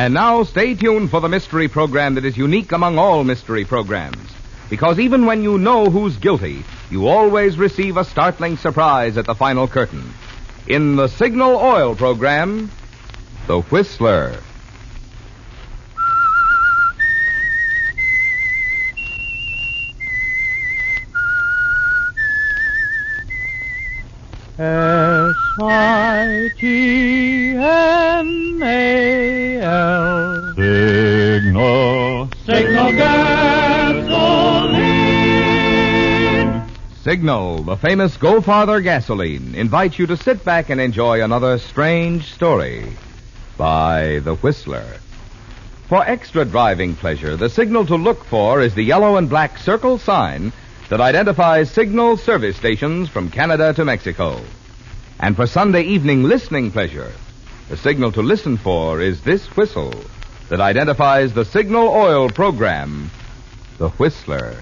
And now stay tuned for the mystery program that is unique among all mystery programs. Because even when you know who's guilty, you always receive a startling surprise at the final curtain. In the Signal Oil program, The Whistler. SIGNAL. Signal gasoline. Signal, the famous Go Farther gasoline, invites you to sit back and enjoy another strange story by The Whistler. For extra driving pleasure, the signal to look for is the yellow and black circle sign that identifies Signal service stations from Canada to Mexico. And for Sunday evening listening pleasure, the signal to listen for is this whistle that identifies the Signal Oil program, The Whistler.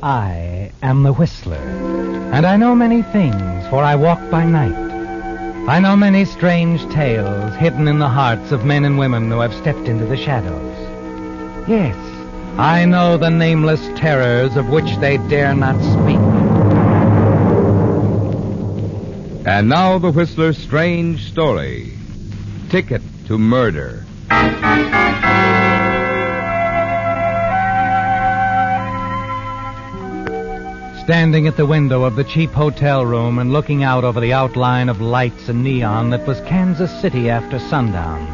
I am the Whistler, and I know many things, for I walk by night. I know many strange tales hidden in the hearts of men and women who have stepped into the shadows. Yes, I know the nameless terrors of which they dare not speak. And now the Whistler's strange story, Ticket to Murder. Standing at the window of the cheap hotel room and looking out over the outline of lights and neon that was Kansas City after sundown,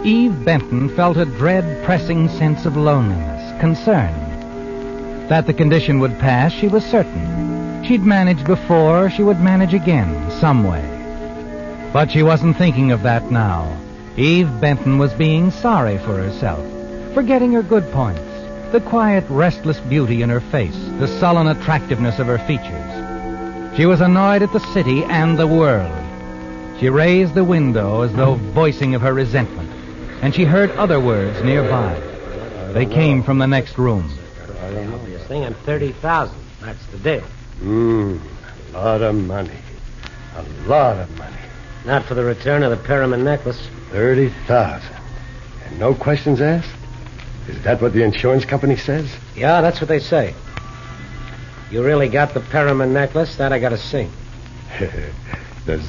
Eve Benton felt a dread, pressing sense of loneliness, concern. That the condition would pass, she was certain. She'd managed before, she would manage again, some way. But she wasn't thinking of that now. Eve Benton was being sorry for herself, forgetting her good points. The quiet, restless beauty in her face, the sullen attractiveness of her features. She was annoyed at the city and the world. She raised the window as though voicing of her resentment, and she heard other words nearby. They came from the next room. Obvious thing, I'm 30,000. That's the deal. A lot of money. A lot of money. Not for the return of the Perriman necklace. 30,000. And no questions asked? Is that what the insurance company says? Yeah, that's what they say. You really got the Perriman necklace? That I gotta see. Does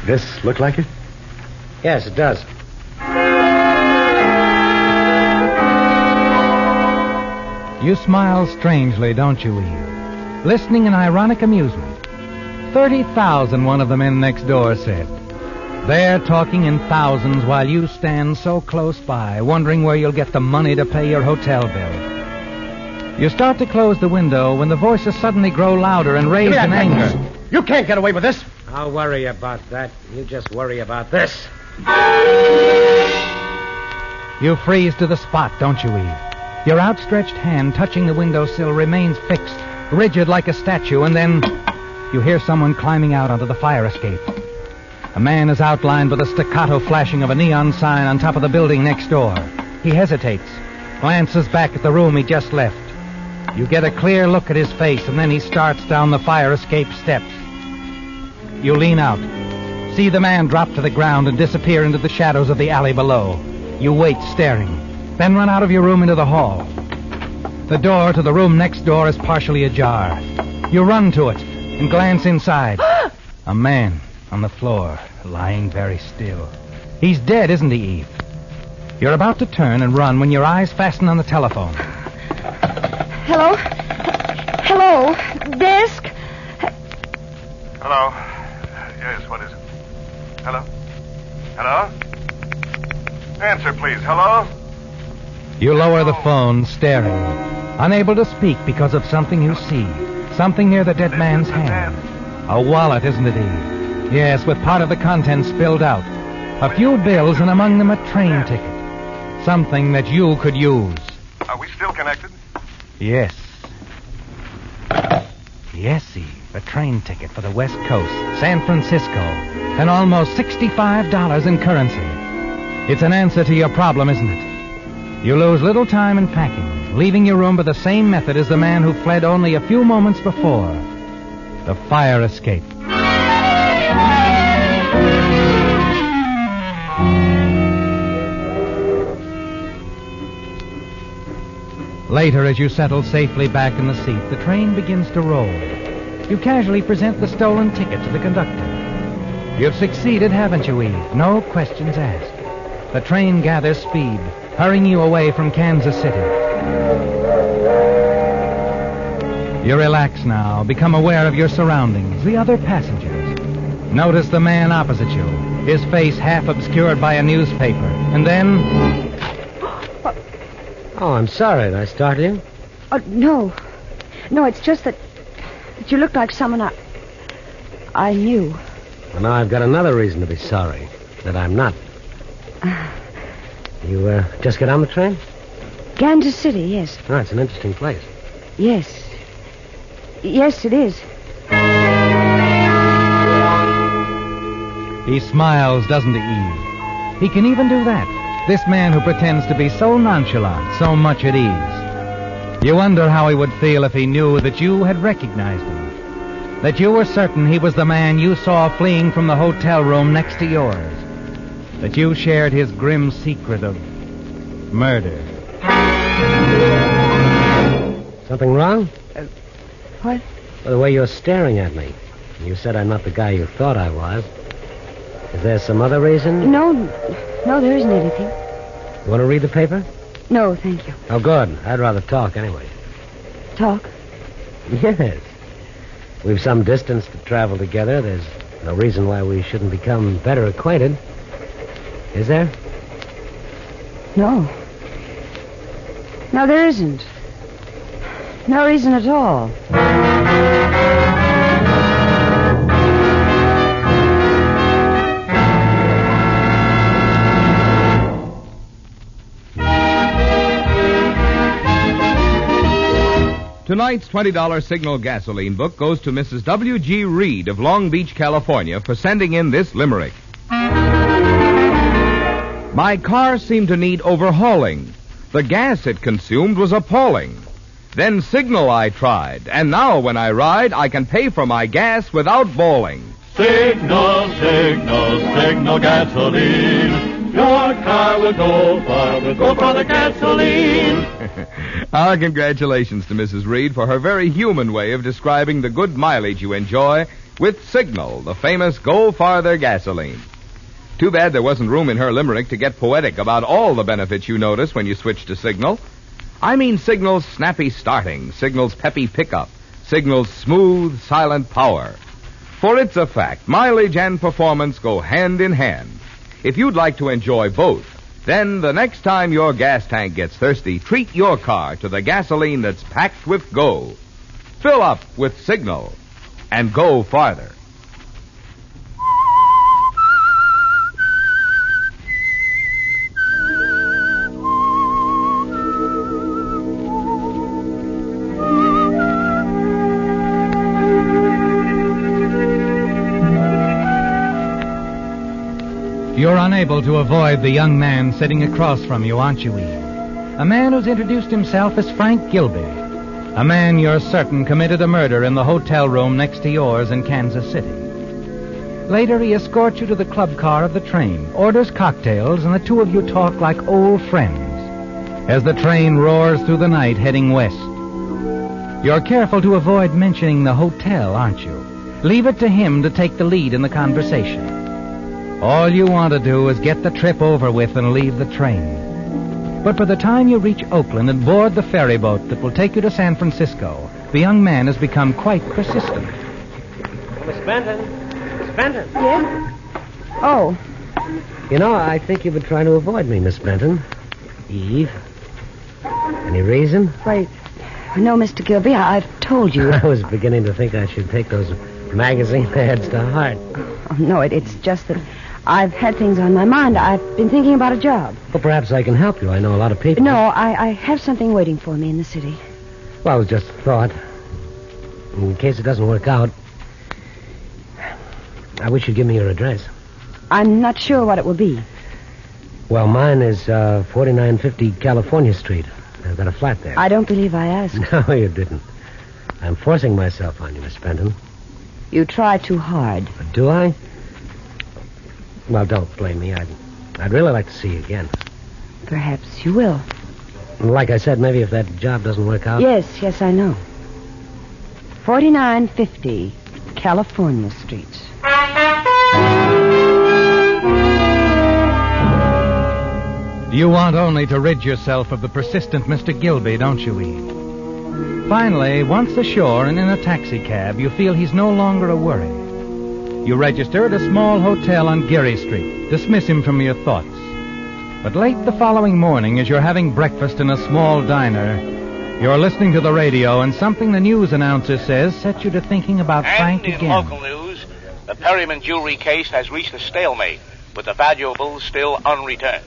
this look like it? Yes, it does. You smile strangely, don't you, Eve? Listening in ironic amusement. 30,000, one of the men next door said. They're talking in thousands while you stand so close by, wondering where you'll get the money to pay your hotel bill. You start to close the window when the voices suddenly grow louder and raised in anger. You can't get away with this. I'll worry about that. You just worry about this. You freeze to the spot, don't you, Eve? Your outstretched hand touching the windowsill remains fixed, rigid like a statue, and then you hear someone climbing out onto the fire escape. A man is outlined by the staccato flashing of a neon sign on top of the building next door. He hesitates, glances back at the room he just left. You get a clear look at his face, and then he starts down the fire escape steps. You lean out, see the man drop to the ground and disappear into the shadows of the alley below. You wait, staring, then run out of your room into the hall. The door to the room next door is partially ajar. You run to it and glance inside. A man on the floor, lying very still. He's dead, isn't he, Eve? You're about to turn and run when your eyes fasten on the telephone. Hello? Hello? Desk? Hello? Yes, what is it? Hello? Hello? Answer, please. Hello? You lower the phone, staring, unable to speak because of something you see. Something near the dead man's hand. A wallet, isn't it, Eve? Yes, with part of the contents spilled out. A few bills, and among them a train ticket. Something that you could use. Are we still connected? Yes. Yes, Eve. A train ticket for the West Coast, San Francisco, and almost $65 in currency. It's an answer to your problem, isn't it? You lose little time in packing, leaving your room by the same method as the man who fled only a few moments before. The fire escape. Later, as you settle safely back in the seat, the train begins to roll. You casually present the stolen ticket to the conductor. You've succeeded, haven't you, Eve? No questions asked. The train gathers speed, hurrying you away from Kansas City. You relax now, become aware of your surroundings, the other passengers. Notice the man opposite you, his face half obscured by a newspaper. And then... Oh, I'm sorry. Did I startle you? Oh, no. No, it's just that you look like someone I knew. Well, now I've got another reason to be sorry. That I'm not. You just get on the train? Kansas City, yes. Oh, it's an interesting place. Yes. Yes, it is. He smiles, doesn't he, Eve? He can even do that. This man who pretends to be so nonchalant, so much at ease. You wonder how he would feel if he knew that you had recognized him. That you were certain he was the man you saw fleeing from the hotel room next to yours. That you shared his grim secret of murder. Something wrong? What? Well, the way you're staring at me. You said I'm not the guy you thought I was. Is there some other reason? No, there isn't anything. You want to read the paper? No, thank you. Oh, good. I'd rather talk anyway. Talk? Yes. We've some distance to travel together. There's no reason why we shouldn't become better acquainted. Is there? No. No, there isn't. No reason at all. Tonight's $20 Signal gasoline book goes to Mrs. W.G. Reed of Long Beach, California, for sending in this limerick. My car seemed to need overhauling. The gas it consumed was appalling. Then Signal I tried, and now when I ride, I can pay for my gas without bawling. Signal, signal, signal gasoline. Your car will go far, will go for the gasoline. Our congratulations to Mrs. Reed for her very human way of describing the good mileage you enjoy with Signal, the famous Go Farther gasoline. Too bad there wasn't room in her limerick to get poetic about all the benefits you notice when you switch to Signal. I mean Signal's snappy starting, Signal's peppy pickup, Signal's smooth, silent power. For it's a fact, mileage and performance go hand in hand. If you'd like to enjoy both, then the next time your gas tank gets thirsty, treat your car to the gasoline that's packed with go. Fill up with Signal and go farther. You're unable to avoid the young man sitting across from you, aren't you, Eve? A man who's introduced himself as Frank Gilby. A man you're certain committed a murder in the hotel room next to yours in Kansas City. Later, he escorts you to the club car of the train, orders cocktails, and the two of you talk like old friends as the train roars through the night heading west. You're careful to avoid mentioning the hotel, aren't you? Leave it to him to take the lead in the conversation. All you want to do is get the trip over with and leave the train. But by the time you reach Oakland and board the ferry boat that will take you to San Francisco, the young man has become quite persistent. Miss Benton. Miss Benton. Yes? Oh. You know, I think you've been trying to avoid me, Miss Benton. Eve. Any reason? Wait. No, Mr. Gilby, I've told you. I was beginning to think I should take those magazine ads to heart. Oh, no, it's just that I've had things on my mind. I've been thinking about a job. Well, perhaps I can help you. I know a lot of people. No, I have something waiting for me in the city. Well, it was just a thought. In case it doesn't work out, I wish you'd give me your address. I'm not sure what it will be. Well, mine is 4950 California Street. I've got a flat there. I don't believe I asked. No, you didn't. I'm forcing myself on you, Miss Fenton. You try too hard. Do I? Well, don't blame me. I'd really like to see you again. Perhaps you will. Like I said, maybe if that job doesn't work out... Yes, I know. 4950 California Street. You want only to rid yourself of the persistent Mr. Gilby, don't you, Eve? Finally, once ashore and in a taxicab, you feel he's no longer a worry. You register at a small hotel on Geary Street. Dismiss him from your thoughts. But late the following morning, as you're having breakfast in a small diner, you're listening to the radio, and something the news announcer says sets you to thinking about Frank again. And in local news, the Perryman jewelry case has reached a stalemate, with the valuables still unreturned.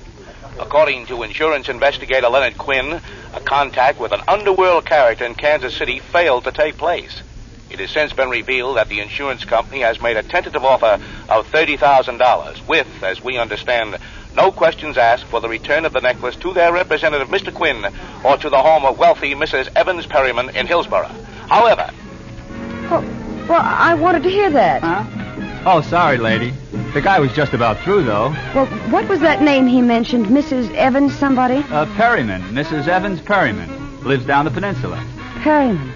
According to insurance investigator Leonard Quinn, a contact with an underworld character in Kansas City failed to take place. It has since been revealed that the insurance company has made a tentative offer of $30,000 with, as we understand, no questions asked for the return of the necklace to their representative, Mr. Quinn, or to the home of wealthy Mrs. Evans Perryman in Hillsborough. However... Oh, well, I wanted to hear that. Huh? Oh, sorry, lady. The guy was just about through, though. Well, what was that name he mentioned? Mrs. Evans somebody? Perryman. Mrs. Evans Perryman. Lives down the peninsula. Perryman.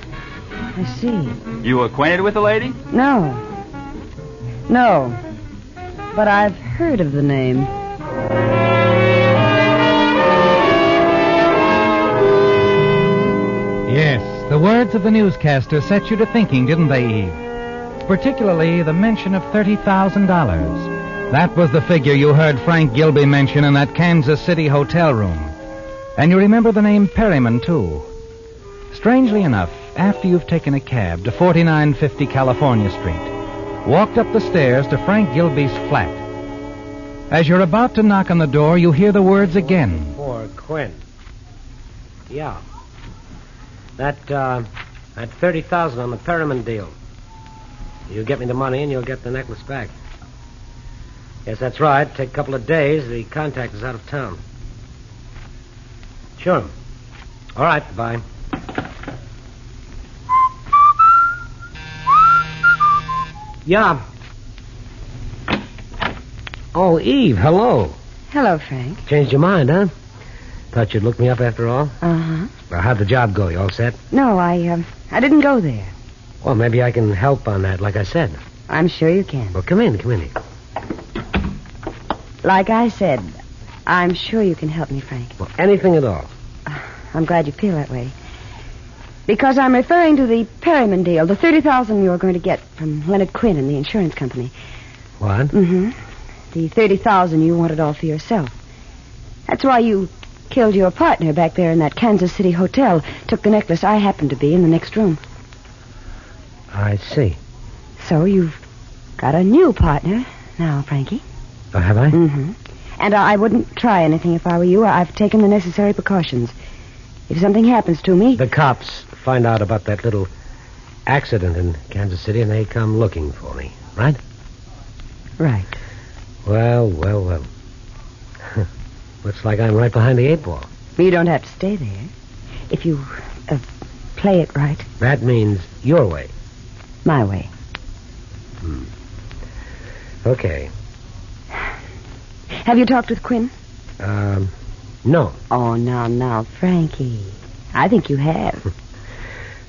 I see. You acquainted with the lady? No. But I've heard of the name. Yes, the words of the newscaster set you to thinking, didn't they, Eve? Particularly the mention of $30,000. That was the figure you heard Frank Gilby mention in that Kansas City hotel room. And you remember the name Perryman, too. Strangely enough, after you've taken a cab to 4950 California Street, walked up the stairs to Frank Gilby's flat. As you're about to knock on the door, you hear the words again. For Quinn. Yeah. That $30,000 on the Perryman deal. You get me the money and you'll get the necklace back. Yes, that's right. Take a couple of days. The contact is out of town. Sure. All right, bye. Yeah. Oh, Eve, hello. Hello, Frank. Changed your mind, huh? Thought you'd look me up after all? Uh-huh. Well, how'd the job go? You all set? No, I didn't go there. Well, maybe I can help on that, like I said. I'm sure you can. Well, come in, Eve. Like I said, I'm sure you can help me, Frank. Well, anything at all. I'm glad you feel that way. Because I'm referring to the Perryman deal, the $30,000 you were going to get from Leonard Quinn and the insurance company. What? Mm-hmm. The $30,000 you wanted all for yourself. That's why you killed your partner back there in that Kansas City hotel, took the necklace I happened to be in the next room. I see. So you've got a new partner now, Frankie. Oh, have I? Mm-hmm. And I wouldn't try anything if I were you. I've taken the necessary precautions. If something happens to me... The cops find out about that little accident in Kansas City and they come looking for me, right? Right. Well. Looks like I'm right behind the 8 ball. You don't have to stay there. If you play it right. That means your way. My way. Okay. Have you talked with Quinn? No. Oh, now, Frankie. I think you have.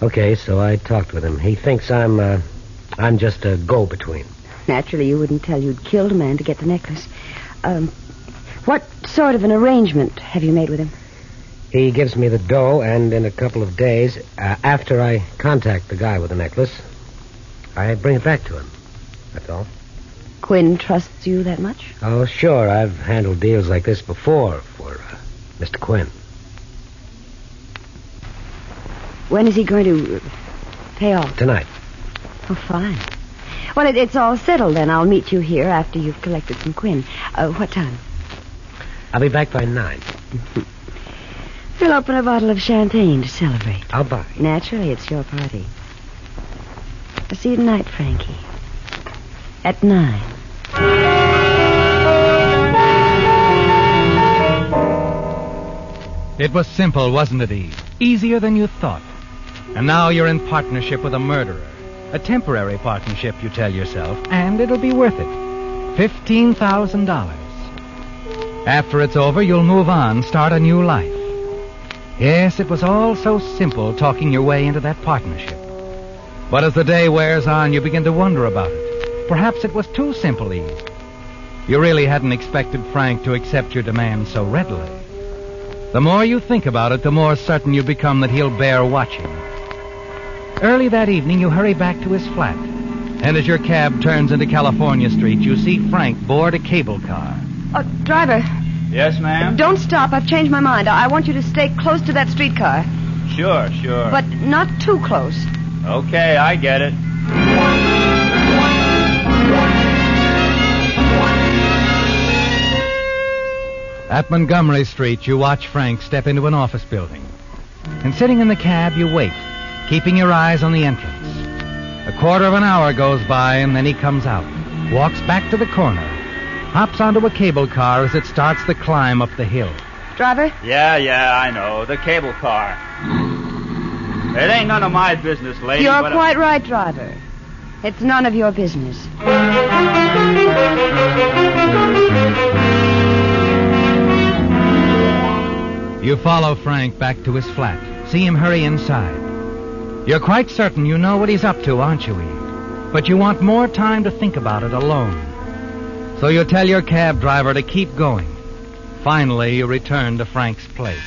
Okay, so I talked with him. He thinks I'm just a go-between. Naturally, you wouldn't tell you'd killed a man to get the necklace. What sort of an arrangement have you made with him? He gives me the dough, and in a couple of days, after I contact the guy with the necklace, I bring it back to him. That's all. Quinn trusts you that much? Oh, sure. I've handled deals like this before for Mr. Quinn. When is he going to pay off? Tonight. Oh, fine. Well, it's all settled then. I'll meet you here after you've collected from Quinn. What time? I'll be back by 9. We'll open a bottle of champagne to celebrate. I'll buy. Naturally, it's your party. I'll see you tonight, Frankie. At 9. It was simple, wasn't it, Eve? Easier than you thought. And now you're in partnership with a murderer. A temporary partnership, you tell yourself, and it'll be worth it. $15,000. After it's over, you'll move on, start a new life. Yes, it was all so simple, talking your way into that partnership. But as the day wears on, you begin to wonder about it. Perhaps it was too simple, Eve. You really hadn't expected Frank to accept your demand so readily. The more you think about it, the more certain you become that he'll bear watching. Early that evening, you hurry back to his flat. And as your cab turns into California Street, you see Frank board a cable car. Driver. Yes, ma'am? Don't stop. I've changed my mind. I want you to stay close to that streetcar. Sure. But not too close. Okay, I get it. At Montgomery Street, you watch Frank step into an office building. And sitting in the cab, you wait, keeping your eyes on the entrance. A quarter of an hour goes by, and then he comes out, walks back to the corner, hops onto a cable car as it starts the climb up the hill. Driver? Yeah, I know. The cable car. It ain't none of my business, lady. You're quite right, driver. It's none of your business. You follow Frank back to his flat. See him hurry inside. You're quite certain you know what he's up to, aren't you, Eve? But you want more time to think about it alone. So you tell your cab driver to keep going. Finally, you return to Frank's place.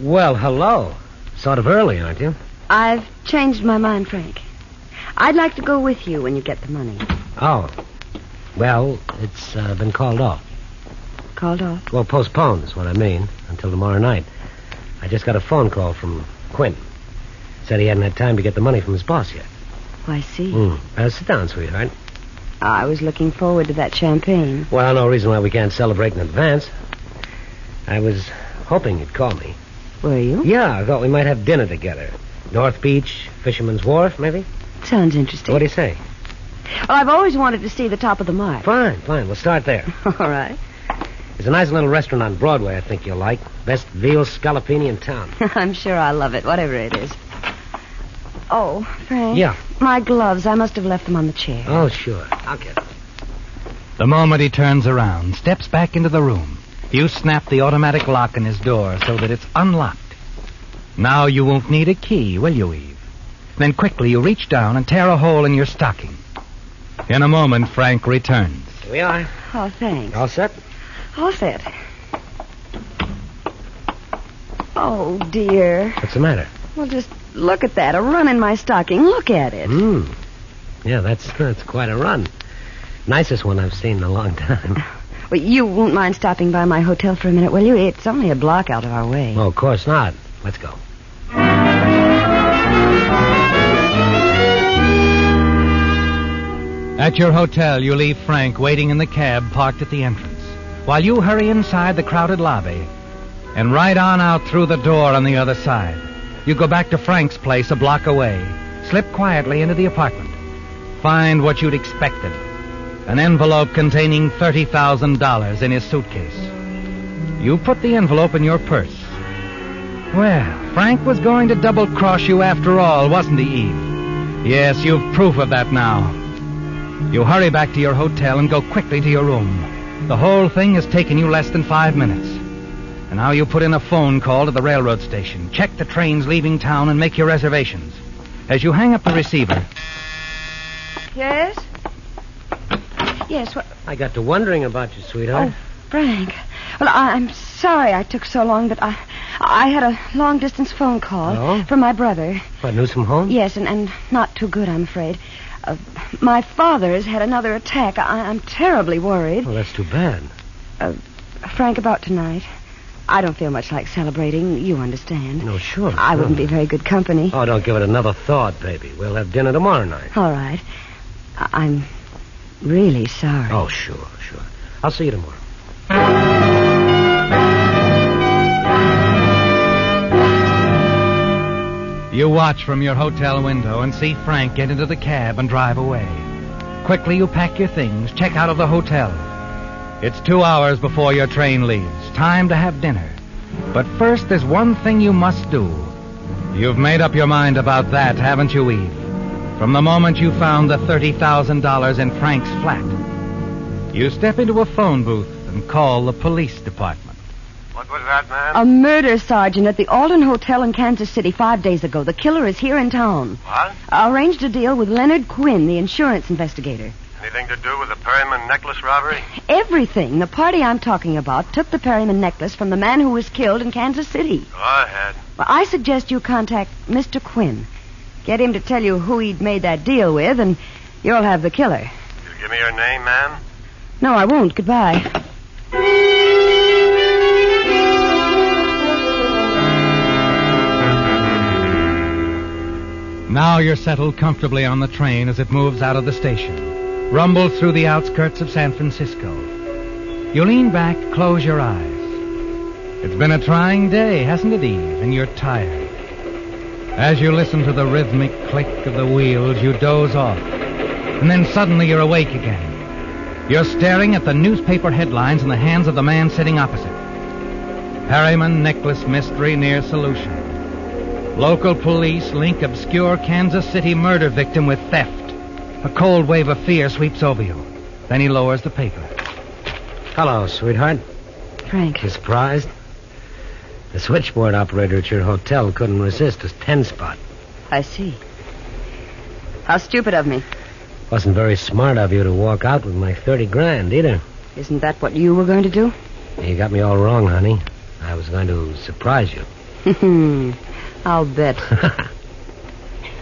Well, hello. Sort of early, aren't you? I've changed my mind, Frank. I'd like to go with you when you get the money. Oh. Well, it's been called off. Called off? Well, postponed is what I mean, until tomorrow night. I just got a phone call from Quinn. Said he hadn't had time to get the money from his boss yet. Oh, I see. Sit down, sweetheart. I was looking forward to that champagne. Well, no reason why we can't celebrate in advance. I was hoping you'd call me. Were you? Yeah, I thought we might have dinner together. North Beach, Fisherman's Wharf, maybe? Sounds interesting. What do you say? Well, I've always wanted to see the top of the Mark. Fine. We'll start there. All right. There's a nice little restaurant on Broadway I think you'll like. Best veal scallopini in town. I'm sure I'll love it, whatever it is. Oh, Frank. Yeah. My gloves. I must have left them on the chair. Oh, sure. I'll get them. The moment he turns around, steps back into the room, you snap the automatic lock in his door so that it's unlocked. Now you won't need a key, will you, Eve? Then quickly you reach down and tear a hole in your stocking. In a moment, Frank returns. Here we are. Oh, thanks. All set? All set. Oh, dear. What's the matter? Well, just look at that. A run in my stocking. Look at it. Yeah, that's quite a run. Nicest one I've seen in a long time. Well, you won't mind stopping by my hotel for a minute, will you? It's only a block out of our way. Oh, of course not. Let's go. At your hotel, you leave Frank waiting in the cab parked at the entrance, while you hurry inside the crowded lobby and right on out through the door on the other side. You go back to Frank's place a block away, slip quietly into the apartment, find what you'd expected, an envelope containing $30,000 in his suitcase. You put the envelope in your purse. Well, Frank was going to double-cross you after all, wasn't he, Eve? Yes, you've proof of that now. You hurry back to your hotel and go quickly to your room. The whole thing has taken you less than 5 minutes. And now you put in a phone call to the railroad station, check the trains leaving town, and make your reservations. As you hang up the receiver... Yes? Yes, what... I got to wondering about you, sweetheart. Oh, Frank. Well, I'm sorry I took so long, but I had a long-distance phone call from my brother. What, news from home? Yes, and not too good, I'm afraid. My father's had another attack. I'm terribly worried. Well, that's too bad. Frank, about tonight. I don't feel much like celebrating. You understand. No, sure. I wouldn't be very good company. Oh, don't give it another thought, baby. We'll have dinner tomorrow night. All right. I'm really sorry. Oh, sure. I'll see you tomorrow. You watch from your hotel window and see Frank get into the cab and drive away. Quickly you pack your things, check out of the hotel. It's 2 hours before your train leaves. Time to have dinner. But first, there's one thing you must do. You've made up your mind about that, haven't you, Eve? From the moment you found the $30,000 in Frank's flat. You step into a phone booth and call the police department. What was that, man? A murder, Sergeant, at the Alden Hotel in Kansas City 5 days ago. The killer is here in town. What? I arranged a deal with Leonard Quinn, the insurance investigator. Anything to do with the Perryman necklace robbery? Everything. The party I'm talking about took the Perryman necklace from the man who was killed in Kansas City. Go ahead. Well, I suggest you contact Mr. Quinn. Get him to tell you who he'd made that deal with, and you'll have the killer. You give me your name, ma'am? No, I won't. Goodbye. Now you're settled comfortably on the train as it moves out of the station, rumbles through the outskirts of San Francisco. You lean back, close your eyes. It's been a trying day, hasn't it, Eve? And you're tired. As you listen to the rhythmic click of the wheels, you doze off. And then suddenly you're awake again. You're staring at the newspaper headlines in the hands of the man sitting opposite. Perryman necklace mystery near solution. Local police link obscure Kansas City murder victim with theft. A cold wave of fear sweeps over you. Then he lowers the paper. Hello, sweetheart. Frank. You surprised? The switchboard operator at your hotel couldn't resist a 10 spot. I see. How stupid of me. Wasn't very smart of you to walk out with my 30 grand either. Isn't that what you were going to do? You got me all wrong, honey. I was going to surprise you. I'll bet.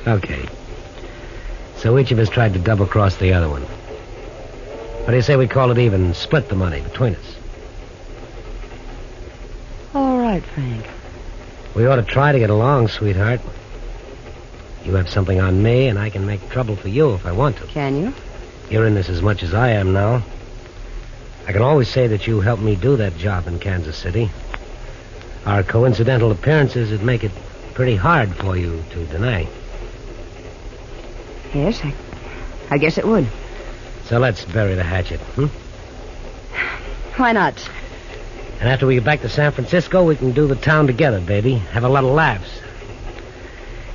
Okay. So each of us tried to double-cross the other one. What do you say we call it even and split the money between us? All right, Frank. We ought to try to get along, sweetheart. You have something on me, and I can make trouble for you if I want to. Can you? You're in this as much as I am now. I can always say that you helped me do that job in Kansas City. Our coincidental appearances would make it pretty hard for you to deny. Yes, I guess it would. So let's bury the hatchet, Why not? And after we get back to San Francisco, we can do the town together, baby. Have a lot of laughs.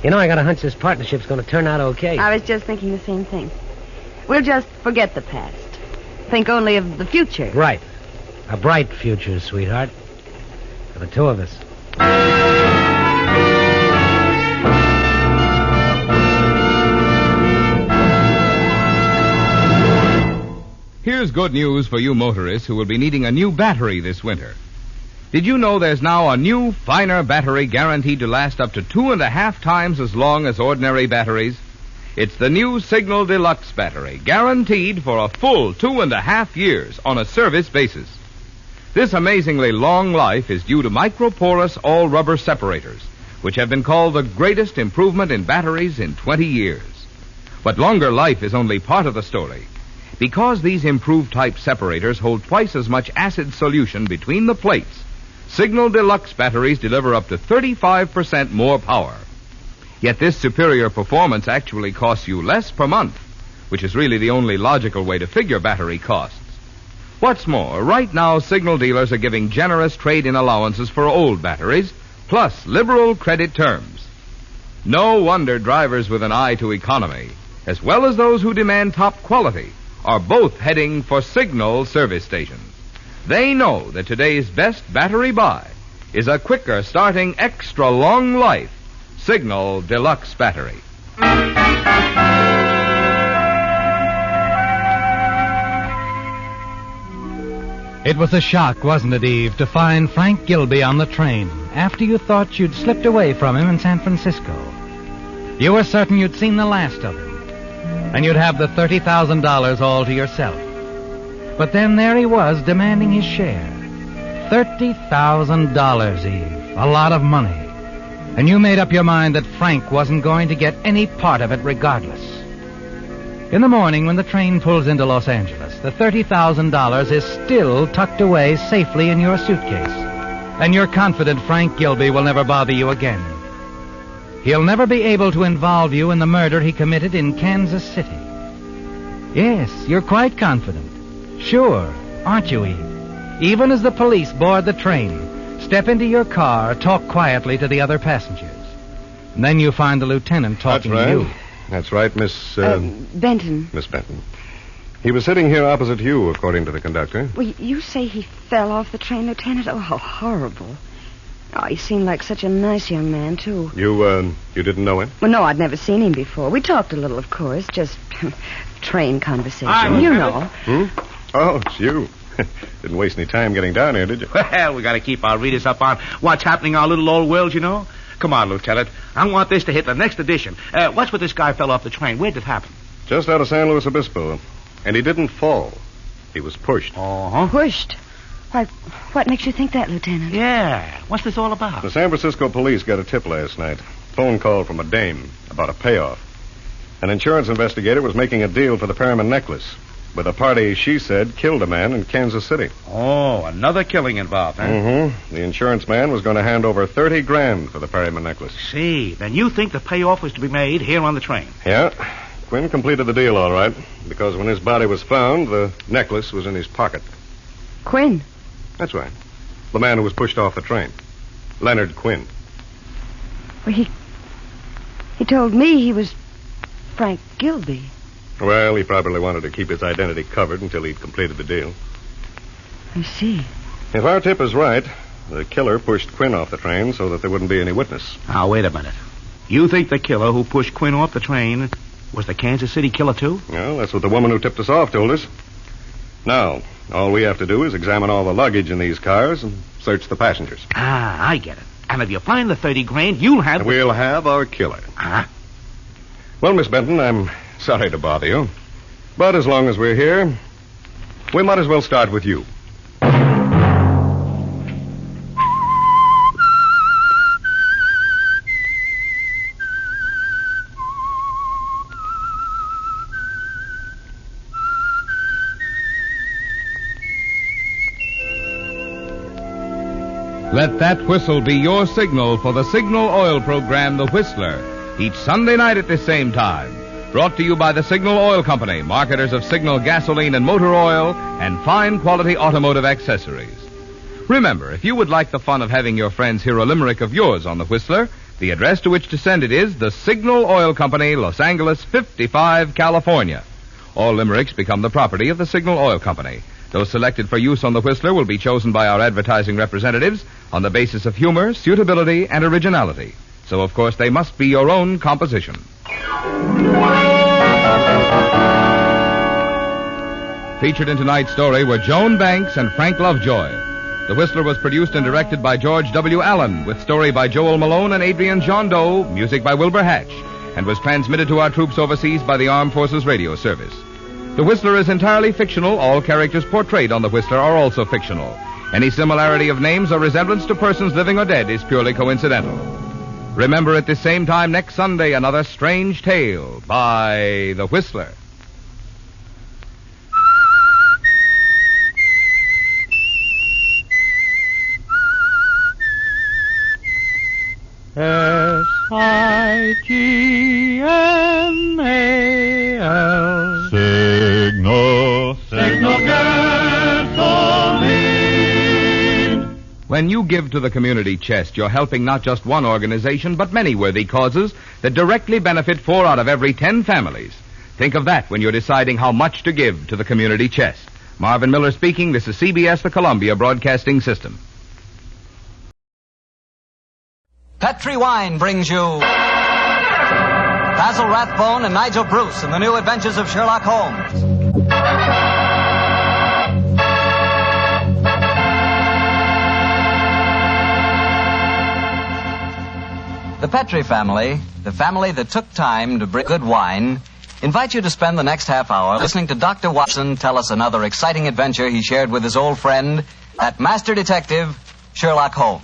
You know, I got a hunch this partnership's going to turn out okay. I was just thinking the same thing. We'll just forget the past. Think only of the future. Right. A bright future, sweetheart. For the two of us. Here's good news for you motorists who will be needing a new battery this winter. Did you know there's now a new, finer battery guaranteed to last up to 2.5 times as long as ordinary batteries? It's the new Signal Deluxe battery, guaranteed for a full 2.5 years on a service basis. This amazingly long life is due to microporous all-rubber separators, which have been called the greatest improvement in batteries in 20 years. But longer life is only part of the story. Because these improved type separators hold twice as much acid solution between the plates, Signal Deluxe batteries deliver up to 35% more power. Yet this superior performance actually costs you less per month, which is really the only logical way to figure battery costs. What's more, right now Signal dealers are giving generous trade-in allowances for old batteries, plus liberal credit terms. No wonder drivers with an eye to economy, as well as those who demand top quality, are both heading for Signal service stations. They know that today's best battery buy is a quicker starting extra long life Signal Deluxe battery. It was a shock, wasn't it, Eve, to find Frank Gilby on the train after you thought you'd slipped away from him in San Francisco. You were certain you'd seen the last of him, and you'd have the $30,000 all to yourself. But then there he was, demanding his share. $30,000, Eve. A lot of money. And you made up your mind that Frank wasn't going to get any part of it regardless. In the morning, when the train pulls into Los Angeles, the $30,000 is still tucked away safely in your suitcase. And you're confident Frank Gilby will never bother you again. He'll never be able to involve you in the murder he committed in Kansas City. Yes, you're quite confident. Sure, aren't you, Eve? Even as the police board the train, step into your car, talk quietly to the other passengers. And then you find the lieutenant talking That's right. to you. That's right, Miss... Benton. Miss Benton. He was sitting here opposite you, according to the conductor. Well, you say he fell off the train, Lieutenant? Oh, how horrible. Oh, he seemed like such a nice young man, too. You didn't know him? Well, no, I'd never seen him before. We talked a little, of course, just train conversation. Hi, you know. Oh, it's you. Didn't waste any time getting down here, did you? Well, we got to keep our readers up on what's happening in our little old world, you know. Come on, Lieutenant. I want this to hit the next edition. What's with this guy fell off the train? Where'd it happen? Just out of San Luis Obispo. And he didn't fall. He was pushed. Uh-huh. Pushed? Why, what makes you think that, Lieutenant? Yeah. What's this all about? The San Francisco police got a tip last night. Phone call from a dame about a payoff. An insurance investigator was making a deal for the Perriman necklace with a party, she said, killed a man in Kansas City. Oh, another killing involved, huh? Mm-hmm. The insurance man was going to hand over $30,000 for the Perriman necklace. See, then you think the payoff was to be made here on the train? Yeah. Quinn completed the deal all right, because when his body was found, the necklace was in his pocket. Quinn? That's right. The man who was pushed off the train. Leonard Quinn. Well, he told me he was Frank Gilby. Well, he probably wanted to keep his identity covered until he'd completed the deal. I see. If our tip is right, the killer pushed Quinn off the train so that there wouldn't be any witness. Now, wait a minute. You think the killer who pushed Quinn off the train was the Kansas City killer, too? Well, that's what the woman who tipped us off told us. Now, all we have to do is examine all the luggage in these cars and search the passengers. Ah, I get it. And if you find the $30,000, you'll have... And we'll have our killer. Ah. Well, Miss Benton, I'm sorry to bother you. But as long as we're here, we might as well start with you. Let that whistle be your signal for the Signal Oil program, The Whistler, each Sunday night at this same time. Brought to you by the Signal Oil Company, marketers of Signal gasoline and motor oil and fine quality automotive accessories. Remember, if you would like the fun of having your friends hear a limerick of yours on The Whistler, the address to which to send it is the Signal Oil Company, Los Angeles 55, California. All limericks become the property of the Signal Oil Company. Those selected for use on The Whistler will be chosen by our advertising representatives on the basis of humor, suitability, and originality. So, of course, they must be your own composition. Featured in tonight's story were Joan Banks and Frank Lovejoy. The Whistler was produced and directed by George W. Allen, with story by Joel Malone and Adrian John Doe, music by Wilbur Hatch, and was transmitted to our troops overseas by the Armed Forces Radio Service. The Whistler is entirely fictional. All characters portrayed on The Whistler are also fictional. Any similarity of names or resemblance to persons living or dead is purely coincidental. Remember at this same time next Sunday, another strange tale by The Whistler. SIGNAL Signal gasoline. When you give to the community chest, you're helping not just one organization, but many worthy causes that directly benefit 4 out of every 10 families. Think of that when you're deciding how much to give to the community chest. Marvin Miller speaking. This is CBS, the Columbia Broadcasting System. Petri Wine brings you Basil Rathbone and Nigel Bruce in the new adventures of Sherlock Holmes. The Petri family, the family that took time to bring good wine, invite you to spend the next half hour listening to Dr. Watson tell us another exciting adventure he shared with his old friend, that master detective, Sherlock Holmes.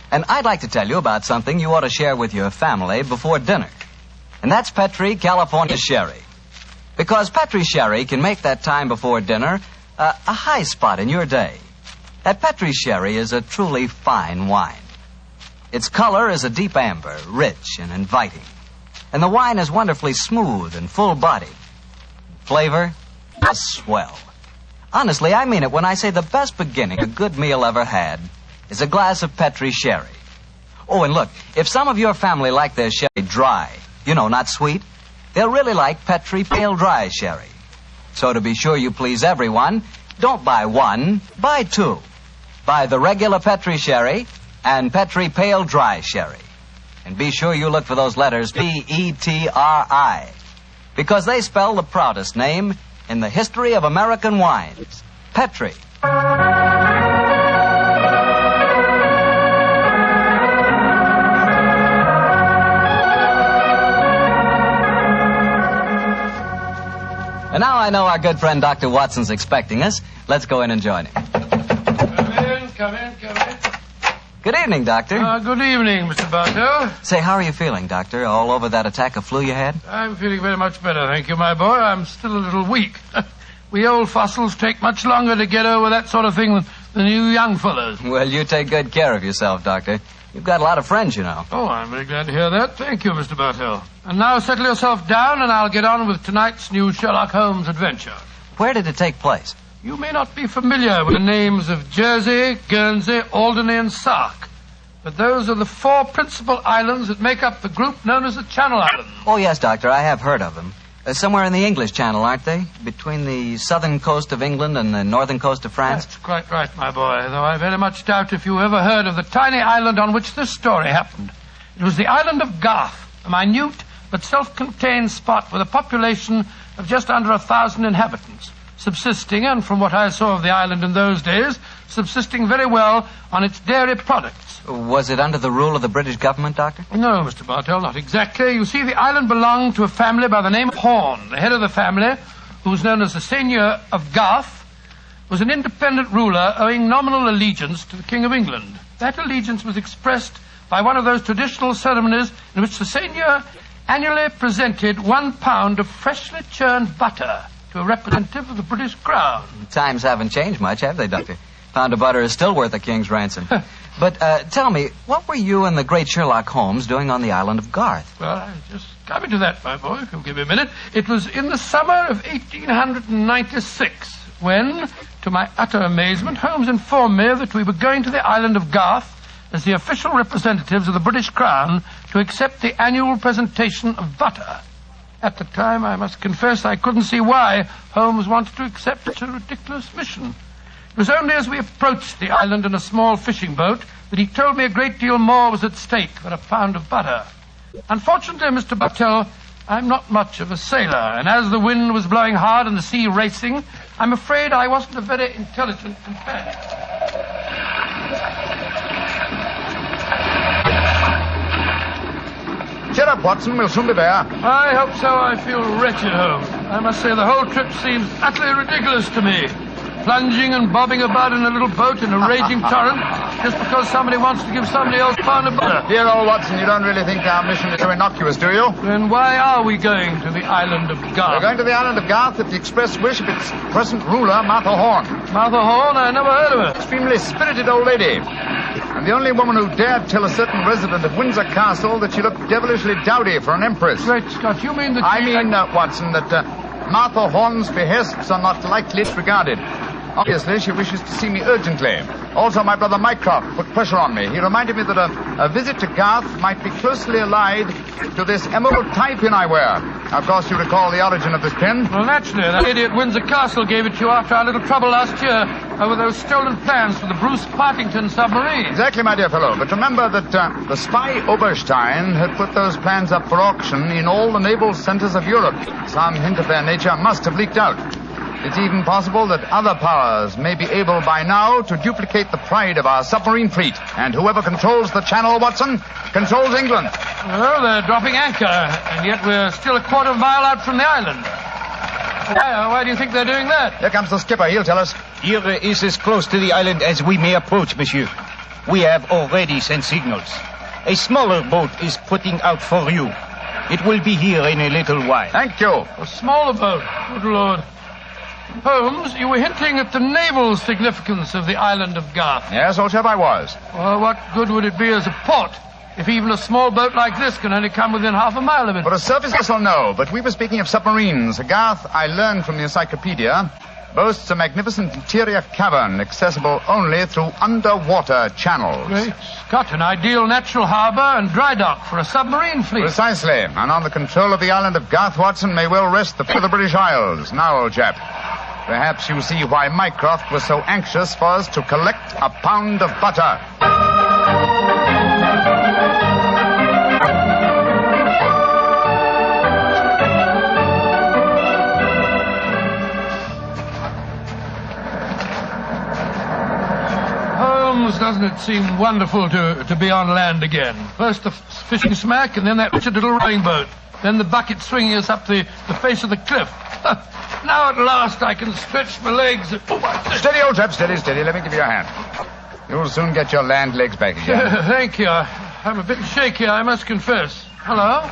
And I'd like to tell you about something you ought to share with your family before dinner. And that's Petri California Sherry. Because Petri Sherry can make that time before dinner a high spot in your day. That Petri Sherry is a truly fine wine. Its color is a deep amber, rich and inviting. And the wine is wonderfully smooth and full-bodied. Flavor, a swell. Honestly, I mean it when I say the best beginning a good meal ever had is a glass of Petri sherry. Oh, and look, if some of your family like their sherry dry, not sweet, they'll really like Petri Pale Dry Sherry. So to be sure you please everyone, don't buy one, buy two. Buy the regular Petri Sherry and Petri Pale Dry Sherry. And be sure you look for those letters P-E-T-R-I, because they spell the proudest name in the history of American wines, Petri. And now I know our good friend Dr. Watson's expecting us. Let's go in and join him. Come in. Good evening, Doctor. Good evening, Mr. Bartell. Say, how are you feeling, Doctor? All over that attack of flu you had? I'm feeling very much better, thank you, my boy. I'm still a little weak. We old fossils take much longer to get over that sort of thing than you young fellas. Well, you take good care of yourself, Doctor. You've got a lot of friends, Oh, I'm very glad to hear that. Thank you, Mr. Bartell. And now settle yourself down, and I'll get on with tonight's new Sherlock Holmes adventure. Where did it take place? You may not be familiar with the names of Jersey, Guernsey, Alderney, and Sark, but those are the 4 principal islands that make up the group known as the Channel Islands. Oh, yes, Doctor, I have heard of them. Somewhere in the English Channel, aren't they? Between the southern coast of England and the northern coast of France? That's quite right, my boy, though I very much doubt if you ever heard of the tiny island on which this story happened. It was the island of Garth, a minute but self-contained spot with a population of just under 1,000 inhabitants, subsisting, and from what I saw of the island in those days, subsisting very well on its dairy products. Was it under the rule of the British government, Doctor? No, Mr. Bartell, not exactly. You see, the island belonged to a family by the name of Horn. The head of the family, who was known as the Seigneur of Garth, was an independent ruler owing nominal allegiance to the King of England. That allegiance was expressed by one of those traditional ceremonies in which the Seigneur annually presented 1 pound of freshly churned butter to a representative of the British Crown. Times haven't changed much, have they, Doctor? Pound of butter is still worth a king's ransom. But tell me, what were you and the great Sherlock Holmes doing on the island of Garth? Well, I'm just coming to that, my boy. Give me a minute. It was in the summer of 1896 when, to my utter amazement, Holmes informed me that we were going to the island of Garth as the official representatives of the British Crown to accept the annual presentation of butter. At the time, I must confess, I couldn't see why Holmes wanted to accept such a ridiculous mission. It was only as we approached the island in a small fishing boat that he told me a great deal more was at stake than a pound of butter. Unfortunately, Mr. Bartell, I'm not much of a sailor, and as the wind was blowing hard and the sea racing, I'm afraid I wasn't a very intelligent companion. Cheer up, Watson. We'll soon be there. I hope so. I feel wretched, Holmes. I must say the whole trip seems utterly ridiculous to me. Plunging and bobbing about in a little boat in a raging torrent just because somebody wants to give somebody else a pound of butter. Dear old Watson, you don't really think our mission is so innocuous, do you? Then why are we going to the island of Garth? We're going to the island of Garth at the express wish of its present ruler, Martha Horn. Martha Horn? I never heard of her. Extremely spirited old lady. And the only woman who dared tell a certain resident of Windsor Castle that she looked devilishly dowdy for an empress. Great Scott, you mean that Watson, that Martha Horn's behests are not lightly disregarded. Obviously, she wishes to see me urgently. Also, my brother Mycroft put pressure on me. He reminded me that a visit to Garth might be closely allied to this emerald tie pin I wear. Now, of course, you recall the origin of this pin. Well, naturally. That lady at Windsor Castle gave it to you after our little trouble last year over those stolen plans for the Bruce Partington submarine. Exactly, my dear fellow. But remember that the spy Oberstein had put those plans up for auction in all the naval centers of Europe. Some hint of their nature must have leaked out. It's even possible that other powers may be able by now to duplicate the pride of our submarine fleet. And whoever controls the channel, Watson, controls England. Well, they're dropping anchor, and yet we're still a quarter of a mile out from the island. Why do you think they're doing that? Here comes the skipper. He'll tell us. Here is as close to the island as we may approach, monsieur. We have already sent signals. A smaller boat is putting out for you. It will be here in a little while. Thank you. A smaller boat? Good Lord. Holmes, you were hinting at the naval significance of the island of Garth. Yes, old chap, I was. Well, what good would it be as a port if even a small boat like this can only come within half a mile of it? For a surface vessel, no. But we were speaking of submarines. Garth, I learned from the encyclopedia, boasts a magnificent interior cavern accessible only through underwater channels. Great Scott, an ideal natural harbor and dry dock for a submarine fleet. Precisely. And on the control of the island of Garth, Watson may well rest the foot of the British Isles. Now, old chap, perhaps you see why Mycroft was so anxious for us to collect a pound of butter. Doesn't it seem wonderful to be on land again? First the fishing smack, and then that wretched little rowing boat. Then the bucket swinging us up the face of the cliff. Now at last I can stretch my legs. Steady, old chap, steady. Let me give you a hand. You'll soon get your land legs back again. Thank you. I'm a bit shaky, I must confess. Hello?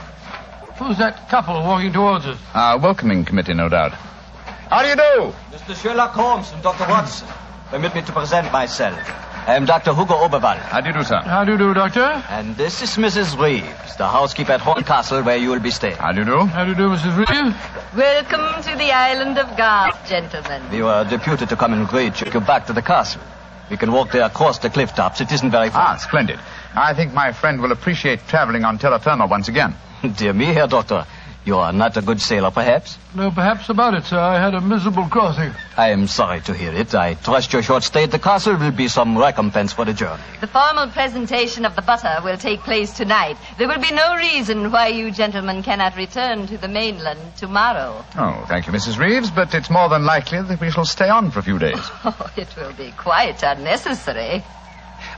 Who's that couple walking towards us? Our welcoming committee, no doubt. How do you do? Mr. Sherlock Holmes and Dr. Watson. Permit me to present myself. I am Dr. Hugo Oberwald. How do you do, sir? How do you do, Doctor? And this is Mrs. Reeves, the housekeeper at Horn Castle, where you will be staying. How do you do? How do you do, Mrs. Reeves? Welcome to the island of Garth, gentlemen. We were deputed to come and greet you back to the castle. We can walk there across the cliff tops. It isn't very far. Ah, splendid. I think my friend will appreciate traveling on terra firma once again. Dear me, Herr Doctor. You are not a good sailor, perhaps? No, perhaps about it, sir. I had a miserable crossing. I am sorry to hear it. I trust your short stay at the castle will be some recompense for the journey. The formal presentation of the butter will take place tonight. There will be no reason why you gentlemen cannot return to the mainland tomorrow. Oh, thank you, Mrs. Reeves, but it's more than likely that we shall stay on for a few days. Oh, it will be quite unnecessary.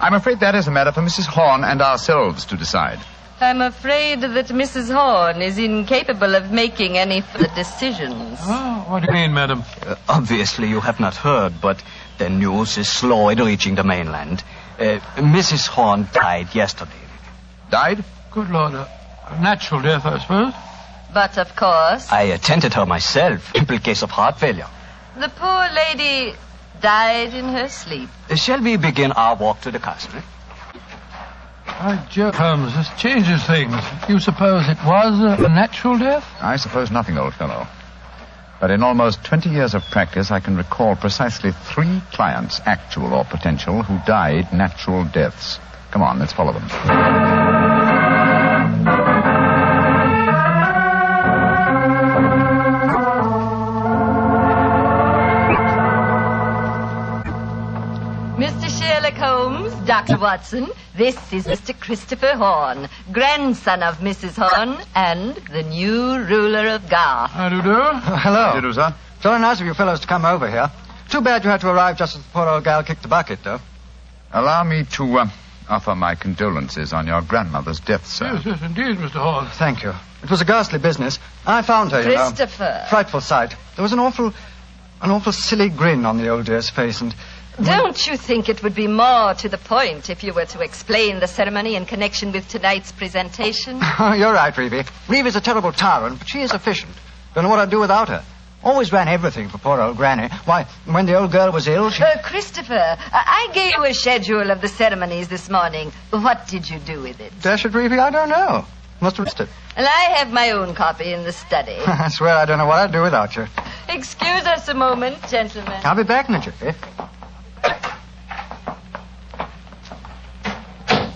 I'm afraid that is a matter for Mrs. Horn and ourselves to decide. I'm afraid that Mrs. Horn is incapable of making any further decisions. Oh, what do you mean, madam? Obviously, you have not heard, but the news is slow in reaching the mainland. Mrs. Horn died yesterday. Died? Good Lord. A natural death, I suppose. But, of course... I attended her myself. Simple case of heart failure. The poor lady died in her sleep. Shall we begin our walk to the castle? By Jove, Holmes, this changes things. You suppose it was a natural death? I suppose nothing, old fellow. But in almost 20 years of practice, I can recall precisely 3 clients, actual or potential, who died natural deaths. Come on, let's follow them. Mr. Sherlock Holmes, Dr. Watson, this is Mr. Christopher Horn, grandson of Mrs. Horn and the new ruler of Garth. How do you do? Hello. How do you do, sir? Very nice of you fellows to come over here. Too bad you had to arrive just as the poor old gal kicked the bucket, though. Allow me to offer my condolences on your grandmother's death, sir. Yes, indeed, Mr. Horn. Thank you. It was a ghastly business. I found her, you know. Christopher. Frightful sight. There was an awful silly grin on the old dear's face, and... Don't you think it would be more to the point if you were to explain the ceremony in connection with tonight's presentation? Oh, you're right, Reevie. Reevie's a terrible tyrant, but she is efficient. Don't know what I'd do without her. Always ran everything for poor old Granny. Why, when the old girl was ill, she... Christopher, I gave you a schedule of the ceremonies this morning. What did you do with it? Dash it, Reevie, I don't know. Must have missed it. And I have my own copy in the study. I swear I don't know what I'd do without you. Excuse us a moment, gentlemen. I'll be back in a jiffy.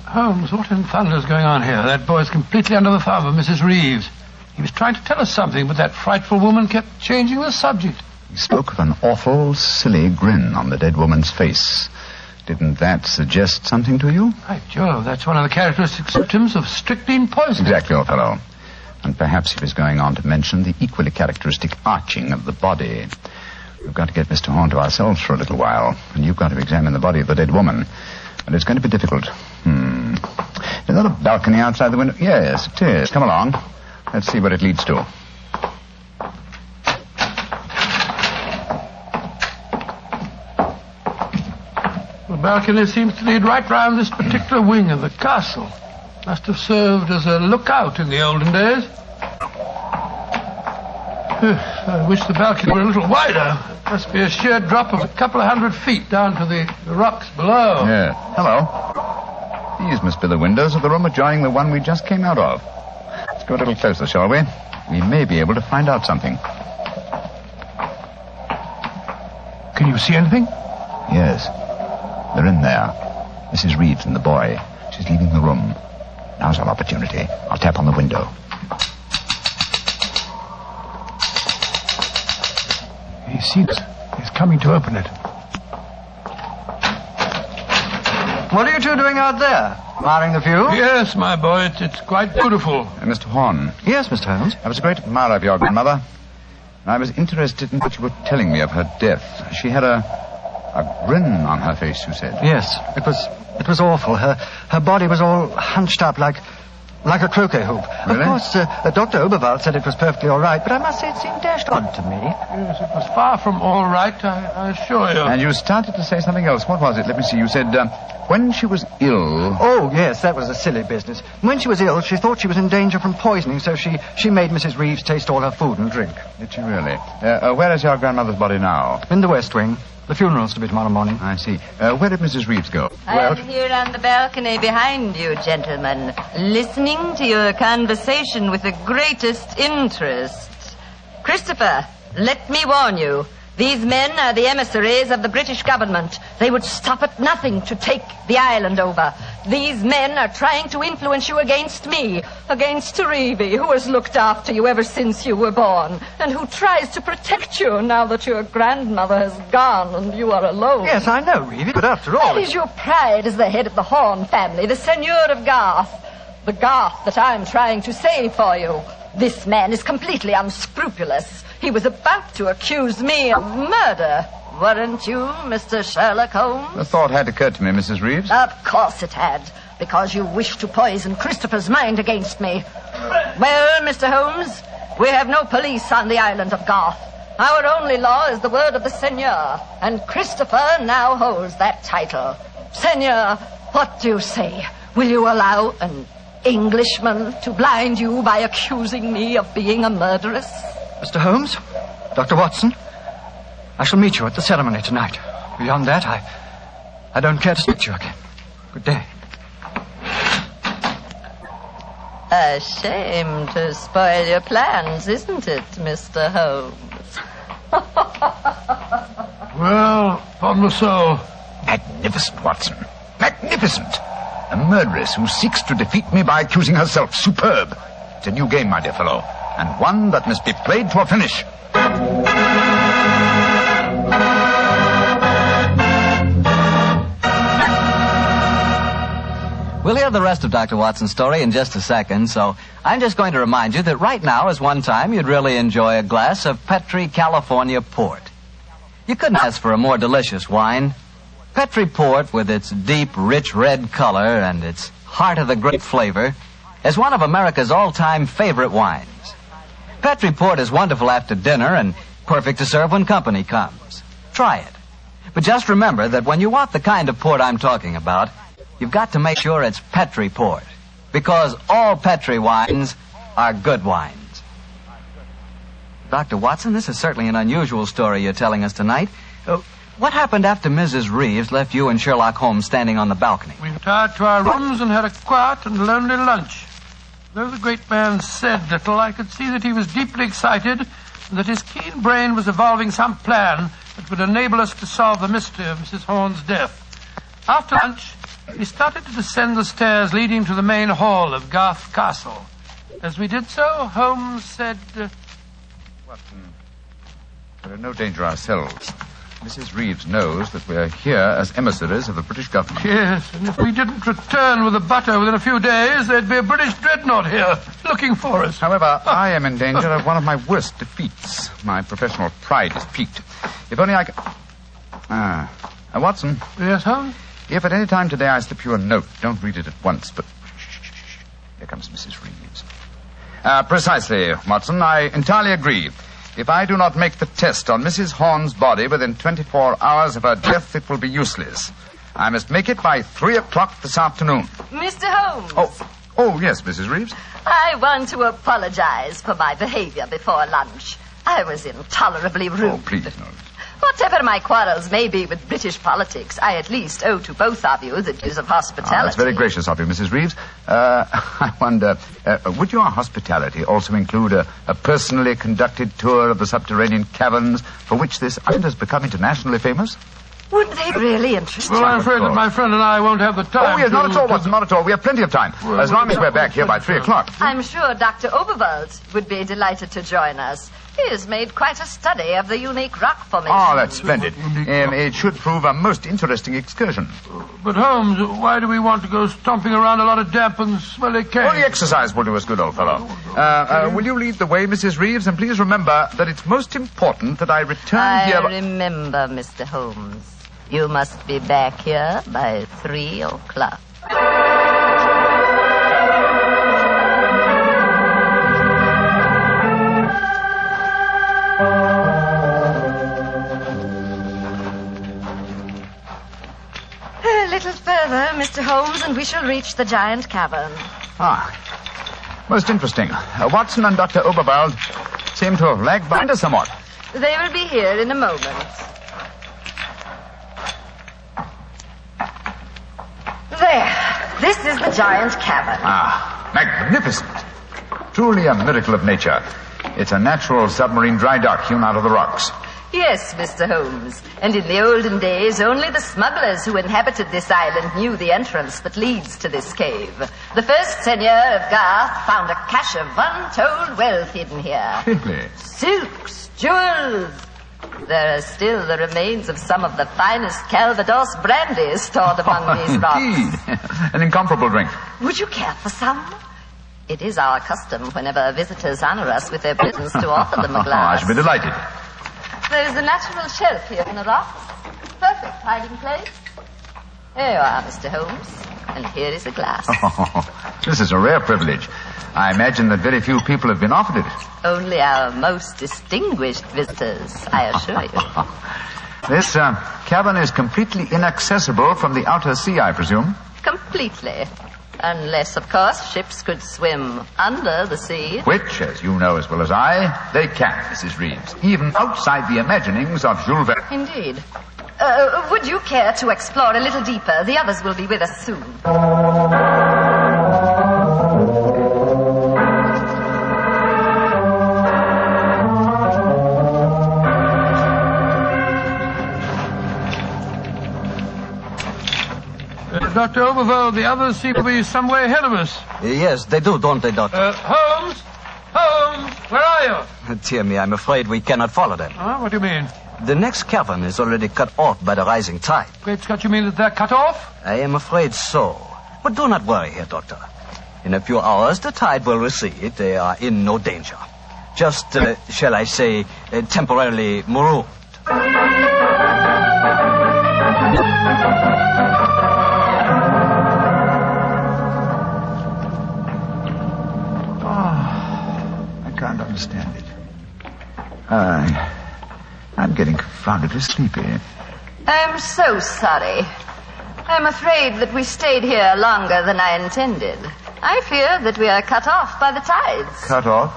Holmes, what in thunder's going on here? That boy's completely under the thumb of Mrs. Reeves. He was trying to tell us something, but that frightful woman kept changing the subject. He spoke of an awful, silly grin on the dead woman's face. Didn't that suggest something to you? By Jove, that's one of the characteristic symptoms of strychnine poisoning. Exactly, old fellow. And perhaps he was going on to mention the equally characteristic arching of the body. We've got to get Mr. Horn to ourselves for a little while, and you've got to examine the body of the dead woman. And it's going to be difficult. Is that a balcony outside the window? Yes, it is. Come along. Let's see what it leads to. The balcony seems to lead right round this particular wing of the castle. Must have served as a lookout in the olden days. I wish the balcony were a little wider. Must be a sheer drop of a couple of 100 feet down to the rocks below. Yeah. Hello. These must be the windows of the room adjoining the one we just came out of. Let's go a little closer, shall we? We may be able to find out something. Can you see anything? Yes. They're in there. Mrs. Reeves and the boy. She's leaving the room. Now's our opportunity. I'll tap on the window. He sees us. He's coming to open it. What are you two doing out there? Admiring the view? Yes, my boy. It's quite beautiful. Mr. Horn. Yes, Mr. Holmes. I was a great admirer of your grandmother. I was interested in what you were telling me of her death. She had a grin on her face, you said. Yes, it was awful. Her body was all hunched up like a croquet hoop. Really? Of course, Dr. Oberwald said it was perfectly all right, but I must say it seemed dashed odd to me. Yes, it was far from all right, I assure you. And you started to say something else. What was it? Let me see. You said, when she was ill... Oh, yes, that was a silly business. When she was ill, she thought she was in danger from poisoning, so she made Mrs. Reeves taste all her food and drink. Did she really? Where is your grandmother's body now? In the West Wing. The funeral's to be tomorrow morning. I see. Where did Mrs. Reeves go? I'm here on the balcony behind you, gentlemen, listening to your conversation with the greatest interest. Christopher, let me warn you. These men are the emissaries of the British government. They would stop at nothing to take the island over. These men are trying to influence you against me, against Reevy, who has looked after you ever since you were born, and who tries to protect you now that your grandmother has gone and you are alone. Yes, I know, Reevy, but after all... That is your pride as the head of the Horn family, the Seigneur of Garth. The Garth that I'm trying to save for you. This man is completely unscrupulous. He was about to accuse me of murder. Weren't you, Mr. Sherlock Holmes? The thought had occurred to me, Mrs. Reeves. Of course it had, because you wished to poison Christopher's mind against me. Well, Mr. Holmes, we have no police on the island of Garth. Our only law is the word of the Seigneur, and Christopher now holds that title. Seigneur, what do you say? Will you allow an Englishman to blind you by accusing me of being a murderess? Mr. Holmes, Dr. Watson, I shall meet you at the ceremony tonight. Beyond that, I don't care to speak to you again. Good day. A shame to spoil your plans, isn't it, Mr. Holmes? Well, upon my soul. Magnificent, Watson. Magnificent. A murderess who seeks to defeat me by accusing herself. Superb. It's a new game, my dear fellow, and one that must be played to a finish. We'll hear the rest of Dr. Watson's story in just a second, so I'm just going to remind you that right now is one time you'd really enjoy a glass of Petri California Port. You couldn't ask for a more delicious wine. Petri Port, with its deep, rich red color and its heart-of-the-grape flavor, is one of America's all-time favorite wines. Petri Port is wonderful after dinner and perfect to serve when company comes. Try it. But just remember that when you want the kind of port I'm talking about, you've got to make sure it's Petri Port, because all Petri wines are good wines. Dr. Watson, this is certainly an unusual story you're telling us tonight. What happened after Mrs. Reeves left you and Sherlock Holmes standing on the balcony? We retired to our rooms and had a quiet and lonely lunch. Though the great man said little, I could see that he was deeply excited and that his keen brain was evolving some plan that would enable us to solve the mystery of Mrs. Horn's death. After lunch, we started to descend the stairs leading to the main hall of Garth Castle. As we did so, Holmes said... Watson, we're in no danger ourselves. Mrs. Reeves knows that we're here as emissaries of the British government. Yes, and if we didn't return with the butter within a few days, there'd be a British dreadnought here looking for us. However, I am in danger of one of my worst defeats. My professional pride is piqued. If only I could... Watson. Yes, Holmes? If at any time today I slip you a note, don't read it at once, but... Shh. Here comes Mrs. Reeves. Precisely, Watson. I entirely agree. If I do not make the test on Mrs. Horn's body within 24 hours of her death, it will be useless. I must make it by 3 o'clock this afternoon. Mr. Holmes. Oh, yes, Mrs. Reeves. I want to apologize for my behavior before lunch. I was intolerably rude. Oh, please, no. Whatever my quarrels may be with British politics, I at least owe to both of you the dues of hospitality. That's very gracious of you, Mrs. Reeves. I wonder, would your hospitality also include a personally conducted tour of the subterranean caverns for which this island has become internationally famous? Would they really interest you? Well, I'm afraid that my friend and I won't have the time. Oh, yes, not at all, Watson, not at all. We have plenty of time, as long as we're back here by 3 o'clock. I'm sure Dr. Oberwald would be delighted to join us. He has made quite a study of the unique rock formation. Oh, that's splendid. It should prove a most interesting excursion. But, Holmes, why do we want to go stomping around a lot of damp and smelly caves? Well, the exercise will do us good, old fellow. Will you lead the way, Mrs. Reeves? And please remember that it's most important that I return here... I remember, Mr. Holmes. You must be back here by 3 o'clock. A little further, Mr. Holmes, and we shall reach the giant cavern. Most interesting. Watson and Dr. Oberwald seem to have lagged behind us somewhat. They will be here in a moment. There. This is the giant cavern. Magnificent. Truly a miracle of nature. It's a natural submarine dry dock hewn out of the rocks. Yes, Mr. Holmes. And in the olden days, only the smugglers who inhabited this island knew the entrance that leads to this cave. The first seigneur of Garth found a cache of untold wealth hidden here. Really? Silks, jewels. There are still the remains of some of the finest Calvados brandy stored among these rocks. Indeed. An incomparable drink. Would you care for some? It is our custom whenever visitors honor us with their presence to offer them a glass. I should be delighted. There is a natural shelf here in the rocks. Perfect hiding place. Here you are, Mr. Holmes. And here is a glass. This is a rare privilege. I imagine that very few people have been offered it. Only our most distinguished visitors, I assure you. This cavern is completely inaccessible from the outer sea, I presume. Completely. Unless, of course, ships could swim under the sea. Which, as you know as well as I, they can, Mrs. Reeves. Even outside the imaginings of Jules Verne. Indeed. Would you care to explore a little deeper? The others will be with us soon. Dr. Oberwald, the others seem to be some way ahead of us. Yes, they do, don't they, Doctor? Holmes? Holmes, where are you? Dear me, I'm afraid we cannot follow them. What do you mean? The next cavern is already cut off by the rising tide. Great Scott, you mean that they're cut off? I am afraid so. But do not worry here, Doctor. In a few hours, the tide will recede. They are in no danger. Just, shall I say, temporarily marooned. I can't understand it. I'm getting confoundedly sleepy. I'm so sorry. I'm afraid that we stayed here longer than I intended. I fear that we are cut off by the tides. Cut off?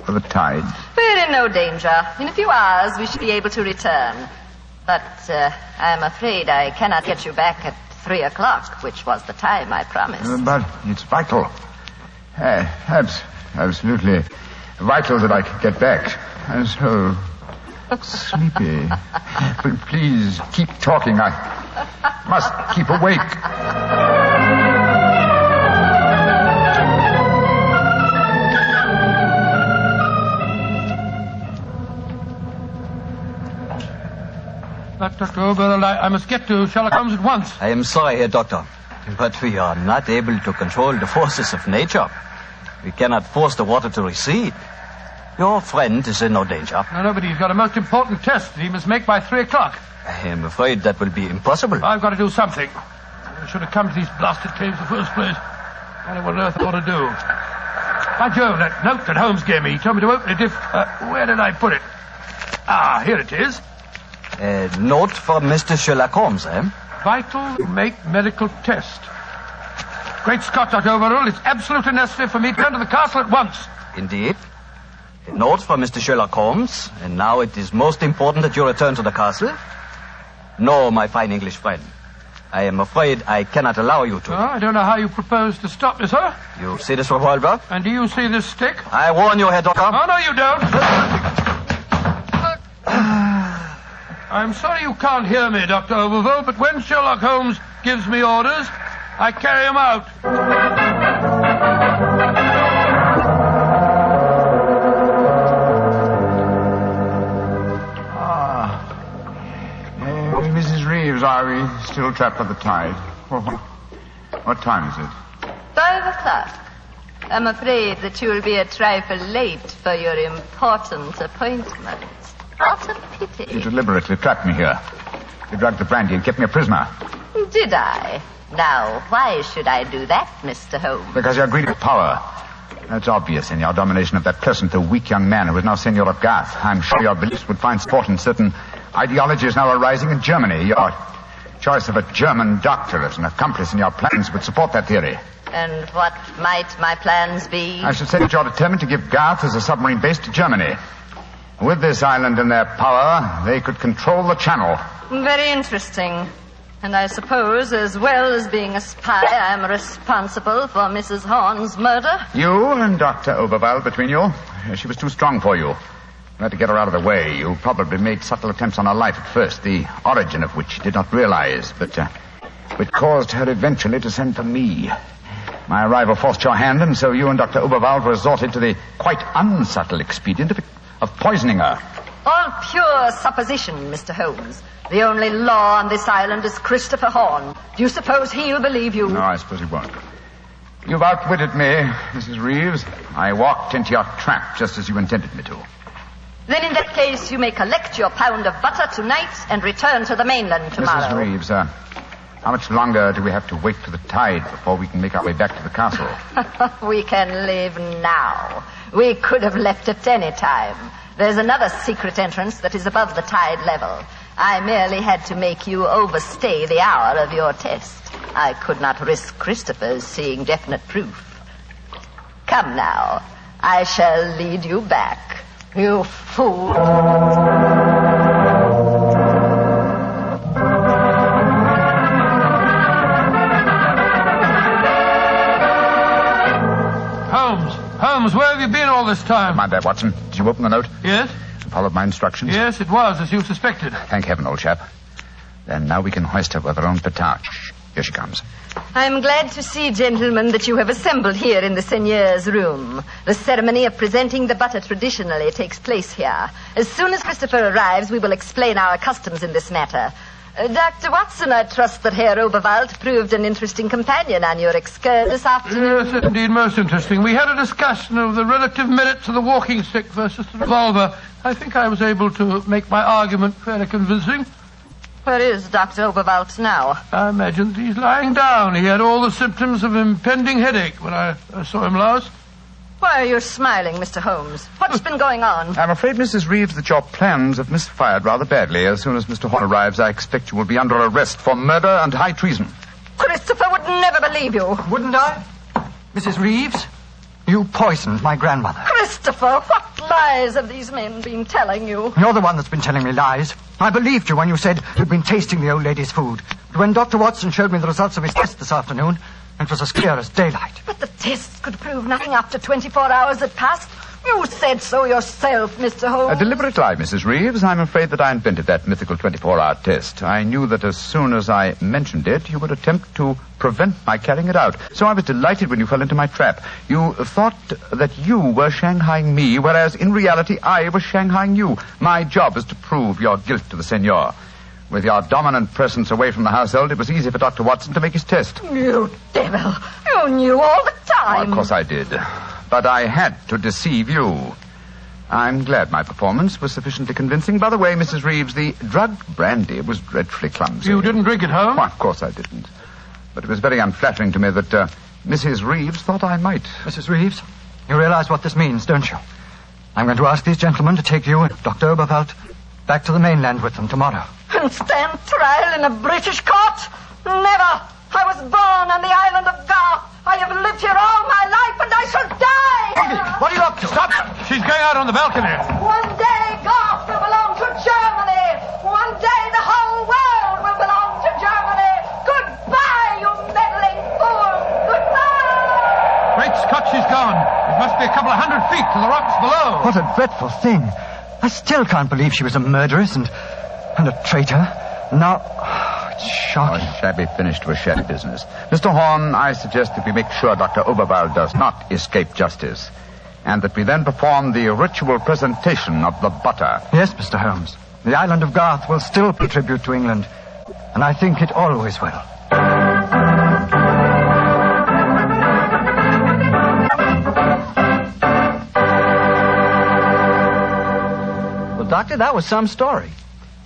For the tides? We're in no danger. In a few hours, we should be able to return. But I'm afraid I cannot get you back at 3 o'clock, which was the time I promised. But it's vital. Absolutely vital that I can get back. I'm so sleepy. But please, keep talking. I must keep awake. But, Dr. Oberwald, I must get to Sherlock Holmes at once. I am sorry, Herr Doctor, but we are not able to control the forces of nature. We cannot force the water to recede. Your friend is in no danger. No, but he's got a most important test that he must make by 3 o'clock. I am afraid that will be impossible. I've got to do something. I should have come to these blasted caves in the first place. I don't know what on earth I ought to do. By Jove, that note that Holmes gave me, he told me to open it if... where did I put it? Here it is. A note for Mr. Sherlock Holmes, eh? Vital to make medical test. Great Scott, Dr. Oberwald, it's absolutely necessary for me to come to the castle at once. Indeed. A note for Mr. Sherlock Holmes. And now it is most important that you return to the castle. No, my fine English friend. I am afraid I cannot allow you to. I don't know how you propose to stop me, sir. You see this revolver? And do you see this stick? I warn you, Herr Doctor. Oh, no, you don't. I'm sorry you can't hear me, Dr. Oberville, but when Sherlock Holmes gives me orders, I carry them out. Mrs. Reeves, are we still trapped by the tide? What time is it? 5 o'clock. I'm afraid that you will be a trifle late for your important appointment. What a pity. You deliberately trapped me here. You drugged the brandy and kept me a prisoner. Did I? Now, why should I do that, Mr. Holmes? Because you're greedy of power. That's obvious in your domination of that pleasant though weak young man who is now Senor of Garth. I'm sure your beliefs would find support in certain ideologies now arising in Germany. Your choice of a German doctor as an accomplice in your plans would support that theory. And what might my plans be? I should say that you're determined to give Garth as a submarine base to Germany. With this island in their power, they could control the channel. Very interesting. And I suppose, as well as being a spy, I'm responsible for Mrs. Horn's murder? You and Dr. Oberwald between you. She was too strong for you. You had to get her out of the way. You probably made subtle attempts on her life at first, the origin of which you did not realize, but which caused her eventually to send for me. My arrival forced your hand, and so you and Dr. Oberwald resorted to the quite unsubtle expedient of poisoning her. All pure supposition, Mr. Holmes. The only law on this island is Christopher Horn. Do you suppose he'll believe you? No, I suppose he won't. You've outwitted me, Mrs. Reeves. I walked into your trap just as you intended me to. Then in that case, you may collect your pound of butter tonight and return to the mainland tomorrow. Mrs. Reeves, how much longer do we have to wait for the tide before we can make our way back to the castle? We can leave now. We could have left at any time. There's another secret entrance that is above the tide level. I merely had to make you overstay the hour of your test. I could not risk Christopher's seeing definite proof. Come now. I shall lead you back. You fool. Holmes, where have you been all this time? Mind that, Watson. Did you open the note? Yes. Followed my instructions? Yes, it was, as you suspected. Thank heaven, old chap. Then now we can hoist her with our own petard. Here she comes. I'm glad to see, gentlemen, that you have assembled here in the seigneur's room. The ceremony of presenting the butter traditionally takes place here. As soon as Christopher arrives, we will explain our customs in this matter. Dr. Watson, I trust that Herr Oberwald proved an interesting companion on your excursion this afternoon. Yes, indeed, most interesting. We had a discussion of the relative merits of the walking stick versus the revolver. I think I was able to make my argument fairly convincing. Where is Dr. Oberwald now? I imagine he's lying down. He had all the symptoms of impending headache when I saw him last. Why are you smiling, Mr. Holmes? What's been going on? I'm afraid, Mrs. Reeves, that your plans have misfired rather badly. As soon as Mr. Horn arrives, I expect you will be under arrest for murder and high treason. Christopher would never believe you. Wouldn't I? Mrs. Reeves, you poisoned my grandmother. Christopher, what lies have these men been telling you? You're the one that's been telling me lies. I believed you when you said you'd been tasting the old lady's food. But when Dr. Watson showed me the results of his test this afternoon, it was as clear as daylight. But the tests could prove nothing after 24 hours had passed. You said so yourself, Mr. Holmes. A deliberate lie, Mrs. Reeves. I'm afraid that I invented that mythical 24-hour test. I knew that as soon as I mentioned it, you would attempt to prevent my carrying it out. So I was delighted when you fell into my trap. You thought that you were shanghaiing me, whereas in reality I was shanghaiing you. My job is to prove your guilt to the senor. With your dominant presence away from the household, it was easy for Dr. Watson to make his test. You devil. You knew all the time. Of course I did. But I had to deceive you. I'm glad my performance was sufficiently convincing. By the way, Mrs. Reeves, the drugged brandy was dreadfully clumsy. You didn't drink it home? Why, of course I didn't. But it was very unflattering to me that Mrs. Reeves thought I might. Mrs. Reeves, you realize what this means, don't you? I'm going to ask these gentlemen to take you and Dr. Oberwald back to the mainland with them tomorrow. And stand trial in a British court? Never. I was born on the island of Garth. I have lived here all my life, and I shall die. What are you up to? Stop! She's going out on the the balcony. One day, Garth will belong to Germany. One day, the whole world will belong to Germany. Goodbye, you meddling fool. Goodbye. Great Scott, she's gone. It must be a couple of 100 feet to the rocks below. What a dreadful thing. I still can't believe she was a murderess and a traitor. Now, it's shocking. A shabby finish to a shabby business. Mr. Horn, I suggest that we make sure Dr. Oberwald does not escape justice, and that we then perform the ritual presentation of the butter. Yes, Mr. Holmes. The island of Garth will still pay tribute to England, and I think it always will. Well, Doctor, that was some story.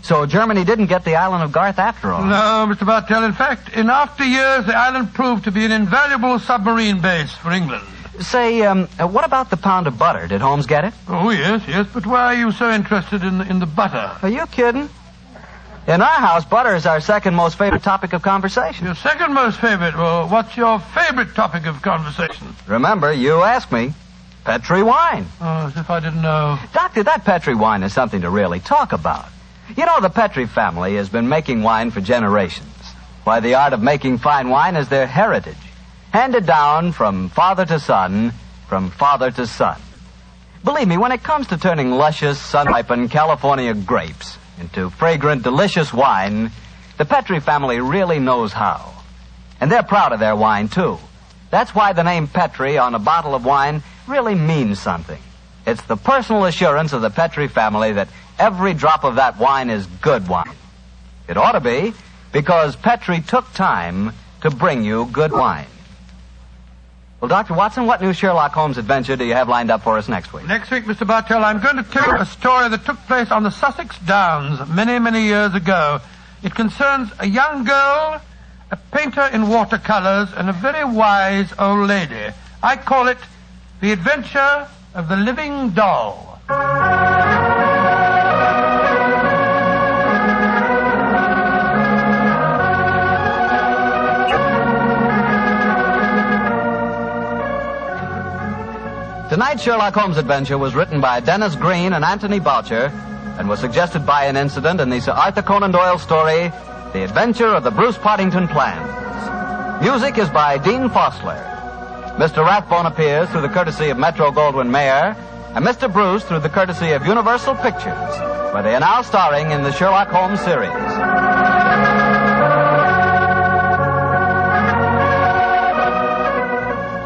So Germany didn't get the island of Garth after all. No, Mr. Bartell. In fact, in after years, the island proved to be an invaluable submarine base for England. Say, what about the pound of butter? Did Holmes get it? Oh, yes. But why are you so interested in the butter? Are you kidding? In our house, butter is our second most favorite topic of conversation. Your second most favorite? Well, what's your favorite topic of conversation? Remember, you asked me. Petri wine. Oh, as if I didn't know. Doctor, that Petri wine is something to really talk about. You know, the Petri family has been making wine for generations. Why, the art of making fine wine is their heritage. Handed down from father to son, from father to son. Believe me, when it comes to turning luscious, sun-ripened California grapes into fragrant, delicious wine, the Petri family really knows how. And they're proud of their wine, too. That's why the name Petri on a bottle of wine really means something. It's the personal assurance of the Petri family that every drop of that wine is good wine. It ought to be, because Petri took time to bring you good wine. Well, Dr. Watson, what new Sherlock Holmes adventure do you have lined up for us next week? Next week, Mr. Bartell, I'm going to tell you a story that took place on the Sussex Downs many, many years ago. It concerns a young girl, a painter in watercolors, and a very wise old lady. I call it The Adventure of the Living Doll. Tonight's Sherlock Holmes adventure was written by Dennis Green and Anthony Boucher and was suggested by an incident in the Sir Arthur Conan Doyle story, The Adventure of the Bruce Partington Plans. Music is by Dean Fosler. Mr. Rathbone appears through the courtesy of Metro-Goldwyn-Mayer, and Mr. Bruce through the courtesy of Universal Pictures, where they are now starring in the Sherlock Holmes series.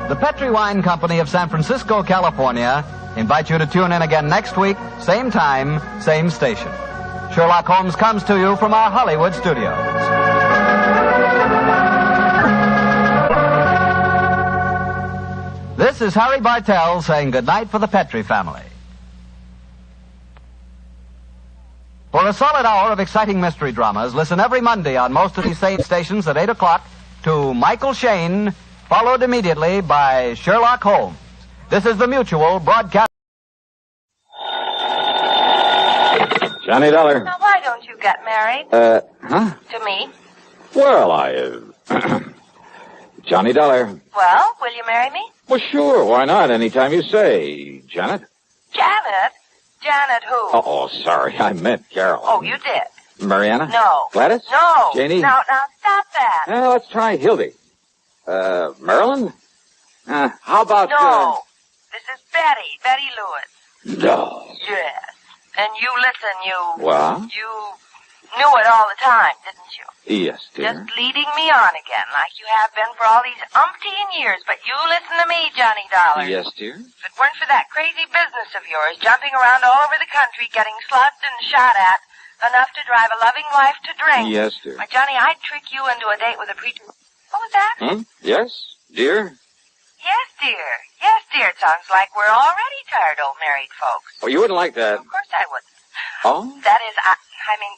The Petri Wine Company of San Francisco, California, invite you to tune in again next week, same time, same station. Sherlock Holmes comes to you from our Hollywood studios. This is Harry Bartell saying goodnight for the Petri family. For a solid hour of exciting mystery dramas, listen every Monday on most of these same stations at 8 o'clock to Michael Shayne, followed immediately by Sherlock Holmes. This is the Mutual Broadcast. Johnny Dollar. Now, why don't you get married? Huh? To me? Well, Johnny Dollar. Well, will you marry me? Well, sure, why not? Anytime you say. Janet? Janet? Janet who? Oh, sorry, I meant Carol. Oh, you did? Mariana? No. Gladys? No. Janie? Now, stop that. Well, let's try Hildy. Marilyn? How about... No. This is Betty Lewis. No. Yes. And you listen, What? You knew it all the time, didn't you? Yes, dear. Just leading me on again, like you have been for all these umpteen years. But you listen to me, Johnny Dollar. Yes, dear. If it weren't for that crazy business of yours, jumping around all over the country, getting slugged and shot at, enough to drive a loving wife to drink. Yes, dear. Why, Johnny, I'd trick you into a date with a preacher. What was that? Yes, dear? Yes, dear. Yes, dear. It sounds like we're already tired old married folks. Oh, you wouldn't like that. Of course I wouldn't. Oh? That is, I mean,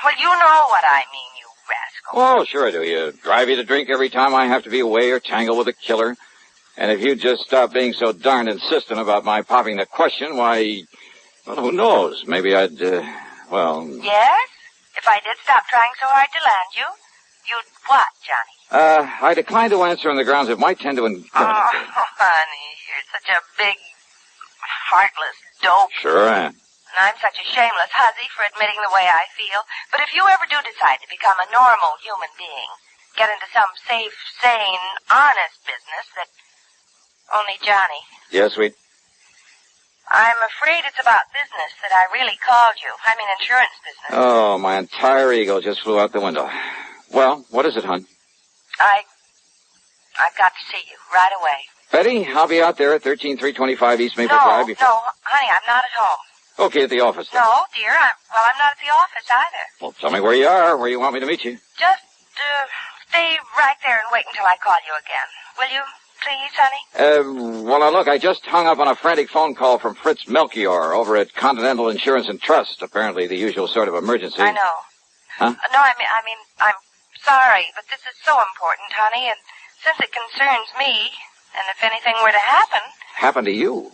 well, you know what I mean, you rascal. Oh, sure I do. You drive you to drink every time I have to be away or tangle with a killer. And if you'd just stop being so darned insistent about my popping the question, why, well, who knows? Maybe I'd, well... Yes? If I did stop trying so hard to land you, you'd what, Johnny? I decline to answer on the grounds it might tend to incriminate. Oh, honey, you're such a big, heartless dope. Sure am. And I'm such a shameless hussy for admitting the way I feel. But if you ever do decide to become a normal human being, get into some safe, sane, honest business that only Johnny. Yes, sweet. I'm afraid it's about business that I really called you. I mean insurance business. Oh, my entire ego just flew out the window. Well, what is it, hon? I've got to see you right away. Betty, I'll be out there at 13325 East Maple No, Drive before... no, honey, I'm not at home. Okay, at the office then. No, dear, I'm not at the office either. Well, tell me where you are, where you want me to meet you. Just, stay right there and wait until I call you again. Will you, please, honey? Well, now look, I just hung up on a frantic phone call from Fritz Melchior over at Continental Insurance and Trust. Apparently the usual sort of emergency. I know. Huh? No, I mean, I'm sorry, but this is so important, honey, and since it concerns me, and if anything were to happen... Happen to you?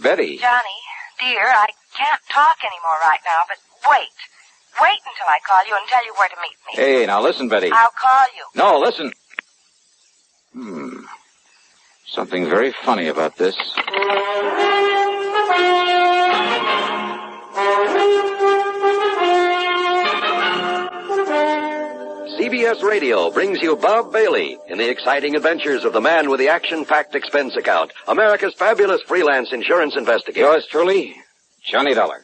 Betty. Johnny, dear, I can't talk anymore right now, but wait. Wait until I call you and tell you where to meet me. Hey, now listen, Betty. I'll call you. No, listen. Something very funny about this. CBS Radio brings you Bob Bailey in the exciting adventures of the man with the action-packed expense account, America's fabulous freelance insurance investigator. Yours truly, Johnny Dollar.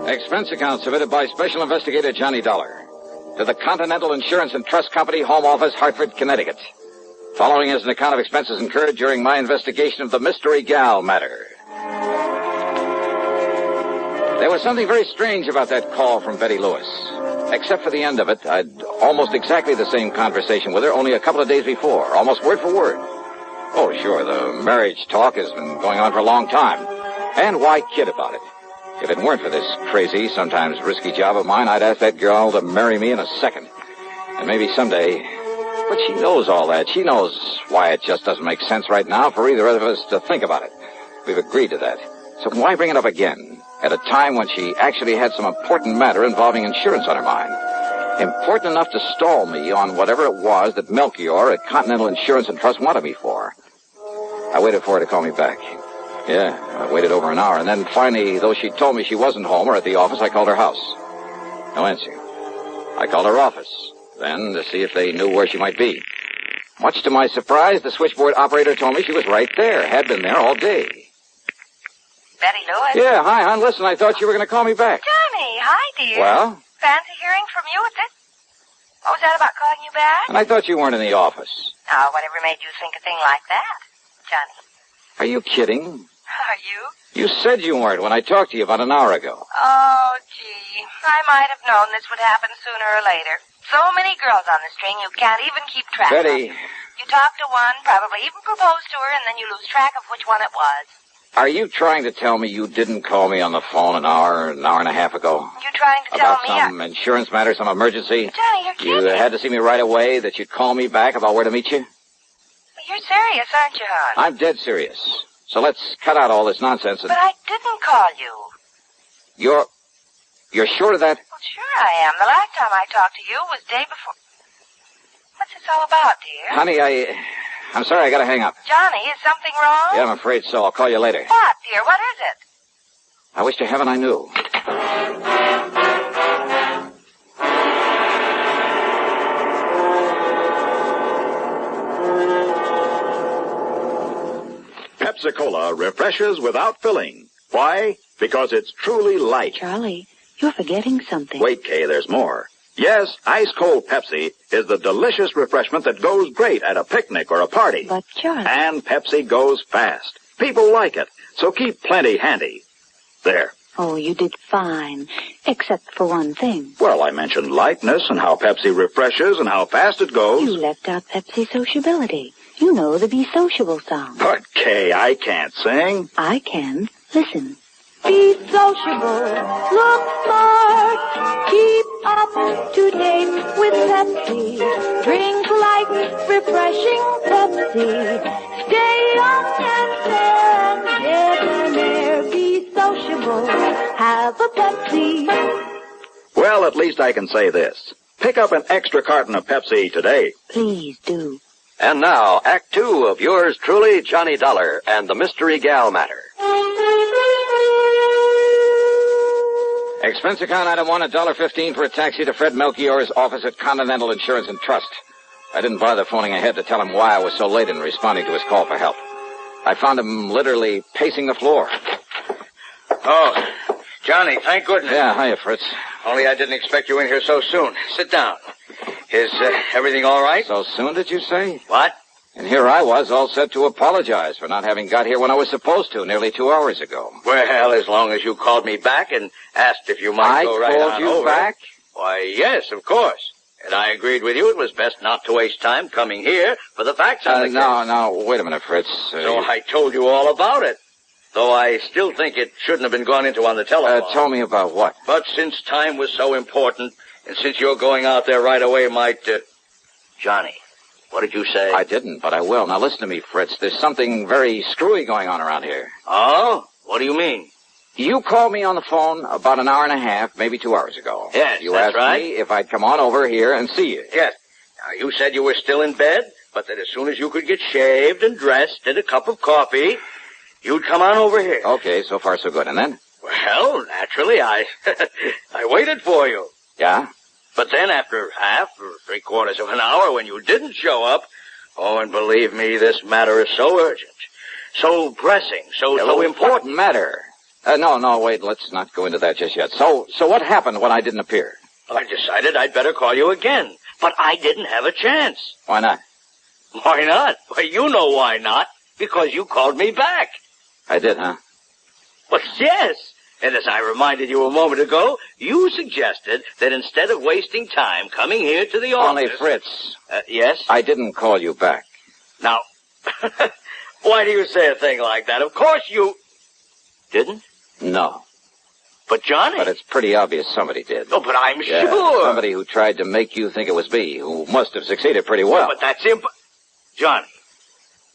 Expense account submitted by Special Investigator Johnny Dollar to the Continental Insurance and Trust Company, Home Office, Hartford, Connecticut. Following is an account of expenses incurred during my investigation of the Mystery Gal matter. There was something very strange about that call from Betty Lewis. Except for the end of it, I'd almost exactly the same conversation with her only a couple of days before, almost word for word. Oh, sure, the marriage talk has been going on for a long time. And why kid about it? If it weren't for this crazy, sometimes risky job of mine, I'd ask that girl to marry me in a second. And maybe someday. But she knows all that. She knows why it just doesn't make sense right now for either of us to think about it. We've agreed to that. So why bring it up again at a time when she actually had some important matter involving insurance on her mind? Important enough to stall me on whatever it was that Melchior at Continental Insurance and Trust wanted me for. I waited for her to call me back. Yeah, I waited over an hour, and then finally, though she told me she wasn't home or at the office, I called her house. No answer. I called her office, then to see if they knew where she might be. Much to my surprise, the switchboard operator told me she was right there, had been there all day. Betty Lewis? Yeah, hi, hon. Listen, I thought you were going to call me back. Johnny, hi, dear. Well? Fancy hearing from you at this? What was that about calling you back? And I thought you weren't in the office. Now, whatever made you think a thing like that, Johnny? Are you kidding? Are you? You said you weren't when I talked to you about an hour ago. Oh, gee. I might have known this would happen sooner or later. So many girls on the string, you can't even keep track Betty. of. You talk to one, probably even propose to her, and then you lose track of which one it was. Are you trying to tell me you didn't call me on the phone an hour and a half ago? You trying to tell about me... some insurance matter, some emergency? Johnny, you're kidding. You had to see me right away, that you'd call me back about where to meet you? You're serious, aren't you, hon? I'm dead serious. So let's cut out all this nonsense and... But I didn't call you. You're sure of that? Well, sure I am. The last time I talked to you was day before... What's this all about, dear? Honey, I'm sorry, I gotta hang up. Johnny, is something wrong? Yeah, I'm afraid so. I'll call you later. What, dear? What is it? I wish to heaven I knew. Pepsi-Cola refreshes without filling. Why? Because it's truly light. Charlie, you're forgetting something. Wait, Kay, there's more. Yes, ice-cold Pepsi is the delicious refreshment that goes great at a picnic or a party. But, Charlie... And Pepsi goes fast. People like it, so keep plenty handy. There. Oh, you did fine, except for one thing. Well, I mentioned lightness and how Pepsi refreshes and how fast it goes. You left out Pepsi sociability. You know the Be Sociable song. But, Kay, I can't sing. I can. Listen. Be sociable, look smart, keep up to date with Pepsi. Drink light, refreshing Pepsi. Stay young and fair and debonair. Be sociable, have a Pepsi. Well, at least I can say this. Pick up an extra carton of Pepsi today. Please do. And now, Act 2 of yours truly, Johnny Dollar and the Mystery Gal Matter. Expense account item 1, $1.15 for a taxi to Fred Melchior's office at Continental Insurance and Trust. I didn't bother phoning ahead to tell him why I was so late in responding to his call for help. I found him literally pacing the floor. Oh, Johnny, thank goodness. Yeah, hiya, Fritz. Only I didn't expect you in here so soon. Sit down. Is everything all right? So soon, did you say? What? And here I was, all set to apologize for not having got here when I was supposed to, nearly 2 hours ago. Well, as long as you called me back and asked if you might go right on over. I called you back? Why, yes, of course. And I agreed with you it was best not to waste time coming here for the facts on the case. No, wait a minute, Fritz. So I told you all about it. Though I still think it shouldn't have been gone into on the telephone. Tell me about what? But since time was so important, and since you're going out there right away might, Johnny, what did you say? I didn't, but I will. Now listen to me, Fritz. There's something very screwy going on around here. Oh? What do you mean? You called me on the phone about an hour and a half, maybe 2 hours ago. Yes, you that's asked right. me if I'd come on over here and see you. Yes. Now, you said you were still in bed, but that as soon as you could get shaved and dressed and a cup of coffee, you'd come on over here. Okay, so far so good. And then? Well, naturally, I waited for you. Yeah? But then after half or 3/4 of an hour when you didn't show up, oh, and believe me, this matter is so urgent, so pressing, so important. What matter? No, wait, let's not go into that just yet. So what happened when I didn't appear? I decided I'd better call you again, but I didn't have a chance. Why not? Why not? Well, you know why not. Because you called me back. I did, huh? Well, yes. And as I reminded you a moment ago, you suggested that instead of wasting time coming here to the office... Only Fritz. Yes? I didn't call you back. Now, why do you say a thing like that? Of course you... Didn't? No. But Johnny... But it's pretty obvious somebody did. Oh, but I'm Yeah, sure... somebody who tried to make you think it was me, who must have succeeded pretty well. But that's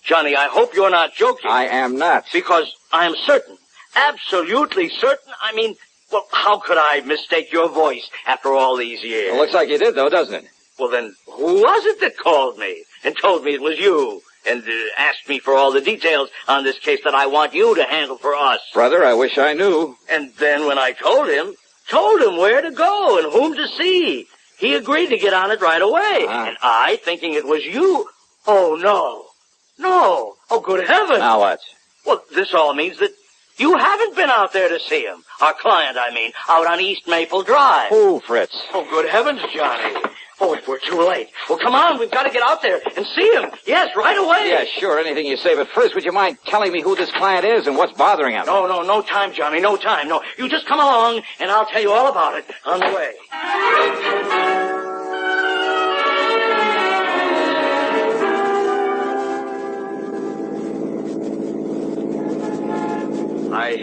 Johnny, I hope you're not joking. I am not. Because I am certain, absolutely certain. I mean, well, how could I mistake your voice after all these years? It looks like you did, though, doesn't it? Well, then, who was it that called me and told me it was you and asked me for all the details on this case that I want you to handle for us? Brother, I wish I knew. And then when I told him where to go and whom to see, he agreed to get on it right away. And I, thinking it was you, oh, no. No. Oh, good heavens. Now what? Well, this all means that you haven't been out there to see him. Our client, I mean, out on East Maple Drive. Who, Fritz? Oh, good heavens, Johnny. Oh, if we're too late. Well, come on, we've got to get out there and see him. Yes, right away. Yeah, sure, anything you say. But first, would you mind telling me who this client is and what's bothering him? No time, Johnny, no time. No, you just come along, and I'll tell you all about it on the way. I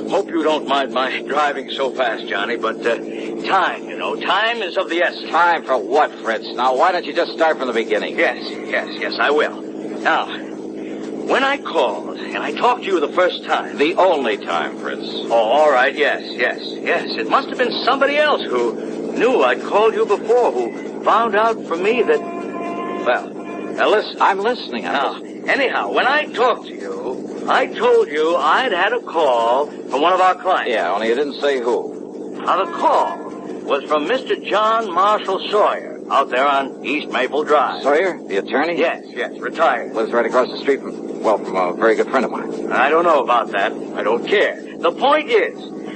hope you don't mind my driving so fast, Johnny, but time, time is of the essence. Time for what, Fritz? Now, why don't you just start from the beginning? Yes, I will. Now, when I called and I talked to you the first time... The only time, Fritz. Oh, all right, yes. It must have been somebody else who knew I'd called you before, who found out from me that... Well, now listen. I'm listening. Now, anyhow, when I talked to you... I told you I'd had a call from one of our clients. Yeah, only you didn't say who. Now, the call was from Mr. John Marshall Sawyer out there on East Maple Drive. Sawyer, the attorney? Yes, retired. Lives right across the street from a very good friend of mine. I don't know about that. I don't care. The point is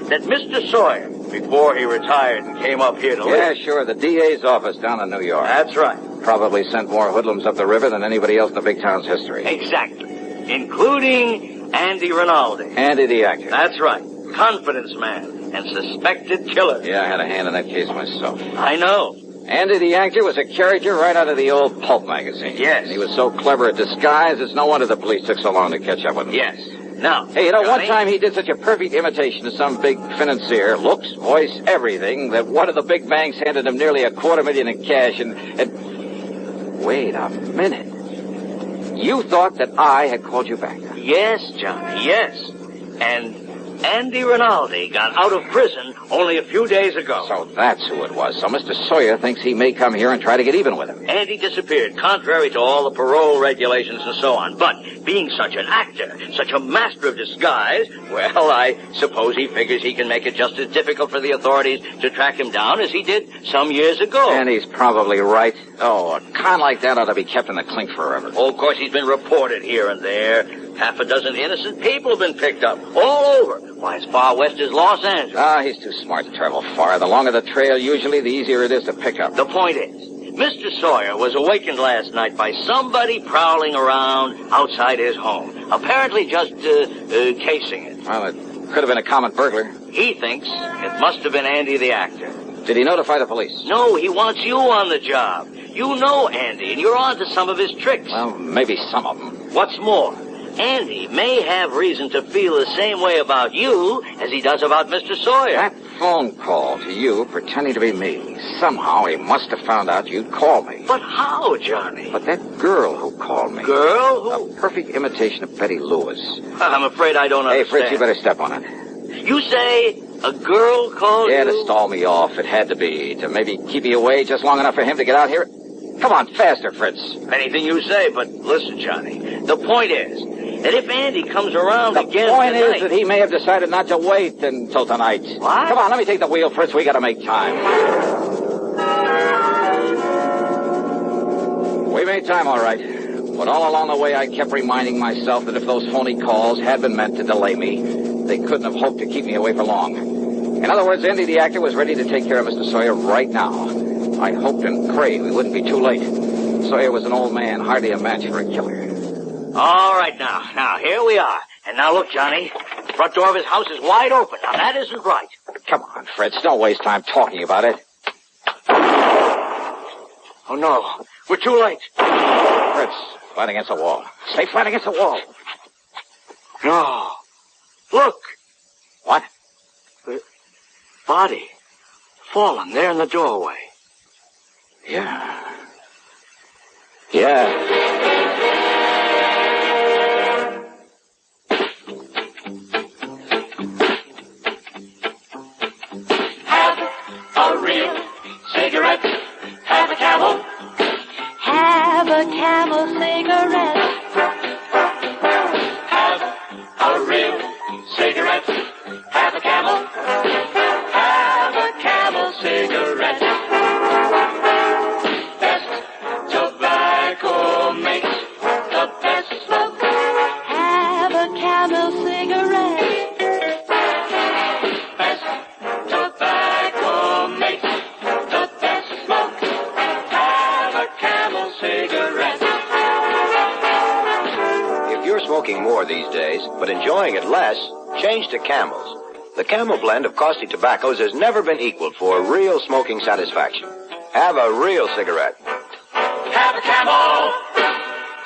that Mr. Sawyer, before he retired and came up here to live... Yeah, sure, the DA's office down in New York. That's right. Probably sent more hoodlums up the river than anybody else in the big town's history. Exactly. Including Andy Rinaldi. Andy the actor. That's right. Confidence man and suspected killer. Yeah, I had a hand in that case myself. I know. Andy the actor was a character right out of the old pulp magazine. Yes. And he was so clever at disguise, it's no wonder the police took so long to catch up with him. Yes. Now, hey, one time he did such a perfect imitation of some big financier, looks, voice, everything, that one of the big banks handed him nearly $250,000 in cash and... Wait a minute. You thought that I had called you back? Yes, Johnny, yes. And Andy Rinaldi got out of prison only a few days ago. So that's who it was. So Mr. Sawyer thinks he may come here and try to get even with him. Andy disappeared, contrary to all the parole regulations and so on. But being such an actor, such a master of disguise, well, I suppose he figures he can make it just as difficult for the authorities to track him down as he did some years ago. And he's probably right. Oh, a con like that ought to be kept in the clink forever. Oh, of course, he's been reported here and there. Half a dozen innocent people have been picked up all over. Why, as far west as Los Angeles. Ah, he's too smart to travel far. The longer the trail, usually, the easier it is to pick up. The point is, Mr. Sawyer was awakened last night by somebody prowling around outside his home. Apparently just, casing it. Well, it could have been a common burglar. He thinks it must have been Andy the actor. Did he notify the police? No, he wants you on the job. You know Andy, and you're on to some of his tricks. Well, maybe some of them. What's more, Andy may have reason to feel the same way about you as he does about Mr. Sawyer. That phone call to you pretending to be me. Somehow he must have found out you'd call me. But how, Johnny? But that girl who called me. Girl? Who? A perfect imitation of Betty Lewis. I'm afraid I don't understand. Hey, Fritz, you better step on it. You say a girl called Yeah, you? to stall me off. It had to be. To maybe keep me away just long enough for him to get out here. Come on, faster, Fritz. Anything you say, but listen, Johnny. The point is that if Andy comes around again The point tonight... is that he may have decided not to wait until tonight. What? Come on, let me take the wheel, Fritz. We gotta make time. We made time, all right. But all along the way, I kept reminding myself that if those phony calls had been meant to delay me, they couldn't have hoped to keep me away for long. In other words, Andy the actor was ready to take care of Mr. Sawyer right now. I hoped and prayed we wouldn't be too late. Sawyer was an old man, hardly a match for a killer. All right, now, here we are. And now look, Johnny, the front door of his house is wide open. Now, that isn't right. Come on, Fritz, don't waste time talking about it. Oh, no, we're too late. Fritz, flat against the wall. Stay flat against the wall. No. Look. What? The body. Fallen there in the doorway. Yeah. Have a real cigarette. Have a Camel. Have a Camel cigarette. Have a real cigarette. Have a Camel. Have a Camel cigarette. Best tobacco makes the best smoke. Have a Camel cigarette. Best tobacco makes the best smoke. Have a Camel cigarette. If you're smoking more these days, but enjoying it less, change to Camels. The Camel blend of costly tobaccos has never been equaled for real smoking satisfaction. Have a real cigarette. Have a Camel.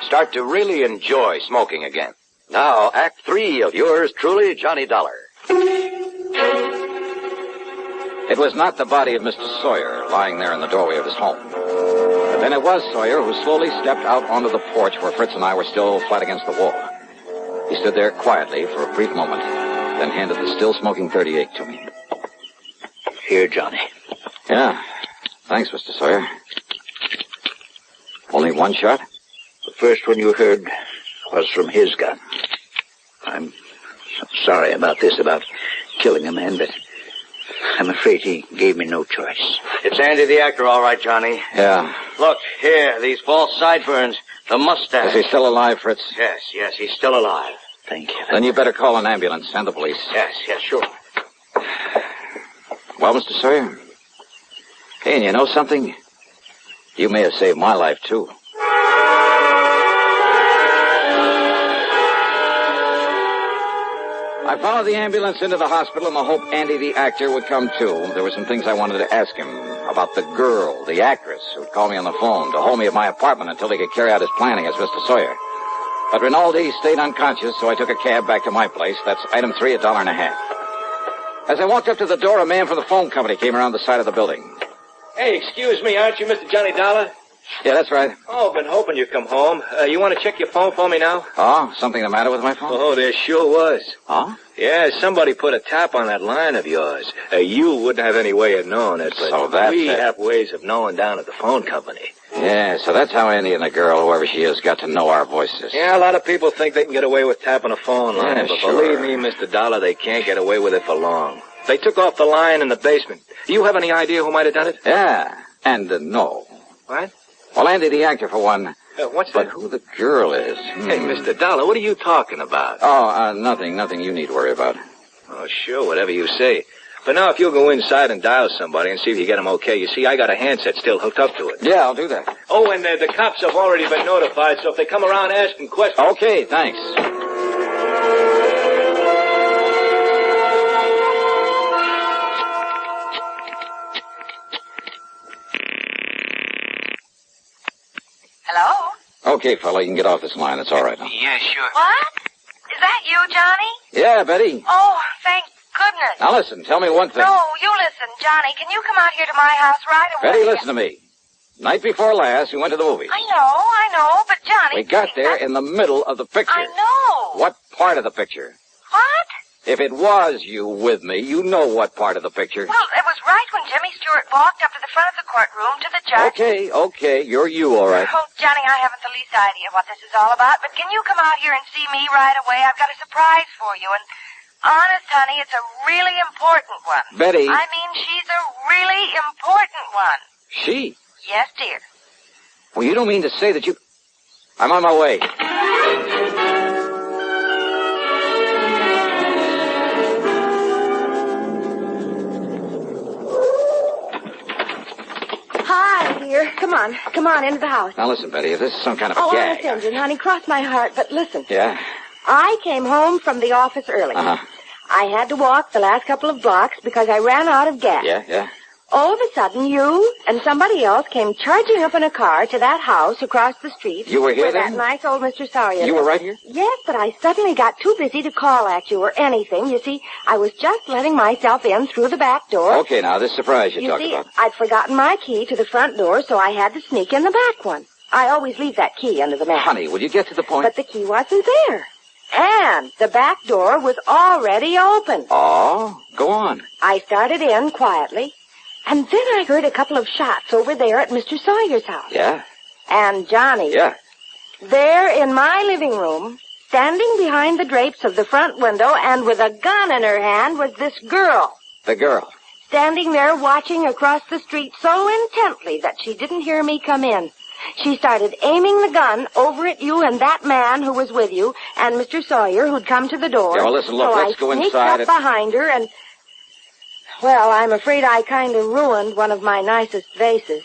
Start to really enjoy smoking again. Now, Act 3 of yours truly, Johnny Dollar. It was not the body of Mr. Sawyer lying there in the doorway of his home. But then it was Sawyer who slowly stepped out onto the porch where Fritz and I were still flat against the wall. He stood there quietly for a brief moment, then handed the still-smoking .38 to me. Here, Johnny. Yeah. Thanks, Mr. Sawyer. Only one shot? The first one you heard was from his gun. I'm sorry about this, about killing a man, but I'm afraid he gave me no choice. It's Andy the actor, all right, Johnny. Yeah. Look, here, these false sideburns, the mustache. Is he still alive, Fritz? Yes, he's still alive. Thank you. Then you better call an ambulance and the police. Yes, sure. Well, Mr. Sawyer? Hey, and you know something? You may have saved my life, too. I followed the ambulance into the hospital in the hope Andy the actor would come too. There were some things I wanted to ask him about the girl, the actress, who'd call me on the phone to hold me at my apartment until he could carry out his plan against Mr. Sawyer. But Rinaldi stayed unconscious, so I took a cab back to my place. That's item 3, $1.50. As I walked up to the door, a man from the phone company came around the side of the building. Hey, excuse me, aren't you Mr. Johnny Dollar? Yeah, that's right. Oh, been hoping you'd come home. You want to check your phone for me now? Oh, something the matter with my phone? Oh, there sure was. Oh? Yeah, somebody put a tap on that line of yours. You wouldn't have any way of knowing it, but So that's we it. have ways of knowing down at the phone company. Yeah, so that's how Andy and the girl, whoever she is, got to know our voices. Yeah, a lot of people think they can get away with tapping a phone line, Yeah, but sure. believe me, Mr. Dollar, they can't get away with it for long. They took off the line in the basement. Do you have any idea who might have done it? Yeah, and no. What? Well, Andy, the actor, for one. What's But that? who the girl is? Hey, Mr. Dollar, what are you talking about? Oh, nothing you need to worry about. Oh, sure, whatever you say. But now if you'll go inside and dial somebody and see if you get them okay. You see, I got a handset still hooked up to it. Yeah, I'll do that. Oh, and the cops have already been notified, so if they come around asking questions... Okay, thanks. Hello? Okay, fella, you can get off this line. It's all right now. Yeah, sure. What? Is that you, Johnny? Yeah, Betty. Oh, thank goodness. Now listen, tell me one thing. No, you listen, Johnny. Can you come out here to my house right away? Betty, listen to me. Night before last, we went to the movies. I know, but Johnny... We got there in the middle of the picture. I know. What part of the picture? What? If it was you with me, you know what part of the picture. Well, it was right when Jimmy Stewart walked up to the front of the courtroom to the judge. Okay, you're you, all right. Oh, Johnny, I haven't the least idea what this is all about, but can you come out here and see me right away? I've got a surprise for you, and honest, honey, it's a really important one. Betty. I mean, she's a really important one. She? Yes, dear. Well, you don't mean to say that you... I'm on my way. Hi, dear. Come on, into the house. Now listen, Betty, if this is some kind of a Oh, gag... honest engine, honey, cross my heart, but listen. Yeah? I came home from the office early. Uh-huh. I had to walk the last couple of blocks because I ran out of gas. Yeah? All of a sudden, you and somebody else came charging up in a car to that house across the street. You were here where then? that nice old Mr. Sawyer. You were right here? Yes, but I suddenly got too busy to call at you or anything. You see, I was just letting myself in through the back door. Okay, now, this surprise you talked see, about. I'd forgotten my key to the front door, so I had to sneak in the back one. I always leave that key under the mat. Honey, will you get to the point? But the key wasn't there. And the back door was already open. Oh, go on. I started in quietly, and then I heard a couple of shots over there at Mr. Sawyer's house. Yeah? And Johnny. Yeah. There in my living room, standing behind the drapes of the front window and with a gun in her hand was this girl. The girl. Standing there watching across the street so intently that she didn't hear me come in. She started aiming the gun over at you and that man who was with you and Mr. Sawyer who'd come to the door. Yeah, well, listen, look, so let's go I sneaked inside up behind her and... Well, I'm afraid I kind of ruined one of my nicest vases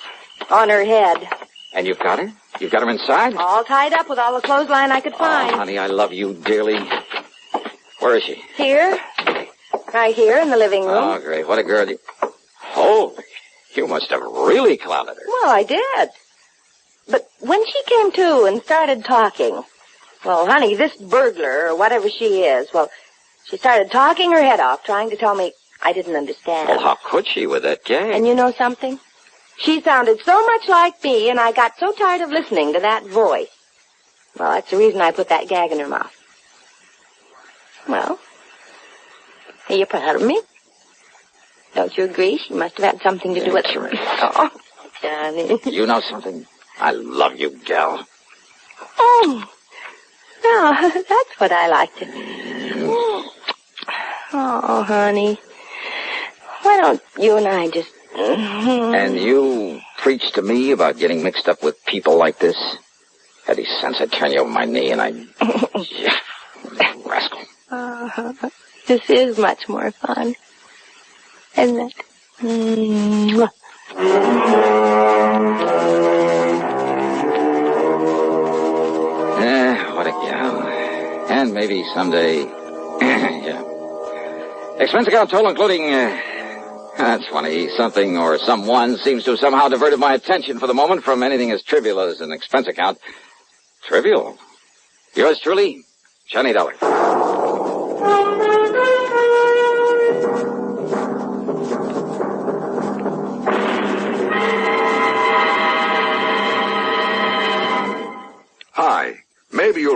on her head. And you've got her? You've got her inside? All tied up with all the clothesline I could find. Oh, honey, I love you dearly. Where is she? Here. Right here in the living room. Oh, great. What a girl you... Holy, you must have really clouded her. Well, I did. But when she came to and started talking, well, honey, this burglar or whatever she is, well, she started talking her head off, trying to tell me I didn't understand. Well, how could she with that gag? And you know something? She sounded so much like me, and I got so tired of listening to that voice. Well, that's the reason I put that gag in her mouth. Well, are you proud of me? Don't you agree? She must have had something to do with it. Oh, Johnny. You know something? I love you, gal. Oh, no, that's what I like to do. Oh, honey. Why don't you and I just... And you preach to me about getting mixed up with people like this? Had any sense, I'd turn you over my knee and I'd... Yeah, rascal. This is much more fun, isn't it? What a gal. And maybe someday... Yeah. Expense account total including... That's funny. Something or someone seems to have somehow diverted my attention for the moment from anything as trivial as an expense account. Trivial? Yours truly, Johnny Dollar.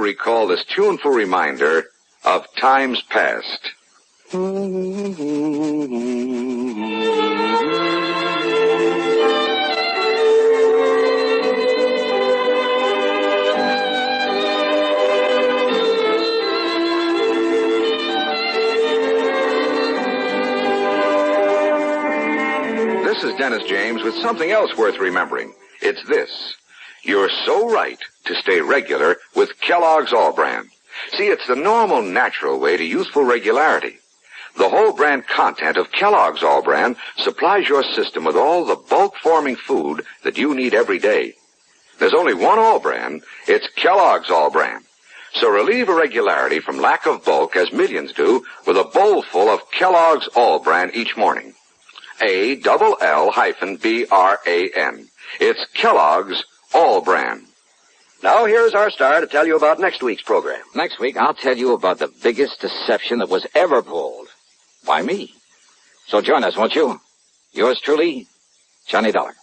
recall this tuneful reminder of times past. This is Dennis James with something else worth remembering. It's this. You're so right to stay regular with Kellogg's All Bran. See, it's the normal, natural way to useful regularity. The whole brand content of Kellogg's All Bran supplies your system with all the bulk-forming food that you need every day. There's only one All Bran. It's Kellogg's All Bran. So relieve irregularity from lack of bulk, as millions do, with a bowl full of Kellogg's All Bran each morning. ALL-BRAN. It's Kellogg's All Bran. Now here's our star to tell you about next week's program. Next week, I'll tell you about the biggest deception that was ever pulled. By me. So join us, won't you? Yours truly, Johnny Dollar.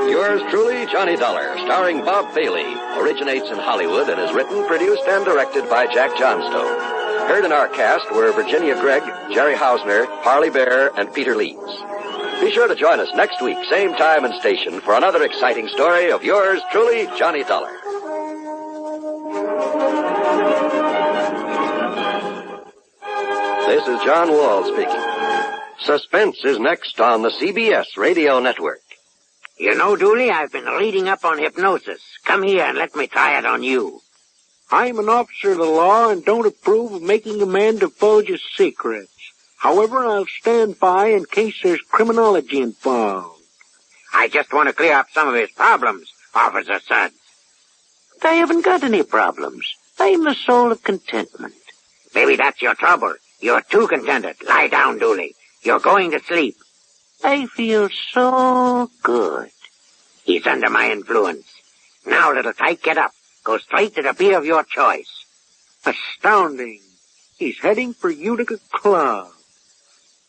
Yours truly, Johnny Dollar, starring Bob Bailey, originates in Hollywood and is written, produced, and directed by Jack Johnstone. Heard in our cast were Virginia Gregg, Jerry Hausner, Harley Bear, and Peter Leeds. Be sure to join us next week, same time and station, for another exciting story of yours truly, Johnny Dollar. This is John Wall speaking. Suspense is next on the CBS Radio Network. You know, Dooley, I've been reading up on hypnosis. Come here and let me try it on you. I'm an officer of the law and don't approve of making a man divulge his secrets. However, I'll stand by in case there's criminology involved. I just want to clear up some of his problems, Officer Suds. But I haven't got any problems. I'm the soul of contentment. Maybe that's your trouble. You're too contented. Lie down, Dooley. You're going to sleep. I feel so good. He's under my influence. Now, little tyke, get up. Go straight to the beer of your choice. Astounding. He's heading for Utica Club.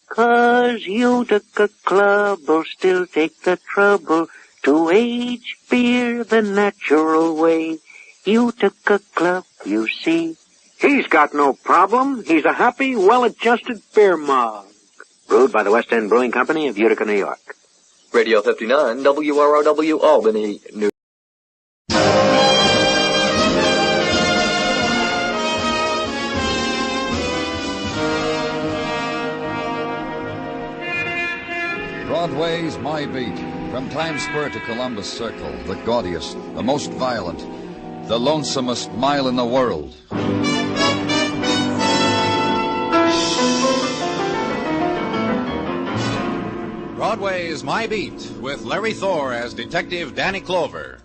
'Cause Utica Club will still take the trouble to age beer the natural way. Utica Club, you see. He's got no problem. He's a happy, well-adjusted beer mug. Brewed by the West End Brewing Company of Utica, New York. Radio 59, WROW, Albany, New York. Broadway's My Beat. From Times Square to Columbus Circle, the gaudiest, the most violent, the lonesomest mile in the world. Broadway's My Beat, with Larry Thor as Detective Danny Clover.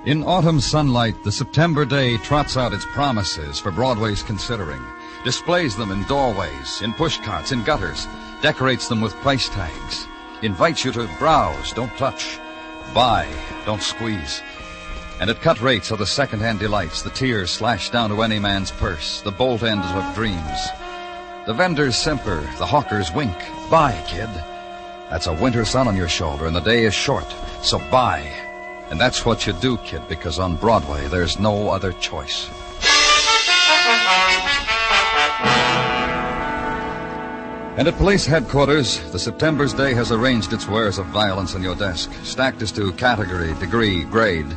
In autumn sunlight, the September day trots out its promises for Broadway's considering, displays them in doorways, in pushcarts, in gutters, decorates them with price tags, invites you to browse, don't touch, buy, don't squeeze. And at cut rates are the second-hand delights, the tears slashed down to any man's purse, the bolt ends of dreams. The vendors simper, the hawkers wink. Buy, kid. That's a winter sun on your shoulder, and the day is short, so buy. And that's what you do, kid, because on Broadway there's no other choice. And at police headquarters, the September's day has arranged its wares of violence on your desk, stacked as to category, degree, grade.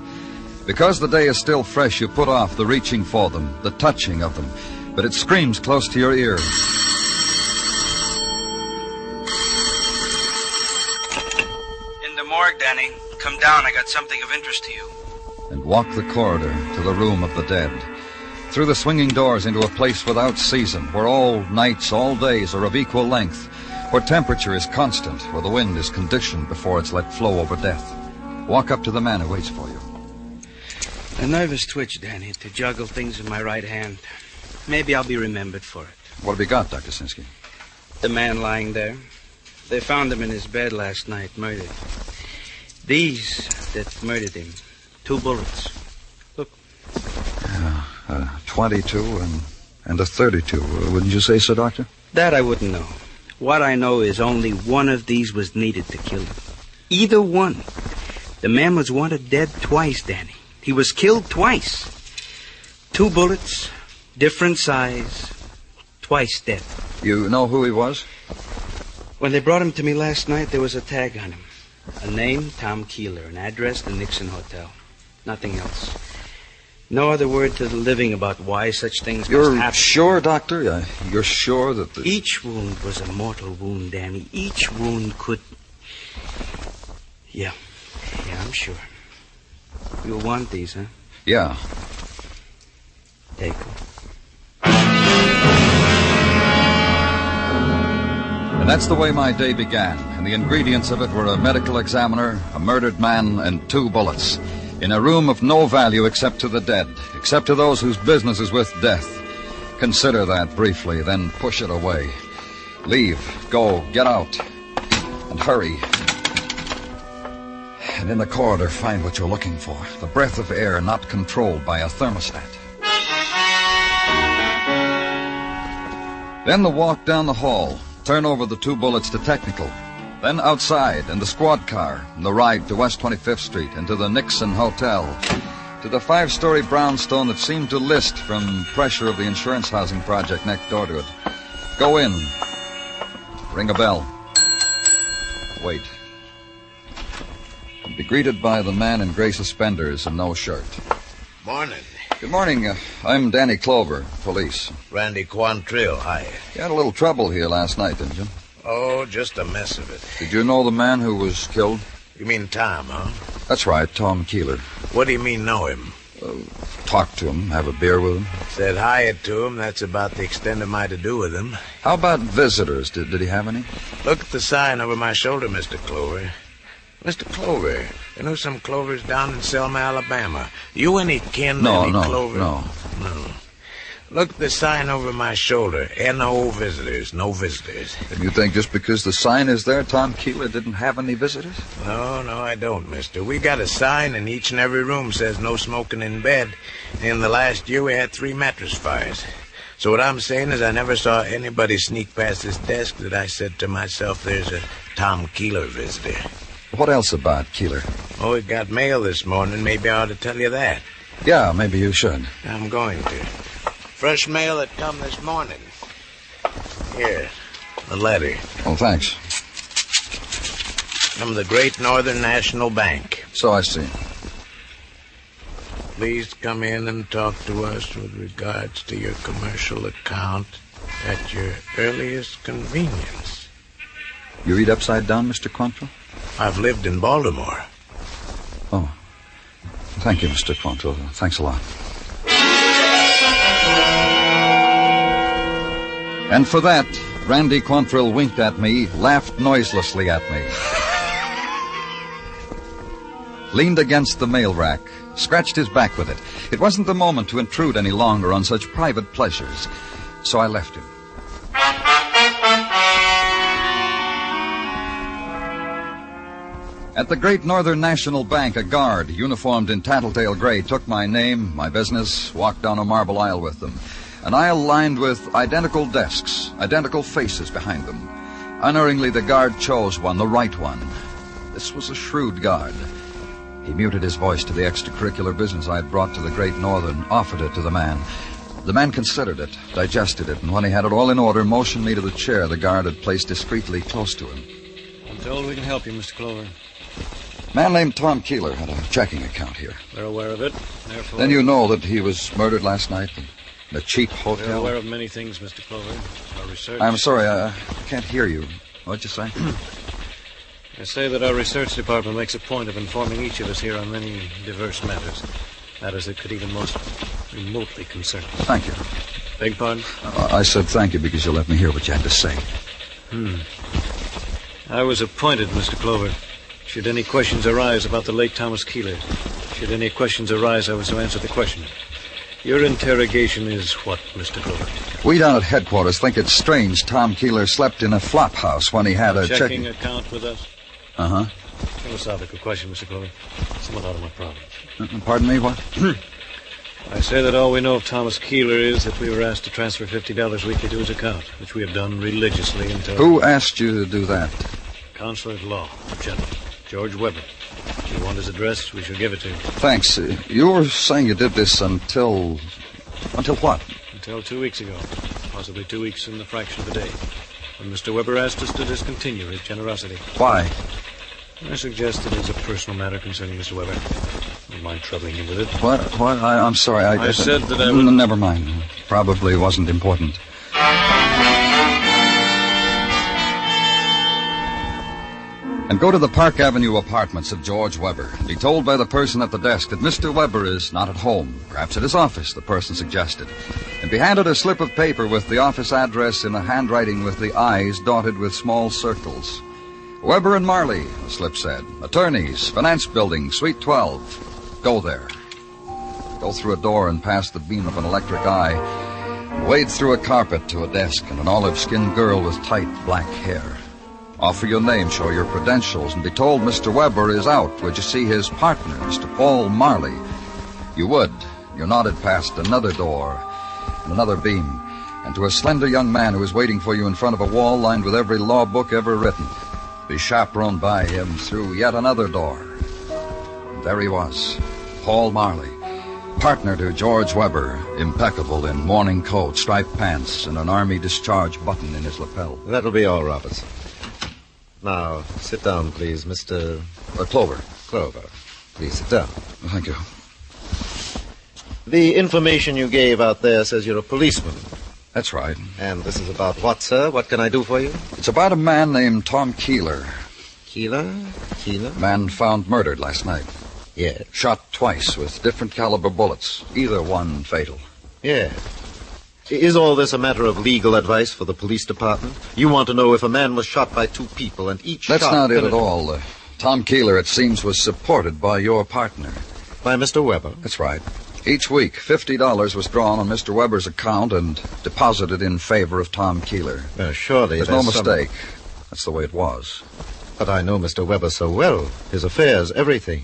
Because the day is still fresh, you put off the reaching for them, the touching of them, but it screams close to your ear. In the morgue, Danny. Come down, I got something of interest to you. And walk the corridor to the room of the dead. Through the swinging doors into a place without season, where all nights, all days are of equal length, where temperature is constant, where the wind is conditioned before it's let flow over death. Walk up to the man who waits for you. A nervous twitch, Danny, to juggle things in my right hand. Maybe I'll be remembered for it. What have you got, Dr. Sinsky? The man lying there. They found him in his bed last night, murdered. These that murdered him. 2 bullets. Look. 22 and a 32. Wouldn't you say so, Doctor? That I wouldn't know. What I know is only one of these was needed to kill him. Either one. The man was wanted dead twice, Danny. He was killed twice. 2 bullets, different size, twice dead. You know who he was? When they brought him to me last night, there was a tag on him. A name, Tom Keeler. An address, the Nixon Hotel. Nothing else. No other word to the living about why such things must happen. You're sure, Doctor? You're sure that Each wound was a mortal wound, Danny. Each wound could... Yeah, I'm sure. You'll want these, huh? Yeah. Take them. And that's the way my day began. And the ingredients of it were a medical examiner, a murdered man, and 2 bullets. In a room of no value except to the dead, except to those whose business is with death. Consider that briefly, then push it away. Leave, go, get out, and hurry. And in the corridor, find what you're looking for. The breath of air not controlled by a thermostat. Then the walk down the hall. Turn over the 2 bullets to technical. Then outside, in the squad car, the ride to West 25th Street and to the Nixon Hotel, to the 5-story brownstone that seemed to list from pressure of the insurance housing project next door to it. Go in. Ring a bell. Wait. And be greeted by the man in gray suspenders and no shirt. Morning. Good morning. I'm Danny Clover, police. Randy Quantrill, hi. You had a little trouble here last night, didn't you? Oh, just a mess of it. Did you know the man who was killed? You mean Tom, huh? That's right, Tom Keeler. What do you mean, know him? Talked to him, have a beer with him. Said hi to him. That's about the extent of my to-do with him. How about visitors? Did he have any? Look at the sign over my shoulder, Mr. Clover. Mr. Clover, you know some Clovers down in Selma, Alabama. You any kin to any Clover? No. Look at the sign over my shoulder. N.O. visitors, no visitors. And you think just because the sign is there, Tom Keeler didn't have any visitors? No, I don't, mister. We got a sign in each and every room says no smoking in bed. In the last year, we had 3 mattress fires. So what I'm saying is I never saw anybody sneak past this desk that I said to myself, there's a Tom Keeler visitor. What else about Keeler? Oh, we got mail this morning. Maybe I ought to tell you that. Yeah, maybe you should. I'm going to. Fresh mail that come this morning. Here, the letter. Oh, thanks. From the Great Northern National Bank. So I see. Please come in and talk to us with regards to your commercial account at your earliest convenience. You read upside down, Mr. Quantrill? I've lived in Baltimore. Oh. Thank you, Mr. Quantrill. Thanks a lot. And for that, Randy Quantrill winked at me, laughed noiselessly at me. Leaned against the mail rack, scratched his back with it. It wasn't the moment to intrude any longer on such private pleasures, so I left him. At the Great Northern National Bank, a guard, uniformed in tattletale gray, took my name, my business, walked down a marble aisle with them. An aisle lined with identical desks, identical faces behind them. Unerringly, the guard chose one, the right one. This was a shrewd guard. He muted his voice to the extracurricular business I had brought to the Great Northern, offered it to the man. The man considered it, digested it, and when he had it all in order, motioned me to the chair the guard had placed discreetly close to him. I'm told we can help you, Mr. Clover. A man named Tom Keeler had a checking account here. We're aware of it. Therefore... Then you know that he was murdered last night in a cheap hotel? We're aware of many things, Mr. Clover. Our research... I'm sorry, I can't hear you. What'd you say? I say that our research department makes a point of informing each of us here on many diverse matters. Matters that could even most remotely concern us. Thank you. Beg pardon? I said thank you because you let me hear what you had to say. I was appointed, Mr. Clover. Should any questions arise about the late Thomas Keeler, should any questions arise, I was to answer the question. Your interrogation is what, Mr. Clover? We down at headquarters think it's strange Tom Keeler slept in a flop house when he had a checking account with us? Uh-huh. Philosophical question, Mr. Clover. Somewhat out of my province. Pardon me, what? I say that all we know of Thomas Keeler is that we were asked to transfer $50 weekly to his account, which we have done religiously until... Who asked you to do that? Counselor at Law, General George Weber. If you want his address, we shall give it to you. Thanks. You were saying you did this until... Until what? Until 2 weeks ago. Possibly 2 weeks in the fraction of a day. When Mr. Weber asked us to discontinue his generosity. Why? I suggested it was a personal matter concerning Mr. Weber. Don't mind troubling you with it. What? I'm sorry. I said that I would... Never mind. Probably wasn't important. And go to the Park Avenue apartments of George Weber. Be told by the person at the desk that Mr. Weber is not at home. Perhaps at his office, the person suggested. And be handed a slip of paper with the office address in a handwriting with the I's dotted with small circles. Weber and Marley, the slip said. Attorneys, Finance Building, Suite 12. Go there. Go through a door and past the beam of an electric eye. And wade through a carpet to a desk and an olive-skinned girl with tight black hair. Offer your name, show your credentials, and be told Mr. Weber is out. Would you see his partner, Mr. Paul Marley? You would. You nodded past another door and another beam, and to a slender young man who was waiting for you in front of a wall lined with every law book ever written. Be chaperoned by him through yet another door. And there he was, Paul Marley, partner to George Weber, impeccable in morning coat, striped pants, and an army discharge button in his lapel. That'll be all, Robertson. Now, sit down, please, Mr... Clover. Clover. Please sit down. Thank you. The information you gave out there says you're a policeman. That's right. And this is about what, sir? What can I do for you? It's about a man named Tom Keeler. Keeler? Keeler? Man found murdered last night. Yeah. Shot twice with different caliber bullets, either one fatal. Yeah. Is all this a matter of legal advice for the police department? You want to know if a man was shot by two people and each That's shot... not it at all. Tom Keeler, it seems, was supported by your partner. By Mr. Weber? That's right. Each week, $50 was drawn on Mr. Weber's account and deposited in favor of Tom Keeler. Surely there's no mistake. That's the way it was. But I know Mr. Weber so well. His affairs, everything.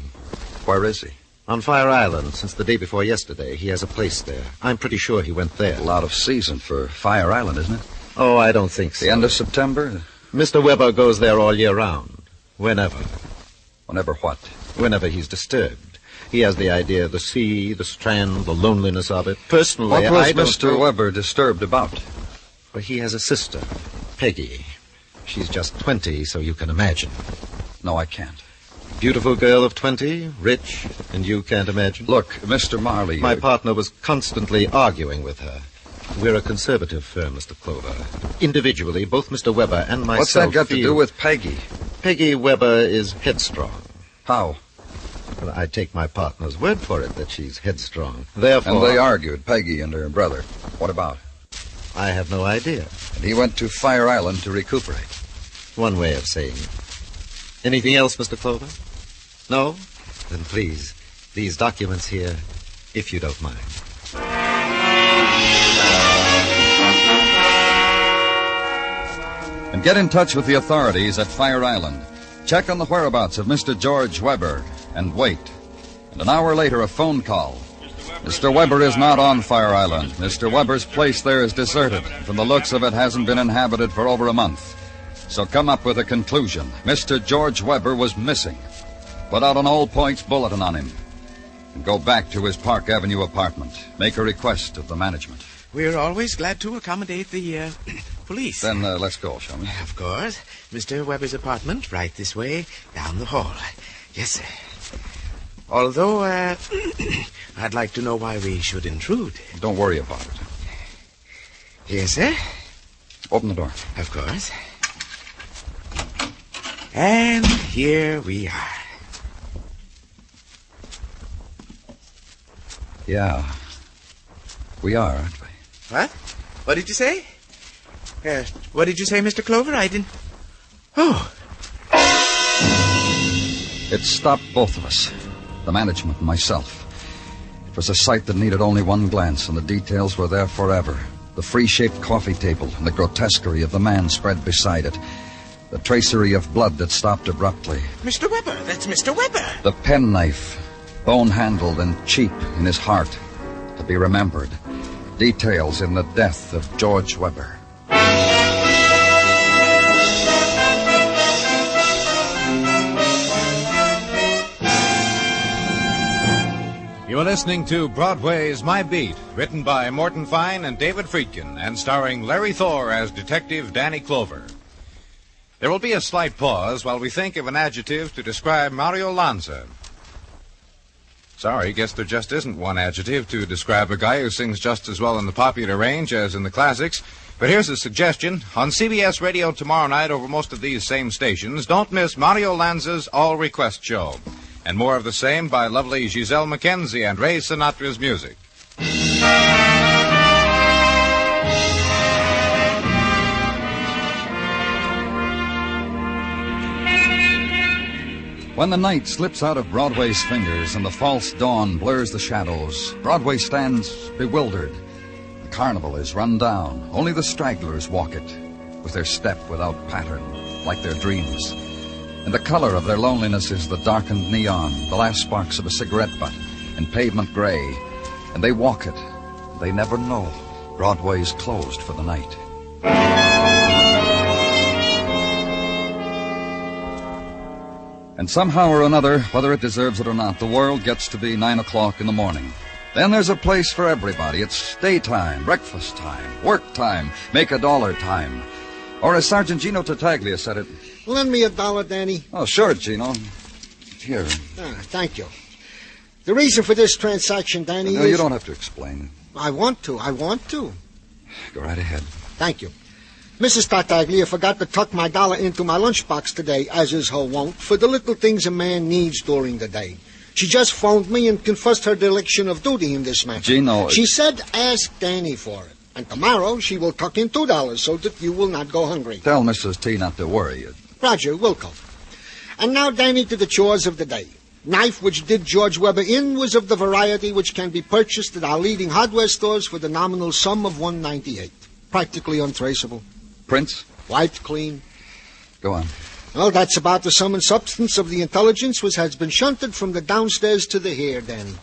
Where is he? On Fire Island, since the day before yesterday. He has a place there. I'm pretty sure he went there. A lot of season for Fire Island, isn't it? Oh, I don't think so. The end of September? Mr. Weber goes there all year round. Whenever. Whenever what? Whenever he's disturbed. He has the idea of the sea, the strand, the loneliness of it. Personally, what was Mr. Weber disturbed about? Well, he has a sister, Peggy. She's just 20, so you can imagine. No, I can't. Beautiful girl of 20, rich, and you can't imagine? Look, Mr. Marley... My partner was constantly arguing with her. We're a conservative firm, Mr. Clover. Individually, both Mr. Weber and myself What's that got to do with Peggy? Peggy Weber is headstrong. How? Well, I take my partner's word for it that she's headstrong. Therefore... And they argued, Peggy and her brother. What about? I have no idea. And he went to Fire Island to recuperate. One way of saying it. Anything else, Mr. Clover? No? Then please, these documents here, if you don't mind. And get in touch with the authorities at Fire Island. Check on the whereabouts of Mr. George Weber and wait. And an hour later, a phone call. Mr. Weber is not on Fire Island. Mr. Weber's place there is deserted. From the looks of it, hasn't been inhabited for over a month. So come up with a conclusion. Mr. George Weber was missing. Put out an all-points bulletin on him. And go back to his Park Avenue apartment. Make a request of the management. We're always glad to accommodate the police. Then let's go, shall we? Of course. Mr. Weber's apartment, right this way, down the hall. Yes, sir. Although, I'd like to know why we should intrude. Don't worry about it. Yes, sir. Open the door. Of course. And here we are. Yeah. We are, aren't we? What? What did you say? What did you say, Mr. Clover? I didn't... Oh. It stopped both of us. The management and myself. It was a sight that needed only one glance, and the details were there forever. The free-shaped coffee table and the grotesquerie of the man spread beside it. The tracery of blood that stopped abruptly. Mr. Weber, that's Mr. Weber. The penknife, bone-handled and cheap in his heart, to be remembered. Details in the death of George Weber. You are listening to Broadway's My Beat, written by Morton Fine and David Friedkin, and starring Larry Thor as Detective Danny Clover. There will be a slight pause while we think of an adjective to describe Mario Lanza. Sorry, guess there just isn't one adjective to describe a guy who sings just as well in the popular range as in the classics. But here's a suggestion. On CBS Radio tomorrow night over most of these same stations, don't miss Mario Lanza's All Request Show. And more of the same by lovely Giselle McKenzie and Ray Sinatra's music. When the night slips out of Broadway's fingers and the false dawn blurs the shadows, Broadway stands bewildered. The carnival is run down. Only the stragglers walk it, with their step without pattern, like their dreams. And the color of their loneliness is the darkened neon, the last sparks of a cigarette butt, and pavement gray. And they walk it. They never know. Broadway's closed for the night. And somehow or another, whether it deserves it or not, the world gets to be 9 o'clock in the morning. Then there's a place for everybody. It's daytime, breakfast time, work time, make a dollar time. Or as Sergeant Gino Tartaglia said it... Lend me $1, Danny. Oh, sure, Gino. Here. Thank you. The reason for this transaction, Danny, No, is... you don't have to explain. I want to. Go right ahead. Thank you. Mrs. Tartaglia forgot to tuck my $1 into my lunchbox today, as is her wont, for the little things a man needs during the day. She just phoned me and confessed her dereliction of duty in this matter. Gino... She said ask Danny for it. And tomorrow she will tuck in $2 so that you will not go hungry. Tell Mrs. T not to worry. Roger, will come. And now, Danny, to the chores of the day. Knife which did George Weber in was of the variety which can be purchased at our leading hardware stores for the nominal sum of $1.98. Practically untraceable. Prints? Wiped clean. Go on. Well, that's about the sum and substance of the intelligence which has been shunted from the downstairs to the here, Danny.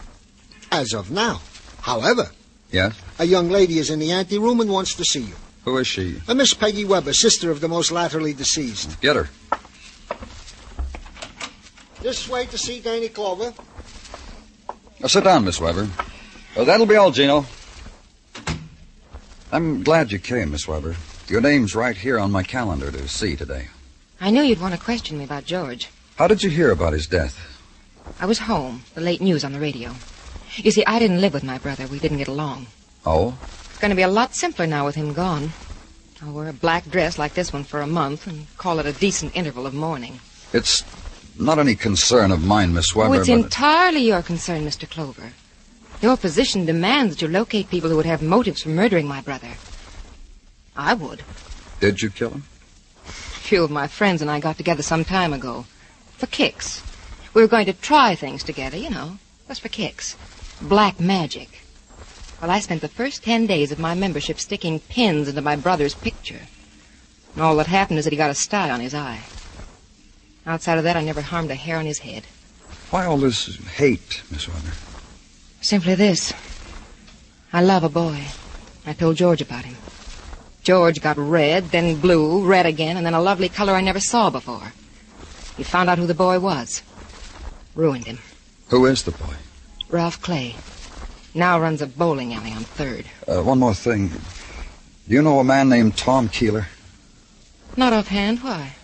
As of now. However... Yes? A young lady is in the anteroom and wants to see you. Who is she? A Miss Peggy Weber, sister of the most latterly deceased. Get her. This way to see Danny Clover. Now, sit down, Miss Weber. That'll be all, Gino. I'm glad you came, Miss Weber. Your name's right here on my calendar to see today. I knew you'd want to question me about George. How did you hear about his death? I was home. The late news on the radio. You see, I didn't live with my brother. We didn't get along. Oh? It's going to be a lot simpler now with him gone. I'll wear a black dress like this one for a month and call it a decent interval of mourning. It's not any concern of mine, Miss Weber, it's entirely your concern, Mr. Clover. Your position demands that you locate people who would have motives for murdering my brother. I would. Did you kill him? A few of my friends and I got together some time ago. For kicks. We were going to try things together, you know. Just for kicks. Black magic. Well, I spent the first 10 days of my membership sticking pins into my brother's picture. And all that happened is that he got a sty on his eye. Outside of that, I never harmed a hair on his head. Why all this hate, Miss Weber? Simply this. I love a boy. I told George about him. George got red, then blue, red again, and then a lovely color I never saw before. He found out who the boy was. Ruined him. Who is the boy? Ralph Clay. Now runs a bowling alley on 3rd. One more thing. Do you know a man named Tom Keeler? Not offhand. Why?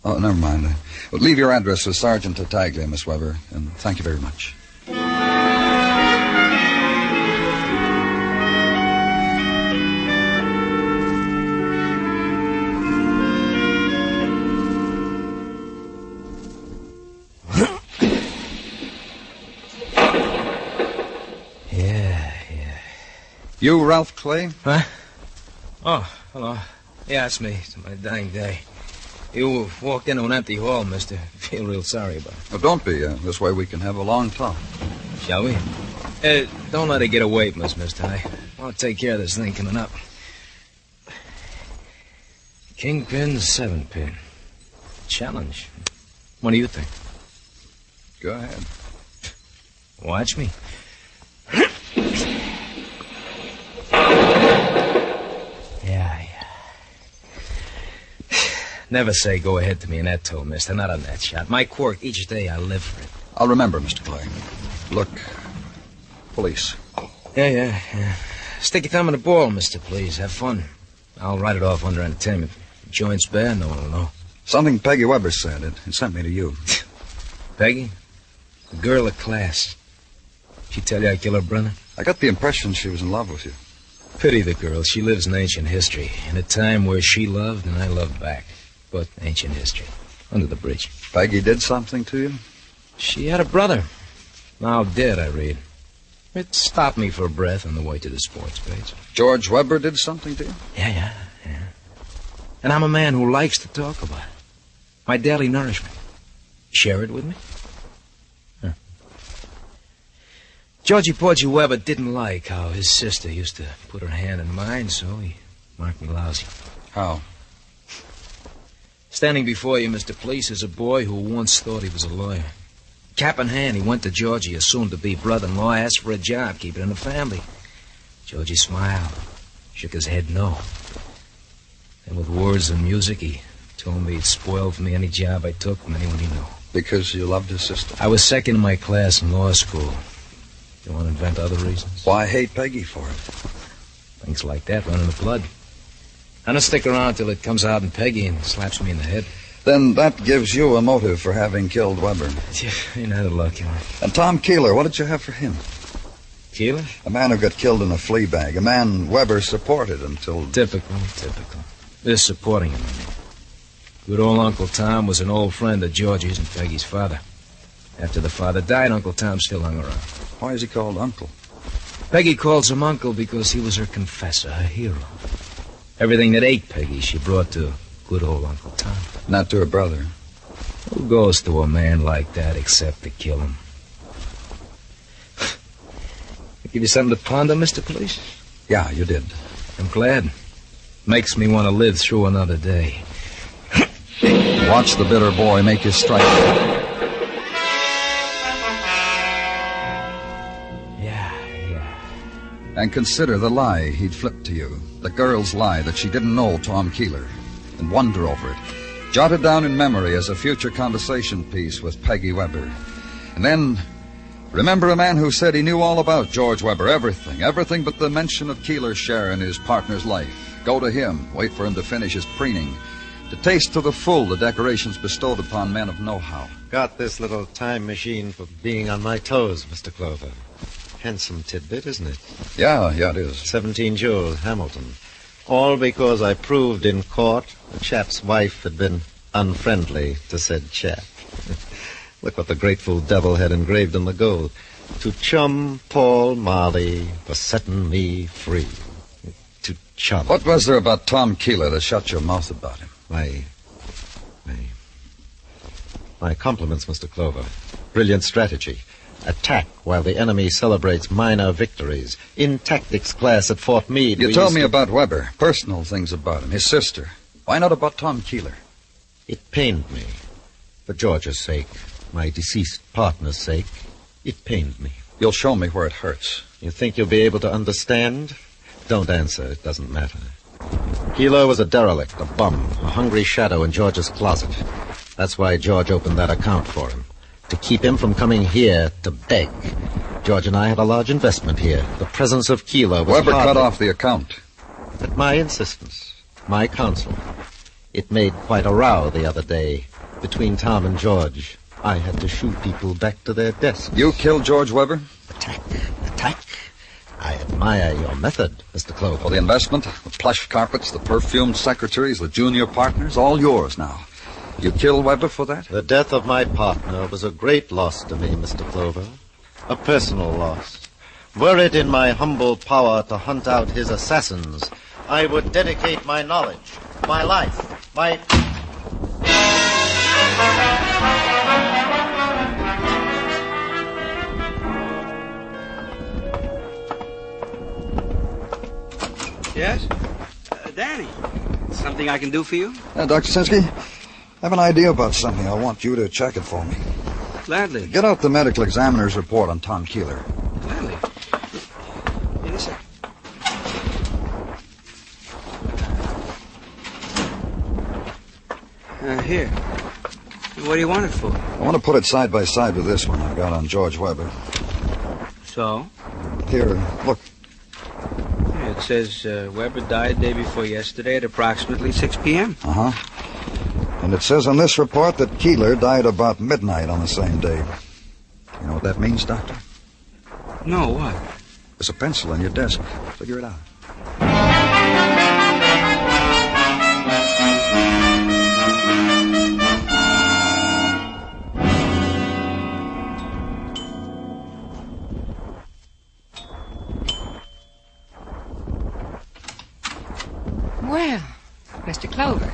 Oh, never mind. Leave your address with Sergeant Tartaglia, Miss Weber, and thank you very much. You, Ralph Clay? Huh? Oh, hello. Yeah, it's me. It's my dying day. You walked into an empty hall, mister. Feel real sorry about it. Well, don't be. This way we can have a long talk. Shall we? Don't let it get away from us, mister. I want to take care of this thing coming up. Kingpin, 7-pin. Challenge. What do you think? Go ahead. Watch me. Yeah. Never say go ahead to me in that tone, mister. Not on that shot. My quirk, each day I live for it. I'll remember, Mr. Clay. Look, police. Yeah. Stick your thumb in the ball, mister, please. Have fun. I'll write it off under entertainment. Joint's bad, no one will know. Something Peggy Weber said. It sent me to you. Peggy? The girl of class. She tell you I kill her brother? I got the impression she was in love with you. Pity the girl. She lives in ancient history. In a time where she loved and I loved back. But ancient history. Under the bridge. Peggy did something to you? She had a brother. Now dead, I read. It stopped me for a breath on the way to the sports page. George Weber did something to you? Yeah. And I'm a man who likes to talk about it. My daily nourishment. Share it with me? Huh. Georgie Porgy Weber didn't like how his sister used to put her hand in mine, so he marked me lousy. How? Standing before you, Mr. Police, is a boy who once thought he was a lawyer. Cap in hand, he went to Georgie, a soon-to-be brother-in-law, asked for a job, keep it in the family. Georgie smiled, shook his head no. And with words and music, he told me he'd spoil for me any job I took from anyone he knew. Because you loved his sister? I was second in my class in law school. You want to invent other reasons? Why hate Peggy for it? Things like that run in the blood. I'm gonna stick around till it comes out in Peggy and slaps me in the head. Then that gives you a motive for having killed Weber. Ain't that a lucky one? And Tom Keeler, what did you have for him? Keeler? A man who got killed in a flea bag. A man Weber supported until... Typical. This supporting him, I mean. Good old Uncle Tom was an old friend of Georgie's and Peggy's father. After the father died, Uncle Tom still hung around. Why is he called Uncle? Peggy calls him Uncle because he was her confessor, her hero. Everything that ate Peggy, she brought to good old Uncle Tom. Not to her brother. Who goes to a man like that except to kill him? Give you something to ponder, Mr. Police? Yeah, you did. I'm glad. Makes me want to live through another day. Watch the bitter boy make his strike. Yeah. And consider the lie he'd flipped to you. The girl's lie that she didn't know Tom Keeler. And wonder over it. Jot it down in memory as a future conversation piece with Peggy Weber. And then, remember a man who said he knew all about George Weber, everything but the mention of Keeler's share in his partner's life. Go to him, wait for him to finish his preening, to taste to the full the decorations bestowed upon men of know-how. Got this little time machine for being on my toes, Mr. Clover. Handsome tidbit, isn't it? Yeah, it is. 17 Jules, Hamilton. All because I proved in court the chap's wife had been unfriendly to said chap. Look what the grateful devil had engraved in the gold. To chum Paul Marley for setting me free. To chum. What was there about Tom Keeler that shut your mouth about him? My compliments, Mr. Clover. Brilliant strategy. Attack while the enemy celebrates minor victories. In tactics class at Fort Meade. You told me about Weber, personal things about him, his sister. Why not about Tom Keeler? It pained me. For George's sake, my deceased partner's sake, it pained me. You'll show me where it hurts. You think you'll be able to understand? Don't answer. It doesn't matter. Keeler was a derelict, a bum, a hungry shadow in George's closet. That's why George opened that account for him. To keep him from coming here to beg. George and I had a large investment here. The presence of Keeler was Weber cut off the account. At my insistence, my counsel. It made quite a row the other day between Tom and George. I had to shoo people back to their desks. You killed George Weber? Attack. I admire your method, Mr. Clover. For the investment, the plush carpets, the perfumed secretaries, the junior partners, all yours now. You killed Weber for that? The death of my partner was a great loss to me, Mr. Clover. A personal loss. Were it in my humble power to hunt out his assassins, I would dedicate my knowledge, my life, my... Yes? Danny, something I can do for you? Dr. Sinsky, I have an idea about something. I want you to check it for me. Gladly. Get out the medical examiner's report on Tom Keeler. Gladly. In a second. Here. What do you want it for? I want to put it side by side with this one I got on George Weber. So? Here, look. Yeah, it says Weber died day before yesterday at approximately 6 p.m. Uh-huh. And it says on this report that Keeler died about midnight on the same day. You know what that means, Doctor? No, what? There's a pencil on your desk. Figure it out. Well, Mr. Clover,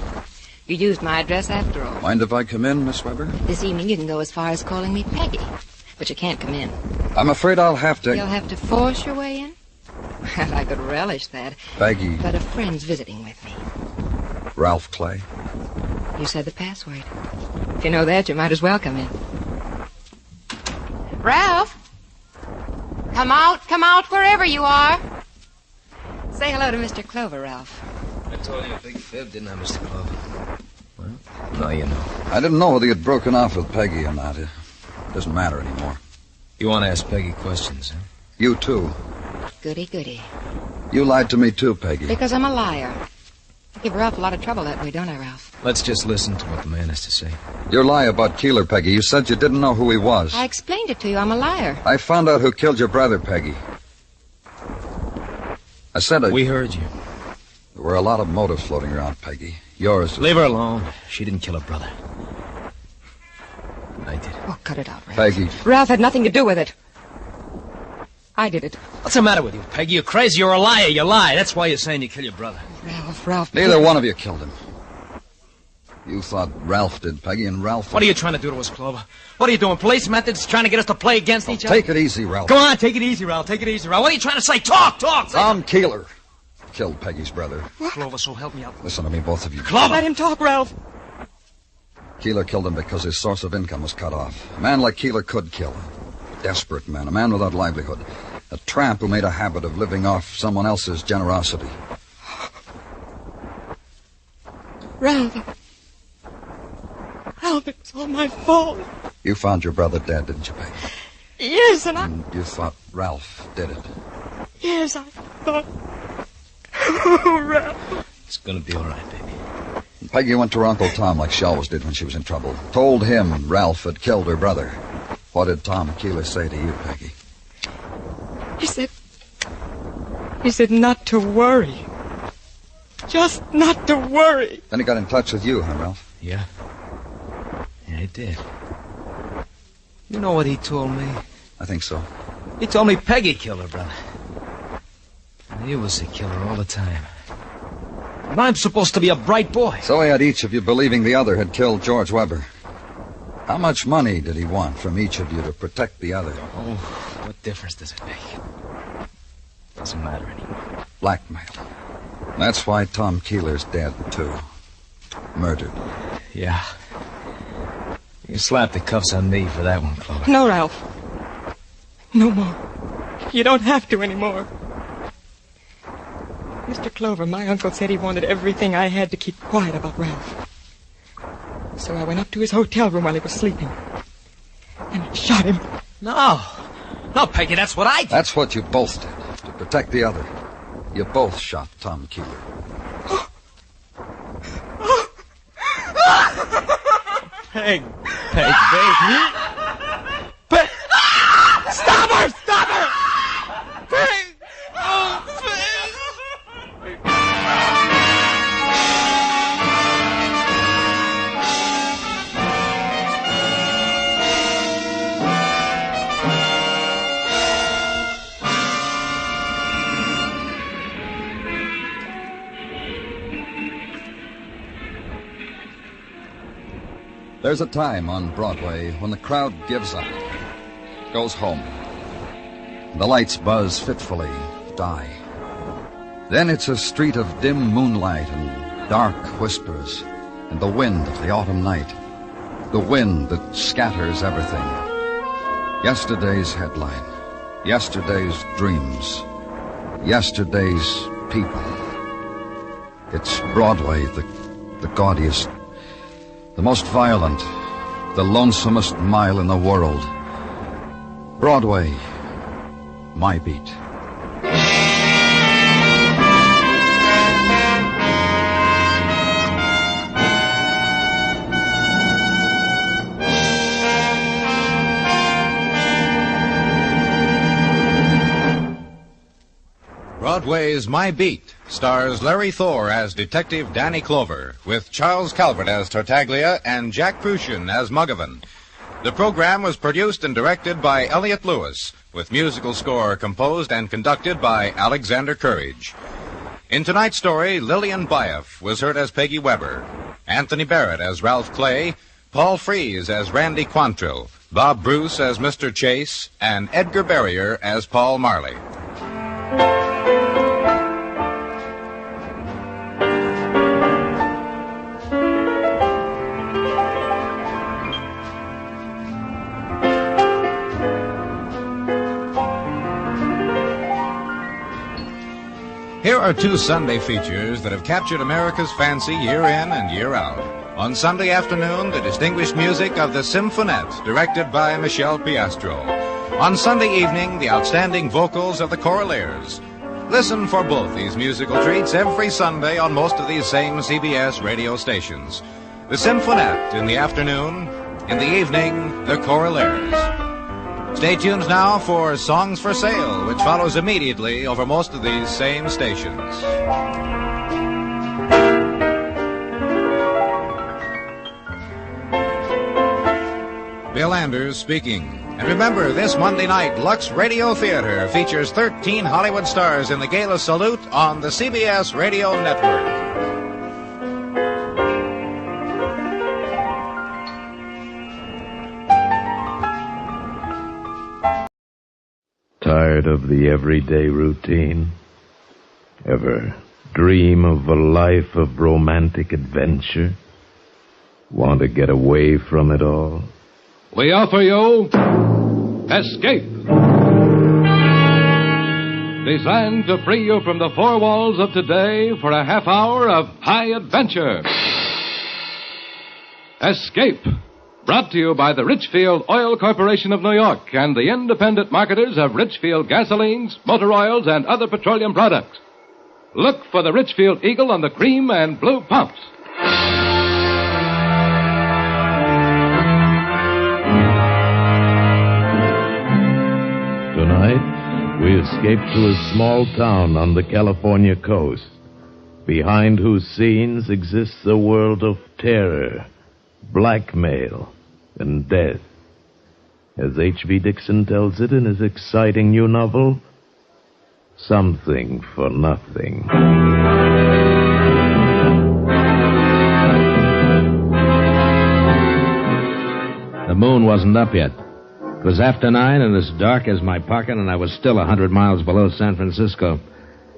you used my address after all. Mind if I come in, Miss Weber? This evening you can go as far as calling me Peggy, but you can't come in. I'm afraid I'll have to... You'll have to force your way in? Well, I could relish that. Peggy. But a friend's visiting with me. Ralph Clay. You said the password. If you know that, you might as well come in. Ralph! Come out wherever you are. Say hello to Mr. Clover, Ralph. I told you a big fib, didn't I, Mr. Clover? Well, now you know. I didn't know whether you'd broken off with Peggy or not. It doesn't matter anymore. You want to ask Peggy questions, huh? You, too. Goody, goody. You lied to me, too, Peggy. Because I'm a liar. I give Ralph a lot of trouble that way, don't I, Ralph? Let's just listen to what the man has to say. Your lie about Keeler, Peggy. You said you didn't know who he was. I explained it to you. I'm a liar. I found out who killed your brother, Peggy. I said We heard you. There were a lot of motives floating around, Peggy. Yours... Leave her alone. She didn't kill her brother. I did. Oh, cut it out, Ralph. Peggy. Ralph had nothing to do with it. I did it. What's the matter with you, Peggy? You're crazy. You're a liar. You lie. That's why you're saying you killed your brother. Ralph... Neither one of you killed him. You thought Ralph did, Peggy, and Ralph... What are you trying to do to us, Clover? What are you doing? Police methods? Trying to get us to play against each other? Take it easy, Ralph. Come on, take it easy, Ralph. Take it easy, Ralph. What are you trying to say? Talk! Tom Keeler killed Peggy's brother. What? Clover, so help me out. Listen to me, both of you. Clover! Let him talk, Ralph. Keeler killed him because his source of income was cut off. A man like Keeler could kill. A desperate man, a man without livelihood. A tramp who made a habit of living off someone else's generosity. Ralph, it's all my fault. You found your brother dead, didn't you, Peggy? Yes, And you thought Ralph did it. Yes, I thought... Oh, Ralph. It's gonna be all right, baby. Peggy went to her Uncle Tom like she always did when she was in trouble. Told him Ralph had killed her brother. What did Tom Keeler say to you, Peggy? He said not to worry. Just not to worry. Then he got in touch with you, huh, Ralph? Yeah. Yeah, he did. You know what he told me? I think so. He told me Peggy killed her brother. And he was the killer all the time. And I'm supposed to be a bright boy. So he had each of you believing the other had killed George Weber. How much money did he want from each of you to protect the other? Oh, what difference does it make? Doesn't matter anymore. Blackmail. That's why Tom Keeler's dead, too. Murdered. Yeah. You slapped the cuffs on me for that one, Clover. No, Ralph. No more. You don't have to anymore. Mr. Clover, my uncle said he wanted everything I had to keep quiet about Ralph. So I went up to his hotel room while he was sleeping. And I shot him. No, Peggy, that's what I did. That's what you both did, to protect the other. You both shot Tom Keeler. Peg, baby. Peg. Stop her! Peg! Oh, Peg! There's a time on Broadway when the crowd gives up, goes home. The lights buzz fitfully, die. Then it's a street of dim moonlight and dark whispers, and the wind of the autumn night. The wind that scatters everything. Yesterday's headline. Yesterday's dreams. Yesterday's people. It's Broadway, the gaudiest, the most violent, the lonesomest mile in the world. Broadway, my beat. Broadway's My Beat stars Larry Thor as Detective Danny Clover, with Charles Calvert as Tartaglia and Jack Crucian as Muggavan. The program was produced and directed by Elliott Lewis, with musical score composed and conducted by Alexander Courage. In tonight's story, Lillian Byoff was heard as Peggy Weber, Anthony Barrett as Ralph Clay, Paul Frees as Randy Quantrill, Bob Bruce as Mr. Chase, and Edgar Barrier as Paul Marley. Here are two Sunday features that have captured America's fancy year in and year out. On Sunday afternoon, the distinguished music of the Symphonette, directed by Michel Piastro. On Sunday evening, the outstanding vocals of the Choraleers. Listen for both these musical treats every Sunday on most of these same CBS radio stations. The Symphonette in the afternoon, in the evening, the Choraleers. Stay tuned now for Songs for Sale, which follows immediately over most of these same stations. Bill Anders speaking. And remember, this Monday night, Lux Radio Theater features 13 Hollywood stars in the Gala Salute on the CBS Radio Network. Tired of the everyday routine? Ever dream of a life of romantic adventure? Want to get away from it all? We offer you Escape. Designed to free you from the four walls of today for a half hour of high adventure. Escape. Brought to you by the Richfield Oil Corporation of New York and the independent marketers of Richfield gasolines, motor oils, and other petroleum products. Look for the Richfield Eagle on the cream and blue pumps. Tonight, we escape to a small town on the California coast, behind whose scenes exists a world of terror, blackmail, and death. As H.B. Dixon tells it in his exciting new novel, Something for Nothing. The moon wasn't up yet. It was after 9 and as dark as my pocket, and I was still 100 miles below San Francisco.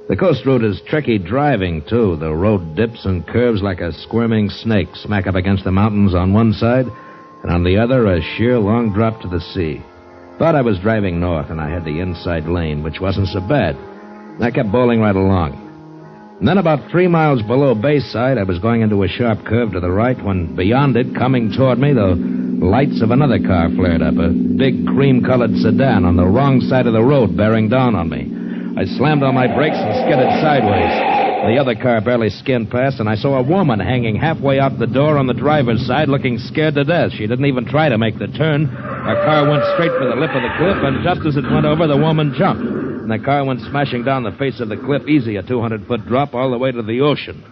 The coast route is tricky driving, too. The road dips and curves like a squirming snake, smack up against the mountains on one side, and on the other, a sheer long drop to the sea. But I was driving north, and I had the inside lane, which wasn't so bad. And I kept bowling right along. And then about 3 miles below Bayside, I was going into a sharp curve to the right when beyond it, coming toward me, the lights of another car flared up, a big cream-colored sedan on the wrong side of the road bearing down on me. I slammed on my brakes and skidded sideways. The other car barely skimmed past, and I saw a woman hanging halfway out the door on the driver's side looking scared to death. She didn't even try to make the turn. Our car went straight for the lip of the cliff, and just as it went over, the woman jumped. And the car went smashing down the face of the cliff, easy, a 200-foot drop all the way to the ocean.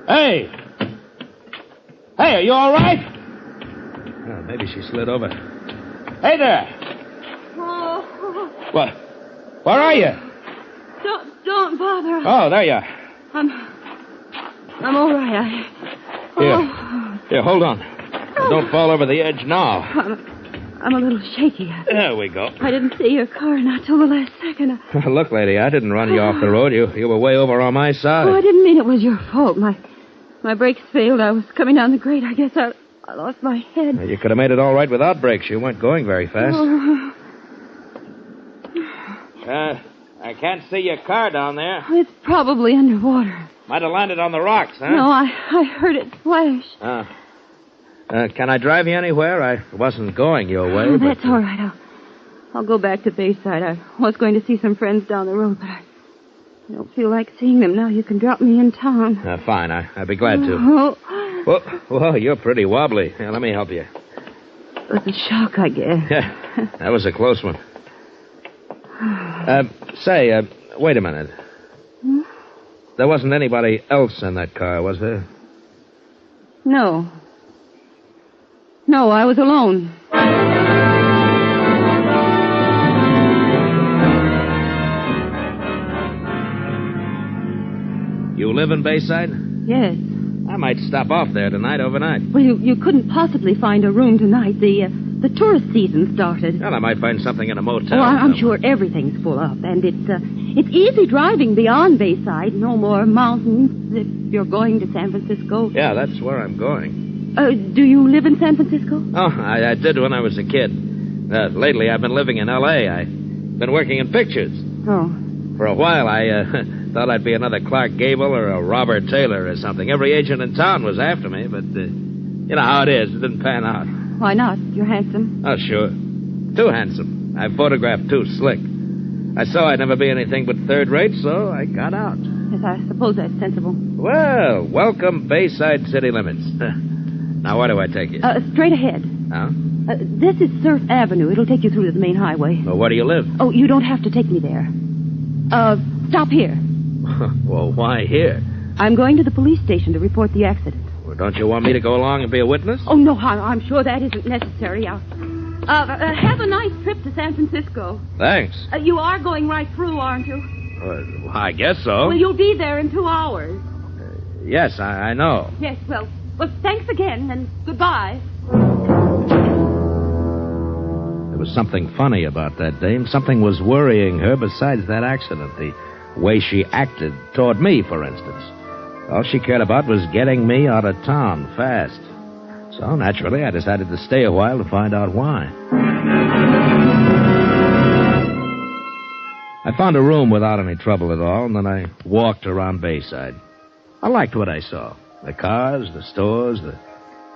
Hey! Hey, are you all right? Oh, maybe she slid over. Hey there! Oh. What? Where are you? Don't bother. Oh, there you are. I'm all right. Here, hold on. Don't fall over the edge now. I'm a little shaky. There we go. I didn't see your car not till the last second. Look, lady, I didn't run you off the road. You were way over on my side. Oh, I didn't mean it was your fault. My brakes failed. I was coming down the grade. I guess I lost my head. You could have made it all right without brakes. You weren't going very fast. Oh. I can't see your car down there. It's probably underwater. Might have landed on the rocks, huh? No, I heard it splash. Can I drive you anywhere? I wasn't going your way. Oh, that's all right. I'll go back to Bayside. I was going to see some friends down the road, but I don't feel like seeing them now. You can drop me in town. Fine. I'd be glad to. Whoa, you're pretty wobbly. Here, let me help you. It was a shock, I guess. Yeah, that was a close one. Say, wait a minute. Hmm? There wasn't anybody else in that car, was there? No, I was alone. You live in Bayside? Yes. I might stop off there tonight, overnight. Well, you couldn't possibly find a room tonight. The tourist season started. Well, I might find something in a motel. Oh, I'm sure everything's full up, and it's easy driving beyond Bayside. No more mountains if you're going to San Francisco. Yeah, that's where I'm going. Do you live in San Francisco? Oh, I did when I was a kid. Lately, I've been living in L.A. I've been working in pictures. Oh. For a while, I thought I'd be another Clark Gable or a Robert Taylor or something. Every agent in town was after me, but you know how it is. It didn't pan out. Why not? You're handsome. Oh, sure. Too handsome. I photographed too slick. I saw I'd never be anything but third rate, so I got out. Yes, I suppose that's sensible. Well, welcome Bayside city limits. Now, where do I take you? Straight ahead. Huh? This is Surf Avenue. It'll take you through to the main highway. Well, where do you live? Oh, you don't have to take me there. Stop here. Well, why here? I'm going to the police station to report the accident. Well, don't you want me to go along and be a witness? Oh, no, I'm sure that isn't necessary. Have a nice trip to San Francisco. Thanks. You are going right through, aren't you? Well, I guess so. Well, you'll be there in 2 hours. Yes, I know. Yes, well, thanks again, and goodbye. There was something funny about that dame. Something was worrying her besides that accident. The way she acted toward me, for instance. All she cared about was getting me out of town fast. So, naturally, I decided to stay a while to find out why. I found a room without any trouble at all, and then I walked around Bayside. I liked what I saw. The cars, the stores, the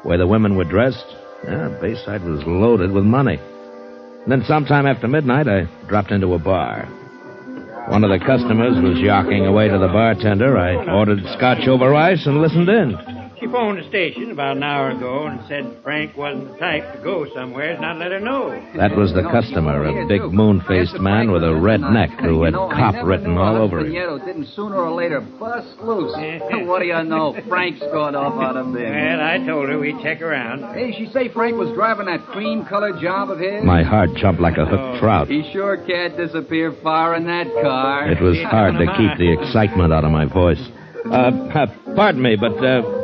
way the women were dressed. Yeah, Bayside was loaded with money. And then sometime after midnight, I dropped into a bar. One of the customers was yawking away to the bartender. I ordered scotch over ice and listened in. She phoned the station about an hour ago and said Frank wasn't the type to go somewhere, not let her know. That was the customer, a big moon-faced man with a red neck who had cop written all over him. Didn't sooner or later bust loose. What do you know? Frank's gone off out of there. Well, I told her we'd check around. Hey, she say Frank was driving that cream-colored job of his? My heart jumped like a hooked trout. He sure can't disappear far in that car. It was hard to keep the excitement out of my voice. Pardon me, but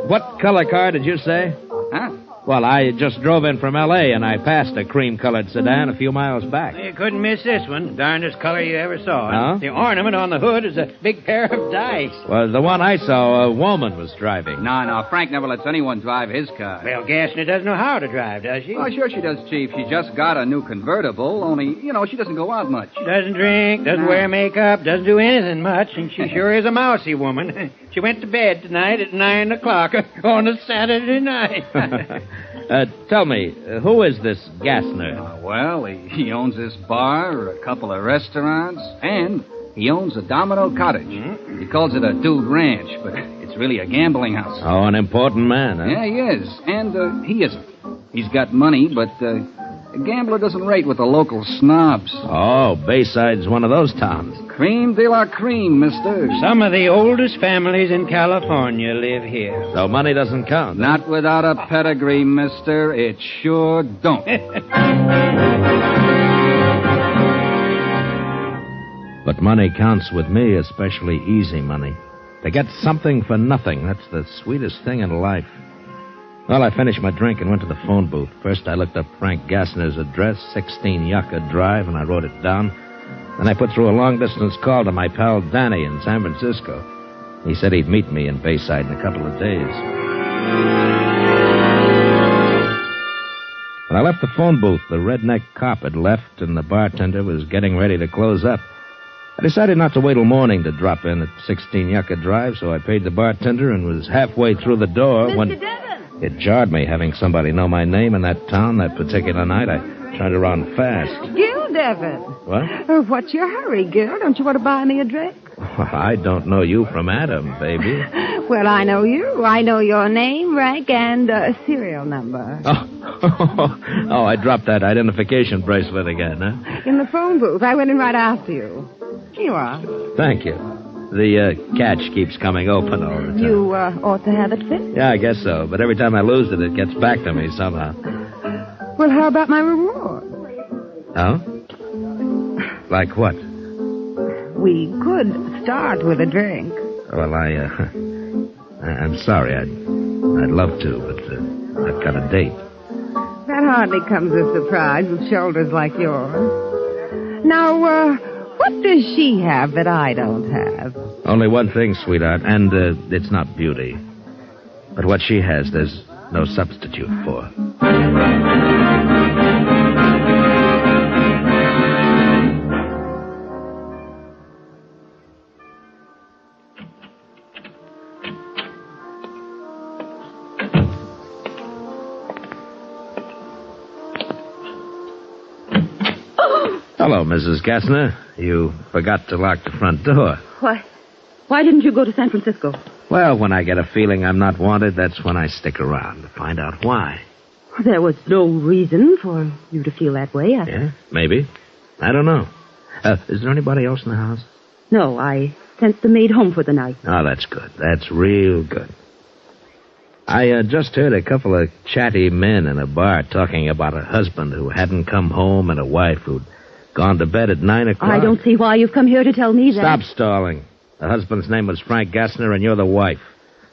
what color car did you say? Huh? Well, I just drove in from L.A., and I passed a cream-colored sedan a few miles back. You couldn't miss this one. Darndest color you ever saw. Huh? The ornament on the hood is a big pair of dice. Well, the one I saw, a woman was driving. No, Frank never lets anyone drive his car. Well, Gassner doesn't know how to drive, does she? Oh, sure she does, Chief. She just got a new convertible, only, she doesn't go out much. She doesn't drink, doesn't wear makeup, doesn't do anything much, and she sure is a mousy woman. She went to bed tonight at 9 o'clock on a Saturday night. Tell me, who is this Gassner? Well, he owns this bar, a couple of restaurants, and he owns a Domino Cottage. Mm-hmm. He calls it a dude ranch, but it's really a gambling house. Oh, an important man, huh? Yeah, he is. And he isn't. He's got money, but a gambler doesn't rate with the local snobs. Oh, Bayside's one of those towns. Cream de la cream, mister. Some of the oldest families in California live here. So money doesn't count. Not without a pedigree, mister. It sure don't. But money counts with me, especially easy money. To get something for nothing, that's the sweetest thing in life. Well, I finished my drink and went to the phone booth. First, I looked up Frank Gassner's address, 16 Yucca Drive, and I wrote it down. Then I put through a long-distance call to my pal Danny in San Francisco. He said he'd meet me in Bayside in a couple of days. When I left the phone booth, the redneck cop had left, and the bartender was getting ready to close up. I decided not to wait till morning to drop in at 16 Yucca Drive, so I paid the bartender and was halfway through the door when it jarred me having somebody know my name in that town that particular night. I turned around fast. Gil Devon. What? What's your hurry, Gil? Don't you want to buy me a drink? I don't know you from Adam, baby. Well, I know you. I know your name, rank, and serial number. Oh, I dropped that identification bracelet again, huh? In the phone booth. I went in right after you. Here you are. Thank you. The catch keeps coming open all the time. You ought to have it fixed. Yeah, I guess so. But every time I lose it, it gets back to me somehow. Well, how about my reward? Oh? Like what? We could start with a drink. Well, I'm sorry. I'd love to, but I've got a date. That hardly comes as a surprise with shoulders like yours. Now, what does she have that I don't have? Only one thing, sweetheart, and it's not beauty. But what she has, there's no substitute for. Hello, Mrs. Gassner. You forgot to lock the front door. Why didn't you go to San Francisco? Well, when I get a feeling I'm not wanted, that's when I stick around to find out why. There was no reason for you to feel that way. Yeah, maybe. I don't know. Is there anybody else in the house? No, I sent the maid home for the night. Oh, that's good. That's real good. I just heard a couple of chatty men in a bar talking about a husband who hadn't come home and a wife who'd gone to bed at 9 o'clock. I don't see why you've come here to tell me that. Stop stalling. The husband's name was Frank Gassner, and you're the wife.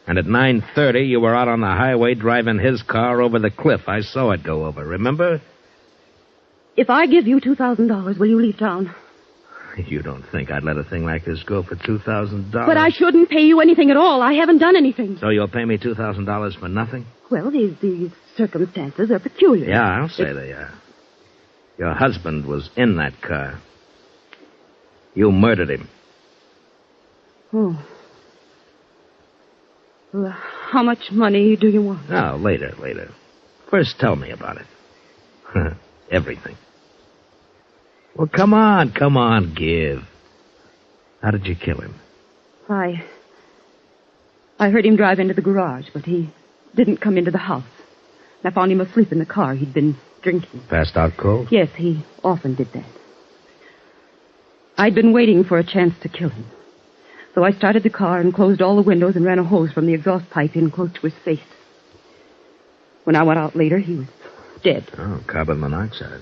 And at 9:30, you were out on the highway driving his car over the cliff. I saw it go over, remember? If I give you $2,000, will you leave town? You don't think I'd let a thing like this go for $2,000? But I shouldn't pay you anything at all. I haven't done anything. So you'll pay me $2,000 for nothing? Well, these circumstances are peculiar. Yeah, I'll say they are. Your husband was in that car. You murdered him. Oh. Well, how much money do you want? Oh, later. First, tell me about it. Everything. Well, come on, give. How did you kill him? I heard him drive into the garage, but he didn't come into the house. I found him asleep in the car. He'd been drinking. Passed out cold? Yes, he often did that. I'd been waiting for a chance to kill him. So I started the car and closed all the windows and ran a hose from the exhaust pipe in close to his face. When I went out later, he was dead. Oh, carbon monoxide.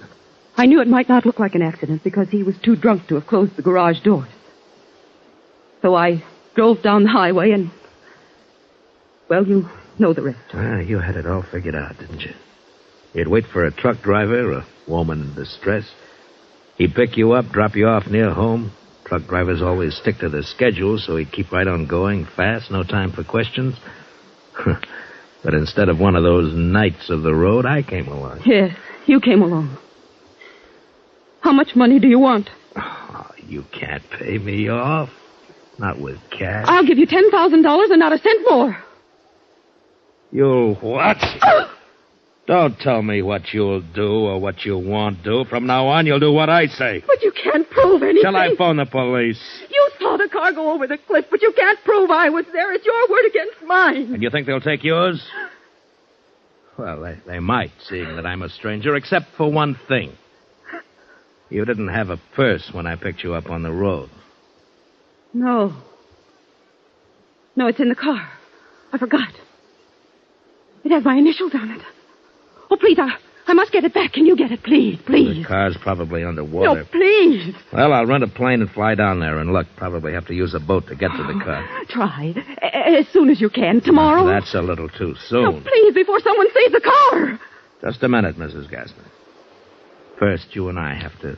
I knew it might not look like an accident because he was too drunk to have closed the garage doors. So I drove down the highway and... Well, you know the rest. You had it all figured out, didn't you? You'd wait for a truck driver, a woman in distress. He'd pick you up, drop you off near home. Truck drivers always stick to their schedule, so he'd keep right on going, fast, no time for questions. But instead of one of those knights of the road, I came along. Yes, you came along. How much money do you want? Oh, you can't pay me off. Not with cash. I'll give you $10,000 and not a cent more. You'll what? Don't tell me what you'll do or what you won't do. From now on, you'll do what I say. But you can't prove anything. Shall I phone the police? You saw the car go over the cliff, but you can't prove I was there. It's your word against mine. And you think they'll take yours? Well, they might, seeing that I'm a stranger, except for one thing. You didn't have a purse when I picked you up on the road. No. No, it's in the car. I forgot. It has my initials on it. Oh, please, I must get it back. Can you get it, please, please? The car's probably underwater. No, please. Well, I'll rent a plane and fly down there and look. Probably have to use a boat to get to the car. Try. As soon as you can. Tomorrow? That's a little too soon. No, please, before someone sees the car. Just a minute, Mrs. Gassner. First, you and I have to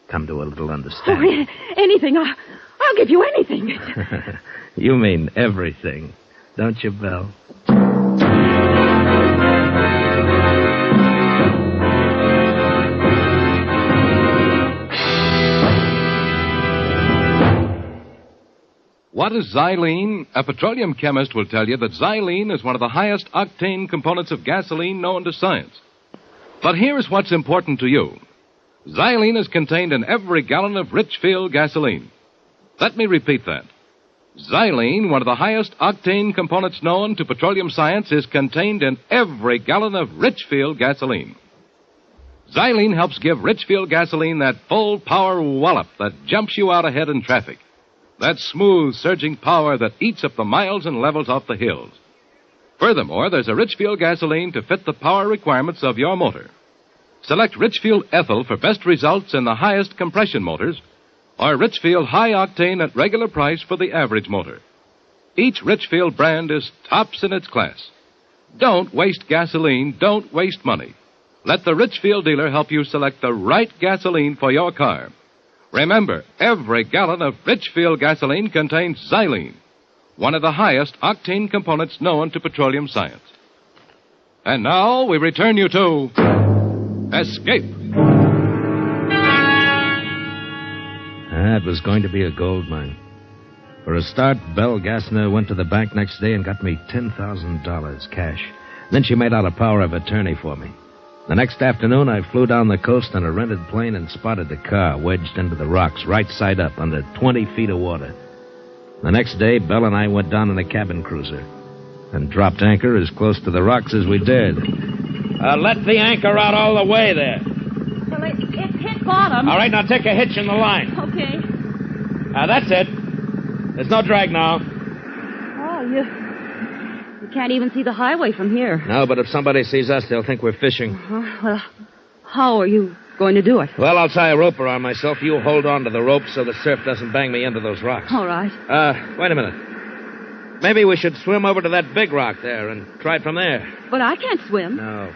come to a little understanding. Oh, anything. I'll give you anything. You mean everything, don't you, Belle? What is xylene? A petroleum chemist will tell you that xylene is one of the highest octane components of gasoline known to science. But here's what's important to you. Xylene is contained in every gallon of Richfield gasoline. Let me repeat that. Xylene, one of the highest octane components known to petroleum science, is contained in every gallon of Richfield gasoline. Xylene helps give Richfield gasoline that full power wallop that jumps you out ahead in traffic. That smooth, surging power that eats up the miles and levels off the hills. Furthermore, there's a Richfield gasoline to fit the power requirements of your motor. Select Richfield Ethyl for best results in the highest compression motors, or Richfield High Octane at regular price for the average motor. Each Richfield brand is tops in its class. Don't waste gasoline, don't waste money. Let the Richfield dealer help you select the right gasoline for your car. Remember, every gallon of Richfield gasoline contains xylene, one of the highest octane components known to petroleum science. And now we return you to Escape. That was going to be a gold mine. For a start, Belle Gassner went to the bank next day and got me $10,000 cash. Then she made out a power of attorney for me. The next afternoon, I flew down the coast on a rented plane and spotted the car wedged into the rocks, right side up, under 20 feet of water. The next day, Belle and I went down in a cabin cruiser and dropped anchor as close to the rocks as we dared. Let the anchor out all the way there. Well, it's hit bottom. All right, now take a hitch in the line. Okay. That's it. There's no drag now. Oh, you can't even see the highway from here. No, but if somebody sees us, they'll think we're fishing. Well, how are you going to do it? Well, I'll tie a rope around myself. You hold on to the rope so the surf doesn't bang me into those rocks. All right. Wait a minute. Maybe we should swim over to that big rock there and try it from there. But I can't swim. No.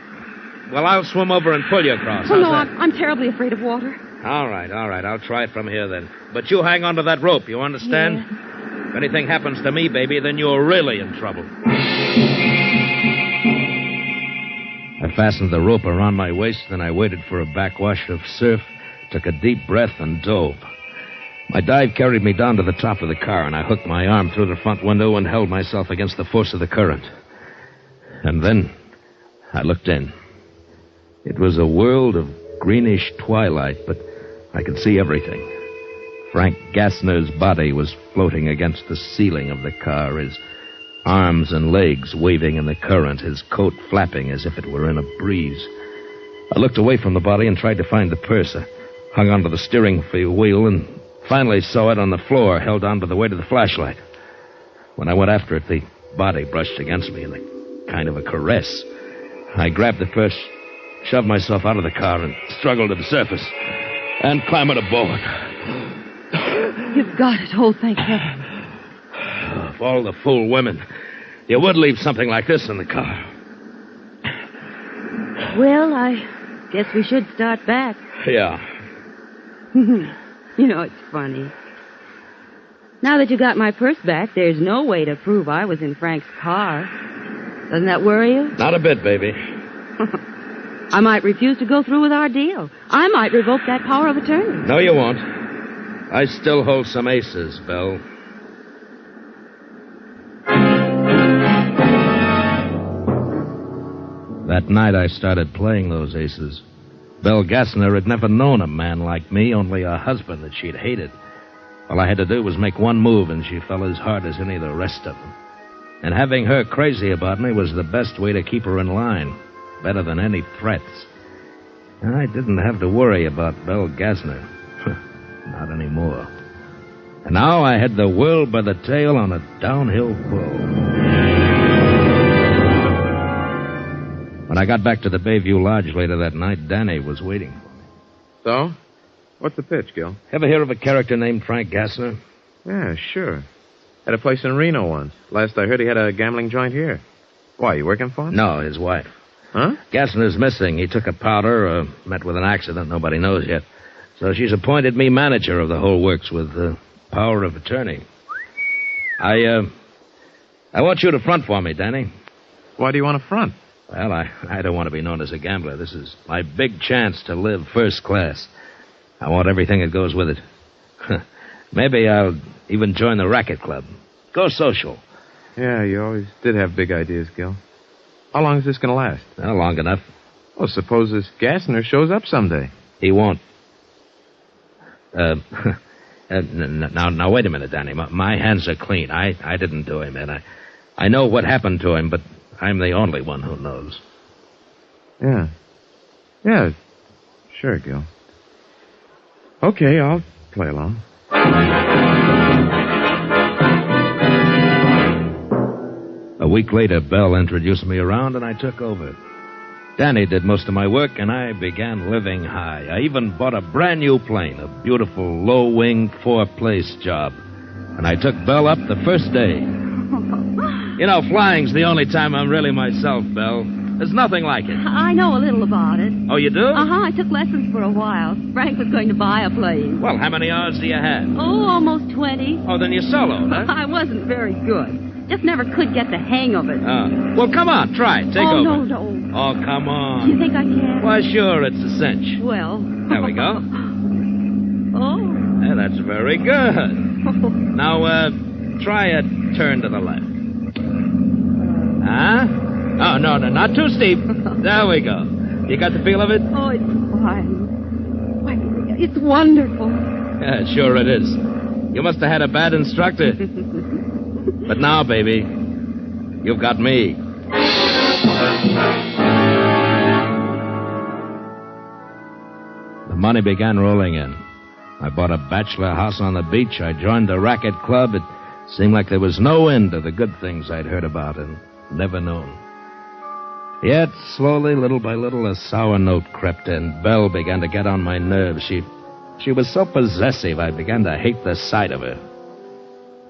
Well, I'll swim over and pull you across. Oh, no, I'm terribly afraid of water. All right. I'll try it from here then. But you hang on to that rope, you understand? Yeah. If anything happens to me, baby, then you're really in trouble. I fastened the rope around my waist, then I waited for a backwash of surf, took a deep breath, and dove. My dive carried me down to the top of the car, and I hooked my arm through the front window and held myself against the force of the current. And then I looked in. It was a world of greenish twilight, but I could see everything. Frank Gassner's body was floating against the ceiling of the car, his arms and legs waving in the current, his coat flapping as if it were in a breeze. I looked away from the body and tried to find the purse. I hung onto the steering wheel and finally saw it on the floor, held onto the weight of the flashlight. When I went after it, the body brushed against me in a kind of a caress. I grabbed the purse, shoved myself out of the car, and struggled to the surface and clambered aboard. You've got it. Oh, thank heaven. Of all the fool women, you would leave something like this in the car. Well, I guess we should start back. Yeah. You know, it's funny. Now that you got my purse back, there's no way to prove I was in Frank's car. Doesn't that worry you? Not a bit, baby. I might refuse to go through with our deal. I might revoke that power of attorney. No, you won't. I still hold some aces, Belle. That night I started playing those aces. Belle Gassner had never known a man like me, only a husband that she'd hated. All I had to do was make one move, and she fell as hard as any of the rest of them. And having her crazy about me was the best way to keep her in line, better than any threats. I didn't have to worry about Belle Gassner. Not anymore. And now I had the world by the tail on a downhill pull. When When I got back to the Bayview Lodge later that night, Danny was waiting for me. So? What's the pitch, Gil? Ever hear of a character named Frank Gassner? Yeah, sure. Had a place in Reno once. Last I heard, he had a gambling joint here. Why, you working for him? No, his wife. Huh? Gassner's missing. He took a powder, met with an accident nobody knows yet. So she's appointed me manager of the whole works with power of attorney. I want you to front for me, Danny. Why do you want to front? Well, I don't want to be known as a gambler. This is my big chance to live first class. I want everything that goes with it. Maybe I'll even join the racket club. Go social. Yeah, you always did have big ideas, Gil. How long is this going to last? Well, long enough. Well, suppose this Gassner shows up someday. He won't. Now, wait a minute, Danny. My hands are clean. I didn't do him, and I know what happened to him, but I'm the only one who knows. Yeah. Yeah, sure, Gil. Okay, I'll play along. A week later, Belle introduced me around, and I took over. Danny did most of my work, and I began living high. I even bought a brand new plane, a beautiful low-wing 4-place job. And I took Belle up the first day. You know, flying's the only time I'm really myself, Belle. There's nothing like it. I know a little about it. Oh, you do? Uh-huh, I took lessons for a while. Frank was going to buy a plane. Well, how many hours do you have? Oh, almost 20. Oh, then you soloed, huh? I wasn't very good. Just never could get the hang of it. Well, come on, try it. Take over. over. No. Oh, come on. Do you think I can? Why, sure, it's a cinch. Well. There we go. Oh. Yeah, that's very good. Now, try a turn to the left. Huh? Oh, no, not too steep. There we go. You got the feel of it? Oh, it's fine. Why, it's wonderful. Yeah, sure it is. You must have had a bad instructor. But now, baby, you've got me. The money began rolling in. I bought a bachelor house on the beach. I joined the racket club. It seemed like there was no end to the good things I'd heard about and never known. Yet, slowly, little by little, a sour note crept in. Belle began to get on my nerves. She was so possessive, I began to hate the sight of her.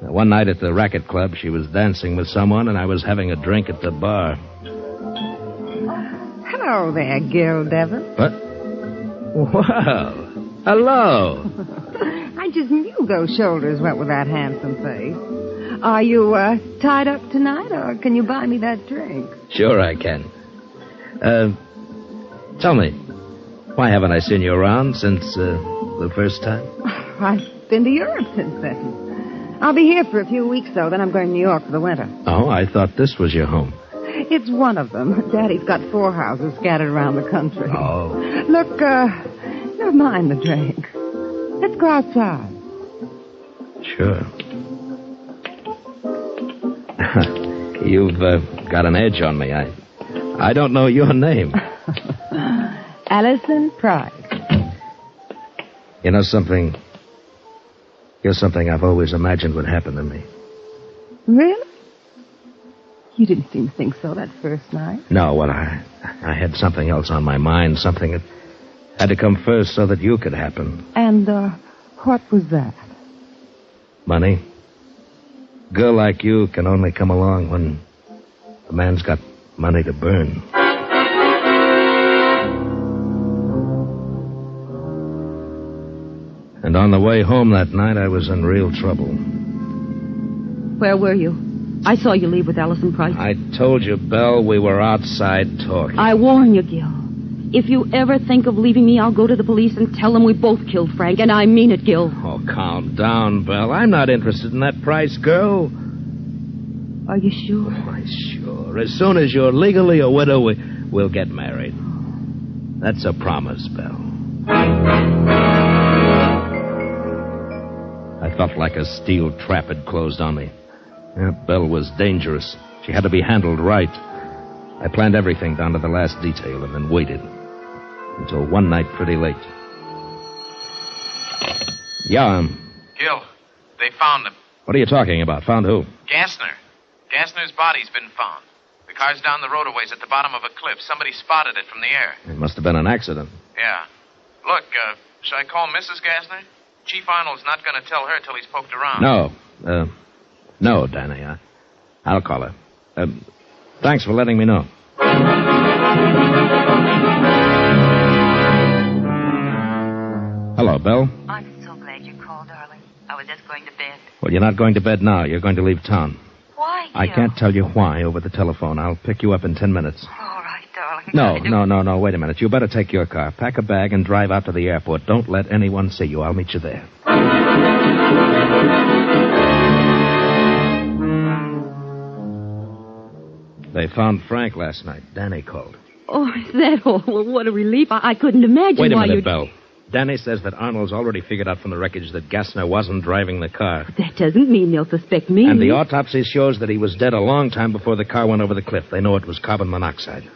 Now, one night at the racket club, she was dancing with someone, and I was having a drink at the bar. Hello there, Gil Devon. What? Well, hello. I just knew those shoulders went with that handsome face. Are you tied up tonight, or can you buy me that drink? Sure I can. Tell me, why haven't I seen you around since the first time? I've been to Europe since then. I'll be here for a few weeks, though. Then I'm going to New York for the winter. Oh, I thought this was your home. It's one of them. Daddy's got 4 houses scattered around the country. Oh. Look, never mind the drink. Let's go outside. Sure. You've got an edge on me. I don't know your name. Allison Price. You know something? You're something I've always imagined would happen to me. Really? You didn't seem to think so that first night. No, well, I had something else on my mind, something that had to come first so that you could happen. And, what was that? Money. A girl like you can only come along when a man's got money to burn. And on the way home that night, I was in real trouble. Where were you? I saw you leave with Allison Price. I told you, Belle, we were outside talking. I warn you, Gil. If you ever think of leaving me, I'll go to the police and tell them we both killed Frank, and I mean it, Gil. Oh, calm down, Belle. I'm not interested in that Price girl. Are you sure? Why, sure. As soon as you're legally a widow, we'll get married. That's a promise, Belle. I felt like a steel trap had closed on me. Belle was dangerous. She had to be handled right. I planned everything down to the last detail and then waited until one night pretty late. Yeah, Gil, they found him. What are you talking about? Found who? Gassner. Gassner's body's been found. The Car's down the road a ways at the bottom of a cliff. Somebody spotted it from the air. It must have been an accident. Yeah. Look, should I call Mrs. Gassner? Chief Arnold's not going to tell her till he's poked around. No, Danny. I'll call her. Thanks for letting me know. Hello, Belle. I'm so glad you called, darling. I was just going to bed. Well, you're not going to bed now. You're going to leave town. Why, Gil? I can't tell you why over the telephone. I'll pick you up in 10 minutes. All right, darling. No. Wait a minute. You better take your car. Pack a bag and drive out to the airport. Don't let anyone see you. I'll meet you there. They found Frank last night. Danny called. Oh, is that all? Well, what a relief. I couldn't imagine Wait a why minute, you'd... Belle. Danny says that Arnold's already figured out from the wreckage that Gassner wasn't driving the car. That doesn't mean they'll suspect me. And the autopsy shows that he was dead a long time before the car went over the cliff. They know it was carbon monoxide.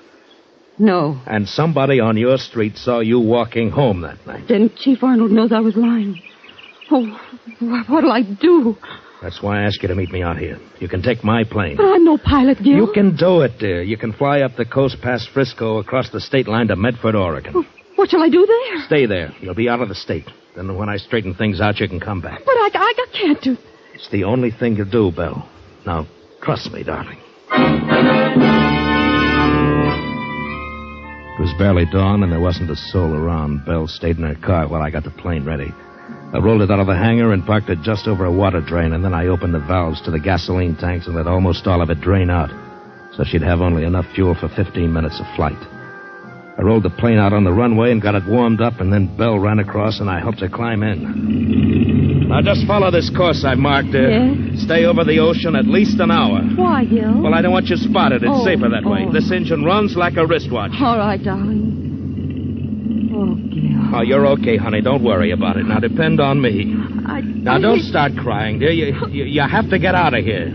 No. And somebody on your street saw you walking home that night. Then Chief Arnold knows I was lying. Oh, what'll I do? That's why I asked you to meet me out here. You can take my plane. But I'm no pilot, Gil. You can do it, dear. You can fly up the coast past Frisco across the state line to Medford, Oregon. Oh, what shall I do there? Stay there. You'll be out of the state. Then when I straighten things out, you can come back. But I can't do... It's the only thing to do, Belle. Now, trust me, darling. It was barely dawn, and there wasn't a soul around. Belle stayed in her car while I got the plane ready. I rolled it out of the hangar and parked it just over a water drain, and then I opened the valves to the gasoline tanks and let almost all of it drain out, so she'd have only enough fuel for 15 minutes of flight. I rolled the plane out on the runway and got it warmed up, and then Belle ran across, and I helped her climb in. Now, just follow this course I've marked. Yes? Stay over the ocean at least an hour. Why, Gil? Well, I don't want you spotted. It's safer that way. This engine runs like a wristwatch. All right, darling. Oh, Gil. Oh, you're okay, honey. Don't worry about it. Now, depend on me. Now, don't start crying, dear. You have to get out of here.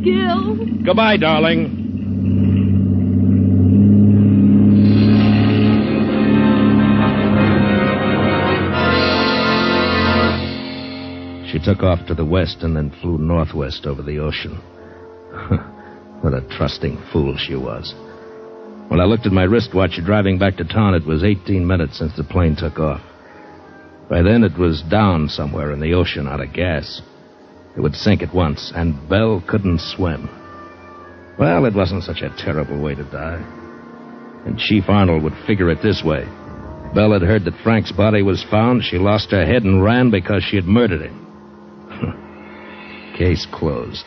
Gil? Goodbye, darling. She took off to the west and then flew northwest over the ocean. What a trusting fool she was. When I looked at my wristwatch driving back to town, it was 18 minutes since the plane took off. By then, it was down somewhere in the ocean out of gas. It would sink at once, and Belle couldn't swim. Well, it wasn't such a terrible way to die. And Chief Arnold would figure it this way. Belle had heard that Frank's body was found. She lost her head and ran because she had murdered him. Case closed.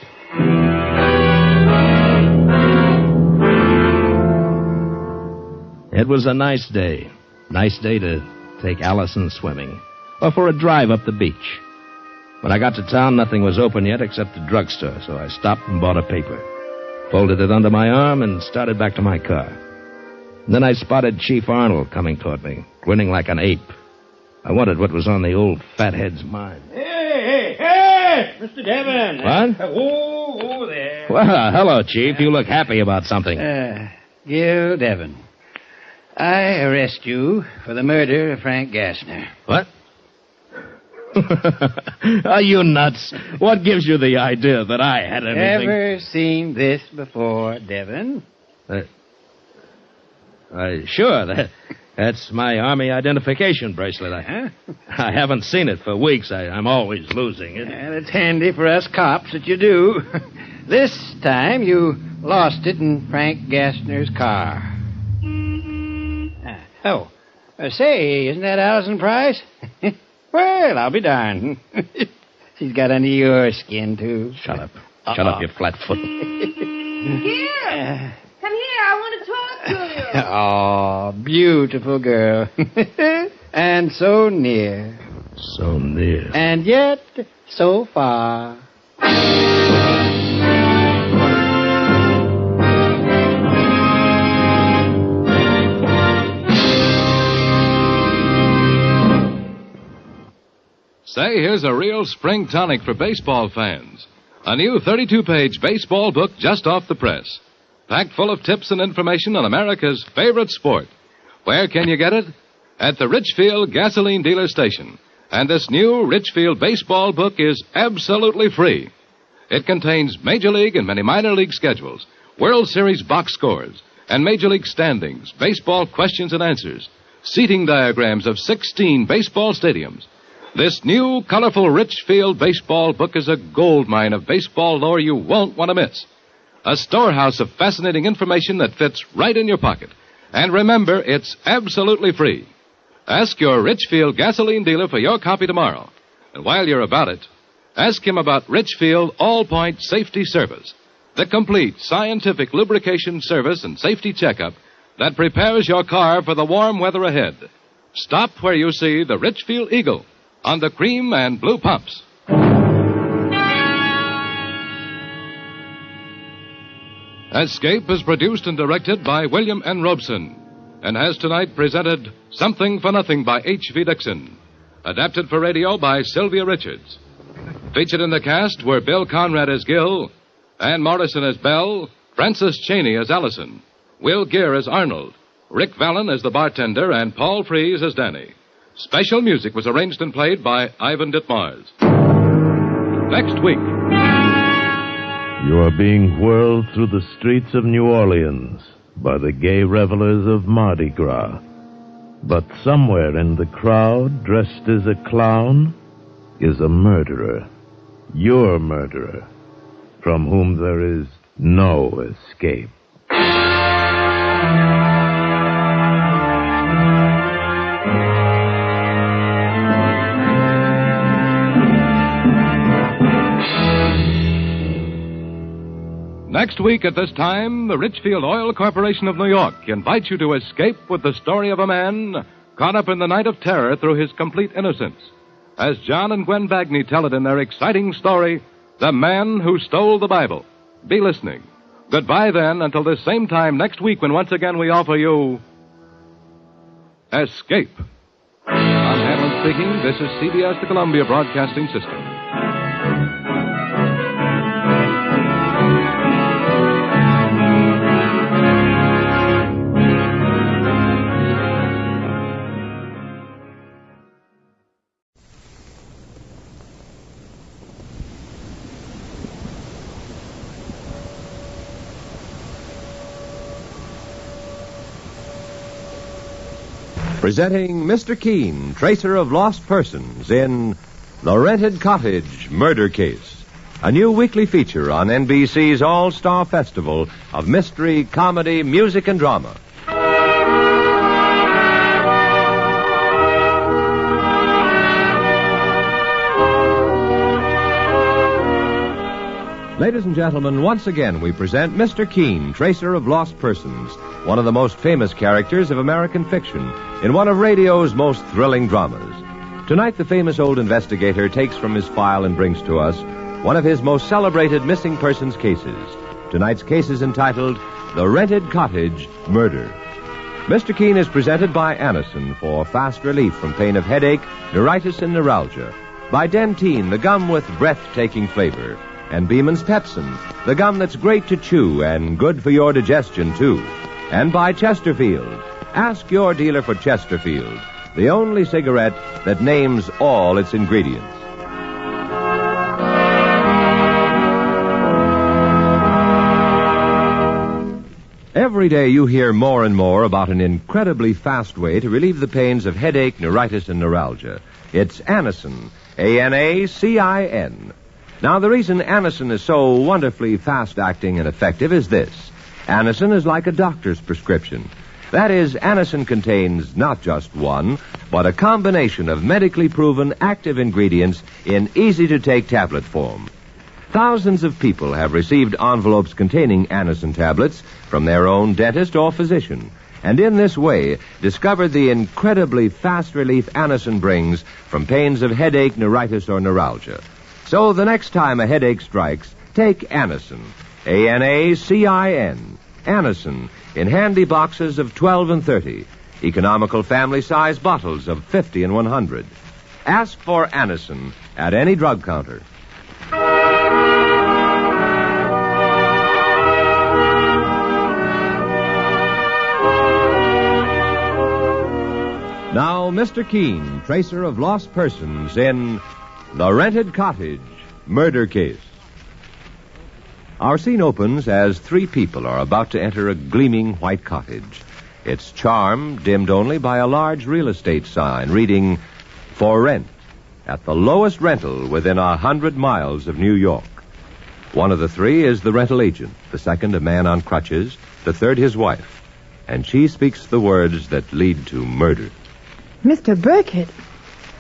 It was a nice day. Nice day to take Allison swimming. Or for a drive up the beach. When I got to town, nothing was open yet except the drugstore, so I stopped and bought a paper. Folded it under my arm and started back to my car. And then I spotted Chief Arnold coming toward me, grinning like an ape. I wondered what was on the old fathead's mind. Hey, Mr. Devon. What? Oh, there. Well, hello, Chief. You look happy about something. Gil Devon. I arrest you for the murder of Frank Gassner. What? Are you nuts? What gives you the idea that I had anything... Ever seen this before, Devon? Sure. That's my Army identification bracelet. I haven't seen it for weeks. I'm always losing it. Well, it's handy for us cops that you do. This time you lost it in Frank Gassner's car. Say, isn't that Allison Price? Well, I'll be darned. She's got under your skin, too. Shut up. Shut up, you flat-foot. Here! Come here, I want to talk to you. Oh, beautiful girl. And so near. So near. And yet so far. Say, here's a real spring tonic for baseball fans. A new 32-page baseball book just off the press. Packed full of tips and information on America's favorite sport. Where can you get it? At the Richfield Gasoline Dealer Station. And this new Richfield baseball book is absolutely free. It contains Major League and many minor league schedules, World Series box scores, and Major League standings, baseball questions and answers, seating diagrams of 16 baseball stadiums. This new, colorful Richfield baseball book is a goldmine of baseball lore you won't want to miss. A storehouse of fascinating information that fits right in your pocket. And remember, it's absolutely free. Ask your Richfield gasoline dealer for your copy tomorrow. And while you're about it, ask him about Richfield All-Point Safety Service, the complete scientific lubrication service and safety checkup that prepares your car for the warm weather ahead. Stop where you see the Richfield Eagle on the cream and blue pumps. Escape is produced and directed by William N. Robeson and has tonight presented Something for Nothing by H.V. Dixon, adapted for radio by Sylvia Richards. Featured in the cast were Bill Conrad as Gil, Ann Morrison as Belle, Frances Cheney as Allison, Will Gear as Arnold, Rick Vallon as the bartender, and Paul Frees as Danny. Special music was arranged and played by Ivan Ditmars. Next week. You are being whirled through the streets of New Orleans by the gay revelers of Mardi Gras. But somewhere in the crowd, dressed as a clown, is a murderer. Your murderer, from whom there is no escape. Next week at this time, the Richfield Oil Corporation of New York invites you to escape with the story of a man caught up in the night of terror through his complete innocence, as John and Gwen Bagney tell it in their exciting story, The Man Who Stole the Bible. Be listening. Goodbye, then, until this same time next week when once again we offer you Escape. I'm Hamlin speaking. This is CBS, the Columbia Broadcasting System. Presenting Mr. Keene, Tracer of Lost Persons, in The Rented Cottage Murder Case, a new weekly feature on NBC's All-Star Festival of mystery, comedy, music, and drama. Ladies and gentlemen, once again we present Mr. Keene, Tracer of Lost Persons, one of the most famous characters of American fiction, in one of radio's most thrilling dramas. Tonight, the famous old investigator takes from his file and brings to us one of his most celebrated missing persons cases. Tonight's case is entitled The Rented Cottage Murder. Mr. Keene is presented by Anacin for fast relief from pain of headache, neuritis, and neuralgia, by Dentine, the gum with breathtaking flavor, and Beeman's Pepsin, the gum that's great to chew and good for your digestion, too. And by Chesterfield. Ask your dealer for Chesterfield, the only cigarette that names all its ingredients. Every day you hear more and more about an incredibly fast way to relieve the pains of headache, neuritis, and neuralgia. It's Anacin, A-N-A-C-I-N. Now, the reason Anacin is so wonderfully fast-acting and effective is this. Anacin is like a doctor's prescription. That is, Anacin contains not just one, but a combination of medically proven active ingredients in easy-to-take tablet form. Thousands of people have received envelopes containing Anacin tablets from their own dentist or physician, and in this way discovered the incredibly fast relief Anacin brings from pains of headache, neuritis, or neuralgia. So the next time a headache strikes, take Anacin, A-N-A-C-I-N, Anacin, in handy boxes of 12 and 30, economical family-size bottles of 50 and 100. Ask for Anacin at any drug counter. Now, Mr. Keene, Tracer of Lost Persons, in The Rented Cottage Murder Case. Our scene opens as three people are about to enter a gleaming white cottage. Its charm dimmed only by a large real estate sign reading, "For rent," at the lowest rental within 100 miles of New York. One of the three is the rental agent, the second a man on crutches, the third his wife. And she speaks the words that lead to murder. Mr. Burkett,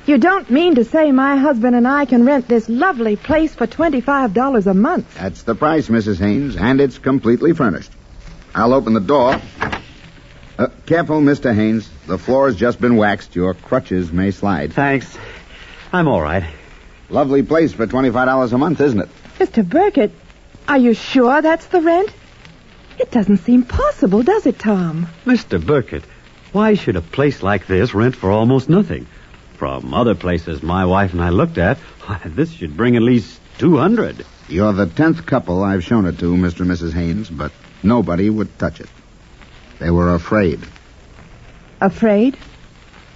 you don't mean to say my husband and I can rent this lovely place for $25 a month? That's the price, Mrs. Haynes, and it's completely furnished. I'll open the door. Careful, Mr. Haynes. The floor has just been waxed. Your crutches may slide. Thanks. I'm all right. Lovely place for $25 a month, isn't it? Mr. Burkett, are you sure that's the rent? It doesn't seem possible, does it, Tom? Mr. Burkett, why should a place like this rent for almost nothing? From other places my wife and I looked at, this should bring at least $200. You're the 10th couple I've shown it to, Mr. and Mrs. Haynes, but nobody would touch it. They were afraid. Afraid?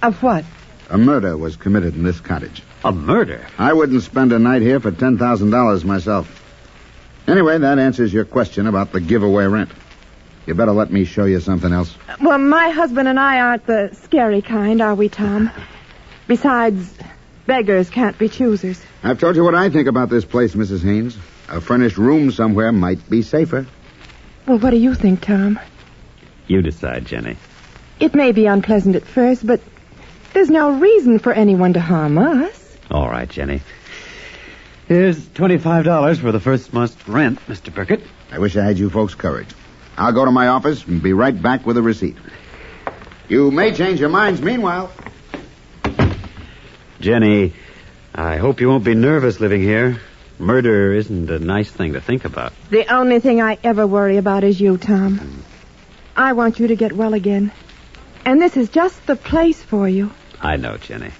Of what? A murder was committed in this cottage. A murder? I wouldn't spend a night here for $10,000 myself. Anyway, that answers your question about the giveaway rent. You better let me show you something else. Well, my husband and I aren't the scary kind, are we, Tom? Besides, beggars can't be choosers. I've told you what I think about this place, Mrs. Haynes. A furnished room somewhere might be safer. Well, what do you think, Tom? You decide, Jenny. It may be unpleasant at first, but there's no reason for anyone to harm us. All right, Jenny. Here's $25 for the first month's rent, Mr. Burkett. I wish I had you folks' courage. I'll go to my office and be right back with a receipt. You may change your minds meanwhile. Jenny, I hope you won't be nervous living here. Murder isn't a nice thing to think about. The only thing I ever worry about is you, Tom. I want you to get well again. And this is just the place for you. I know, Jenny.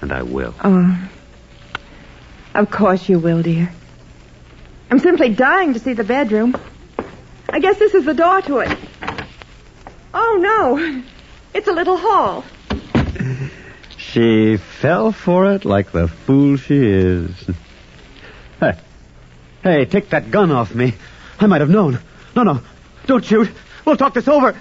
And I will. Oh. Of course you will, dear. I'm simply dying to see the bedroom. I guess this is the door to it. Oh, no. It's a little hall. She fell for it like the fool she is. Hey, take that gun off me. I might have known. No, don't shoot. We'll talk this over.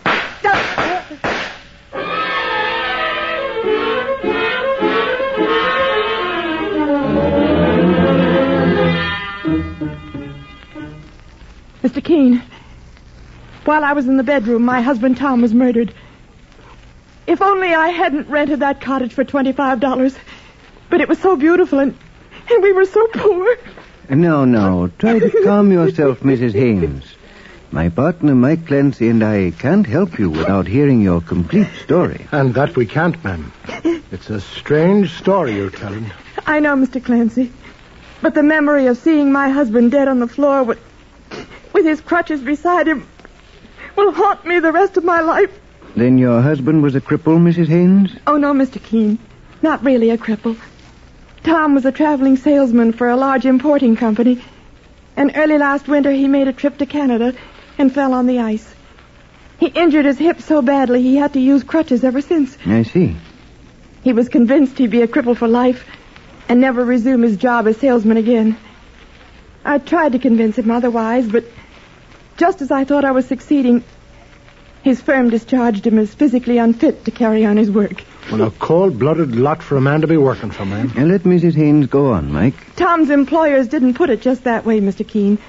Mr. Keene, while I was in the bedroom, my husband Tom was murdered. If only I hadn't rented that cottage for $25. But it was so beautiful and we were so poor. No. Try to calm yourself, Mrs. Haynes. My partner, Mike Clancy, and I can't help you without hearing your complete story. And that we can't, ma'am. It's a strange story you're telling. I know, Mr. Clancy. But the memory of seeing my husband dead on the floor with his crutches beside him will haunt me the rest of my life. Then your husband was a cripple, Mrs. Haynes? Oh, no, Mr. Keene. Not really a cripple. Tom was a traveling salesman for a large importing company. And early last winter, he made a trip to Canada and fell on the ice. He injured his hip so badly he had to use crutches ever since. I see. He was convinced he'd be a cripple for life and never resume his job as salesman again. I tried to convince him otherwise, but just as I thought I was succeeding, his firm discharged him as physically unfit to carry on his work. Well, a cold-blooded lot for a man to be working for, ma'am. Now let Mrs. Haynes go on, Mike. Tom's employers didn't put it just that way, Mr. Keene.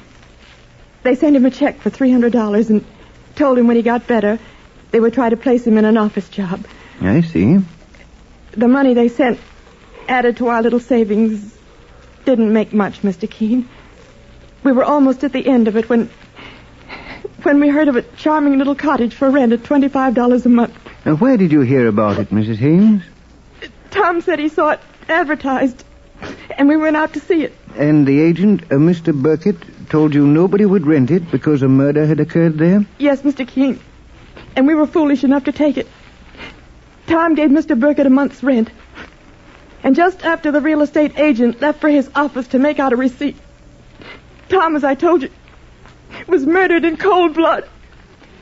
They sent him a check for $300 and told him when he got better, they would try to place him in an office job. I see. The money they sent, added to our little savings, didn't make much, Mr. Keene. We were almost at the end of it when we heard of a charming little cottage for rent at $25 a month. Now, where did you hear about it, Mrs. Haynes? Tom said he saw it advertised, and we went out to see it. And the agent, Mr. Burkett, told you nobody would rent it because a murder had occurred there? Yes, Mr. Keene. And we were foolish enough to take it. Tom gave Mr. Burkett a month's rent. And just after the real estate agent left for his office to make out a receipt, Tom, as I told you, was murdered in cold blood.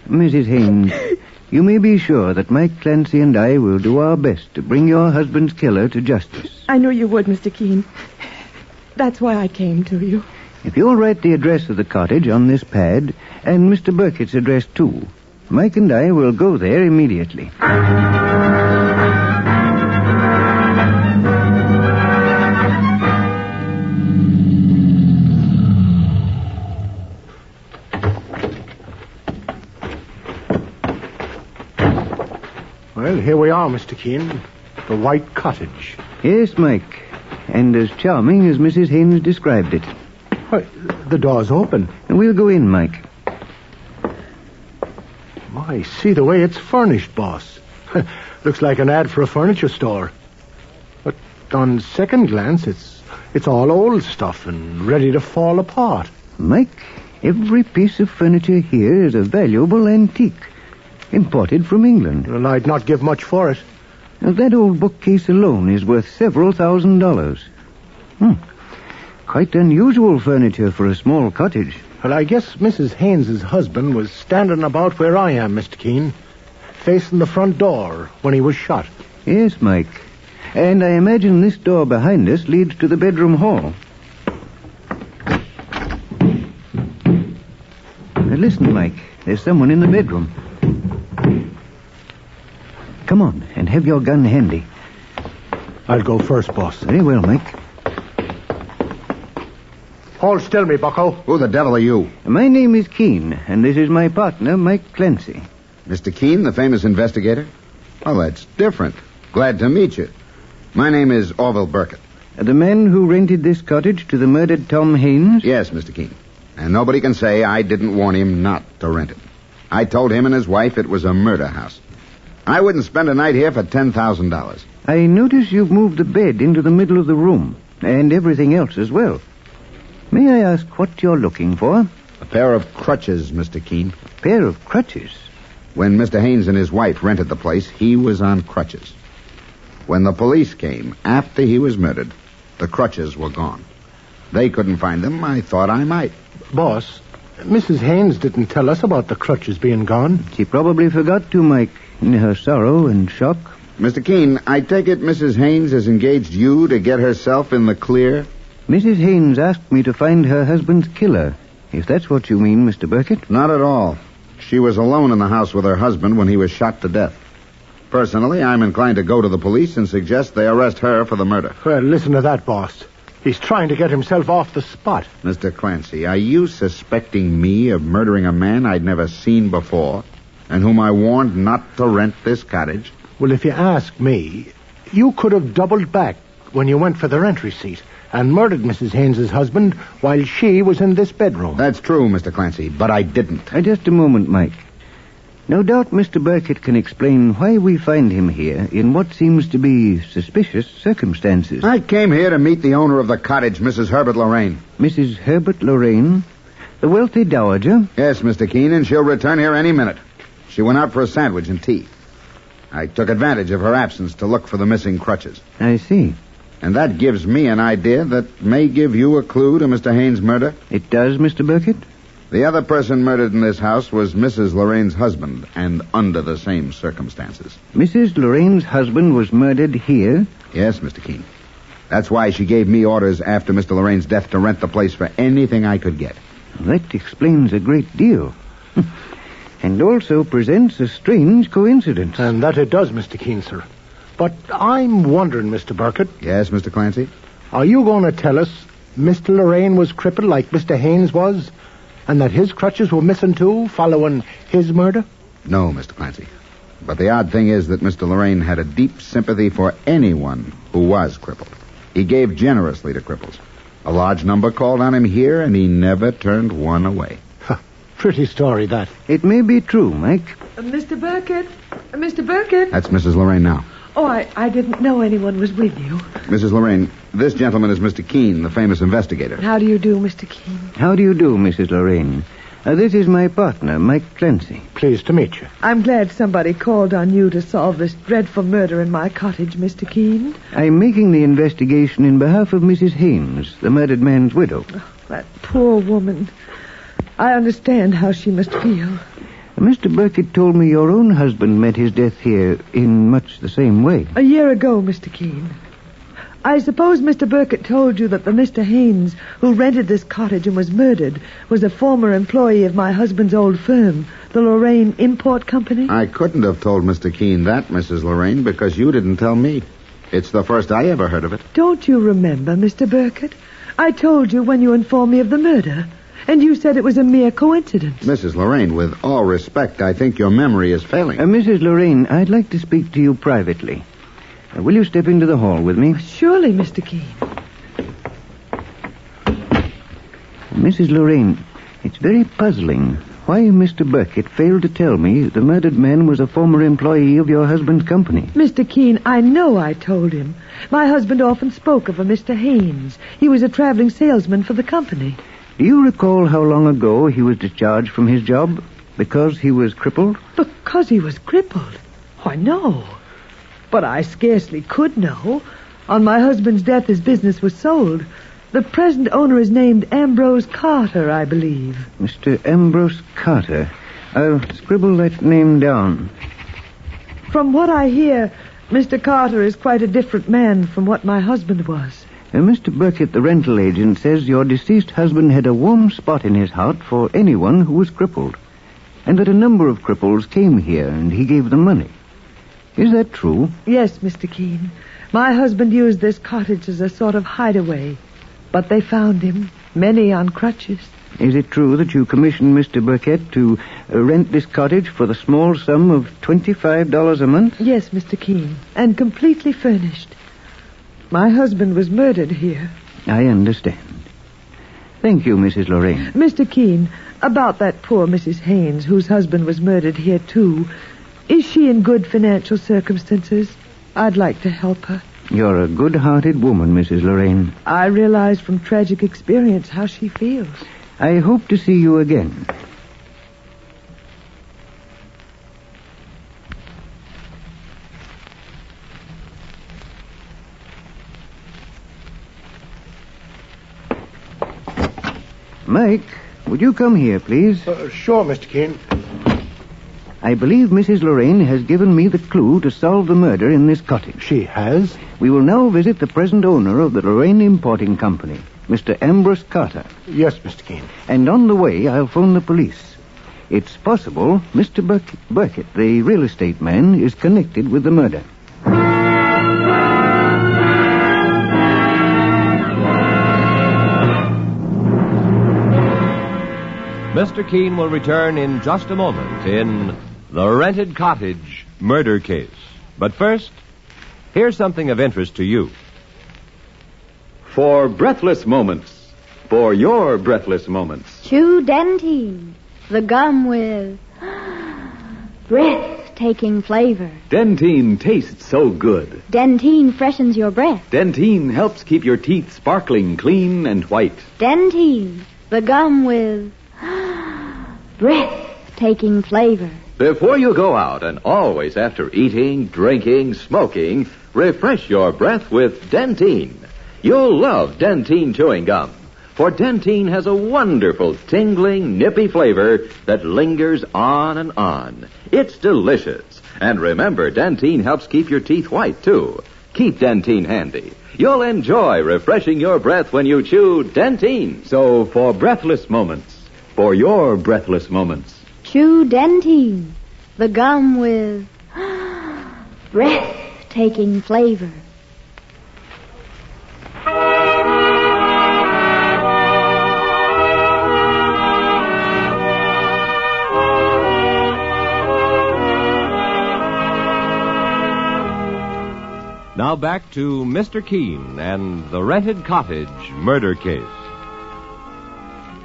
Mrs. Haynes, you may be sure that Mike Clancy and I will do our best to bring your husband's killer to justice. I knew you would, Mr. Keene. That's why I came to you. If you'll write the address of the cottage on this pad, and Mr. Burkett's address, too, Mike and I will go there immediately. Well, here we are, Mr. Keene. The White Cottage. Yes, Mike. And as charming as Mrs. Haynes described it. Why, the door's open. We'll go in, Mike. My, see the way it's furnished, boss. Looks like an ad for a furniture store. But on second glance, it's all old stuff and ready to fall apart. Mike, every piece of furniture here is a valuable antique. Imported from England. Well, I'd not give much for it. That old bookcase alone is worth several $1,000s. Quite unusual furniture for a small cottage. Well, I guess Mrs. Haynes's husband was standing about where I am, Mr. Keene, facing the front door when he was shot. Yes, Mike. And I imagine this door behind us leads to the bedroom hall. Now listen, Mike. There's someone in the bedroom. Come on, and have your gun handy. I'll go first, boss. Very well, Mike. Hold still, me bucko. Who the devil are you? My name is Keene, and this is my partner, Mike Clancy. Mr. Keene, the famous investigator? Oh, that's different. Glad to meet you. My name is Orville Burkett. The man who rented this cottage to the murdered Tom Haynes? Yes, Mr. Keene. And nobody can say I didn't warn him not to rent it. I told him and his wife it was a murder house. I wouldn't spend a night here for $10,000. I notice you've moved the bed into the middle of the room, and everything else as well. May I ask what you're looking for? A pair of crutches, Mr. Keene. A pair of crutches? When Mr. Haynes and his wife rented the place, he was on crutches. When the police came after he was murdered, the crutches were gone. They couldn't find them. I thought I might. Boss, Mrs. Haynes didn't tell us about the crutches being gone. She probably forgot to, Mike, in her sorrow and shock. Mr. Keene, I take it Mrs. Haynes has engaged you to get herself in the clear? Mrs. Haynes asked me to find her husband's killer, if that's what you mean, Mr. Burkett. Not at all. She was alone in the house with her husband when he was shot to death. Personally, I'm inclined to go to the police and suggest they arrest her for the murder. Well, listen to that, boss. He's trying to get himself off the spot. Mr. Clancy, are you suspecting me of murdering a man I'd never seen before and whom I warned not to rent this cottage? Well, if you ask me, you could have doubled back when you went for the rent receipt and murdered Mrs. Haynes' husband while she was in this bedroom. That's true, Mr. Clancy, but I didn't. Just a moment, Mike. No doubt Mr. Burkett can explain why we find him here in what seems to be suspicious circumstances. I came here to meet the owner of the cottage, Mrs. Herbert Lorraine. Mrs. Herbert Lorraine? The wealthy dowager? Yes, Mr. Keene, and she'll return here any minute. She went out for a sandwich and tea. I took advantage of her absence to look for the missing crutches. I see. And that gives me an idea that may give you a clue to Mr. Haynes' murder. It does, Mr. Burkett? The other person murdered in this house was Mrs. Lorraine's husband, and under the same circumstances. Mrs. Lorraine's husband was murdered here? Yes, Mr. Keene. That's why she gave me orders after Mr. Lorraine's death to rent the place for anything I could get. That explains a great deal. And also presents a strange coincidence. And that it does, Mr. Keene, sir. But I'm wondering, Mr. Burkett. Yes, Mr. Clancy? Are you going to tell us Mr. Lorraine was crippled like Mr. Haynes was? And that his crutches were missing, too, following his murder? No, Mr. Clancy. But the odd thing is that Mr. Lorraine had a deep sympathy for anyone who was crippled. He gave generously to cripples. A large number called on him here, and he never turned one away. Pretty story, that. It may be true, Mike. Mr. Burkett? Mr. Burkett? That's Mrs. Lorraine now. Oh, I didn't know anyone was with you. Mrs. Lorraine, this gentleman is Mr. Keene, the famous investigator. How do you do, Mr. Keene? How do you do, Mrs. Lorraine? This is my partner, Mike Clancy. Pleased to meet you. I'm glad somebody called on you to solve this dreadful murder in my cottage, Mr. Keene. I'm making the investigation in behalf of Mrs. Haynes, the murdered man's widow. Oh, that poor woman. I understand how she must feel. Mr. Burkett told me your own husband met his death here in much the same way. A year ago, Mr. Keene. I suppose Mr. Burkett told you that the Mr. Haynes who rented this cottage and was murdered was a former employee of my husband's old firm, the Lorraine Import Company? I couldn't have told Mr. Keene that, Mrs. Lorraine, because you didn't tell me. It's the first I ever heard of it. Don't you remember, Mr. Burkett? I told you when you informed me of the murder, and you said it was a mere coincidence. Mrs. Lorraine, with all respect, I think your memory is failing. Mrs. Lorraine, I'd like to speak to you privately. Will you step into the hall with me? Surely, Mr. Keene. Mrs. Lorraine, it's very puzzling why Mr. Burkett failed to tell me the murdered man was a former employee of your husband's company. Mr. Keene, I know I told him. My husband often spoke of a Mr. Haynes. He was a traveling salesman for the company. Do you recall how long ago he was discharged from his job? Because he was crippled? Because he was crippled? Why, no. But I scarcely could know. On my husband's death, his business was sold. The present owner is named Ambrose Carter, I believe. Mr. Ambrose Carter. I'll scribble that name down. From what I hear, Mr. Carter is quite a different man from what my husband was. Mr. Burkett, the rental agent, says your deceased husband had a warm spot in his heart for anyone who was crippled, and that a number of cripples came here and he gave them money. Is that true? Yes, Mr. Keene. My husband used this cottage as a sort of hideaway, but they found him, many on crutches. Is it true that you commissioned Mr. Burkett to rent this cottage for the small sum of $25 a month? Yes, Mr. Keene, and completely furnished. My husband was murdered here. I understand. Thank you, Mrs. Lorraine. Mr. Keene, about that poor Mrs. Haynes, whose husband was murdered here, too. Is she in good financial circumstances? I'd like to help her. You're a good-hearted woman, Mrs. Lorraine. I realize from tragic experience how she feels. I hope to see you again. Mike, would you come here, please? Sure, Mr. Keene. I believe Mrs. Lorraine has given me the clue to solve the murder in this cottage. She has? We will now visit the present owner of the Lorraine Importing Company, Mr. Ambrose Carter. Yes, Mr. Keene. And on the way, I'll phone the police. It's possible Mr. Burkett, the real estate man, is connected with the murder. Mr. Keene will return in just a moment in The Rented Cottage Murder Case. But first, here's something of interest to you. For breathless moments, for your breathless moments. Chew Dentine, the gum with breathtaking flavor. Dentine tastes so good. Dentine freshens your breath. Dentine helps keep your teeth sparkling clean and white. Dentine, the gum with breathtaking flavor. Before you go out, and always after eating, drinking, smoking, refresh your breath with Dentine. You'll love Dentine chewing gum, for Dentine has a wonderful, tingling, nippy flavor that lingers on and on. It's delicious. And remember, Dentine helps keep your teeth white, too. Keep Dentine handy. You'll enjoy refreshing your breath when you chew Dentine. So, for breathless moments, for your breathless moments, Chew Dentine, the gum with breathtaking flavor. Now back to Mr. Keene and The Rented Cottage Murder Case.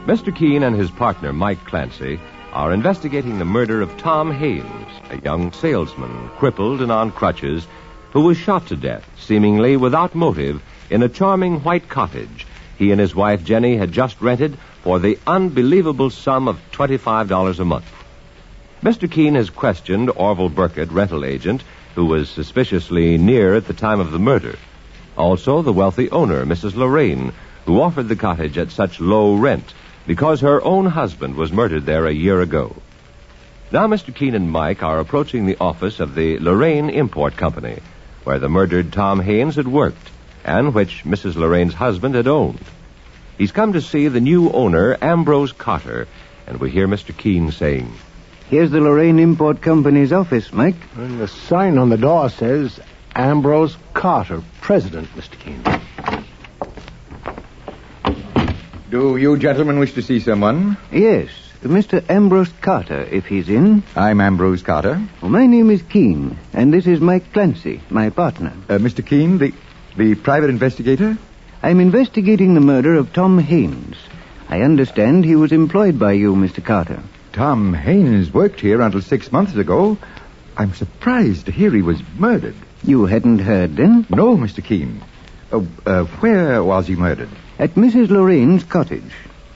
Mr. Keene and his partner, Mike Clancy, are investigating the murder of Tom Haynes, a young salesman, crippled and on crutches, who was shot to death, seemingly without motive, in a charming white cottage he and his wife Jenny had just rented for the unbelievable sum of $25 a month. Mr. Keene has questioned Orville Burkett, rental agent, who was suspiciously near at the time of the murder. Also, the wealthy owner, Mrs. Lorraine, who offered the cottage at such low rent because her own husband was murdered there a year ago. Now Mr. Keene and Mike are approaching the office of the Lorraine Import Company, where the murdered Tom Haynes had worked. and which Mrs. Lorraine's husband had owned. He's come to see the new owner, Ambrose Cotter, and we hear Mr. Keene saying, Here's the Lorraine Import Company's office, Mike. And the sign on the door says Ambrose Cotter, President, Mr. Keene. Do you gentlemen wish to see someone? Yes, Mr. Ambrose Carter, if he's in. I'm Ambrose Carter. Well, my name is Keene, and this is Mike Clancy, my partner. Mr. Keene, the private investigator? I'm investigating the murder of Tom Haynes. I understand he was employed by you, Mr. Carter. Tom Haynes worked here until 6 months ago. I'm surprised to hear he was murdered. You hadn't heard, then? No, Mr. Keene. Where was he murdered? At Mrs. Lorraine's cottage,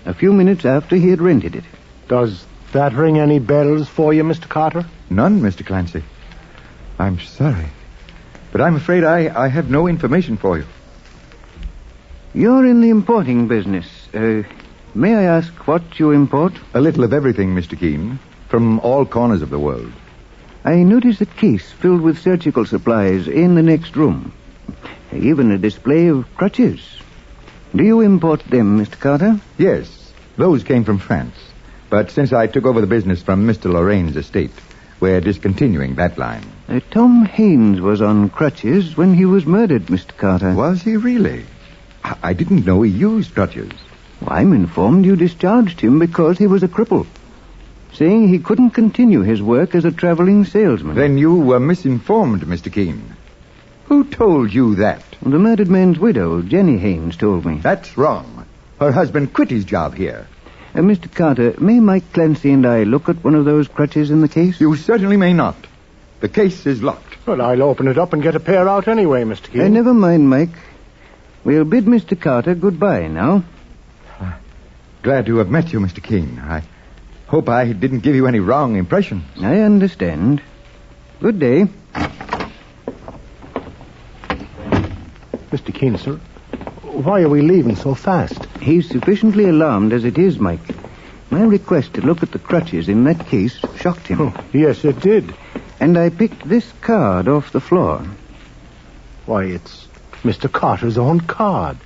a few minutes after he had rented it. Does that ring any bells for you, Mr. Carter? None, Mr. Clancy. I'm sorry, but I'm afraid I have no information for you. You're in the importing business. May I ask what you import? A little of everything, Mr. Keene, from all corners of the world. I notice a case filled with surgical supplies in the next room. Even a display of crutches. Do you import them, Mr. Carter? Yes, those came from France. But since I took over the business from Mr. Lorraine's estate, we're discontinuing that line. Tom Haynes was on crutches when he was murdered, Mr. Carter. Was he really? I didn't know he used crutches. Well, I'm informed you discharged him because he was a cripple, saying he couldn't continue his work as a traveling salesman. Then you were misinformed, Mr. Keene. Who told you that? The murdered man's widow, Jenny Haynes, told me. That's wrong. Her husband quit his job here. Mr. Carter, may Mike Clancy and I look at one of those crutches in the case? You certainly may not. The case is locked. Well, I'll open it up and get a pair out anyway, Mr. Keene. Never mind, Mike. We'll bid Mr. Carter goodbye now. Glad to have met you, Mr. Keene. I hope I didn't give you any wrong impressions. I understand. Good day. Mr. Keene, sir, why are we leaving so fast? He's sufficiently alarmed as it is, Mike. My request to look at the crutches in that case shocked him. Oh, yes, it did. And I picked this card off the floor. Why, it's Mr. Carter's own card.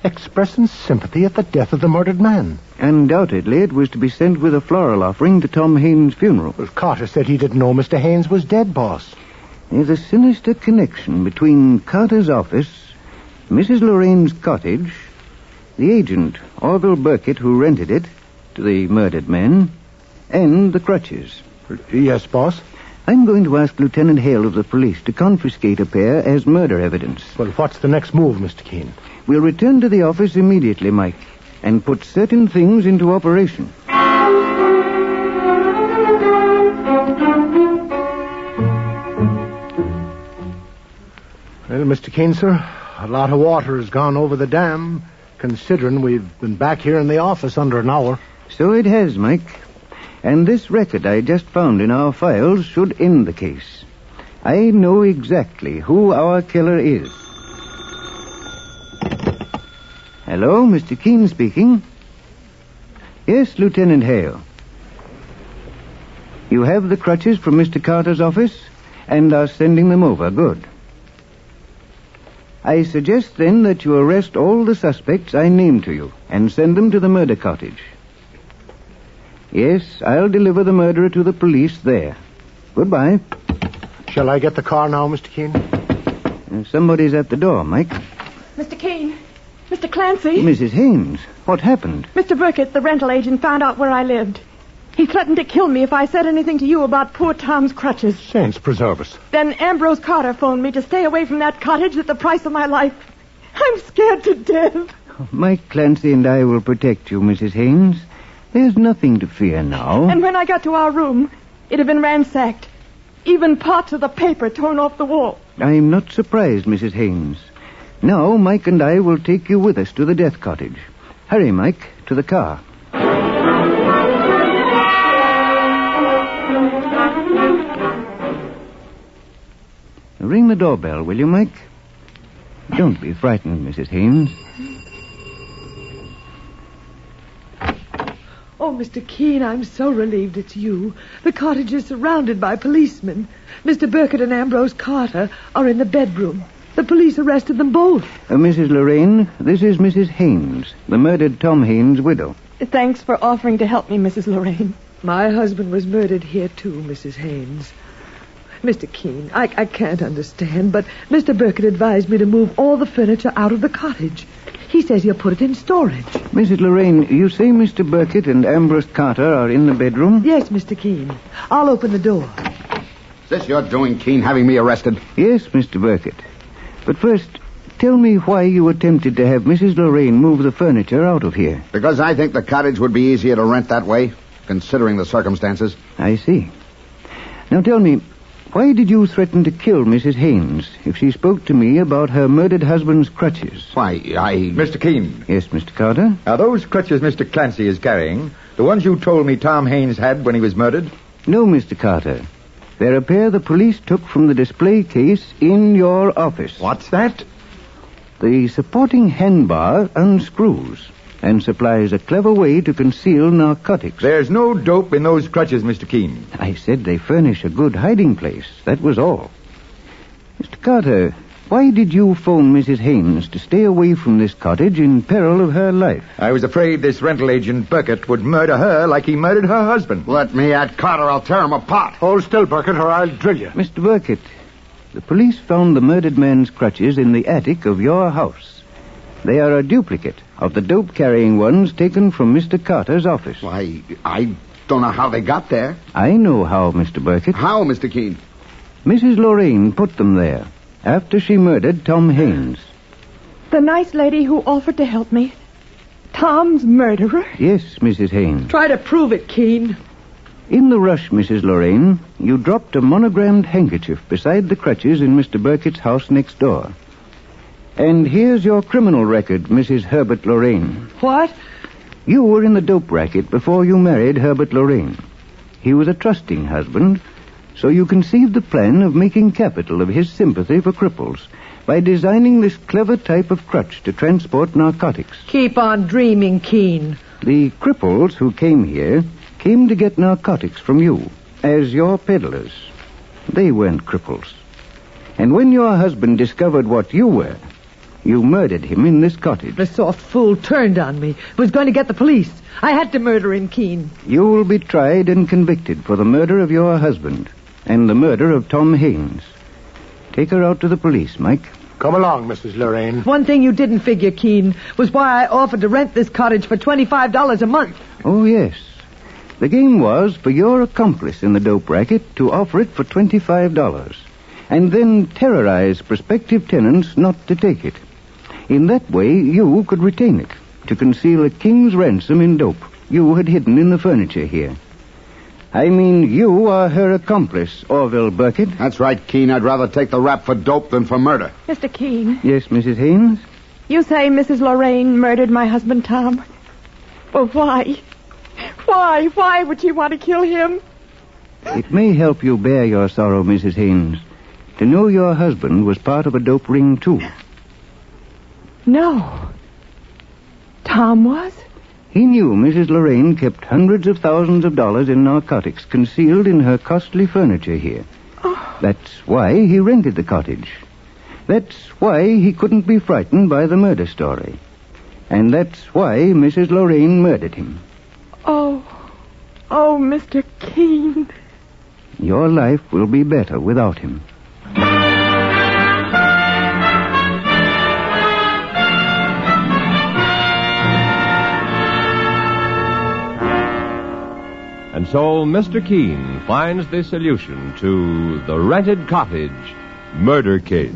Expressing sympathy at the death of the murdered man. Undoubtedly, it was to be sent with a floral offering to Tom Haynes' funeral. Well, Carter said he didn't know Mr. Haynes was dead, boss. There's a sinister connection between Carter's office, Mrs. Lorraine's cottage, the agent, Orville Burkett, who rented it to the murdered man, and the crutches. Yes, boss? I'm going to ask Lieutenant Hale of the police to confiscate a pair as murder evidence. Well, what's the next move, Mr. Keene? We'll return to the office immediately, Mike, and put certain things into operation. Well, Mr. Keene, sir, a lot of water has gone over the dam, considering we've been back here in the office under an hour. So it has, Mike. And this record I just found in our files should end the case. I know exactly who our killer is. Hello, Mr. Keene speaking. Yes, Lieutenant Hale. You have the crutches from Mr. Carter's office and are sending them over. Good. I suggest then that you arrest all the suspects I named to you and send them to the murder cottage. Yes, I'll deliver the murderer to the police there. Goodbye. Shall I get the car now, Mr. Keene? Somebody's at the door, Mike. Mr. Keene. Mr. Clancy. Mrs. Haynes, what happened? Mr. Burkett, the rental agent, found out where I lived. He threatened to kill me if I said anything to you about poor Tom's crutches. Saints preserve us. Then Ambrose Carter phoned me to stay away from that cottage at the price of my life. I'm scared to death. Mike Clancy and I will protect you, Mrs. Haynes. There's nothing to fear now. And when I got to our room, it had been ransacked. Even parts of the paper torn off the wall. I'm not surprised, Mrs. Haynes. Now, Mike and I will take you with us to the death cottage. Hurry, Mike, to the car. Ring the doorbell, will you, Mike? Don't be frightened, Mrs. Haynes. Oh, Mr. Keene, I'm so relieved it's you. The cottage is surrounded by policemen. Mr. Burkett and Ambrose Carter are in the bedroom. The police arrested them both. Mrs. Lorraine, this is Mrs. Haynes, the murdered Tom Haynes' widow. Thanks for offering to help me, Mrs. Lorraine. My husband was murdered here, too, Mrs. Haynes. Mr. Keene, I can't understand, but Mr. Burkett advised me to move all the furniture out of the cottage. He says he'll put it in storage. Mrs. Lorraine, you say Mr. Burkett and Ambrose Carter are in the bedroom? Yes, Mr. Keene. I'll open the door. Is this your doing, Keene, having me arrested? Yes, Mr. Burkett. But first, tell me why you attempted to have Mrs. Lorraine move the furniture out of here. Because I think the cottage would be easier to rent that way, considering the circumstances. I see. Now tell me, why did you threaten to kill Mrs. Haynes if she spoke to me about her murdered husband's crutches? Why, Mr. Keene. Yes, Mr. Carter? Are those crutches Mr. Clancy is carrying the ones you told me Tom Haynes had when he was murdered? No, Mr. Carter. They're a pair the police took from the display case in your office. What's that? The supporting handbar unscrews and supplies a clever way to conceal narcotics. There's no dope in those crutches, Mr. Keene. I said they furnish a good hiding place. That was all. Mr. Carter, why did you phone Mrs. Haynes to stay away from this cottage in peril of her life? I was afraid this rental agent Burkett would murder her like he murdered her husband. Let me at Carter. I'll tear him apart. Hold still, Burkett, or I'll drill you. Mr. Burkett, the police found the murdered man's crutches in the attic of your house. They are a duplicate of the dope-carrying ones taken from Mr. Carter's office. Why, I don't know how they got there. I know how, Mr. Burkett. How, Mr. Keene? Mrs. Lorraine put them there after she murdered Tom Haynes. The nice lady who offered to help me. Tom's murderer? Yes, Mrs. Haynes. Try to prove it, Keene. In the rush, Mrs. Lorraine, you dropped a monogrammed handkerchief beside the crutches in Mr. Burkett's house next door. And here's your criminal record, Mrs. Herbert Lorraine. What? You were in the dope racket before you married Herbert Lorraine. He was a trusting husband, so you conceived the plan of making capital of his sympathy for cripples by designing this clever type of crutch to transport narcotics. Keep on dreaming, Keene. The cripples who came here came to get narcotics from you as your peddlers. They weren't cripples. And when your husband discovered what you were, you murdered him in this cottage. The soft fool turned on me. Was going to get the police. I had to murder him, Keene. You will be tried and convicted for the murder of your husband and the murder of Tom Haynes. Take her out to the police, Mike. Come along, Mrs. Lorraine. One thing you didn't figure, Keene, was why I offered to rent this cottage for $25 a month. Oh, yes. The game was for your accomplice in the dope racket to offer it for $25 and then terrorize prospective tenants not to take it. In that way, you could retain it to conceal a king's ransom in dope you had hidden in the furniture here. I mean, you are her accomplice, Orville Burkett. That's right, Keene. I'd rather take the rap for dope than for murder. Mr. Keene. Yes, Mrs. Haynes? You say Mrs. Lorraine murdered my husband, Tom? Well, why? Why would she want to kill him? It may help you bear your sorrow, Mrs. Haynes, to know your husband was part of a dope ring, too. No. Tom was? He knew Mrs. Lorraine kept hundreds of thousands of dollars in narcotics concealed in her costly furniture here. Oh. That's why he rented the cottage. That's why he couldn't be frightened by the murder story. And that's why Mrs. Lorraine murdered him. Oh, Mr. Keene. Your life will be better without him. And so Mr. Keene finds the solution to the rented cottage murder case.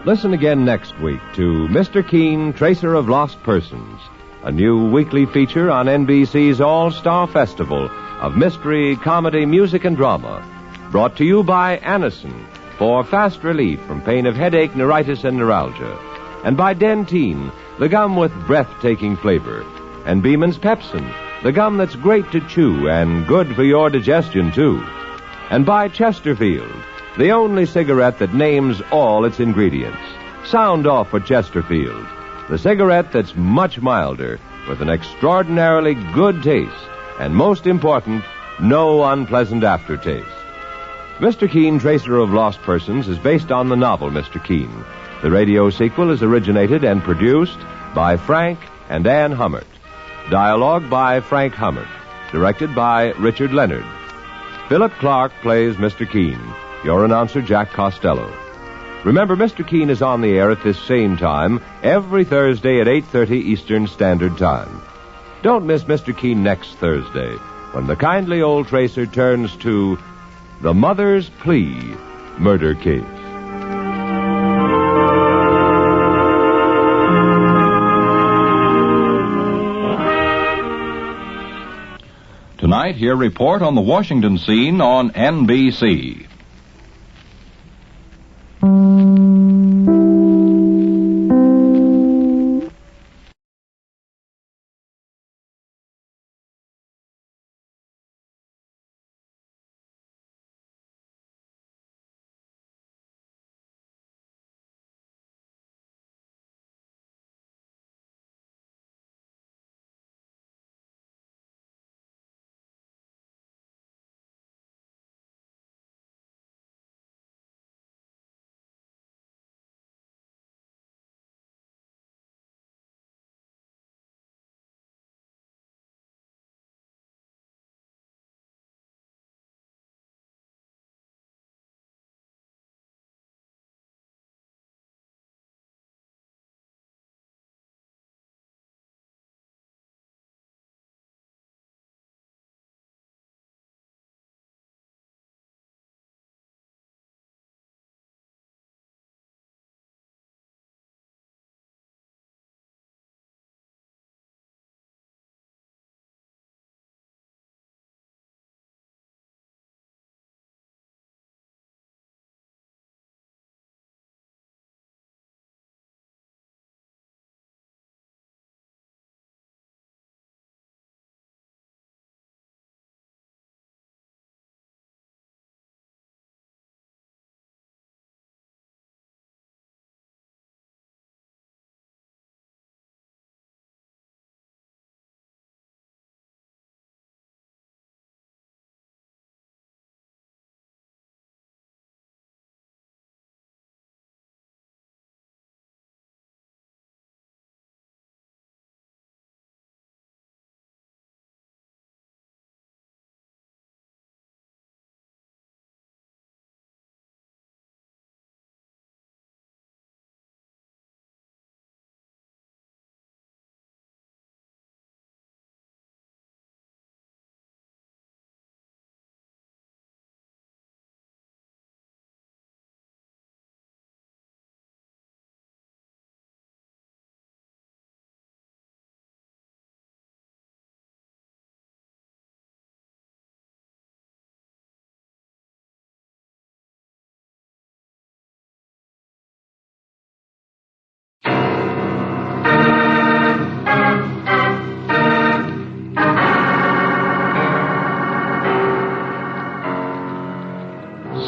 Listen again next week to Mr. Keene, Tracer of Lost Persons, a new weekly feature on NBC's All-Star Festival of mystery, comedy, music, and drama. Brought to you by Anacin for fast relief from pain of headache, neuritis, and neuralgia. And by Dentyne, the gum with breathtaking flavor. And Beeman's Pepsin, the gum that's great to chew and good for your digestion, too. And buy Chesterfield, the only cigarette that names all its ingredients. Sound off for Chesterfield, the cigarette that's much milder, with an extraordinarily good taste, and most important, no unpleasant aftertaste. Mr. Keene, Tracer of Lost Persons, is based on the novel Mr. Keene. The radio sequel is originated and produced by Frank and Ann Hummert. Dialogue by Frank Hummert. Directed by Richard Leonard. Philip Clark plays Mr. Keene. Your announcer, Jack Costello. Remember, Mr. Keene is on the air at this same time every Thursday at 8:30 Eastern Standard Time. Don't miss Mr. Keene next Thursday, when the kindly old tracer turns to The Mother's Plea murder case. Tonight, hear a report on the Washington scene on NBC.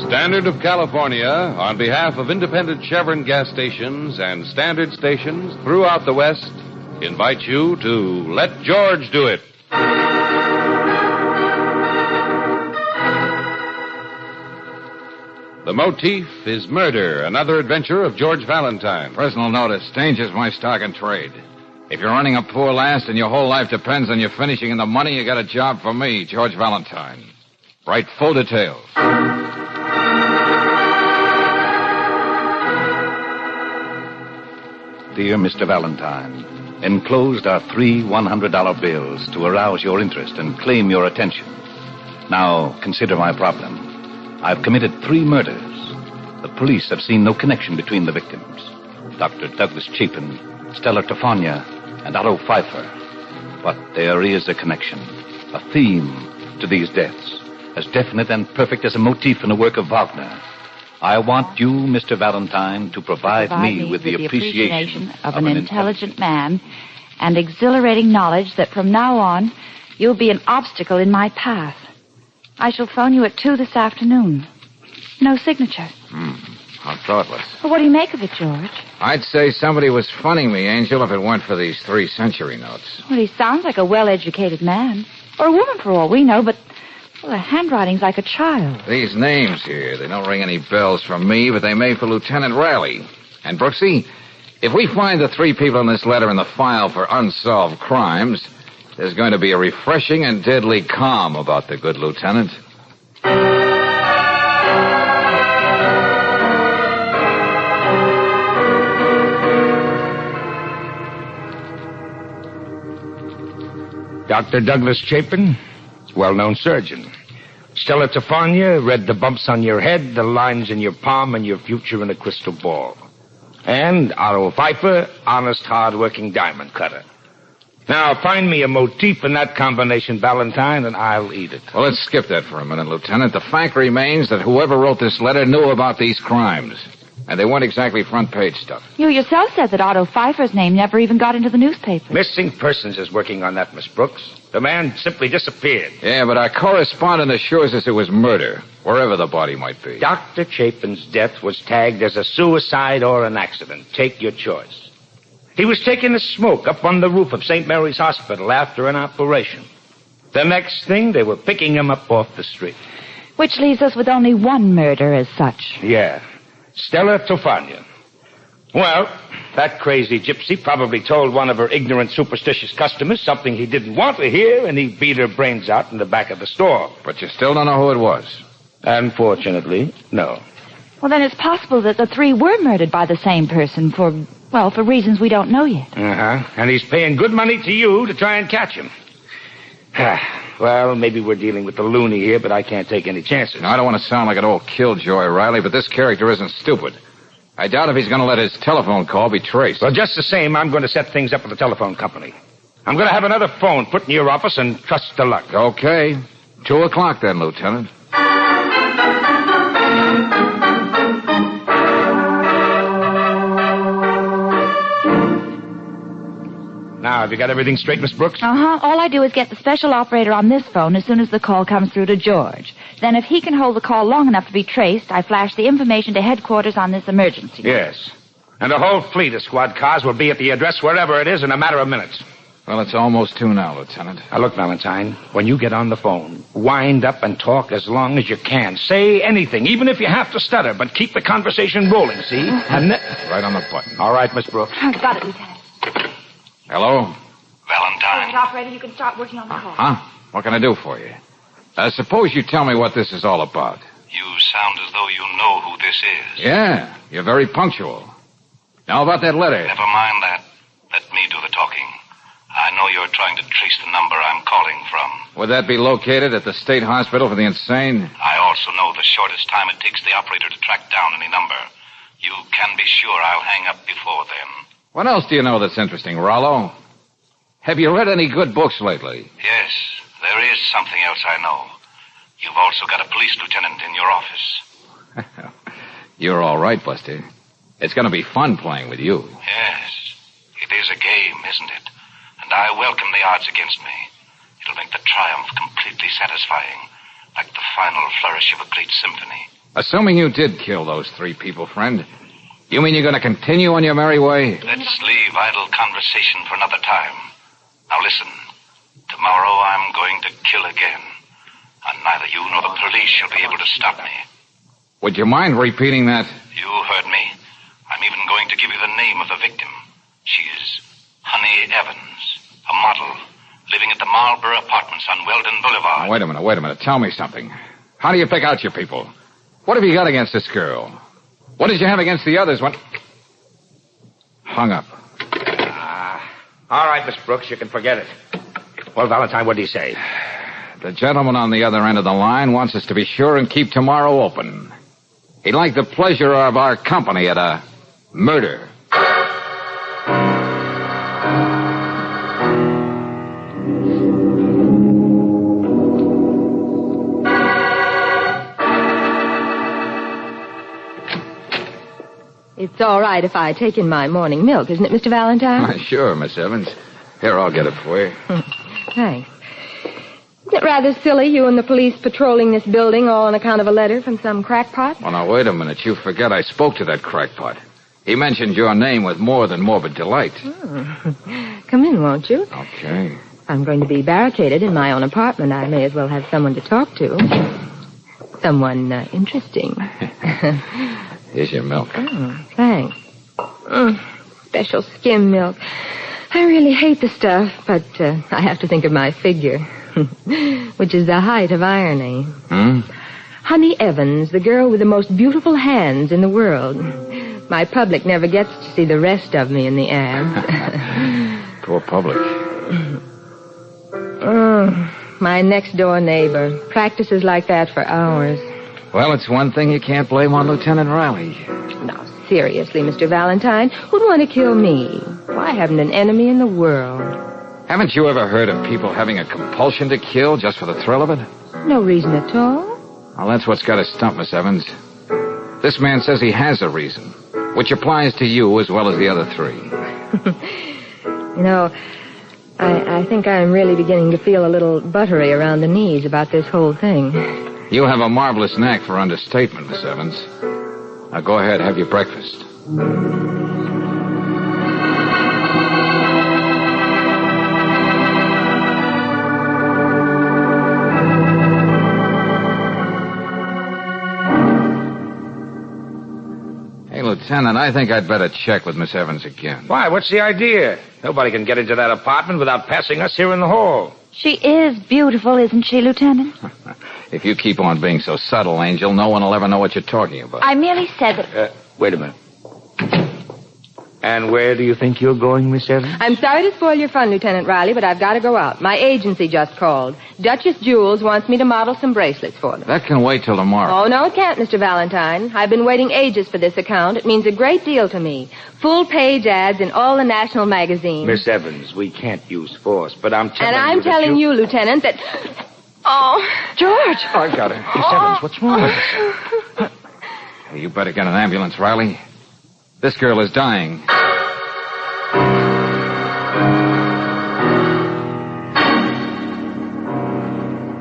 Standard of California, on behalf of independent Chevron gas stations and standard stations throughout the West, invites you to Let George Do It. The motif is murder, another adventure of George Valentine. Personal notice, danger's my stock and trade. If you're running a poor last and your whole life depends on you finishing in the money, you got a job for me, George Valentine. Write full details. Dear Mr. Valentine, enclosed are 3 $100 bills to arouse your interest and claim your attention. Now, consider my problem. I've committed 3 murders. The police have seen no connection between the victims. Dr. Douglas Chapin, Stella Tafania, and Otto Pfeiffer. But there is a connection, a theme to these deaths, as definite and perfect as a motif in a work of Wagner. I want you, Mr. Valentine, to provide me with the appreciation of an intelligent man and exhilarating knowledge that from now on you'll be an obstacle in my path. I shall phone you at 2 this afternoon. No signature. How thoughtless. Well, what do you make of it, George? I'd say somebody was funning me, Angel, if it weren't for these 3-century notes. Well, he sounds like a well-educated man. Or a woman, for all we know, but... Well, the handwriting's like a child. These names here, they don't ring any bells for me, but they may for Lieutenant Riley. And, Brooksy, if we find the 3 people in this letter in the file for unsolved crimes, there's going to be a refreshing and deadly calm about the good lieutenant. Dr. Douglas Chapin, well-known surgeon. Stella Tefania read the bumps on your head, the lines in your palm, and your future in a crystal ball. And Otto Pfeiffer, honest, hard-working diamond cutter. Now, find me a motif in that combination, Valentine, and I'll eat it. Well, let's skip that for a minute, Lieutenant. The fact remains that whoever wrote this letter knew about these crimes. And they weren't exactly front-page stuff. You yourself said that Otto Pfeiffer's name never even got into the newspaper. Missing Persons is working on that, Miss Brooks. The man simply disappeared. Yeah, but our correspondent assures us it was murder, wherever the body might be. Dr. Chapin's death was tagged as a suicide or an accident. Take your choice. He was taking a smoke up on the roof of St. Mary's Hospital after an operation. The next thing, they were picking him up off the street. Which leaves us with only one murder as such. Yeah. Stella Tefania. Well, that crazy gypsy probably told one of her ignorant, superstitious customers something he didn't want to hear, and he beat her brains out in the back of the store. But you still don't know who it was? Unfortunately, no. Well, then it's possible that the 3 were murdered by the same person for reasons we don't know yet. Uh-huh. And he's paying good money to you to try and catch him. Well, maybe we're dealing with the loony here, but I can't take any chances. Now, I don't want to sound like an old killjoy, Riley, but this character isn't stupid. I doubt if he's going to let his telephone call be traced. Well, just the same, I'm going to set things up with the telephone company. I'm going to have another phone put in your office and trust to luck. Okay. 2 o'clock then, Lieutenant. Now, have you got everything straight, Miss Brooks? All I do is get the special operator on this phone as soon as the call comes through to George. Then if he can hold the call long enough to be traced, I flash the information to headquarters on this emergency. Yes. And a whole fleet of squad cars will be at the address wherever it is in a matter of minutes. Well, it's almost 2 now, Lieutenant. Now, look, Valentine, when you get on the phone, wind up and talk as long as you can. Say anything, even if you have to stutter, but keep the conversation rolling, see? And right on the button. All right, Miss Brooks. Got it, Lieutenant. Hello? Valentine. Operator, you can start working on the call. Huh? What can I do for you? Suppose you tell me what this is all about. You sound as though you know who this is. Yeah, you're very punctual. Now about that letter. Never mind that. Let me do the talking. I know you're trying to trace the number I'm calling from. Would that be located at the State Hospital for the Insane? I also know the shortest time it takes the operator to track down any number. You can be sure I'll hang up before then. What else do you know that's interesting, Rollo? Have you read any good books lately? Yes, there is something else I know. You've also got a police lieutenant in your office. You're all right, Buster. It's going to be fun playing with you. Yes, it is a game, isn't it? And I welcome the odds against me. It'll make the triumph completely satisfying, like the final flourish of a great symphony. Assuming you did kill those 3 people, friend, you mean you're going to continue on your merry way? Let's leave idle conversation for another time. Now listen, tomorrow I'm going to kill again, and neither you nor the police shall be able to stop me. Would you mind repeating that? You heard me. I'm even going to give you the name of the victim. She is Honey Evans, a model, living at the Marlborough Apartments on Weldon Boulevard. Wait a minute. Tell me something. How do you pick out your people? What have you got against this girl? What did you have against the others when... Hung up. All right, Miss Brooks, you can forget it. Well, Valentine, what do you say? The gentleman on the other end of the line wants us to be sure and keep tomorrow open. He'd like the pleasure of our company at a murder. It's all right if I take in my morning milk, isn't it, Mr. Valentine? Sure, Miss Evans. Here, I'll get it for you. Thanks. Isn't it rather silly, you and the police patrolling this building all on account of a letter from some crackpot? Well, now, wait a minute. You forget I spoke to that crackpot. He mentioned your name with more than morbid delight. Oh. Come in, won't you? Okay. I'm going to be barricaded in my own apartment. I may as well have someone to talk to. Someone interesting. Here's your milk. Oh, thanks. Special skim milk. I really hate the stuff, but I have to think of my figure, which is the height of irony. Honey Evans, the girl with the most beautiful hands in the world. My public never gets to see the rest of me in the ads. Poor public. My next-door neighbor practices like that for hours. Well, it's one thing you can't blame on Lieutenant Riley. Now, seriously, Mr. Valentine, who'd want to kill me? I haven't an enemy in the world. Haven't you ever heard of people having a compulsion to kill just for the thrill of it? No reason at all. Well, that's what's got us stumped, Miss Evans. This man says he has a reason, which applies to you as well as the other three. You know, I think I'm really beginning to feel a little buttery around the knees about this whole thing. You have a marvelous knack for understatement, Miss Evans. Now go ahead, have your breakfast. Hey, Lieutenant, I think I'd better check with Miss Evans again. Why? What's the idea? Nobody can get into that apartment without passing us here in the hall. She is beautiful, isn't she, Lieutenant? If you keep on being so subtle, Angel, no one will ever know what you're talking about. I merely said that... Wait a minute. And where do you think you're going, Miss Evans? I'm sorry to spoil your fun, Lieutenant Riley, but I've got to go out. My agency just called. Duchess Jewels wants me to model some bracelets for them. That can wait till tomorrow. Oh, no, it can't, Mr. Valentine. I've been waiting ages for this account. It means a great deal to me. Full-page ads in all the national magazines. Miss Evans, we can't use force, but I'm telling you And I'm telling you, Lieutenant, that... Oh, George! I've got her. Miss Evans, what's wrong with her? Hey, you better get an ambulance, Riley. This girl is dying.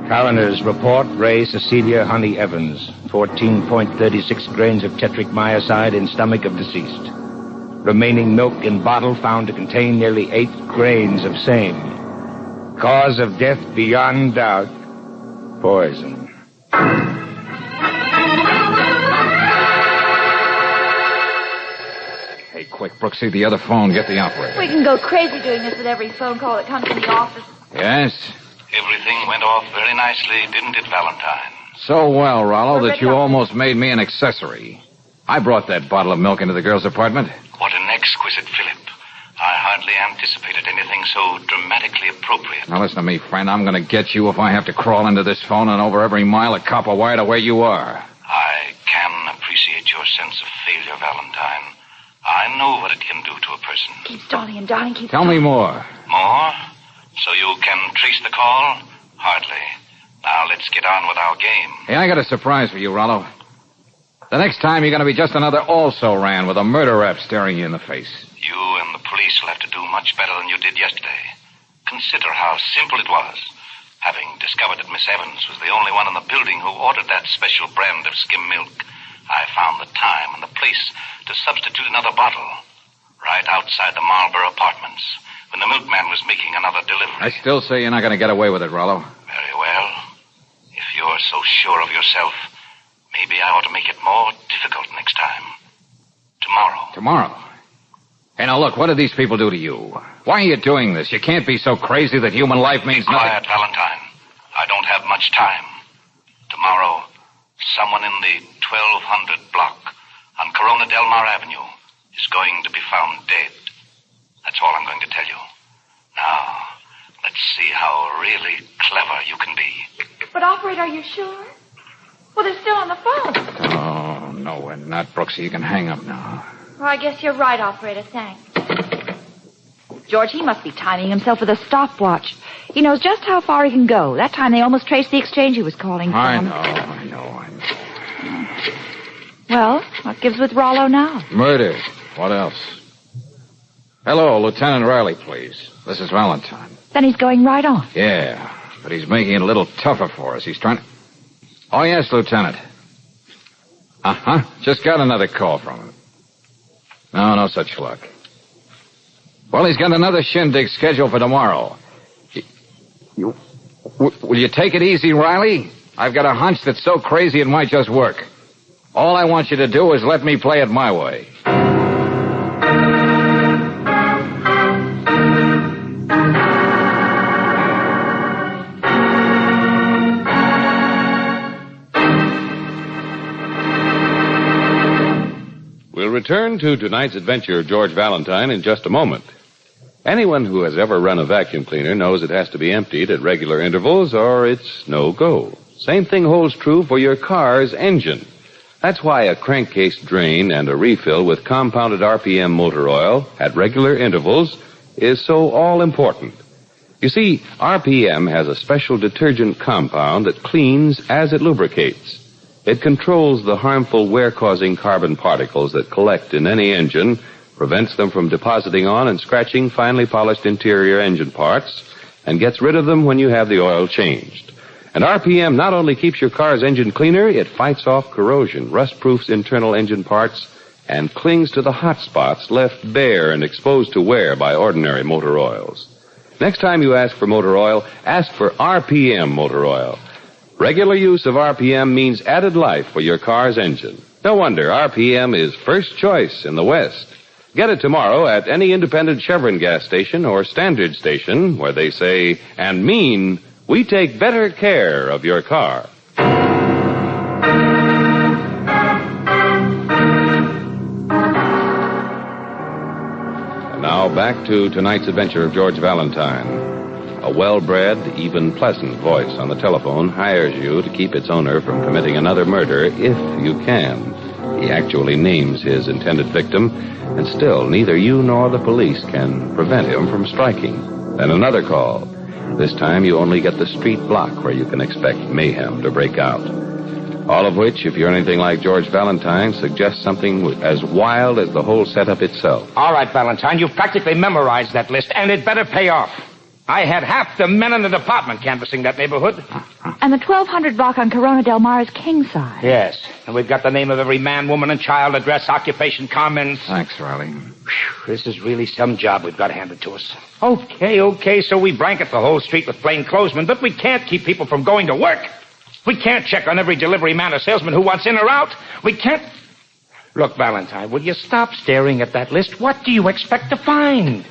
Coroner's report, Ray Cecilia Honey Evans, 14.36 grains of tetric myoside in stomach of deceased. Remaining milk in bottle found to contain nearly 8 grains of same. Cause of death beyond doubt, poison. Hey, quick, Brooksy, the other phone. Get the operator. We can go crazy doing this with every phone call that comes from the office. Yes? Everything went off very nicely, didn't it, Valentine? So well, Rollo, that you almost made me an accessory. I brought that bottle of milk into the girl's apartment. What an exquisite fillip. I hardly anticipated anything so dramatically appropriate. Now listen to me, friend. I'm going to get you if I have to crawl into this phone and over every mile of copper wire to where you are. I can appreciate your sense of failure, Valentine. I know what it can do to a person. Keep stalling and darling, keep Tell me more. More? So you can trace the call? Hardly. Now let's get on with our game. Hey, I got a surprise for you, Rollo. The next time you're going to be just another also-ran with a murder rap staring you in the face. You and the police will have to do much better than you did yesterday. Consider how simple it was. Having discovered that Miss Evans was the only one in the building who ordered that special brand of skim milk, I found the time and the place to substitute another bottle right outside the Marlborough apartments when the milkman was making another delivery. I still say you're not going to get away with it, Rollo. Very well. If you're so sure of yourself, maybe I ought to make it more difficult next time. Tomorrow? Hey, now look, what did these people do to you? Why are you doing this? You can't be so crazy that human life means Be quiet, nothing. Valentine. I don't have much time. Tomorrow, someone in the 1200 block on Corona Del Mar Avenue is going to be found dead. That's all I'm going to tell you. Now, let's see how really clever you can be. But, operator, are you sure? Well, they're still on the phone. Oh, no, we're not, Brooksy. You can hang up now. Well, I guess you're right, operator. Thanks. George, he must be timing himself with a stopwatch. He knows just how far he can go. That time they almost traced the exchange he was calling from. I know. Well, what gives with Rollo now? Murder. What else? Hello, Lieutenant Riley, please. This is Valentine. Then he's going right on. Yeah. but he's making it a little tougher for us. He's trying to... Oh, yes, Lieutenant. Uh-huh. Just got another call from him. No such luck. Well, he's got another shindig scheduled for tomorrow. Will you take it easy, Riley? I've got a hunch that's so crazy it might just work. All I want you to do is let me play it my way. We'll return to tonight's adventure of George Valentine in just a moment. Anyone who has ever run a vacuum cleaner knows it has to be emptied at regular intervals or it's no go. Same thing holds true for your car's engine. That's why a crankcase drain and a refill with compounded RPM motor oil at regular intervals is so all-important. You see, RPM has a special detergent compound that cleans as it lubricates. It controls the harmful wear-causing carbon particles that collect in any engine, prevents them from depositing on and scratching finely polished interior engine parts, and gets rid of them when you have the oil changed. And RPM not only keeps your car's engine cleaner, it fights off corrosion, rust-proofs internal engine parts, and clings to the hot spots left bare and exposed to wear by ordinary motor oils. Next time you ask for motor oil, ask for RPM motor oil. Regular use of RPM means added life for your car's engine. No wonder RPM is first choice in the West. Get it tomorrow at any independent Chevron gas station or Standard station where they say and mean, we take better care of your car. And now back to tonight's adventure of George Valentine. A well-bred, even pleasant voice on the telephone hires you to keep its owner from committing another murder if you can. He actually names his intended victim, and still neither you nor the police can prevent him from striking. Then another call. This time you only get the street block where you can expect mayhem to break out. All of which, if you're anything like George Valentine, suggests something as wild as the whole setup itself. All right, Valentine, you've practically memorized that list, and it better pay off. I had half the men in the department canvassing that neighborhood. And the 1200 block on Corona Del Mar is king size. Yes, and we've got the name of every man, woman, and child, address, occupation, comments. Thanks, Riley. This is really some job we've got handed to us. Okay, so we blanket the whole street with plainclothesmen, but we can't keep people from going to work. We can't check on every delivery man or salesman who wants in or out. We can't... Look, Valentine, will you stop staring at that list? What do you expect to find?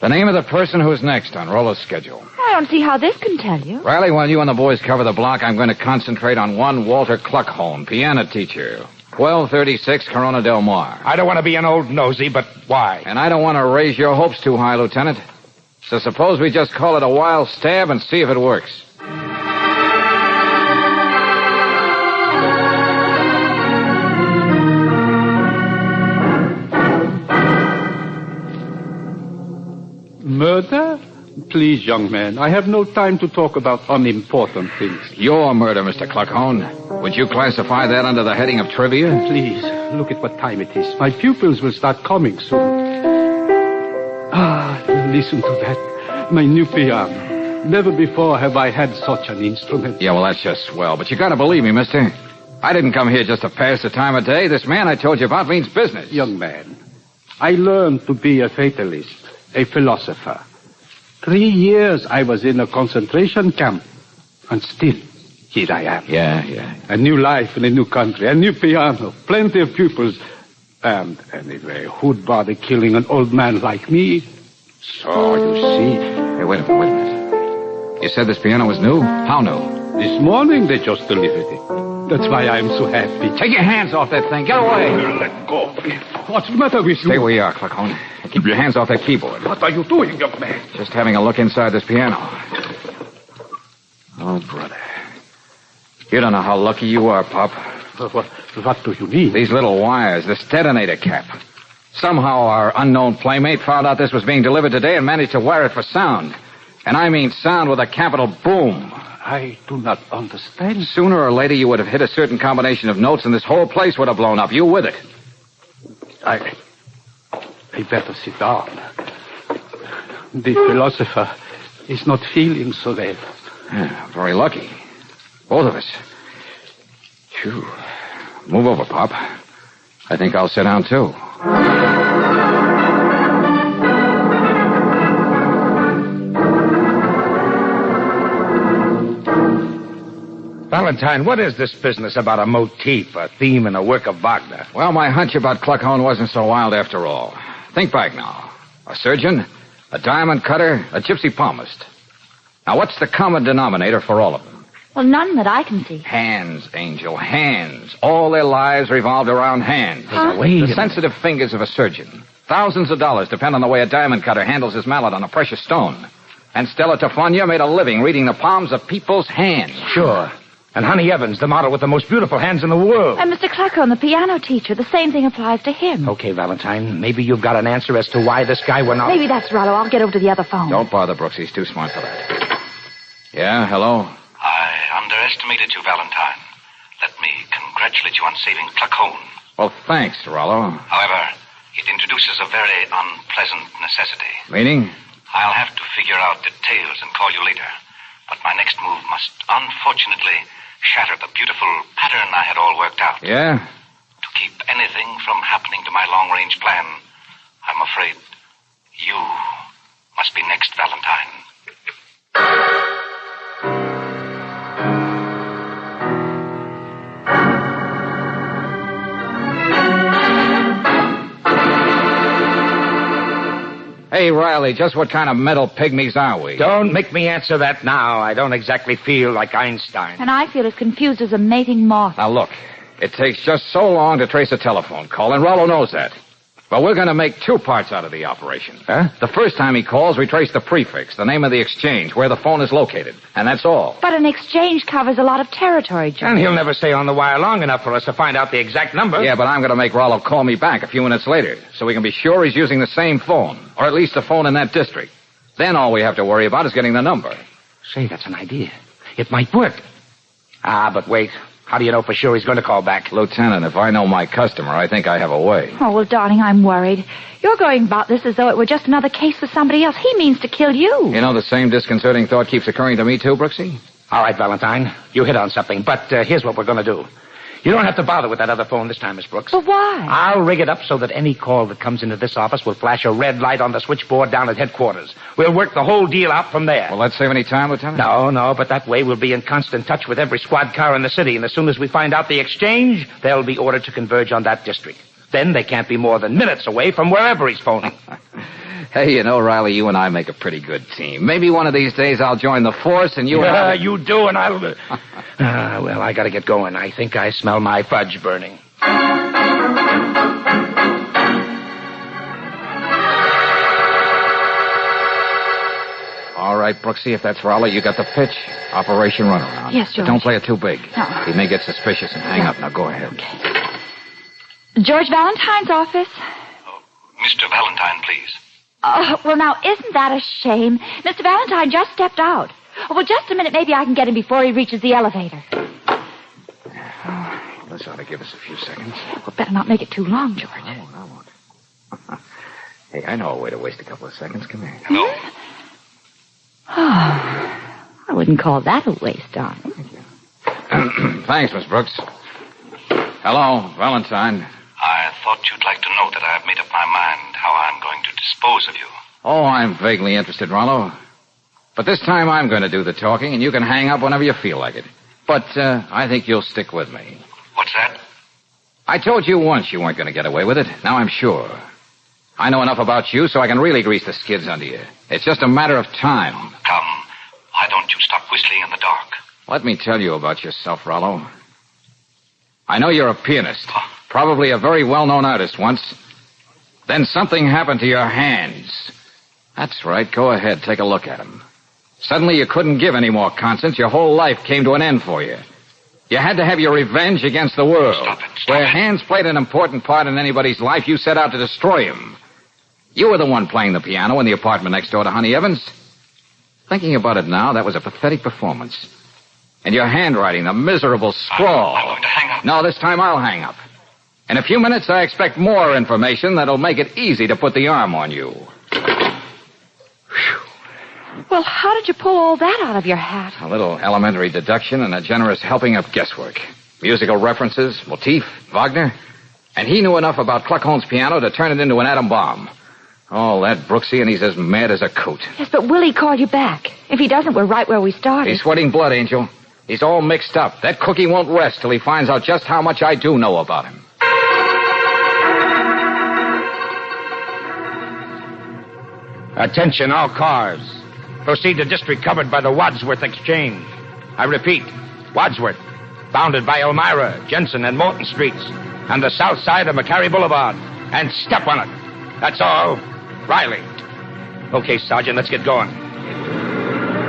The name of the person who's next on Rollo's schedule. I don't see how this can tell you. Riley, while you and the boys cover the block, I'm going to concentrate on one Walter Cluckholm, piano teacher. 1236 Corona Del Mar. I don't want to be an old nosy, but why? And I don't want to raise your hopes too high, Lieutenant. So suppose we just call it a wild stab and see if it works. Murder? Please, young man, I have no time to talk about unimportant things. Your murder, Mr. Cluckhorn. Would you classify that under the heading of trivia? Please, look at what time it is. My pupils will start coming soon. Ah, listen to that. My new piano. Never before have I had such an instrument. Yeah, well, that's just swell. But you gotta believe me, mister. I didn't come here just to pass the time of day. This man I told you about means business. Young man, I learned to be a fatalist. A philosopher. 3 years I was in a concentration camp. And still, here I am. Yeah. A new life in a new country, a new piano, plenty of pupils. And anyway, who'd bother killing an old man like me? So, you see... Hey, wait a minute. You said this piano was new? How new? This morning they just delivered it. That's why I'm so happy. Take your hands off that thing. Get away. Let go. What's the matter with you? Stay where you are, Cluckhorn. Keep your hands off that keyboard. What are you doing, young man? Just having a look inside this piano. Oh, brother. You don't know how lucky you are, Pop. What do you mean? These little wires, this detonator cap. Somehow our unknown playmate found out this was being delivered today and managed to wire it for sound. And I mean sound with a capital boom. I do not understand. Sooner or later you would have hit a certain combination of notes and this whole place would have blown up. You with it. I better sit down. The philosopher is not feeling so well. Yeah, very lucky. Both of us. Phew. Move over, Pop. I think I'll sit down, too. Valentine, what is this business about a motif, a theme in a work of Wagner? Well, my hunch about Cluckhorn wasn't so wild after all. Think back now. A surgeon, a diamond cutter, a gypsy palmist. Now, what's the common denominator for all of them? Well, none that I can see. Hands, Angel, hands. All their lives revolved around hands. Huh? The sensitive fingers of a surgeon. Thousands of dollars depend on the way a diamond cutter handles his mallet on a precious stone. And Stella Tofonia made a living reading the palms of people's hands. Sure. And Honey Evans, the model with the most beautiful hands in the world. And Mr. Cluckhorn, the piano teacher, the same thing applies to him. Okay, Valentine, maybe you've got an answer as to why this guy went out. Maybe that's Rollo. I'll get over to the other phone. Don't bother, Brooks. He's too smart for that. Yeah, hello? I underestimated you, Valentine. Let me congratulate you on saving Cluckhorn. Well, thanks, Rollo. However, it introduces a very unpleasant necessity. Meaning? I'll have to figure out details and call you later. But my next move must unfortunately shatter the beautiful pattern I had all worked out. Yeah? To keep anything from happening to my long-range plan, I'm afraid you must be next, Valentine. Hey, Riley, just what kind of metal pygmies are we? Don't make me answer that now. I don't exactly feel like Einstein. And I feel as confused as a mating moth. Now, look, it takes just so long to trace a telephone call, and Rollo knows that. But we're going to make two parts out of the operation. Huh? The first time he calls, we trace the prefix, the name of the exchange, where the phone is located. And that's all. But an exchange covers a lot of territory, George. And he'll never stay on the wire long enough for us to find out the exact number. Yeah, but I'm going to make Rollo call me back a few minutes later, so we can be sure he's using the same phone, or at least the phone in that district. Then all we have to worry about is getting the number. Say, that's an idea. It might work. Ah, but wait. How do you know for sure he's going to call back? Lieutenant, if I know my customer, I think I have a way. Oh, well, darling, I'm worried. You're going about this as though it were just another case with somebody else. He means to kill you. You know, the same disconcerting thought keeps occurring to me, too, Brooksy? All right, Valentine. You hit on something. But here's what we're going to do. You don't have to bother with that other phone this time, Miss Brooks. But why? I'll rig it up so that any call that comes into this office will flash a red light on the switchboard down at headquarters. We'll work the whole deal out from there. Will that save any time, Lieutenant? No, but that way we'll be in constant touch with every squad car in the city, and as soon as we find out the exchange, they'll be ordered to converge on that district. Then they can't be more than minutes away from wherever he's phoning. Hey, you know, Riley, you and I make a pretty good team. Maybe one of these days I'll join the force and you and I... You do, and I'll... well, I gotta get going. I think I smell my fudge burning. All right, Brooksy, if that's Raleigh, you got the pitch. Operation Runaround. Yes, George. But don't play it too big. No. He may get suspicious and hang up. Now, go ahead. Okay. George Valentine's office. Mr. Valentine, please. Oh, well, now, isn't that a shame? Mr. Valentine just stepped out. Oh, well, just a minute. Maybe I can get him before he reaches the elevator. Oh, this ought to give us a few seconds. Well, better not make it too long, George. I won't. Hey, I know a way to waste a couple of seconds. Come here. Hello? Oh, I wouldn't call that a waste, darling. Thanks, Miss Brooks. Hello, Valentine. I thought you'd like to know that I've made up my mind how I'm going to dispose of you. Oh, I'm vaguely interested, Rollo. But this time I'm going to do the talking, and you can hang up whenever you feel like it. But I think you'll stick with me. What's that? I told you once you weren't going to get away with it. Now I'm sure. I know enough about you so I can really grease the skids under you. It's just a matter of time. Come, why don't you stop whistling in the dark? Let me tell you about yourself, Rollo. I know you're a pianist. Probably a very well-known artist once. Then something happened to your hands. That's right. Go ahead. Take a look at them. Suddenly you couldn't give any more concerts. Your whole life came to an end for you. You had to have your revenge against the world. Stop it. Where hands played an important part in anybody's life, you set out to destroy him. You were the one playing the piano in the apartment next door to Honey Evans. Thinking about it now, that was a pathetic performance. And your handwriting, the miserable scrawl. I'm going to hang up. No, this time I'll hang up. In a few minutes, I expect more information that'll make it easy to put the arm on you. Whew. Well, how did you pull all that out of your hat? A little elementary deduction and a generous helping of guesswork. Musical references, MOTIF, Wagner. And he knew enough about Kluckholm's piano to turn it into an atom bomb. All that, Brooksy, and he's as mad as a coot. Yes, but will he call you back? If he doesn't, we're right where we started. He's sweating blood, Angel. He's all mixed up. That cookie won't rest till he finds out just how much I do know about him. Attention, all cars. Proceed to district covered by the Wadsworth Exchange. I repeat, Wadsworth, bounded by Elmira, Jensen, and Morton Streets, and the south side of McCary Boulevard. And step on it. That's all. Riley. Okay, Sergeant, let's get going.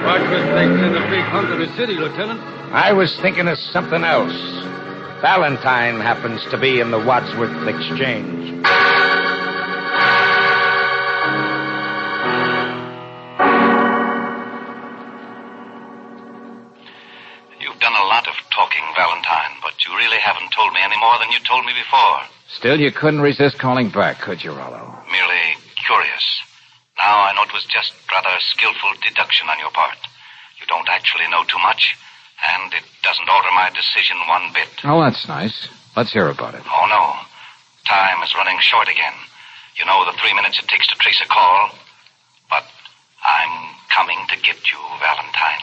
Wadsworth thinks there's a big hunk of the city, Lieutenant. I was thinking of something else. Valentine happens to be in the Wadsworth Exchange. You've done a lot of talking, Valentine, but you really haven't told me any more than you told me before. Still, you couldn't resist calling back, could you, Rollo? Merely curious. Now I know it was just rather skillful deduction on your part. You don't actually know too much, and it doesn't alter my decision one bit. Oh, that's nice. Let's hear about it. Oh, no. Time is running short again. You know the 3 minutes it takes to trace a call. But I'm coming to get you, Valentine.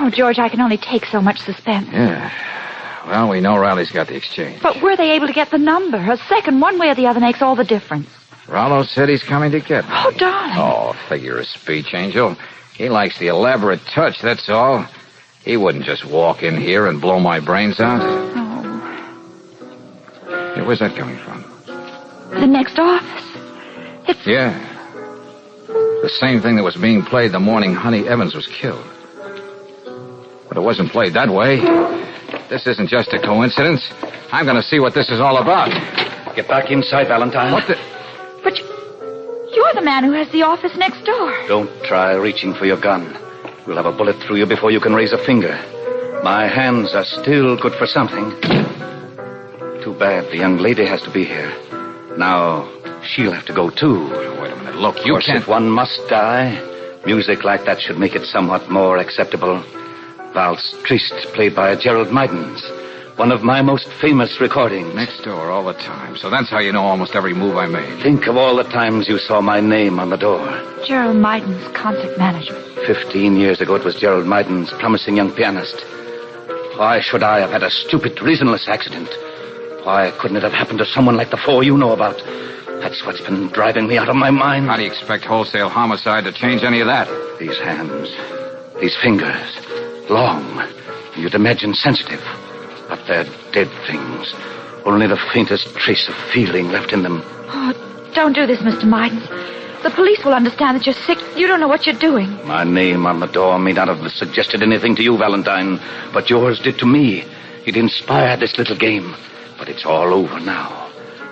Oh, George, I can only take so much suspense. Yeah. Well, we know Riley's got the exchange. But were they able to get the number? A second one way or the other makes all the difference. Rollo said he's coming to get me. Oh, darling. Oh, figure of speech, Angel. He likes the elaborate touch, that's all. He wouldn't just walk in here and blow my brains out. Oh. Hey, where's that coming from? The next office. It's... Yeah. The same thing that was being played the morning Honey Evans was killed. But it wasn't played that way. This isn't just a coincidence. I'm going to see what this is all about. Get back inside, Valentine. What the... But you're the man who has the office next door. Don't try reaching for your gun. You'll have a bullet through you before you can raise a finger. My hands are still good for something. Too bad the young lady has to be here. Now, she'll have to go, too. Wait a minute. Look, you can't... If one must die, music like that should make it somewhat more acceptable. Valse Triste, played by Gerald Mydens. One of my most famous recordings. Next door all the time. So that's how you know almost every move I made. Think of all the times you saw my name on the door. Gerald Mydens, concert management. 15 years ago, it was Gerald Mydens, promising young pianist. Why should I have had a stupid, reasonless accident? Why couldn't it have happened to someone like the four you know about? That's what's been driving me out of my mind. How do you expect wholesale homicide to change any of that? These hands, these fingers, long, you'd imagine sensitive. But they're dead things. Only the faintest trace of feeling left in them. Oh, don't do this, Mr. Mydens. The police will understand that you're sick. You don't know what you're doing. My name on the door may not have suggested anything to you, Valentine, but yours did to me. It inspired this little game. But it's all over now.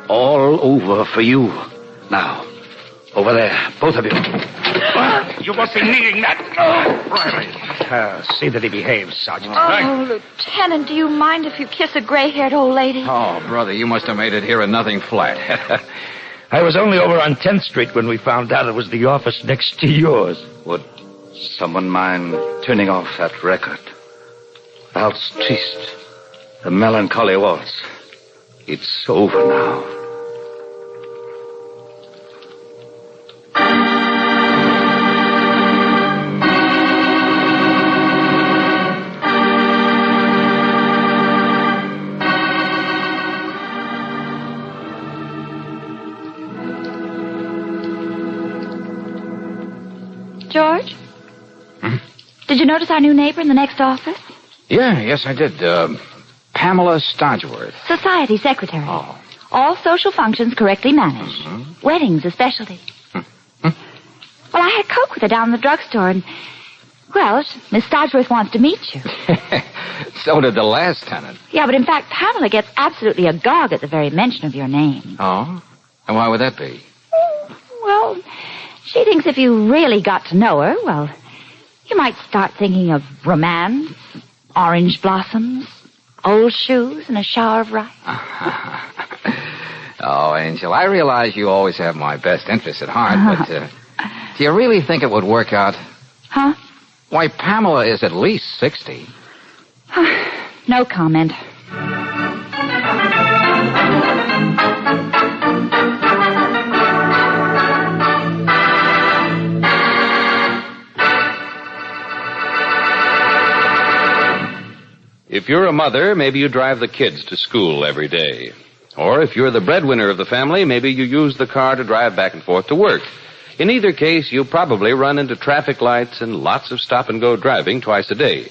All over for you. Now, over there, both of you. You must be needing that. Riley. See that he behaves, Sergeant. Oh, Lieutenant, do you mind if you kiss a gray-haired old lady? Oh, brother, you must have made it here and nothing flat. I was only over on 10th Street when we found out it was the office next to yours. Would someone mind turning off that record? Valse Triste, the melancholy waltz. It's over now. George? Did you notice our new neighbor in the next office? Yes, I did. Pamela Stodgeworth. Society secretary. Oh. All social functions correctly managed. Mm-hmm. Weddings, especially. Well, I had Coke with her down in the drugstore, and, well, Miss Stodgeworth wants to meet you. So did the last tenant. Yeah, but in fact, Pamela gets absolutely agog at the very mention of your name. Oh? And why would that be? Well, she thinks if you really got to know her, well, you might start thinking of romance, orange blossoms, old shoes, and a shower of rice. Oh, Angel, I realize you always have my best interests at heart, but Do you really think it would work out? Huh? Why, Pamela is at least 60. No comment. If you're a mother, maybe you drive the kids to school every day. Or if you're the breadwinner of the family, maybe you use the car to drive back and forth to work. In either case, you probably run into traffic lights and lots of stop-and-go driving twice a day.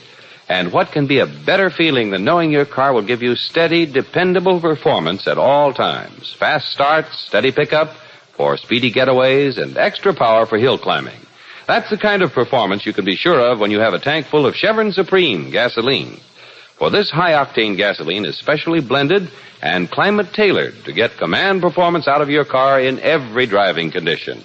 And what can be a better feeling than knowing your car will give you steady, dependable performance at all times? Fast starts, steady pickup for speedy getaways, and extra power for hill climbing. That's the kind of performance you can be sure of when you have a tank full of Chevron Supreme gasoline. For this high-octane gasoline is specially blended and climate-tailored to get command performance out of your car in every driving condition.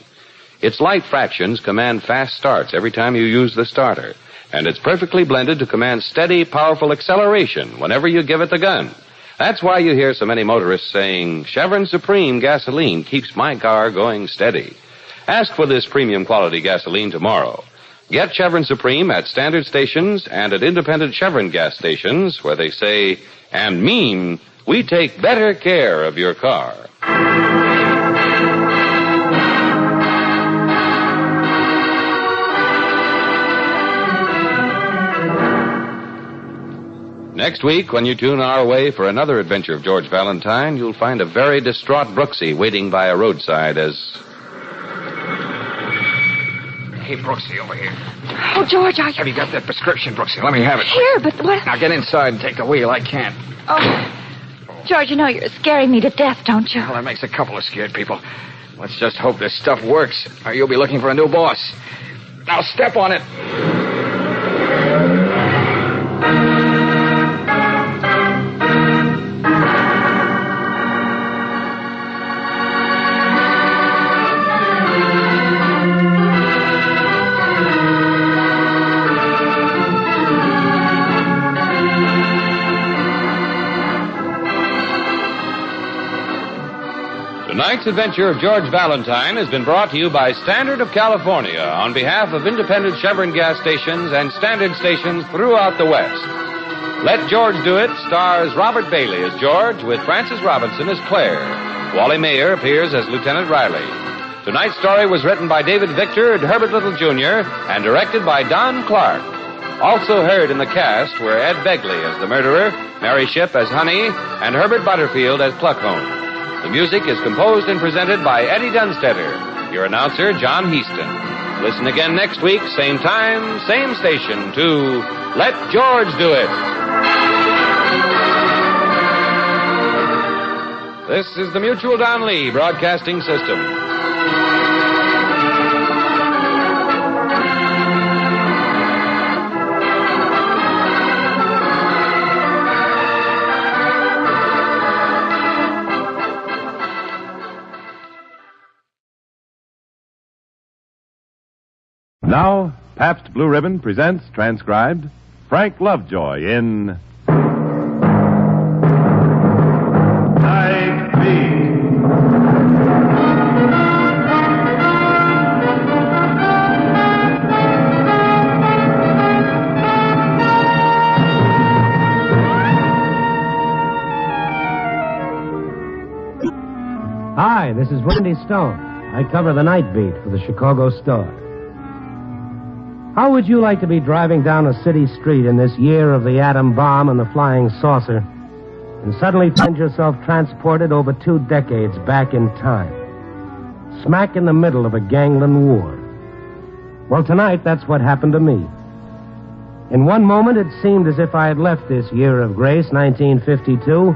Its light fractions command fast starts every time you use the starter, and it's perfectly blended to command steady, powerful acceleration whenever you give it the gun. That's why you hear so many motorists saying, Chevron Supreme gasoline keeps my car going steady. Ask for this premium quality gasoline tomorrow. Get Chevron Supreme at standard stations and at independent Chevron gas stations where they say and mean we take better care of your car. Next week, when you tune our way for another adventure of George Valentine, you'll find a very distraught Brooksy waiting by a roadside as... Hey, Brooksy, over here. Oh, George, Have you got that prescription, Brooksy? Let me have it. Here, but what... Now get inside and take the wheel. I can't. Oh, George, you know you're scaring me to death, don't you? Well, that makes a couple of scared people. Let's just hope this stuff works, or you'll be looking for a new boss. Now step on it. Tonight's adventure of George Valentine has been brought to you by Standard of California on behalf of independent Chevron gas stations and Standard stations throughout the West. Let George Do It stars Robert Bailey as George with Frances Robinson as Claire. Wally Mayer appears as Lieutenant Riley. Tonight's story was written by David Victor and Herbert Little Jr. and directed by Don Clark. Also heard in the cast were Ed Begley as the murderer, Mary Shipp as Honey, and Herbert Butterfield as Pluckhone. The music is composed and presented by Eddie Dunstetter. Your announcer, John Heaston. Listen again next week, same time, same station, to Let George Do It. This is the Mutual Don Lee Broadcasting System. Now, Pabst Blue Ribbon presents, transcribed, Frank Lovejoy in Nightbeat. Hi, this is Randy Stone. I cover the Night Beat for the Chicago Star. How would you like to be driving down a city street in this year of the atom bomb and the flying saucer and suddenly find yourself transported over 2 decades back in time, smack in the middle of a gangland war? Well, tonight, that's what happened to me. In one moment, it seemed as if I had left this year of grace, 1952,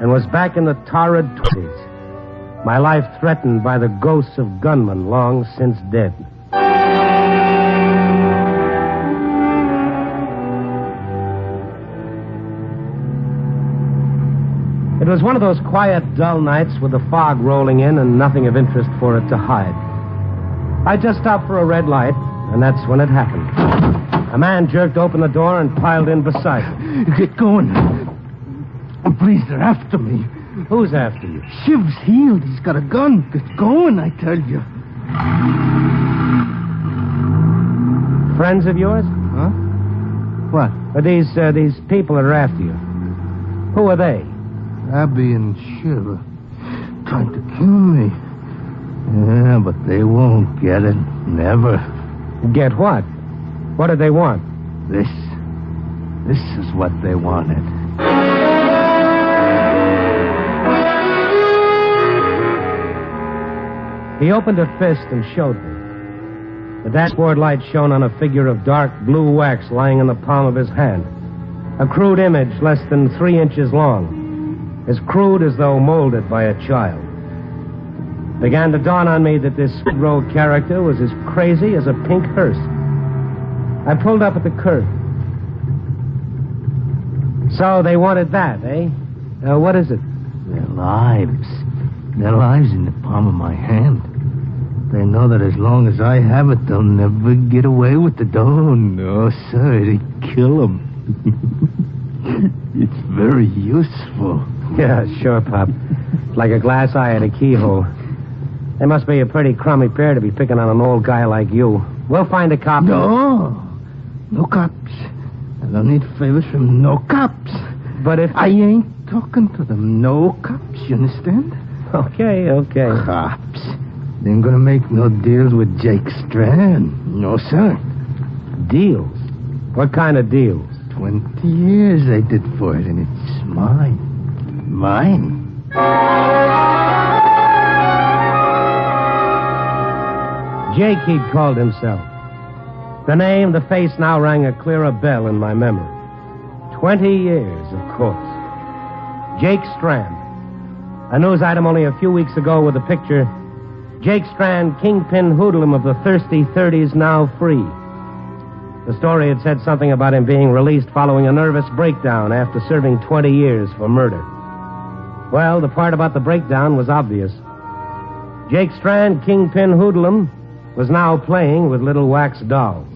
and was back in the torrid 20s, my life threatened by the ghosts of gunmen long since dead. It was one of those quiet, dull nights with the fog rolling in and nothing of interest for it to hide. I just stopped for a red light, and that's when it happened. A man jerked open the door and piled in beside me. Get going. Please, they're after me. Who's after you? Shiv's healed. He's got a gun. Get going, I tell you. Friends of yours? Huh? What? Or these people that are after you? Who are they? Abby and Shiv trying to kill me. Yeah, but they won't get it. Never. Get what? What do they want? This is what they wanted. He opened a fist and showed me. The dashboard light shone on a figure of dark blue wax lying in the palm of his hand. A crude image less than 3 inches long. As crude as though molded by a child. It began to dawn on me that this Skid Row character was as crazy as a pink hearse. I pulled up at the curb. So they wanted that, eh? What is it? Their lives. Their lives in the palm of my hand. They know that as long as I have it, they'll never get away with it. Oh, no, sir. They kill them. It's very useful. Yeah, sure, Pop. It's like a glass eye at a keyhole. They must be a pretty crummy pair to be picking on an old guy like you. We'll find a cop. No cops. I don't need favors from no cops. But if... I ain't talking to them. No cops, you understand? Okay. Cops. They ain't gonna make no deals with Jake Strand. No, sir. Deals? What kind of deals? 20 years I did for it, and it's mine. Mine. Jake, he'd called himself. The name, the face now rang a clearer bell in my memory. 20 years, of course. Jake Strand. A news item only a few weeks ago with the picture, Jake Strand, kingpin hoodlum of the thirsty 30s, now free. The story had said something about him being released following a nervous breakdown after serving 20 years for murder. Well, the part about the breakdown was obvious. Jake Strand, kingpin hoodlum, was now playing with little wax dolls.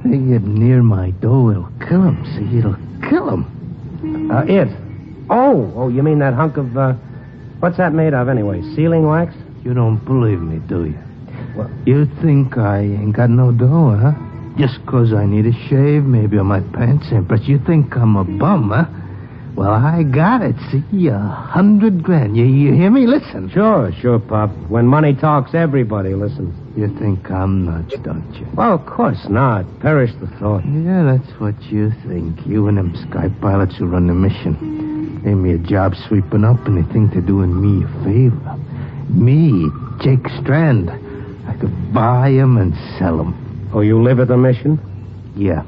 They get near my door, it'll kill him. See, it'll kill him. It? Oh, you mean that hunk of, what's that made of anyway? Sealing wax? You don't believe me, do you? Well, you think I ain't got no dough, huh? Just 'cause I need a shave, maybe on my pants ain't. But you think I'm a bum, huh? Well, I got it. See, $100,000. You hear me? Listen. Sure, Pop. When money talks, everybody listens. You think I'm nuts, don't you? Well, of course not. Perish the thought. Yeah, that's what you think. You and them sky pilots who run the mission. Gave me a job sweeping up, and they think they're doing me a favor. Me, Jake Strand. I could buy him and sell him. Oh, you live at the mission? Yeah.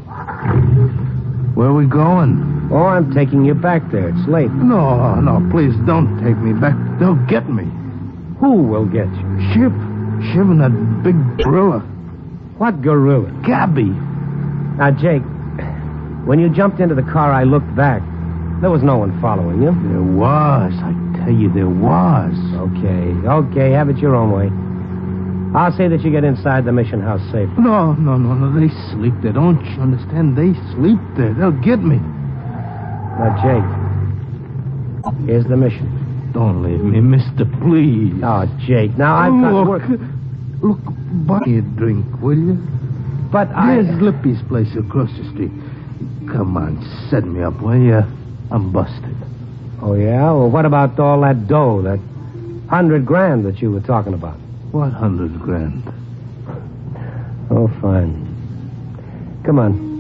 Where are we going? Oh, I'm taking you back there. It's late. No, please don't take me back. They'll get me. Who will get you? Shiv and that big gorilla. What gorilla? Gabby. Now, Jake, when you jumped into the car, I looked back. There was no one following you. There was. I tell you, there was. Okay. Have it your own way. I'll see that you get inside the mission house safe. No. They sleep there. Don't you understand? They sleep there. They'll get me. Now, Jake, here's the mission. Don't leave me, mister, please. Oh, Jake, now I've got work. Look, buy me a drink, will you? But Here's Lippy's place across the street. Come on, set me up, will you? I'm busted. Oh, yeah? Well, what about all that dough, that $100,000 that you were talking about? What $100,000? Oh, fine. Come on.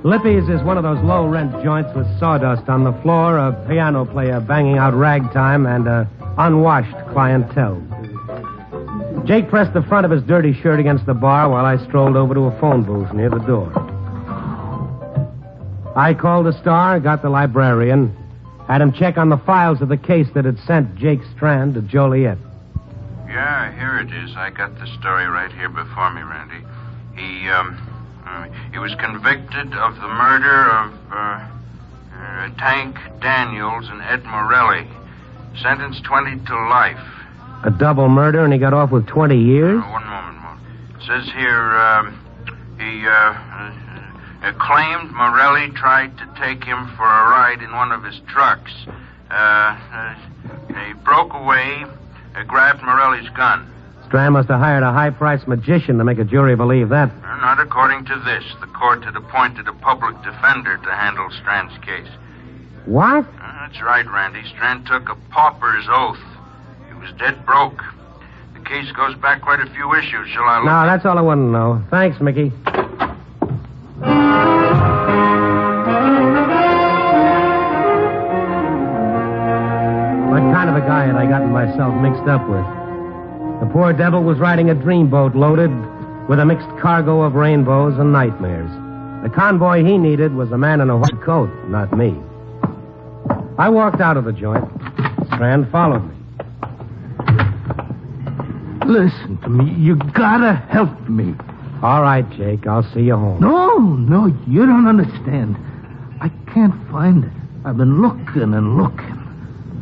Lippy's is one of those low-rent joints with sawdust on the floor, a piano player banging out ragtime, and unwashed clientele. Jake pressed the front of his dirty shirt against the bar while I strolled over to a phone booth near the door. I called the Star, got the librarian, had him check on the files of the case that had sent Jake Strand to Joliet. Yeah, here it is. I got the story right here before me, Randy. He was convicted of the murder of Tank Daniels and Ed Morelli. Sentenced 20 to life. A double murder, and he got off with 20 years? One moment. It says here, he claimed Morelli tried to take him for a ride in one of his trucks. They broke away, grabbed Morelli's gun. Strand must have hired a high-priced magician to make a jury believe that. Not according to this. The court had appointed a public defender to handle Strand's case. What? That's right, Randy. Strand took a pauper's oath. He was dead broke. The case goes back quite a few issues. Shall I look? No, that's all I want to know. Thanks, Mickey. What kind of a guy had I gotten myself mixed up with? The poor devil was riding a dreamboat loaded with a mixed cargo of rainbows and nightmares. The convoy he needed was a man in a white coat, not me. I walked out of the joint. Strand followed me. Listen to me. You gotta help me. All right, Jake. I'll see you home. No, you don't understand. I can't find it. I've been looking and looking.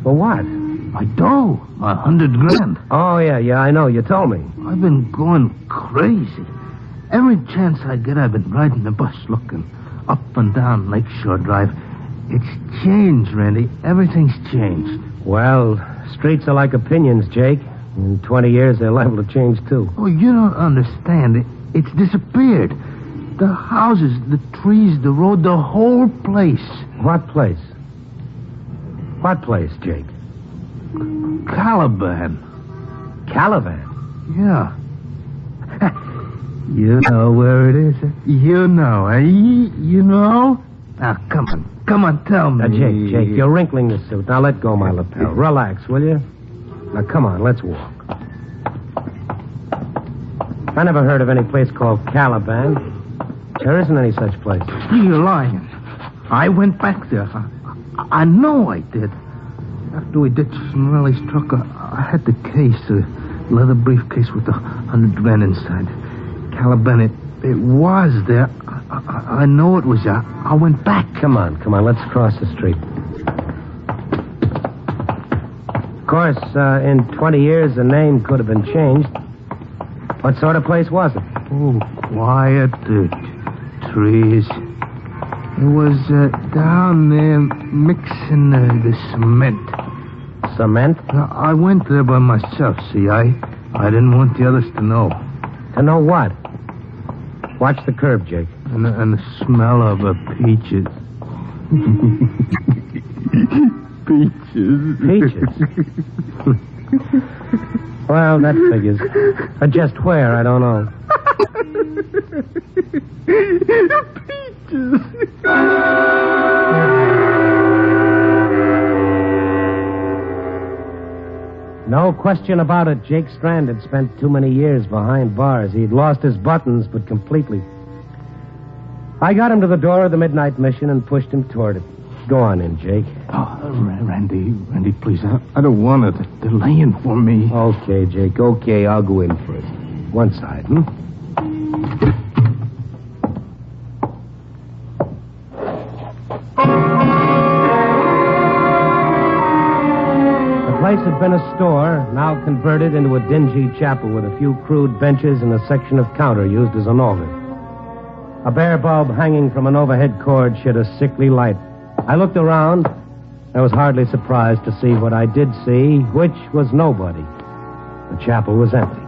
For what? My dough. My $100,000. Oh, yeah, I know. You told me. I've been going crazy. Every chance I get, I've been riding the bus looking up and down Lakeshore Drive. It's changed, Randy. Everything's changed. Well, streets are like opinions, Jake. In 20 years, they're liable to change, too. Oh, you don't understand. It's disappeared. The houses, the trees, the road, the whole place. What place? What place, Jake? Caliban. Caliban? Yeah. You know where it is? You know, eh? You know? Now, come on, tell me. Now, Jake, you're wrinkling the suit. Now, let go my lapel. Relax, will you? Now, come on, let's walk. I never heard of any place called Caliban. There isn't any such place. You're lying. I went back there. I know I did. After we ditched Morelli's truck, I had the case, a leather briefcase with the $100,000 inside. Caliban, it was there. I know it was there. I went back. Come on, let's cross the street. Of course, in 20 years, the name could have been changed. What sort of place was it? Oh, quiet, trees. It was down there mixing the cement. Cement? I went there by myself, see. I didn't want the others to know. To know what? Watch the curb, Jake. And the smell of peaches. Peaches? Well, that figures. But just where, I don't know. Peaches. No question about it. Jake Strand had spent too many years behind bars. He'd lost his buttons, but completely. I got him to the door of the Midnight Mission and pushed him toward it. Go on in, Jake. Oh, Randy, please. I don't want it. They're laying for me. Okay, Jake. Okay, I'll go in first. One side, The place had been a store, now converted into a dingy chapel with a few crude benches and a section of counter used as an altar. A bare bulb hanging from an overhead cord shed a sickly light. I looked around. I was hardly surprised to see what I did see, which was nobody. The chapel was empty.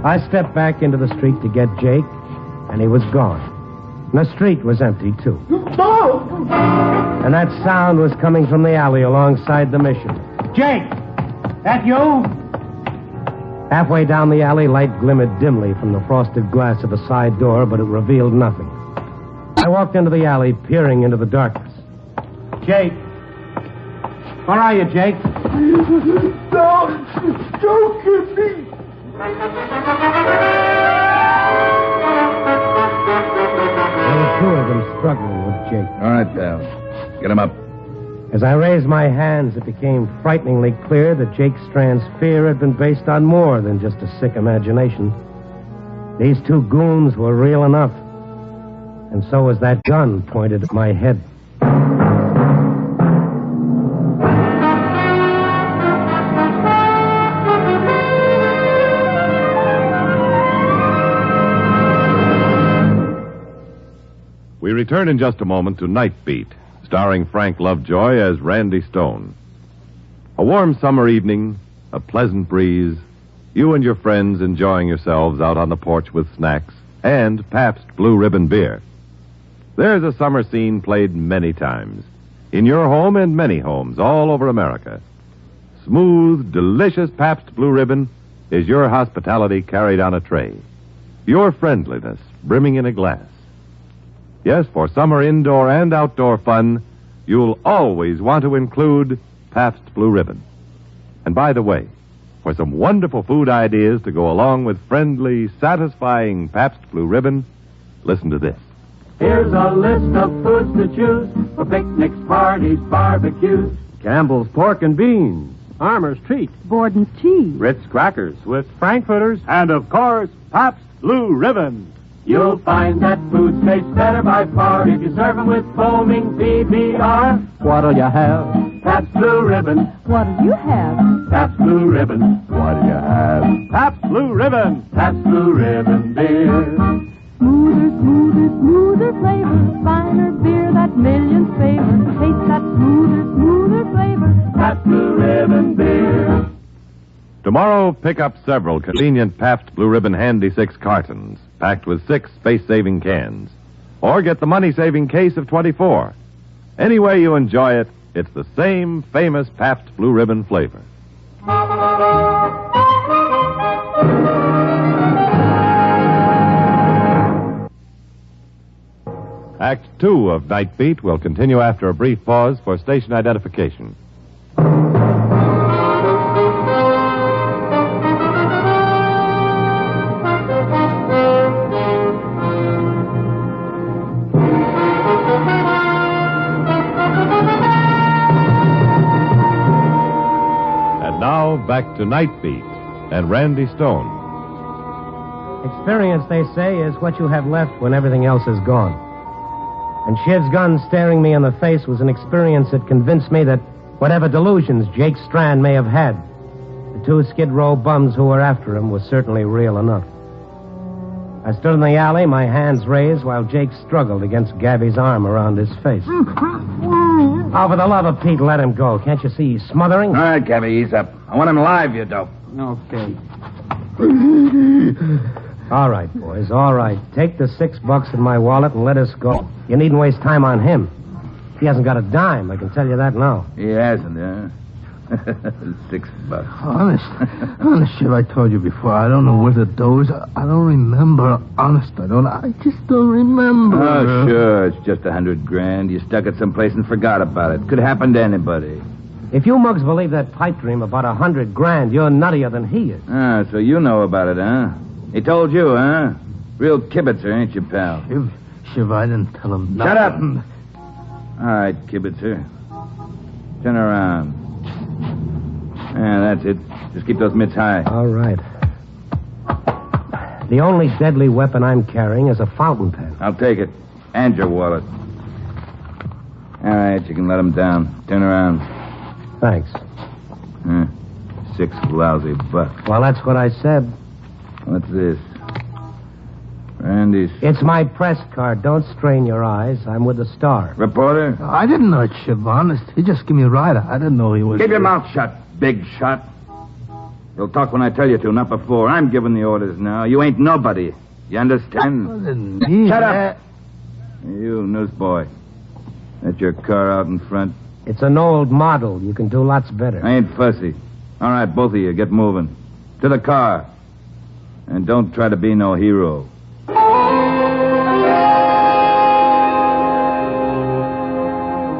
I stepped back into the street to get Jake, and he was gone. And the street was empty, too. And that sound was coming from the alley alongside the mission. Jake! That you? Halfway down the alley, light glimmered dimly from the frosted glass of a side door, but it revealed nothing. I walked into the alley, peering into the darkness. Jake! Where are you, Jake? Don't get me! There were two of them struggling with Jake. All right, pal. Get him up. As I raised my hands, it became frighteningly clear that Jake Strand's fear had been based on more than just a sick imagination. These two goons were real enough. And so was that gun pointed at my head. We return in just a moment to Night Beat, starring Frank Lovejoy as Randy Stone. A warm summer evening, a pleasant breeze, you and your friends enjoying yourselves out on the porch with snacks and Pabst Blue Ribbon beer. There's a summer scene played many times, in your home and many homes all over America. Smooth, delicious Pabst Blue Ribbon is your hospitality carried on a tray, your friendliness brimming in a glass. Yes, for summer indoor and outdoor fun, you'll always want to include Pabst Blue Ribbon. And by the way, for some wonderful food ideas to go along with friendly, satisfying Pabst Blue Ribbon, listen to this. Here's a list of foods to choose for picnics, parties, barbecues. Campbell's pork and beans, Armour's treat, Borden's cheese, Ritz crackers with Frankfurters, and of course, Pabst Blue Ribbon. You'll find that food tastes better by far if you serve them with foaming PBR. What'll you have? Pabst Blue Ribbon. What'll you have? Pabst Blue Ribbon. What'll you have? Pabst Blue Ribbon. Pabst Blue Ribbon beer. Smoother, smoother, smoother flavor. Finer beer that millions favor. Taste that smoother, smoother flavor. Pabst Blue Ribbon beer. Tomorrow, pick up several convenient Pabst Blue Ribbon Handy 6 cartons, packed with 6 space-saving cans. Or get the money-saving case of 24. Any way you enjoy it, it's the same famous Pabst Blue Ribbon flavor. Act 2 of Night Beat will continue after a brief pause for station identification. Back to Night Beat and Randy Stone. Experience, they say, is what you have left when everything else is gone. And Shiv's gun staring me in the face was an experience that convinced me that whatever delusions Jake Strand may have had, the 2 Skid Row bums who were after him was certainly real enough. I stood in the alley, my hands raised, while Jake struggled against Gabby's arm around his face. Oh, for the love of Pete, let him go. Can't you see he's smothering? All right, Gabby, ease up. I want him live, you dope. Okay. All right, boys, all right. Take the $6 in my wallet and let us go. You needn't waste time on him. He hasn't got a dime, I can tell you that now. He hasn't, huh? $6. Honest, Shiv, I told you before, I don't know where the dough is. I don't remember. Honest, I just don't remember. Oh, sure, it's just $100,000. You stuck it someplace and forgot about it. Could happen to anybody. If you mugs believe that pipe dream about $100,000, you're nuttier than he is. Ah, so you know about it, huh? He told you, huh? Real kibitzer, ain't you, pal? Shiv, I didn't tell him nothing. Shut up! All right, kibitzer. Turn around. Yeah, that's it. Just keep those mitts high. All right. The only deadly weapon I'm carrying is a fountain pen. I'll take it. And your wallet. All right, you can let him down. Turn around. Thanks. 6 lousy bucks. Well, that's what I said. What's this? Randy's... It's my press card. Don't strain your eyes. I'm with the Star. Reporter? I didn't know it, Shiv, honest. He just gave me a ride. I didn't know he was... Keep your mouth shut, big shot. You'll talk when I tell you to, not before. I'm giving the orders now. You ain't nobody. You understand? Shut up! You, newsboy. That's your car out in front. It's an old model. You can do lots better. I ain't fussy. All right, both of you, get moving. To the car. And don't try to be no hero.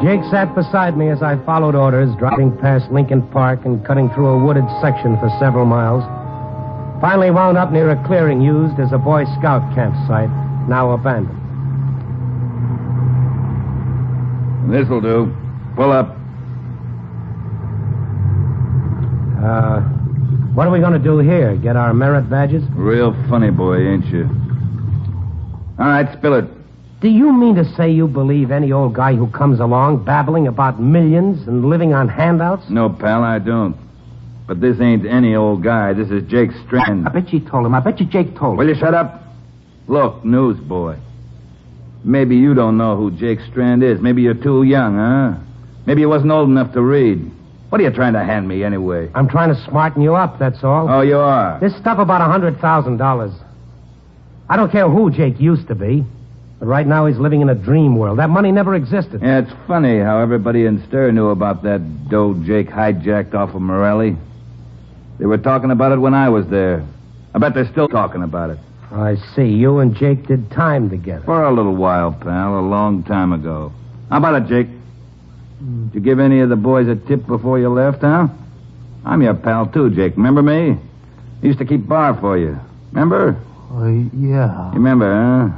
Jake sat beside me as I followed orders, driving past Lincoln Park and cutting through a wooded section for several miles. Finally wound up near a clearing used as a Boy Scout campsite, now abandoned. This'll do. Pull up. What are we going to do here? Get our merit badges? Real funny boy, ain't you? All right, spill it. Do you mean to say you believe any old guy who comes along babbling about millions and living on handouts? No, pal, I don't. But this ain't any old guy. This is Jake Strand. I bet you told him. I bet you Jake told him. Will you shut up? Look, newsboy. Maybe you don't know who Jake Strand is. Maybe you're too young, huh? Maybe you wasn't old enough to read. What are you trying to hand me, anyway? I'm trying to smarten you up, that's all. Oh, you are? This stuff about $100,000. I don't care who Jake used to be, but right now he's living in a dream world. That money never existed. Yeah, it's funny how everybody in Stir knew about that dough Jake hijacked off of Morelli. They were talking about it when I was there. I bet they're still talking about it. I see. You and Jake did time together. For a little while, pal. A long time ago. How about it, Jake? Did you give any of the boys a tip before you left, huh? I'm your pal, too, Jake. Remember me? I used to keep bar for you. Remember? Yeah. You remember, huh?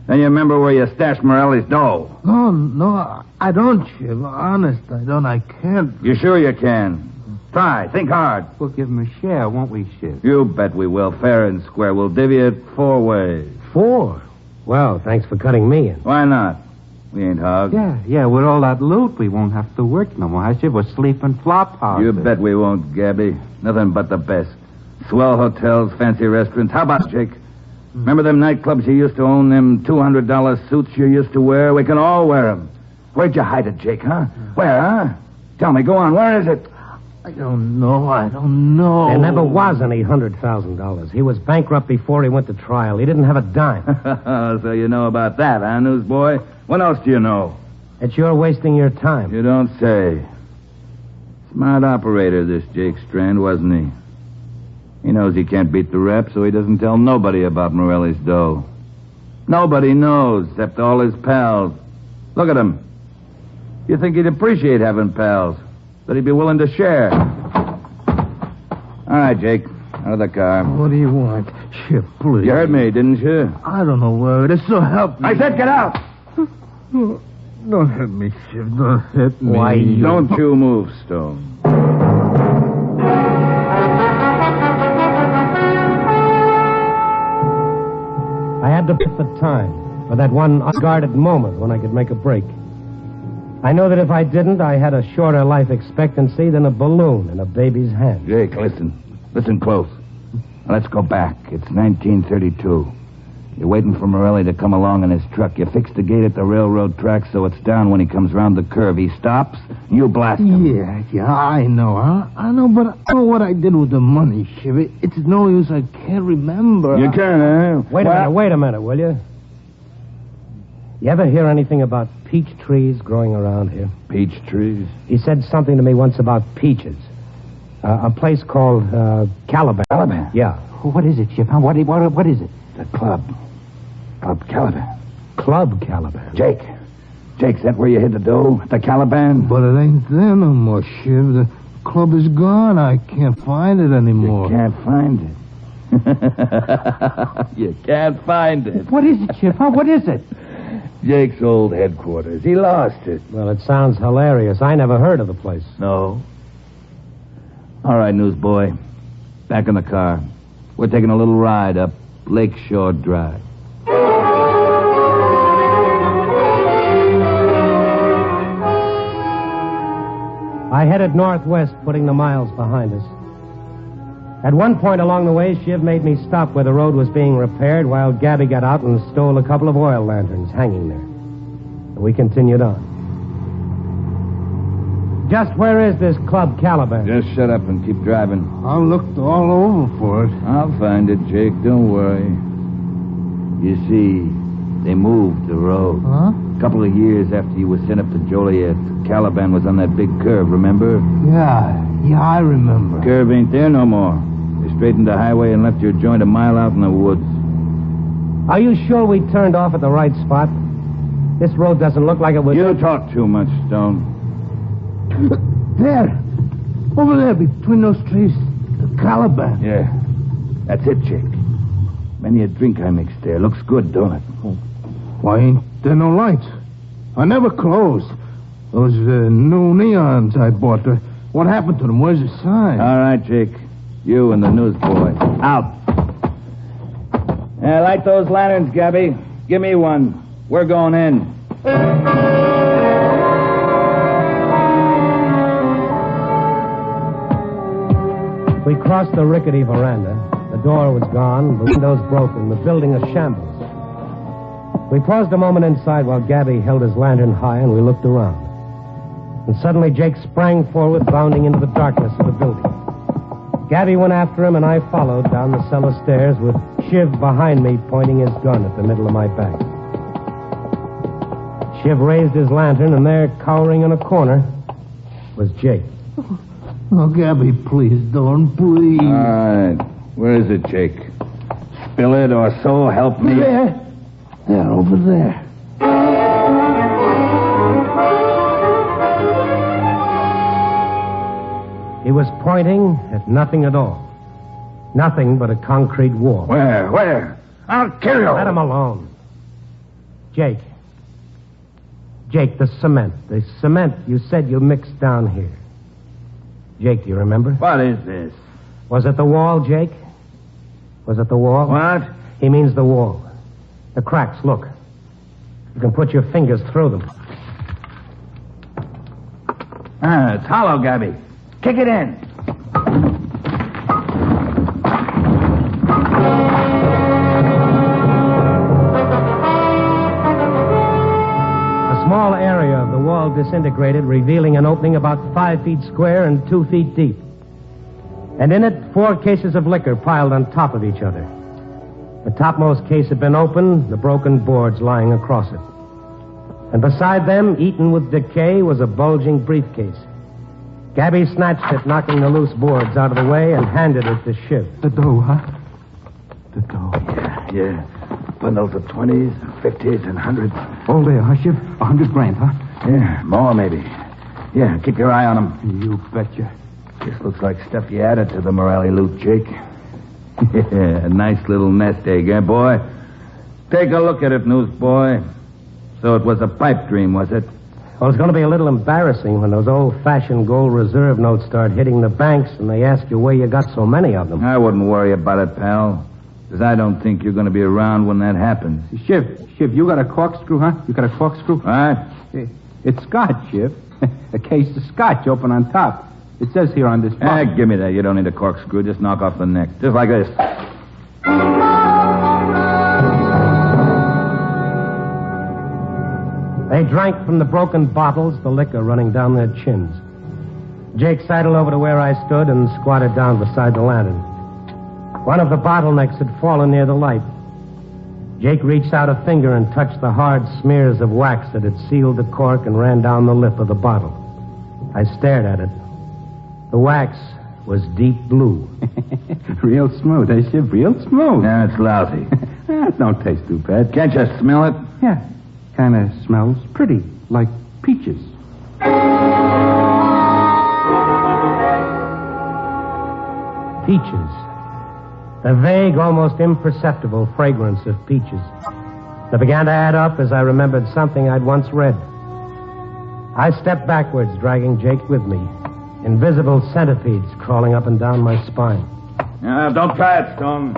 Then you remember where you stashed Morelli's dough. No, I don't, Shiv. Honest, I don't. I can't. You sure you can? Try. Think hard. We'll give him a share, won't we, Shiv? You bet we will. Fair and square. We'll divvy it 4 ways. 4? Well, thanks for cutting me in. Why not? We ain't hogs. Yeah, with all that loot, we won't have to work no more, huh, Shiv? We'll sleep in flop houses. You bet we won't, Gabby. Nothing but the best. Swell hotels, fancy restaurants. How about, Jake? Remember them nightclubs you used to own, them $200 suits you used to wear? We can all wear them. Where'd you hide it, Jake, huh? Where, huh? Tell me, go on. Where is it? I don't know. There never was any $100,000. He was bankrupt before he went to trial. He didn't have a dime. So you know about that, huh, newsboy? What else do you know? That you're wasting your time. You don't say. Smart operator, this Jake Strand, wasn't he? He knows he can't beat the rep, so he doesn't tell nobody about Morelli's dough. Nobody knows, except all his pals. Look at him. You think he'd appreciate having pals? That he'd be willing to share. All right, Jake. Out of the car. What do you want? Shiv, please. You heard me, didn't you? I don't know where it is, so help me. I said get out! Don't hit me, Shiv. Don't hit me. Why, Don't you move, Stone. I had to pick the time for that one unguarded moment when I could make a break. I know that if I didn't, I had a shorter life expectancy than a balloon in a baby's hand. Jake, listen. Listen close. Now, let's go back. It's 1932. You're waiting for Morelli to come along in his truck. You fix the gate at the railroad track so it's down when he comes round the curve. He stops, you blast him. Yeah, I know, huh? I know, but I know what I did with the money, Shiv. It's no use. I can't remember. You can, huh? Wait a minute, will you? You ever hear anything about peach trees growing around here? Peach trees? He said something to me once about peaches. A place called Caliban. Caliban? Yeah. What is it, Chip? What is it? The club. Club Caliban. Club Caliban? Jake's that where you hid the dough? At the Caliban? But it ain't there no more, Shiv. The club is gone. I can't find it anymore. You can't find it. You can't find it. What is it, Chip? What is it? Jake's old headquarters. He lost it. Well, it sounds hilarious. I never heard of the place. No. All right, newsboy. Back in the car. We're taking a little ride up Lakeshore Drive. I headed northwest, putting the miles behind us. At one point along the way, Shiv made me stop where the road was being repaired while Gabby got out and stole a couple of oil lanterns hanging there. And we continued on. Just where is this Club Caliban? Just shut up and keep driving. I looked all over for it. I'll find it, Jake. Don't worry. You see, they moved the road. Huh? A couple of years after you were sent up to Joliet, Caliban was on that big curve, remember? Yeah, I remember. Curve ain't there no more. They straightened the highway and left your joint a mile out in the woods. Are you sure we turned off at the right spot? This road doesn't look like it was... You talk too much, Stone. There. Over there, between those trees. The Caliban. Yeah. That's it, Jake. Many a drink I mixed there. Looks good, don't it? Why ain't there no lights? I never closed. Those new neons I bought. What happened to them? Where's the sign? All right, Jake. You and the newsboy. Out. Yeah, light those lanterns, Gabby. Give me one. We're going in. We crossed the rickety veranda. The door was gone, the windows broken, the building a shambles. We paused a moment inside while Gabby held his lantern high and we looked around. And suddenly Jake sprang forward, bounding into the darkness of the building. Gabby went after him and I followed down the cellar stairs with Shiv behind me pointing his gun at the middle of my back. Shiv raised his lantern and there, cowering in a corner, was Jake. Oh, Gabby, please, Dawn, please. All right. Where is it, Jake? Spill it or so help me. There, over there. He was pointing at nothing at all. Nothing but a concrete wall. Where? I'll kill you. Let him alone. Jake, the cement. The cement you said you mixed down here. Jake, do you remember? What is this? Was it the wall, Jake? Was it the wall? What? He means the wall. The cracks, look. You can put your fingers through them. It's hollow, Gabby. Kick it in. A small area of the wall disintegrated, revealing an opening about 5 feet square and 2 feet deep. And in it, 4 cases of liquor piled on top of each other. The topmost case had been opened, the broken boards lying across it. And beside them, eaten with decay, was a bulging briefcase. Gabby snatched it, knocking the loose boards out of the way, and handed it to Shiv. The dough, huh? The dough. Yeah. Bundles of 20s, 50s, and 100s. All there, huh, Shiv? 100 grand, huh? Yeah, more maybe. Yeah, keep your eye on them. You betcha. This looks like stuff you added to the Morelli loot, Jake. Yeah, a nice little nest egg, eh, boy? Take a look at it, newsboy. So it was a pipe dream, was it? Well, it's going to be a little embarrassing when those old-fashioned gold reserve notes start hitting the banks and they ask you where you got so many of them. I wouldn't worry about it, pal. Because I don't think you're going to be around when that happens. Shiv, you got a corkscrew, huh? You got a corkscrew? What? It's scotch, Shiv. A case of scotch open on top. It says here on this box. Give me that. You don't need a corkscrew. Just knock off the neck. Just like this. They drank from the broken bottles, the liquor running down their chins. Jake sidled over to where I stood and squatted down beside the lantern. One of the bottlenecks had fallen near the light. Jake reached out a finger and touched the hard smears of wax that had sealed the cork and ran down the lip of the bottle. I stared at it. The wax was deep blue. Real smooth, eh, Shiv? Real smooth. Yeah, it's lousy. It don't taste too bad. Can't you smell it? Yeah. Kind of smells pretty, like peaches. Peaches. The vague, almost imperceptible fragrance of peaches. That began to add up as I remembered something I'd once read. I stepped backwards, dragging Jake with me. Invisible centipedes crawling up and down my spine. Don't try it, Stone.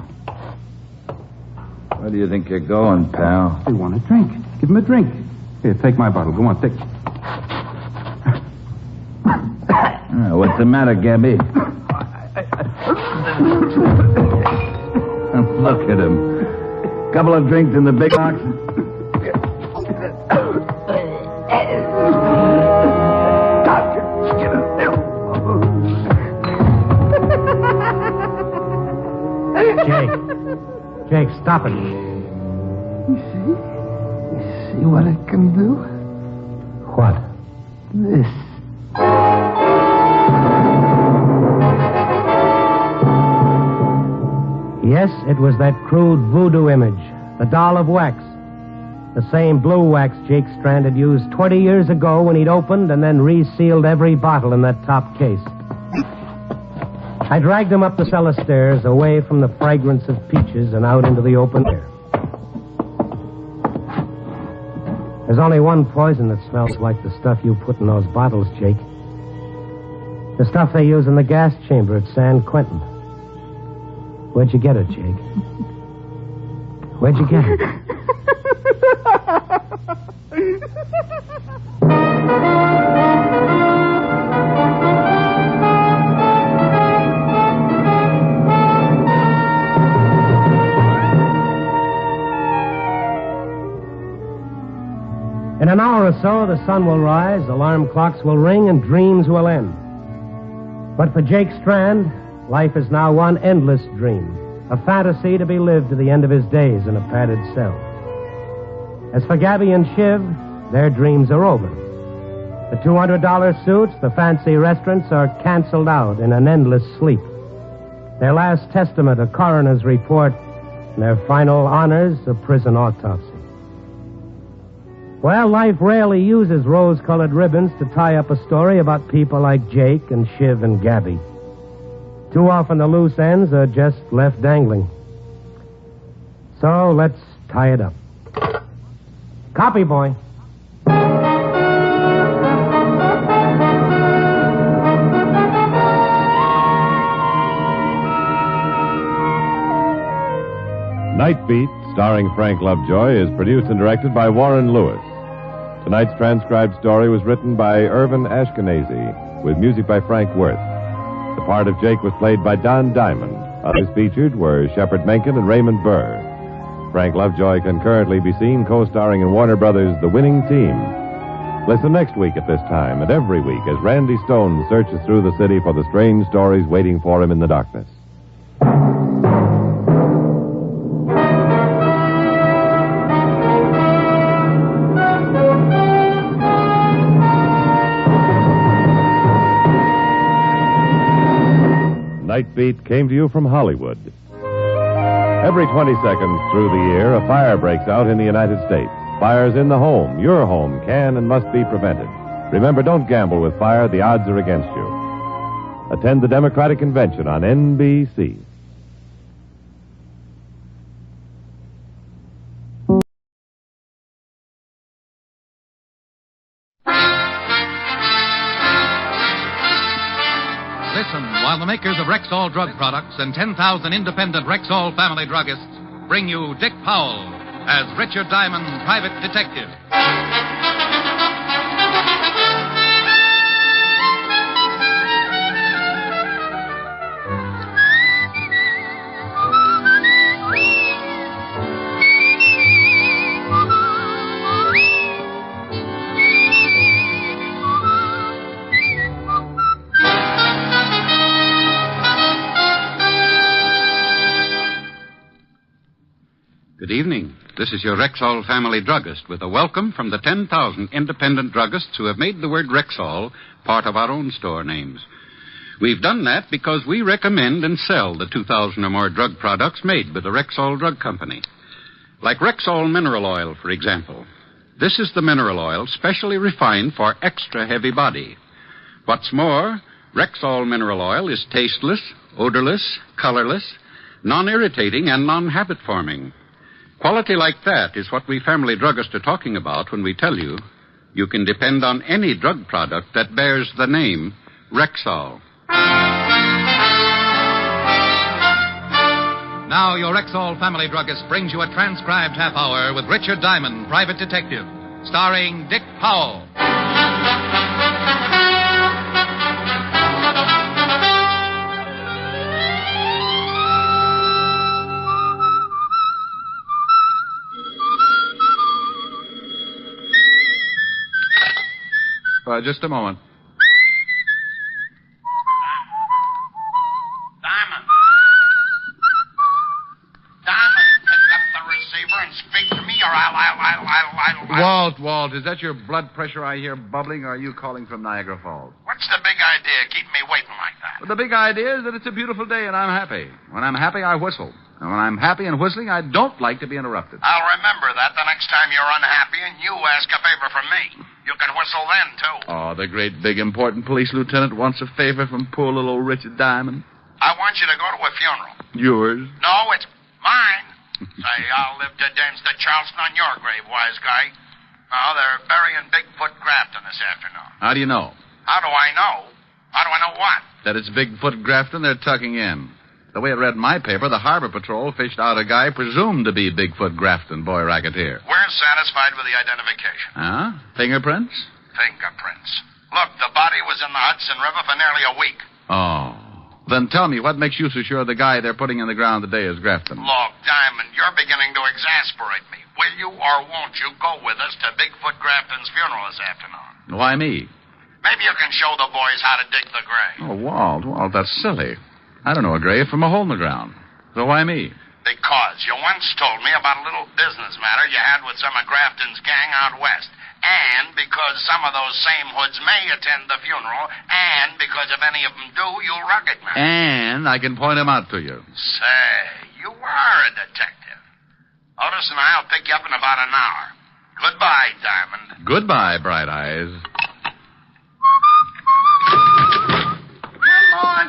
Where do you think you're going, pal? They want a drink. Give him a drink. Here, take my bottle. Go on, take. What's the matter, Gabby? Look at him. Couple of drinks in the big box. Jake, stop it. You see what I can do? What? This. Yes, it was that crude voodoo image, the doll of wax. The same blue wax Jake Strand had used 20 years ago when he'd opened and then resealed every bottle in that top case. I dragged him up the cellar stairs, away from the fragrance of peaches and out into the open air. There's only one poison that smells like the stuff you put in those bottles, Jake. The stuff they use in the gas chamber at San Quentin. Where'd you get it, Jake? Where'd you get it? In an hour or so, the sun will rise, alarm clocks will ring, and dreams will end. But for Jake Strand, life is now one endless dream, a fantasy to be lived to the end of his days in a padded cell. As for Gabby and Shiv, their dreams are over. The $200 suits, the fancy restaurants are canceled out in an endless sleep. Their last testament, a coroner's report, and their final honors, a prison autopsy. Well, life rarely uses rose-colored ribbons to tie up a story about people like Jake and Shiv and Gabby. Too often the loose ends are just left dangling. So let's tie it up. Copy, boy. Nightbeat, starring Frank Lovejoy, is produced and directed by Warren Lewis. Tonight's transcribed story was written by Irvin Ashkenazi, with music by Frank Worth. The part of Jake was played by Don Diamond. Others featured were Shepard Menken and Raymond Burr. Frank Lovejoy can currently be seen co-starring in Warner Brothers' The Winning Team. Listen next week at this time and every week as Randy Stone searches through the city for the strange stories waiting for him in the darkness. Nightbeat came to you from Hollywood. Every 20 seconds through the year, a fire breaks out in the United States. Fires in the home, your home, can and must be prevented. Remember, don't gamble with fire. The odds are against you. Attend the Democratic Convention on NBC. Listen while the makers of Rexall drug products and 10,000 independent Rexall family druggists bring you Dick Powell as Richard Diamond, private detective. Good evening. This is your Rexall family druggist with a welcome from the 10,000 independent druggists who have made the word Rexall part of our own store names. We've done that because we recommend and sell the 2,000 or more drug products made by the Rexall Drug Company. Like Rexall Mineral Oil, for example. This is the mineral oil specially refined for extra heavy body. What's more, Rexall Mineral Oil is tasteless, odorless, colorless, non-irritating, and non-habit-forming. Quality like that is what we family druggists are talking about when we tell you you can depend on any drug product that bears the name Rexall. Now your Rexall family druggist brings you a transcribed half hour with Richard Diamond, private detective, starring Dick Powell. Just a moment. Diamond, pick up the receiver and speak to me, or I'll... Walt, is that your blood pressure I hear bubbling, or are you calling from Niagara Falls? What's the big idea keeping me waiting like that? Well, the big idea is that it's a beautiful day and I'm happy. When I'm happy, I whistle. And when I'm happy and whistling, I don't like to be interrupted. I'll remember that the next time you're unhappy and you ask a favor from me. You can whistle then, too. Oh, the great, big, important police lieutenant wants a favor from poor little old Richard Diamond. I want you to go to a funeral. Yours? No, it's mine. Say, I'll live to dance the Charleston on your grave, wise guy. No, they're burying Bigfoot Grafton this afternoon. How do you know? How do I know? How do I know what? That it's Bigfoot Grafton they're tucking in. The way it read in my paper, the Harbor Patrol fished out a guy presumed to be Bigfoot Grafton, boy racketeer. We're satisfied with the identification. Huh? Fingerprints? Fingerprints. Look, the body was in the Hudson River for nearly a week. Oh. Then tell me, what makes you so sure the guy they're putting in the ground today is Grafton? Look, Diamond, you're beginning to exasperate me. We will you or won't you go with us to Bigfoot Grafton's funeral this afternoon? Why me? Maybe you can show the boys how to dig the grave. Oh, Walt, that's silly. I don't know a grave from a hole in the ground. So why me? Because you once told me about a little business matter you had with some of Grafton's gang out west. And because some of those same hoods may attend the funeral. And because if any of them do, you'll recognize them. And I can point them out to you. Say, you are a detective. Otis and I'll pick you up in about an hour. Goodbye, Diamond. Goodbye, Bright Eyes.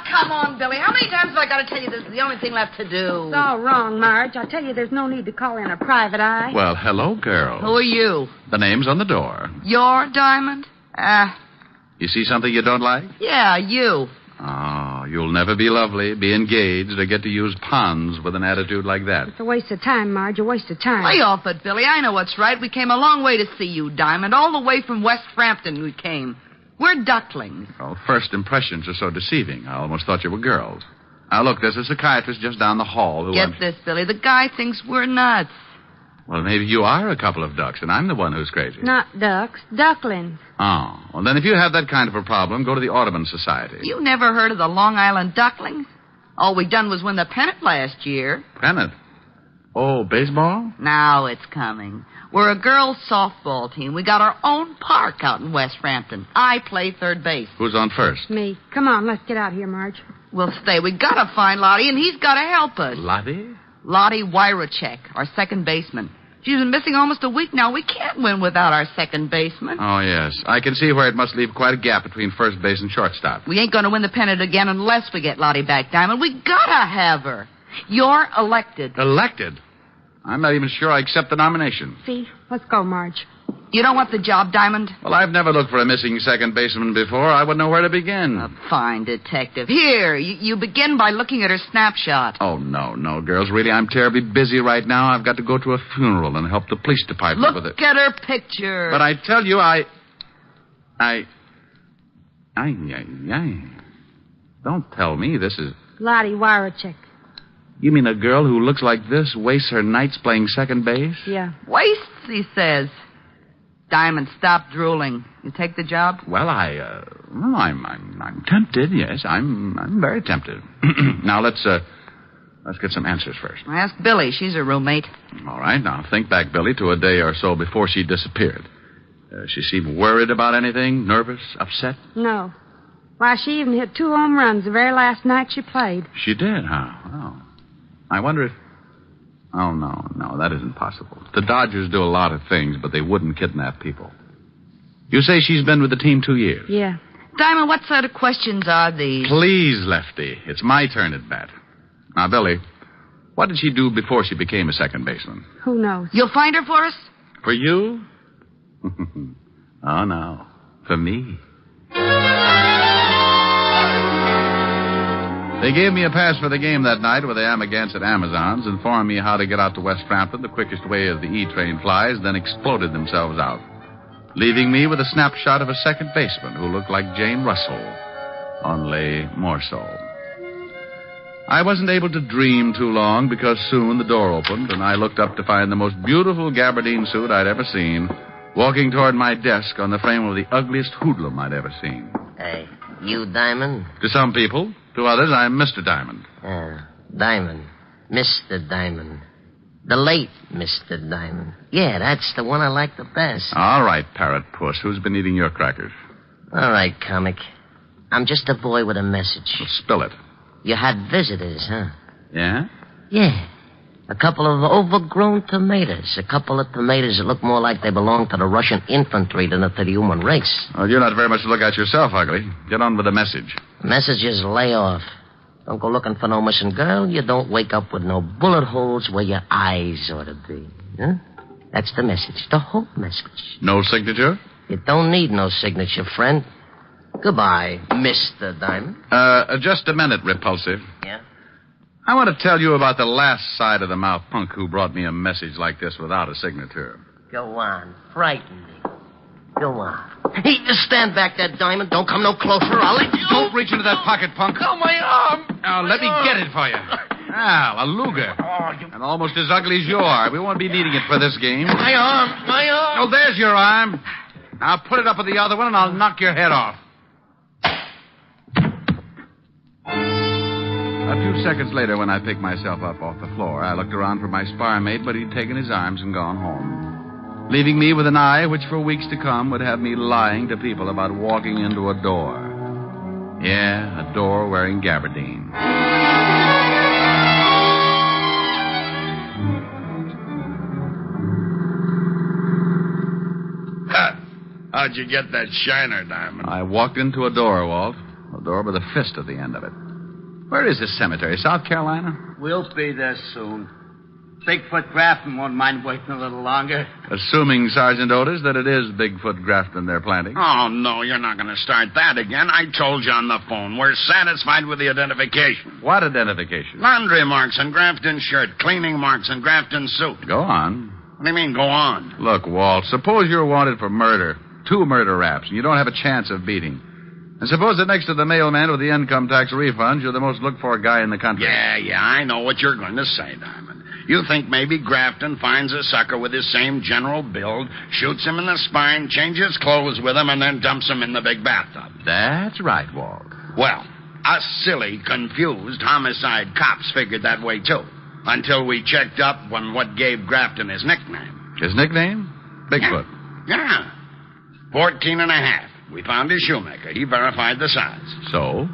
Come on, Billy. How many times have I got to tell you this is the only thing left to do? It's all wrong, Marge. I tell you, there's no need to call in a private eye. Well, hello, girls. Who are you? The name's on the door. You're Diamond? You see something you don't like? Yeah, you. Oh, you'll never be lovely, be engaged, or get to use ponds with an attitude like that. It's a waste of time, Marge. A waste of time. Lay off it, Billy. I know what's right. We came a long way to see you, Diamond. All the way from West Frampton we came. We're ducklings. Well, first impressions are so deceiving. I almost thought you were girls. Now, look, there's a psychiatrist just down the hall who... Get this, Billy. The guy thinks we're nuts. Well, maybe you are a couple of ducks, and I'm the one who's crazy. Not ducks. Ducklings. Oh, well, then if you have that kind of a problem, go to the Audubon Society. You never heard of the Long Island Ducklings? All we done was win the pennant last year. Pennant? Oh, baseball? Now it's coming. We're a girls' softball team. We got our own park out in West Frampton. I play third base. Who's on first? Me. Come on, let's get out of here, Marge. We'll stay. We gotta find Lottie, and he's gotta help us. Lottie? Lottie Wyrachek, our second baseman. She's been missing almost a week now. We can't win without our second baseman. Oh, yes. I can see where it must leave quite a gap between first base and shortstop. We ain't gonna win the pennant again unless we get Lottie back, Diamond. We gotta have her. You're elected. Elected? I'm not even sure I accept the nomination. See? Let's go, Marge. You don't want the job, Diamond? Well, I've never looked for a missing second baseman before. I wouldn't know where to begin. A fine detective. Here, you begin by looking at her snapshot. Oh, no, girls. Really, I'm terribly busy right now. I've got to go to a funeral and help the police department with it. Look at her picture. But I tell you, Don't tell me this is... Lottie Wyrachek. You mean a girl who looks like this wastes her nights playing second base? Yeah. Wastes, he says. Diamond, stop drooling. You take the job? Well, I'm tempted. Yes, I'm very tempted. Now let's get some answers first. Ask Billy. She's her roommate. All right. Now think back, Billy, to a day or so before she disappeared. She seemed worried about anything, nervous, upset. No. Why, she even hit 2 home runs the very last night she played. She did, huh? Oh. I wonder if... Oh, no, that isn't possible. The Dodgers do a lot of things, but they wouldn't kidnap people. You say she's been with the team 2 years? Yeah. Diamond, what sort of questions are these? Please, Lefty. It's my turn at bat. Now, Billy, what did she do before she became a second baseman? Who knows? You'll find her for us? For you? Oh, no. For me. They gave me a pass for the game that night with the Amagansett Amazons, informed me how to get out to West Frampton the quickest way as the E-train flies, then exploded themselves out, leaving me with a snapshot of a second baseman who looked like Jane Russell, only more so. I wasn't able to dream too long because soon the door opened and I looked up to find the most beautiful gabardine suit I'd ever seen walking toward my desk on the frame of the ugliest hoodlum I'd ever seen. Hey, you Diamond? To some people. To others, I'm Mr. Diamond. Diamond. Mr. Diamond. The late Mr. Diamond. Yeah, that's the one I like the best. All right, parrot puss. Who's been eating your crackers? All right, comic. I'm just a boy with a message. Well, spill it. You had visitors, huh? Yeah? Yeah. A couple of overgrown tomatoes. A couple of tomatoes that look more like they belong to the Russian infantry than to the human race. Well, you're not very much to look at yourself, Ugly. Get on with the message. The message is lay off. Don't go looking for no missing girl. You don't wake up with no bullet holes where your eyes ought to be. Huh? That's the message. The whole message. No signature? You don't need no signature, friend. Goodbye, Mr. Diamond. Just a minute, Repulsive. Yeah? I want to tell you about the last side-of-the-mouth punk who brought me a message like this without a signature. Go on. Frighten me. Go on. Hey, just stand back there, Diamond. Don't come no closer. I'll let you... Don't reach into that pocket, punk. Oh, my arm. Now, let me get it for you. Ah, a Luger. And almost as ugly as you are. We won't be needing it for this game. My arm. Oh, there's your arm. Now put it up with the other one, and I'll knock your head off. A few seconds later, when I picked myself up off the floor, I looked around for my spar mate, but he'd taken his arms and gone home, leaving me with an eye which for weeks to come would have me lying to people about walking into a door. Yeah, a door wearing gabardine. How'd you get that shiner, Diamond? I walked into a door, Walt. A door with a fist at the end of it. Where is this cemetery? South Carolina? We'll be there soon. Bigfoot Grafton won't mind waiting a little longer. Assuming, Sergeant Otis, that it is Bigfoot Grafton they're planting. Oh, no, you're not going to start that again. I told you on the phone. We're satisfied with the identification. What identification? Laundry marks on Grafton's shirt, cleaning marks on Grafton's suit. Go on. What do you mean, go on? Look, Walt, suppose you're wanted for murder. 2 murder raps, and you don't have a chance of beating. And suppose that next to the mailman with the income tax refunds, you're the most looked-for guy in the country. Yeah, I know what you're going to say, Diamond. You think maybe Grafton finds a sucker with his same general build, shoots him in the spine, changes clothes with him, and then dumps him in the big bathtub. That's right, Walt. Well, us silly, confused homicide cops figured that way, too, until we checked up on what gave Grafton his nickname. His nickname? Bigfoot. Yeah. 14 and a half. We found his shoemaker. He verified the size. So?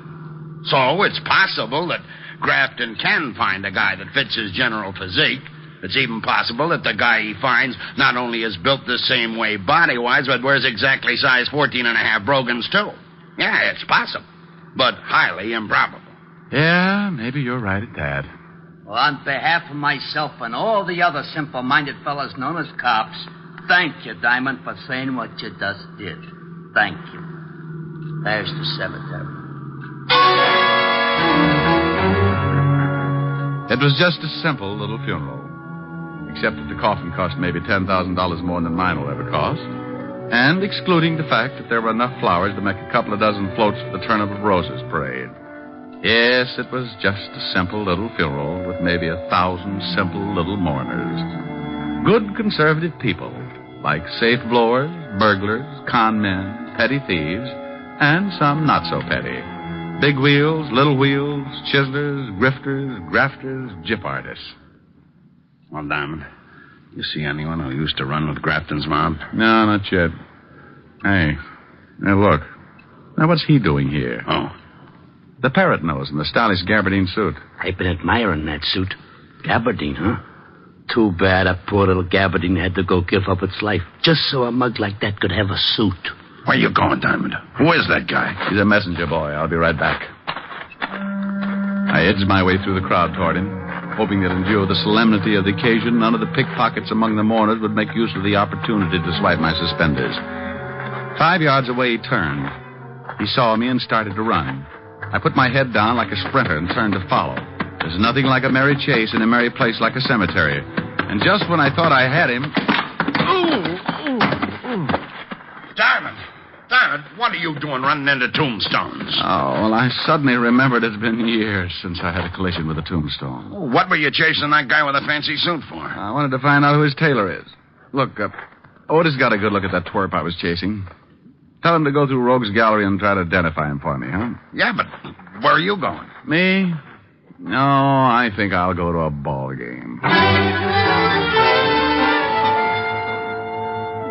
So it's possible that Grafton can find a guy that fits his general physique. It's even possible that the guy he finds not only is built the same way body-wise, but wears exactly size 14 and a half brogans, too. Yeah, it's possible, but highly improbable. Yeah, maybe you're right at that. Well, on behalf of myself and all the other simple-minded fellas known as cops, thank you, Diamond, for saying what you just did. Thank you. There's the cemetery. It was just a simple little funeral. Except that the coffin cost maybe $10,000 more than mine will ever cost. And excluding the fact that there were enough flowers to make a couple of dozen floats for the Turnip of Roses parade. Yes, it was just a simple little funeral with maybe 1,000 simple little mourners. Good conservative people, like safe blowers, burglars, con men, petty thieves, and some not so petty. Big wheels, little wheels, chiselers, grifters, grafters, gyp artists. Well, Diamond, you see anyone who used to run with Grafton's mob? No, not yet. Hey, now look. Now, what's he doing here? Oh. The parrot nose in the stylish gabardine suit. I've been admiring that suit. Gabardine, huh? Too bad a poor little gabardine had to go give up its life just so a mug like that could have a suit. Where you going, Diamond? Who is that guy? He's a messenger boy. I'll be right back. I edged my way through the crowd toward him, hoping that in view of the solemnity of the occasion, none of the pickpockets among the mourners would make use of the opportunity to swipe my suspenders. 5 yards away, he turned. He saw me and started to run. I put my head down like a sprinter and turned to follow. There's nothing like a merry chase in a merry place like a cemetery. And just when I thought I had him... Diamond, what are you doing running into tombstones? Oh, well, I suddenly remembered it's been years since I had a collision with a tombstone. What were you chasing that guy with a fancy suit for? I wanted to find out who his tailor is. Look, Otis got a good look at that twerp I was chasing. Tell him to go through Rogue's Gallery and try to identify him for me, huh? Yeah, but where are you going? Me? No, I think I'll go to a ball game.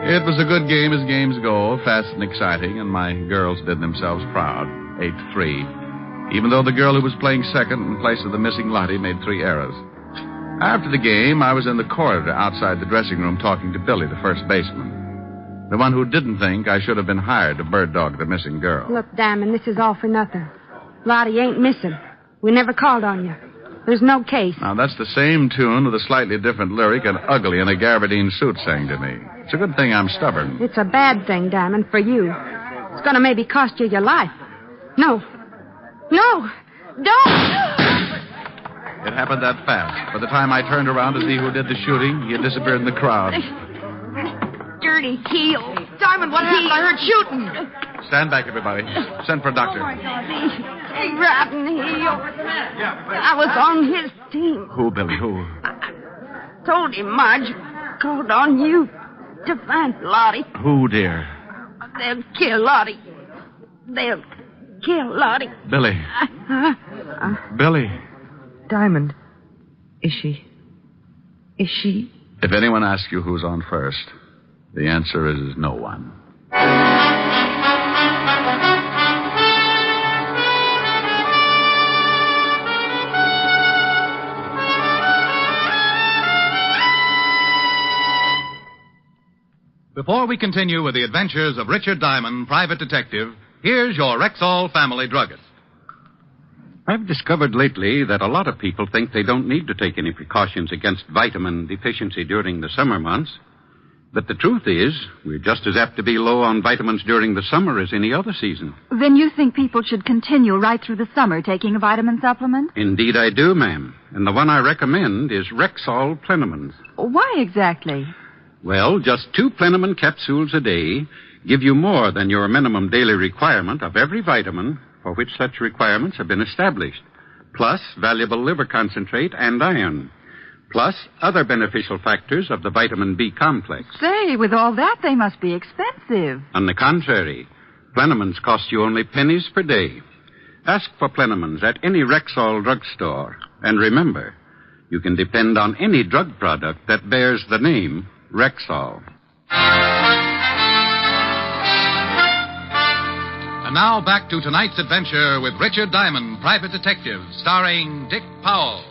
It was a good game as games go, fast and exciting, and my girls did themselves proud. 8-3. Even though the girl who was playing second in place of the missing Lottie made 3 errors. After the game, I was in the corridor outside the dressing room talking to Billy, the first baseman. The one who didn't think I should have been hired to bird dog the missing girl. Look, Diamond, this is all for nothing. Lottie ain't missing. We never called on you. There's no case. Now, that's the same tune with a slightly different lyric and ugly in a gabardine suit sang to me. It's a good thing I'm stubborn. It's a bad thing, Diamond, for you. It's going to maybe cost you your life. No. No! Don't! It happened that fast. By the time I turned around to see who did the shooting, he had disappeared in the crowd. Dirty heel. Diamond, what happened? I heard shooting. Stand back, everybody. Send for a doctor. Oh, my God. Rotten heel. I was on his team. Who, Billy? Who? Told him Marge called on you to find Lottie. Who, dear? They'll kill Lottie. They'll kill Lottie. Billy. Billy. Diamond. Is she? If anyone asks you who's on first, the answer is no one. Before we continue with the adventures of Richard Diamond, private detective, here's your Rexall family druggist. I've discovered lately that a lot of people think they don't need to take any precautions against vitamin deficiency during the summer months. But the truth is, we're just as apt to be low on vitamins during the summer as any other season. Then you think people should continue right through the summer taking a vitamin supplement? Indeed I do, ma'am. And the one I recommend is Rexall Plenamins. Why exactly? Well, just 2 Plenamine capsules a day give you more than your minimum daily requirement of every vitamin for which such requirements have been established, plus valuable liver concentrate and iron, plus other beneficial factors of the vitamin B complex. Say, with all that, they must be expensive. On the contrary, Plenamins cost you only pennies per day. Ask for Plenamins at any Rexall drugstore. And remember, you can depend on any drug product that bears the name Rexall. And now back to tonight's adventure with Richard Diamond, private detective, starring Dick Powell.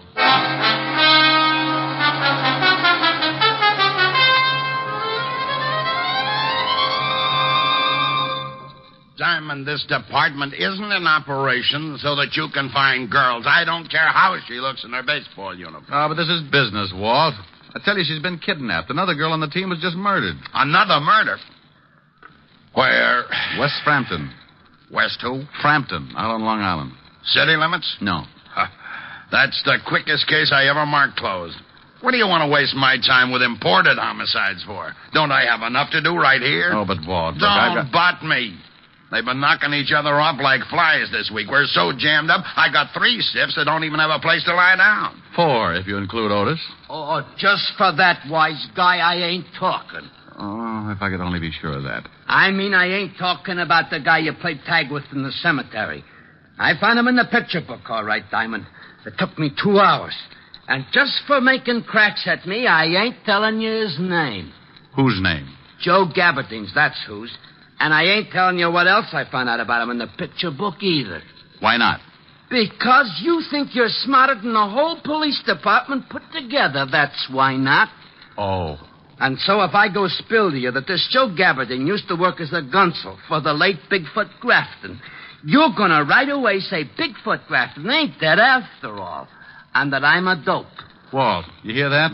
Diamond, this department isn't in operation so that you can find girls. I don't care how she looks in her baseball uniform. Oh, but this is business, Walt. I tell you, she's been kidnapped. Another girl on the team was just murdered. Another murder? Where? West Frampton. West who? Frampton, out on Long Island. City limits? No. That's the quickest case I ever marked closed. What do you want to waste my time with imported homicides for? Don't I have enough to do right here? Oh, but Walt, Don't butt me. They've been knocking each other off like flies this week. We're so jammed up, I got 3 stiffs that don't even have a place to lie down. 4, if you include Otis. Oh, just for that, wise guy, I ain't talking. Oh, if I could only be sure of that. I mean, I ain't talking about the guy you played tag with in the cemetery. I found him in the picture book, all right, Diamond. It took me 2 hours. And just for making cracks at me, I ain't telling you his name. Whose name? Joe Gabardines, that's whose. And I ain't telling you what else I found out about him in the picture book either. Why not? Because you think you're smarter than the whole police department put together. That's why not. Oh. And so if I go spill to you that this Joe Gabardine used to work as a gunsel for the late Bigfoot Grafton, you're going to right away say Bigfoot Grafton ain't dead after all, and that I'm a dope. Walt, you hear that?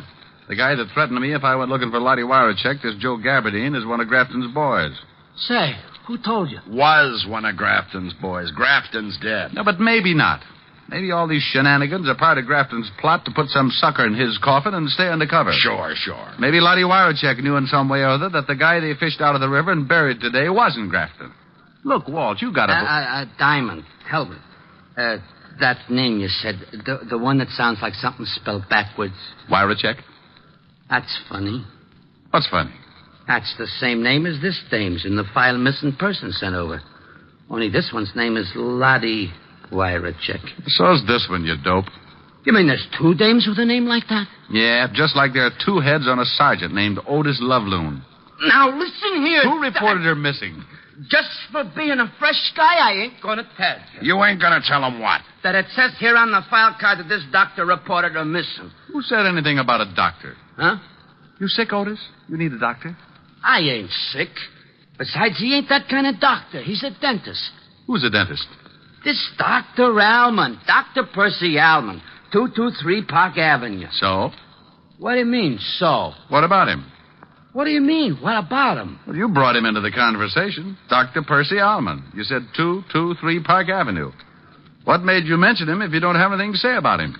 The guy that threatened me if I went looking for Lottie Wirachek, this Joe Gabardine, is one of Grafton's boys. Say, who told you? Was one of Grafton's boys. Grafton's dead. No, but maybe not. Maybe all these shenanigans are part of Grafton's plot to put some sucker in his coffin and stay undercover. Sure. Maybe Lottie Wirachek knew in some way or other that the guy they fished out of the river and buried today wasn't Grafton. Look, Walt, you got to... Diamond, tell me. That name you said, the one that sounds like something spelled backwards. Wirachek? That's funny. What's funny? That's the same name as this dame's in the file missing person sent over. Only this one's name is Lottie Wirachek. So's this one, you dope. You mean there's 2 dames with a name like that? Yeah, just like there are 2 heads on a sergeant named Otis Loveloon. Now, listen here. Who reported her missing? Just for being a fresh guy, I ain't going to tell you. You ain't going to tell him what? That it says here on the file card that this doctor reported her missing. Who said anything about a doctor? Huh? You sick, Otis? You need a doctor? I ain't sick. Besides, he ain't that kind of doctor. He's a dentist. Who's a dentist? This Dr. Alman. Dr. Percy Alman. 223 Park Avenue. So? What do you mean, so? What about him? What do you mean? What about him? Well, you brought him into the conversation. Dr. Percy Alman. You said 223 Park Avenue. What made you mention him if you don't have anything to say about him?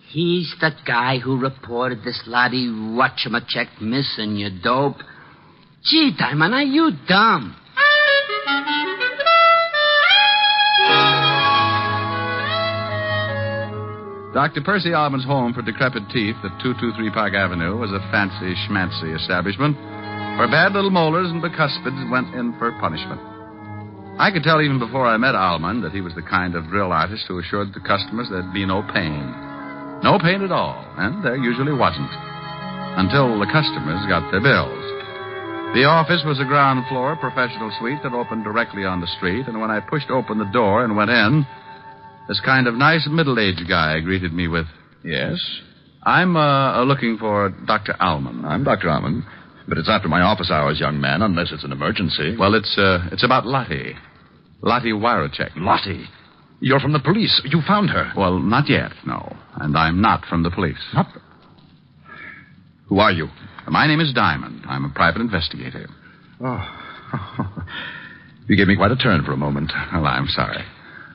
He's the guy who reported this Lottie whatchamacheck missing, you dope. Gee, Diamond, are you dumb? Dr. Percy Allman's home for decrepit teeth at 223 Park Avenue was a fancy schmancy establishment where bad little molars and bicuspids went in for punishment. I could tell even before I met Allman that he was the kind of drill artist who assured the customers there'd be no pain. No pain at all, and there usually wasn't. Until the customers got their bills. The office was a ground floor professional suite that opened directly on the street, and when I pushed open the door and went in, this kind of nice middle-aged guy greeted me with, Yes? I'm looking for Dr. Allman. I'm Dr. Allman, but it's after my office hours, young man, unless it's an emergency. Well, it's about Lottie. Lottie Wyrachek. Lottie? You're from the police. You found her. Well, not yet, no. And I'm not from the police. Not? Who are you? My name is Diamond. I'm a private investigator. Oh. You gave me quite a turn for a moment. Well, I'm sorry.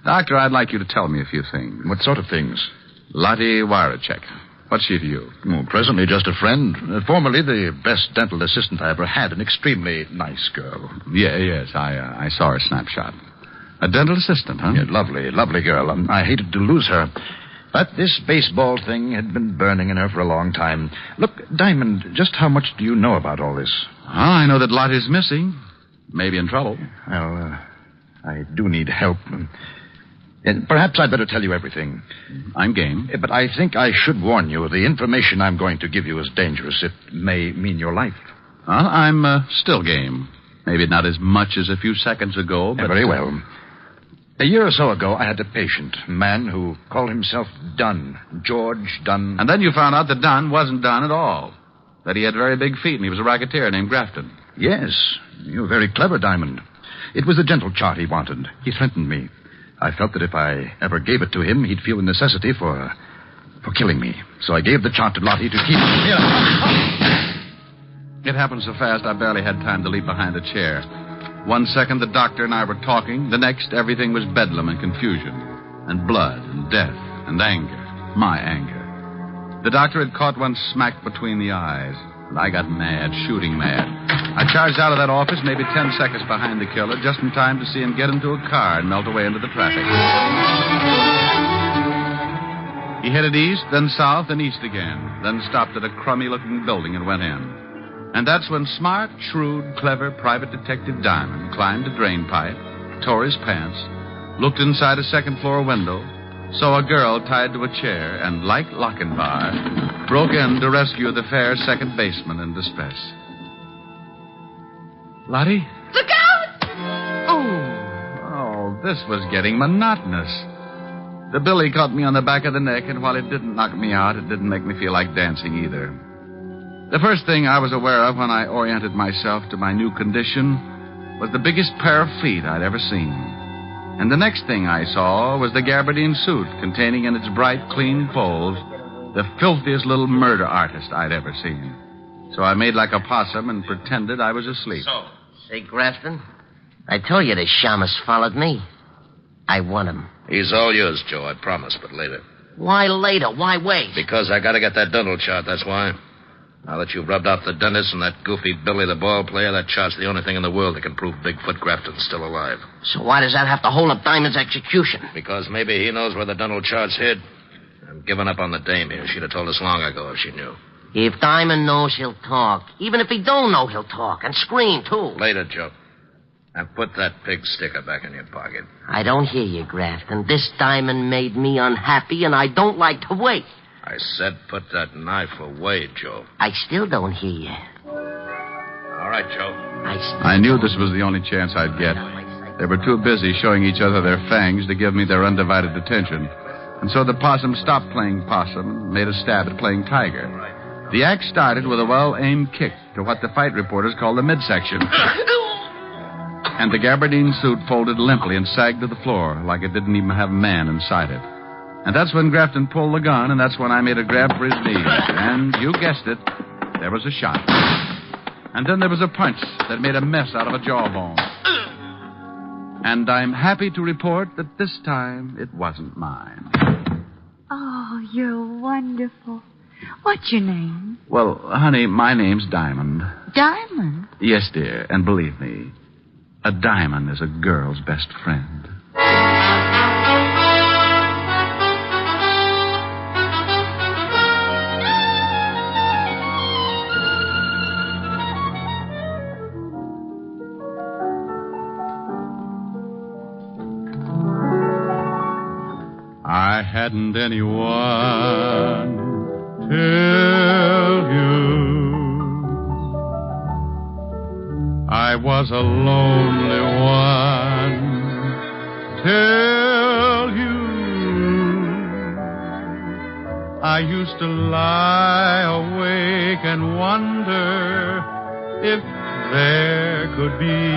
Doctor, I'd like you to tell me a few things. What sort of things? Lottie Wyrachek. What's she to you? Oh, presently just a friend. Formerly the best dental assistant I ever had. An extremely nice girl. Yes, I saw her snapshot. A dental assistant, huh? Yeah, lovely girl. I hated to lose her. But this baseball thing had been burning in her for a long time. Look, Diamond, just how much do you know about all this? I know that Lottie's missing. Maybe in trouble. Well, I do need help. And perhaps I'd better tell you everything. I'm game. But I think I should warn you. The information I'm going to give you is dangerous. It may mean your life. I'm still game. Maybe not as much as a few seconds ago, but... Very well. A year or so ago, I had a patient, a man who called himself Dunn, George Dunn. And then you found out that Dunn wasn't Dunn at all. That he had very big feet and he was a racketeer named Grafton. Yes, you're very clever, Diamond. It was the dental chart he wanted. He threatened me. I felt that if I ever gave it to him, he'd feel the necessity for killing me. So I gave the chart to Lottie to keep... It happened so fast I barely had time to leap behind a chair. 1 second, the doctor and I were talking. The next, everything was bedlam and confusion. And blood and death and anger. My anger. The doctor had caught one smack between the eyes. And I got mad, shooting mad. I charged out of that office maybe 10 seconds behind the killer, just in time to see him get into a car and melt away into the traffic. He headed east, then south, and east again. Then stopped at a crummy-looking building and went in. And that's when smart, shrewd, clever private detective Diamond climbed a drain pipe, tore his pants, looked inside a second-floor window, saw a girl tied to a chair, and, like Lochinvar, broke in to rescue the fair second baseman in distress. Lottie? Look out! Oh, this was getting monotonous. The billy caught me on the back of the neck, and while it didn't knock me out, it didn't make me feel like dancing either. The first thing I was aware of when I oriented myself to my new condition was the biggest pair of feet I'd ever seen. And the next thing I saw was the gabardine suit containing in its bright, clean folds the filthiest little murder artist I'd ever seen. So I made like a possum and pretended I was asleep. Say, Grafton, I told you the shamus followed me. I want him. He's all yours, Joe, I promise, but later. Why later? Why wait? Because I gotta get that dental chart, that's why. Now that you've rubbed off the dentist and that goofy Billy the ball player, that chart's the only thing in the world that can prove Bigfoot Grafton's still alive. So why does that have to hold up Diamond's execution? Because maybe he knows where the dental chart's hid. I'm giving up on the dame here. She'd have told us long ago if she knew. If Diamond knows, he'll talk. Even if he don't know, he'll talk. And scream, too. Later, Joe. And put that pig sticker back in your pocket. I don't hear you, Grafton. This Diamond made me unhappy, and I don't like to wait. I said put that knife away, Joe. I still don't hear you. All right, Joe. I knew this was the only chance I'd get. They were too busy showing each other their fangs to give me their undivided attention. And so the possum stopped playing possum and made a stab at playing tiger. The act started with a well-aimed kick to what the fight reporters call the midsection. And the gabardine suit folded limply and sagged to the floor like it didn't even have a man inside it. And that's when Grafton pulled the gun, and that's when I made a grab for his knees. And you guessed it, there was a shot. And then there was a punch that made a mess out of a jawbone. And I'm happy to report that this time it wasn't mine. Oh, you're wonderful. What's your name? Well, honey, my name's Diamond. Diamond? Yes, dear, and believe me, a diamond is a girl's best friend. hadn't anyone till you. I was a lonely one till you. I used to lie awake and wonder if there could be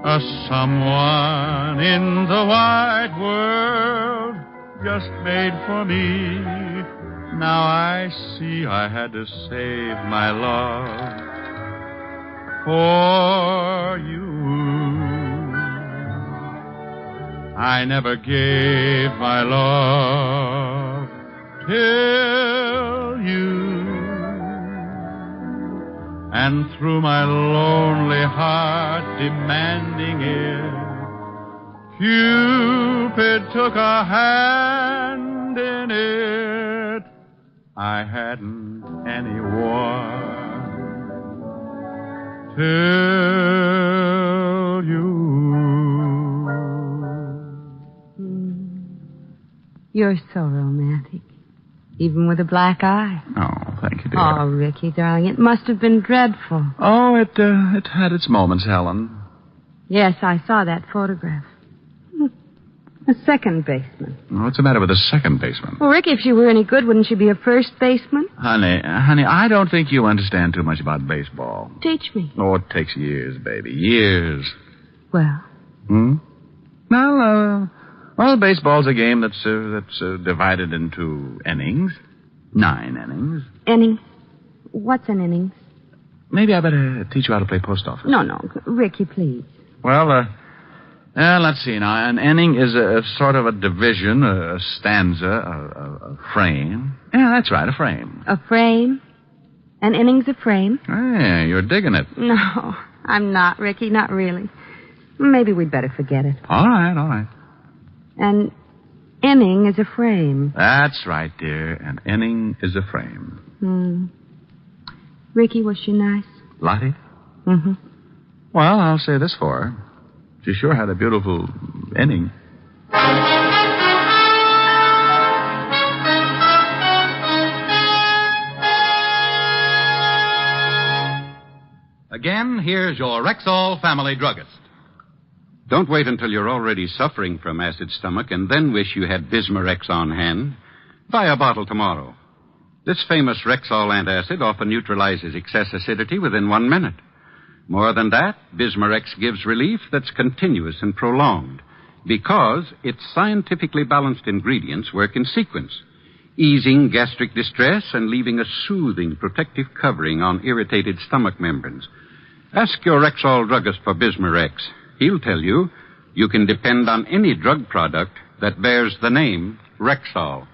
a someone in the wide world just made for me. Now I see I had to save my love for you. I never gave my love till you. And through my lonely heart demanding it, Cupid took a hand in it. I hadn't anyone till you. You're so romantic, even with a black eye. Oh, thank you, dear. Oh, Ricky, darling, it must have been dreadful. Oh, it had its moments, Helen. Yes, I saw that photograph. A second baseman. What's the matter with a second baseman? Well, Ricky, if she were any good, wouldn't she be a first baseman? Honey, I don't think you understand too much about baseball. Teach me. Oh, it takes years, baby. Years. Well? Well, baseball's a game that's divided into innings. 9 innings. Innings? What's an innings? Maybe I better teach you how to play post office. No, Ricky, please. Well, let's see now. An inning is a sort of a division, a stanza, a frame. Yeah, that's right, a frame. A frame? An inning's a frame? Hey, you're digging it. No, I'm not, Ricky, not really. Maybe we'd better forget it. All right. An inning is a frame. That's right, dear. An inning is a frame. Ricky, was she nice? Lottie? Mm-hmm. Well, I'll say this for her. She sure had a beautiful inning. Again, here's your Rexall family druggist. Don't wait until you're already suffering from acid stomach and then wish you had Bismarex on hand. Buy a bottle tomorrow. This famous Rexall antacid often neutralizes excess acidity within 1 minute. More than that, Bismarex gives relief that's continuous and prolonged because its scientifically balanced ingredients work in sequence, easing gastric distress and leaving a soothing protective covering on irritated stomach membranes. Ask your Rexall druggist for Bismarex. He'll tell you you can depend on any drug product that bears the name Rexall.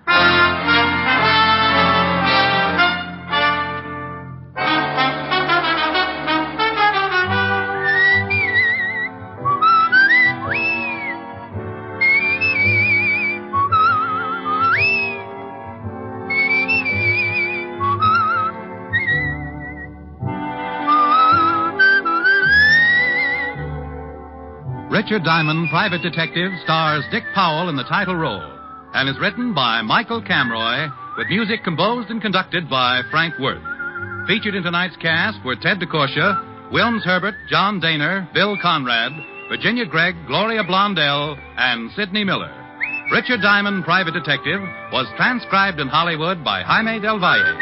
Richard Diamond, Private Detective, stars Dick Powell in the title role and is written by Michael Camroy with music composed and conducted by Frank Worth. Featured in tonight's cast were Ted DeCorsia, Wilms Herbert, John Daner, Bill Conrad, Virginia Gregg, Gloria Blondell, and Sidney Miller. Richard Diamond, Private Detective, was transcribed in Hollywood by Jaime Del Valle.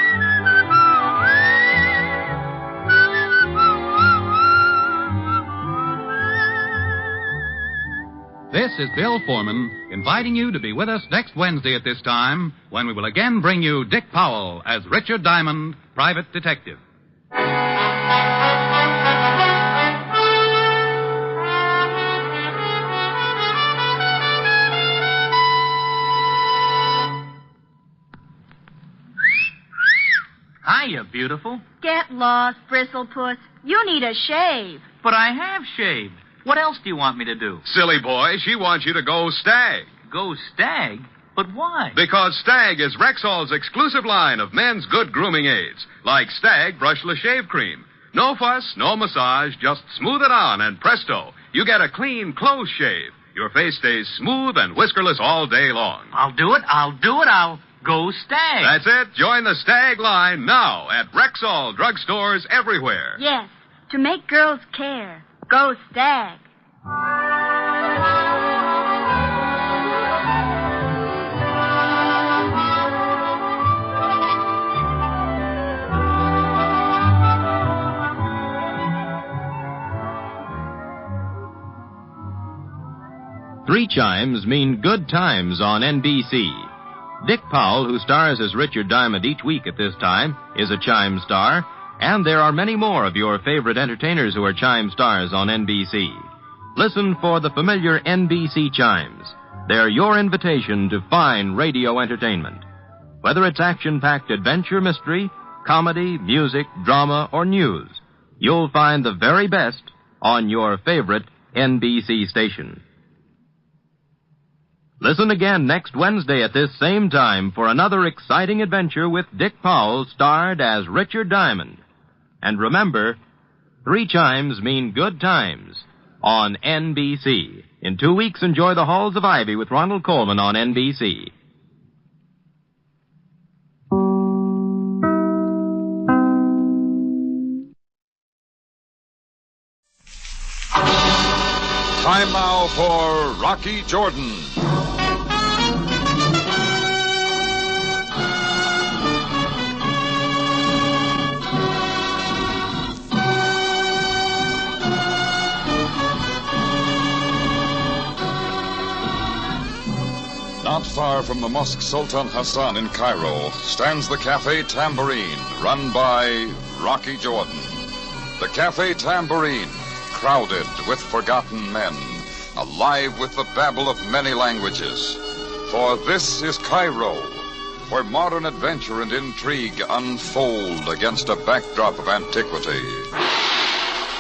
This is Bill Foreman inviting you to be with us next Wednesday at this time when we will again bring you Dick Powell as Richard Diamond, Private Detective. Hiya, beautiful. Get lost, Bristlepuss. You need a shave. But I have shaved. What else do you want me to do? Silly boy, she wants you to go Stag. Go Stag? But why? Because Stag is Rexall's exclusive line of men's good grooming aids, like Stag Brushless Shave Cream. No fuss, no massage, just smooth it on and presto, you get a clean, close shave. Your face stays smooth and whiskerless all day long. I'll do it. I'll go Stag. That's it. Join the Stag line now at Rexall drugstores everywhere. Yes, to make girls care. Go Stag. Three chimes mean good times on NBC. Dick Powell, who stars as Richard Diamond each week at this time, is a chime star, and there are many more of your favorite entertainers who are chime stars on NBC. Listen for the familiar NBC chimes. They're your invitation to fine radio entertainment. Whether it's action-packed adventure mystery, comedy, music, drama, or news, you'll find the very best on your favorite NBC station. Listen again next Wednesday at this same time for another exciting adventure with Dick Powell, starred as Richard Diamond. And remember, three chimes mean good times on NBC. In 2 weeks, enjoy The Halls of Ivy with Ronald Colman on NBC. Time now for Rocky Jordan. Not far from the Mosque Sultan Hassan in Cairo stands the Cafe Tambourine, run by Rocky Jordan. The Cafe Tambourine, crowded with forgotten men, alive with the babble of many languages. For this is Cairo, where modern adventure and intrigue unfold against a backdrop of antiquity.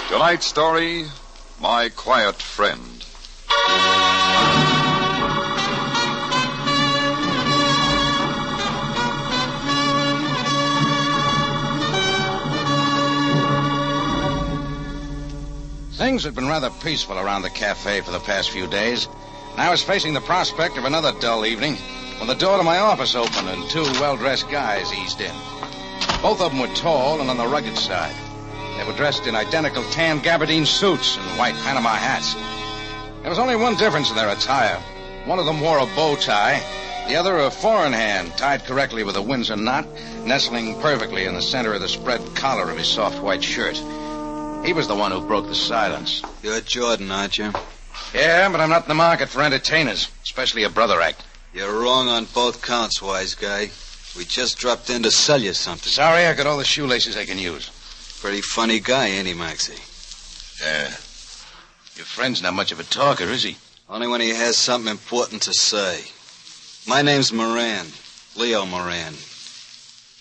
Tonight's story, My Quiet Friend. Things had been rather peaceful around the cafe for the past few days, and I was facing the prospect of another dull evening when the door to my office opened and two well-dressed guys eased in. Both of them were tall and on the rugged side. They were dressed in identical tan gabardine suits and white Panama hats. There was only one difference in their attire. One of them wore a bow tie, the other a four-in-hand tied correctly with a Windsor knot, nestling perfectly in the center of the spread collar of his soft white shirt. He was the one who broke the silence. You're Jordan, aren't you? Yeah, but I'm not in the market for entertainers, especially a brother act. You're wrong on both counts, wise guy. We just dropped in to sell you something. Sorry, I got all the shoelaces I can use. Pretty funny guy, ain't he, Maxie? Yeah. Your friend's not much of a talker, is he? Only when he has something important to say. My name's Moran. Leo Moran.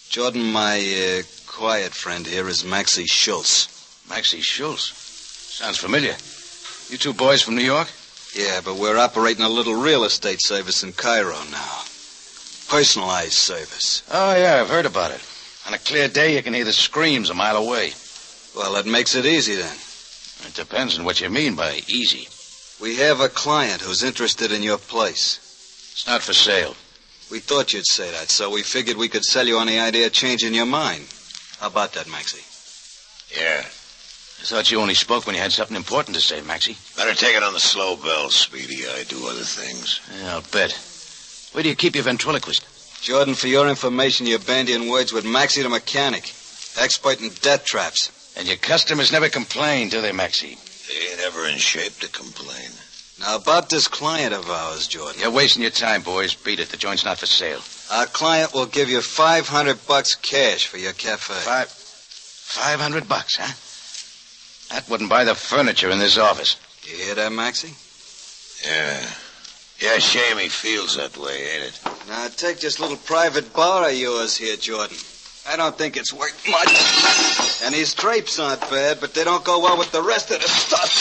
Jordan, my quiet friend here is Maxie Schultz. Maxie Schultz? Sounds familiar. You two boys from New York? Yeah, but we're operating a little real estate service in Cairo now. Personalized service. Oh, yeah, I've heard about it. On a clear day, you can hear the screams a mile away. Well, that makes it easy, then. It depends on what you mean by easy. We have a client who's interested in your place. It's not for sale. We thought you'd say that, so we figured we could sell you on the idea of changing your mind. How about that, Maxie? Yeah. I thought you only spoke when you had something important to say, Maxie. Better take it on the slow bell, Speedy. I do other things. Yeah, I'll bet. Where do you keep your ventriloquist? Jordan, for your information, you're bandying words with Maxie the mechanic. Expert in death traps. And your customers never complain, do they, Maxie? They ain't ever in shape to complain. Now, about this client of ours, Jordan. You're wasting your time, boys. Beat it. The joint's not for sale. Our client will give you $500 cash for your cafe. $500, huh? That wouldn't buy the furniture in this office. You hear that, Maxie? Yeah. Yeah, shame he feels that way, ain't it? Now, take this little private bar of yours here, Jordan. I don't think it's worth much. And these drapes aren't bad, but they don't go well with the rest of the stuff.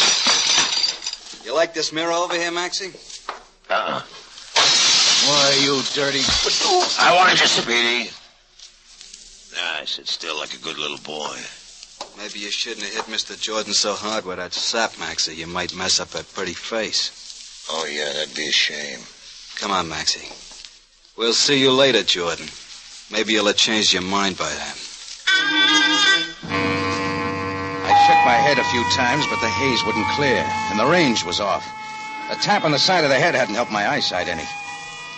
You like this mirror over here, Maxie? Why, you dirty... I wanted you, Speedy. I sit still like a good little boy. Maybe you shouldn't have hit Mr. Jordan so hard with that sap, Maxie. You might mess up that pretty face. Oh, yeah, that'd be a shame. Come on, Maxie. We'll see you later, Jordan. Maybe you'll have changed your mind by then. I shook my head a few times, but the haze wouldn't clear, and the range was off. A tap on the side of the head hadn't helped my eyesight any.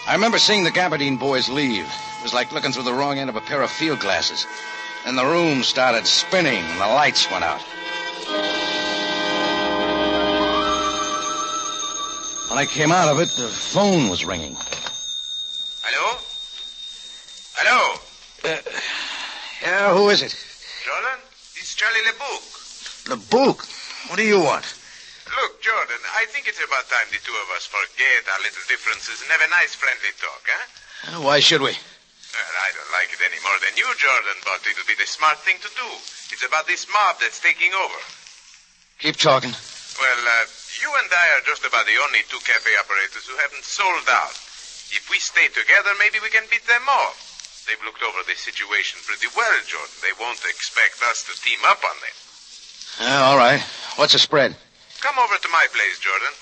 I remember seeing the Gabardine boys leave. It was like looking through the wrong end of a pair of field glasses. Then the room started spinning, and the lights went out. When I came out of it, the phone was ringing. Hello? Hello? Yeah, who is it? Jordan, it's Charlie LeBouc. LeBouc? What do you want? Look, Jordan, I think it's about time the two of us forget our little differences and have a nice friendly talk, huh? Why should we? Well, I don't like it any more than you, Jordan, but it'll be the smart thing to do. It's about this mob that's taking over. Keep talking. Well, you and I are just about the only two cafe operators who haven't sold out. If we stay together, maybe we can beat them off. They've looked over this situation pretty well, Jordan. They won't expect us to team up on them. All right. What's the spread? Come over to my place, Jordan.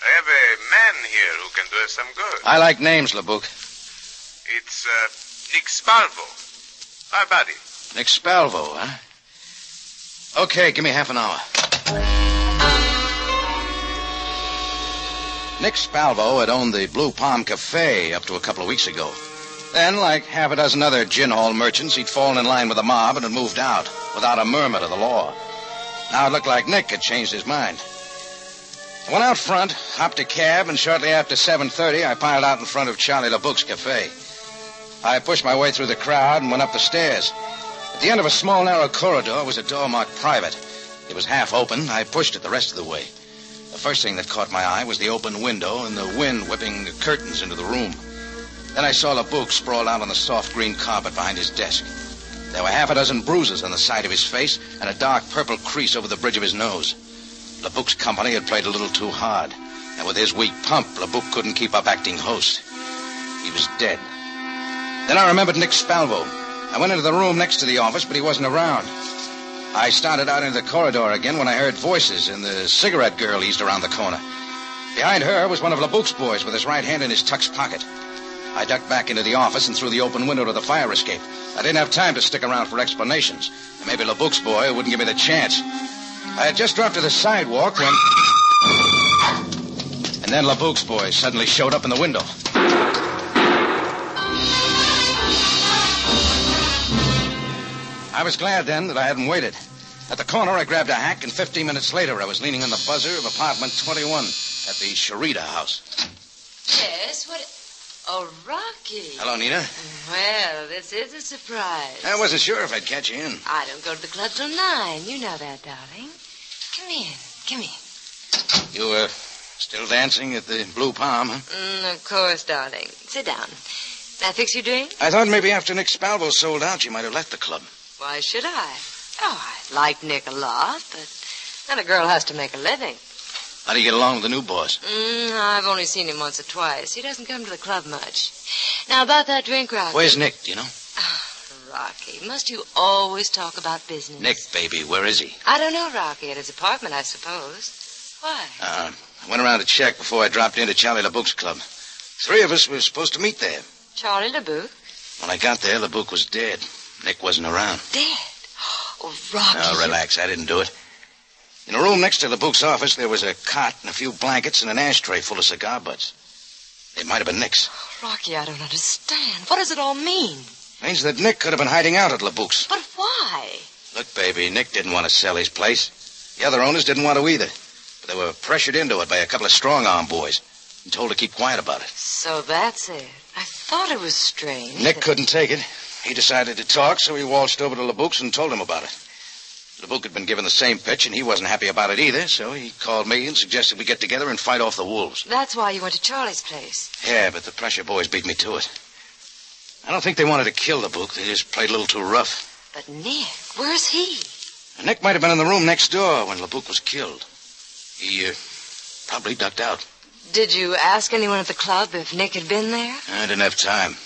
I have a man here who can do us some good. I like names, LeBouc. It's, Nick Spalvo. How about it? Nick Spalvo, huh? Okay, give me half an hour. Nick Spalvo had owned the Blue Palm Cafe up to a couple of weeks ago. Then, like half a dozen other gin hall merchants, he'd fallen in line with the mob and had moved out without a murmur to the law. Now it looked like Nick had changed his mind. I went out front, hopped a cab, and shortly after 7:30, I piled out in front of Charlie LeBouc's cafe. I pushed my way through the crowd and went up the stairs. At the end of a small, narrow corridor was a door marked private. It was half open. I pushed it the rest of the way. The first thing that caught my eye was the open window and the wind whipping the curtains into the room. Then I saw LeBouc sprawled out on the soft green carpet behind his desk. There were half a dozen bruises on the side of his face and a dark purple crease over the bridge of his nose. LeBouc's company had played a little too hard, and with his weak pump, LeBouc couldn't keep up acting host. He was dead. Then I remembered Nick Spalvo. I went into the room next to the office, but he wasn't around. I started out into the corridor again when I heard voices, and the cigarette girl eased around the corner. Behind her was one of LeBouc's boys with his right hand in his tux pocket. I ducked back into the office and through the open window to the fire escape. I didn't have time to stick around for explanations, and maybe LeBouc's boy wouldn't give me the chance. I had just dropped to the sidewalk when... And then LeBouc's boy suddenly showed up in the window. I was glad then that I hadn't waited. At the corner, I grabbed a hack, and 15 minutes later, I was leaning on the buzzer of apartment 21 at the Sharita house. Yes, what... Oh, Rocky. Hello, Nina. Well, this is a surprise. I wasn't sure if I'd catch you in. I don't go to the club till 9. You know that, darling. Come in. Come in. You, still dancing at the Blue Palm, huh? Of course, darling. Sit down. Now, fix your drink? I thought maybe after Nick Spalvo sold out, you might have left the club. Why should I? Oh, I like Nick a lot, but then a girl has to make a living. How do you get along with the new boss? I've only seen him once or twice. He doesn't come to the club much. Now, about that drink, Rocky. Where's Nick, do you know? Oh, Rocky, must you always talk about business? Nick, baby, where is he? I don't know, Rocky. At his apartment, I suppose. Why? I went around to check before I dropped into Charlie LeBouc's club. 3 of us were supposed to meet there. Charlie LeBouc? When I got there, LeBouc was dead. Nick wasn't around. Dead? Oh, Rocky. Now, relax. I didn't do it. In a room next to LeBouc's office, there was a cot and a few blankets and an ashtray full of cigar butts. It might have been Nick's. Rocky, I don't understand. What does it all mean? It means that Nick could have been hiding out at LeBouc's. But why? Look, baby, Nick didn't want to sell his place. The other owners didn't want to either. But they were pressured into it by a couple of strong-arm boys and told to keep quiet about it. So that's it. I thought it was strange. Nick couldn't take it. He decided to talk, so he waltzed over to LeBouc's and told him about it. LeBouc had been given the same pitch, and he wasn't happy about it either, so he called me and suggested we get together and fight off the wolves. That's why you went to Charlie's place. Yeah, but the pressure boys beat me to it. I don't think they wanted to kill LeBouc. They just played a little too rough. But Nick, where's he? Nick might have been in the room next door when LeBouc was killed. He, probably ducked out. Did you ask anyone at the club if Nick had been there? I didn't have time.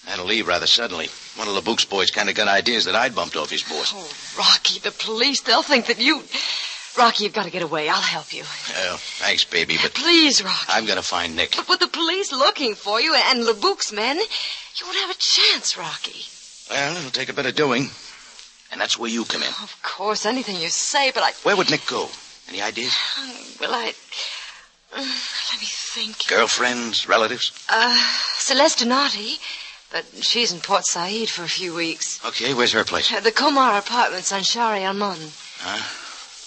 I had to leave rather suddenly. One of LeBouc's boys kind of got ideas that I'd bumped off his boss. Oh, Rocky, the police, they'll think that you... Rocky, you've got to get away. I'll help you. Well, thanks, baby, but... Please, Rocky. I've got to find Nick. But with the police looking for you and LeBouk's men, you won't have a chance, Rocky. Well, it'll take a bit of doing. And that's where you come in. Of course, anything you say, but I... Where would Nick go? Any ideas? Well, let me think. Girlfriends, relatives? Celeste Donati, but she's in Port Said for a few weeks. Okay, where's her place? The Komar Apartments on Shari Almon.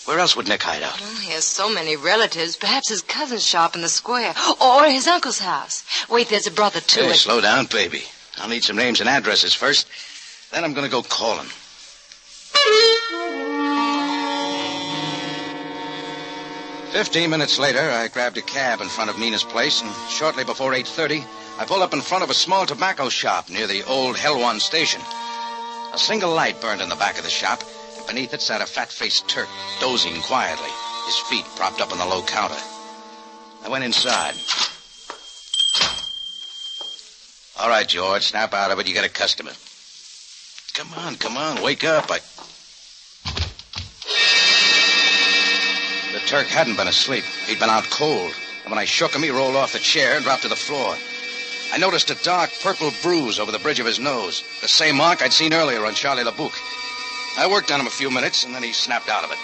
Where else would Nick hide out? Well, he has so many relatives. Perhaps his cousin's shop in the square. Or his uncle's house. Wait, there's a brother, too. Hey, slow down, baby. I'll need some names and addresses first. Then I'm going to go call him. 15 minutes later, I grabbed a cab in front of Nina's place, and shortly before 8:30, I pulled up in front of a small tobacco shop near the old Helwan station. A single light burned in the back of the shop, and beneath it sat a fat-faced Turk, dozing quietly, his feet propped up on the low counter. I went inside. All right, George, snap out of it. You got a customer. Come on, wake up. The Turk hadn't been asleep. He'd been out cold. And when I shook him, he rolled off the chair and dropped to the floor. I noticed a dark purple bruise over the bridge of his nose. The same mark I'd seen earlier on Charlie LeBouk. I worked on him a few minutes, and then he snapped out of it.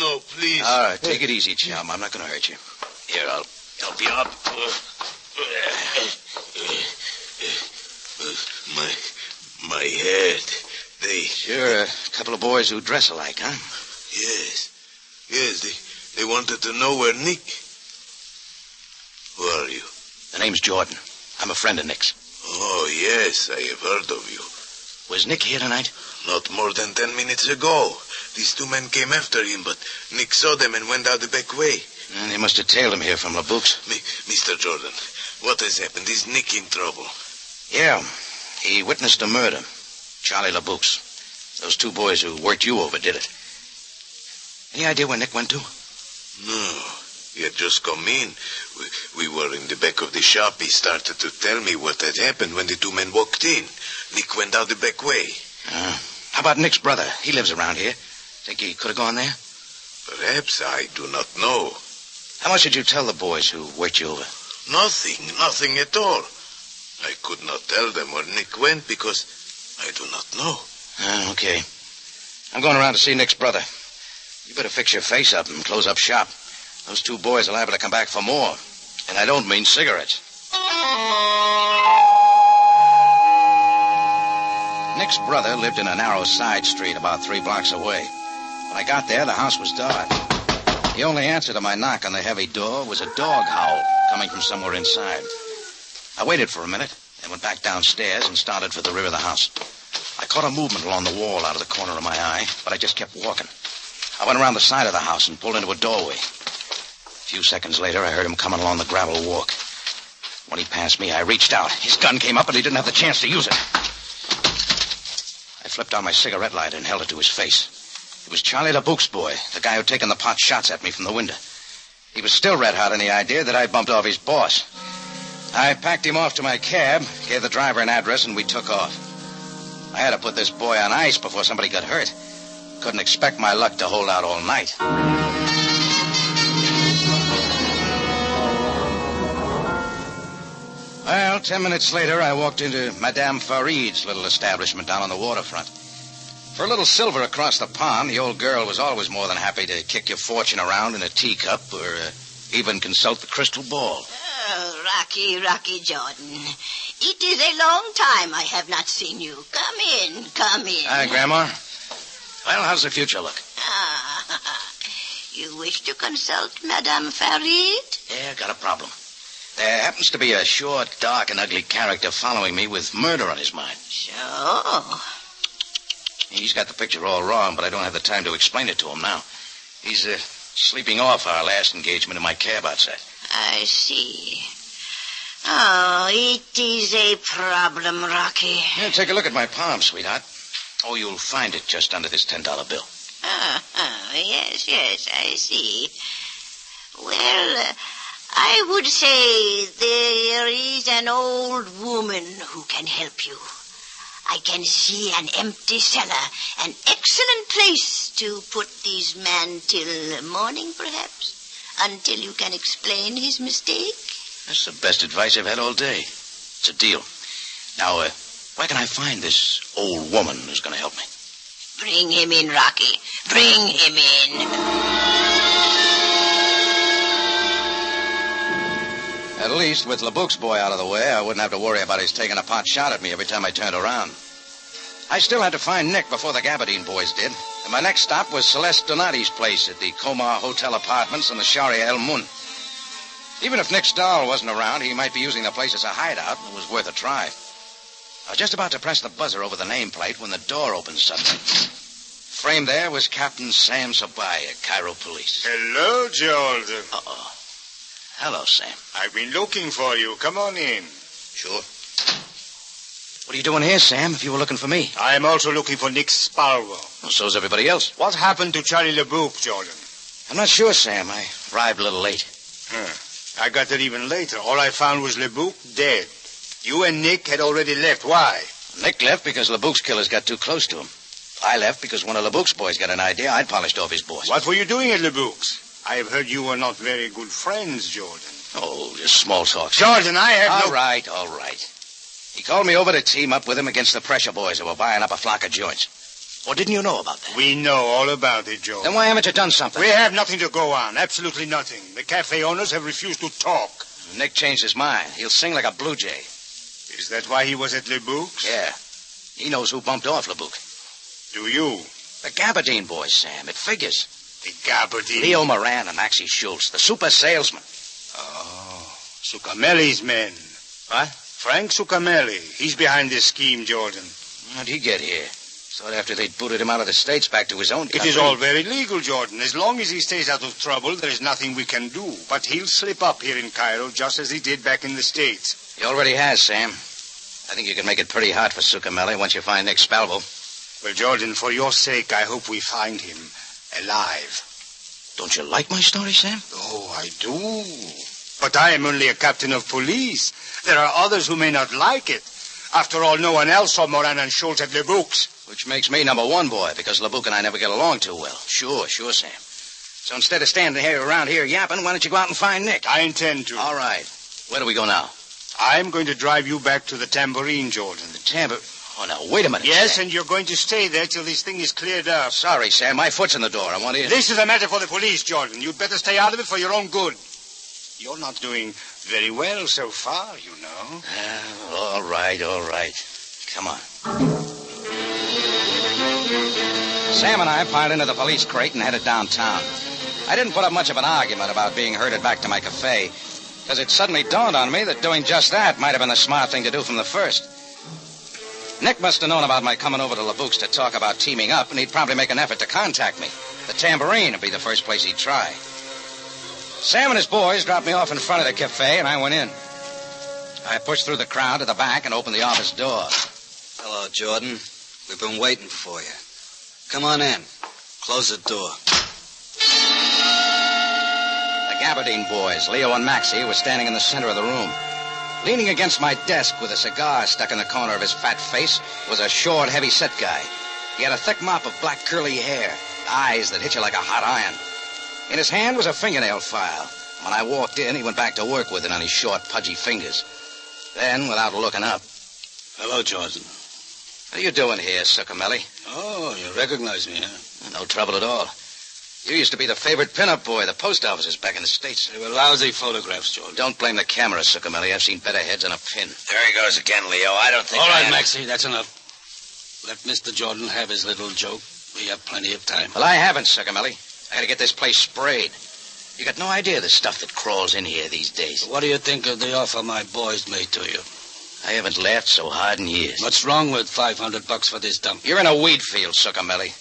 No, please. All right, take it easy, chum. I'm not going to hurt you. Here, I'll help you up. My head. Sure, a couple of boys who dress alike, huh? Yes, they wanted to know where Nick... Who are you? The name's Jordan. I'm a friend of Nick's. Oh, yes, I have heard of you. Was Nick here tonight? Not more than 10 minutes ago. These two men came after him, but Nick saw them and went out the back way. And they must have tailed him here from LeBouk's. Mr. Jordan, what has happened? Is Nick in trouble? Yeah, he witnessed a murder. Charlie LeBouk's. Those two boys who worked you over did it. Any idea where Nick went to? No. He had just come in. We were in the back of the shop. He started to tell me what had happened when the two men walked in. Nick went out the back way. How about Nick's brother? He lives around here. Think he could have gone there? Perhaps. I do not know. How much did you tell the boys who worked you over? Nothing at all. I could not tell them where Nick went because I do not know. Okay. I'm going around to see Nick's brother. You better fix your face up and close up shop. Those two boys are liable to come back for more. And I don't mean cigarettes. Nick's brother lived in a narrow side street about 3 blocks away. When I got there, the house was dark. The only answer to my knock on the heavy door was a dog howl coming from somewhere inside. I waited for a minute, then went back downstairs and started for the rear of the house. I caught a movement along the wall out of the corner of my eye, but I just kept walking. I went around the side of the house and pulled into a doorway. A few seconds later, I heard him coming along the gravel walk. When he passed me, I reached out. His gun came up, but he didn't have the chance to use it. I flipped on my cigarette lighter and held it to his face. It was Charlie LeBouk's boy, the guy who'd taken the pot shots at me from the window. He was still red-hot in the idea that I bumped off his boss. I packed him off to my cab, gave the driver an address, and we took off. I had to put this boy on ice before somebody got hurt. Couldn't expect my luck to hold out all night. Well, 10 minutes later, I walked into Madame Farid's little establishment down on the waterfront. For a little silver across the pond, the old girl was always more than happy to kick your fortune around in a teacup or even consult the crystal ball. Oh, Rocky Jordan. It is a long time I have not seen you. Come in. Hi, Grandma. Well, how's the future look? You wish to consult Madame Farid? Yeah, got a problem. There happens to be a short, dark, and ugly character following me with murder on his mind. So? He's got the picture all wrong, but I don't have the time to explain it to him now. He's sleeping off our last engagement in my cab outside. I see. Oh, it is a problem, Rocky. Yeah, take a look at my palm, sweetheart. Oh, you'll find it just under this $10 bill. Yes, I see. Well, I would say there is an old woman who can help you. I can see an empty cellar. An excellent place to put this man till morning, perhaps, until you can explain his mistake. That's the best advice I've had all day. It's a deal. Now, where can I find this old woman who's going to help me? Bring him in, Rocky. Bring him in. At least, with LeBouk's boy out of the way, I wouldn't have to worry about his taking a pot shot at me every time I turned around. I still had to find Nick before the Gabardine boys did, and my next stop was Celeste Donati's place at the Comar Hotel Apartments on the Sharia El Mun. Even if Nick Stahl wasn't around, he might be using the place as a hideout, and it was worth a try. I was just about to press the buzzer over the nameplate when the door opened suddenly. Framed there was Captain Sam Sabai at Cairo Police. Hello, Jordan. Uh-oh. Hello, Sam. I've been looking for you. Come on in. Sure. What are you doing here, Sam, if you were looking for me? I am also looking for Nick Spalvo. Well, so's everybody else. What happened to Charlie LeBouk, Jordan? I'm not sure, Sam. I arrived a little late. I got there even later. All I found was LeBouk dead. You and Nick had already left. Why? Nick left because LeBouk's killers got too close to him. I left because one of LeBouk's boys got an idea I'd polished off his boss. What were you doing at LeBouk's? I have heard you were not very good friends, Jordan. Oh, just small talk. Jordan, I have All right. He called me over to team up with him against the pressure boys who were buying up a flock of joints. Or didn't you know about that? We know all about it, Jordan. Then why haven't you done something? We have nothing to go on. Absolutely nothing. The cafe owners have refused to talk. Nick changed his mind. He'll sing like a blue jay. Is that why he was at LeBouk's? Yeah. He knows who bumped off LeBouk. Do you? The Gabardine boys, Sam. It figures. The Gabardine? Leo Moran and Maxie Schultz, the super salesman. Oh, Sucamelli's men. What? Frank Sucamelli. He's behind this scheme, Jordan. How'd he get here? Thought after they'd booted him out of the States back to his own country. It is all very legal, Jordan. As long as he stays out of trouble, there is nothing we can do. But he'll slip up here in Cairo just as he did back in the States. He already has, Sam. I think you can make it pretty hot for Sucamelli once you find Nick Spalvo. Well, Jordan, for your sake, I hope we find him alive. Don't you like my story, Sam? Oh, I do. But I am only a captain of police. There are others who may not like it. After all, no one else saw Moran and Schultz at LeBouk's. Which makes me number one boy, because LeBouk and I never get along too well. Sure, Sam. So instead of standing here around here yapping, why don't you go out and find Nick? I intend to. All right. Where do we go now? I'm going to drive you back to the Tambourine, Jordan. The Tambourine? Oh, now, wait a minute. Yes, Sam. and you're going to stay there till this thing is cleared up. Sorry, Sam. My foot's in the door. I want in. This is a matter for the police, Jordan. You'd better stay out of it for your own good. You're not doing very well so far, you know. All right. Come on. Sam and I piled into the police crate and headed downtown. I didn't put up much of an argument about being herded back to my cafe, because it suddenly dawned on me that doing just that might have been the smart thing to do from the first. Nick must have known about my coming over to LeBouk's to talk about teaming up, and he'd probably make an effort to contact me. The Tambourine would be the first place he'd try. Sam and his boys dropped me off in front of the cafe, and I went in. I pushed through the crowd to the back and opened the office door. Hello, Jordan. We've been waiting for you. Come on in. Close the door. The Gabardine boys, Leo and Maxie, were standing in the center of the room. Leaning against my desk with a cigar stuck in the corner of his fat face was a short, heavy-set guy. He had a thick mop of black curly hair, eyes that hit you like a hot iron. In his hand was a fingernail file. When I walked in, he went back to work with it on his short, pudgy fingers. Then, without looking up... Hello, Jordan. What are you doing here, Sucamelli? Oh, you recognize me, huh? No trouble at all. You used to be the favorite pin-up boy of the post offices back in the States. They were lousy photographs, Jordan. Don't blame the camera, Sucamelli. I've seen better heads on a pin. There he goes again, Leo. I don't think All right, Maxie, that's enough. Let Mr. Jordan have his little joke. We have plenty of time. Well, I haven't, Sucamelli. I gotta get this place sprayed. You got no idea the stuff that crawls in here these days. What do you think of the offer my boys made to you? I haven't laughed so hard in years. What's wrong with $500 for this dump? You're in a weed field, Sucamelli.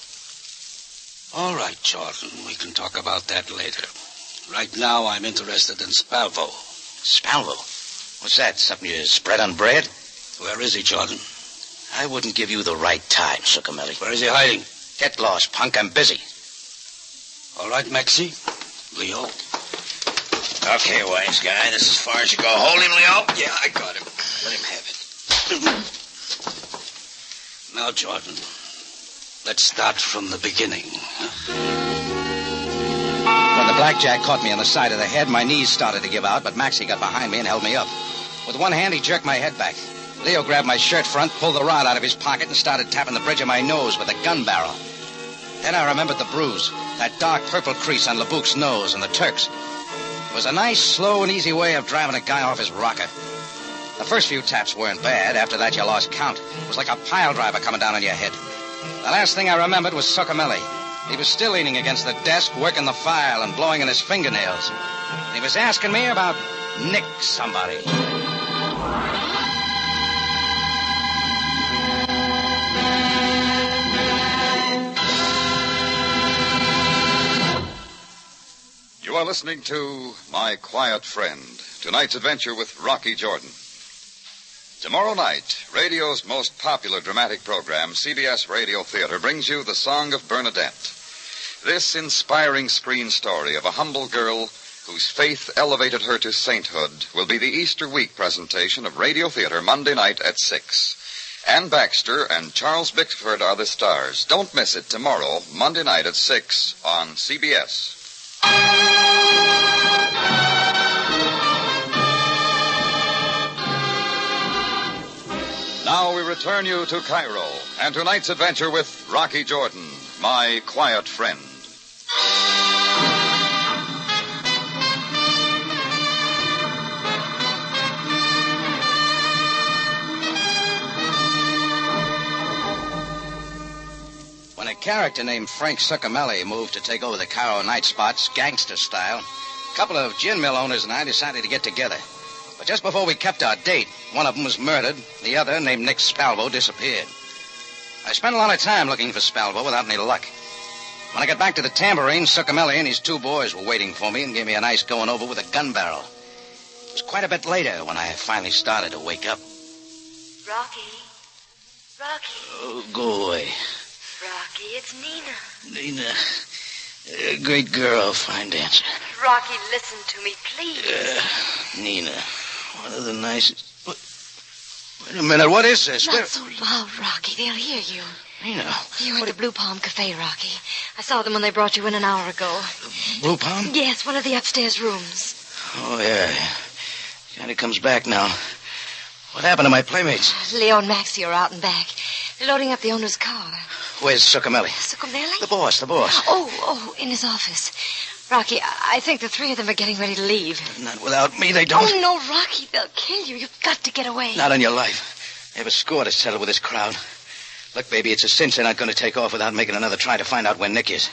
All right, Jordan. We can talk about that later. Right now, I'm interested in Spalvo. Spalvo? What's that? Something you spread on bread? Where is he, Jordan? I wouldn't give you the right time, Sucamelli. Where is he hiding? Get lost, punk. I'm busy. All right, Maxie. Leo. Okay, wise guy. This is as far as you go. Hold him, Leo. Yeah, I got him. Let him have it. Now, Jordan, let's start from the beginning. When the blackjack caught me on the side of the head, my knees started to give out, but Maxie got behind me and held me up. With one hand, he jerked my head back. Leo grabbed my shirt front, pulled the rod out of his pocket, and started tapping the bridge of my nose with a gun barrel. Then I remembered the bruise, that dark purple crease on LeBouk's nose and the Turk's. It was a nice, slow, and easy way of driving a guy off his rocker. The first few taps weren't bad. After that, you lost count. It was like a pile driver coming down on your head. The last thing I remembered was Succamelli. He was still leaning against the desk, working the file and blowing in his fingernails. And he was asking me about Nick somebody. You are listening to My Quiet Friend, tonight's adventure with Rocky Jordan. Tomorrow night, radio's most popular dramatic program, CBS Radio Theater, brings you The Song of Bernadette. This inspiring screen story of a humble girl whose faith elevated her to sainthood will be the Easter week presentation of Radio Theater Monday night at 6. Ann Baxter and Charles Bickford are the stars. Don't miss it tomorrow, Monday night at 6 on CBS. Now we return you to Cairo and tonight's adventure with Rocky Jordan, my quiet friend. When a character named Frank Succamelli moved to take over the Cairo night spots, gangster style, a couple of gin mill owners and I decided to get together. But just before we kept our date, one of them was murdered. The other, named Nick Spalvo, disappeared. I spent a lot of time looking for Spalvo without any luck. When I got back to the Tambourine, Succamelli and his two boys were waiting for me and gave me a nice going over with a gun barrel. It was quite a bit later when I finally started to wake up. Rocky. Rocky. Oh, go away. Rocky, it's Nina. Nina, great girl, fine dancer. Rocky, listen to me, please. Nina, one of the nicest... Wait a minute, what is this? Not so loud, Rocky. They'll hear you. Nina. You're at the Blue Palm Cafe, Rocky. I saw them when they brought you in an hour ago. Blue Palm? Yes, one of the upstairs rooms. Oh, yeah. Kind of comes back now. What happened to my playmates? Leo and Maxie are out and back. They're loading up the owner's car. Where's Succamelli? Succamelli? The boss. Oh, in his office. Rocky, I think the three of them are getting ready to leave. Not without me, they don't. Oh, no, Rocky, they'll kill you. You've got to get away. Not on your life. They have a score to settle with this crowd. Look, baby, it's a cinch they're not going to take off without making another try to find out where Nick is.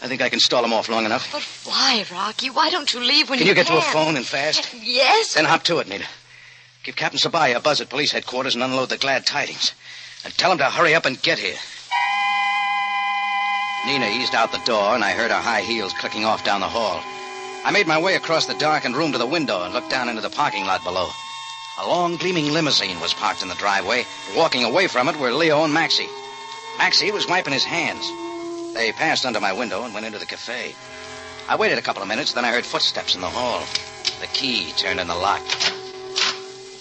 I think I can stall them off long enough. But why, Rocky? Why don't you leave when can you can? Can you get to a phone and fast? Yes. Then hop to it, Nita. Give Captain Sabaya a buzz at police headquarters and unload the glad tidings. And tell him to hurry up and get here. Nina eased out the door, and I heard her high heels clicking off down the hall. I made my way across the darkened room to the window and looked down into the parking lot below. A long, gleaming limousine was parked in the driveway. Walking away from it were Leo and Maxie. Maxie was wiping his hands. They passed under my window and went into the cafe. I waited a couple of minutes, then I heard footsteps in the hall. The key turned in the lock.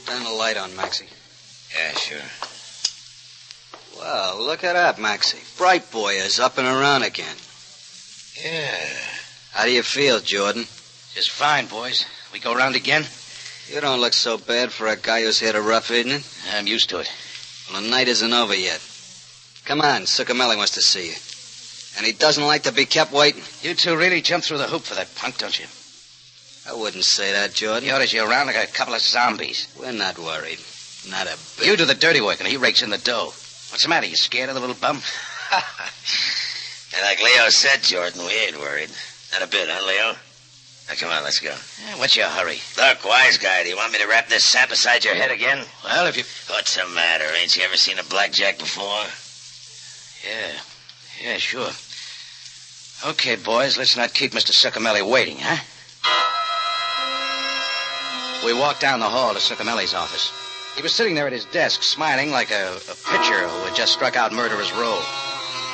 Turn the light on, Maxie. Yeah, sure. Well, look at that, Maxie. Bright boy is up and around again. Yeah. How do you feel, Jordan? Just fine, boys. We go round again? You don't look so bad for a guy who's had a rough evening. I'm used to it. Well, the night isn't over yet. Come on, Succamelli wants to see you. And he doesn't like to be kept waiting. You two really jumped through the hoop for that punk, don't you? I wouldn't say that, Jordan. He orders you around like a couple of zombies. We're not worried. Not a bit. You do the dirty work and he rakes in the dough. What's the matter? You scared of the little bum? And like Leo said, Jordan, we ain't worried. Not a bit, huh, Leo? Now, come on, let's go. What's your hurry? Look, wise guy, do you want me to wrap this sap beside your head again? Well, if you... What's the matter? Ain't you ever seen a blackjack before? Yeah, sure. Okay, boys, let's not keep Mr. Succamelli waiting, huh? We walked down the hall to Succamelli's office. He was sitting there at his desk, smiling like a pitcher who had just struck out murderer's roll.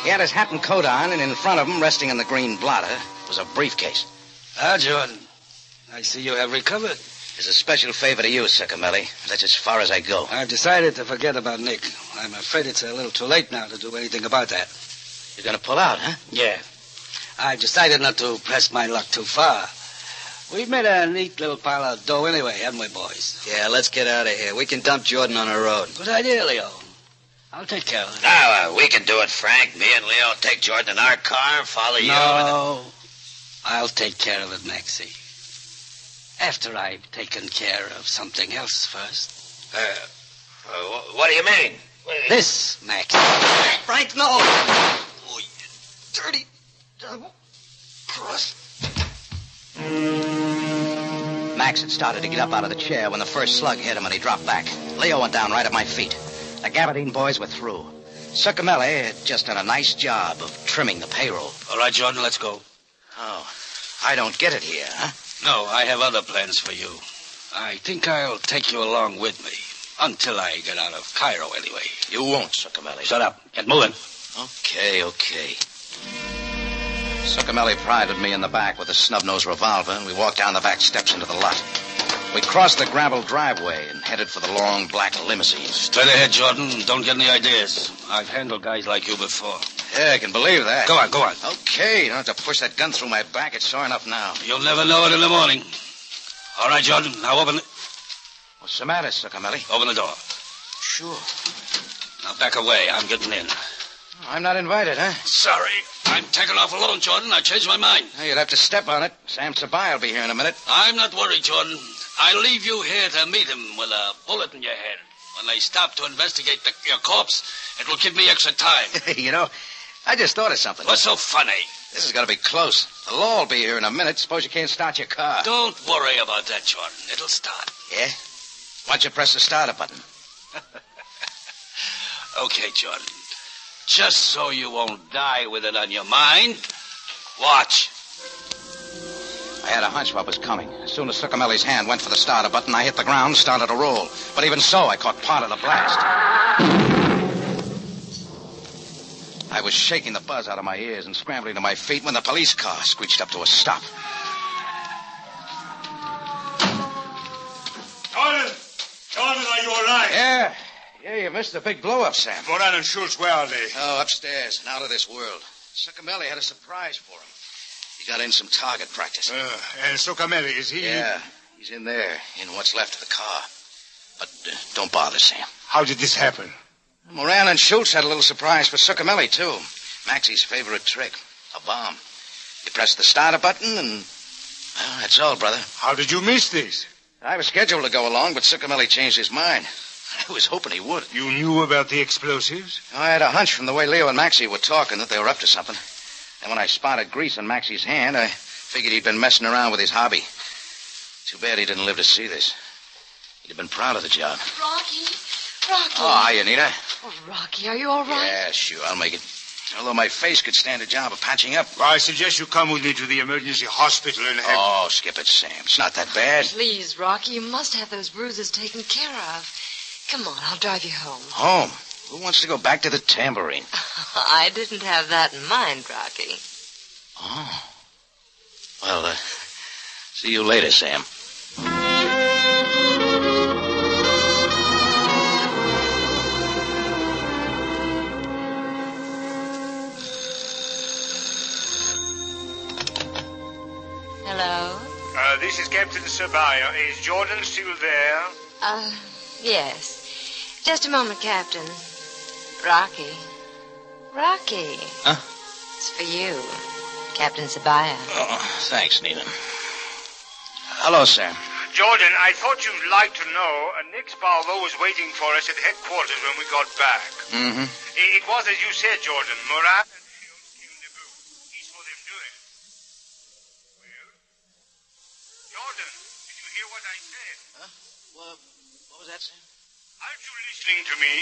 He had his hat and coat on, and in front of him, resting on the green blotter, was a briefcase. Ah, Jordan, I see you have recovered. As a special favor to you, Succamelli. That's as far as I go. I've decided to forget about Nick. I'm afraid it's a little too late now to do anything about that. You're going to pull out, huh? Yeah. I've decided not to press my luck too far. We've made a neat little pile of dough anyway, haven't we, boys? Yeah, let's get out of here. We can dump Jordan on the road. Good idea, Leo. I'll take care of it. We can do it, Frank. Me and Leo take Jordan in our car, follow you. No, I'll take care of it, Maxie. After I've taken care of something else first. What do you mean? This, Maxie. Frank, no! Oh, you dirty double cross. Max had started to get up out of the chair when the first slug hit him and he dropped back. Leo went down right at my feet. The Gabardine boys were through. Succamelli had just done a nice job of trimming the payroll. All right, Jordan, let's go. Oh, I don't get it here, huh? No, I have other plans for you. I think I'll take you along with me. Until I get out of Cairo, anyway. You won't, Succamelli. Shut up. Get moving. Okay. Succamelli prided me in the back with a snub-nosed revolver, and we walked down the back steps into the lot. We crossed the gravel driveway and headed for the long black limousine. Straight ahead, Jordan. Don't get any ideas. I've handled guys like you before. Yeah, I can believe that. Go on. Okay, you don't have to push that gun through my back. It's sore enough now. You'll never know it in the morning. All right, Jordan. Now open it. What's the matter, Succamelli? Open the door. Sure. Now back away. I'm getting in. I'm not invited, huh? Sorry. I'm taking off alone, Jordan. I changed my mind. You'll have to step on it. Sam Sabai will be here in a minute. I'm not worried, Jordan. I'll leave you here to meet him with a bullet in your head. When they stop to investigate your corpse, it will give me extra time. You know, I just thought of something. What's so funny? This is going to be close. The law will be here in a minute. Suppose you can't start your car. Don't worry about that, Jordan. It'll start. Yeah? Why don't you press the starter button? Okay, Jordan. Just so you won't die with it on your mind, watch. I had a hunch what was coming. As soon as Succamelli's hand went for the starter button, I hit the ground and started to roll. But even so, I caught part of the blast. I was shaking the buzz out of my ears and scrambling to my feet when the police car screeched up to a stop. Jordan, are you all right? Yeah, you missed the big blow-up, Sam. Moran and Schultz, where are they? Oh, upstairs and out of this world. Succamelli had a surprise for him. He got in some target practice. And Succamelli, is he... Yeah, he's in there, in what's left of the car. But don't bother, Sam. How did this happen? Moran and Schultz had a little surprise for Succamelli, too. Maxie's favorite trick, a bomb. You press the starter button and... Well, that's all, brother. How did you miss this? I was scheduled to go along, but Succamelli changed his mind. I was hoping he would. You knew about the explosives? I had a hunch from the way Leo and Maxie were talking that they were up to something. And when I spotted grease on Maxie's hand, I figured he'd been messing around with his hobby. Too bad he didn't live to see this. He'd have been proud of the job. Rocky. Oh, hi, Anita. Oh, Rocky, are you all right? Yeah, sure, I'll make it. Although my face could stand a job of patching up. Well, I suggest you come with me to the emergency hospital and have... Oh, skip it, Sam. It's not that bad. Please, Rocky, you must have those bruises taken care of. Come on, I'll drive you home. Home? Who wants to go back to the tambourine? I didn't have that in mind, Rocky. Oh. Well, see you later, Sam. Hello? This is Captain Sabaya. Is Jordan still there? Yes. Just a moment, Captain. Rocky. Huh? It's for you, Captain Sabaya. Oh, thanks, Nina. Hello, Sam. Jordan, I thought you'd like to know Nick Sparvo was waiting for us at headquarters when we got back. Mm-hmm. It was as you said, Jordan. Moran and Schultz came to go. He saw them do it. Well? Jordan, did you hear what I said? Huh? What was that, Sam? Aren't you listening to me?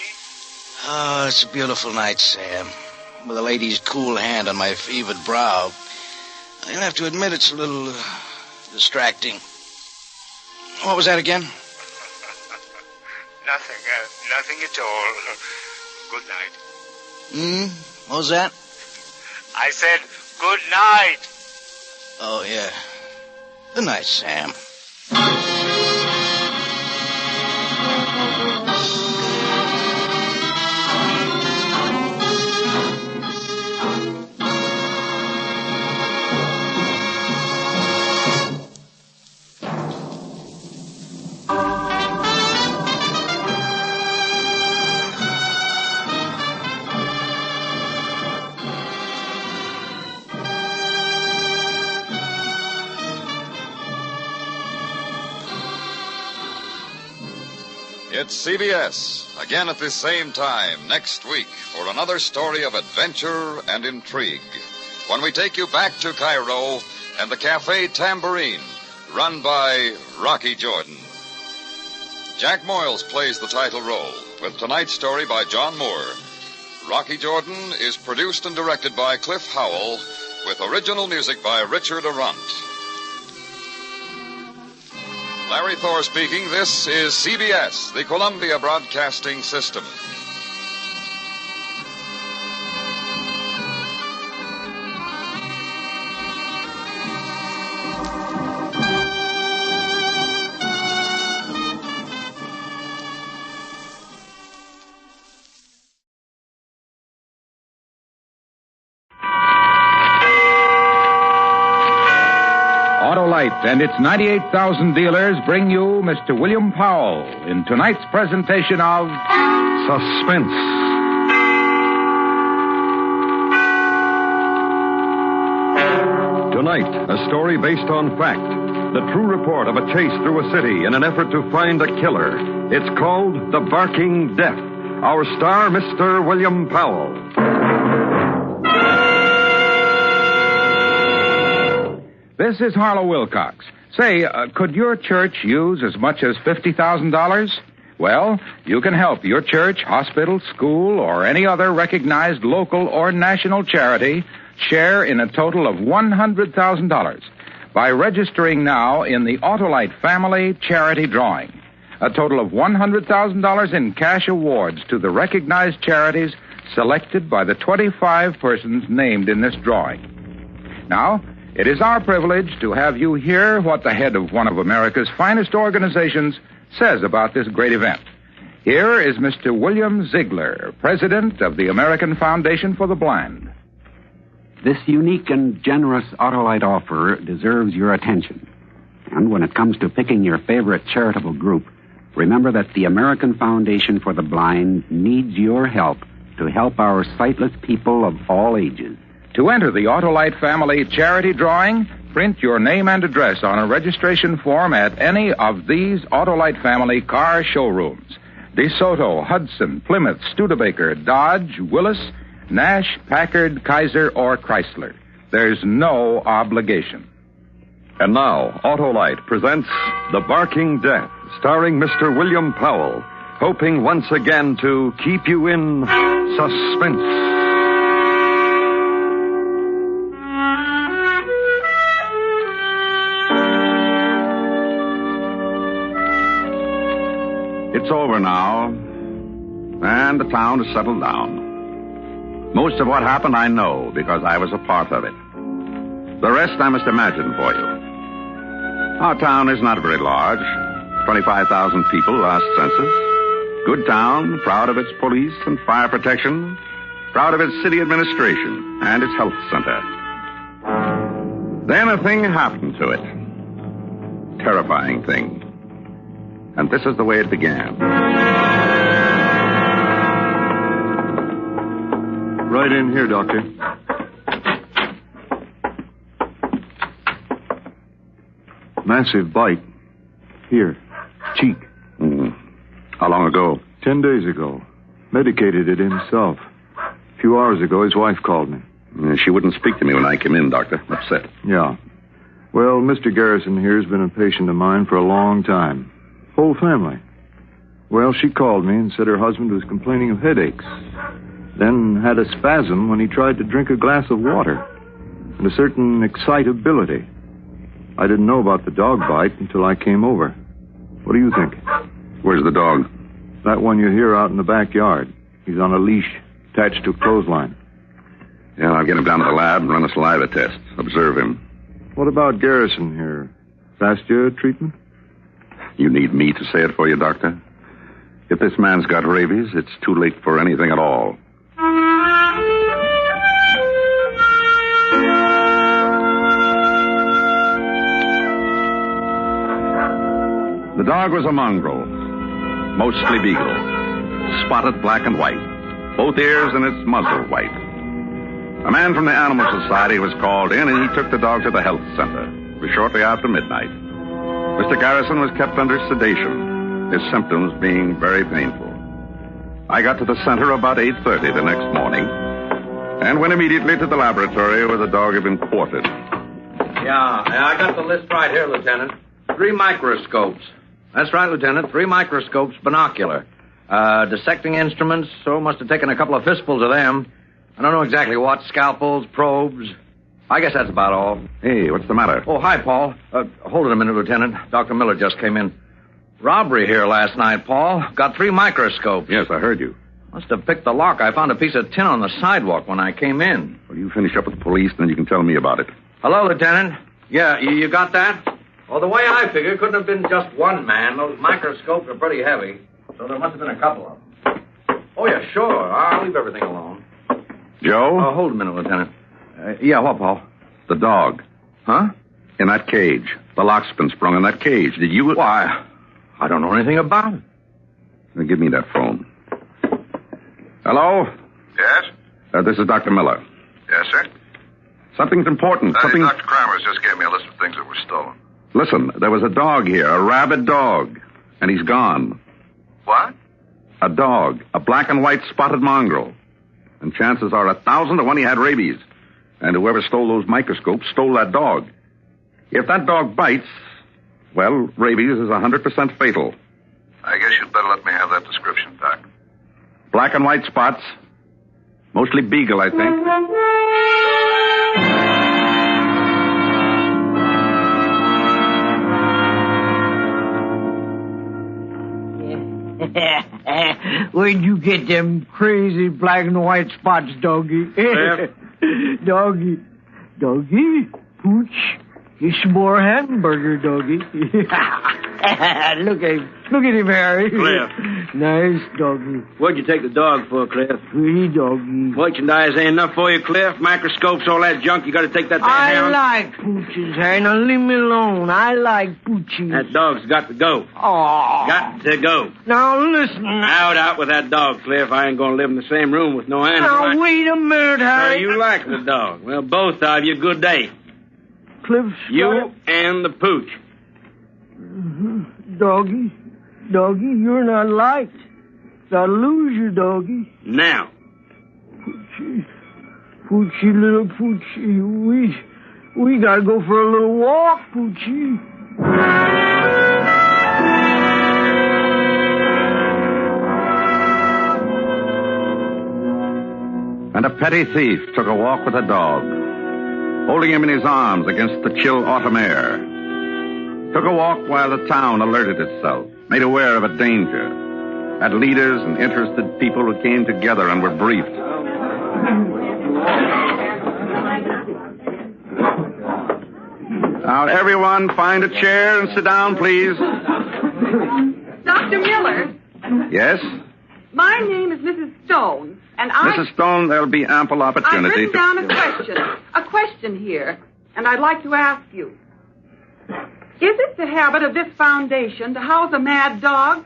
Oh, it's a beautiful night, Sam. With a lady's cool hand on my fevered brow. I'll have to admit it's a little distracting. What was that again? Nothing at all. Good night. What was that? I said good night. Oh, yeah. Good night, Sam. It's CBS, again at this same time next week for another story of adventure and intrigue. When we take you back to Cairo and the Cafe Tambourine, run by Rocky Jordan. Jack Moyles plays the title role, with tonight's story by John Moore. Rocky Jordan is produced and directed by Cliff Howell, with original music by Richard Arant. Larry Thor speaking. This is CBS, the Columbia Broadcasting System. Autolite and its 98,000 dealers bring you Mr. William Powell in tonight's presentation of Suspense. Tonight, a story based on fact. The true report of a chase through a city in an effort to find a killer. It's called The Barking Death. Our star, Mr. William Powell. This is Harlow Wilcox. Say, could your church use as much as $50,000? Well, you can help your church, hospital, school, or any other recognized local or national charity share in a total of $100,000 by registering now in the Autolite Family Charity Drawing. A total of $100,000 in cash awards to the recognized charities selected by the 25 persons named in this drawing. Now, it is our privilege to have you hear what the head of one of America's finest organizations says about this great event. Here is Mr. William Ziegler, president of the American Foundation for the Blind. This unique and generous Autolite offer deserves your attention. And when it comes to picking your favorite charitable group, remember that the American Foundation for the Blind needs your help to help our sightless people of all ages. To enter the Autolite Family Charity Drawing, print your name and address on a registration form at any of these Autolite Family car showrooms. DeSoto, Hudson, Plymouth, Studebaker, Dodge, Willis, Nash, Packard, Kaiser, or Chrysler. There's no obligation. And now, Autolite presents The Barking Death, starring Mr. William Powell, hoping once again to keep you in suspense. It's over now, and the town has settled down. Most of what happened I know because I was a part of it. The rest I must imagine for you. Our town is not very large. 25,000 people last census. Good town, proud of its police and fire protection, proud of its city administration and its health center. Then a thing happened to it. Terrifying thing. And this is the way it began. Right in here, Doctor. Massive bite. Here. Cheek. How long ago? 10 days ago. Medicated it himself. A few hours ago, his wife called me. She wouldn't speak to me when I came in, Doctor. Upset. Yeah. Well, Mr. Garrison here has been a patient of mine for a long time. Whole family. Well, she called me and said her husband was complaining of headaches. Then had a spasm when he tried to drink a glass of water. And a certain excitability. I didn't know about the dog bite until I came over. What do you think? Where's the dog? That one you hear out in the backyard. He's on a leash, attached to a clothesline. Yeah, I'll get him down to the lab and run a saliva test. Observe him. What about Garrison here? Fastia treatment? You need me to say it for you, Doctor? If this man's got rabies, it's too late for anything at all. The dog was a mongrel, mostly beagle, spotted black and white, both ears and its muzzle white. A man from the Animal Society was called in, and he took the dog to the health center. It was shortly after midnight. Mr. Garrison was kept under sedation, his symptoms being very painful. I got to the center about 8:30 the next morning and went immediately to the laboratory where the dog had been quartered. Yeah, I got the list right here, Lieutenant. 3 microscopes. That's right, Lieutenant. 3 microscopes, binocular. Dissecting instruments, so must have taken a couple of fistfuls of them. I don't know exactly what. Scalpels, probes. I guess that's about all. Hey, what's the matter? Oh, hi, Paul. Hold it a minute, Lieutenant. Dr. Miller just came in. Robbery here last night, Paul. Got 3 microscopes. Yes, I heard you. Must have picked the lock. I found a piece of tin on the sidewalk when I came in. Well, you finish up with the police, then you can tell me about it. Hello, Lieutenant. Yeah, you got that? Well, the way I figure, it couldn't have been just one man. Those microscopes are pretty heavy, so there must have been a couple of them. Oh, yeah, sure. I'll leave everything alone. Joe? Oh, hold a minute, Lieutenant. Yeah, what, Paul? The dog. Huh? In that cage. The lock's been sprung in that cage. Did you... Why, I don't know anything about it. Now, give me that phone. Hello? Yes? This is Dr. Miller. Yes, sir? Something's important. Dr. Kramer's just gave me a list of things that were stolen. Listen, there was a dog here, a rabid dog, and he's gone. What? A dog, a black and white spotted mongrel. And chances are 1,000 to 1 he had rabies. And whoever stole those microscopes stole that dog. If that dog bites, well, rabies is 100% fatal. I guess you'd better let me have that description, Doc. Black and white spots. Mostly beagle, I think. Where'd you get them crazy black and white spots, doggy? Doggy. Doggy? Pooch? Get some more hamburger, doggy. Look at him. Look at him, Harry. Cliff. Nice doggy. What'd you take the dog for, Cliff? Pretty doggy. Merchandise ain't enough for you, Cliff. Microscopes, all that junk. You got to take that to I hound. like pooches, Harry. Now leave me alone. I like pooches. That dog's got to go. Oh. Got to go. Now listen. Out with that dog, Cliff. I ain't going to live in the same room with no animal. Now wait a minute, Harry. You like the dog. Well, both of you, good day. Cliff's You and the pooch. Doggy. Doggy, you're not liked. Gotta lose you, doggy. Now. Poochie, little Poochie. We gotta go for a little walk, Poochie. And a petty thief took a walk with a dog, holding him in his arms against the chill autumn air. Took a walk while the town alerted itself, made aware of a danger, had leaders and interested people who came together and were briefed. Now, everyone, find a chair and sit down, please. Dr. Miller, Yes? my name is Mrs. Stone, and Mrs. Stone, there'll be ample I've opportunity written down a question here, and I'd like to ask you. Is it the habit of this foundation to house a mad dog?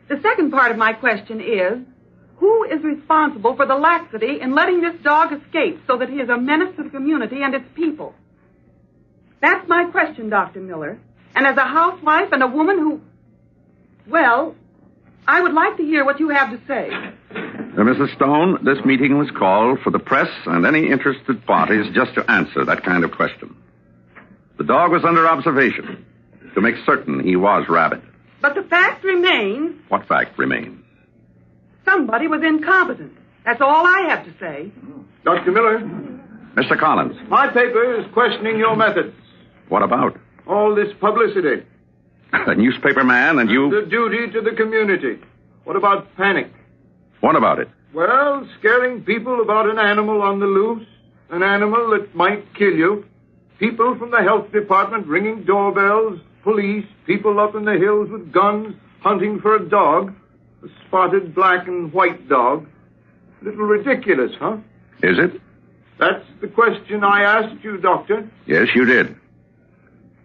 The second part of my question is, who is responsible for the laxity in letting this dog escape so that he is a menace to the community and its people? That's my question, Dr. Miller. And as a housewife and a woman who... Well, I would like to hear what you have to say. Mrs. Stone, this meeting was called for the press and any interested parties just to answer that kind of question. The dog was under observation to make certain he was rabid. But the fact remains, What fact remains? somebody was incompetent. That's all I have to say. Dr. Miller, Mr. Collins, my paper is questioning your methods. what about? All this publicity. A newspaper man and you... The duty to the community. What about panic? What about it? Well, scaring people about an animal on the loose, an animal that might kill you. People from the health department ringing doorbells, police, people up in the hills with guns hunting for a dog, a spotted black and white dog. A little ridiculous, huh? Is it? That's the question I asked you, Doctor. Yes, you did.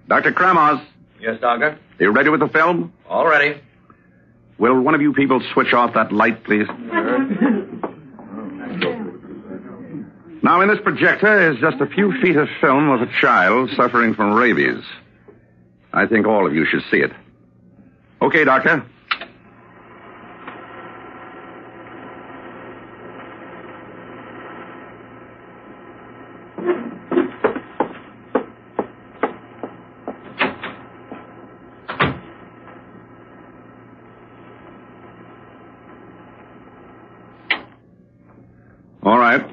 Dr. Kramos, Yes, Doctor? you ready with the film? All ready. Will one of you people switch off that light, please? Now, in this projector is just a few feet of film of a child suffering from rabies. I think all of you should see it. Okay, Doctor. All right.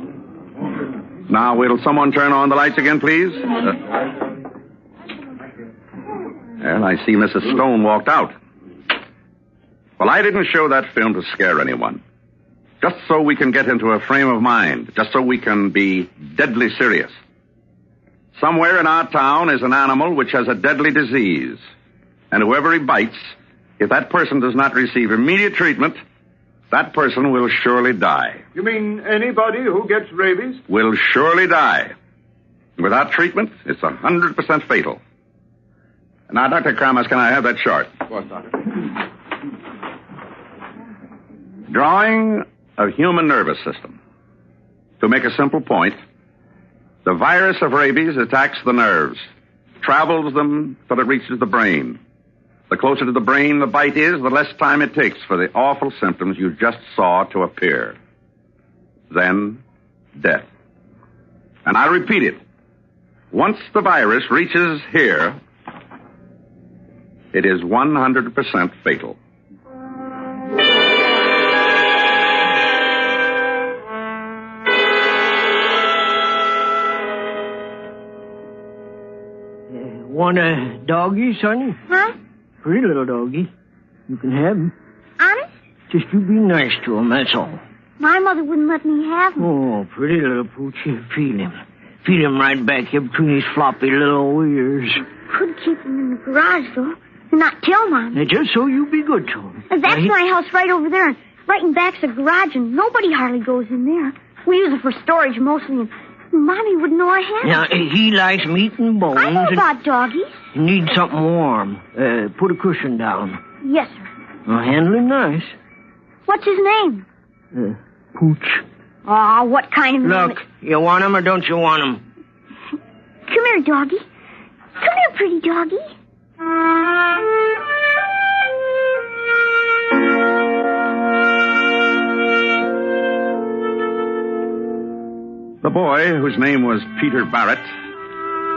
Now, will someone turn on the lights again, please? Well, I see Mrs. Stone walked out. Well, I didn't show that film to scare anyone. Just so we can get into a frame of mind. Just so we can be deadly serious. Somewhere in our town is an animal which has a deadly disease. And whoever he bites, if that person does not receive immediate treatment, that person will surely die. You mean anybody who gets rabies? Will surely die. Without treatment, it's 100% fatal. Now, Dr. Kramas, can I have that chart? Of course, Doctor. Drawing a human nervous system. To make a simple point, the virus of rabies attacks the nerves, travels them till it reaches the brain. The closer to the brain the bite is, the less time it takes for the awful symptoms you just saw to appear. Then, death. And I repeat it. Once the virus reaches here, it is 100% fatal. Want a doggy, Sonny? Huh? Pretty little doggy. You can have him. Honest? Just you be nice to him, that's all. My mother wouldn't let me have him. Oh, pretty little poochie. Feed him. Feed him right back here between his floppy little ears. Could keep him in the garage, though, and not tell Mom. Now, just so you be good to him. That's my house right over there, and right in back's the garage, and nobody hardly goes in there. We use it for storage mostly, and Mommy wouldn't know I had Now, him. he likes meat and bones. I know about doggies. He needs something warm. Put a cushion down. Yes, sir. Now, handle him nice. What's his name? Pooch. Aw, what kind of name? Look, you want him or don't you want him? Come here, doggy. Come here, pretty doggy. The boy, whose name was Peter Barrett,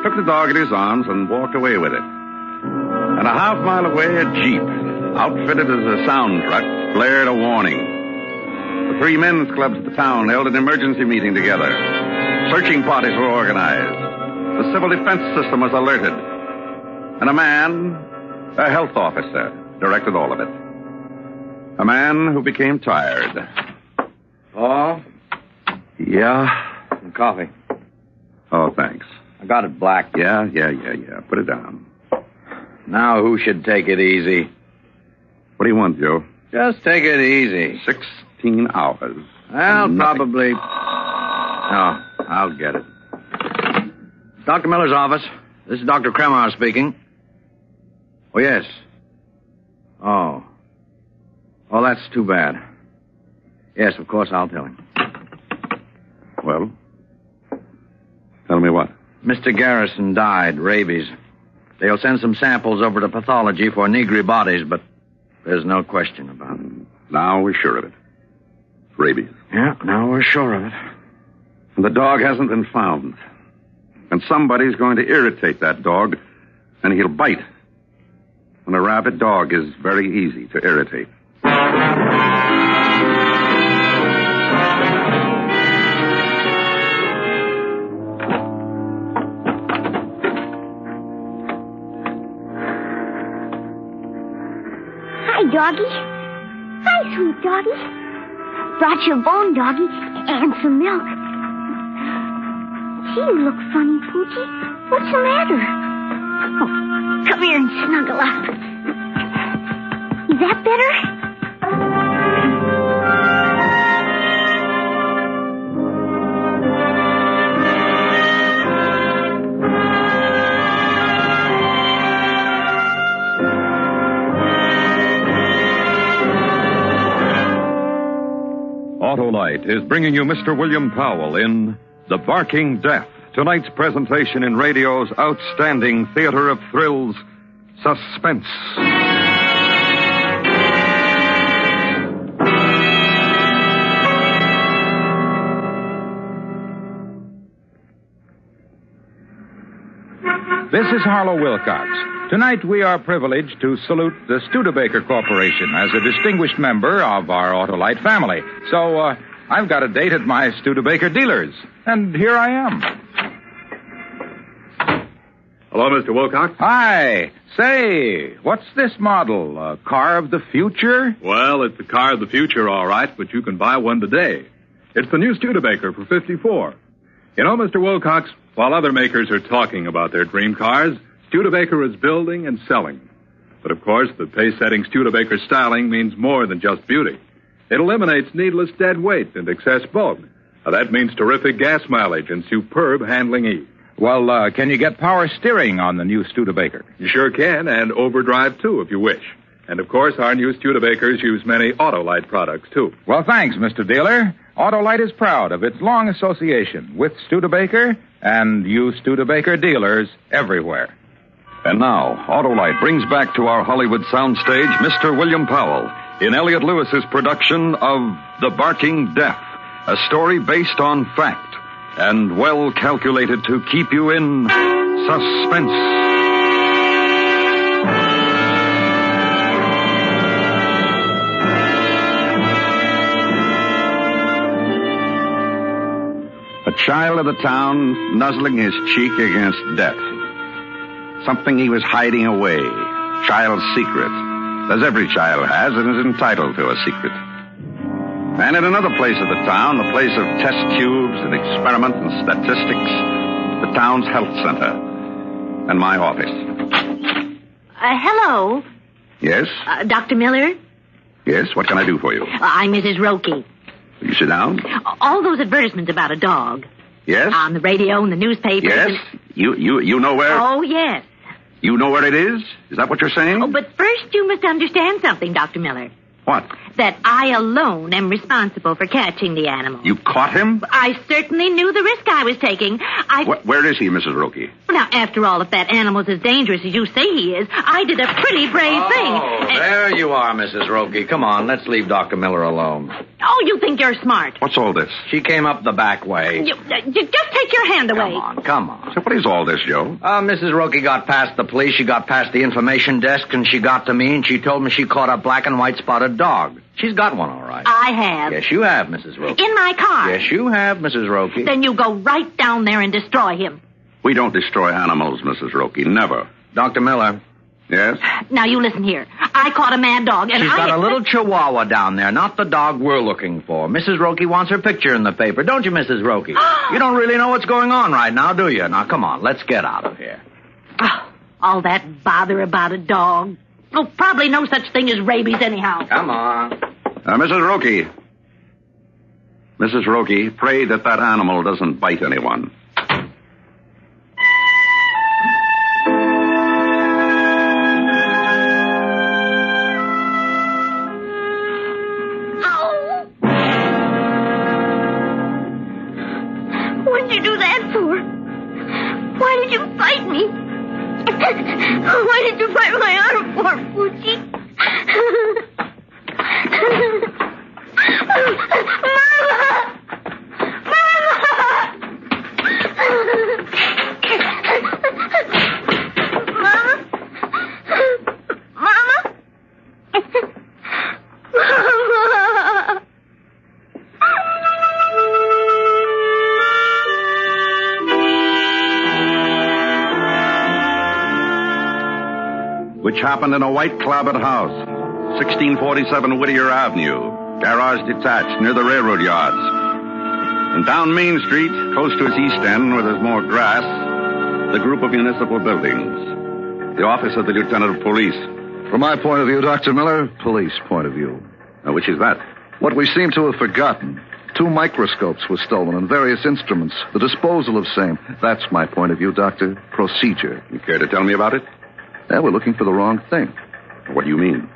took the dog in his arms and walked away with it. And a half mile away, a jeep, outfitted as a sound truck, blared a warning. The three men's clubs of the town held an emergency meeting together. Searching parties were organized. The civil defense system was alerted. And a man, a health officer, directed all of it. A man who became tired. Paul? Yeah? Some coffee. Oh, thanks. I got it black. Yeah. Put it down. Now who should take it easy? What do you want, Joe? Just take it easy. 16 hours. Well, Nothing. probably... No, I'll get it. Dr. Miller's office. This is Dr. Kremar speaking. Oh, yes. Oh, that's too bad. Yes, of course, I'll tell him. Well, tell me what? Mr. Garrison died, rabies. They'll send some samples over to pathology for negri bodies, but there's no question about it. Now we're sure of it. Rabies. Yeah, now we're sure of it. And the dog hasn't been found. And somebody's going to irritate that dog, and he'll bite. And a rabid dog is very easy to irritate. Hi, doggy. Hi, sweet doggy. Brought you a bone, doggy, and some milk. Gee, you look funny, Poochie. What's the matter? Oh, come here and snuggle up. Is that better? Autolite is bringing you Mr. William Powell in The Barking Death, tonight's presentation in radio's outstanding theater of thrills, Suspense. This is Harlow Wilcox. Tonight we are privileged to salute the Studebaker Corporation as a distinguished member of our Autolite family. So, I've got a date at my Studebaker dealers. And here I am. Hello, Mr. Wilcox. Hi. Say, what's this model? A car of the future? Well, it's the car of the future, all right, but you can buy one today. It's the new Studebaker for $54. You know, Mr. Wilcox, while other makers are talking about their dream cars, Studebaker is building and selling. But of course, the pace-setting Studebaker styling means more than just beauty. It eliminates needless dead weight and excess bulk. Now, that means terrific gas mileage and superb handling ease. Well, can you get power steering on the new Studebaker? You sure can, and overdrive, too, if you wish. And, of course, our new Studebakers use many Autolite products, too. Well, thanks, Mr. Dealer. Autolite is proud of its long association with Studebaker and you Studebaker dealers everywhere. And now, Autolite brings back to our Hollywood soundstage Mr. William Powell in Elliot Lewis's production of The Barking Death, a story based on fact and well calculated to keep you in suspense. A child of the town nuzzling his cheek against death. Something he was hiding away. Child's secret. As every child has and is entitled to a secret. And in another place of the town, the place of test tubes and experiment and statistics, the town's health center. And my office. Hello. Yes? Dr. Miller? Yes, what can I do for you? I'm Mrs. Roki. Will you sit down? All those advertisements about a dog. Yes? On the radio and the newspapers. Yes? You know where? Oh, yes. You know where it is? Is that what you're saying? Oh, but first you must understand something, Dr. Miller. What? That I alone am responsible for catching the animal. You caught him? I certainly knew the risk I was taking. Where is he, Mrs. Roki? Now, after all, if that animal's as dangerous as you say he is, I did a pretty brave thing. Oh, there you are, Mrs. Roki. Come on, let's leave Dr. Miller alone. Oh, you think you're smart. What's all this? She came up the back way. You just take your hand away. Come on. So what is all this, Joe? Mrs. Roki got past the police, she got past the information desk, and she got to me, and she told me she caught a black and white spotted dog. She's got one, all right. I have. Yes, you have, Mrs. Roki. In my car. Yes, you have, Mrs. Roki. Then you go right down there and destroy him. We don't destroy animals, Mrs. Roki. Never. Dr. Miller. Yes? Now, you listen here. I caught a mad dog, and She's got a little chihuahua down there, not the dog we're looking for. Mrs. Roki wants her picture in the paper, don't you, Mrs. Roki? You don't really know what's going on right now, do you? Now, come on, let's get out of here. Oh, all that bother about a dog. Oh, probably no such thing as rabies anyhow. Come on. Mrs. Roki. Mrs. Roki, pray that animal doesn't bite anyone. What'd you do that for? Why did you fight me? Why did you fight my arm for, Poochie? Which happened in a white-clabbered house, 1647 Whittier Avenue, garage detached near the railroad yards. And down Main Street, close to its east end where there's more grass, the group of municipal buildings. The office of the Lieutenant of Police. From my point of view, Dr. Miller, police point of view. Now, which is that? What we seem to have forgotten. 2 microscopes were stolen and various instruments. The disposal of same. That's my point of view, Doctor. Procedure. You care to tell me about it? Yeah, we're looking for the wrong thing. What do you mean?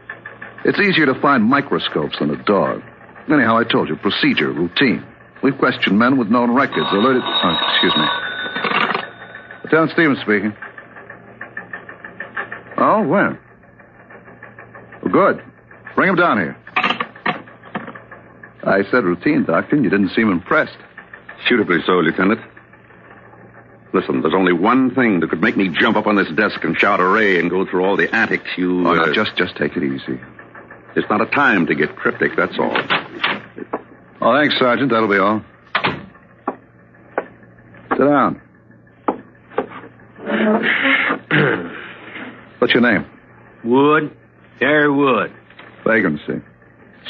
It's easier to find microscopes than a dog. Anyhow, I told you, procedure, routine. We've questioned men with known records, alerted... Oh, excuse me. Lieutenant Stevens speaking. Oh, when? Well, good. Bring him down here. I said routine, Doctor, and you didn't seem impressed. Suitably so, Lieutenant. Listen, there's only one thing that could make me jump up on this desk and shout array and go through all the antics you... Oh, no, just take it easy. It's not a time to get cryptic, that's all. Oh, thanks, Sergeant. That'll be all. Sit down. What's your name? Wood. Harry Wood. Vagrancy.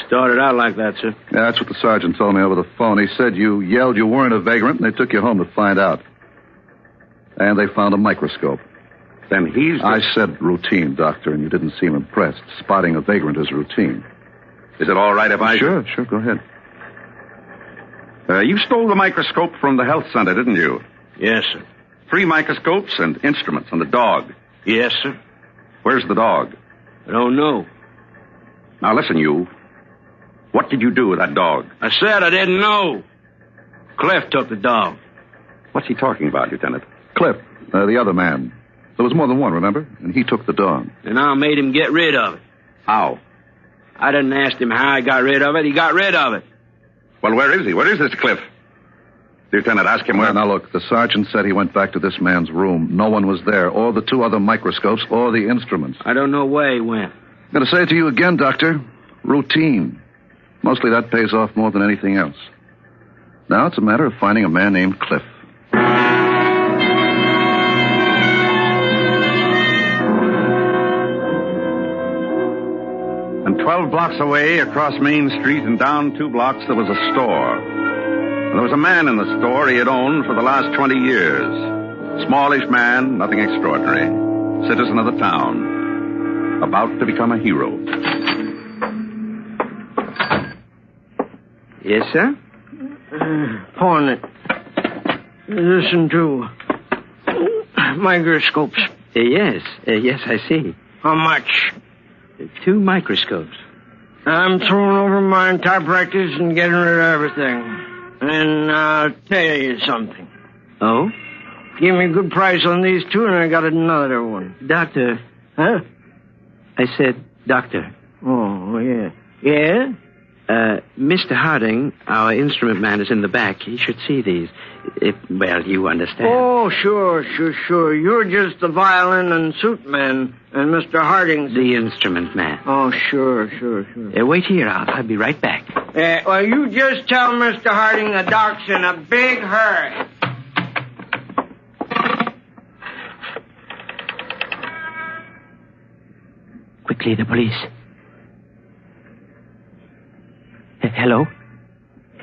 Started out like that, sir. Yeah, that's what the sergeant told me over the phone. He said you yelled you weren't a vagrant, and they took you home to find out. And they found a microscope. Then he's... I said routine, Doctor, and you didn't seem impressed. Spotting a vagrant is routine. Is it all right if I... Sure, go ahead. You stole the microscope from the health center, didn't you? Yes, sir. 3 microscopes and instruments and a dog. Yes, sir. Where's the dog? I don't know. Now, listen, you. What did you do with that dog? I said I didn't know. Cliff took the dog. What's he talking about, Lieutenant? Cliff, the other man. There was more than one, remember? And he took the dog. And I made him get rid of it. How? I didn't ask him how I got rid of it. He got rid of it. Well, where is he? Where is this Cliff? Lieutenant, ask him where... Now, look, the sergeant said he went back to this man's room. No one was there, or the 2 other microscopes, or the instruments. I don't know where he went. I'm going to say it to you again, Doctor. Routine. Mostly that pays off more than anything else. Now it's a matter of finding a man named Cliff. And 12 blocks away, across Main Street and down 2 blocks, there was a store. And there was a man in the store he had owned for the last 20 years. Smallish man, nothing extraordinary. Citizen of the town. About to become a hero. Yes, sir? Pawn it. Listen to microscopes. Yes, I see. How much? 2 microscopes. I'm throwing over my typewriters and getting rid of everything. And I'll tell you something. Oh? Give me a good price on these 2, and I got another one. Doctor. Huh? I said, doctor. Oh, yeah. Yeah? Mr. Harding, our instrument man, is in the back. He should see these. Well, you understand. Oh, sure. You're just the violin and suit man, and Mr. Harding's... The instrument man. Oh, sure. Wait here. I'll be right back. Well, you just tell Mr. Harding the doc's in a big hurry. Quickly, the police. Hello?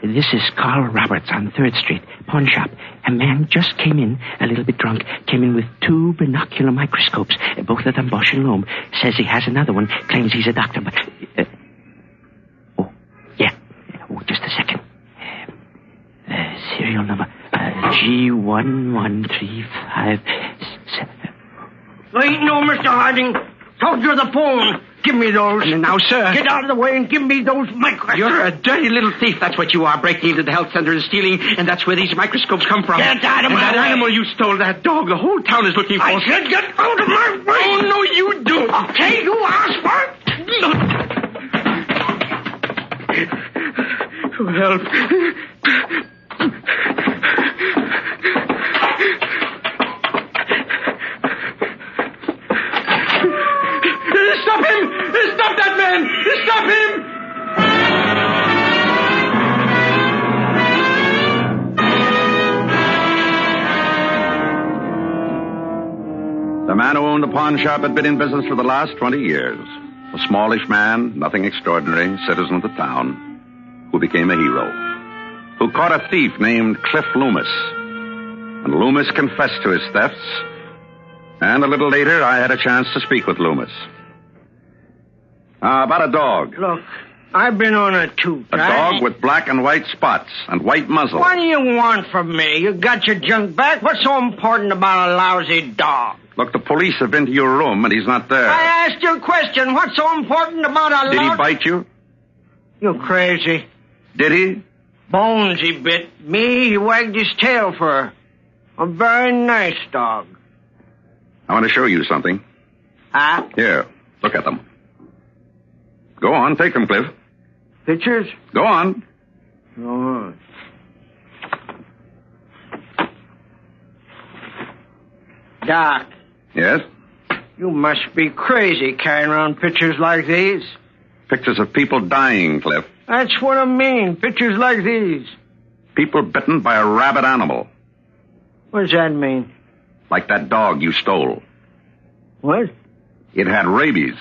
This is Carl Roberts on 3rd Street, pawn shop. A man just came in, a little bit drunk, came in with 2 binocular microscopes, both of them Bosch and Lohm. Says he has another one, claims he's a doctor, but... just a second. Serial number, G1135... Wait, no, Mr. Harding. Told you the phone. Give me those. Now, sir. Get out of the way and give me those microscopes. You're a dirty little thief. That's what you are, breaking into the health center and stealing, and that's where these microscopes come from. Get out of my way. That animal you stole, that dog, the whole town is looking for. I said get out of my way. Oh, no, you don't. Okay, you asked for it. Help. Stop him! Stop that man! Stop him! The man who owned the pawn shop had been in business for the last 20 years. A smallish man, nothing extraordinary, citizen of the town, who became a hero. Who caught a thief named Cliff Loomis. And Loomis confessed to his thefts. And a little later, I had a chance to speak with Loomis. About a dog. Look, I've been on a toot. A dog with black and white spots and white muzzle. What do you want from me? You got your junk back? What's so important about a lousy dog? Look, the police have been to your room and he's not there. I asked you a question. What's so important about a Did he bite you? You're crazy. Did he? Bones he bit. Me, he wagged his tail for. A very nice dog. I want to show you something. Huh? Here, look at them. Go on, take them, Cliff. Pictures? Go on. Go on. Doc, Yes? you must be crazy carrying around pictures like these. Pictures of people dying, Cliff. That's what I mean, pictures like these. People bitten by a rabid animal. What does that mean? Like that dog you stole. What? It had rabies.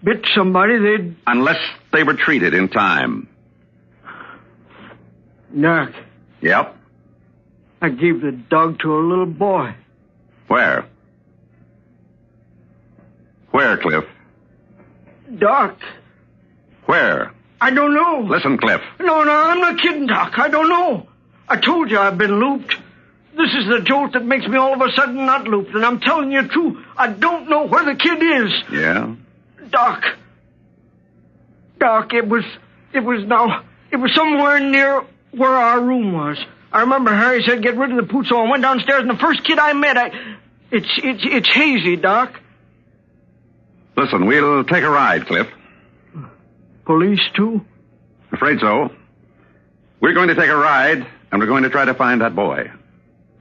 Bit somebody, they'd... Unless they were treated in time. Doc, Yep. I gave the dog to a little boy. Where? Where, Cliff? Doc, Where? I don't know. Listen, Cliff. No, I'm not kidding, Doc. I don't know. I told you I've been looped. This is the jolt that makes me all of a sudden not looped, and I'm telling you true. I don't know where the kid is. Yeah? Doc, it was somewhere near where our room was. I remember Harry said get rid of the pooch, so I went downstairs, and the first kid I met, it's hazy, Doc. Listen, we'll take a ride, Cliff. Police, too? Afraid so. We're going to take a ride, and we're going to try to find that boy.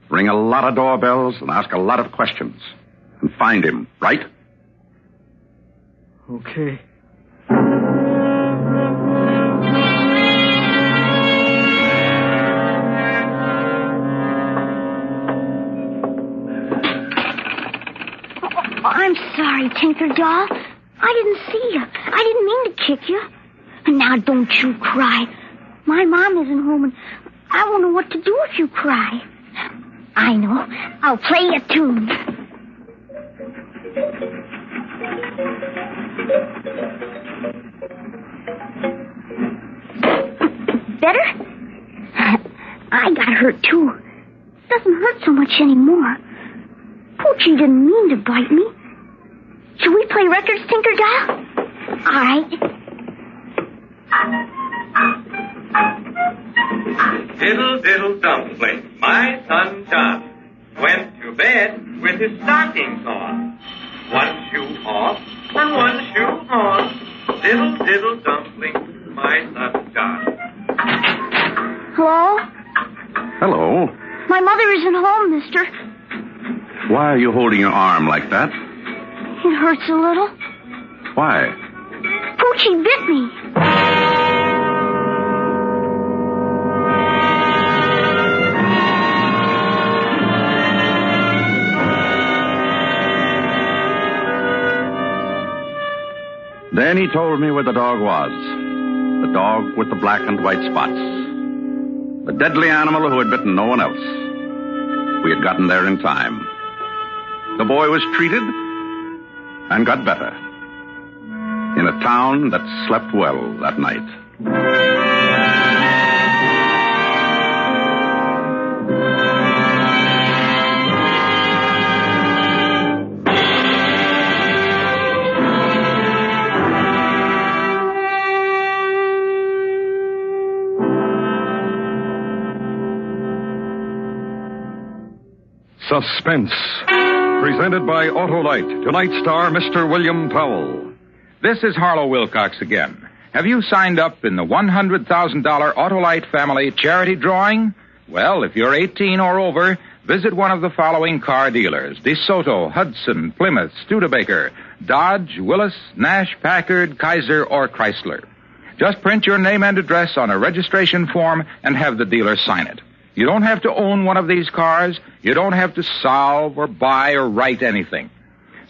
Ring a lot of doorbells and ask a lot of questions. And find him, right? Okay. I'm sorry, Tinker Doll. I didn't see you. I didn't mean to kick you. And now don't you cry. My mom isn't home, and I won't know what to do if you cry. I know. I'll play you a tune. Better? I got hurt, too. Doesn't hurt so much anymore. Poochie didn't mean to bite me. Should we play records, Tinker Doll? All right. Diddle, diddle, dumpling, my son John went to bed with his stockings on. One shoe off and one shoe on. Diddle, diddle, dumpling, my son John. Hello? Hello. My mother isn't home, mister. Why are you holding your arm like that? It hurts a little. Why? Poochie bit me. Then he told me where the dog was. The dog with the black and white spots. The deadly animal who had bitten no one else. We had gotten there in time. The boy was treated and got better. In a town that slept well that night. Suspense. Presented by Autolite. Tonight's star, Mr. William Powell. This is Harlow Wilcox again. Have you signed up in the $100,000 Autolite family charity drawing? Well, if you're 18 or over, visit one of the following car dealers: DeSoto, Hudson, Plymouth, Studebaker, Dodge, Willis, Nash, Packard, Kaiser, or Chrysler. Just print your name and address on a registration form and have the dealer sign it. You don't have to own one of these cars. You don't have to solve or buy or write anything.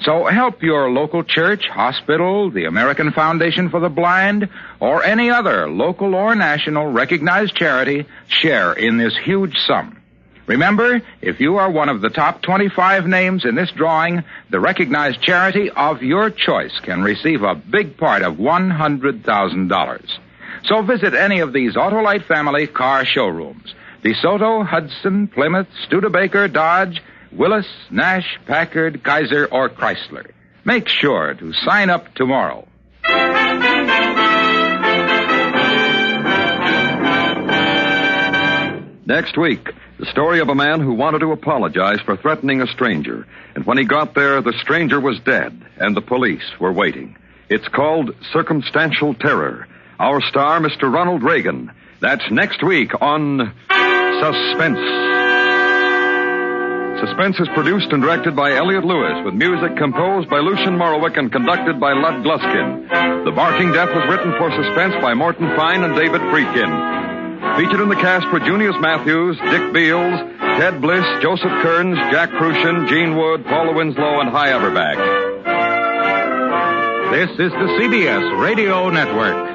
So help your local church, hospital, the American Foundation for the Blind, or any other local or national recognized charity share in this huge sum. Remember, if you are one of the top 25 names in this drawing, the recognized charity of your choice can receive a big part of $100,000. So visit any of these Autolite family car showrooms: DeSoto, Hudson, Plymouth, Studebaker, Dodge, Willis, Nash, Packard, Kaiser, or Chrysler. Make sure to sign up tomorrow. Next week, the story of a man who wanted to apologize for threatening a stranger. And when he got there, the stranger was dead, and the police were waiting. It's called Circumstantial Terror. Our star, Mr. Ronald Reagan. That's next week on Suspense. Suspense is produced and directed by Elliot Lewis, with music composed by Lucian Morowick and conducted by Lud Gluskin. The Barking Deaf was written for Suspense by Morton Fine and David Friedkin. Featured in the cast were Junius Matthews, Dick Beals, Ted Bliss, Joseph Kearns, Jack Crucian, Gene Wood, Paula Winslow, and Hy Averback. This is the CBS Radio Network.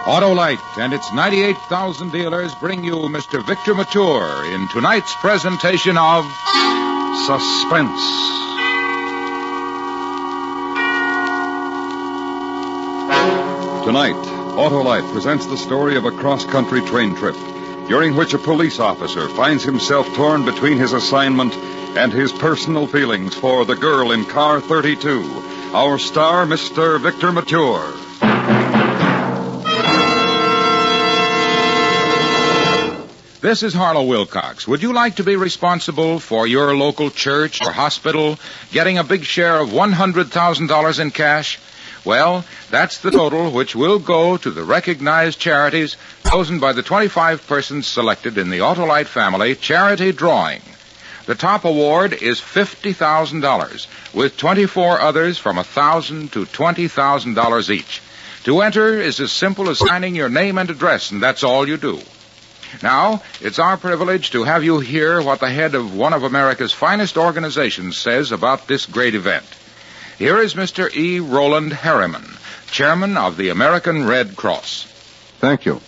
Autolite and its 98,000 dealers bring you Mr. Victor Mature in tonight's presentation of Suspense. Tonight, Autolite presents the story of a cross-country train trip, during which a police officer finds himself torn between his assignment and his personal feelings for the girl in car 32. Our star, Mr. Victor Mature. This is Harlow Wilcox. Would you like to be responsible for your local church or hospital getting a big share of $100,000 in cash? Well, that's the total which will go to the recognized charities chosen by the 25 persons selected in the Autolite family charity drawing. The top award is $50,000, with 24 others from $1,000 to $20,000 each. To enter is as simple as signing your name and address, and that's all you do. Now, it's our privilege to have you hear what the head of one of America's finest organizations says about this great event. Here is Mr. E. Roland Harriman, chairman of the American Red Cross. Thank you.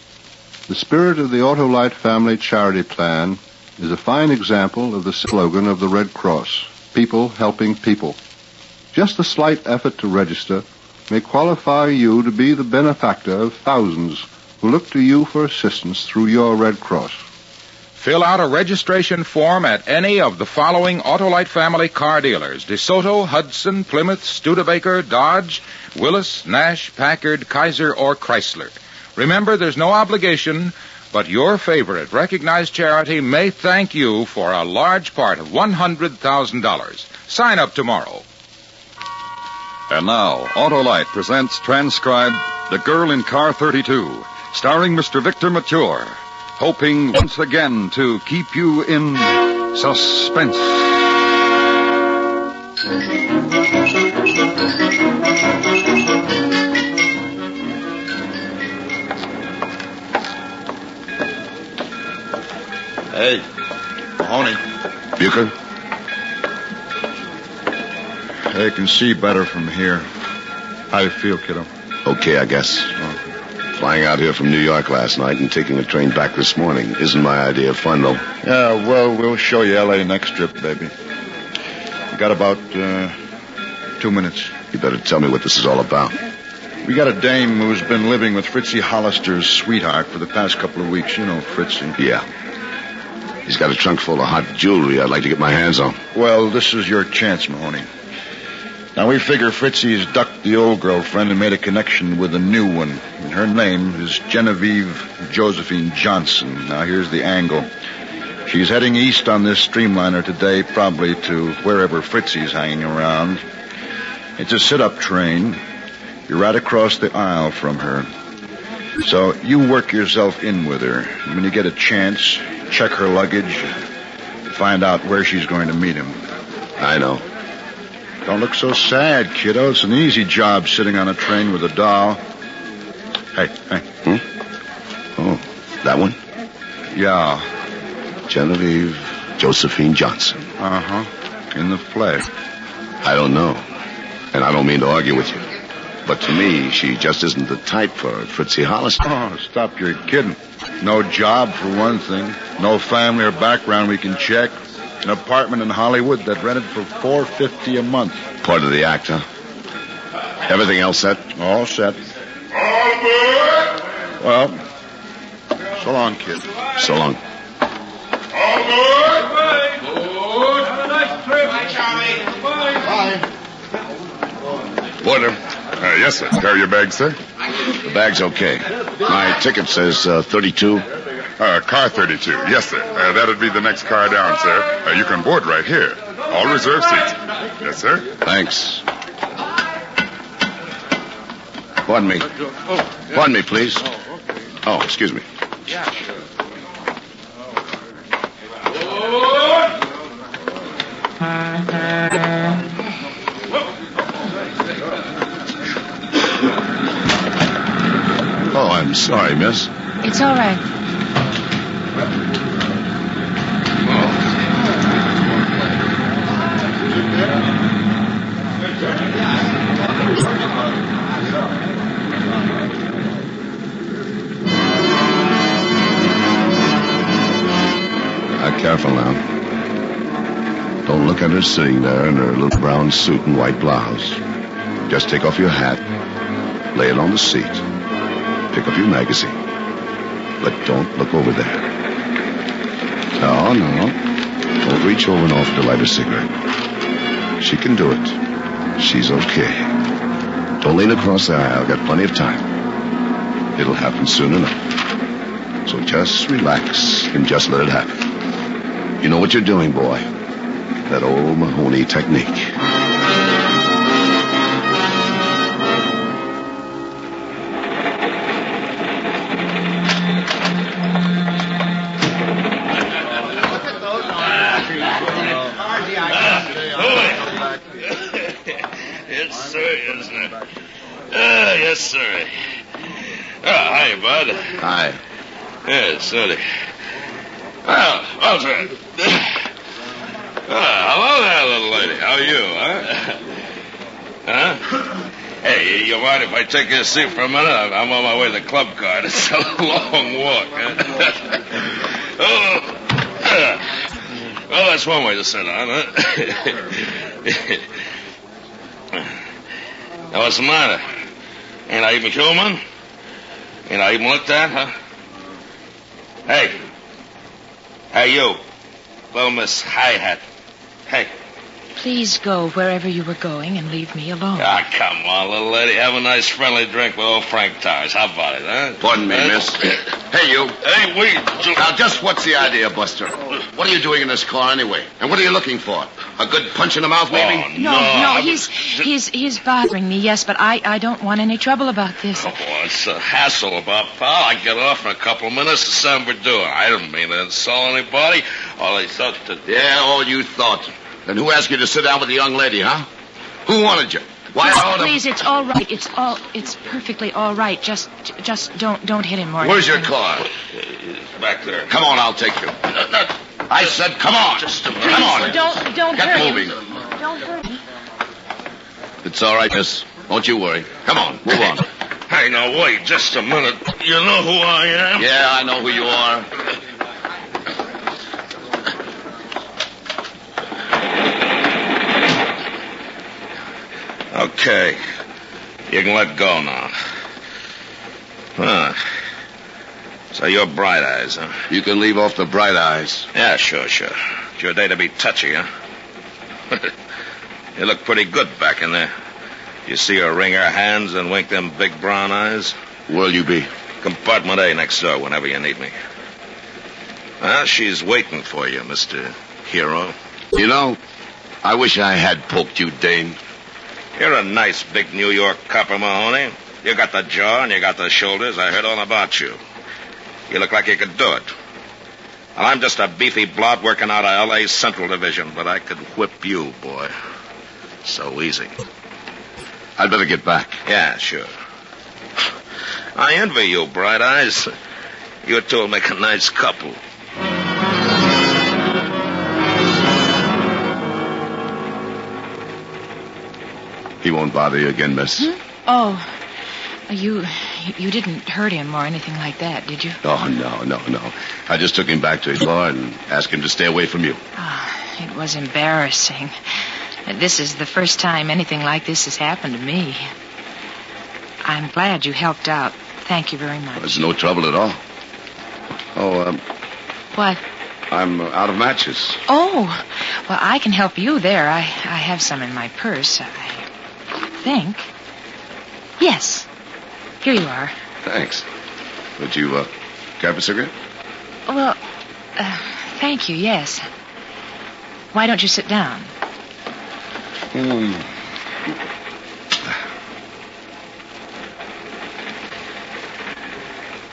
The spirit of the Autolite Family Charity Plan is a fine example of the slogan of the Red Cross, people helping people. Just the slight effort to register may qualify you to be the benefactor of thousands who look to you for assistance through your Red Cross. Fill out a registration form at any of the following Autolite family car dealers: DeSoto, Hudson, Plymouth, Studebaker, Dodge, Willis, Nash, Packard, Kaiser, or Chrysler. Remember, there's no obligation, but your favorite recognized charity may thank you for a large part of $100,000. Sign up tomorrow. And now, Autolite presents transcribed The Girl in Car 32, starring Mr. Victor Mature, hoping once again to keep you in suspense. Hey, Mahoney. Bucher? I can see better from here. How you feel, kiddo? Okay, I guess. Flying out here from New York last night and taking a train back this morning isn't my idea of fun, though. Yeah, well, we'll show you L.A. next trip, baby. You got about 2 minutes. You better tell me what this is all about. We got a dame who's been living with Fritzy Hollister's sweetheart for the past couple of weeks. You know Fritzy. Yeah. He's got a trunk full of hot jewelry I'd like to get my hands on. Well, this is your chance, Mahoney. Now, we figure Fritzy's ducked the old girlfriend and made a connection with a new one. And her name is Genevieve Josephine Johnson. Now, here's the angle. She's heading east on this streamliner today, probably to wherever Fritzy's hanging around. It's a sit-up train. You're right across the aisle from her. So you work yourself in with her. And when you get a chance, check her luggage, find out where she's going to meet him. I know. Don't look so sad, kiddo. It's an easy job sitting on a train with a doll. Hey. Oh, that one? Yeah. Genevieve Josephine Johnson. Uh-huh. In the flesh. I don't know. And I don't mean to argue with you. But to me, she just isn't the type for Fritzy Hollister. Oh, stop your kidding. No job, for one thing. No family or background we can check. An apartment in Hollywood that rented for $450 a month. Part of the act, huh? Everything else set? All set. All good? Well, so long, kid. So long. All good? Good. Have a nice trip, Charlie. Bye. Porter. Yes, sir. Carry your bag, sir? The bag's okay. My ticket says 32. Car 32. Yes, sir. That'd be the next car down, sir. You can board right here. All reserved seats. Yes, sir. Thanks. Pardon me. Pardon me, please. Oh, excuse me. Yeah, sure. Oh, I'm sorry, miss. It's all right. Careful now. Don't look at her sitting there in her little brown suit and white blouse. Just take off your hat, lay it on the seat, pick up your magazine. But don't look over there. No. Don't reach over and offer to light a cigarette. She can do it. She's okay. Don't lean across the aisle. Got plenty of time. It'll happen soon enough. So just relax and just let it happen. You know what you're doing, boy. That old Mahoney technique. Yes, sir. Yes, sir. Hi, Bud. Hi. Yes, sir. Well, Walter. Hello there, little lady. How are you, huh? Hey, you mind if I take your seat for a minute? I'm on my way to the club car. It's a long walk. Well, that's one way to sit on, huh? Now, what's the matter? Ain't I even human? Ain't I even looked at, huh? Hey, you. Little Miss Hi-Hat. Hey. Please go wherever you were going and leave me alone. Ah, come on, little lady. Have a nice friendly drink with old Frank Towers. How about it, huh? Pardon me, miss. Hey, you. Hey, wait. Now, just what's the idea, Buster? What are you doing in this car anyway? And what are you looking for? A good punch in the mouth, maybe? Oh, No, he's bothering me, yes, but I don't want any trouble about this. Oh, it's a hassle about, pal. I get off in a couple of minutes. The same we're doing. I didn't mean to insult anybody. All I thought to... Yeah, all you thought. Then who asked you to sit down with the young lady, huh? Who wanted you? Why? Please, it's all right. It's perfectly all right. Just don't hit him more. Where's your car? It's back there. Come on, I'll take you. I said, come on. Come on. Don't Get hurt moving. him. Don't hurt him. It's all right, miss. Don't you worry. Come on, move on. Hey, now, wait just a minute. You know who I am? Yeah, I know who you are. Okay. You can let go now. Huh. So you're Bright Eyes, huh? You can leave off the Bright Eyes. Yeah, sure. It's your day to be touchy, huh? You look pretty good back in there. You see her wring her hands and wink them big brown eyes? Where'll you be? Compartment A next door whenever you need me. Well, she's waiting for you, Mr. Hero. You know, I wish I had poked you, Dane. You're a nice big New York copper, Mahoney. You got the jaw and you got the shoulders. I heard all about you. You look like you could do it. Well, I'm just a beefy blot working out of L.A.'s Central Division, but I could whip you, boy. So easy. I'd better get back. Yeah, sure. I envy you, Bright Eyes. You two will make a nice couple. He won't bother you again, miss. Oh, you didn't hurt him or anything like that, did you? Oh, no. I just took him back to his car and asked him to stay away from you. Oh, it was embarrassing. This is the first time anything like this has happened to me. I'm glad you helped out. Thank you very much. There's no trouble at all. Oh, What? I'm out of matches. Oh, well, I can help you there. I have some in my purse, I think. Yes. Here you are. Thanks. Would you, care for a cigarette? Well, thank you, yes. Why don't you sit down?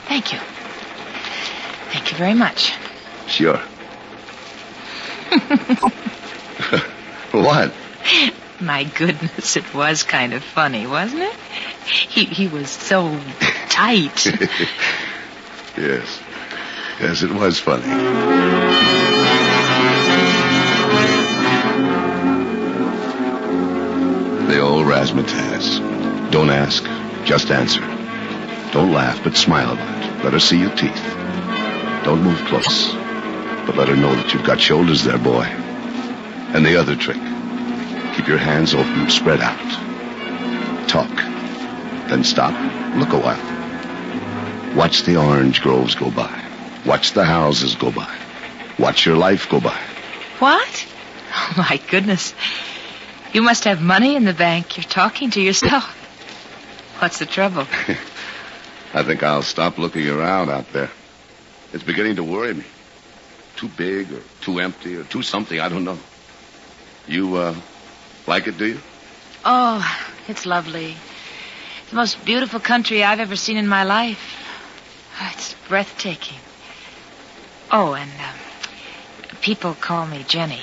Thank you. Thank you very much. Sure. What? My goodness, it was kind of funny, wasn't it? He was so tight. Yes. Yes, it was funny. The old razzmatazz. Don't ask, just answer. Don't laugh, but smile about it. Let her see your teeth. Don't move close, but let her know that you've got shoulders there, boy. And the other trick. Keep your hands open, spread out. Talk. Then stop. Look a while. Watch the orange groves go by. Watch the houses go by. Watch your life go by. What? Oh, my goodness. You must have money in the bank. You're talking to yourself. What's the trouble? I think I'll stop looking around out there. It's beginning to worry me. Too big or too empty or too something, I don't know. You, like it, do you? Oh, it's lovely. It's the most beautiful country I've ever seen in my life. Oh, it's breathtaking. Oh, and people call me Jenny.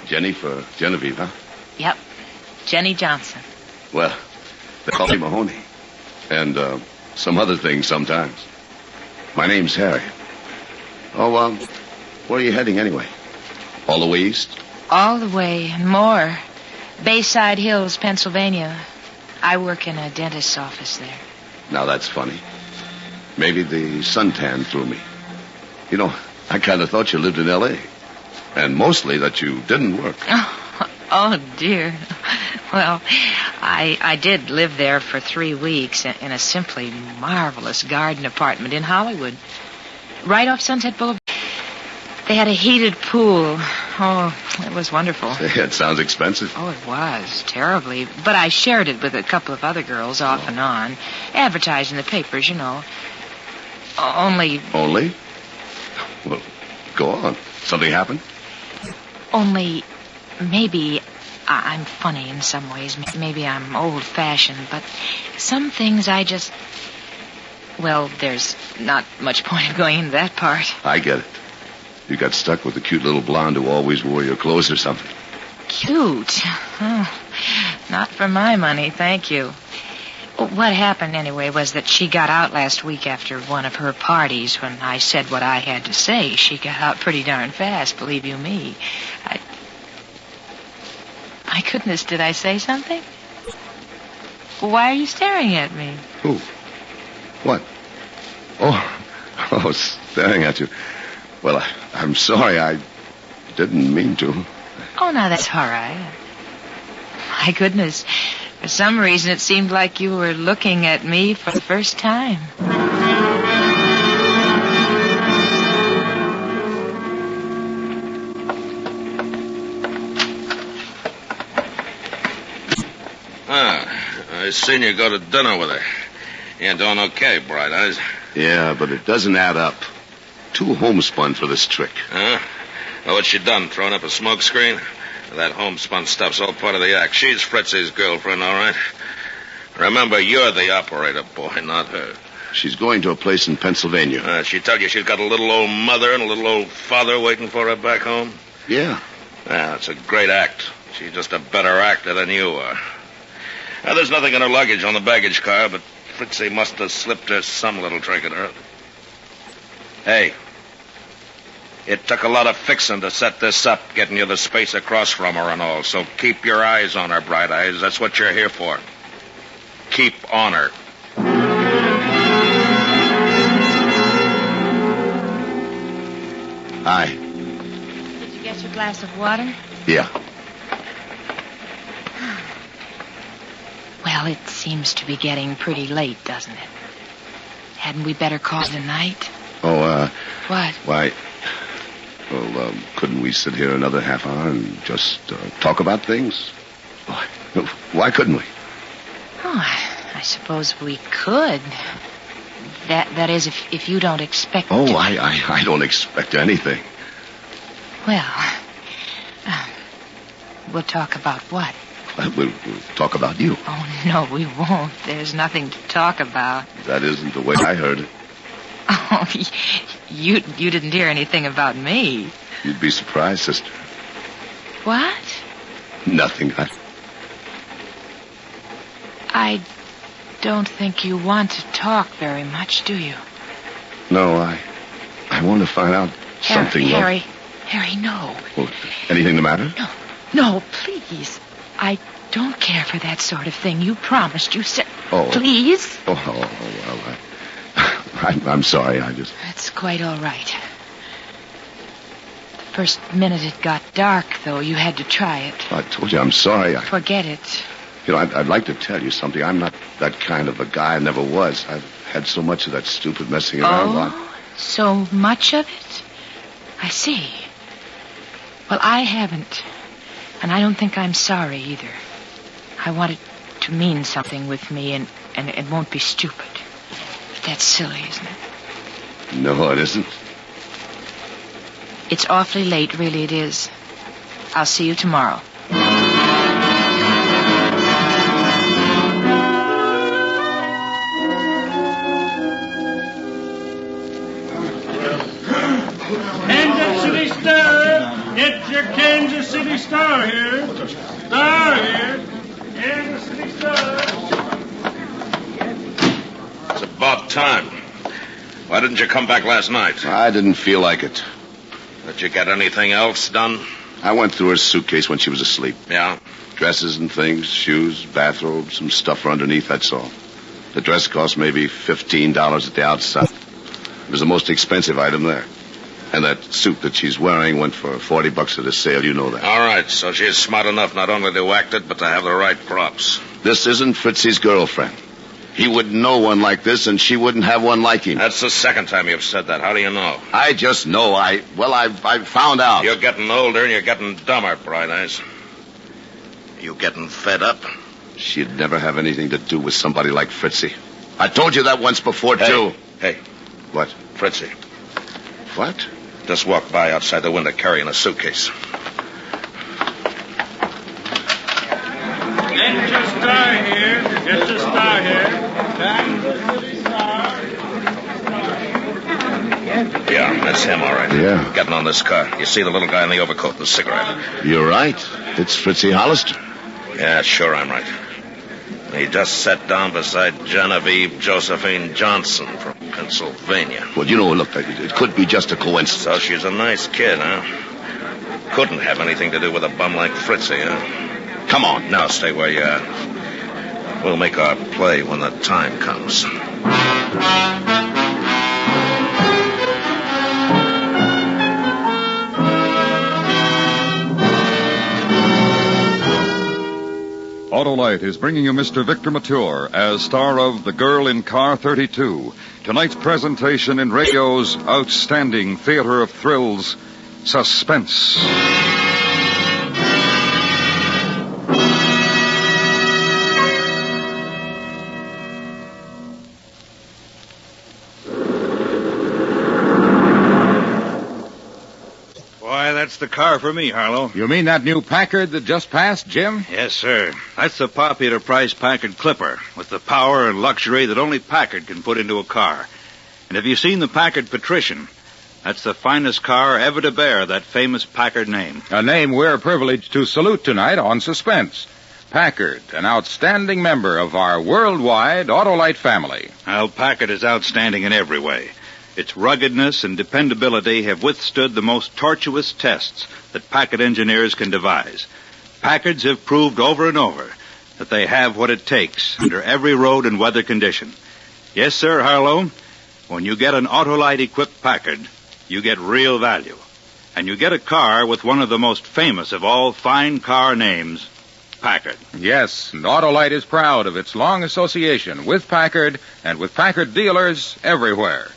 Jenny for Genevieve, huh? Yep, Jenny Johnson. Well, they call me Mahoney. And, some other things sometimes. My name's Harry. Oh, where are you heading anyway? All the way east? All the way and more. Bayside Hills, Pennsylvania. I work in a dentist's office there. Now that's funny. Maybe the suntan threw me. You know, I kind of thought you lived in L.A. And mostly that you didn't work. Oh, dear. Well, I did live there for 3 weeks in a simply marvelous garden apartment in Hollywood. Right off Sunset Boulevard. They had a heated pool. Oh, it was wonderful. It sounds expensive. Oh, it was. Terribly. But I shared it with a couple of other girls off and on. Advertised in the papers, you know. Only... Only? Well, go on. Something happened? Only... Maybe I'm funny in some ways. Maybe I'm old-fashioned. But some things I just... Well, there's not much point in going into that part. I get it. You got stuck with the cute little blonde who always wore your clothes or something. Cute? Oh, not for my money, thank you. What happened, anyway, was that she got out last week after one of her parties. When I said what I had to say, she got out pretty darn fast, believe you me. My goodness, did I say something? Why are you staring at me? Who? What? Oh, staring at you. Well, I'm sorry. I didn't mean to. Oh, now that's all right. My goodness. For some reason, it seemed like you were looking at me for the first time. I seen you go to dinner with her. You're doing okay, Bright Eyes. Yeah, but it doesn't add up. Too homespun for this trick. Huh? Well, what's she done? Thrown up a smoke screen? That homespun stuff's all part of the act. She's Fritzy's girlfriend, all right. Remember, you're the operator, boy, not her. She's going to a place in Pennsylvania. She tell you she's got a little old mother and a little old father waiting for her back home? Yeah. Yeah, it's a great act. She's just a better actor than you are. Now, there's nothing in her luggage on the baggage car, but Fritzy must have slipped her some little trinket or other. Hey, it took a lot of fixing to set this up, getting you the space across from her and all, so keep your eyes on her, Bright Eyes. That's what you're here for. Keep on her. Hi. Did you get your glass of water? Yeah. Well, it seems to be getting pretty late, doesn't it? Hadn't we better call it a night? Oh, What? Why... Well, couldn't we sit here another half hour and just talk about things? Why couldn't we? Oh, I suppose we could. That is, if you don't expect... Oh, I don't expect anything. Well, we'll talk about what? We'll talk about you. Oh, no, we won't. There's nothing to talk about. That isn't the way I heard it. Oh, you didn't hear anything about me. You'd be surprised, sister. What? Nothing. I don't think you want to talk very much, do you? No, I want to find out something. Harry, no. Well, anything the matter? No, please. I don't care for that sort of thing. You promised. You said... Oh. Please? Well, I'm sorry. It's quite all right. The first minute it got dark, though, you had to try it. I told you I'm sorry. Forget it. You know, I'd like to tell you something. I'm not that kind of a guy. I never was. I've had so much of that stupid messing around. So much of it? I see. Well, I haven't. And I don't think I'm sorry either. I want it to mean something with me, and it won't be stupid. That's silly, isn't it? No, it isn't. It's awfully late, really it is. I'll see you tomorrow. Kansas City Star! Get your Kansas City Star here. Star here. Kansas City Star. It's about time. Why didn't you come back last night? I didn't feel like it. Did you get anything else done? I went through her suitcase when she was asleep. Yeah? Dresses and things, shoes, bathrobes, some stuff for underneath, that's all. The dress cost maybe $15 at the outside. It was the most expensive item there. And that suit that she's wearing went for $40 at a sale, you know that. All right, so she's smart enough not only to act it, but to have the right props. This isn't Fritzy's girlfriend. He wouldn't know one like this, and she wouldn't have one like him. That's the second time you've said that. How do you know? I just know. I found out. You're getting older and you're getting dumber, Bright Eyes. You getting fed up? She'd never have anything to do with somebody like Fritzy. I told you that once before, too. Hey. What? Fritzy. What? Just walked by outside the window carrying a suitcase. Get your star here. Get your star here. Kansas City Star. Yeah, that's him, all right. Yeah. Getting on this car. You see the little guy in the overcoat and the cigarette? You're right. It's Fritzy Hollister. Yeah, sure I'm right. He just sat down beside Genevieve Josephine Johnson from Pennsylvania. Well, you know, look, it could be just a coincidence. So she's a nice kid, huh? Couldn't have anything to do with a bum like Fritzy, huh? Come on. Now stay where you are. We'll make our play when the time comes. Autolite is bringing you Mr. Victor Mature as star of The Girl in Car 32. Tonight's presentation in radio's outstanding theater of thrills, Suspense. That's the car for me, Harlow. You mean that new Packard that just passed, Jim? Yes, sir. That's the popular price Packard Clipper with the power and luxury that only Packard can put into a car. And have you seen the Packard Patrician? That's the finest car ever to bear that famous Packard name. A name we're privileged to salute tonight on Suspense. Packard, an outstanding member of our worldwide Autolite family. Well, Packard is outstanding in every way. Its ruggedness and dependability have withstood the most tortuous tests that Packard engineers can devise. Packards have proved over and over that they have what it takes under every road and weather condition. Yes, sir, Harlow, when you get an Autolite-equipped Packard, you get real value. And you get a car with one of the most famous of all fine car names, Packard. Yes, and Autolite is proud of its long association with Packard and with Packard dealers everywhere.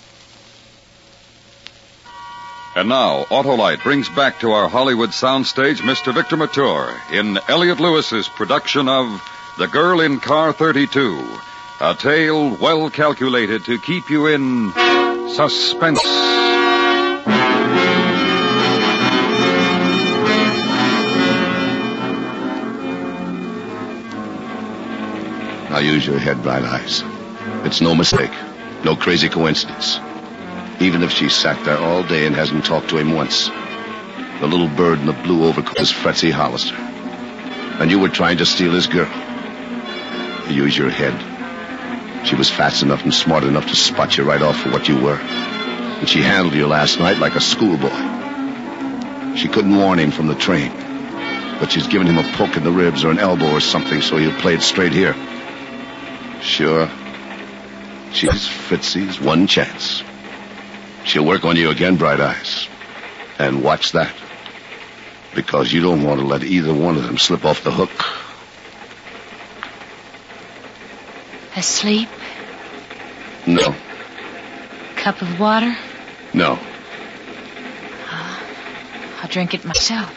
And now, Autolite brings back to our Hollywood soundstage Mr. Victor Mature in Elliot Lewis's production of The Girl in Car 32. A tale well calculated to keep you in suspense. Now use your head, Bright Eyes. It's no mistake. No crazy coincidence. Even if she sat there all day and hasn't talked to him once. The little bird in the blue overcoat is Fretzy Hollister. And you were trying to steal his girl. Use your head. She was fast enough and smart enough to spot you right off for what you were. And she handled you last night like a schoolboy. She couldn't warn him from the train. But she's given him a poke in the ribs or an elbow or something so he'll play it straight here. Sure. She's Fritzy's one chance. She'll work on you again, Bright Eyes. And watch that. Because you don't want to let either one of them slip off the hook. Asleep? No. Cup of water? No. I'll drink it myself.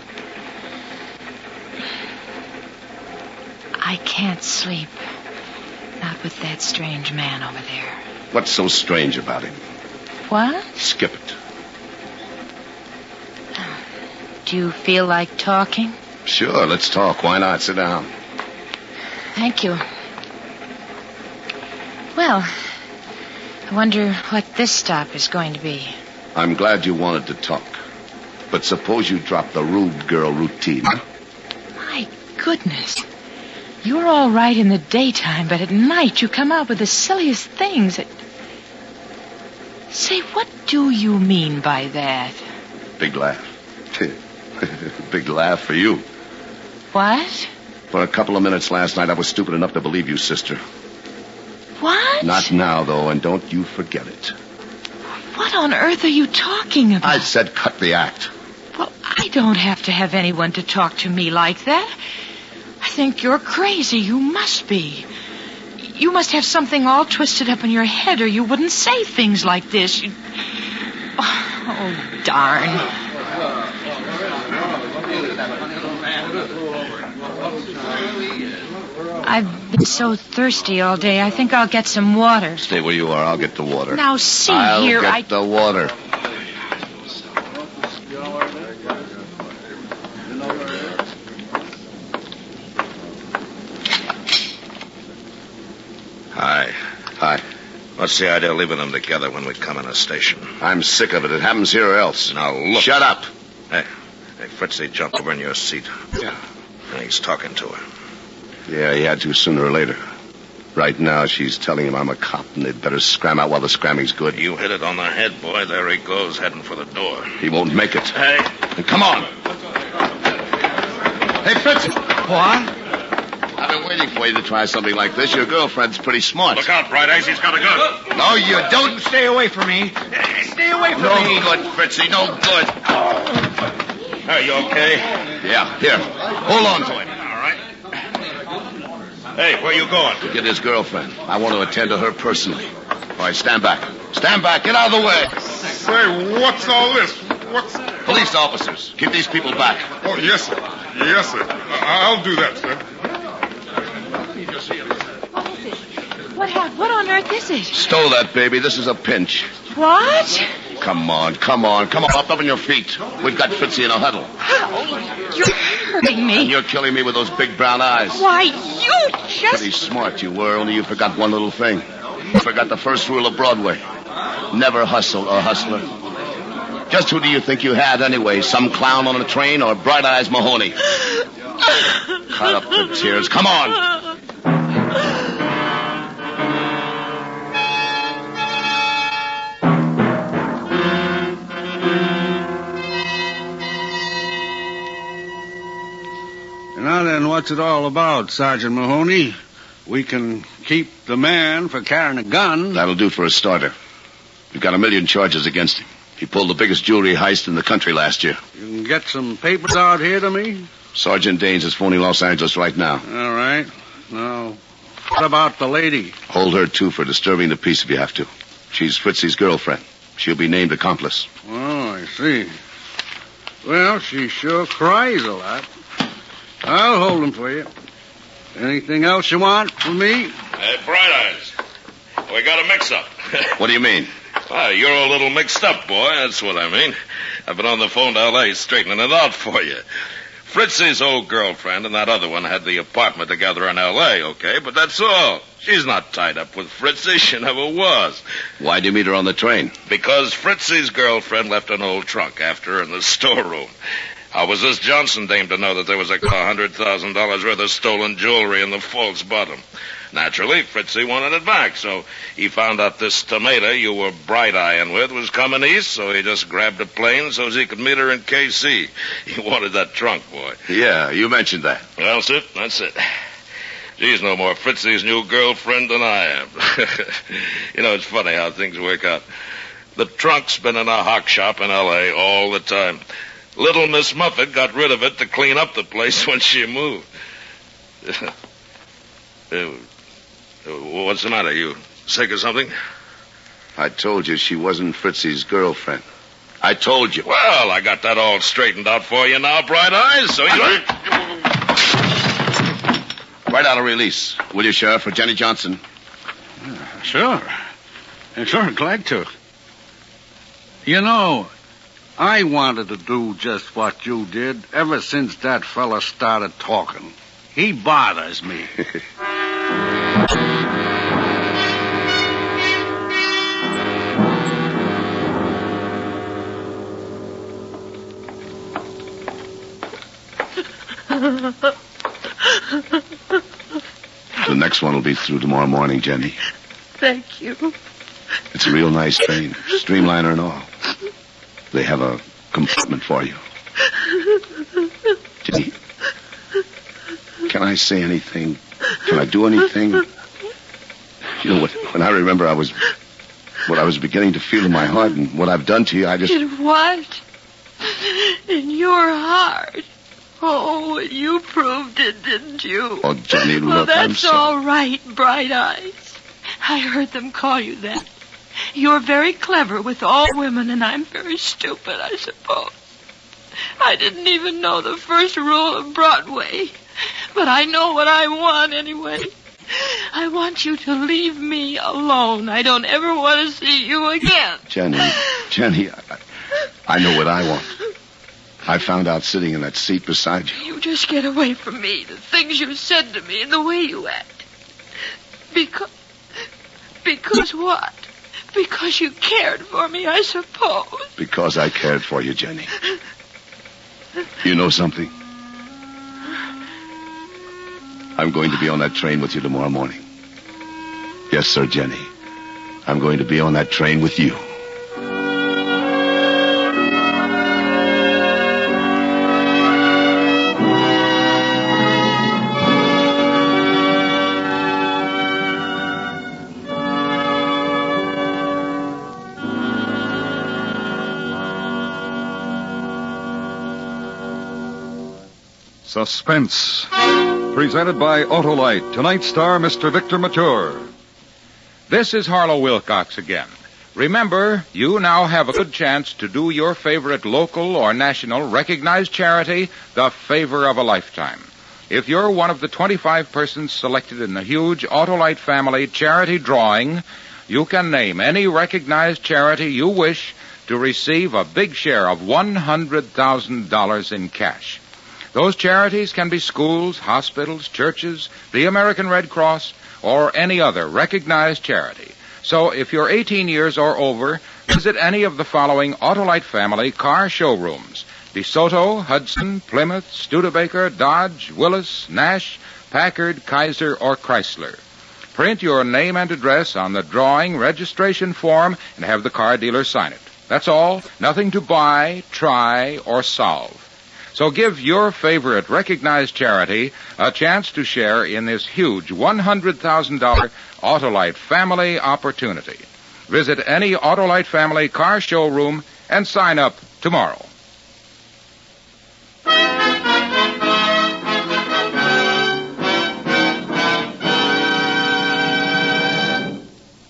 I can't sleep. Not with that strange man over there. What's so strange about him? What? Skip it. Do you feel like talking? Sure, let's talk. Why not? Sit down. Thank you. Well, I wonder what this stop is going to be. I'm glad you wanted to talk. But suppose you drop the rude girl routine. My goodness. You're all right in the daytime, but at night you come out with the silliest things. Say, what do you mean by that? Big laugh. Big laugh for you. What? For a couple of minutes last night, I was stupid enough to believe you, sister. What? Not now, though, and don't you forget it. What on earth are you talking about? I said cut the act. Well, I don't have to have anyone to talk to me like that. I think you're crazy. You must be. You must have something all twisted up in your head, or you wouldn't say things like this. Oh, darn. I've been so thirsty all day. I think I'll get some water. Stay where you are. I'll get the water. Now, see I'll here, get the water. Hi. What's the idea of leaving them together when we come in a station? I'm sick of it. It happens here or else. Now, look. Shut up. Hey, Fritzy jumped over in your seat. Yeah. And he's talking to her. Yeah, he had to sooner or later. Right now, she's telling him I'm a cop, and they'd better scram out while the scramming's good. You hit it on the head, boy. There he goes, heading for the door. He won't make it. Hey. Come on. Hey, Fritzy. What? I've been waiting for you to try something like this. Your girlfriend's pretty smart. Look out, Bright Eyes. He's got a gun. No, you don't. Stay away from me. Stay away from me. No good, Fritzy. No good. Are you okay? Yeah, here. Hold on to him. All right. Hey, where you going? To get his girlfriend. I want to attend to her personally. All right, stand back. Stand back. Get out of the way. Say, what's all this? What's... Police officers. Keep these people back. Oh, yes, sir. Yes, sir. I'll do that, sir. What on earth is it? Stole that, baby. This is a pinch. What? Come on. Up on your feet. We've got Fritzy in a huddle. You're hurting me. And you're killing me with those big brown eyes. Why, you just... Pretty smart you were, only you forgot one little thing. You forgot the first rule of Broadway. Never hustle a hustler. Just who do you think you had anyway? Some clown on a train or Bright Eyes Mahoney? Cut up the tears. Come on. Now then, what's it all about, Sergeant Mahoney? We can keep the man for carrying a gun. That'll do for a starter. We've got 1 million charges against him. He pulled the biggest jewelry heist in the country last year. You can get some papers out here to me? Sergeant Daines is phoning Los Angeles right now. All right. Now, what about the lady? Hold her, too, for disturbing the peace if you have to. She's Fritzy's girlfriend. She'll be named accomplice. Oh, I see. Well, she sure cries a lot. I'll hold them for you. Anything else you want from me? Hey, Bright Eyes. We got a mix-up. What do you mean? Well, you're a little mixed up, boy. That's what I mean. I've been on the phone to L.A. straightening it out for you. Fritzy's old girlfriend and that other one had the apartment together in L.A., okay? But that's all. She's not tied up with Fritzy. She never was. Why'd you meet her on the train? Because Fritzy's girlfriend left an old trunk after her in the storeroom. How was this Johnson dame to know that there was $100,000 worth of stolen jewelry in the false bottom? Naturally, Fritzy wanted it back, so he found out this tomato you were bright-eyeing with was coming east, so he just grabbed a plane so he could meet her in K.C. He wanted that trunk, boy. Yeah, you mentioned that. Well, that's it. She's no more Fritzy's new girlfriend than I am. You know, it's funny how things work out. The trunk's been in a hock shop in L.A. all the time. Little Miss Muffet got rid of it to clean up the place when she moved. What's the matter? You sick or something? I told you she wasn't Fritzy's girlfriend. I told you. Well, I got that all straightened out for you now, Bright Eyes, so you... Write out a release, will you, Sheriff, for Jenny Johnson? Sure. Sure, glad to. You know, I wanted to do just what you did ever since that fella started talking. He bothers me. The next one will be through tomorrow morning, Jenny. Thank you. It's a real nice train, streamliner and all. They have a compartment for you. Jenny, can I say anything? Can I do anything? You know, when I remember what I was beginning to feel in my heart and what I've done to you, I just... In what? In your heart? Oh, you proved it, didn't you? Oh, Jenny, look, well, that's I'm sorry. all right, Bright Eyes. I heard them call you that. You're very clever with all women, and I'm very stupid, I suppose. I didn't even know the first rule of Broadway. But I know what I want anyway. I want you to leave me alone. I don't ever want to see you again. Jenny, I know what I want. I found out sitting in that seat beside you. You just get away from me. The things you said to me and the way you act. Because what? Because you cared for me, I suppose. Because I cared for you, Jenny. You know something? I'm going to be on that train with you tomorrow morning. Yes, sir, Jenny. I'm going to be on that train with you. Suspense. Presented by Autolite. Tonight's star, Mr. Victor Mature. This is Harlow Wilcox again. Remember, you now have a good chance to do your favorite local or national recognized charity the favor of a lifetime. If you're one of the 25 persons selected in the huge Autolite family charity drawing, you can name any recognized charity you wish to receive a big share of $100,000 in cash. Those charities can be schools, hospitals, churches, the American Red Cross, or any other recognized charity. So if you're 18 years or over, visit any of the following Autolite family car showrooms: DeSoto, Hudson, Plymouth, Studebaker, Dodge, Willis, Nash, Packard, Kaiser, or Chrysler. Print your name and address on the drawing registration form and have the car dealer sign it. That's all. Nothing to buy, try, or solve. So give your favorite recognized charity a chance to share in this huge $100,000 Autolite family opportunity. Visit any Autolite family car showroom and sign up tomorrow.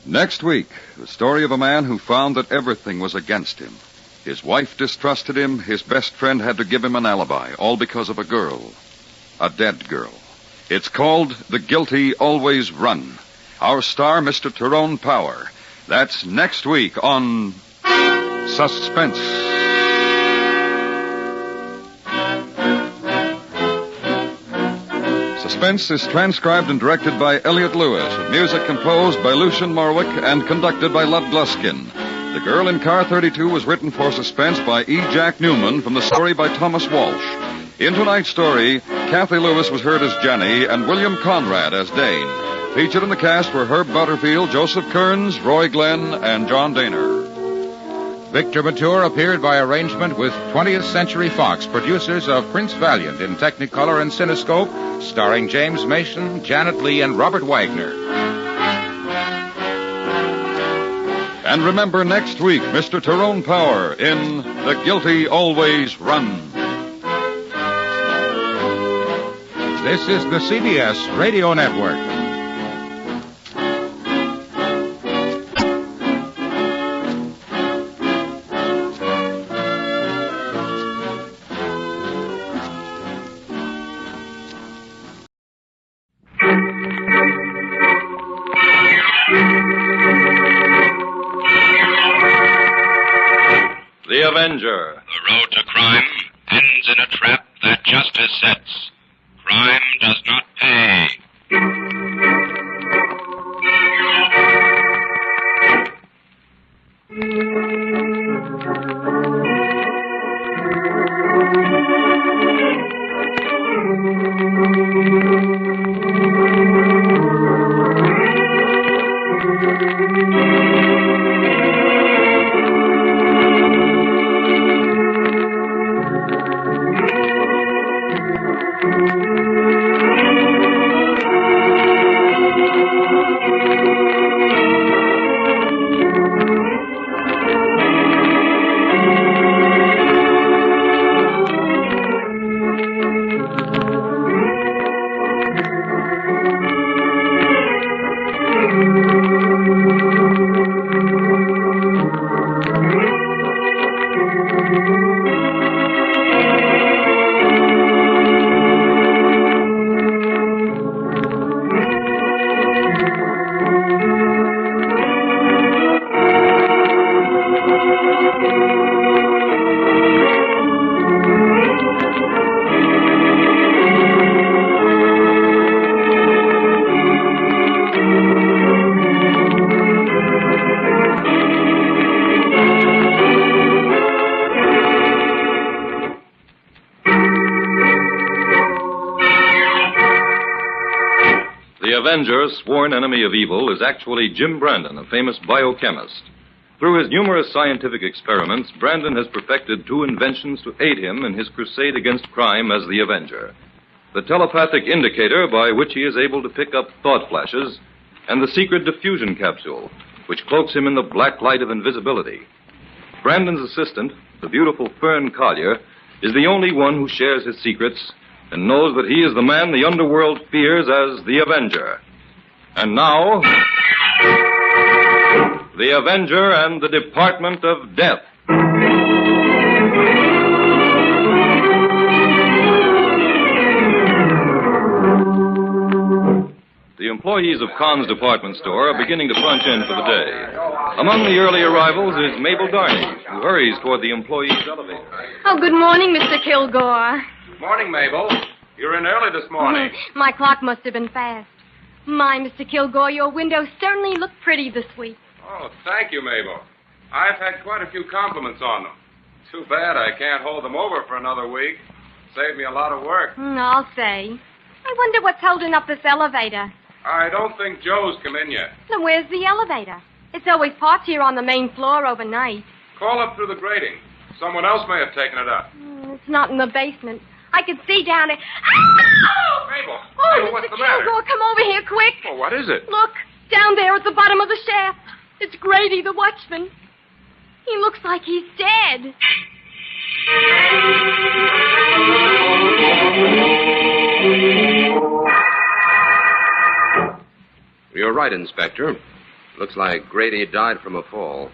Next week, the story of a man who found that everything was against him. His wife distrusted him. His best friend had to give him an alibi, all because of a girl. A dead girl. It's called The Guilty Always Run. our star, Mr. Tyrone Power. That's next week on Suspense. Suspense is transcribed and directed by Elliott Lewis, with music composed by Lucian Morwick and conducted by Lud Gluskin. The Girl in Car 32 was written for Suspense by E. Jack Newman from the story by Thomas Walsh. In tonight's story, Kathy Lewis was heard as Jenny and William Conrad as Dane. Featured in the cast were Herb Butterfield, Joseph Kearns, Roy Glenn, and John Daner. Victor Mature appeared by arrangement with 20th Century Fox, producers of Prince Valiant in Technicolor and Cinescope, starring James Mason, Janet Leigh, and Robert Wagner. And remember next week, Mr. Tyrone Power in The Guilty Always Run. This is the CBS Radio Network. The Avenger. The road to crime ends in a trap that justice sets. Crime does not pay. The Avenger, sworn enemy of evil, is actually Jim Brandon, a famous biochemist. Through his numerous scientific experiments, Brandon has perfected two inventions to aid him in his crusade against crime as the Avenger: the telepathic indicator, by which he is able to pick up thought flashes, and the secret diffusion capsule, which cloaks him in the black light of invisibility. Brandon's assistant, the beautiful Fern Collier, is the only one who shares his secrets and knows that he is the man the underworld fears as the Avenger. And now, the Avenger and the Department of Death. The employees of Kahn's department store are beginning to punch in for the day. Among the early arrivals is Mabel Darney, who hurries toward the employee's elevator. Oh, good morning, Mr. Kilgore. Morning, Mabel. You're in early this morning. My clock must have been fast. My, Mr. Kilgore, your windows certainly look pretty this week. Oh, thank you, Mabel. I've had quite a few compliments on them. Too bad I can't hold them over for another week. Saved me a lot of work. I'll say. I wonder what's holding up this elevator. I don't think Joe's come in yet. Now, where's the elevator? It's always parked here on the main floor overnight. Call up through the grating. Someone else may have taken it up. It's not in the basement. I can see down there. Mabel! Oh, Mabel, Mr. what's the matter? Kilgore, come over here quick. Oh, what is it? Look, down there at the bottom of the shaft. It's Grady, the watchman. He looks like he's dead. You're right, Inspector. Looks like Grady died from a fall.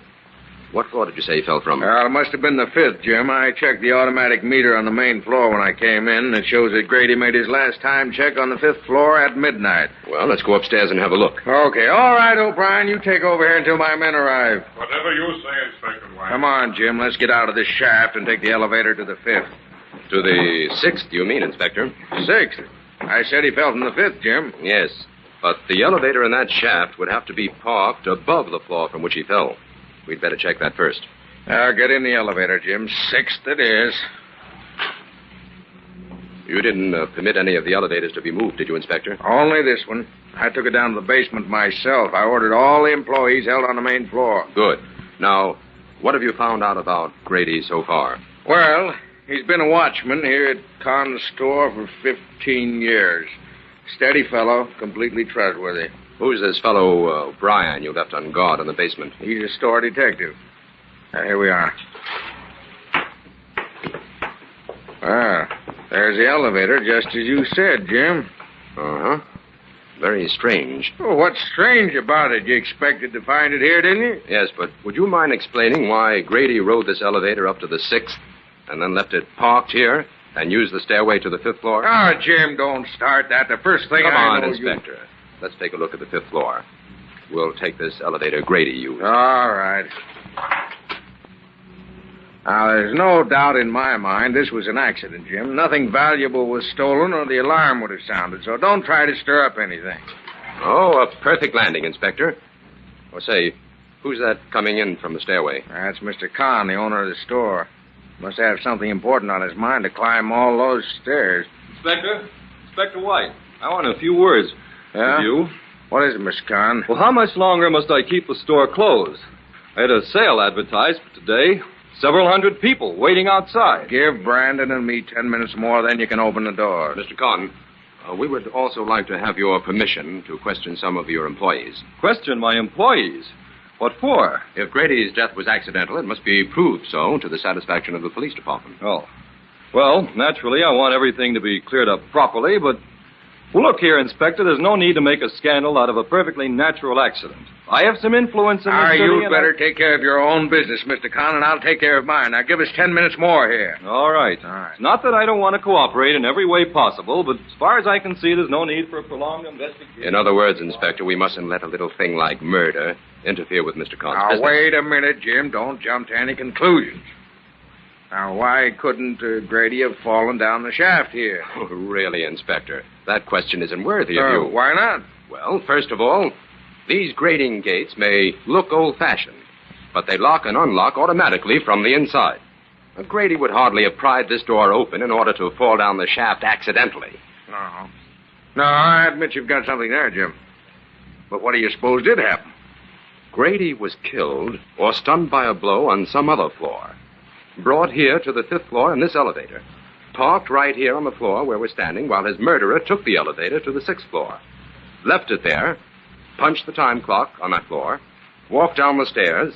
What floor did you say he fell from? Well, it must have been the 5th, Jim. I checked the automatic meter on the main floor when I came in, and it shows that Grady made his last time check on the 5th floor at midnight. Well, let's go upstairs and have a look. Okay, all right, O'Brien. You take over here until my men arrive. Whatever you say, Inspector White. Come on, Jim. Let's get out of this shaft and take the elevator to the 5th. To the 6th, you mean, Inspector? 6th? I said he fell from the 5th, Jim. Yes, but the elevator in that shaft would have to be parked above the floor from which he fell. We'd better check that first. Now, get in the elevator, Jim. 6th it is. You didn't permit any of the elevators to be moved, did you, Inspector? Only this one. I took it down to the basement myself. I ordered all the employees held on the main floor. Good. Now, what have you found out about Grady so far? Well, he's been a watchman here at Con's store for 15 years. Steady fellow, completely trustworthy. Who's this fellow, Brian, you left on guard in the basement? He's a store detective. Here we are. There's the elevator, just as you said, Jim. Uh-huh. Very strange. Oh, what's strange about it? You expected to find it here, didn't you? Yes, but would you mind explaining why Grady rode this elevator up to the 6th and then left it parked here and used the stairway to the 5th floor? Oh, Jim, don't start that. The first thing Come I on, know Inspector. Let's take a look at the 5th floor. We'll take this elevator Grady used. All right. Now, there's no doubt in my mind this was an accident, Jim. Nothing valuable was stolen or the alarm would have sounded, so don't try to stir up anything. Oh, a perfect landing, Inspector. Or say, who's that coming in from the stairway? That's Mr. Kahn, the owner of the store. Must have something important on his mind to climb all those stairs. Inspector White, I want a few words Yeah? with you. What is it, Mr. Kahn? Well, how much longer must I keep the store closed? I had a sale advertised for today. Several hundred people waiting outside. Give Brandon and me 10 minutes more, then you can open the door. Mr. Kahn, we would also like to have your permission to question some of your employees. Question my employees? What for? If Grady's death was accidental, it must be proved so to the satisfaction of the police department. Oh. Well, naturally, I want everything to be cleared up properly, but... Well, look here, Inspector, there's no need to make a scandal out of a perfectly natural accident. I have some influence in this city, you and better take care of your own business, Mr. Kahn, and I'll take care of mine. Now, give us 10 minutes more here. All right. It's not that I don't want to cooperate in every way possible, but as far as I can see, there's no need for a prolonged investigation. In other words, Inspector, we mustn't let a little thing like murder interfere with Mr. Kahn's Now, business. wait a minute, Jim. Don't jump to any conclusions. Now, why couldn't Grady have fallen down the shaft here? Oh, really, Inspector? That question isn't worthy of you. Why not? Well, first of all, these grating gates may look old-fashioned, but they lock and unlock automatically from the inside. Now, Grady would hardly have pried this door open in order to fall down the shaft accidentally. No, I admit you've got something there, Jim. But what do you suppose did happen? Grady was killed or stunned by a blow on some other floor. Brought here to the 5th floor in this elevator. Parked right here on the floor where we're standing while his murderer took the elevator to the 6th floor. Left it there, punched the time clock on that floor, walked down the stairs,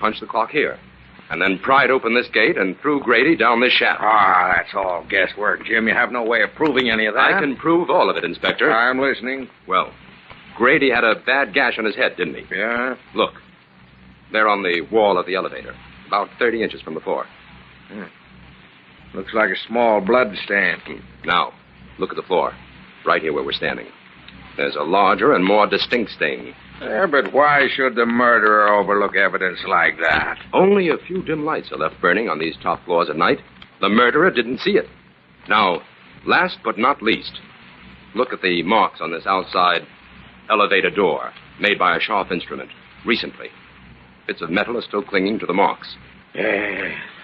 punched the clock here, and then pried open this gate and threw Grady down this shaft. That's all guesswork, Jim. You have no way of proving any of that. I can prove all of it, Inspector. I'm listening. Well, Grady had a bad gash on his head, didn't he? Yeah? Look. There on the wall of the elevator. About 30 inches from the floor. Looks like a small blood stain. Now, look at the floor. Right here where we're standing. There's a larger and more distinct stain. Yeah, but why should the murderer overlook evidence like that? Only a few dim lights are left burning on these top floors at night. The murderer didn't see it. Now, last but not least, look at the marks on this outside elevator door made by a sharp instrument recently. Bits of metal are still clinging to the marks.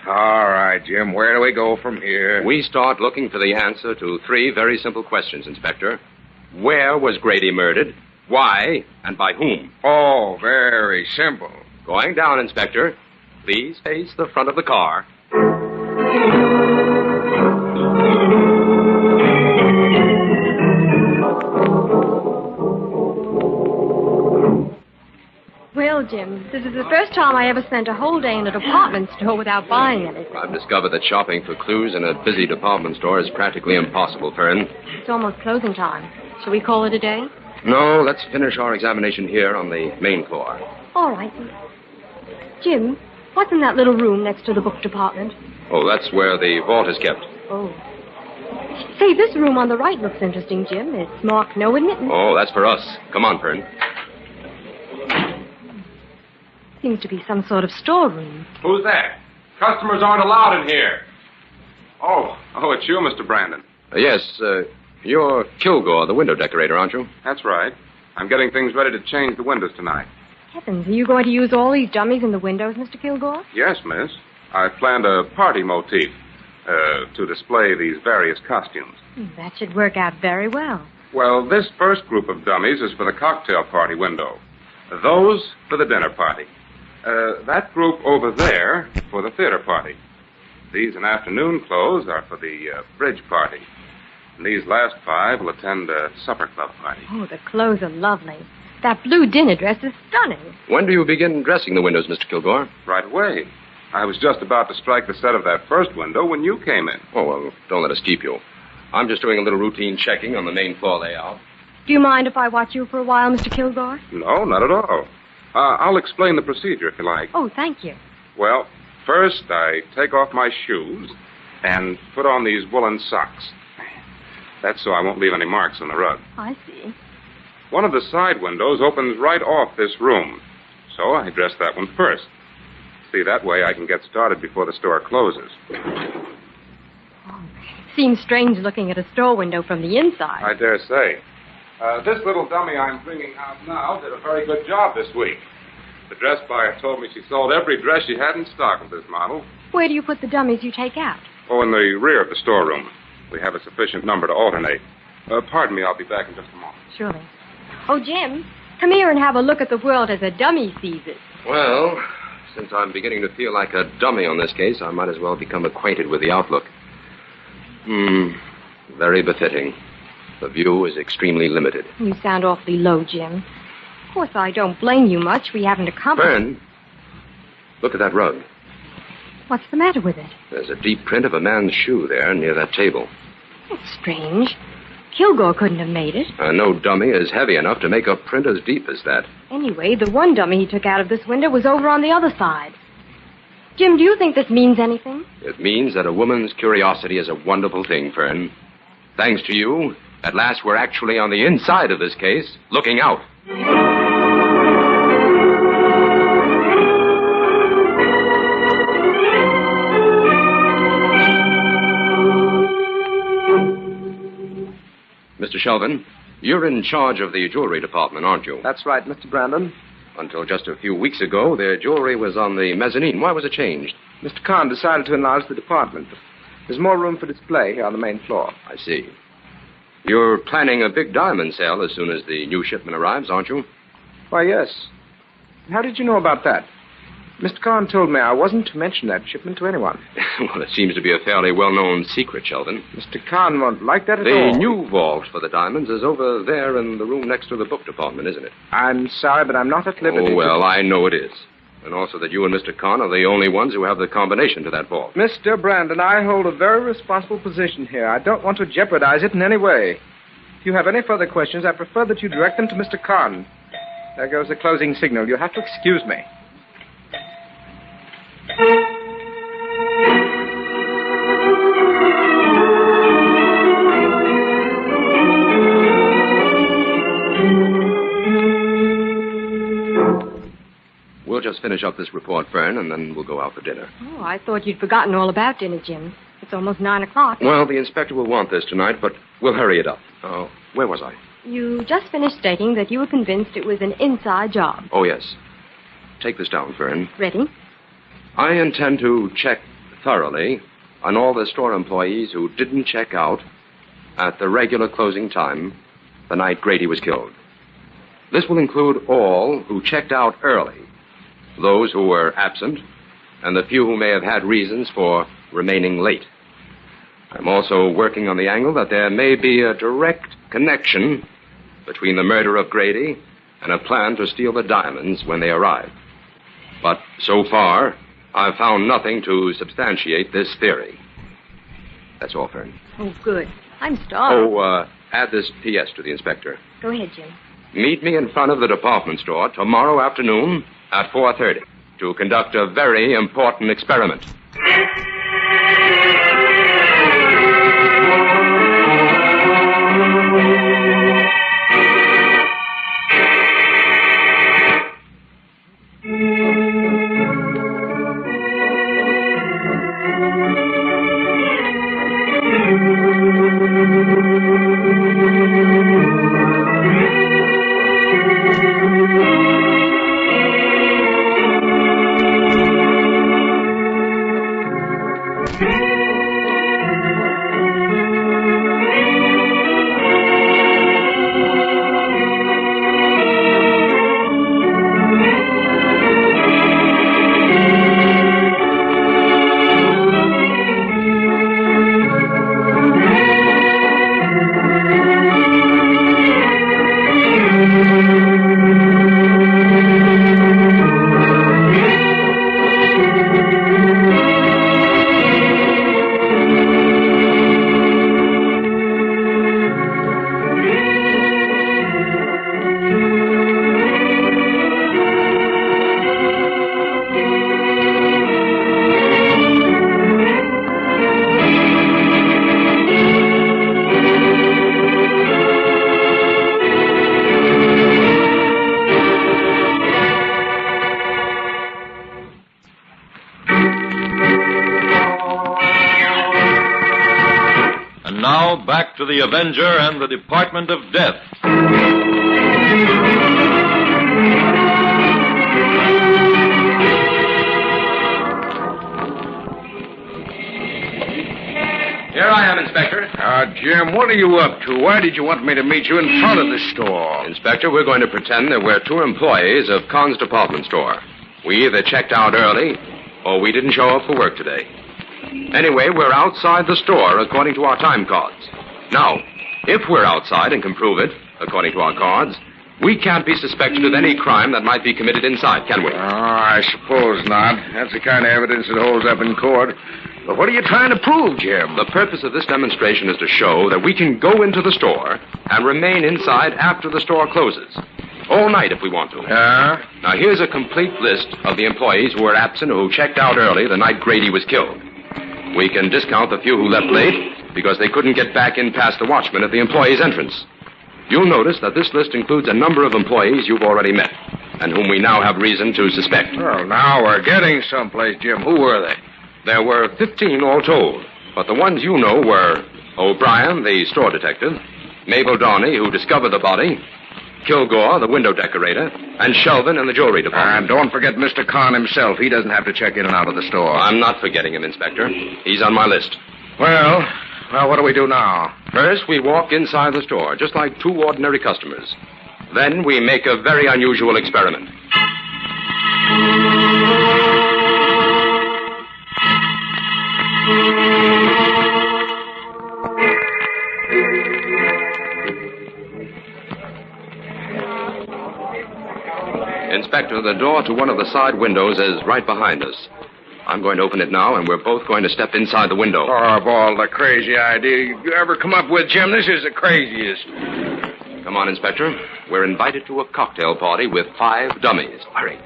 All right, Jim. Where do we go from here? We start looking for the answer to 3 very simple questions, Inspector. Where was Grady murdered? Why? And by whom? Oh, very simple. Going down, Inspector. Please face the front of the car. Well, Jim, this is the first time I ever spent a whole day in a department store without buying anything. I've discovered that shopping for clues in a busy department store is practically impossible, Fern. It's almost closing time. Shall we call it a day? No, let's finish our examination here on the main floor. All right. Jim, What's in that little room next to the book department? Oh, that's where the vault is kept. Oh. Say, this room on the right looks interesting, Jim. It's marked no admittance. Oh, that's for us. Come on, Fern. Seems to be some sort of storeroom. Who's that? Customers aren't allowed in here. Oh, it's you, Mr. Brandon. Yes, you're Kilgore, the window decorator, aren't you? That's right. I'm getting things ready to change the windows tonight. Heavens, are you going to use all these dummies in the windows, Mr. Kilgore? Yes, miss. I planned a party motif to display these various costumes. That should work out very well. Well, this first group of dummies is for the cocktail party window. Those for the dinner party. That group over there for the theater party. These in afternoon clothes are for the bridge party. And these last 5 will attend a supper club party. Oh, the clothes are lovely. That blue dinner dress is stunning. When do you begin dressing the windows, Mr. Kilgore? Right away. I was just about to strike the set of that first window when you came in. Oh, well, don't let us keep you. I'm just doing a little routine checking on the main floor layout. Do you mind if I watch you for a while, Mr. Kilgore? No, not at all. I'll explain the procedure if you like. Oh, thank you. Well, first I take off my shoes and put on these woolen socks. That's so I won't leave any marks on the rug. I see. One of the side windows opens right off this room, so I dress that one first. See, that way I can get started before the store closes. Seems strange looking at a store window from the inside. I dare say. This little dummy I'm bringing out now did a very good job this week. The dress buyer told me she sold every dress she had in stock of this model. Where do you put the dummies you take out? Oh, in the rear of the storeroom. We have a sufficient number to alternate. Pardon me, I'll be back in just a moment. Surely. Oh, Jim, come here and have a look at the world as a dummy sees it. Well, since I'm beginning to feel like a dummy on this case, I might as well become acquainted with the outlook. Very befitting. The view is extremely limited. You sound awfully low, Jim. Of course, I don't blame you much. We haven't accomplished... Fern, look at that rug. What's the matter with it? There's a deep print of a man's shoe there near that table. That's strange. Kilgore couldn't have made it. No dummy is heavy enough to make a print as deep as that. Anyway, the one dummy he took out of this window was over on the other side. Jim, do you think this means anything? It means that a woman's curiosity is a wonderful thing, Fern. Thanks to you, at last we're actually on the inside of this case, looking out. Mr. Shelvin, you're in charge of the jewelry department, aren't you? That's right, Mr. Brandon. Until just a few weeks ago, their jewelry was on the mezzanine. Why was it changed? Mr. Kahn decided to enlarge the department. There's more room for display here on the main floor. I see. You're planning a big diamond sale as soon as the new shipment arrives, aren't you? Why, yes. How did you know about that? Mr. Kahn told me I wasn't to mention that shipment to anyone. Well, it seems to be a fairly well-known secret, Sheldon. Mr. Kahn won't like that at all. The new vault for the diamonds is over there in the room next to the book department, isn't it? I'm sorry, but I'm not at liberty Oh, well, I know it is. And also that you and Mr. Kahn are the only ones who have the combination to that vault. Mr. Brandon, I hold a very responsible position here. I don't want to jeopardize it in any way. If you have any further questions, I prefer that you direct them to Mr. Kahn. There goes the closing signal. You'll have to excuse me. We'll just finish up this report, Fern, and then we'll go out for dinner. Oh, I thought you'd forgotten all about dinner, Jim. It's almost 9 o'clock. Well, the inspector will want this tonight, but we'll hurry it up. Where was I? You just finished stating that you were convinced it was an inside job. Oh, yes. Take this down, Fern. Ready? I intend to check thoroughly on all the store employees who didn't check out at the regular closing time the night Grady was killed. This will include all who checked out early, those who were absent, and the few who may have had reasons for remaining late. I'm also working on the angle that there may be a direct connection between the murder of Grady and a plan to steal the diamonds when they arrive. But so far, I've found nothing to substantiate this theory. That's all, Fern. Oh, good. I'm starved. Add this P.S. to the inspector. Go ahead, Jim. Meet me in front of the department store tomorrow afternoon at 4:30. to conduct a very important experiment. Now, back to the Avenger and the Department of Death. Here I am, Inspector. Jim, what are you up to? Why did you want me to meet you in front of the store? Inspector, we're going to pretend that we're two employees of Con's department store. We either checked out early or we didn't show up for work today. Anyway, we're outside the store according to our time cards. Now, if we're outside and can prove it, according to our cards, we can't be suspected of any crime that might be committed inside, can we? Oh, I suppose not. That's the kind of evidence that holds up in court. But what are you trying to prove, Jim? The purpose of this demonstration is to show that we can go into the store and remain inside after the store closes. All night if we want to. Now, here's a complete list of the employees who were absent or who checked out early the night Grady was killed. We can discount the few who left late because they couldn't get back in past the watchman at the employee's entrance. You'll notice that this list includes a number of employees you've already met and whom we now have reason to suspect. Well, now we're getting someplace, Jim. Who were they? There were 15 all told, but the ones you know were O'Brien, the store detective, Mabel Darney, who discovered the body, Kilgore, the window decorator, and Shelvin in the jewelry department. And don't forget Mr. Kahn himself. He doesn't have to check in and out of the store. I'm not forgetting him, Inspector. He's on my list. Well, what do we do now? First, we walk inside the store, just like two ordinary customers. Then we make a very unusual experiment. Inspector, the door to one of the side windows is right behind us. I'm going to open it now, and we're both going to step inside the window. Oh, of all the crazy ideas you ever come up with, Jim, this is the craziest. Come on, Inspector. We're invited to a cocktail party with 5 dummies. Hurry.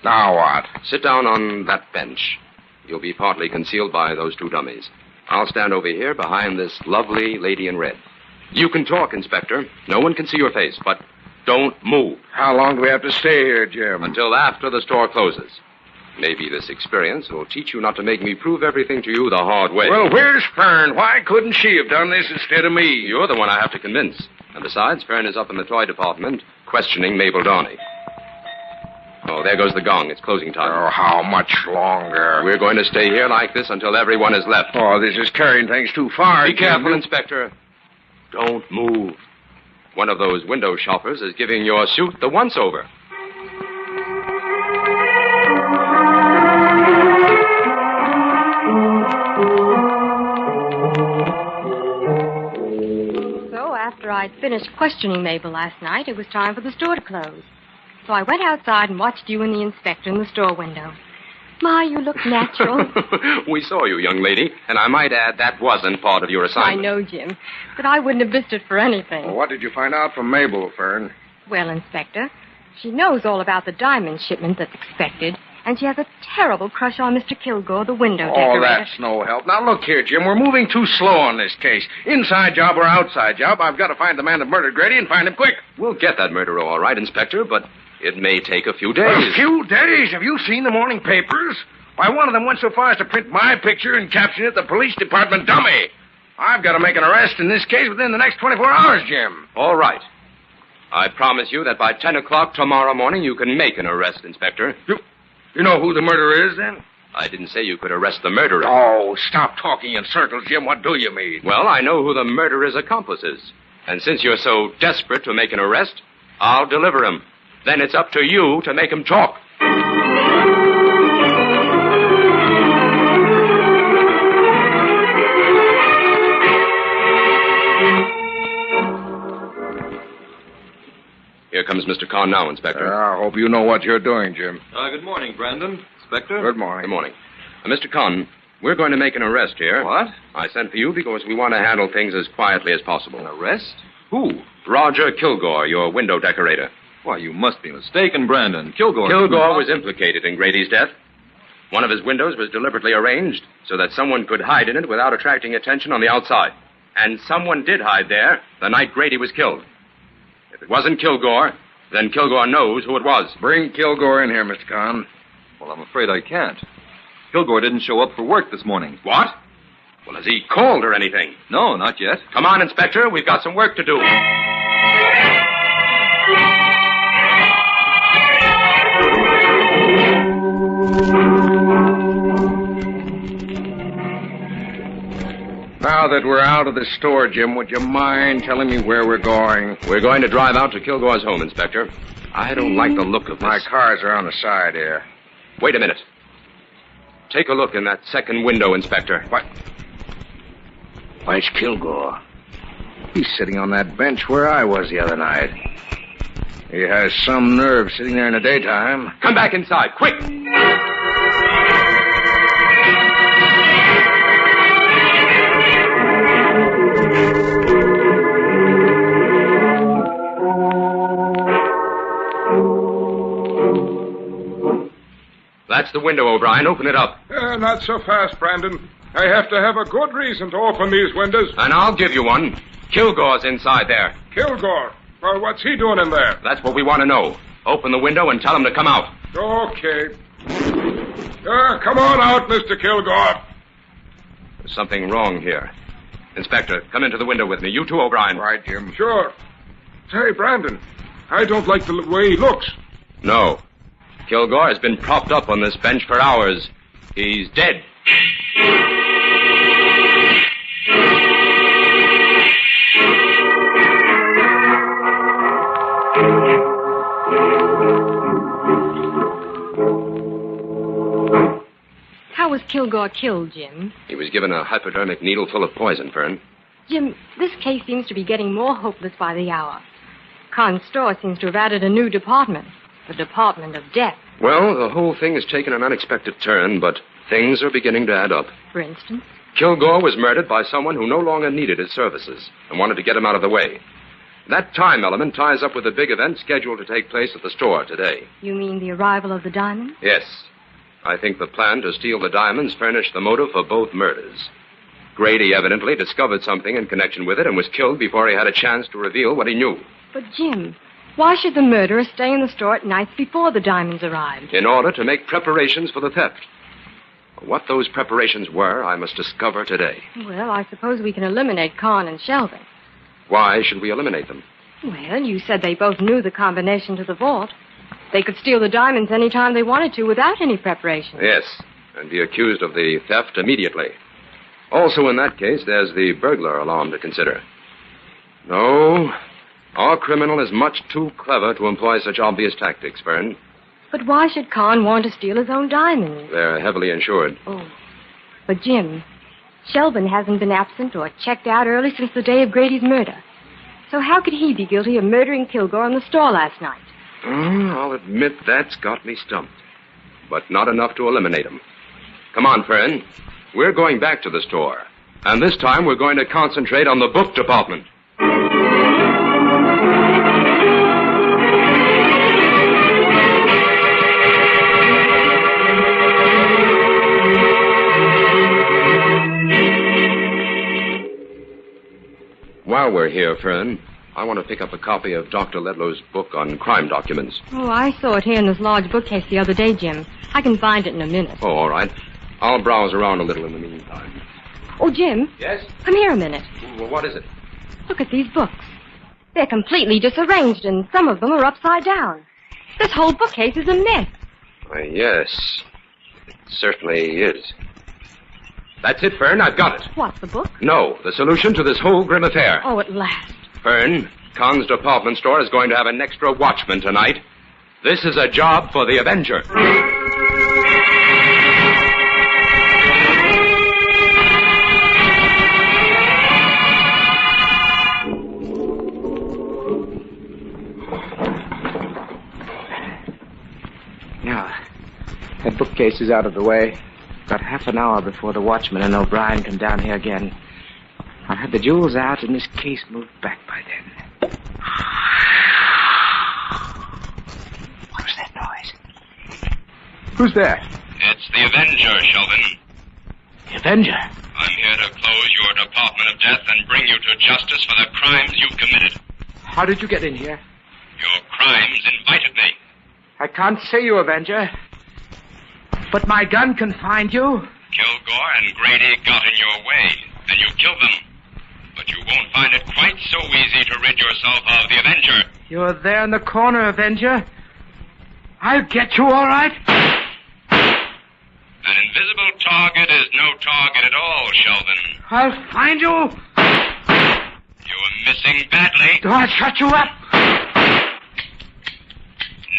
Now what? Sit down on that bench. You'll be partly concealed by those 2 dummies. I'll stand over here behind this lovely lady in red. You can talk, Inspector. No one can see your face, but don't move. How long do we have to stay here, Jim? Until after the store closes. Maybe this experience will teach you not to make me prove everything to you the hard way. Well, where's Fern? Why couldn't she have done this instead of me? You're the one I have to convince. And besides, Fern is up in the toy department questioning Mabel Darney. Oh, there goes the gong. It's closing time. Oh, how much longer? We're going to stay here like this until everyone is left. Oh, this is carrying things too far. Be careful, Inspector. Don't move. One of those window shoppers is giving your suit the once-over. So after I'd finished questioning Mabel last night, it was time for the store to close. So I went outside and watched you and the inspector in the store window. My, you look natural. We saw you, young lady, and I might add that wasn't part of your assignment. I know, Jim, but I wouldn't have missed it for anything. Well, what did you find out from Mabel, Fern? Well, Inspector, She knows all about the diamond shipment that's expected, and she has a terrible crush on Mr. Kilgore, the window decorator. Oh, that's no help. Now, look here, Jim. We're moving too slow on this case. Inside job or outside job, I've got to find the man that murdered Grady and find him quick. We'll get that murderer all right, Inspector, but it may take a few days. A few days? Have you seen the morning papers? Why, one of them went so far as to print my picture and caption it the police department dummy. I've got to make an arrest in this case within the next 24 hours, Jim. All right. I promise you that by 10 o'clock tomorrow morning you can make an arrest, Inspector. You know who the murderer is, then? I didn't say you could arrest the murderer. Oh, stop talking in circles, Jim. What do you mean? Well, I know who the murderer's accomplice is. And since you're so desperate to make an arrest, I'll deliver him. Then it's up to you to make him talk. Here comes Mr. Kahn now, Inspector. I hope you know what you're doing, Jim. Good morning, Brandon. Inspector? Good morning. Good morning. Mr. Kahn, we're going to make an arrest here. What? I sent for you because we want to handle things as quietly as possible. An arrest? Who? Roger Kilgore, your window decorator. Why, you must be mistaken, Brandon. Kilgore was implicated in Grady's death. One of his windows was deliberately arranged so that someone could hide in it without attracting attention on the outside. And someone did hide there the night Grady was killed. If it wasn't Kilgore, then Kilgore knows who it was. Bring Kilgore in here, Mr. Kahn. Well, I'm afraid I can't. Kilgore didn't show up for work this morning. What? Well, has he called or anything? No, not yet. Come on, Inspector. We've got some work to do. Now that we're out of the store, Jim, would you mind telling me where we're going? We're going to drive out to Kilgore's home, Inspector. I don't like the look of this. My cars are on the side here. Wait a minute. Take a look in that second window, Inspector. What? Why, it's Kilgore. He's sitting on that bench where I was the other night. He has some nerve sitting there in the daytime. Come back inside, quick! That's the window, O'Brien. Open it up. Not so fast, Brandon. I have to have a good reason to open these windows. And I'll give you one. Kilgore's inside there. Kilgore? Well, what's he doing in there? That's what we want to know. Open the window and tell him to come out. Okay. Come on out, Mr. Kilgore. There's something wrong here. Inspector, come into the window with me. You too, O'Brien. Right, Jim. Sure. Say, Brandon, I don't like the way he looks. No. Kilgore has been propped up on this bench for hours. He's dead. How was Kilgore killed, Jim? He was given a hypodermic needle full of poison, Fern. Jim, this case seems to be getting more hopeless by the hour. Kahn's store seems to have added a new department. The Department of Death. Well, the whole thing has taken an unexpected turn, but things are beginning to add up. For instance? Kilgore was murdered by someone who no longer needed his services and wanted to get him out of the way. That time element ties up with the big event scheduled to take place at the store today. You mean the arrival of the diamonds? Yes. I think the plan to steal the diamonds furnished the motive for both murders. Grady evidently discovered something in connection with it and was killed before he had a chance to reveal what he knew. But, Jim, why should the murderer stay in the store at night before the diamonds arrived? In order to make preparations for the theft. What those preparations were, I must discover today. Well, I suppose we can eliminate Kahn and Sheldon. Why should we eliminate them? Well, you said they both knew the combination to the vault. They could steal the diamonds any time they wanted to without any preparation. Yes, and be accused of the theft immediately. Also, in that case, there's the burglar alarm to consider. No, our criminal is much too clever to employ such obvious tactics, Fern. But why should Kahn want to steal his own diamonds? They're heavily insured. Oh. But, Jim, Sheldon hasn't been absent or checked out early since the day of Grady's murder. So how could he be guilty of murdering Kilgore in the store last night? I'll admit that's got me stumped. But not enough to eliminate him. Come on, Fern. We're going back to the store. And this time we're going to concentrate on the book department. While we're here, Fern, I want to pick up a copy of Dr. Ledlow's book on crime documents. Oh, I saw it here in this large bookcase the other day, Jim. I can find it in a minute. Oh, all right. I'll browse around a little in the meantime. Oh, Jim. Yes? Come here a minute. Well, what is it? Look at these books. They're completely disarranged, and some of them are upside down. This whole bookcase is a mess. Why, yes. It certainly is. That's it, Fern. I've got it. What, the book? No, the solution to this whole grim affair. Oh, at last. Fern, Kahn's department store is going to have an extra watchman tonight. This is a job for the Avenger. Now, that bookcase is out of the way. About half an hour before the watchman and O'Brien come down here again. I'll have the jewels out and this case moved back by then. What was that noise? Who's there? It's the Avenger, Sheldon. The Avenger? I'm here to close your Department of Death and bring you to justice for the crimes you've committed. How did you get in here? Your crimes invited me. I can't see you, Avenger. But my gun can find you. Kilgore and Grady got in your way, and you killed them. But you won't find it quite so easy to rid yourself of the Avenger. You're there in the corner, Avenger. I'll get you, all right? An invisible target is no target at all, Sheldon. I'll find you. You're missing badly. I'll shut you up.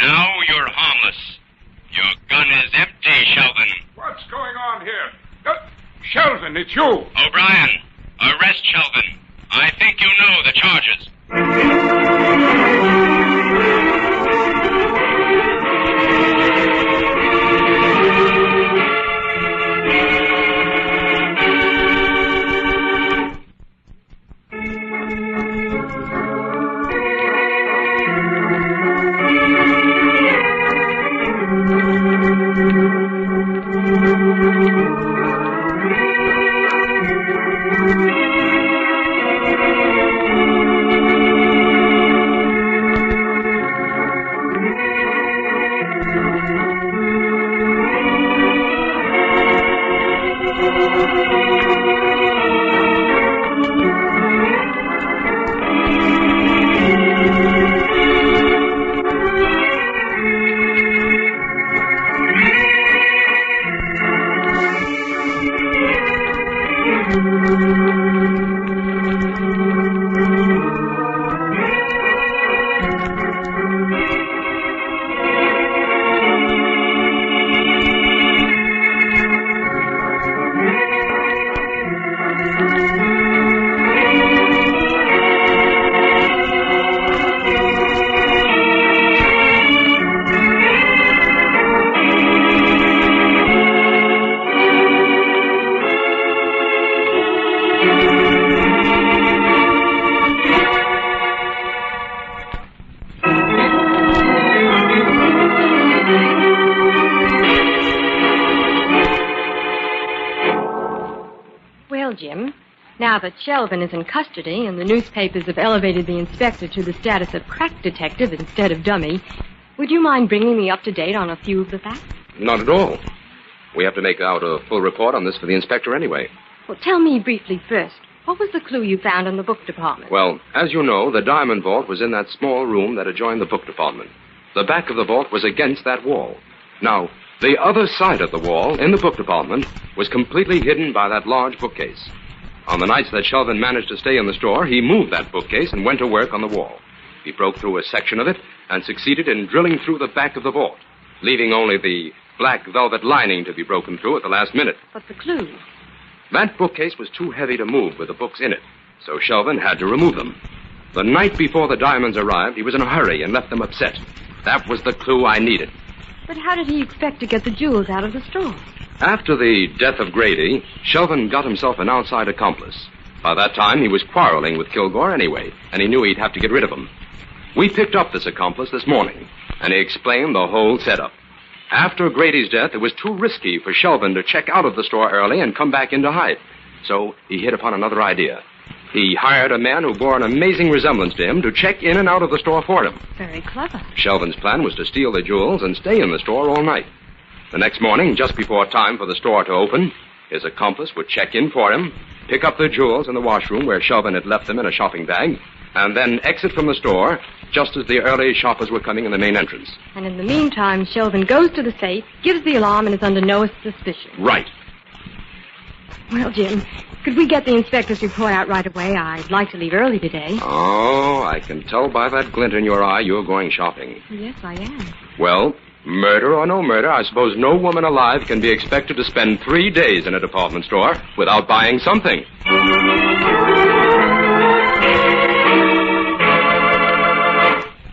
Now you're harmless. Your gun is empty, Sheldon. What's going on here? Sheldon, it's you. O'Brien, arrest Sheldon. I think you know the charges. Jim. Now that Sheldon is in custody and the newspapers have elevated the inspector to the status of crack detective instead of dummy, would you mind bringing me up to date on a few of the facts? Not at all. We have to make out a full report on this for the inspector anyway. Well, tell me briefly first. What was the clue you found in the book department? Well, as you know, the diamond vault was in that small room that adjoined the book department. The back of the vault was against that wall. Now, the other side of the wall, in the book department, was completely hidden by that large bookcase. On the nights that Sheldon managed to stay in the store, he moved that bookcase and went to work on the wall. He broke through a section of it and succeeded in drilling through the back of the vault, leaving only the black velvet lining to be broken through at the last minute. But the clue? That bookcase was too heavy to move with the books in it, so Sheldon had to remove them. The night before the diamonds arrived, he was in a hurry and left them upset. That was the clue I needed. But how did he expect to get the jewels out of the store? After the death of Grady, Sheldon got himself an outside accomplice. By that time, he was quarreling with Kilgore anyway, and he knew he'd have to get rid of him. We picked up this accomplice this morning, and he explained the whole setup. After Grady's death, it was too risky for Sheldon to check out of the store early and come back in to hide. So he hit upon another idea. He hired a man who bore an amazing resemblance to him to check in and out of the store for him. Very clever. Shelvin's plan was to steal the jewels and stay in the store all night. The next morning, just before time for the store to open, his accomplice would check in for him, pick up the jewels in the washroom where Shelvin had left them in a shopping bag, and then exit from the store just as the early shoppers were coming in the main entrance. And in the meantime, Shelvin goes to the safe, gives the alarm, and is under no suspicion. Right. Well, Jim, could we get the inspector's report out right away? I'd like to leave early today. Oh, I can tell by that glint in your eye you're going shopping. Yes, I am. Well, murder or no murder, I suppose no woman alive can be expected to spend 3 days in a department store without buying something.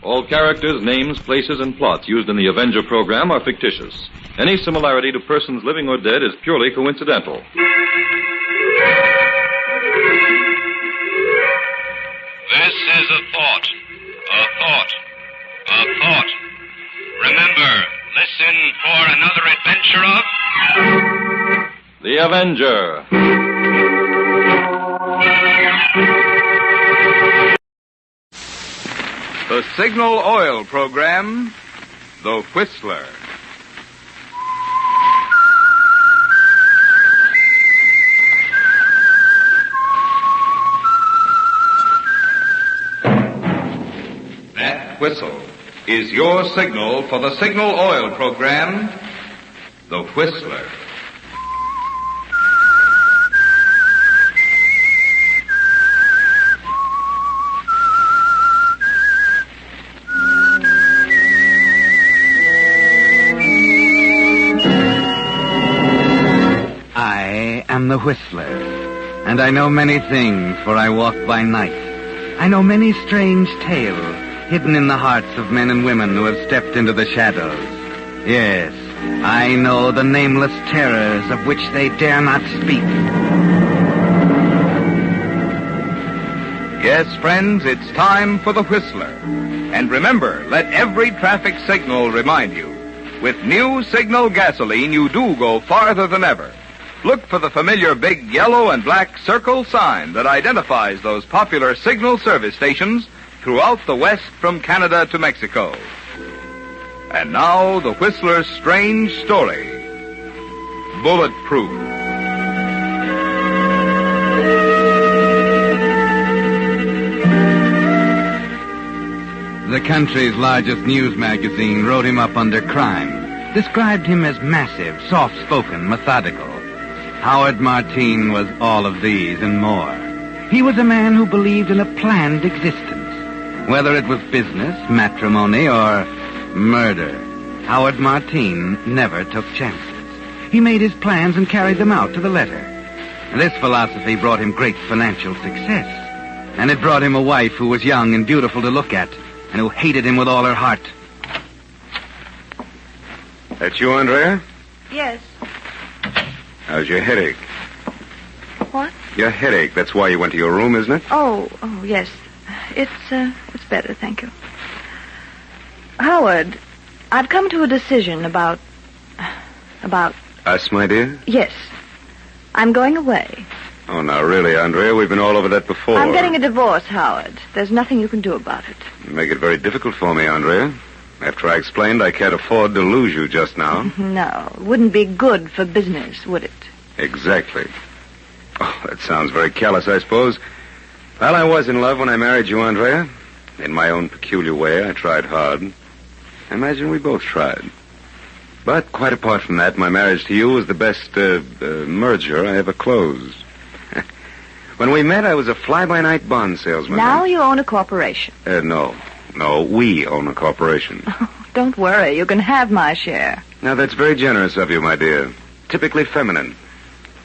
All characters, names, places, and plots used in the Avenger program are fictitious. Any similarity to persons living or dead is purely coincidental. This is a thought. A thought. A thought. Remember, listen for another adventure of... The Avenger. The Signal Oil Program, The Whistler. That whistle is your signal for the Signal Oil Program, The Whistler. I am the Whistler, and I know many things, for I walk by night. I know many strange tales hidden in the hearts of men and women who have stepped into the shadows. Yes, I know the nameless terrors of which they dare not speak. Yes, friends, it's time for the Whistler. And remember, let every traffic signal remind you, with new Signal gasoline, you do go farther than ever. Look for the familiar big yellow and black circle sign that identifies those popular Signal service stations throughout the West from Canada to Mexico. And now, the Whistler's strange story, Bulletproof. The country's largest news magazine wrote him up under crime, described him as massive, soft-spoken, methodical. Howard Martine was all of these and more. He was a man who believed in a planned existence. Whether it was business, matrimony, or murder, Howard Martine never took chances. He made his plans and carried them out to the letter. This philosophy brought him great financial success. And it brought him a wife who was young and beautiful to look at, and who hated him with all her heart. That's you, Andrea? Yes. How's your headache? What? Your headache. That's why you went to your room, isn't it? Oh, yes. It's better, thank you. Howard, I've come to a decision about... Us, my dear? Yes. I'm going away. Oh, now, really, Andrea, we've been all over that before. I'm getting a divorce, Howard. There's nothing you can do about it. You make it very difficult for me, Andrea. After I explained I can't afford to lose you just now. No, it wouldn't be good for business, would it? Exactly. Oh, that sounds very callous, I suppose. Well, I was in love when I married you, Andrea. In my own peculiar way, I tried hard. I imagine we both tried. But quite apart from that, my marriage to you was the best merger I ever closed. When we met, I was a fly-by-night bond salesman. Now you own a corporation. No, we own a corporation. Oh, don't worry, you can have my share. Now, that's very generous of you, my dear. Typically feminine.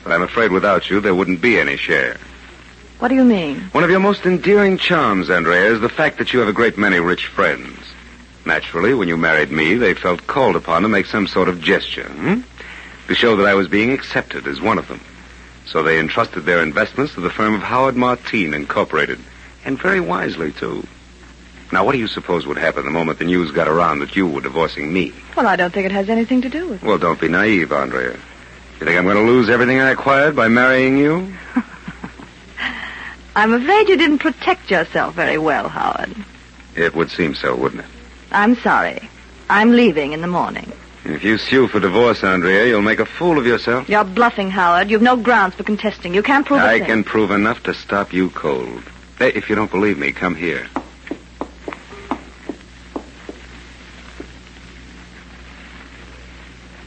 But I'm afraid without you, there wouldn't be any share. What do you mean? One of your most endearing charms, Andrea, is the fact that you have a great many rich friends. Naturally, when you married me, they felt called upon to make some sort of gesture, to show that I was being accepted as one of them. So they entrusted their investments to the firm of Howard Martine Incorporated. And very wisely, too. Now, what do you suppose would happen the moment the news got around that you were divorcing me? Well, I don't think it has anything to do with it. Well, don't be naive, Andrea. You think I'm going to lose everything I acquired by marrying you? I'm afraid you didn't protect yourself very well, Howard. It would seem so, wouldn't it? I'm sorry. I'm leaving in the morning. If you sue for divorce, Andrea, you'll make a fool of yourself. You're bluffing, Howard. You've no grounds for contesting. You can't prove a I thing. can prove enough to stop you cold. Hey, if you don't believe me, come here.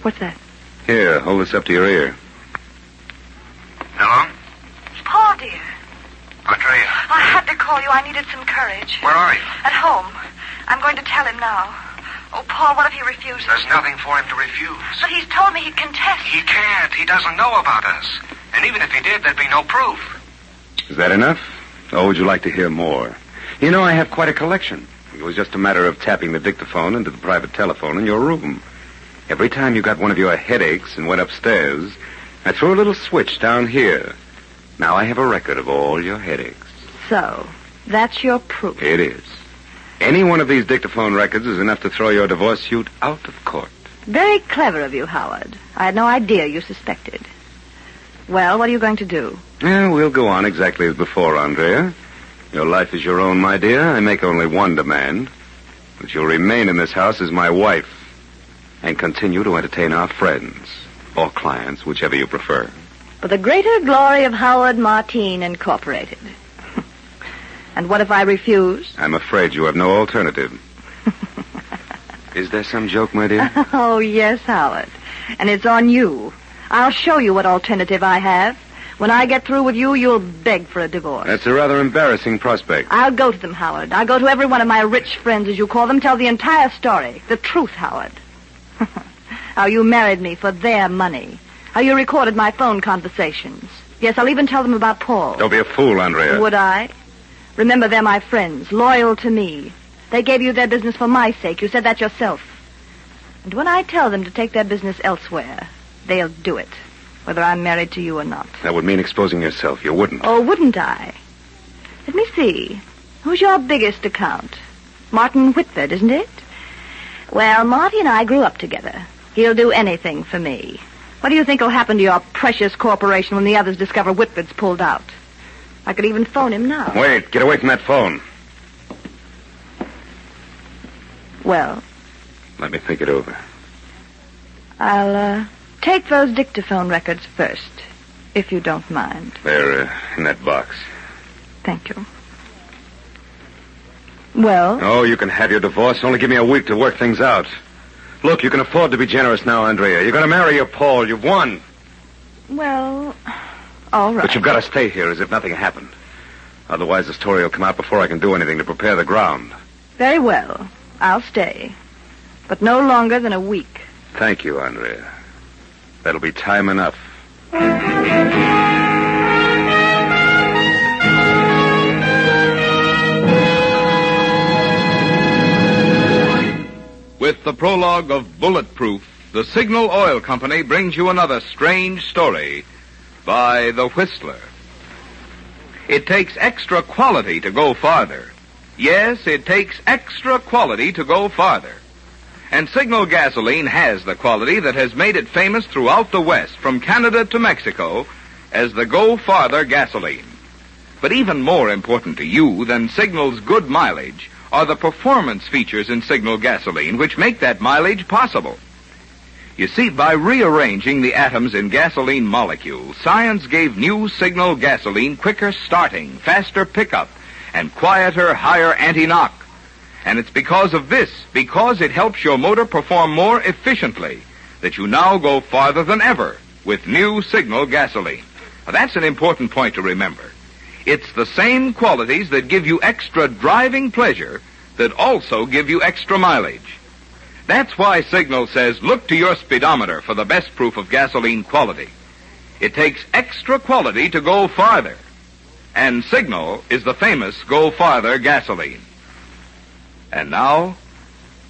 What's that? Here, hold this up to your ear. Hello? Paul, dear. Andrea. I had to call you. I needed some courage. Where are you? At home. I'm going to tell him now. Oh, Paul, what if he refuses? There's nothing for him to refuse. But he's told me he'd contest. He can't. He doesn't know about us. And even if he did, there'd be no proof. Is that enough? Or would you like to hear more? You know, I have quite a collection. It was just a matter of tapping the dictaphone into the private telephone in your room. Every time you got one of your headaches and went upstairs, I threw a little switch down here. Now I have a record of all your headaches. So, that's your proof. It is. Any one of these dictaphone records is enough to throw your divorce suit out of court. Very clever of you, Howard. I had no idea you suspected. Well, what are you going to do? Yeah, we'll go on exactly as before, Andrea. Your life is your own, my dear. I make only one demand. That you'll remain in this house as my wife and continue to entertain our friends or clients, whichever you prefer. For the greater glory of Howard Martine Incorporated. And what if I refuse? I'm afraid you have no alternative. Is there some joke, my dear? Oh, yes, Howard. And it's on you. I'll show you what alternative I have. When I get through with you, you'll beg for a divorce. That's a rather embarrassing prospect. I'll go to them, Howard. I'll go to every one of my rich friends, as you call them, tell the entire story. The truth, Howard. How you married me for their money. How you recorded my phone conversations. Yes, I'll even tell them about Paul. Don't be a fool, Andrea. Would I? Remember, they're my friends, loyal to me. They gave you their business for my sake. You said that yourself. And when I tell them to take their business elsewhere, they'll do it, whether I'm married to you or not. That would mean exposing yourself. You wouldn't. Oh, wouldn't I? Let me see. Who's your biggest account? Martin Whitford, isn't it? Well, Marty and I grew up together. He'll do anything for me. What do you think will happen to your precious corporation when the others discover Whitford's pulled out? I could even phone him now. Wait, get away from that phone. Well? Let me think it over. I'll, take those dictaphone records first, if you don't mind. They're in that box. Thank you. Well? Oh, you can have your divorce. Only give me a week to work things out. Look, you can afford to be generous now, Andrea. You're going to marry your Paul. You've won. Well, all right. But you've got to stay here as if nothing happened. Otherwise, the story will come out before I can do anything to prepare the ground. Very well. I'll stay. But no longer than a week. Thank you, Andrea. That'll be time enough. With the prologue of Bulletproof, the Signal Oil Company brings you another strange story by The Whistler. It takes extra quality to go farther. Yes, it takes extra quality to go farther. And Signal gasoline has the quality that has made it famous throughout the West, from Canada to Mexico, as the Go Farther gasoline. But even more important to you than Signal's good mileage are the performance features in Signal gasoline which make that mileage possible. You see, by rearranging the atoms in gasoline molecules, science gave new Signal gasoline quicker starting, faster pickup, and quieter, higher anti-knock. And it's because of this, because it helps your motor perform more efficiently, that you now go farther than ever with new Signal gasoline. Now, that's an important point to remember. It's the same qualities that give you extra driving pleasure that also give you extra mileage. That's why Signal says, look to your speedometer for the best proof of gasoline quality. It takes extra quality to go farther. And Signal is the famous Go Farther gasoline. And now,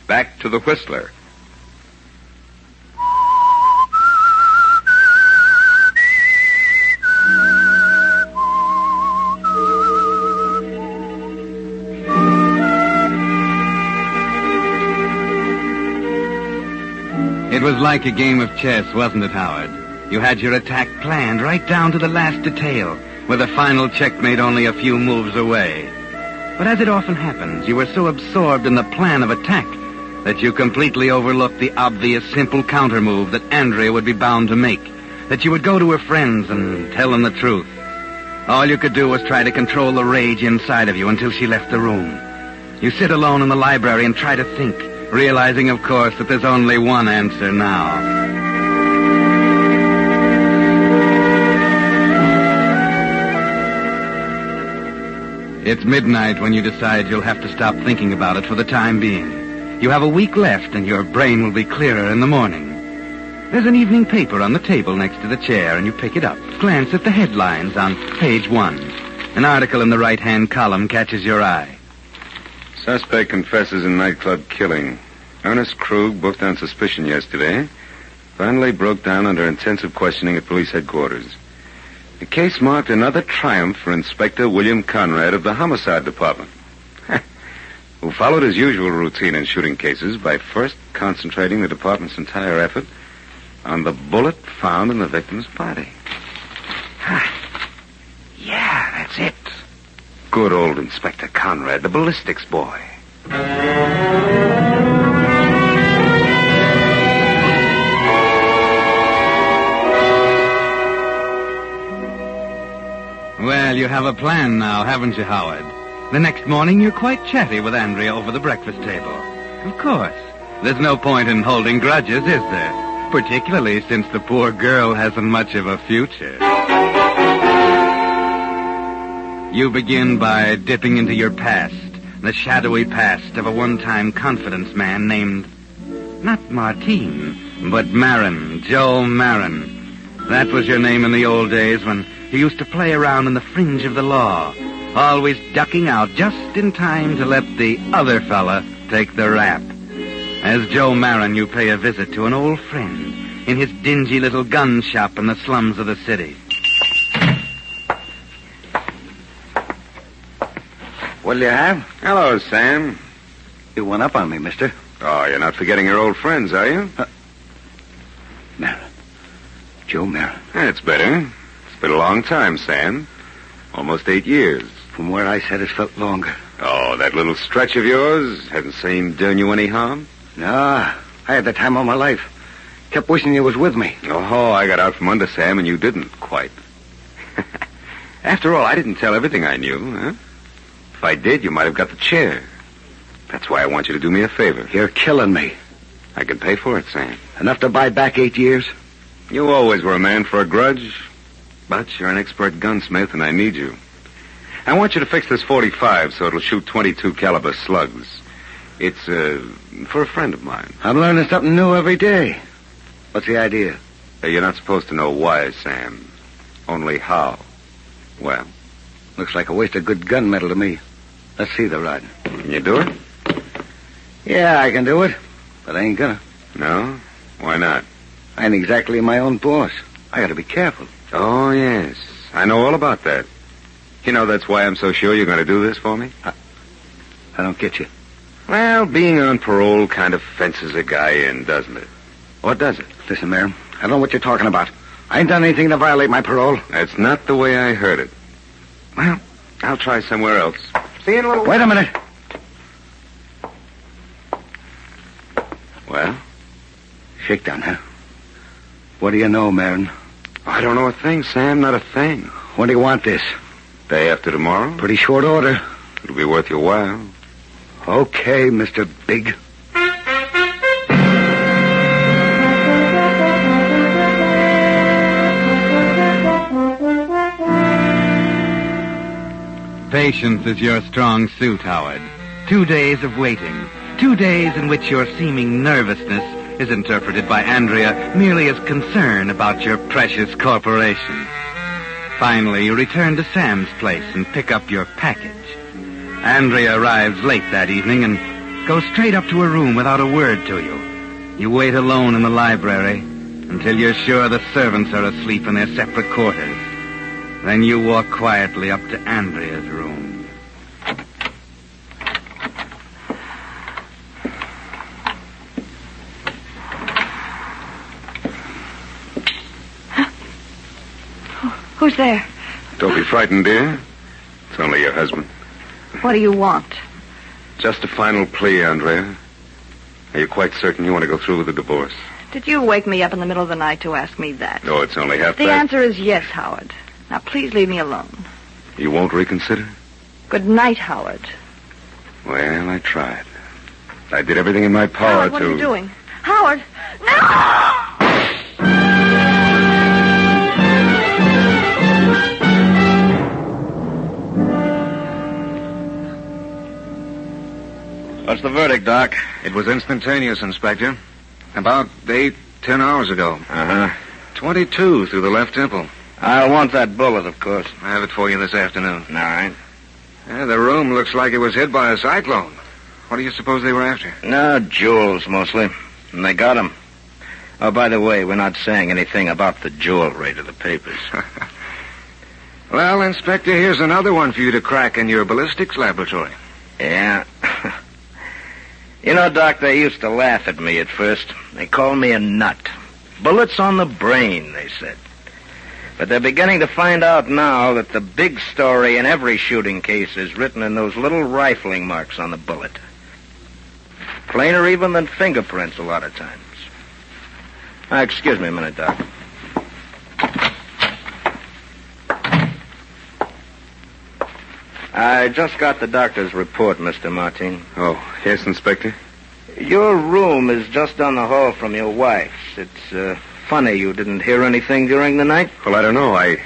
back to the Whistler. It was like a game of chess, wasn't it, Howard? You had your attack planned right down to the last detail. with a final checkmate only a few moves away. But as it often happens, you were so absorbed in the plan of attack that you completely overlooked the obvious, simple countermove that Andrea would be bound to make, that you would go to her friends and tell them the truth. All you could do was try to control the rage inside of you until she left the room. You sit alone in the library and try to think, realizing, of course, that there's only one answer now. It's midnight when you decide you'll have to stop thinking about it for the time being. You have a week left and your brain will be clearer in the morning. There's an evening paper on the table next to the chair and you pick it up. Glance at the headlines on page 1. An article in the right-hand column catches your eye. Suspect confesses in nightclub killing. Ernest Krug, booked on suspicion yesterday, finally broke down under intensive questioning at police headquarters. The case marked another triumph for Inspector William Conrad of the Homicide Department, who followed his usual routine in shooting cases by first concentrating the department's entire effort on the bullet found in the victim's body. Yeah, that's it. Good old Inspector Conrad, the ballistics boy. Well, you have a plan now, haven't you, Howard? The next morning, you're quite chatty with Andrea over the breakfast table. Of course. There's no point in holding grudges, is there? Particularly since the poor girl hasn't much of a future. You begin by dipping into your past, the shadowy past of a one-time confidence man named, not Martine, but Marin, Joe Marin. That was your name in the old days when you used to play around in the fringe of the law, always ducking out just in time to let the other fella take the rap. As Joe Marin, you pay a visit to an old friend in his dingy little gun shop in the slums of the city. What'll you have? Hello, Sam. You went up on me, mister. Oh, you're not forgetting your old friends, are you? Marin. Joe Marin. That's better. It's been a long time, Sam. Almost 8 years. From where I sat, it felt longer. Oh, that little stretch of yours hasn't seemed doing you any harm? No, I had the time of my life. Kept wishing you was with me. Oh, I got out from under, Sam, and you didn't quite. After all, I didn't tell everything I knew, huh? If I did, you might have got the chair. That's why I want you to do me a favor. You're killing me. I can pay for it, Sam. Enough to buy back 8 years? You always were a man for a grudge. But you're an expert gunsmith, and I need you. I want you to fix this .45 so it'll shoot .22 caliber slugs. It's, for a friend of mine. I'm learning something new every day. What's the idea? You're not supposed to know why, Sam. Only how. Well? Looks like a waste of good gun metal to me. Let's see the rod. Can you do it? Yeah, I can do it. But I ain't gonna. No? Why not? I ain't exactly my own boss. I gotta be careful. Oh, yes. I know all about that. You know, that's why I'm so sure you're going to do this for me? I don't get you. Well, being on parole kind of fences a guy in, doesn't it? What does it? Listen, Mayor, I don't know what you're talking about. I ain't done anything to violate my parole. That's not the way I heard it. Well, I'll try somewhere else. See you in a little... Wait a minute. Well? Shakedown, huh? What do you know, Marin? I don't know a thing, Sam, not a thing. When do you want this? Day after tomorrow. Pretty short order. It'll be worth your while. Okay, Mr. Big. Patience is your strong suit, Howard. 2 days of waiting. 2 days in which your seeming nervousness is interpreted by Andrea merely as concern about your precious corporation. Finally, you return to Sam's place and pick up your package. Andrea arrives late that evening and goes straight up to her room without a word to you. You wait alone in the library until you're sure the servants are asleep in their separate quarters. Then you walk quietly up to Andrea's room. Who's there? Don't be frightened, dear. It's only your husband. What do you want? Just a final plea, Andrea. Are you quite certain you want to go through with the divorce? Did you wake me up in the middle of the night to ask me that? No, it's only half The past. answer is yes, Howard. Now, please leave me alone. You won't reconsider? Good night, Howard. Well, I tried. I did everything in my power Howard, what are you doing? Howard! What's the verdict, Doc? It was instantaneous, Inspector. About 10 hours ago. Uh-huh. 22 through the left temple. I'll want that bullet, of course. I have it for you this afternoon. All right. The room looks like it was hit by a cyclone. What do you suppose they were after? No, jewels, mostly. And they got them. Oh, by the way, we're not saying anything about the jewelry to the papers. Well, Inspector, here's another one for you to crack in your ballistics laboratory. Yeah. You know, Doc, they used to laugh at me at first. They called me a nut. Bullets on the brain, they said. But they're beginning to find out now that the big story in every shooting case is written in those little rifling marks on the bullet. Plainer even than fingerprints a lot of times. Excuse me a minute, Doc. I just got the doctor's report, Mr. Martin. Oh, yes, Inspector? Your room is just down the hall from your wife's. It's funny you didn't hear anything during the night. Well, I don't know. I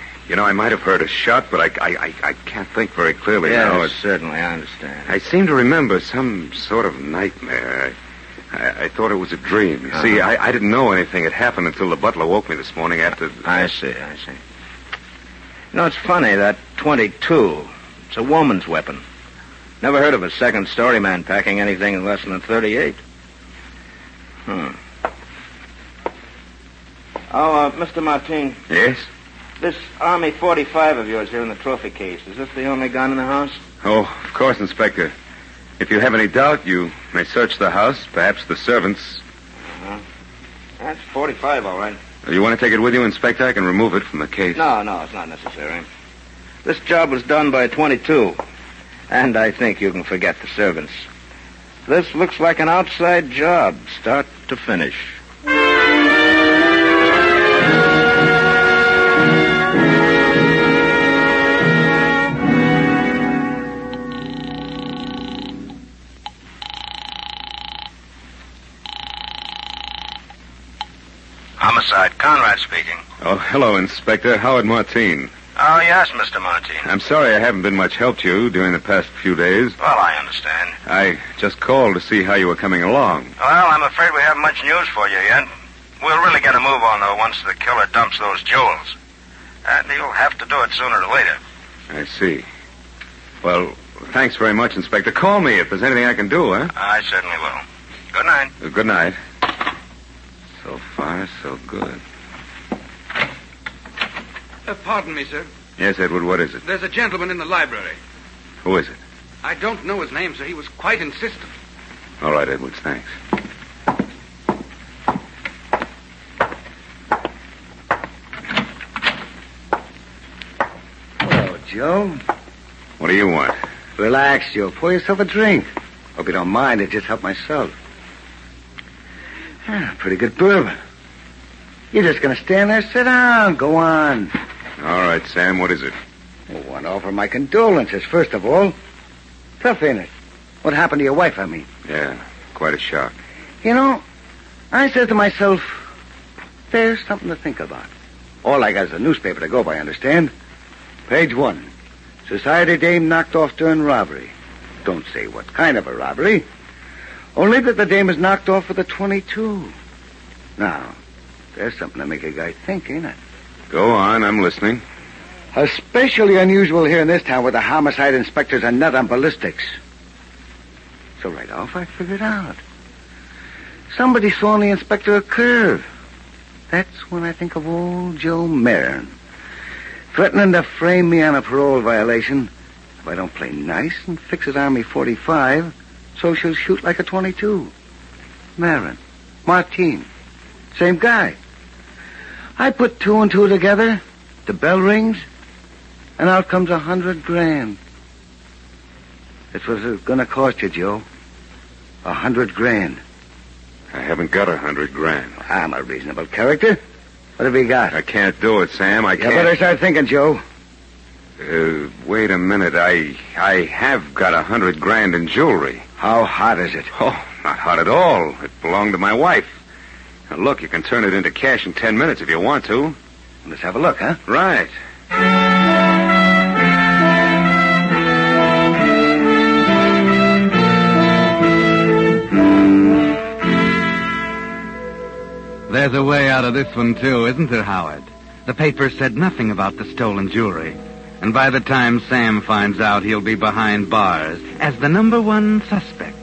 might have heard a shot, but I can't think very clearly now. Yes, certainly, I understand. I seem to remember some sort of nightmare. I thought it was a dream. You see, I didn't know anything had happened until the butler woke me this morning after... I see. You know, it's funny, that .22... It's a woman's weapon. Never heard of a second-story man packing anything in less than a .38. Oh, Mr. Martin. Yes? This Army 45 of yours here in the trophy case, is this the only gun in the house? Oh, of course, Inspector. If you have any doubt, you may search the house, perhaps the servants. That's 45, all right. You want to take it with you, Inspector? I can remove it from the case. No, it's not necessary. This job was done by 22, and I think you can forget the servants. This looks like an outside job, start to finish. Homicide, Conrad speaking. Oh, hello, Inspector. Howard Martin. Oh, yes, Mr. Martin. I'm sorry I haven't been much help to you during the past few days. Well, I understand. I just called to see how you were coming along. Well, I'm afraid we haven't much news for you yet. We'll really get a move on, though, once the killer dumps those jewels. And you'll have to do it sooner or later. I see. Well, thanks very much, Inspector. Call me if there's anything I can do, huh? I certainly will. Good night. Good night. So far, so good. Pardon me, sir. Yes, Edward, what is it? There's a gentleman in the library. Who is it? I don't know his name, sir. He was quite insistent. All right, Edwards, thanks. Hello, Joe. What do you want? Relax, Joe. Pour yourself a drink. Hope you don't mind. It just helped myself. Pretty good bourbon. You're just going to stand there? Sit down. Go on. All right, Sam, what is it? I want to offer my condolences, first of all. Tough, ain't it? What happened to your wife, I mean? Yeah, quite a shock. You know, I said to myself, there's something to think about. All I got is a newspaper to go by, understand? Page 1. Society dame knocked off during robbery. Don't say what kind of a robbery. Only that the dame is knocked off with a .22. Now, there's something to make a guy think, ain't it? Go on, I'm listening. Especially unusual here in this town where the homicide inspectors are not on ballistics. So right off, I figured out. Somebody saw in the inspector a curve. That's when I think of old Joe Marin. Threatening to frame me on a parole violation if I don't play nice and fix his Army 45, so she'll shoot like a .22. Marin. Martin. Same guy. I put 2 and 2 together. The bell rings. And out comes $100,000. That's what it's gonna cost you, Joe. $100,000. I haven't got $100,000. I'm a reasonable character. What have you got? I can't do it, Sam. I can't. You better start thinking, Joe. Wait a minute. I have got $100,000 in jewelry. How hot is it? Oh, not hot at all. It belonged to my wife. Now, look, you can turn it into cash in 10 minutes if you want to. Let's have a look, huh? Right. There's a way out of this one, too, isn't there, Howard? The paper said nothing about the stolen jewelry. And by the time Sam finds out, he'll be behind bars as the number one suspect.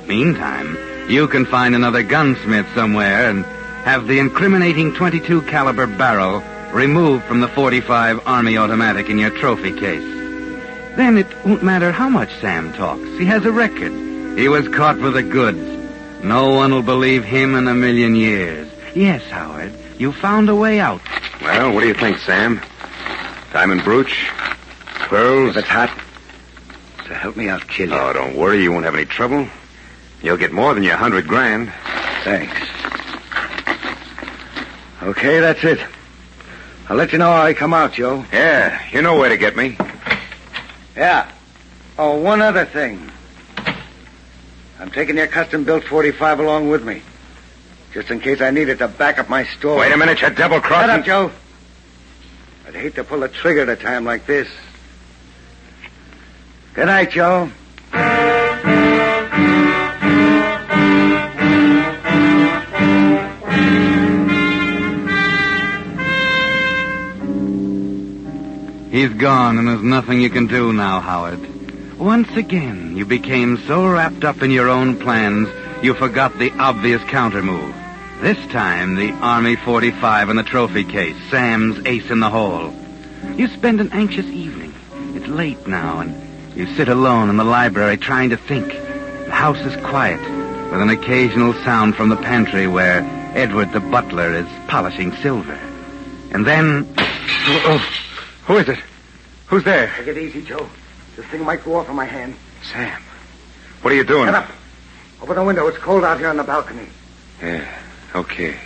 Meantime, you can find another gunsmith somewhere and have the incriminating .22 caliber barrel removed from the .45 Army automatic in your trophy case. Then it won't matter how much Sam talks. He has a record. He was caught with the goods. No one will believe him in a million years. Yes, Howard, you found a way out. Well, what do you think, Sam? Diamond brooch? Pearls? If it's hot, so help me, I'll kill you. Oh, don't worry. You won't have any trouble. You'll get more than your $100,000. Thanks. Okay, that's it. I'll let you know how I come out, Joe. Yeah, you know where to get me. Yeah. Oh, one other thing. I'm taking your custom-built .45 along with me. Just in case I need it to back up my store. Wait a minute, you're double-crossing. Shut up, Joe. I'd hate to pull the trigger at a time like this. Good night, Joe. He's gone, and there's nothing you can do now, Howard. Once again, you became so wrapped up in your own plans, you forgot the obvious countermove. This time, the Army .45 in the trophy case, Sam's ace in the hole. You spend an anxious evening. It's late now, and you sit alone in the library trying to think. The house is quiet, with an occasional sound from the pantry where Edward the butler is polishing silver. And then... Who is it? Who's there? Take it easy, Joe. This thing might go off in my hand. Sam. What are you doing? Get up. Open the window. It's cold out here on the balcony. Yeah, okay.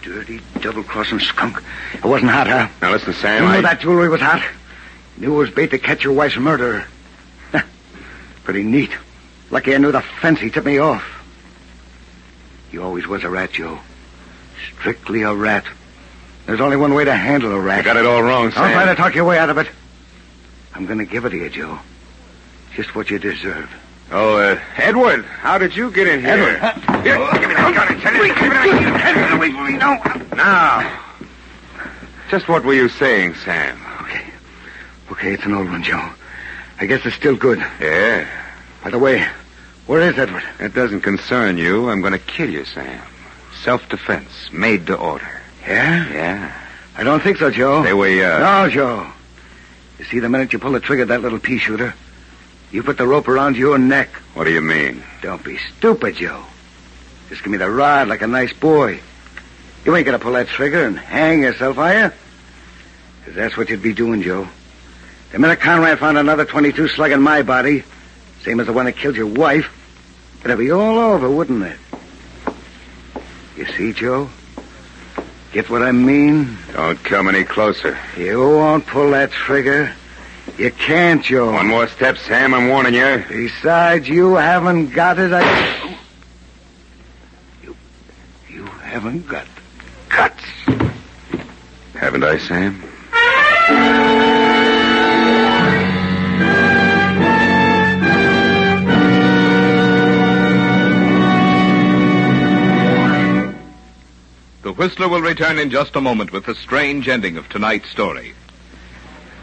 You dirty, double-crossing skunk. It wasn't hot, huh? Now listen, Sam, You knew that jewelry was hot? You knew it was bait to catch your wife's murderer. Pretty neat. Lucky I knew the fence he tipped me off. You always was a rat, Joe. Strictly a rat. There's only one way to handle a rat. You got it all wrong, Sam. Don't try to talk your way out of it. I'm going to give it to you, Joe. Just what you deserve. Oh, Edward, how did you get in here? Edward? Here, give me that gun. Wait for me. No. Now, just what were you saying, Sam? Okay, it's an old one, Joe. I guess it's still good. Yeah. By the way, where is Edward? That doesn't concern you. I'm going to kill you, Sam. Self-defense, made to order. Yeah? Yeah. I don't think so, Joe. Say, No, Joe. You see, the minute you pull the trigger of that little pea shooter, you put the rope around your neck. What do you mean? Don't be stupid, Joe. Just give me the rod like a nice boy. You ain't going to pull that trigger and hang yourself, are you? Because that's what you'd be doing, Joe. The minute Conrad found another .22 slug in my body, same as the one that killed your wife, it'd be all over, wouldn't it? You see, Joe? Get what I mean? Don't come any closer. You won't pull that trigger. You can't, Joe. One more step, Sam, I'm warning you. Besides, you haven't got it. You haven't got guts. Haven't I, Sam? The Whistler will return in just a moment with the strange ending of tonight's story.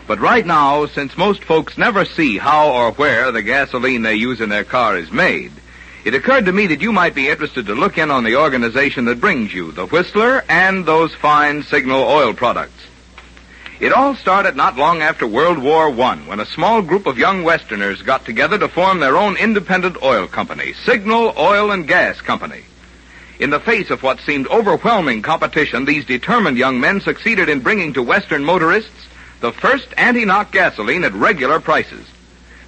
But right now, since most folks never see how or where the gasoline they use in their car is made, it occurred to me that you might be interested to look in on the organization that brings you the Whistler and those fine Signal oil products. It all started not long after World War I, when a small group of young Westerners got together to form their own independent oil company, Signal Oil and Gas Company. In the face of what seemed overwhelming competition, these determined young men succeeded in bringing to Western motorists the first anti-knock gasoline at regular prices.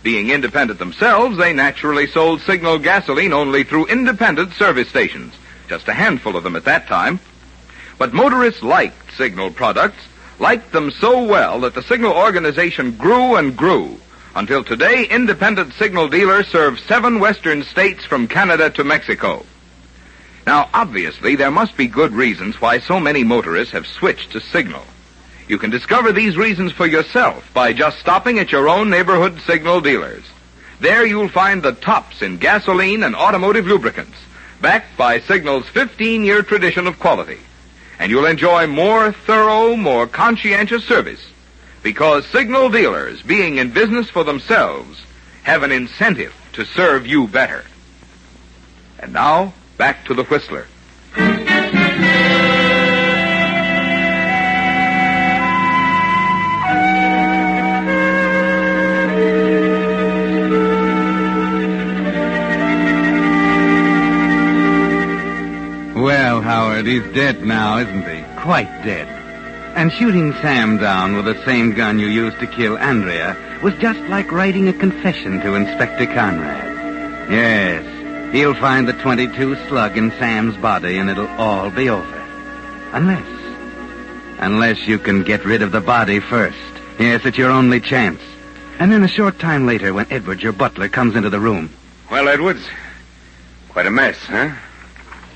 Being independent themselves, they naturally sold Signal gasoline only through independent service stations, just a handful of them at that time. But motorists liked Signal products, liked them so well that the Signal organization grew and grew, until today independent Signal dealers serve 7 western states from Canada to Mexico. Now, obviously, there must be good reasons why so many motorists have switched to Signal. You can discover these reasons for yourself by just stopping at your own neighborhood Signal dealers. There you'll find the tops in gasoline and automotive lubricants, backed by Signal's 15-year tradition of quality. And you'll enjoy more thorough, more conscientious service, because Signal dealers, being in business for themselves, have an incentive to serve you better. And now, back to the Whistler. Well, Howard, he's dead now, isn't he? Quite dead. And shooting Sam down with the same gun you used to kill Andrea was just like writing a confession to Inspector Conrad. Yes, he'll find the .22 slug in Sam's body and it'll all be over. Unless you can get rid of the body first. Yes, it's your only chance. And then a short time later, when Edwards, your butler, comes into the room. Well, Edwards, quite a mess, huh?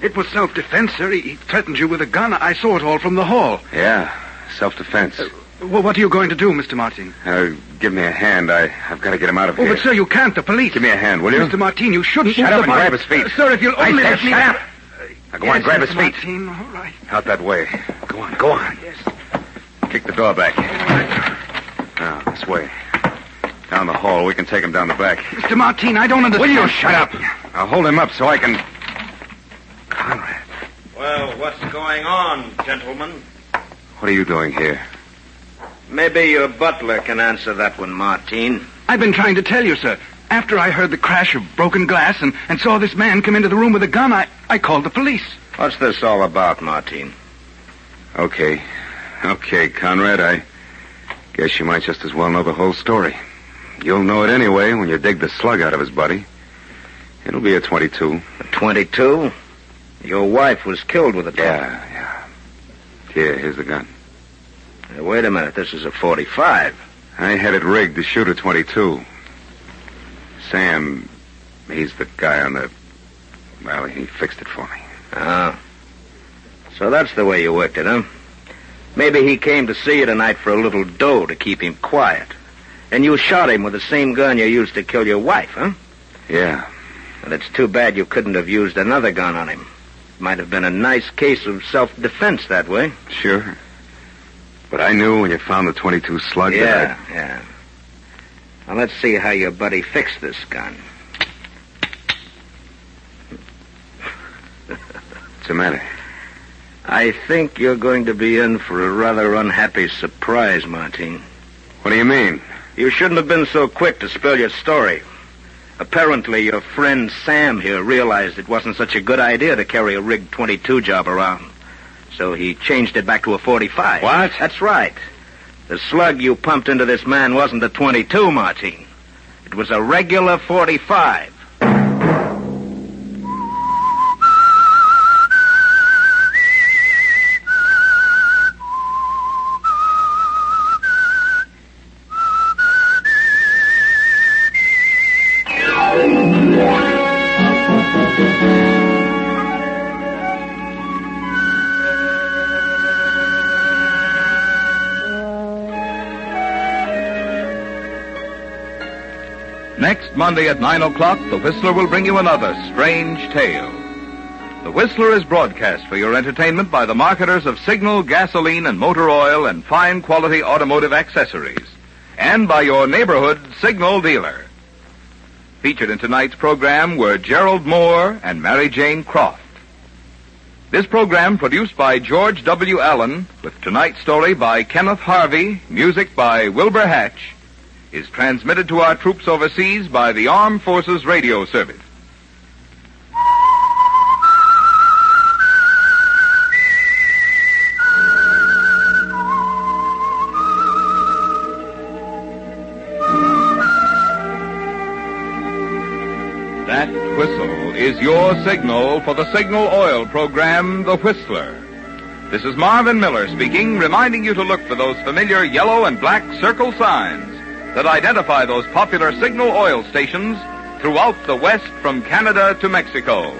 It was self-defense, sir. He threatened you with a gun. I saw it all from the hall. Yeah, self-defense. What are you going to do, Mr. Martin? Give me a hand. I've got to get him out of here. Oh, but, sir, you can't. The police. Give me a hand, will you? Mr. Martin, you shouldn't... Shut up and grab his feet. Sir, if you'll only let me... Shut up. Now, go on, grab his feet. Martin, all right. Out that way. Go on. Yes. Kick the door back. Now, this way. Down the hall. We can take him down the back. Mr. Martin, I don't understand... Will you shut up? I'll hold him up so I can... Conrad. Well, what's going on, gentlemen? What are you doing here? Maybe your butler can answer that one, Martin. I've been trying to tell you, sir. After I heard the crash of broken glass and saw this man come into the room with a gun, I called the police. What's this all about, Martin? Okay, Conrad, I guess you might just as well know the whole story. You'll know it anyway when you dig the slug out of his body. It'll be a .22. A .22? Your wife was killed with a .22. Yeah. Here, here's the gun. Hey, wait a minute, this is a .45. I had it rigged to shoot a .22. Sam, he's the guy on the... Well, he fixed it for me. Ah. So that's the way you worked it, huh? Maybe he came to see you tonight for a little dough to keep him quiet. And you shot him with the same gun you used to kill your wife, huh? Yeah. Well, it's too bad you couldn't have used another gun on him. Might have been a nice case of self-defense that way. Sure. But I knew when you found the .22 slug Yeah. Now, let's see how your buddy fixed this gun. What's the matter? I think you're going to be in for a rather unhappy surprise, Martin. What do you mean? You shouldn't have been so quick to spill your story. Apparently, your friend Sam here realized it wasn't such a good idea to carry a rigged .22 job around. So he changed it back to a .45. What? That's right. The slug you pumped into this man wasn't a .22, Martin. It was a regular .45. Next Monday at 9 o'clock, The Whistler will bring you another strange tale. The Whistler is broadcast for your entertainment by the marketers of Signal gasoline and motor oil and fine quality automotive accessories, and by your neighborhood Signal dealer. Featured in tonight's program were Gerald Moore and Mary Jane Croft. This program, produced by George W. Allen, with tonight's story by Kenneth Harvey, music by Wilbur Hatch, is transmitted to our troops overseas by the Armed Forces Radio Service. That whistle is your signal for the signal oil program, The Whistler. This is Marvin Miller speaking, reminding you to look for those familiar yellow and black circle signs that identify those popular signal oil stations throughout the West from Canada to Mexico.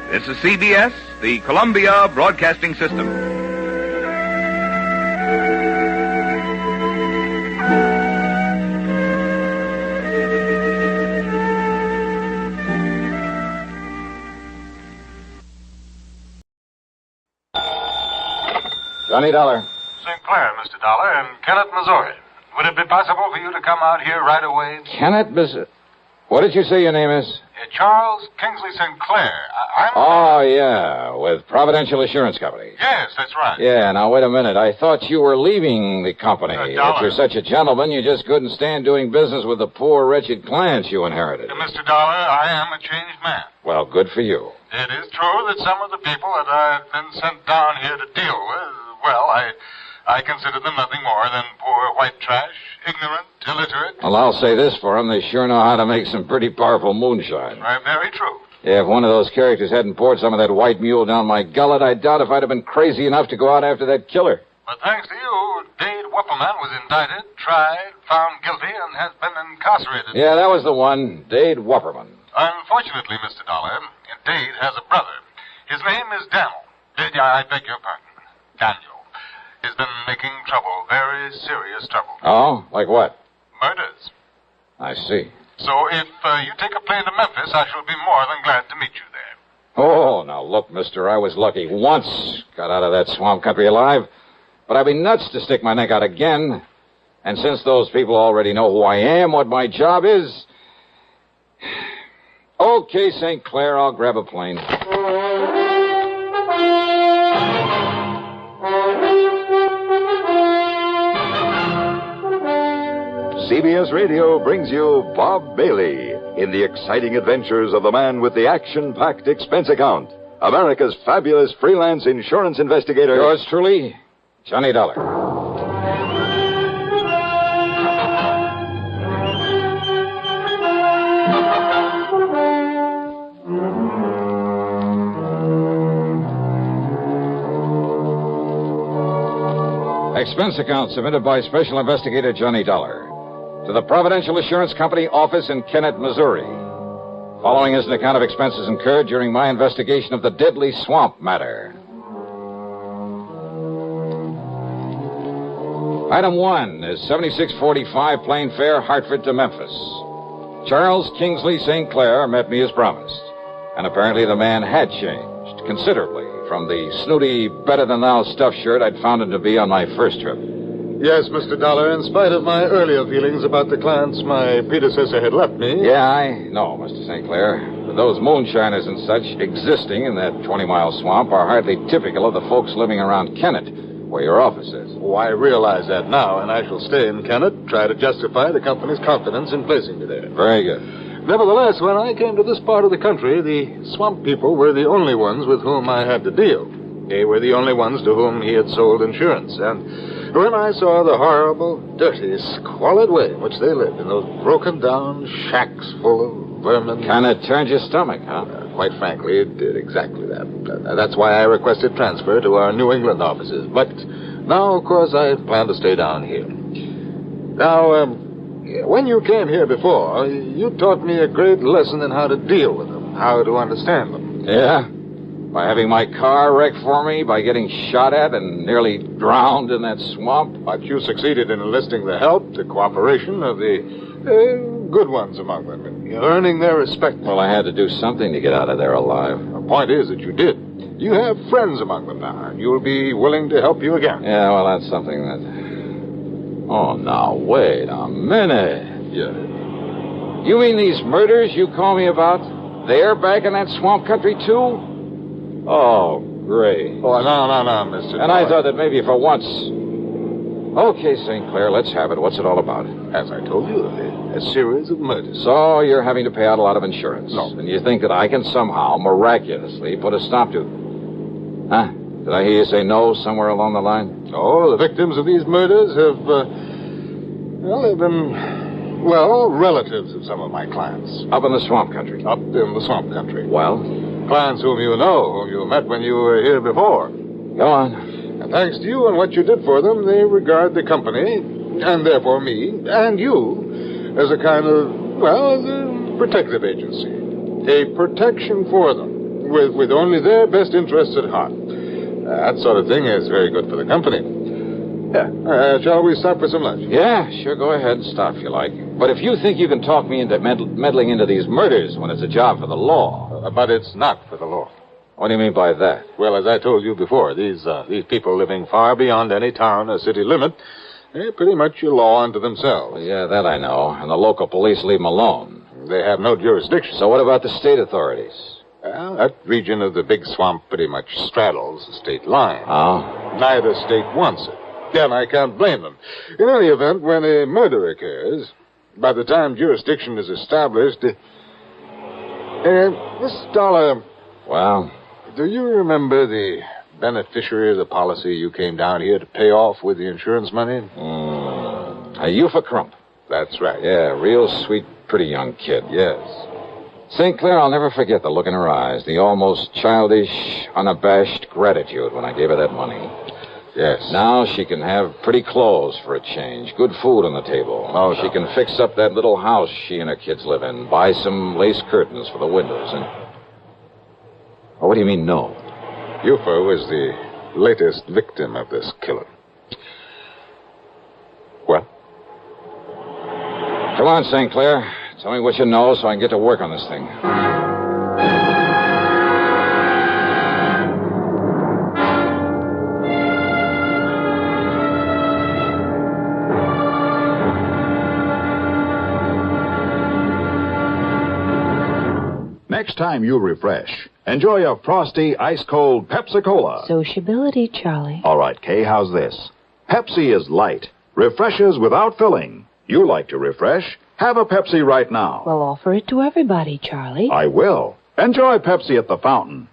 This is CBS, the Columbia Broadcasting System. Johnny Dollar. St. Clair, Mr. Dollar, and Kennett, Missouri. Would it be possible for you to come out here right away? Kennett, what did you say your name is? Charles Kingsley St. Clair. Oh, yeah, with Providential Assurance Company. Yes, that's right. Yeah, now wait a minute. I thought you were leaving the company. Dollar. If you're such a gentleman, you just couldn't stand doing business with the poor, wretched clients you inherited. Mr. Dollar, I am a changed man. Well, good for you. It is true that some of the people that I've been sent down here to deal with, well, I consider them nothing more than poor white trash, ignorant, illiterate. Well, I'll say this for them. They sure know how to make some pretty powerful moonshine. Very true. Yeah, if one of those characters hadn't poured some of that white mule down my gullet, I doubt if I'd have been crazy enough to go out after that killer. But thanks to you, Dade Wupperman was indicted, tried, found guilty, and has been incarcerated. Yeah, that was the one, Dade Wupperman. Unfortunately, Mr. Dollar, Dade has a brother. His name is Daniel. I beg your pardon. Daniel. He's been making trouble, very serious trouble. Oh? Like what? Murders. I see. So if you take a plane to Memphis, I shall be more than glad to meet you there. Oh, now look, mister, I was lucky once. Got out of that swamp country alive. But I'd be nuts to stick my neck out again. And since those people already know who I am, what my job is... Okay, St. Clair, I'll grab a plane. CBS Radio brings you Bob Bailey in the exciting adventures of the man with the action-packed expense account, America's fabulous freelance insurance investigator. Yours truly, Johnny Dollar. Expense account submitted by Special Investigator Johnny Dollar to the Providential Assurance Company office in Kennett, Missouri. Following is an account of expenses incurred during my investigation of the deadly swamp matter. Item 1 is 7645 plane fare Hartford to Memphis. Charles Kingsley St. Clair met me as promised, and apparently the man had changed considerably from the snooty, better-than-thou stuffed shirt I'd found him to be on my first trip. Yes, Mr. Dollar, in spite of my earlier feelings about the clients my predecessor had left me... Yeah, I know, Mr. St. Clair. Those moonshiners and such existing in that 20-mile swamp are hardly typical of the folks living around Kennett, where your office is. Oh, I realize that now, and I shall stay in Kennett, try to justify the company's confidence in placing me there. Very good. Nevertheless, when I came to this part of the country, the swamp people were the only ones with whom I had to deal. They were the only ones to whom he had sold insurance, and when I saw the horrible, dirty, squalid way in which they lived in those broken-down shacks full of vermin... Kind of turned your stomach, huh? Quite frankly, it did exactly that. That's why I requested transfer to our New England offices. But now, of course, I plan to stay down here. Now, when you came here before, you taught me a great lesson in how to deal with them, how to understand them. Yeah? By having my car wrecked for me, by getting shot at and nearly drowned in that swamp. But you succeeded in enlisting the help, the cooperation of the good ones among them, and earning their respect. Well, I had to do something to get out of there alive. The point is that you did. You have friends among them now, and you'll be willing to help you again. Yeah, well, that's something that... Oh, now, wait a minute. Yeah. You mean these murders you call me about, they're back in that swamp country, too? Oh, great. Oh, no, Mr. And I thought that maybe for once... Okay, St. Clair, let's have it. What's it all about? As I told you, a series of murders. So you're having to pay out a lot of insurance. No. And you think that I can somehow, miraculously, put a stop to... Huh? Did I hear you say no somewhere along the line? No, the victims of these murders have, they've been, relatives of some of my clients. Up in the swamp country? Up in the swamp country. Well? Clients whom you know, whom you met when you were here before. Go on. And thanks to you and what you did for them, they regard the company, and therefore me, and you, as a kind of, as a protective agency. A protection for them, with only their best interests at heart. That sort of thing is very good for the company. Yeah. Shall we stop for some lunch? Yeah, sure, go ahead and stop if you like. But if you think you can talk me into meddling into these murders when it's a job for the law... but it's not for the law. What do you mean by that? Well, as I told you before, these people living far beyond any town or city limit, they're pretty much a law unto themselves. Well, yeah, that I know. And the local police leave them alone. They have no jurisdiction. So what about the state authorities? Well, that region of the big swamp pretty much straddles the state line. Oh? Neither state wants it. And I can't blame them. In any event, when a murder occurs, by the time jurisdiction is established... Miss Dollar... Well? Do you remember the beneficiary of the policy you came down here to pay off with the insurance money? A Eupha Crump. That's right. Yeah, real sweet, pretty young kid. Yes. St. Clair, I'll never forget the look in her eyes, the almost childish, unabashed gratitude when I gave her that money. Yes. Now she can have pretty clothes for a change, good food on the table. Oh, she can fix up that little house she and her kids live in, buy some lace curtains for the windows, and... Oh, what do you mean, no? Eupha was the latest victim of this killer. Well? Come on, St. Clair. Tell me what you know so I can get to work on this thing. Next time you refresh, enjoy a frosty, ice-cold Pepsi-Cola. Sociability, Charlie. All right, Kay, how's this? Pepsi is light, refreshes without filling. You like to refresh? Have a Pepsi right now. Well, offer it to everybody, Charlie. I will. Enjoy Pepsi at the fountain.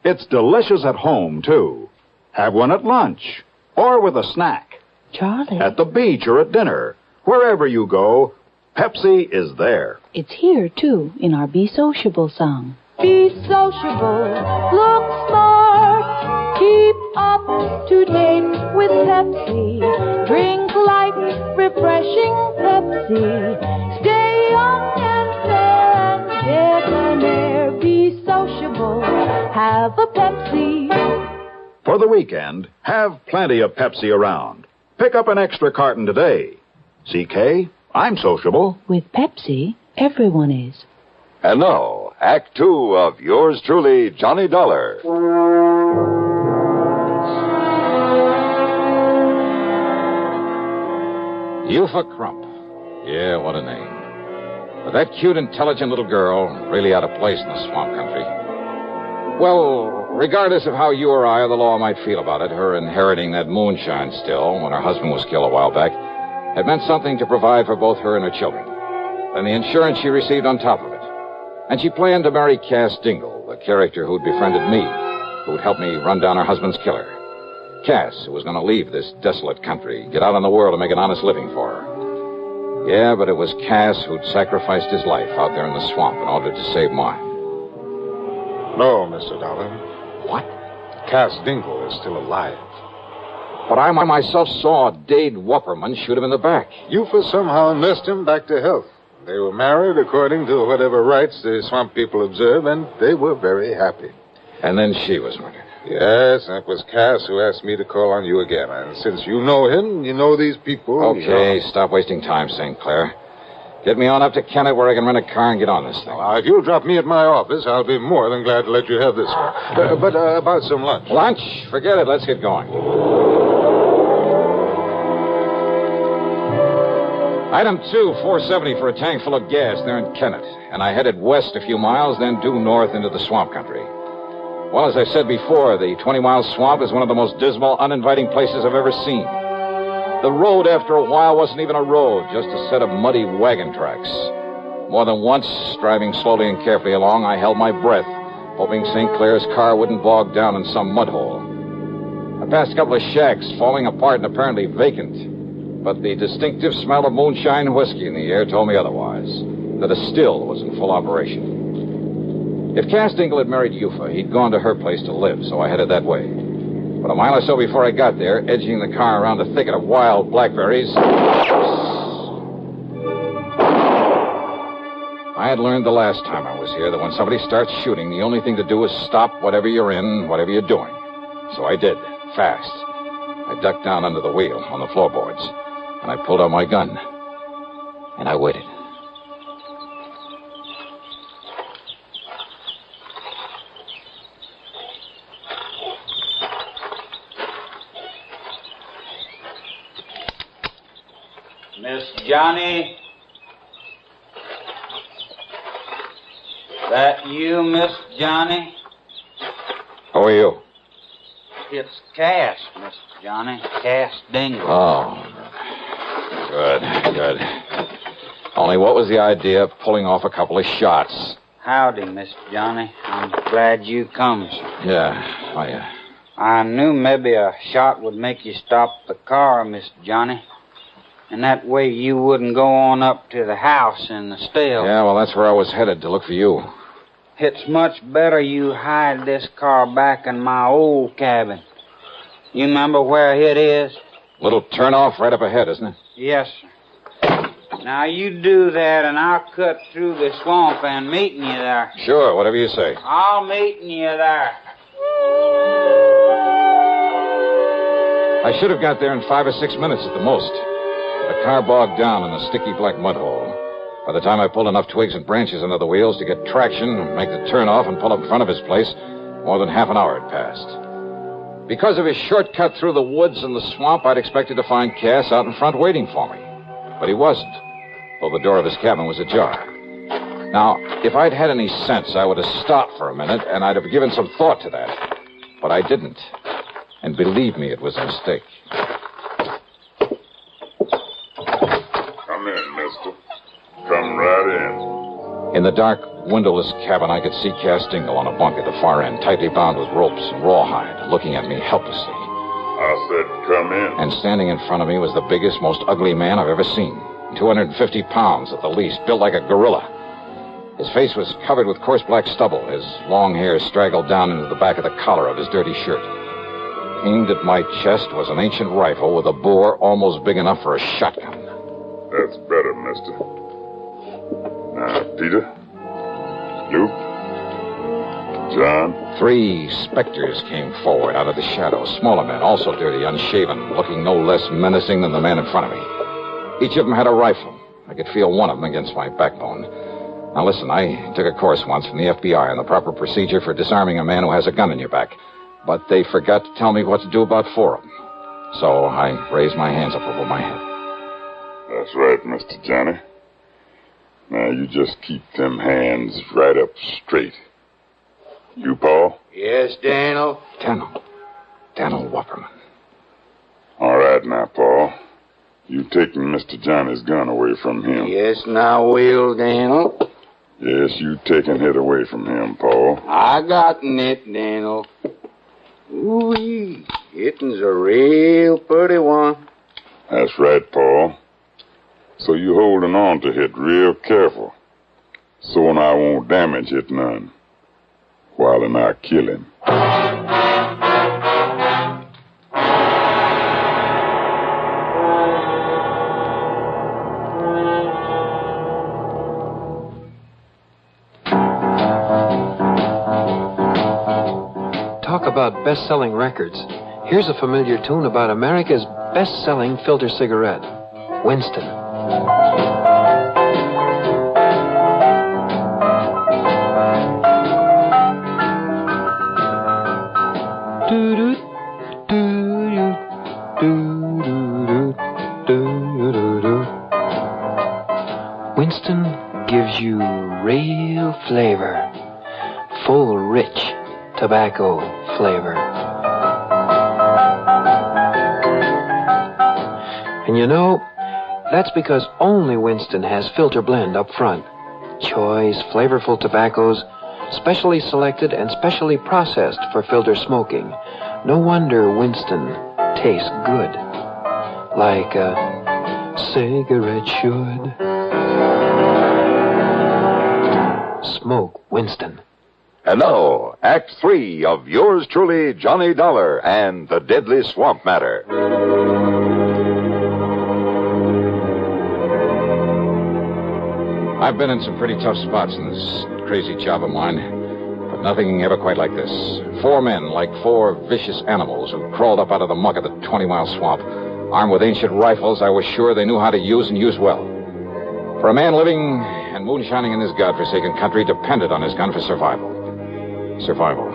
It's delicious at home, too. Have one at lunch or with a snack. Charlie. At the beach or at dinner. Wherever you go, Pepsi is there. It's here, too, in our Be Sociable song. Be sociable, look smart, keep up to date with Pepsi. Drink light, refreshing Pepsi. Stay young and fair and debonair. Be sociable, have a Pepsi. For the weekend, have plenty of Pepsi around. Pick up an extra carton today. CK, I'm sociable. With Pepsi, everyone is. And now, Act Two of yours truly, Johnny Dollar. Eupha Crump. Yeah, what a name. But that cute, intelligent little girl, really out of place in the swamp country. Well, regardless of how you or I or the law might feel about it, her inheriting that moonshine still when her husband was killed a while back had meant something to provide for both her and her children. And the insurance she received on top of it. And she planned to marry Cass Dingle, the character who'd befriended me, who'd helped me run down her husband's killer. Cass, who was going to leave this desolate country, get out in the world and make an honest living for her. Yeah, but it was Cass who'd sacrificed his life out there in the swamp in order to save mine. No, Mr. Dollar. What? Cass Dingle is still alive. But I myself saw Dade Wupperman shoot him in the back. Eupha somehow nursed him back to health. They were married according to whatever rites the swamp people observe, and they were very happy. And then she was murdered. Yes, that was Cass who asked me to call on you again. And since you know him, you know these people. Okay, stop wasting time, St. Clair. Get me on up to Kennett where I can rent a car and get on this thing. If you'll drop me at my office, I'll be more than glad to let you have this one. But about some lunch. Lunch? Forget it. Let's get going. Item 2, $4.70 for a tank full of gas there in Kennett. And I headed west a few miles, then due north into the swamp country. Well, as I said before, the 20-mile swamp is one of the most dismal, uninviting places I've ever seen. The road, after a while, wasn't even a road, just a set of muddy wagon tracks. More than once, driving slowly and carefully along, I held my breath, hoping St. Clair's car wouldn't bog down in some mud hole. I passed a couple of shacks, falling apart and apparently vacant. But the distinctive smell of moonshine whiskey in the air told me otherwise, that a still was in full operation. If Cass Dingle had married Eufa, he'd gone to her place to live, so I headed that way. But a mile or so before I got there, edging the car around a thicket of wild blackberries, I had learned the last time I was here that when somebody starts shooting, the only thing to do is stop whatever you're in, whatever you're doing. So I did, fast. I ducked down under the wheel on the floorboards, and I pulled out my gun. And I waited. Miss Johnny? That you, Miss Johnny? Who are you? It's Cass, Miss Johnny. Cass Dingle. Oh, good. Only what was the idea of pulling off a couple of shots? Howdy, Miss Johnny. I'm glad you come, sir. Yeah, I knew maybe a shot would make you stop the car, Miss Johnny. And that way you wouldn't go on up to the house in the still. Yeah, well, that's where I was headed, to look for you. It's much better you hide this car back in my old cabin. You remember where it is? Little turnoff right up ahead, isn't it? Yes, sir. Now you do that and I'll cut through the swamp and meet you there. Sure, whatever you say. I'll meet you there. I should have got there in 5 or 6 minutes at the most. The car bogged down in a sticky black mud hole. By the time I pulled enough twigs and branches under the wheels to get traction, make the turnoff, and pull up in front of his place, more than half an hour had passed. Because of his shortcut through the woods and the swamp, I'd expected to find Cass out in front waiting for me. But he wasn't, though the door of his cabin was ajar. Now, if I'd had any sense, I would have stopped for a minute, and I'd have given some thought to that. But I didn't. And believe me, it was a mistake. Come in, mister. Come right in. In the dark, windowless cabin, I could see Cass Dingle on a bunk at the far end, tightly bound with ropes and rawhide, looking at me helplessly. I said come in. And standing in front of me was the biggest, most ugly man I've ever seen. 250 pounds at the least, built like a gorilla. His face was covered with coarse black stubble. His long hair straggled down into the back of the collar of his dirty shirt. Aimed at my chest was an ancient rifle with a bore almost big enough for a shotgun. That's better, mister. Now, Peter, Luke, John. 3 specters came forward out of the shadows. Smaller men, also dirty, unshaven, looking no less menacing than the man in front of me. Each of them had a rifle. I could feel one of them against my backbone. Now, listen, I took a course once from the FBI on the proper procedure for disarming a man who has a gun in your back. But they forgot to tell me what to do about 4 of them. So I raised my hands up over my head. That's right, Mr. Johnny. Now, you just keep them hands right up straight. You, Paul? Yes, Daniel? Daniel Wupperman. All right now, Paul. You taking Mr. Johnny's gun away from him. Yes, now will, Daniel. Yes, you taking it away from him, Paul. I gotten it, Daniel. Ooh-wee, it'n's a real pretty one. That's right, Paul. So you holding on to it real careful. So I won't damage it none. While I kill him. Talk about best-selling records. Here's a familiar tune about America's best-selling filter cigarette, Winston. Winston gives you real flavor, full, rich tobacco flavor. And you know, that's because only Winston has filter blend up front. Choice, flavorful tobaccos, specially selected and specially processed for filter smoking. No wonder Winston tastes good. Like a cigarette should. Smoke Winston. And now, Act 3 of yours truly, Johnny Dollar and the Deadly Swamp Matter. I've been in some pretty tough spots in this crazy job of mine, but nothing ever quite like this. 4 men, like 4 vicious animals who crawled up out of the muck of the 20-mile swamp. Armed with ancient rifles I was sure they knew how to use and use well. For a man living and moonshining in this godforsaken country depended on his gun for survival. Survival.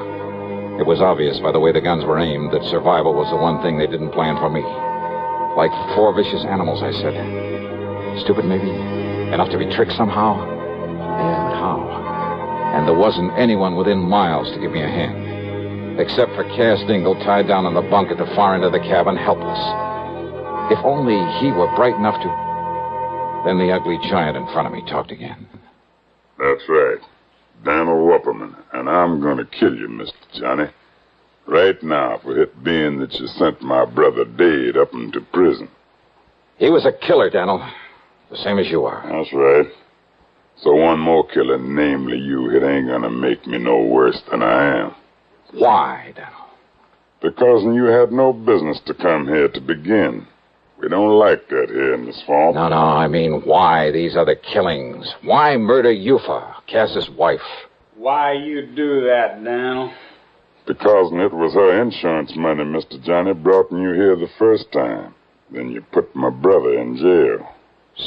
It was obvious by the way the guns were aimed that survival was the one thing they didn't plan for me. Like 4 vicious animals, I said. Stupid, maybe? Enough to be tricked somehow? Yeah, but how? And there wasn't anyone within miles to give me a hand. Except for Cass Dingle tied down on the bunk at the far end of the cabin, helpless. If only he were bright enough to... Then the ugly giant in front of me talked again. That's right. Daniel Wupperman, and I'm going to kill you, Mr. Johnny. Right now for it being that you sent my brother Dade up into prison. He was a killer, Daniel. The same as you are. That's right. So one more killer, namely you, it ain't going to make me no worse than I am. Why, Daniel? Because you had no business to come here to begin. We don't like that here in the swamp. No, I mean, why these other killings? Why murder Eufa, Cass's wife? Why you do that, Daniel? Because it was her insurance money, Mr. Johnny, brought you here the first time. Then you put my brother in jail.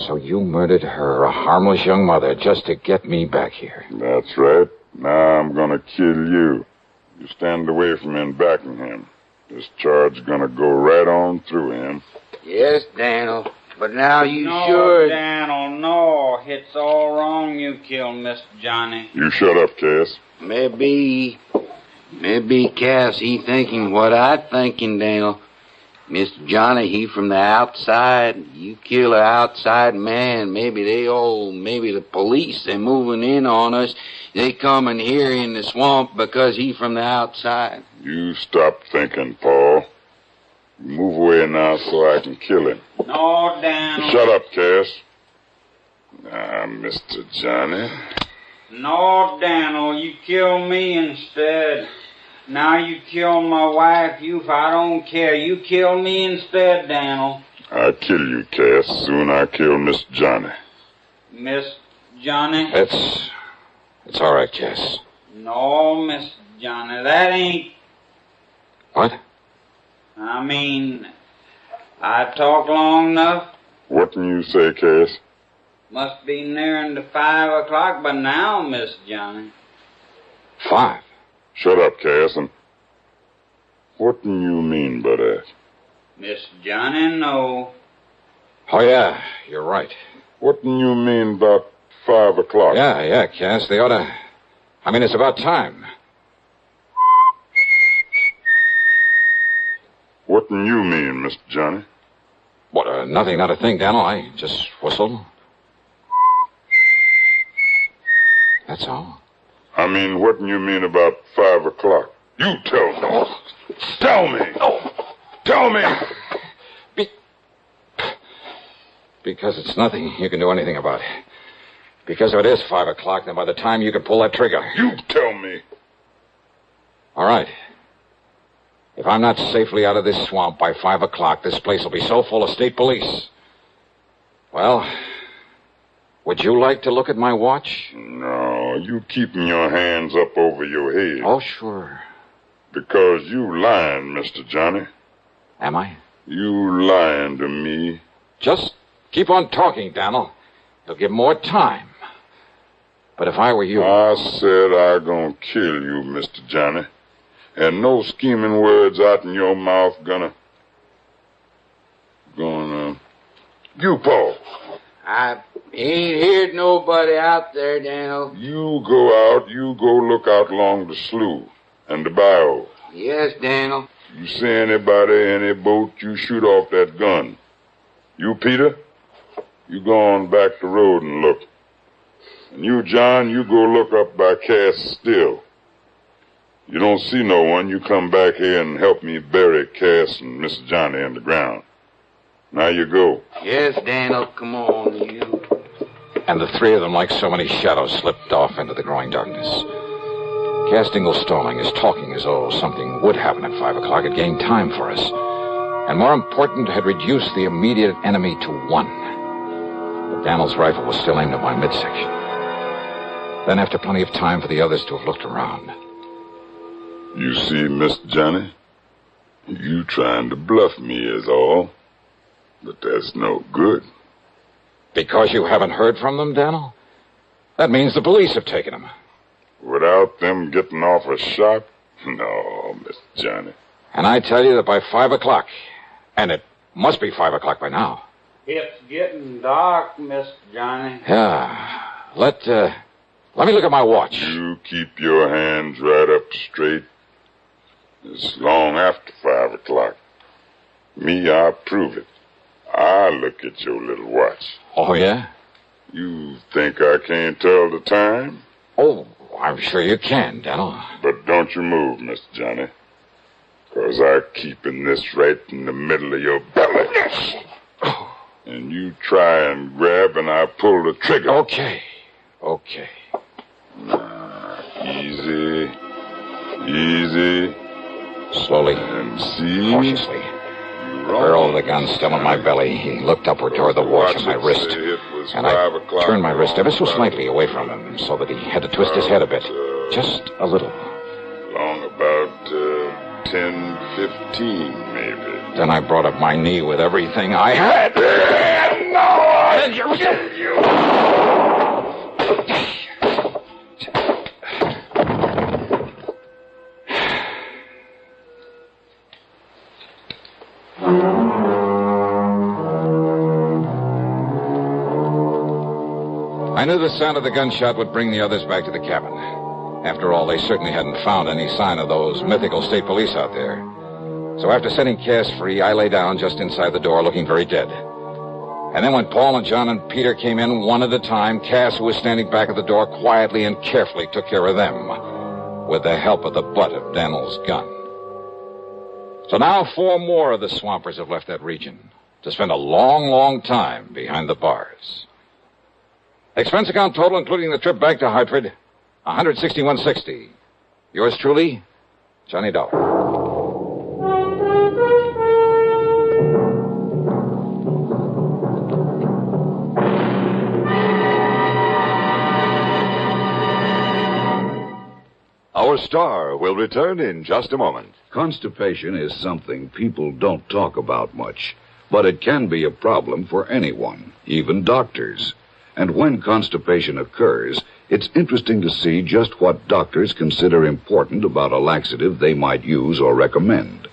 So you murdered her, a harmless young mother, just to get me back here. That's right. Now I'm going to kill you. You stand away from him backing him. This charge going to go right on through him. Yes, Daniel, but now you no, should... No, Daniel, no. It's all wrong you killed Mr. Johnny. You shut up, Cass. Maybe Cass, he thinking what I thinking, Daniel. Mr. Johnny, he from the outside. You kill an outside man. Maybe the police, they moving in on us. They coming here in the swamp because he from the outside. You stop thinking, Paul. Move away now so I can kill him. No, Daniel. Shut up, Cass. Now, Mr. Johnny. No, Daniel, you kill me instead. Now you kill my wife, if I don't care. You kill me instead, Daniel. I'll kill you, Cass. Soon I kill Miss Johnny. Miss Johnny? It's all right, Cass. No, Miss Johnny, that ain't... What? I mean, I talked long enough. What can you say, Cass? Must be nearing to 5 o'clock by now, Miss Johnny. 5? Shut up, Cass, and what do you mean by that? Miss Johnny, no. Oh, yeah, you're right. What do you mean about 5 o'clock? Yeah, Cass, they ought to... I mean, it's about time. What do you mean, Mr. Johnny? What, nothing, not a thing, Daniel. I just whistled. That's all. I mean, what do you mean about 5 o'clock? You tell me. Tell me. Tell me. Because it's nothing you can do anything about. Because if it is 5 o'clock, then by the time you can pull that trigger... You tell me. All right. If I'm not safely out of this swamp by 5 o'clock, this place will be so full of state police. Well, would you like to look at my watch? No, you keeping your hands up over your head. Oh, sure. Because you lying, Mr. Johnny. Am I? You lying to me. Just keep on talking, Daniel. You'll give more time. But if I were you... I said I gonna kill you, Mr. Johnny. And no scheming words out in your mouth gonna... You, Paul. I ain't heard nobody out there, Daniel. You go out, you go look out along the slough. And the bio. Yes, Daniel. You see anybody, any boat, you shoot off that gun. You, Peter, you go on back the road and look. And you, John, you go look up by Cass Still. You don't see no one, you come back here and help me bury Cass and Mr. Johnny in the ground. Now you go. Yes, Daniel, come on, you. And the three of them, like so many shadows, slipped off into the growing darkness. Cass Dingle stalling is talking as though something would happen at 5 o'clock. It gained time for us. And more important, had reduced the immediate enemy to 1. But Daniel's rifle was still aimed at my midsection. Then, after plenty of time for the others to have looked around. You see, Mr. Johnny, you trying to bluff me is all. But that's no good. Because you haven't heard from them, Daniel? That means the police have taken them. Without them getting off a shot? No, Mr. Johnny. And I tell you that by 5 o'clock, and it must be 5 o'clock by now. It's getting dark, Mr. Johnny. Yeah. Let me look at my watch. You keep your hands right up straight. It's long after 5 o'clock. Me, I prove it. I look at your little watch. Oh, yeah? You think I can't tell the time? Oh, I'm sure you can, Daniel. But don't you move, Mr. Johnny. 'Cause I'm keeping this right in the middle of your belly. And you try and grab and I pull the trigger. Okay. Now, easy. Easy. Slowly. And see. Cautiously. The barrel of the gun still in my belly. He looked upward toward the watch on my wrist. And I turned my wrist ever so slightly away from him so that he had to twist his head a bit. Just a little. Long about 10-15, maybe. Then I brought up my knee with everything I had. I knew the sound of the gunshot would bring the others back to the cabin. After all, they certainly hadn't found any sign of those mythical state police out there. So after setting Cass free, I lay down just inside the door, looking very dead. And then when Paul and John and Peter came in one at a time, Cass, who was standing back at the door, quietly and carefully took care of them, with the help of the butt of Daniel's gun. So now 4 more of the swampers have left that region to spend a long, long time behind the bars. Expense account total, including the trip back to Hartford, $161.60. Yours truly, Johnny Dollar. Our star will return in just a moment. Constipation is something people don't talk about much, but it can be a problem for anyone, even doctors. And when constipation occurs, it's interesting to see just what doctors consider important about a laxative they might use or recommend.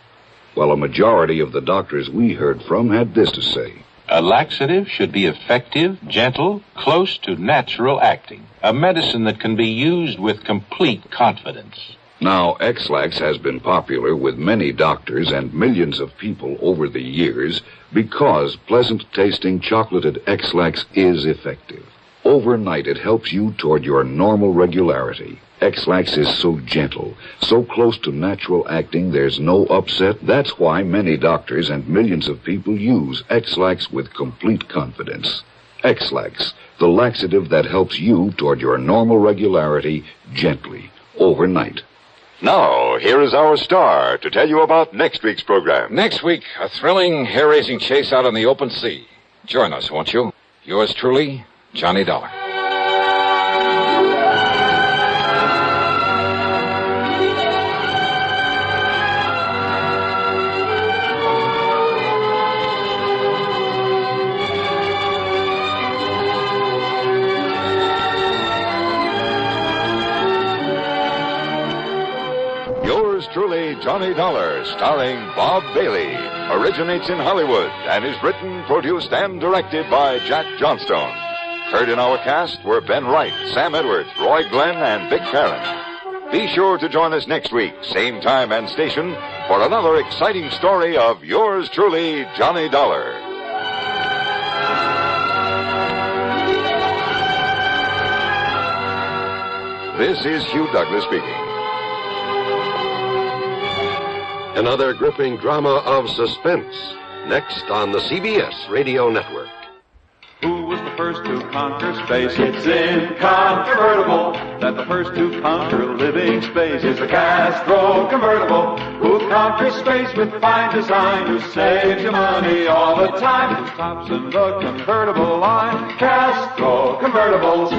Well, a majority of the doctors we heard from had this to say. A laxative should be effective, gentle, close to natural acting. A medicine that can be used with complete confidence. Now, X-Lax has been popular with many doctors and millions of people over the years because pleasant-tasting chocolated X-Lax is effective. Overnight, it helps you toward your normal regularity. X-Lax is so gentle, so close to natural acting, there's no upset. That's why many doctors and millions of people use X-Lax with complete confidence. X-Lax, the laxative that helps you toward your normal regularity gently, overnight. Now, here is our star to tell you about next week's program. Next week, a thrilling, hair-raising chase out on the open sea. Join us, won't you? Yours truly, Johnny Dollar. Truly, Johnny Dollar, starring Bob Bailey, originates in Hollywood and is written, produced, and directed by Jack Johnstone. Heard in our cast were Ben Wright, Sam Edwards, Roy Glenn, and Vic Perrin. Be sure to join us next week, same time and station, for another exciting story of yours truly, Johnny Dollar. This is Hugh Douglas speaking. Another gripping drama of suspense, next on the CBS Radio Network. Who was the first to conquer space? It's incontrovertible that the first to conquer living space is a Castro convertible who conquers space with fine design, who saves you money all the time, who stops in the convertible line. Castro convertibles.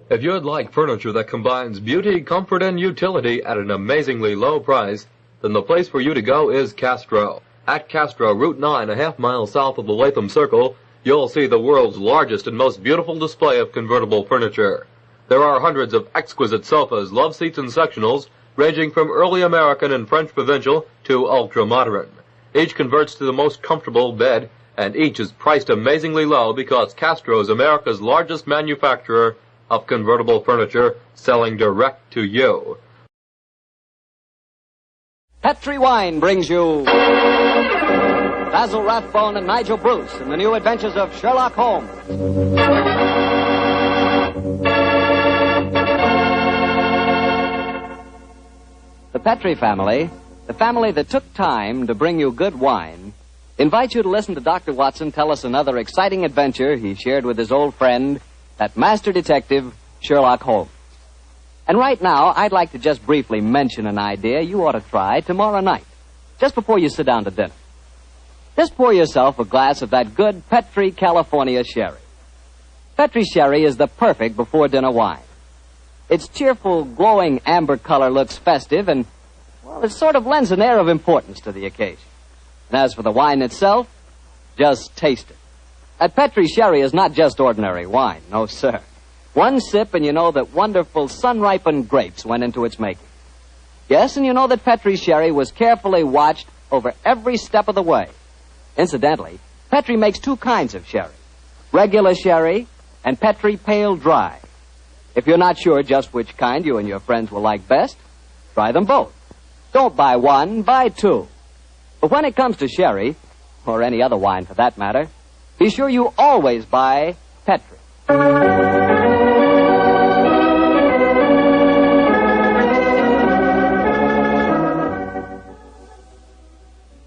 If you'd like furniture that combines beauty, comfort, and utility at an amazingly low price, then the place for you to go is Castro. At Castro, Route 9, a half mile south of the Latham Circle, you'll see the world's largest and most beautiful display of convertible furniture. There are hundreds of exquisite sofas, love seats, and sectionals, ranging from early American and French provincial to ultra-modern. Each converts to the most comfortable bed, and each is priced amazingly low because Castro is America's largest manufacturer of convertible furniture, selling direct to you. Petri Wine brings you Basil Rathbone and Nigel Bruce in the new adventures of Sherlock Holmes. The Petri family, the family that took time to bring you good wine, invites you to listen to Dr. Watson tell us another exciting adventure he shared with his old friend, that master detective, Sherlock Holmes. And right now, I'd like to just briefly mention an idea you ought to try tomorrow night, just before you sit down to dinner. Just pour yourself a glass of that good Petri California sherry. Petri sherry is the perfect before-dinner wine. Its cheerful, glowing amber color looks festive and, well, it sort of lends an air of importance to the occasion. And as for the wine itself, just taste it. That Petri sherry is not just ordinary wine, no, sir. One sip and you know that wonderful sun-ripened grapes went into its making. Yes, and you know that Petri sherry was carefully watched over every step of the way. Incidentally, Petri makes two kinds of sherry, regular sherry and Petri Pale Dry. If you're not sure just which kind you and your friends will like best, try them both. Don't buy one, buy two. But when it comes to sherry, or any other wine for that matter, be sure you always buy Petri.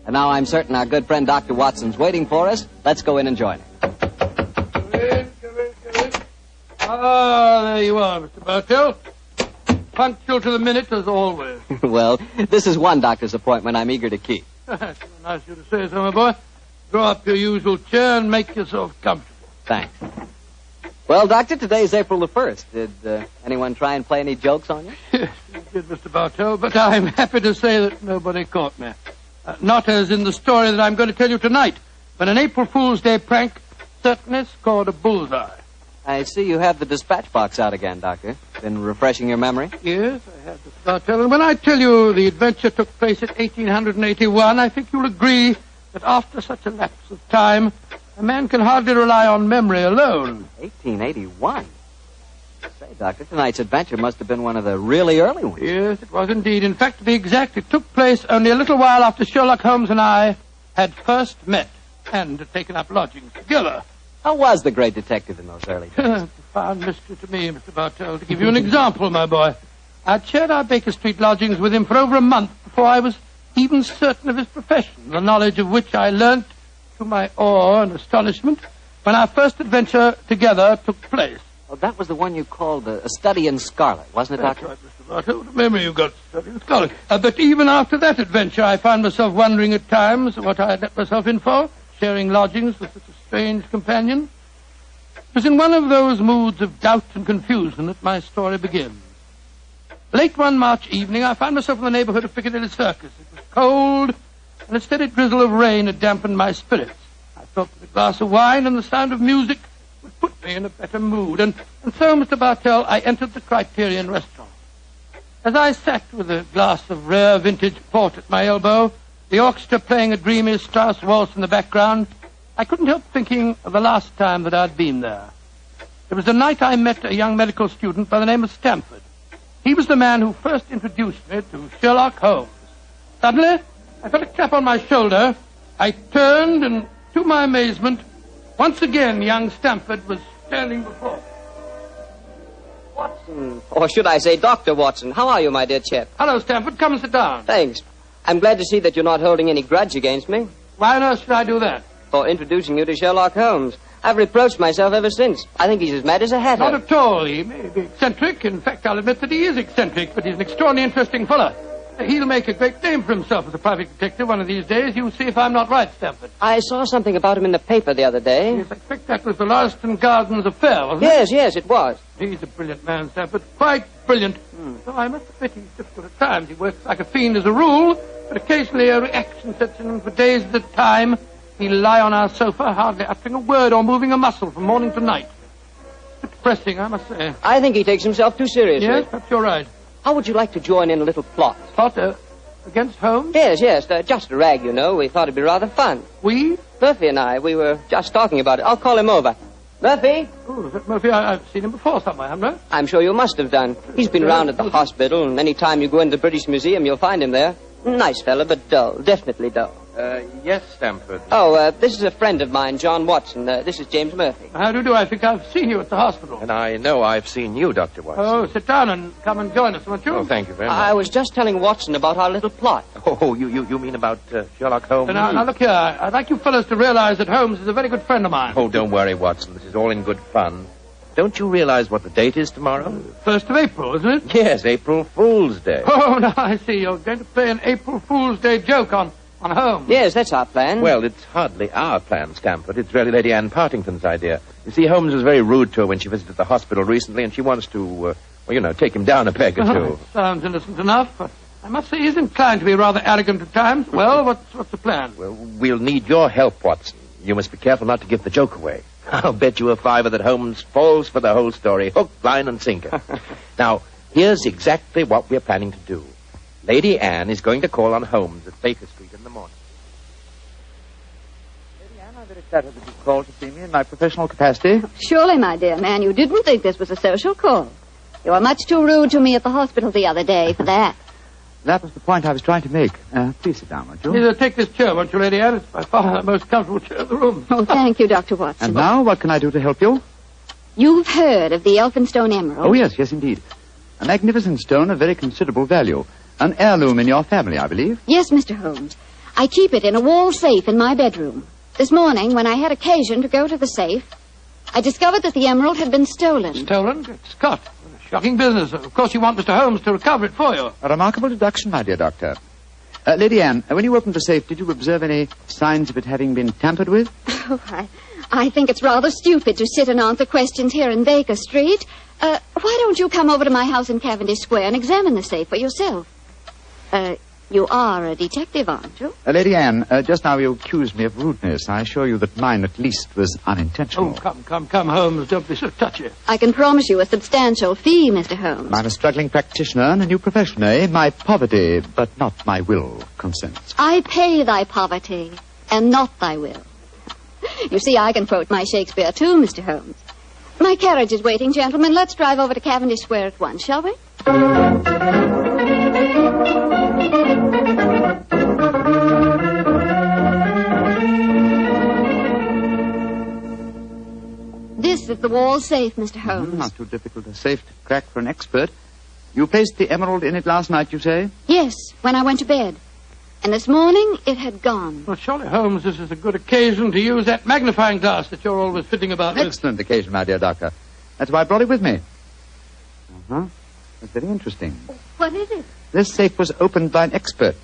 And now I'm certain our good friend Dr. Watson's waiting for us. Let's go in and join him. Ah, there you are, Mr. Bartell. Punctual to the minute, as always. Well, this is one doctor's appointment I'm eager to keep. Nice of you to say so, my boy. Draw up your usual chair and make yourself comfortable. Thanks. Well, Doctor, today's April the 1st. Did anyone try and play any jokes on you? Yes, you did, Mr. Bartell, but I'm happy to say that nobody caught me. Not as in the story that I'm going to tell you tonight, but an April Fool's Day prank certainly scored a bullseye. I see you have the dispatch box out again, Doctor. Been refreshing your memory? Yes, I have, Mr. Bartell. And when I tell you the adventure took place at 1881, I think you'll agree that after such a lapse of time, a man can hardly rely on memory alone. 1881? Say, Doctor, tonight's adventure must have been one of the really early ones. Yes, it was indeed. In fact, to be exact, it took place only a little while after Sherlock Holmes and I had first met and had taken up lodgings together. How was the great detective in those early days? Profound mystery to me, Mr. Bartell. To give you an example, my boy, I'd shared our Baker Street lodgings with him for over a month before I was even certain of his profession, the knowledge of which I learnt to my awe and astonishment when our first adventure together took place. Oh, that was the one you called a study in scarlet, wasn't it, Doctor? That's right, Mr. Bartell. What a memory you've got, study in scarlet. But even after that adventure, I found myself wondering at times what I had let myself in for, sharing lodgings with such a strange companion. It was in one of those moods of doubt and confusion that my story begins. Late one March evening, I found myself in the neighborhood of Piccadilly Circus. It was cold, and a steady drizzle of rain had dampened my spirits. I thought that a glass of wine and the sound of music would put me in a better mood. And so, Mr. Bartell, I entered the Criterion restaurant. As I sat with a glass of rare vintage port at my elbow, the orchestra playing a dreamy Strauss waltz in the background, I couldn't help thinking of the last time that I'd been there. It was the night I met a young medical student by the name of Stamford. He was the man who first introduced me to Sherlock Holmes. Suddenly, I felt a clap on my shoulder. I turned, and to my amazement, once again young Stamford was standing before me. Watson, or should I say Dr. Watson. How are you, my dear chap? Hello, Stamford. Come and sit down. Thanks. I'm glad to see that you're not holding any grudge against me. Why on earth should I do that? For introducing you to Sherlock Holmes. I've reproached myself ever since. I think he's as mad as a hatter. Not at all. He may be eccentric. In fact, I'll admit that he is eccentric, but he's an extraordinarily interesting fellow. He'll make a great name for himself as a private detective one of these days. You'll see if I'm not right, Stamford. I saw something about him in the paper the other day. Yes, I expect that was the Larston Gardens affair, wasn't it? Yes, it was. He's a brilliant man, Stamford. Quite brilliant. Though I must admit he's difficult at times. He works like a fiend as a rule, but occasionally a reaction sets in, and for days at a time he'll lie on our sofa, hardly uttering a word or moving a muscle from morning to night. Depressing, I must say. I think he takes himself too seriously. Yes, perhaps you're right. How would you like to join in a little plot? Plot, against Holmes? Yes, just a rag, you know. We thought it'd be rather fun. We? Murphy and I, we were just talking about it. I'll call him over. Murphy? Oh, is that Murphy? I've seen him before somewhere, haven't I? I'm sure you must have done. He's been round at the hospital, and any time you go into the British Museum, you'll find him there. Nice fella, but dull. Definitely dull. Yes, Stamford. Oh, this is a friend of mine, John Watson. This is James Murphy. How do you do? I think I've seen you at the hospital. And I know I've seen you, Dr. Watson. Oh, sit down and come and join us, won't you? Oh, thank you very much. I was just telling Watson about our little plot. Oh, you mean about Sherlock Holmes? Now, look here. I'd like you fellas to realize that Holmes is a very good friend of mine. Oh, don't worry, Watson. This is all in good fun. Don't you realize what the date is tomorrow? 1st of April, isn't it? Yes, April Fool's Day. Oh, now I see. You're going to play an April Fool's Day joke on Holmes. Yes, that's our plan. Well, it's hardly our plan, Stamford. It's really Lady Anne Partington's idea. You see, Holmes was very rude to her when she visited the hospital recently, and she wants to, take him down a peg or two. Sounds innocent enough, but I must say he's inclined to be rather arrogant at times. Well, what's the plan? Well, we'll need your help, Watson. You must be careful not to give the joke away. I'll bet you a $5 that Holmes falls for the whole story, hook, line, and sinker. Now, here's exactly what we're planning to do. Lady Anne is going to call on Holmes at Baker Street in the morning. Lady Anne, I'm very flattered that you called to see me in my professional capacity. Surely, my dear man, you didn't think this was a social call. You were much too rude to me at the hospital the other day for that. That was the point I was trying to make. Please sit down, won't you? Please take this chair, won't you, Lady Anne? It's by far the most comfortable chair in the room. Oh, thank you, Dr. Watson. And now, what can I do to help you? You've heard of the Elphinstone Emerald? Oh, yes, indeed. A magnificent stone of very considerable value. An heirloom in your family, I believe. Yes, Mr. Holmes. I keep it in a wall safe in my bedroom. This morning, when I had occasion to go to the safe, I discovered that the emerald had been stolen. Stolen? Good Scott. Shocking business. Of course, you want Mr. Holmes to recover it for you. A remarkable deduction, my dear doctor. Lady Anne, when you opened the safe, did you observe any signs of it having been tampered with? Oh, I think it's rather stupid to sit and answer questions here in Baker Street. Why don't you come over to my house in Cavendish Square and examine the safe for yourself? You are a detective, aren't you? Lady Anne, just now you accused me of rudeness. I assure you that mine, at least, was unintentional. Oh, come, Holmes. Don't be so touchy. I can promise you a substantial fee, Mr. Holmes. I'm a struggling practitioner and a new profession, eh? My poverty, but not my will, consents. I pay thy poverty, and not thy will. You see, I can quote my Shakespeare, too, Mr. Holmes. My carriage is waiting, gentlemen. Let's drive over to Cavendish Square at once, shall we? This is the wall safe, Mr. Holmes. Not too difficult a safe to crack for an expert. You placed the emerald in it last night, you say? Yes, when I went to bed. And this morning, it had gone. Well, surely, Holmes, this is a good occasion to use that magnifying glass that you're always fitting about with. Excellent occasion, my dear doctor. That's why I brought it with me. Uh-huh. That's very interesting. What is it? This safe was opened by an expert.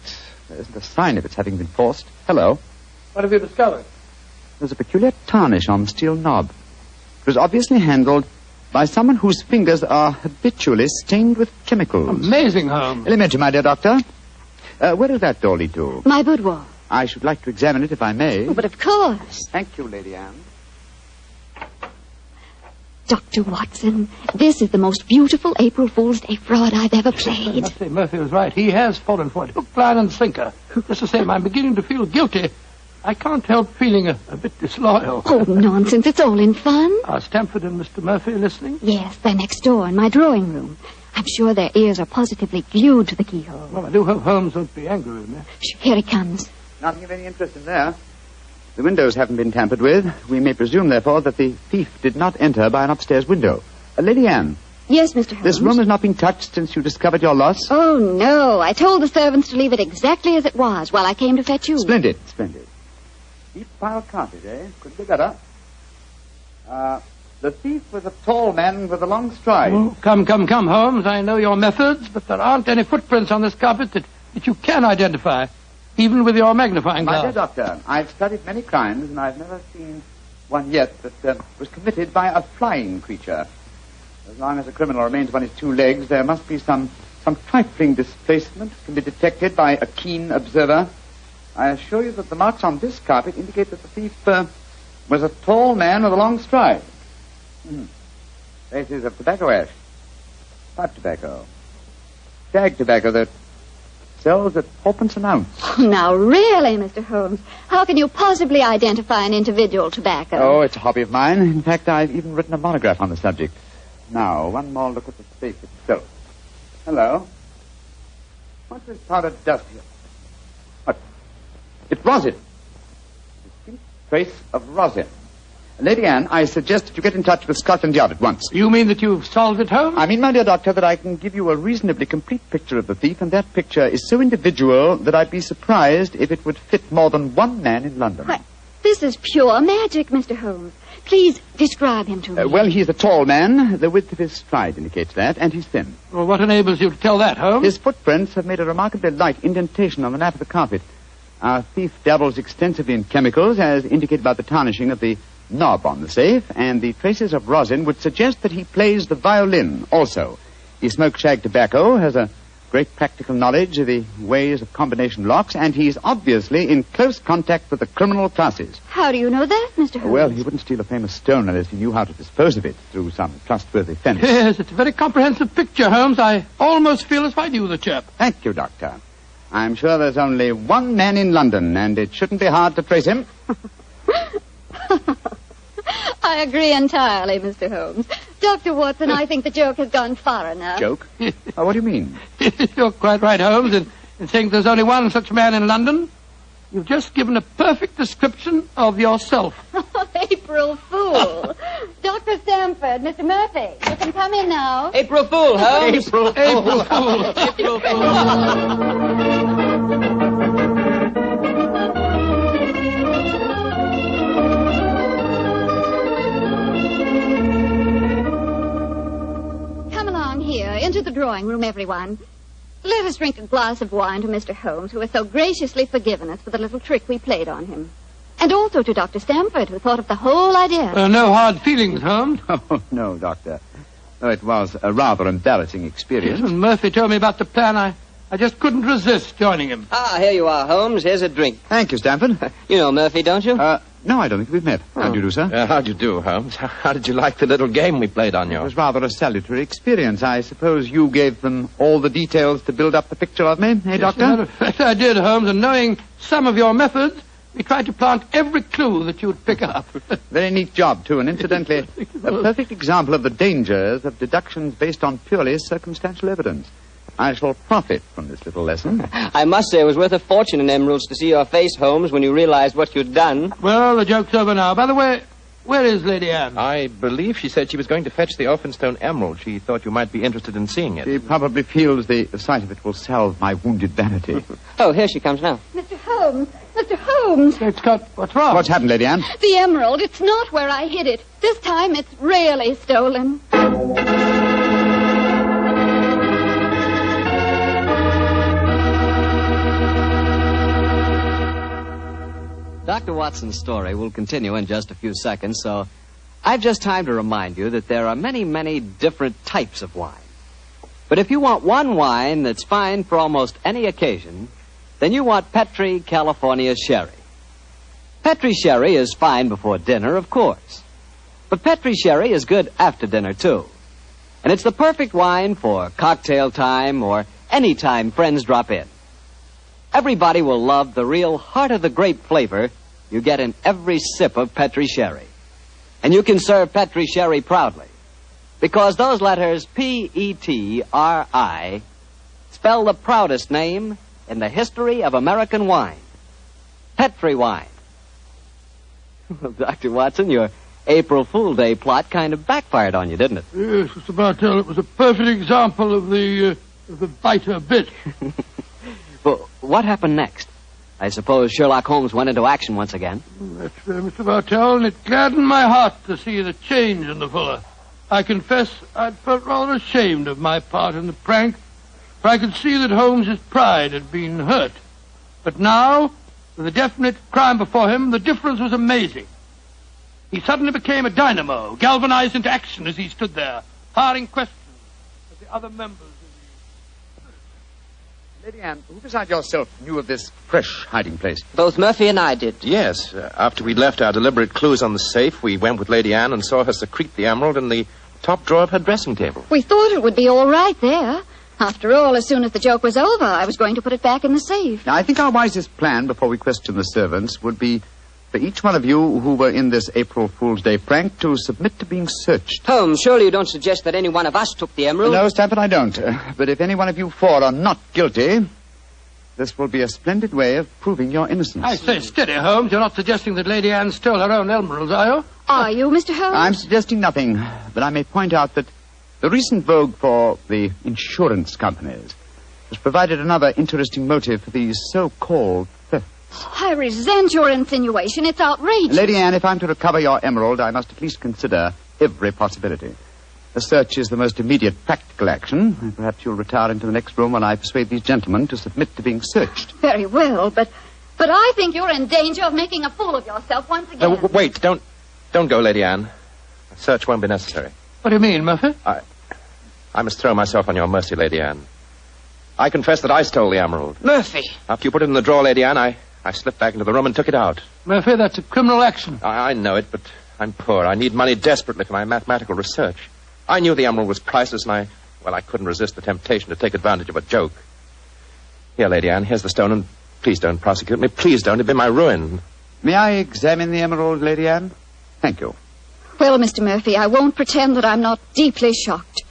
There isn't a sign of its having been forced. Hello. What have you discovered? There's a peculiar tarnish on the steel knob. It was obviously handled by someone whose fingers are habitually stained with chemicals. Amazing, Holmes. Elementary, my dear doctor. Where does that door lead to? My boudoir. I should like to examine it if I may. Oh, but of course. Thank you, Lady Anne. Dr. Watson, this is the most beautiful April Fool's Day fraud I've ever played. I must say, Murphy was right. He has fallen for it. Hook, line, and sinker. Just the same, I'm beginning to feel guilty. I can't help feeling a bit disloyal. Oh, nonsense. It's all in fun. Are Stamford and Mr. Murphy listening? Yes, they're next door in my drawing room. I'm sure their ears are positively glued to the keyhole. Well, I do hope Holmes won't be angry with me. Here he comes. Nothing of any interest in there. The windows haven't been tampered with. We may presume, therefore, that the thief did not enter by an upstairs window. Lady Anne. Yes, Mr. Holmes? This room has not been touched since you discovered your loss? Oh, no. I told the servants to leave it exactly as it was while I came to fetch you. Splendid. Deep pile carpet, eh? Could be better. The thief was a tall man with a long stride. Oh, come, Holmes. I know your methods, but there aren't any footprints on this carpet that you can identify, even with your magnifying glass. My dear doctor, I've studied many crimes, and I've never seen one yet that was committed by a flying creature. As long as a criminal remains upon his two legs, there must be some trifling displacement can be detected by a keen observer. I assure you that the marks on this carpet indicate that the thief was a tall man with a long stride. Traces of tobacco ash, pipe tobacco, shag tobacco that sells at 4p an ounce. Oh, now, really, Mr. Holmes, how can you possibly identify an individual tobacco? Oh, it's a hobby of mine. In fact, I've even written a monograph on the subject. Now, one more look at the safe itself. Hello. What's this powdered dust here? What? It's rosin. Distinct trace of rosin. Lady Anne, I suggest that you get in touch with Scotland Yard at once. You mean that you've solved it, Holmes? I mean, my dear doctor, that I can give you a reasonably complete picture of the thief, and that picture is so individual that I'd be surprised if it would fit more than one man in London. What? This is pure magic, Mr. Holmes. Please describe him to me. Well, he's a tall man. The width of his stride indicates that, and he's thin. Well, what enables you to tell that, Holmes? His footprints have made a remarkably light indentation on the nap of the carpet. Our thief dabbles extensively in chemicals, as indicated by the tarnishing of the knob on the safe, and the traces of rosin would suggest that he plays the violin also. He smokes shag tobacco, has a great practical knowledge of the ways of combination locks, and he's obviously in close contact with the criminal classes. How do you know that, Mr. Holmes? Well, he wouldn't steal a famous stone unless he knew how to dispose of it through some trustworthy fence. Yes, it's a very comprehensive picture, Holmes. I almost feel as if I knew the chap. Thank you, Doctor. I'm sure there's only one man in London, and it shouldn't be hard to trace him. I agree entirely, Mr. Holmes. Dr. Watson, I think the joke has gone far enough. Joke? What do you mean? You're quite right, Holmes, in saying there's only one such man in London. You've just given a perfect description of yourself. April Fool. Dr. Stamford, Mr. Murphy, you can come in now. April Fool, Holmes. April Fool. April Fool. Into the drawing room, everyone. Let us drink a glass of wine to Mr. Holmes, who has so graciously forgiven us for the little trick we played on him. And also to Dr. Stamford, who thought of the whole idea. No hard feelings, Holmes. Oh, no, Doctor. Oh, it was a rather embarrassing experience. Yes, when Murphy told me about the plan, I just couldn't resist joining him. Ah, here you are, Holmes. Here's a drink. Thank you, Stamford. You know Murphy, don't you? No, I don't think we've met. How do you do, sir? How do you do, Holmes? How did you like the little game we played on you? It was rather a salutary experience. I suppose you gave them all the details to build up the picture of me, eh, Doctor? As a matter of fact, I did, Holmes, and knowing some of your methods, we tried to plant every clue that you'd pick up. Very neat job, too, and incidentally, a perfect example of the dangers of deductions based on purely circumstantial evidence. I shall profit from this little lesson. I must say it was worth a fortune in emeralds to see your face, Holmes, when you realized what you'd done. Well, the joke's over now. By the way, where is Lady Anne? I believe she said she was going to fetch the Elphinstone emerald. She thought you might be interested in seeing it. She probably feels the sight of it will salve my wounded vanity. Oh, here she comes now. Mr. Holmes! Mr. Holmes! What's wrong? What's happened, Lady Anne? The emerald. It's not where I hid it. This time it's really stolen. Dr. Watson's story will continue in just a few seconds, so I've just time to remind you that there are many, many different types of wine. But if you want one wine that's fine for almost any occasion, then you want Petri California Sherry. Petri Sherry is fine before dinner, of course. But Petri Sherry is good after dinner, too. And it's the perfect wine for cocktail time or any time friends drop in. Everybody will love the real heart-of-the-grape flavor you get in every sip of Petri Sherry. And you can serve Petri Sherry proudly. Because those letters P-E-T-R-I spell the proudest name in the history of American wine. Petri wine. Well, Dr. Watson, your April Fool Day plot kind of backfired on you, didn't it? Yes, Mr. Bartell, it was a perfect example of the biter bit. Well, what happened next? I suppose Sherlock Holmes went into action once again. That's Mr. Bartell, and it gladdened my heart to see the change in the Fuller. I confess I'd felt rather ashamed of my part in the prank, for I could see that Holmes's pride had been hurt. But now, with a definite crime before him, the difference was amazing. He suddenly became a dynamo, galvanized into action as he stood there, firing questions at the other members. Lady Anne, who beside yourself knew of this fresh hiding place? Both Murphy and I did. Yes. After we'd left our deliberate clues on the safe, we went with Lady Anne and saw her secrete the emerald in the top drawer of her dressing table. We thought it would be all right there. After all, as soon as the joke was over, I was going to put it back in the safe. Now, I think our wisest plan before we question the servants would be for each one of you who were in this April Fool's Day prank to submit to being searched. Holmes, surely you don't suggest that any one of us took the emerald? No, Stanford, I don't. But if any one of you four are not guilty, this will be a splendid way of proving your innocence. I say, steady, Holmes. You're not suggesting that Lady Anne stole her own emeralds, are you? Are you, Mr. Holmes? I'm suggesting nothing, but I may point out that the recent vogue for the insurance companies has provided another interesting motive for these so-called thefts. I resent your insinuation. It's outrageous. Lady Anne, if I'm to recover your emerald, I must at least consider every possibility. A search is the most immediate practical action, and perhaps you'll retire into the next room while I persuade these gentlemen to submit to being searched. Very well, but I think you're in danger of making a fool of yourself once again. Wait, don't go, Lady Anne. A search won't be necessary. What do you mean, Murphy? I must throw myself on your mercy, Lady Anne. I confess that I stole the emerald. Murphy! After you put it in the drawer, Lady Anne, I slipped back into the room and took it out. Murphy, that's a criminal action. I know it, but I'm poor. I need money desperately for my mathematical research. I knew the emerald was priceless, and I couldn't resist the temptation to take advantage of a joke. Here, Lady Anne, here's the stone, and please don't prosecute me. Please don't. It'd be my ruin. May I examine the emerald, Lady Anne? Thank you. Well, Mr. Murphy, I won't pretend that I'm not deeply shocked.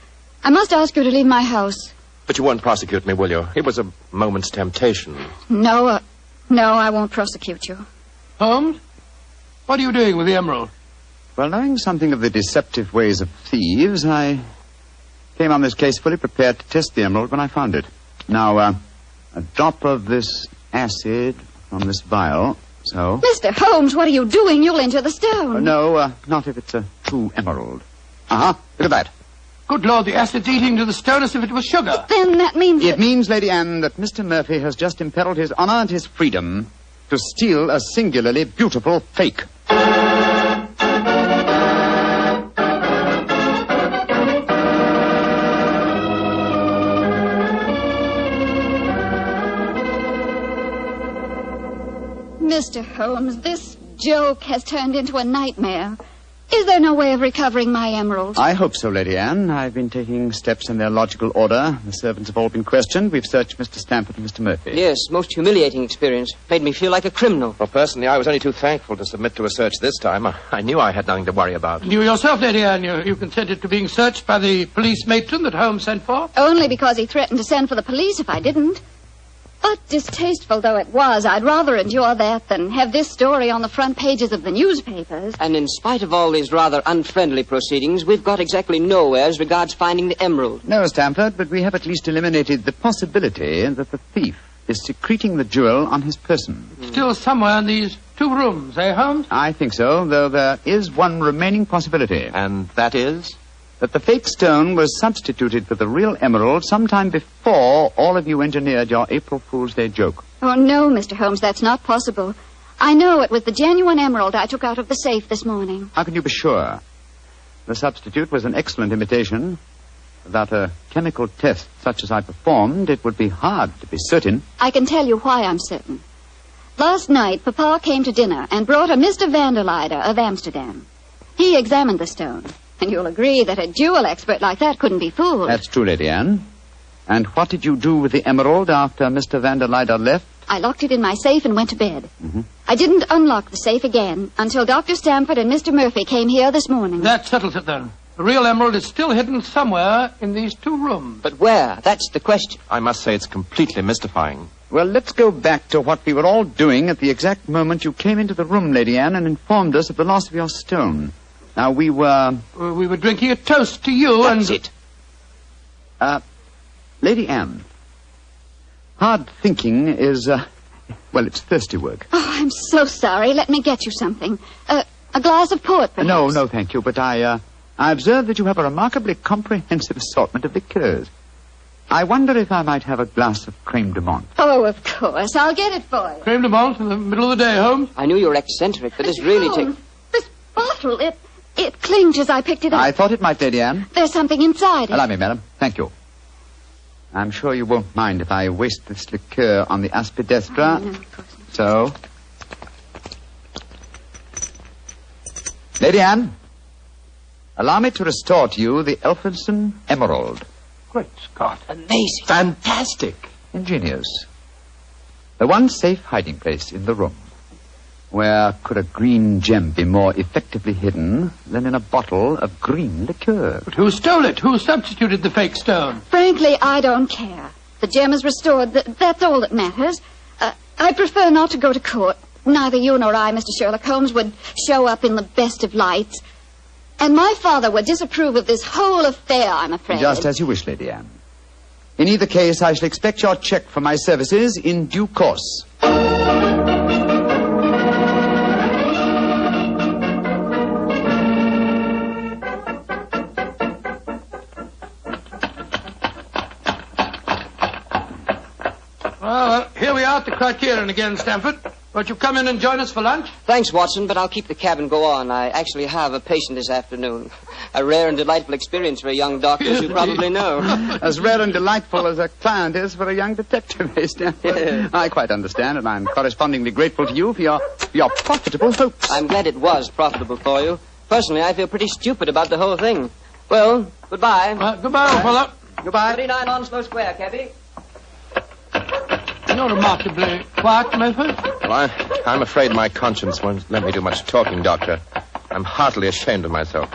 I must ask you to leave my house. But you won't prosecute me, will you? It was a moment's temptation. No, I won't prosecute you. Holmes, what are you doing with the emerald? Well, knowing something of the deceptive ways of thieves, I came on this case fully prepared to test the emerald when I found it. Now, a drop of this acid from this vial, so... Mr. Holmes, what are you doing? You'll injure the stone. No, not if it's a true emerald. Uh-huh, look at that. Good Lord, the acid's eating to the stone as if it was sugar. But then that means... It means, Lady Anne, that Mr. Murphy has just imperiled his honor and his freedom to steal a singularly beautiful fake. Mr. Holmes, this joke has turned into a nightmare. Is there no way of recovering my emerald? I hope so, Lady Anne. I've been taking steps in their logical order. The servants have all been questioned. We've searched Mr. Stamford and Mr. Murphy. Yes, most humiliating experience. Made me feel like a criminal. Well, personally, I was only too thankful to submit to a search this time. I knew I had nothing to worry about. You yourself, Lady Anne, you consented to being searched by the police matron that Holmes sent for? Only because he threatened to send for the police if I didn't. But distasteful though it was, I'd rather endure that than have this story on the front pages of the newspapers. And in spite of all these rather unfriendly proceedings, we've got exactly nowhere as regards finding the emerald. No, Stamford, but we have at least eliminated the possibility that the thief is secreting the jewel on his person. Still somewhere in these two rooms, eh, Holmes? I think so, though there is one remaining possibility. And that is? That the fake stone was substituted for the real emerald sometime before all of you engineered your April Fool's Day joke. Oh, no, Mr. Holmes, that's not possible. I know it was the genuine emerald I took out of the safe this morning. How can you be sure? The substitute was an excellent imitation. Without a chemical test such as I performed, it would be hard to be certain. I can tell you why I'm certain. Last night, Papa came to dinner and brought a Mr. Vanderleider of Amsterdam. He examined the stone. And you'll agree that a jewel expert like that couldn't be fooled. That's true, Lady Anne. And what did you do with the emerald after Mr. Vanderleider left? I locked it in my safe and went to bed. Mm-hmm. I didn't unlock the safe again until Dr. Stamford and Mr. Murphy came here this morning. That settles it, then. The real emerald is still hidden somewhere in these 2 rooms. But where? That's the question. I must say it's completely mystifying. Well, let's go back to what we were all doing at the exact moment you came into the room, Lady Anne, and informed us of the loss of your stone. Now, we were... We were drinking a toast to you That's it. Lady Anne, hard thinking is, well, it's thirsty work. Oh, I'm so sorry. Let me get you something. A glass of port, perhaps? No, thank you, but I observe that you have a remarkably comprehensive assortment of liqueurs. I wonder if I might have a glass of creme de menthe. Oh, of course. I'll get it for you. Creme de menthe in the middle of the day, Holmes? I knew you were eccentric, but this really takes... This bottle, it clinged as I picked it up. I thought it might, Lady Anne. There's something inside it. Allow me, madam. Thank you. I'm sure you won't mind if I waste this liqueur on the aspidestra. No, of course not. So... Lady Anne, allow me to restore to you the Elphinstone Emerald. Great Scott. Amazing. Fantastic. Ingenious. The one safe hiding place in the room. Where could a green gem be more effectively hidden than in a bottle of green liqueur? But who stole it? Who substituted the fake stone? Frankly, I don't care. The gem is restored. That's all that matters. I prefer not to go to court. Neither you nor I, Mr. Sherlock Holmes, would show up in the best of lights. And my father would disapprove of this whole affair, I'm afraid. Just as you wish, Lady Anne. In either case, I shall expect your check for my services in due course. Well, here we are at the Criterion again, Stamford. Won't you come in and join us for lunch? Thanks, Watson, but I'll keep the cab and go on. I actually have a patient this afternoon. A rare and delightful experience for a young doctor, as you probably know. As rare and delightful as a client is for a young detective, eh, Stanford? I quite understand, and I'm correspondingly grateful to you for your profitable hopes. I'm glad it was profitable for you. Personally, I feel pretty stupid about the whole thing. Well, goodbye. Goodbye, old fellow. Goodbye. 39 Onslow Square, cabby. You're remarkably quiet, Mayfield. Well, I'm afraid my conscience won't let me do much talking, Doctor. I'm heartily ashamed of myself.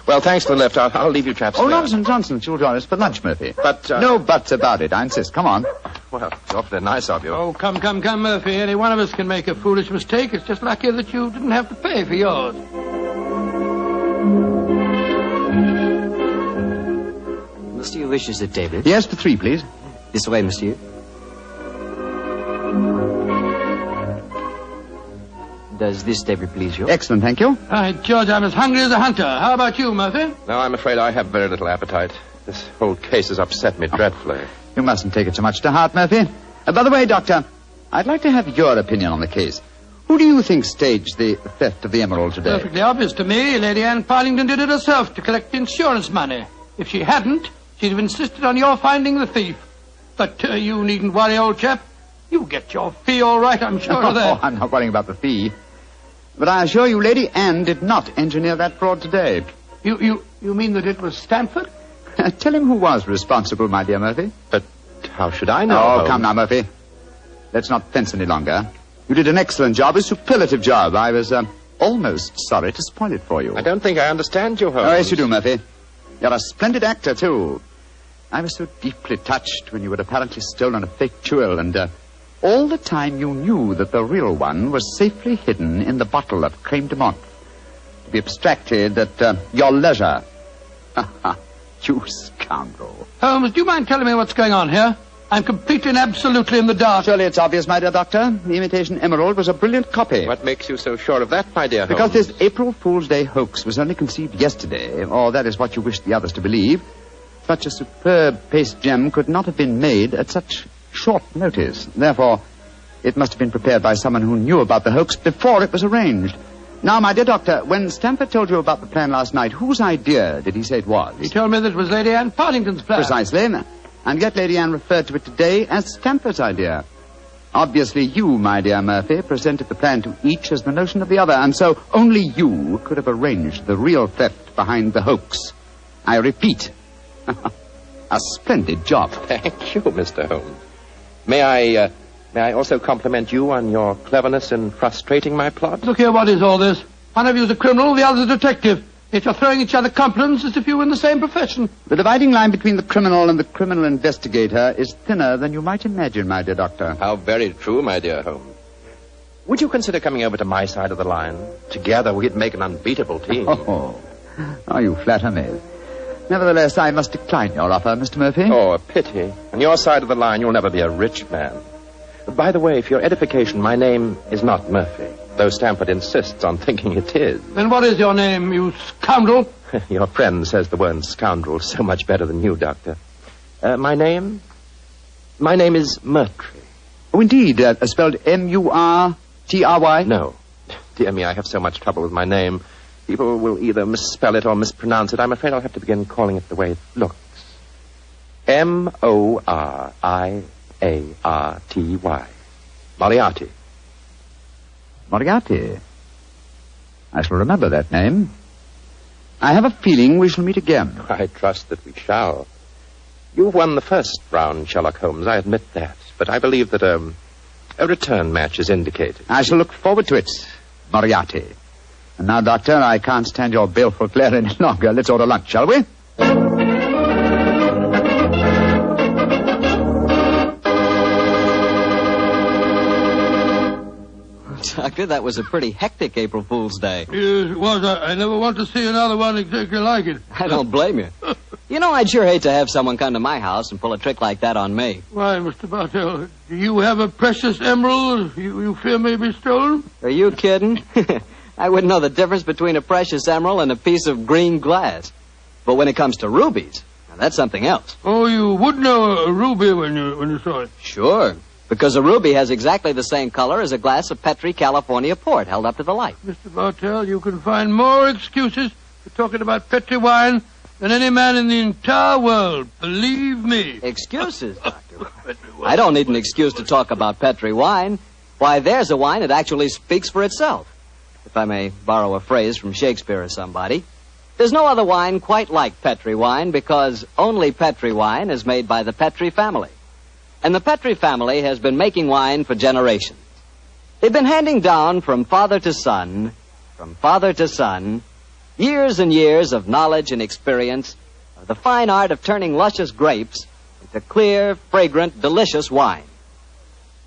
Well, thanks for the lift. I'll leave you chaps Oh, there. nonsense. You'll join us for lunch, Murphy. But, No buts about it, I insist. Come on. Well, it's awfully nice of you. Oh, come, Murphy. Any one of us can make a foolish mistake. It's just lucky that you didn't have to pay for yours. Monsieur wishes a table. Yes, for 3, please. This way, monsieur. Does this table please you? Excellent, thank you. George, I'm as hungry as a hunter. How about you, Murphy? No, I'm afraid I have very little appetite. This whole case has upset me dreadfully. You mustn't take it so much to heart, Murphy. By the way, Doctor, I'd like to have your opinion on the case. Who do you think staged the theft of the emerald today? Perfectly obvious to me. Lady Anne Partington did it herself to collect insurance money. If she hadn't, she'd have insisted on your finding the thief. But you needn't worry, old chap. You'll get your fee all right, I'm sure of that. Oh, I'm not worrying about the fee. But I assure you, Lady Anne did not engineer that fraud today. You mean that it was Stamford? Tell him who was responsible, my dear Murphy. But how should I know? Oh, Holmes? come now, Murphy. Let's not fence any longer. You did an excellent job, a superlative job. I was almost sorry to spoil it for you. I don't think I understand you, Holmes. Oh, yes, you do, Murphy. You're a splendid actor, too. I was so deeply touched when you had apparently stolen a fake jewel, and all the time you knew that the real one was safely hidden in the bottle of creme de menthe, to be abstracted at your leisure. You scoundrel. Holmes, do you mind telling me what's going on here? I'm completely and absolutely in the dark. Surely it's obvious, my dear doctor. The imitation emerald was a brilliant copy. What makes you so sure of that, my dear Holmes? Because this April Fool's Day hoax was only conceived yesterday, or that is what you wish the others to believe. Such a superb paste gem could not have been made at such short notice. Therefore, it must have been prepared by someone who knew about the hoax before it was arranged. Now, my dear doctor, when Stamford told you about the plan last night, whose idea did he say it was? He told me that it was Lady Anne Partington's plan. Precisely. And yet Lady Anne referred to it today as Stamford's idea. Obviously, you, my dear Murphy, presented the plan to each as the notion of the other, and so only you could have arranged the real theft behind the hoax. I repeat, a splendid job. Thank you, Mr. Holmes. May I also compliment you on your cleverness in frustrating my plot? Look here, what is all this? One of you's a criminal, the other's a detective. Yet you're throwing each other compliments as if you were in the same profession. The dividing line between the criminal and the criminal investigator is thinner than you might imagine, my dear doctor. How very true, my dear Holmes. Would you consider coming over to my side of the line? Together we'd make an unbeatable team. Oh, you flatter me. Nevertheless, I must decline your offer, Mr. Murphy. Oh, a pity. On your side of the line, you'll never be a rich man. By the way, for your edification, my name is not Murphy, though Stamford insists on thinking it is. Then what is your name, you scoundrel? Your friend says the word scoundrel so much better than you, Doctor. My name is Murtry. Oh, indeed. Spelled M-U-R-T-R-Y? No. Dear me, I have so much trouble with my name. People will either misspell it or mispronounce it. I'm afraid I'll have to begin calling it the way it looks. M-O-R-I-A-R-T-Y. Moriarty. Moriarty. I shall remember that name. I have a feeling we shall meet again. I trust that we shall. You've won the first round, Sherlock Holmes, I admit that. But I believe that a return match is indicated. I shall look forward to it, Moriarty. And now, Doctor, I can't stand your baleful glare any longer. Let's order lunch, shall we? Doctor, that was a pretty hectic April Fool's Day. Yes, it was. I never want to see another one exactly like it. I don't blame you. You know, I'd sure hate to have someone come to my house and pull a trick like that on me. Why, Mr. Bartell, do you have a precious emerald you fear may be stolen? Are you kidding? I wouldn't know the difference between a precious emerald and a piece of green glass. But when it comes to rubies, now that's something else. Oh, you would know a ruby when you saw it? Sure, because a ruby has exactly the same color as a glass of Petri California port held up to the light. Mr. Bartell, you can find more excuses for talking about Petri wine than any man in the entire world. Believe me. Excuses, Doctor? I don't need an excuse to talk about Petri wine. Why, there's a wine that actually speaks for itself. If I may borrow a phrase from Shakespeare or somebody. There's no other wine quite like Petri wine because only Petri wine is made by the Petri family. And the Petri family has been making wine for generations. They've been handing down from father to son, years and years of knowledge and experience of the fine art of turning luscious grapes into clear, fragrant, delicious wine.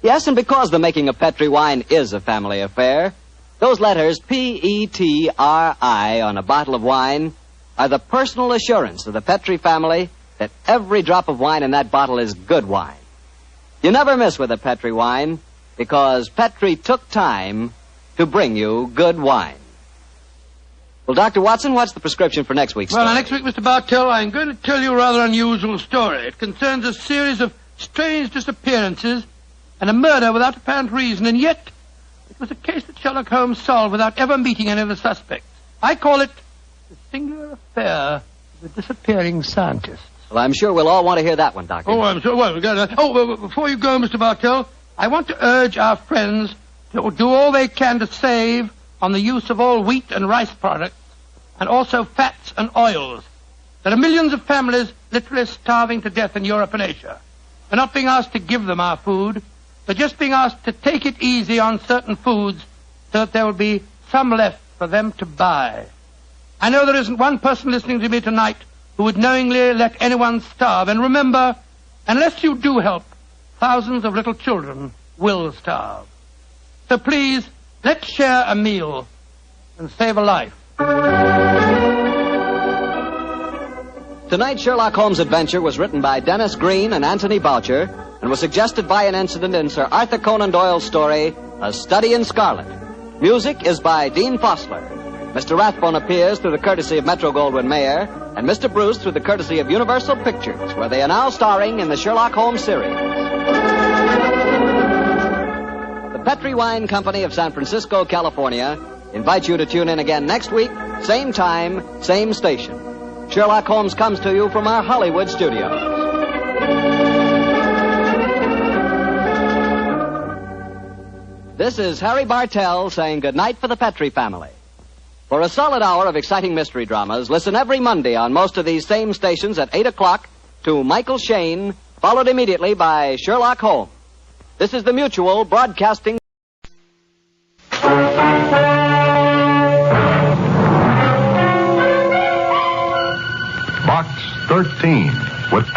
Yes, and because the making of Petri wine is a family affair, those letters P-E-T-R-I on a bottle of wine are the personal assurance of the Petri family that every drop of wine in that bottle is good wine. You never miss with a Petri wine because Petri took time to bring you good wine. Well, Dr. Watson, what's the prescription for next week's story? Well, next week, Mr. Bartell, I'm going to tell you a rather unusual story. It concerns a series of strange disappearances and a murder without apparent reason, and yet it was a case that Sherlock Holmes solved without ever meeting any of the suspects. I call it the singular affair of the disappearing scientist. Well, I'm sure we'll all want to hear that one, Doctor. Oh, I'm sure. Well, before you go, Mr. Bartell, I want to urge our friends to do all they can to save on the use of all wheat and rice products, and also fats and oils. There are millions of families literally starving to death in Europe and Asia. They're not being asked to give them our food. They're just being asked to take it easy on certain foods so that there will be some left for them to buy. I know there isn't one person listening to me tonight who would knowingly let anyone starve. And remember, unless you do help, thousands of little children will starve. So please, let's share a meal and save a life. Tonight's Sherlock Holmes adventure was written by Dennis Green and Anthony Boucher and was suggested by an incident in Sir Arthur Conan Doyle's story, A Study in Scarlet. Music is by Dean Fossler. Mr. Rathbone appears through the courtesy of Metro-Goldwyn-Mayer, and Mr. Bruce through the courtesy of Universal Pictures, where they are now starring in the Sherlock Holmes series. The Petri Wine Company of San Francisco, California, invites you to tune in again next week, same time, same station. Sherlock Holmes comes to you from our Hollywood studios. This is Harry Bartell saying goodnight for the Petri family. For a solid hour of exciting mystery dramas, listen every Monday on most of these same stations at 8 o'clock to Michael Shayne, followed immediately by Sherlock Holmes. This is the Mutual Broadcasting.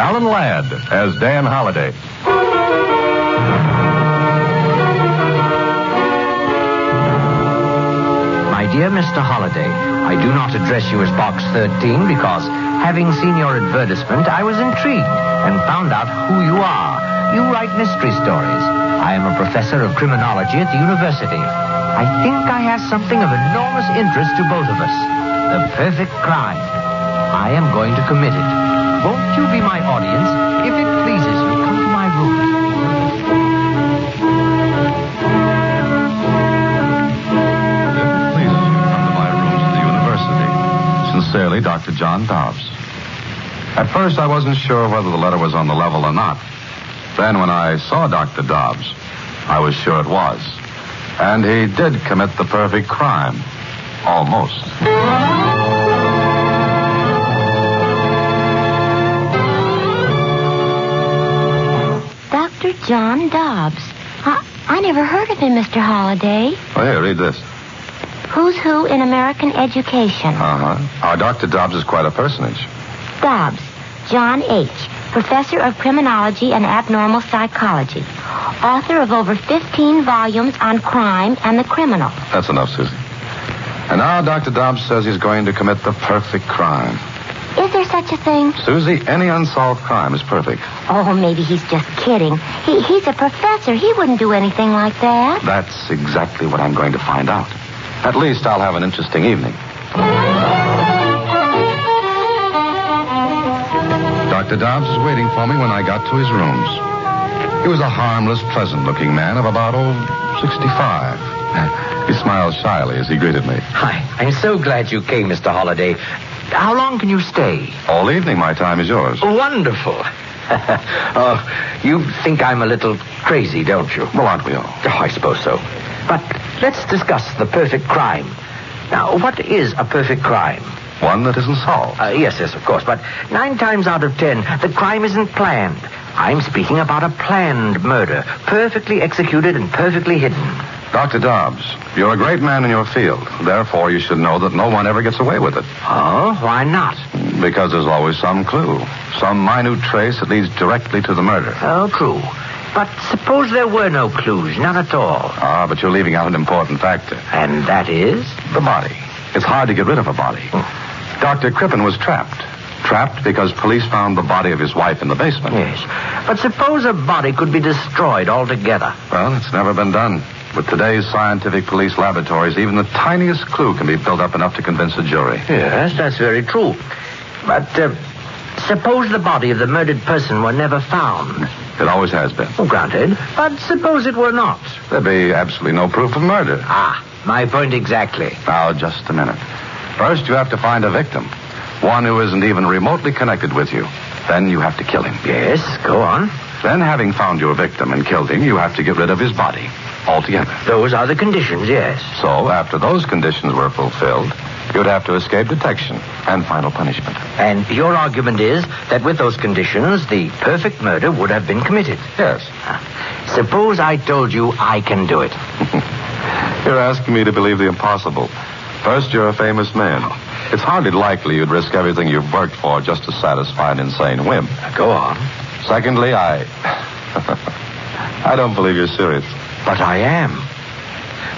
Alan Ladd as Dan Holliday. My dear Mr. Holliday, I do not address you as Box 13 because, having seen your advertisement, I was intrigued and found out who you are. You write mystery stories. I am a professor of criminology at the university. I think I have something of enormous interest to both of us. The perfect crime. I am going to commit it. Won't you be my audience? If it pleases you, come to my room. Sincerely, Dr. John Dobbs. At first, I wasn't sure whether the letter was on the level or not. Then, when I saw Dr. Dobbs, I was sure it was. And he did commit the perfect crime. Almost. Dr. John Dobbs. I never heard of him, Mr. Holliday. Well, here, read this. Who's who in American education? Our Dr. Dobbs is quite a personage. Dobbs, John H., professor of criminology and abnormal psychology, author of over 15 volumes on crime and the criminal. That's enough, Susie. And now Dr. Dobbs says he's going to commit the perfect crime. Is there such a thing? Susie, any unsolved crime is perfect. Oh, maybe he's just kidding. He's a professor. He wouldn't do anything like that. That's exactly what I'm going to find out. At least I'll have an interesting evening. Dr. Dobbs was waiting for me when I got to his rooms. He was a harmless, pleasant-looking man of about, 65. He smiled shyly as he greeted me. Hi, I'm so glad you came, Mr. Holliday. How long can you stay? All evening. My time is yours. Wonderful. You think I'm a little crazy, don't you? Well, aren't we all? Oh, I suppose so. But let's discuss the perfect crime. Now, what is a perfect crime? One that isn't solved. Yes, of course. But 9 times out of 10, the crime isn't planned. I'm speaking about a planned murder, perfectly executed and perfectly hidden. Dr. Dobbs, you're a great man in your field. Therefore, you should know that no one ever gets away with it. Oh, why not? Because there's always some clue, some minute trace that leads directly to the murder. Oh, true. But suppose there were no clues, none at all. But you're leaving out an important factor. And that is? The body. It's hard to get rid of a body. Dr. Crippen was trapped. Trapped because police found the body of his wife in the basement. Yes. But suppose a body could be destroyed altogether. Well, it's never been done. With today's scientific police laboratories, even the tiniest clue can be built up enough to convince a jury. Yes, that's very true. But suppose the body of the murdered person were never found. It always has been. Granted. But suppose it were not. There'd be absolutely no proof of murder. My point exactly. Now, just a minute. First, you have to find a victim. One who isn't even remotely connected with you. Then you have to kill him. Yes, go on. Then, having found your victim and killed him, you have to get rid of his body altogether. Those are the conditions, yes. So, after those conditions were fulfilled, you'd have to escape detection and final punishment. And your argument is that with those conditions, the perfect murder would have been committed. Yes. Suppose I told you I can do it. You're asking me to believe the impossible. First, you're a famous man. It's hardly likely you'd risk everything you've worked for just to satisfy an insane whim. Go on. Secondly, I don't believe you're serious. But I am.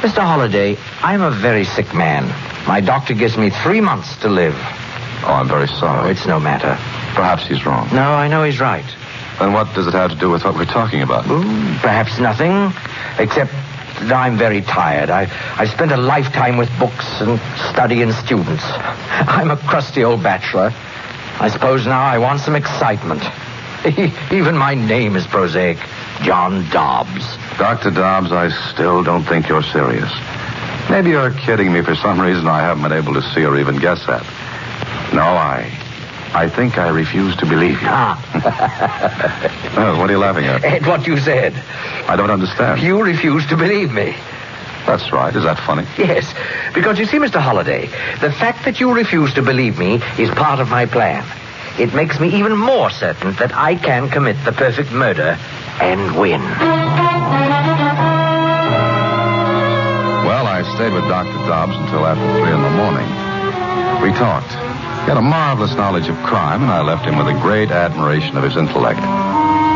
Mr. Holliday, I'm a very sick man. My doctor gives me 3 months to live. Oh, I'm very sorry. Oh, it's no matter. Perhaps he's wrong. No, I know he's right. Then what does it have to do with what we're talking about? Perhaps nothing, except that I'm very tired. I've spent a lifetime with books and study and students. I'm a crusty old bachelor. I suppose now I want some excitement. Even my name is prosaic. John Dobbs. Dr. Dobbs, I still don't think you're serious. Maybe you're kidding me for some reason I haven't been able to see or even guess at. No, I think I refuse to believe you. Oh, what are you laughing at? At what you said. I don't understand. You refuse to believe me. That's right. Is that funny? Yes, because you see, Mr. Holliday, the fact that you refuse to believe me is part of my plan. It makes me even more certain that I can commit the perfect murder and win. Well, I stayed with Dr. Dobbs until after 3 in the morning. We talked. He had a marvelous knowledge of crime, and I left him with a great admiration of his intellect.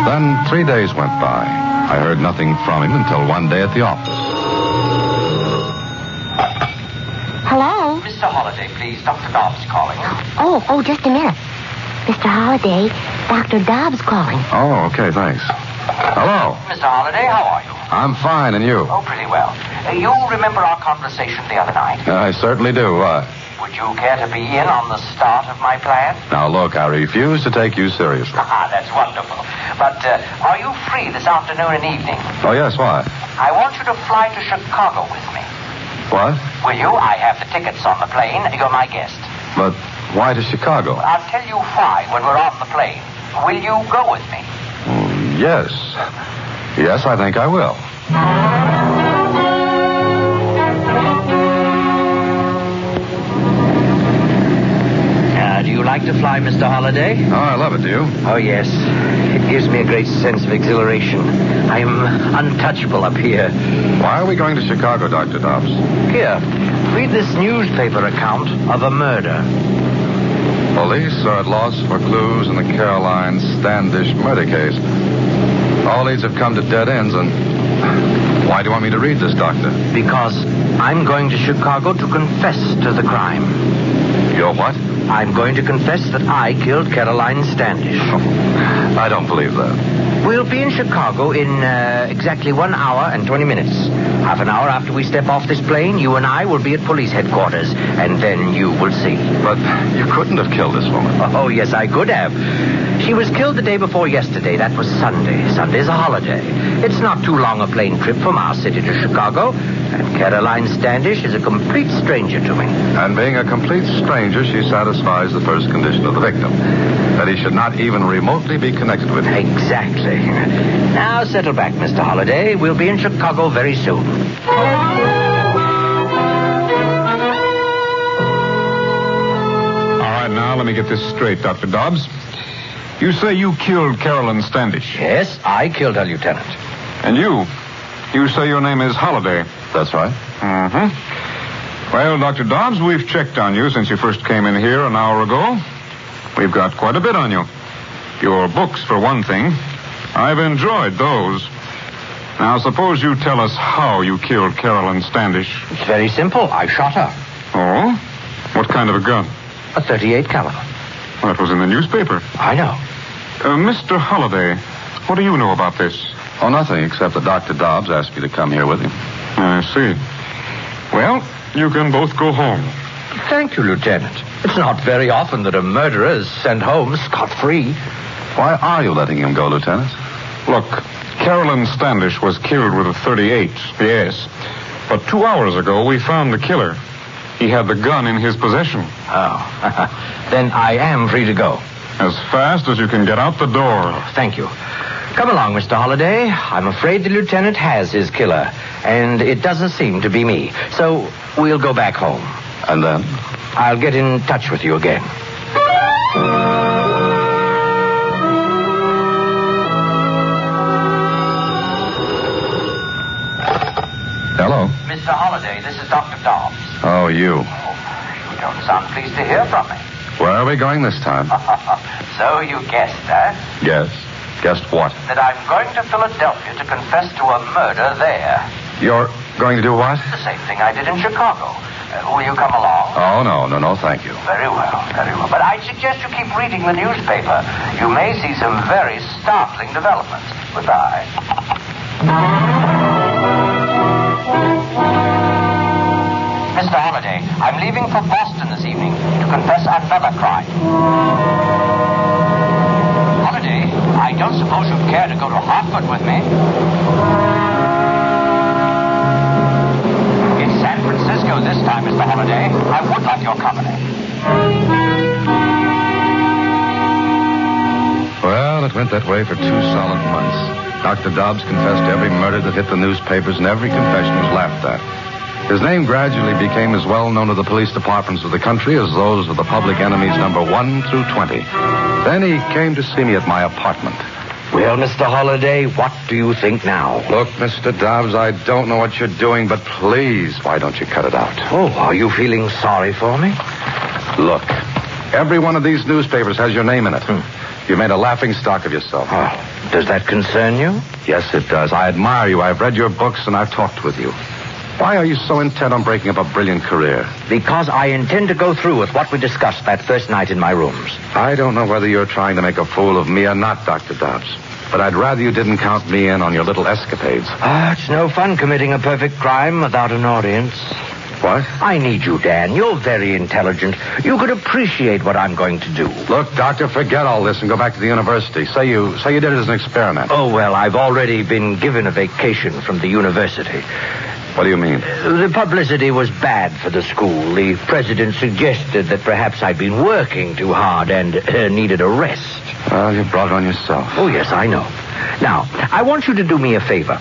Then 3 days went by. I heard nothing from him until one day at the office. Hello? Mr. Holliday, please. Dr. Dobbs calling. Oh, just a minute. Mr. Holliday, Dr. Dobbs calling. Oh, okay, thanks. Hello. Mr. Holliday, how are you? I'm fine, and you? Oh, pretty well. You remember our conversation the other night? I certainly do. Would you care to be in on the start of my plan? Now, look, I refuse to take you seriously. That's wonderful. But are you free this afternoon and evening? Oh, yes, why? I want you to fly to Chicago with me. What? Will you? I have the tickets on the plane. You're my guest. But why to Chicago? I'll tell you why when we're on the plane. Will you go with me? Yes. Yes, I think I will. Do you like to fly, Mr. Holliday? Oh, I love it, do you? Oh, yes. It gives me a great sense of exhilaration. I'm untouchable up here. Why are we going to Chicago, Dr. Dobbs? Here, read this newspaper account of a murder. Police are at loss for clues in the Caroline Standish murder case. All leads have come to dead ends, and why do you want me to read this, Doctor? Because I'm going to Chicago to confess to the crime. You're what? I'm going to confess that I killed Caroline Standish. I don't believe that. We'll be in Chicago in exactly 1 hour and 20 minutes. Half an hour after we step off this plane, you and I will be at police headquarters, and then you will see. But you couldn't have killed this woman. Oh, yes, I could have. She was killed the day before yesterday. That was Sunday. Sunday's a holiday. It's not too long a plane trip from our city to Chicago, and Caroline Standish is a complete stranger to me. And being a complete stranger, she satisfies the first condition of the victim, that he should not even remotely be connected with her. Exactly. Now settle back, Mr. Holliday. We'll be in Chicago very soon. All right, now let me get this straight, Dr. Dobbs. You say you killed Caroline Standish? Yes, I killed her, Lieutenant. And you say your name is Holliday? That's right. Mm-hmm. Well, Dr. Dobbs, we've checked on you since you first came in here an hour ago. We've got quite a bit on you. Your books, for one thing. I've enjoyed those. Now, suppose you tell us how you killed Caroline Standish. It's very simple. I shot her. Oh? What kind of a gun? A .38 caliber. That was in the newspaper. I know. Mr. Holliday, what do you know about this? Oh, nothing, except that Dr. Dobbs asked me to come here with him. I see. Well, you can both go home. Thank you, Lieutenant. It's not very often that a murderer is sent home scot-free. Why are you letting him go, Lieutenant? Look, Caroline Standish was killed with a .38, yes. But 2 hours ago, we found the killer. He had the gun in his possession. Oh. Then I am free to go. As fast as you can get out the door. Oh, thank you. Come along, Mr. Holliday. I'm afraid the lieutenant has his killer, and it doesn't seem to be me. So we'll go back home. And then? I'll get in touch with you again. Hello. Mr. Holliday, this is Dr. Dobbs. Oh, you. You don't sound pleased to hear from me. Where are we going this time? So you guessed, eh? Yes. Guessed what? That I'm going to Philadelphia to confess to a murder there. You're going to do what? The same thing I did in Chicago. Will you come along? Oh, no, thank you. Very well, very well. But I'd suggest you keep reading the newspaper. You may see some very startling developments. Goodbye. Mr. Holliday, I'm leaving for Boston this evening to confess another crime. Holliday, I don't suppose you'd care to go to Hartford with me? It's San Francisco this time, Mr. Holliday. I would like your company. Well, it went that way for 2 solid months. Dr. Dobbs confessed every murder that hit the newspapers, and every confession was laughed at. His name gradually became as well known to the police departments of the country as those of the public enemies number 1 through 20. Then he came to see me at my apartment. Well, Mr. Holliday, what do you think now? Look, Mr. Dobbs, I don't know what you're doing, but please, why don't you cut it out? Oh, are you feeling sorry for me? Look, Every one of these newspapers has your name in it. You made a laughing stock of yourself. Oh, does that concern you? Yes, it does. I admire you. I've read your books and I've talked with you. Why are you so intent on breaking up a brilliant career? Because I intend to go through with what we discussed that first night in my rooms. I don't know whether you're trying to make a fool of me or not, Dr. Dobbs. But I'd rather you didn't count me in on your little escapades. It's no fun committing a perfect crime without an audience. What? I need you, Dan. You're very intelligent. You could appreciate what I'm going to do. Look, Doctor, forget all this and go back to the university. Say you did it as an experiment. Oh, well, I've already been given a vacation from the university. What do you mean? The publicity was bad for the school. The president suggested that perhaps I'd been working too hard and needed a rest. Well, you brought it on yourself. Oh, yes, I know. Now, I want you to do me a favor.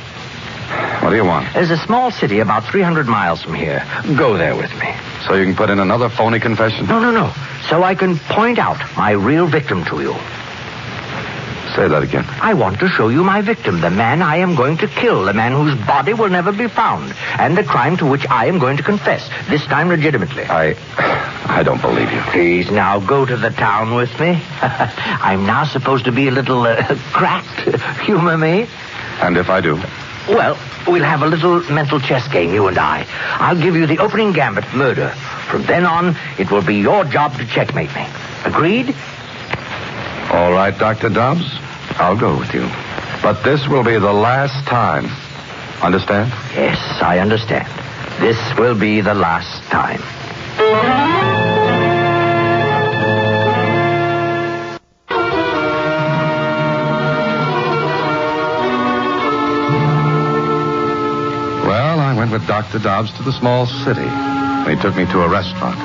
What do you want? There's a small city about 300 miles from here. Go there with me. So you can put in another phony confession? No. So I can point out my real victim to you. Say that again. I want to show you my victim, the man I am going to kill, the man whose body will never be found, and the crime to which I am going to confess, this time legitimately. I don't believe you. Please, now go to the town with me. I'm now supposed to be a little cracked. Humor me. And if I do? Well, we'll have a little mental chess game, you and I. I'll give you the opening gambit, murder. From then on, it will be your job to checkmate me. Agreed? All right, Dr. Dobbs. I'll go with you. But this will be the last time. Understand? Yes, I understand. This will be the last time. Well, I went with Dr. Dobbs to the small city. He took me to a restaurant.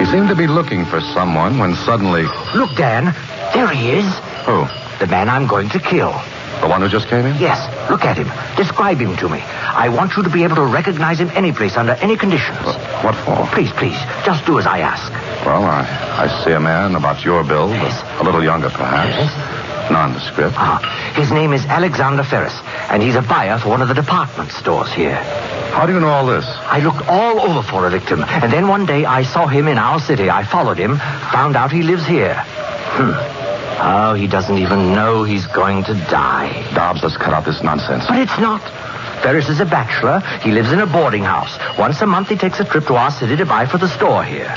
He seemed to be looking for someone when suddenly... Look, Dan. There he is. Who? The man I'm going to kill. The one who just came in? Yes. Look at him. Describe him to me. I want you to be able to recognize him any place, under any conditions. What for? Please. Just do as I ask. Well, I see a man about your build. Yes. A little younger, perhaps. Yes. Nondescript. His name is Alexander Ferris, and he's a buyer for one of the department stores here. How do you know all this? I looked all over for a victim, and then one day I saw him in our city. I followed him, found out he lives here. Oh, he doesn't even know he's going to die. Dobbs, let's cut out this nonsense. But it's not. Ferris is a bachelor. He lives in a boarding house. Once a month he takes a trip to our city to buy for the store here.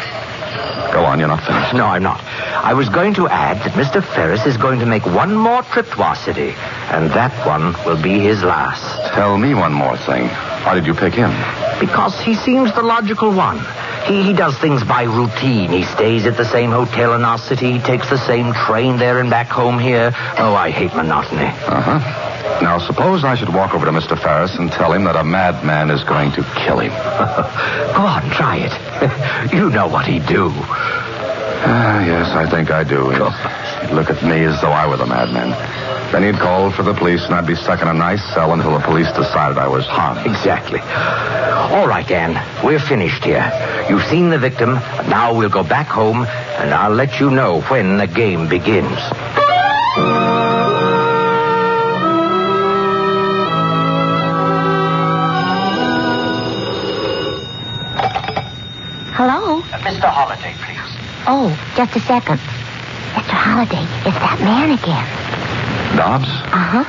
Go on, you're not finished. No, I'm not. I was going to add that Mr. Ferris is going to make one more trip to our city, and that one will be his last. Tell me one more thing. Why did you pick him? Because he seems the logical one. He does things by routine. He stays at the same hotel in our city. He takes the same train there and back home here. Oh, I hate monotony. Uh-huh. Now, suppose I should walk over to Mr. Ferris and tell him that a madman is going to kill him. Go on, try it. You know what he'd do. Yes, I think I do. He'd look at me as though I were the madman. Then he'd call for the police, and I'd be stuck in a nice cell until the police decided I was harmless. Exactly. All right, Dan. We're finished here. You've seen the victim. Now we'll go back home, and I'll let you know when the game begins. Hello? Mr. Holliday, please. Oh, just a second. Mr. Holliday, it's that man again. Dobbs? Uh-huh.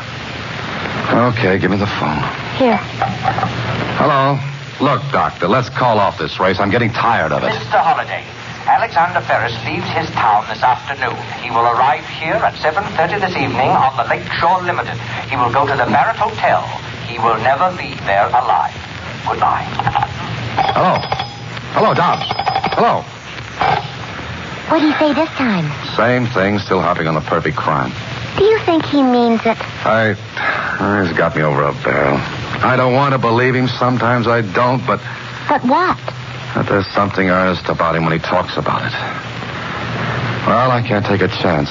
Okay, give me the phone. Here. Hello. Look, Doctor, let's call off this race. I'm getting tired of it. Mr. Holliday, Alexander Ferris leaves his town this afternoon. He will arrive here at 7:30 this evening on the Lakeshore Limited. He will go to the Barrett Hotel. He will never leave there alive. Goodbye. Hello. Hello, Dobbs. Hello. What do you say this time? Same thing, still hopping on the perfect crime. Do you think he means it? He's got me over a barrel. I don't want to believe him. Sometimes I don't, but... But what? But there's something earnest about him when he talks about it. Well, I can't take a chance.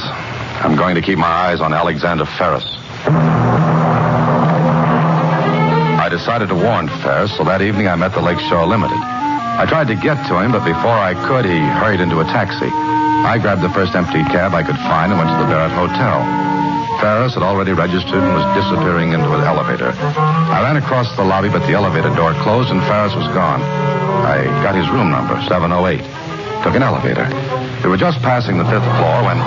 I'm going to keep my eyes on Alexander Ferris. I decided to warn Ferris, so that evening I met the Lakeshore Limited. I tried to get to him, but before I could, he hurried into a taxi. I grabbed the first empty cab I could find and went to the Barrett Hotel. Ferris had already registered and was disappearing into an elevator. I ran across the lobby, but the elevator door closed and Ferris was gone. I got his room number, 708. Took an elevator. We were just passing the 5th floor when...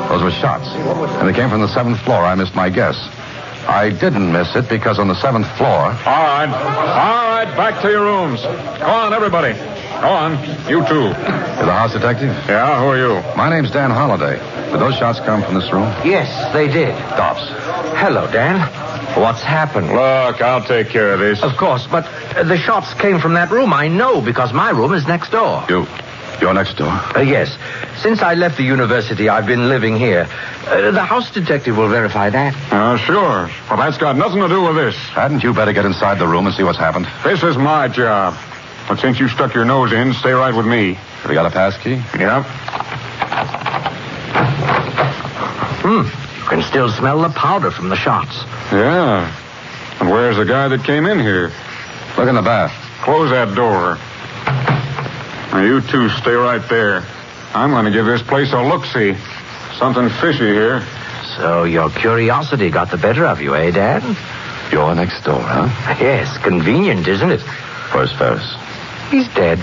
Those were shots. And they came from the 7th floor. I missed my guess. I didn't miss it because on the 7th floor... All right, back to your rooms. Go on, everybody. Go on. You too. You're the house detective? Yeah, who are you? My name's Dan Holliday. Did those shots come from this room? Yes, they did. Dobbs. Hello, Dan. What's happened? Look, I'll take care of this. Of course, but the shots came from that room. I know, because my room is next door. You're next door? Yes. Since I left the university, I've been living here. The house detective will verify that. Sure. Well, that's got nothing to do with this. Hadn't you better get inside the room and see what's happened? This is my job. But since you stuck your nose in, stay right with me. Have you got a pass key? Yep. You can still smell the powder from the shots. Yeah. And where's the guy that came in here? Look in the bath. Close that door. Now, you two stay right there. I'm going to give this place a look-see. Something fishy here. So your curiosity got the better of you, eh, Dan? You're next door, huh? Yes, convenient, isn't it? Where's Ferris? He's dead.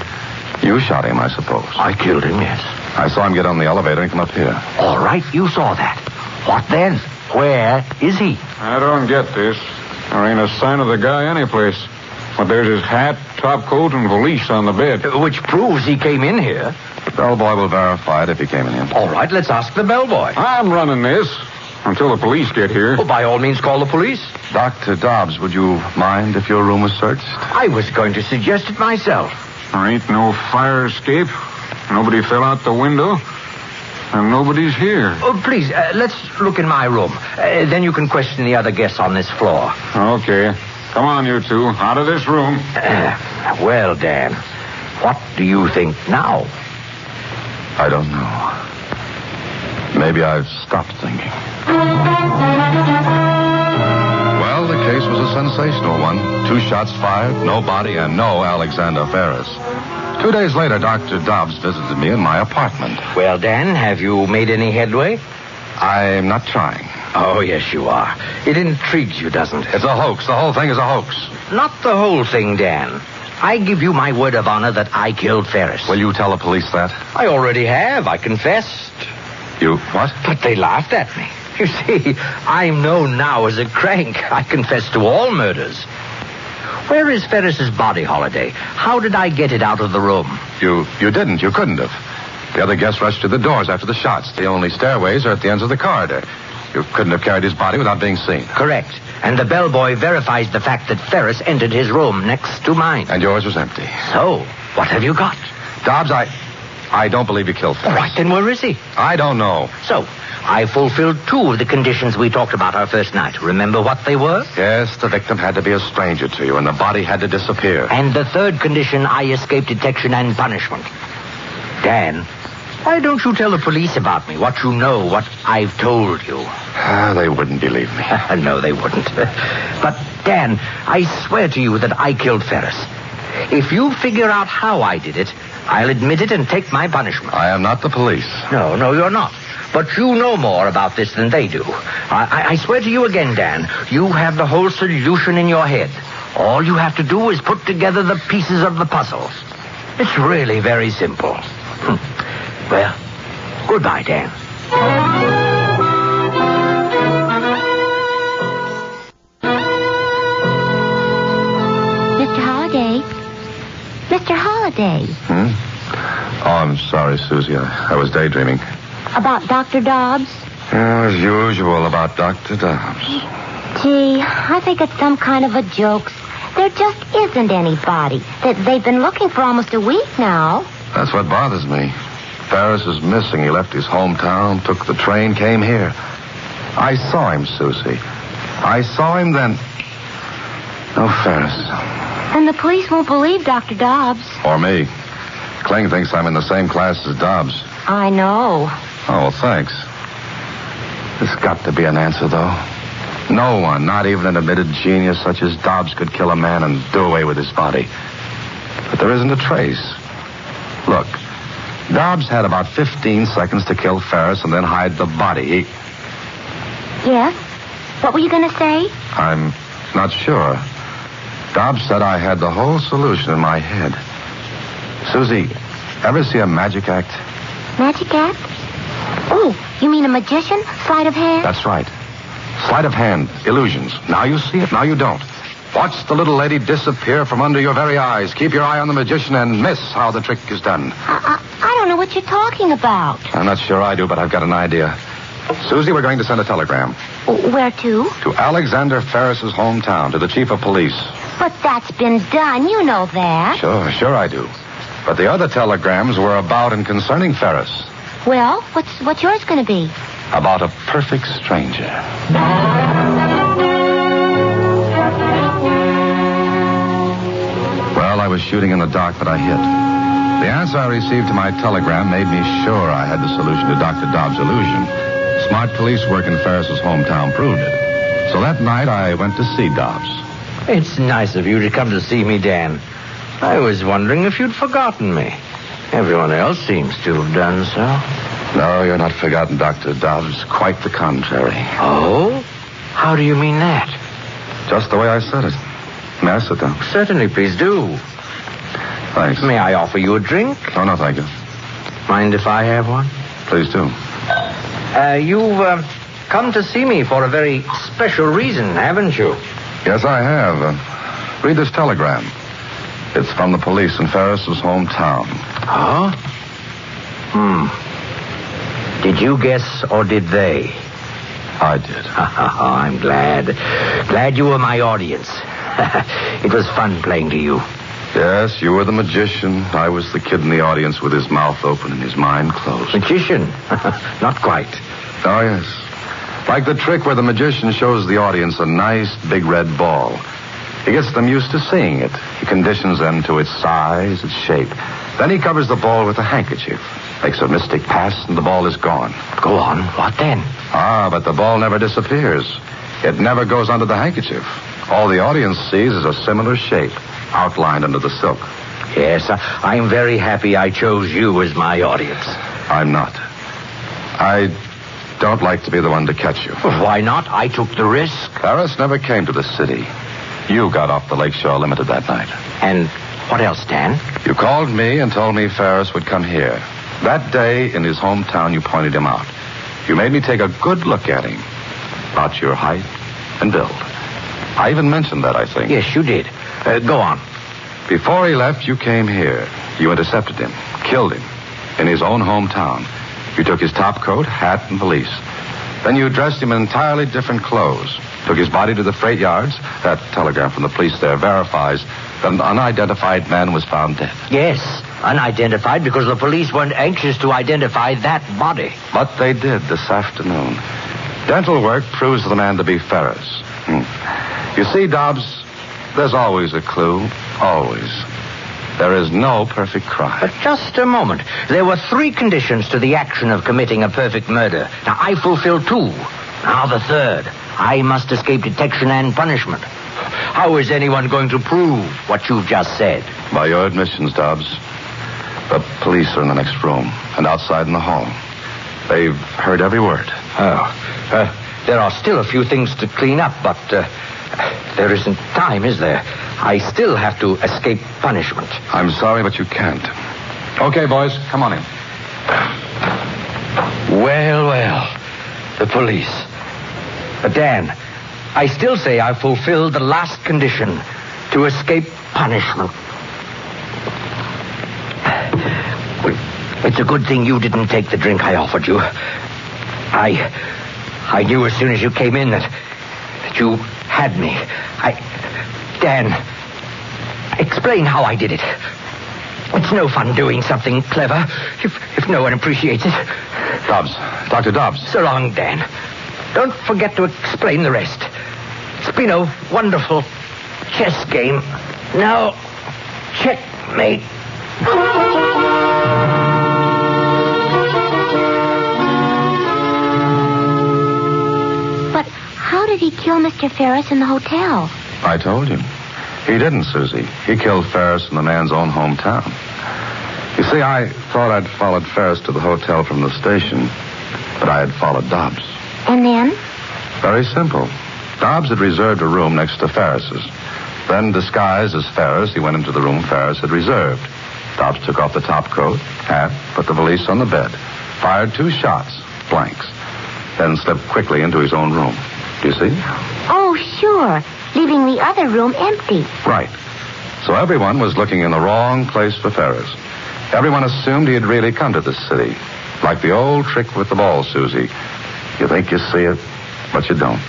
You shot him, I suppose. I killed him, yes. I saw him get on the elevator and come up here. All right, you saw that. What then? Where is he? I don't get this. There ain't a sign of the guy anyplace. But there's his hat, top coat, and valise on the bed. Which proves he came in here. The bellboy will verify it if he came in here. All right, let's ask the bellboy. I'm running this until the police get here. Well, by all means, call the police. Dr. Dobbs, would you mind if your room was searched? I was going to suggest it myself. There ain't no fire escape. Nobody fell out the window. And nobody's here. Oh, please, let's look in my room. Then you can question the other guests on this floor. Okay. Come on, you two. Out of this room. Well, Dan, what do you think now? I don't know. Maybe I've stopped thinking. Well, the case was a sensational one. 2 shots fired, no body, and no Alexander Ferris. 2 days later, Dr. Dobbs visited me in my apartment. Well, Dan, have you made any headway? I'm not trying. Oh, yes, you are. It intrigues you, doesn't it? It's a hoax. The whole thing is a hoax. Not the whole thing, Dan. I give you my word of honor that I killed Ferris. Will you tell the police that? I already have. I confessed. You what? But they laughed at me. You see, I'm known now as a crank. I confess to all murders. Where is Ferris's body, Holiday? How did I get it out of the room? You didn't. You couldn't have. The other guests rushed to the doors after the shots. The only stairways are at the ends of the corridor. You couldn't have carried his body without being seen. Correct. And the bellboy verifies the fact that Ferris entered his room next to mine. And yours was empty. So, what have you got? Dobbs, I don't believe you killed Ferris. All right, then where is he? I don't know. So, I fulfilled 2 of the conditions we talked about our first night. Remember what they were? Yes, the victim had to be a stranger to you, and the body had to disappear. And the 3rd condition, I escaped detection and punishment. Dan, why don't you tell the police about me, what you know, what I've told you? They wouldn't believe me. No, they wouldn't. But, Dan, I swear to you that I killed Ferris. If you figure out how I did it, I'll admit it and take my punishment. I am not the police. No, you're not. But you know more about this than they do. I swear to you again, Dan, you have the whole solution in your head. All you have to do is put together the pieces of the puzzle. It's really very simple. Well, goodbye, Dan. Mr. Holliday. Mr. Holliday. Oh, I'm sorry, Susie. I was daydreaming. About Dr. Dobbs? As usual about Dr. Dobbs. Gee, I think it's some kind of a joke. There just isn't anybody. They've been looking for almost a week now. That's what bothers me. Ferris is missing. He left his hometown, took the train, came here. I saw him, Susie. I saw him then. No Ferris. And the police won't believe Dr. Dobbs. Or me. Kling thinks I'm in the same class as Dobbs. I know. Oh, well, thanks. There's got to be an answer, though. No one, not even an admitted genius such as Dobbs, could kill a man and do away with his body. But there isn't a trace. Look, Dobbs had about 15 seconds to kill Ferris and then hide the body. Yes? What were you going to say? I'm not sure. Dobbs said I had the whole solution in my head. Susie, Ever see a magic act? Magic act? Oh, you mean a magician? Sleight of hand? That's right. Sleight of hand, illusions. Now you see it, now you don't. Watch the little lady disappear from under your very eyes. Keep your eye on the magician and miss how the trick is done. I don't know what you're talking about. I'm not sure I do, but I've got an idea. Susie, we're going to send a telegram. Where to? To Alexander Ferris's hometown, to the chief of police. But that's been done. You know that. Sure I do. But the other telegrams were about and concerning Ferris. Well, what's yours going to be? About a perfect stranger. Well, I was shooting in the dark, but I hit. The answer I received to my telegram made me sure I had the solution to Dr. Dobbs' illusion. Smart police work in Ferris's hometown proved it. So that night, I went to see Dobbs. It's nice of you to come to see me, Dan. I was wondering if you'd forgotten me. Everyone else seems to have done so. No, you're not forgotten, Dr. Dobbs. Quite the contrary. Oh? How do you mean that? Just the way I said it. May I sit down? Certainly, please do. Thanks. May I offer you a drink? Oh, no, thank you. Mind if I have one? Please do. You've come to see me for a very special reason, haven't you? Yes, I have. Read this telegram. It's from the police in Ferris's hometown. Huh? Did you guess or did they? I did. I'm glad. Glad you were my audience. It was fun playing to you. Yes, you were the magician. I was the kid in the audience with his mouth open and his mind closed. Magician? Not quite. Oh, yes. Like the trick where the magician shows the audience a nice big red ball. He gets them used to seeing it. He conditions them to its size, its shape. Then he covers the ball with a handkerchief. Makes a mystic pass and the ball is gone. Go on. What then? But the ball never disappears. It never goes under the handkerchief. All the audience sees is a similar shape outlined under the silk. Yes, I'm very happy I chose you as my audience. I'm not. I don't like to be the one to catch you. Well, why not? I took the risk. Ferris never came to the city. You got off the Lakeshore Limited that night. And what else, Dan? You called me and told me Ferris would come here. That day in his hometown, you pointed him out. You made me take a good look at him. About your height and build. I even mentioned that, I think. Yes, you did. Go on. Before he left, you came here. You intercepted him, killed him, in his own hometown. You took his top coat, hat, and valise. Then you dressed him in entirely different clothes. Took his body to the freight yards. That telegram from the police there verifies that an unidentified man was found dead. Yes, unidentified because the police weren't anxious to identify that body. But they did this afternoon. Dental work proves the man to be Ferris. You see, Dobbs, there's always a clue. Always. There is no perfect crime. But just a moment. There were 3 conditions to the action of committing a perfect murder. Now, I fulfilled 2. Now the 3rd. I must escape detection and punishment. How is anyone going to prove what you've just said? By your admissions, Dobbs. The police are in the next room and outside in the hall. They've heard every word. There are still a few things to clean up, but there isn't time, is there? I still have to escape punishment. I'm sorry, but you can't. Okay, boys, come on in. Well, the police. But Dan, I still say I fulfilled the last condition to escape punishment. It's a good thing you didn't take the drink I offered you. I knew as soon as you came in that you had me. Dan, explain how I did it. It's no fun doing something clever if no one appreciates it. Dobbs. Dr. Dobbs. So long, Dan. Don't forget to explain the rest. It's been a wonderful chess game. Now, checkmate. But how did he kill Mr. Ferris in the hotel? I told you. He didn't, Susie. He killed Ferris in the man's own hometown. You see, I thought I'd followed Ferris to the hotel from the station, but I had followed Dobbs. And then? Very simple. Dobbs had reserved a room next to Ferris's. Then, disguised as Ferris, he went into the room Ferris had reserved. Dobbs took off the top coat, hat, put the valise on the bed, fired 2 shots, blanks, then slipped quickly into his own room. Do you see? Oh, sure. Leaving the other room empty. Right. So everyone was looking in the wrong place for Ferris. Everyone assumed he had really come to this city. Like the old trick with the ball, Susie. You think you see it, but you don't.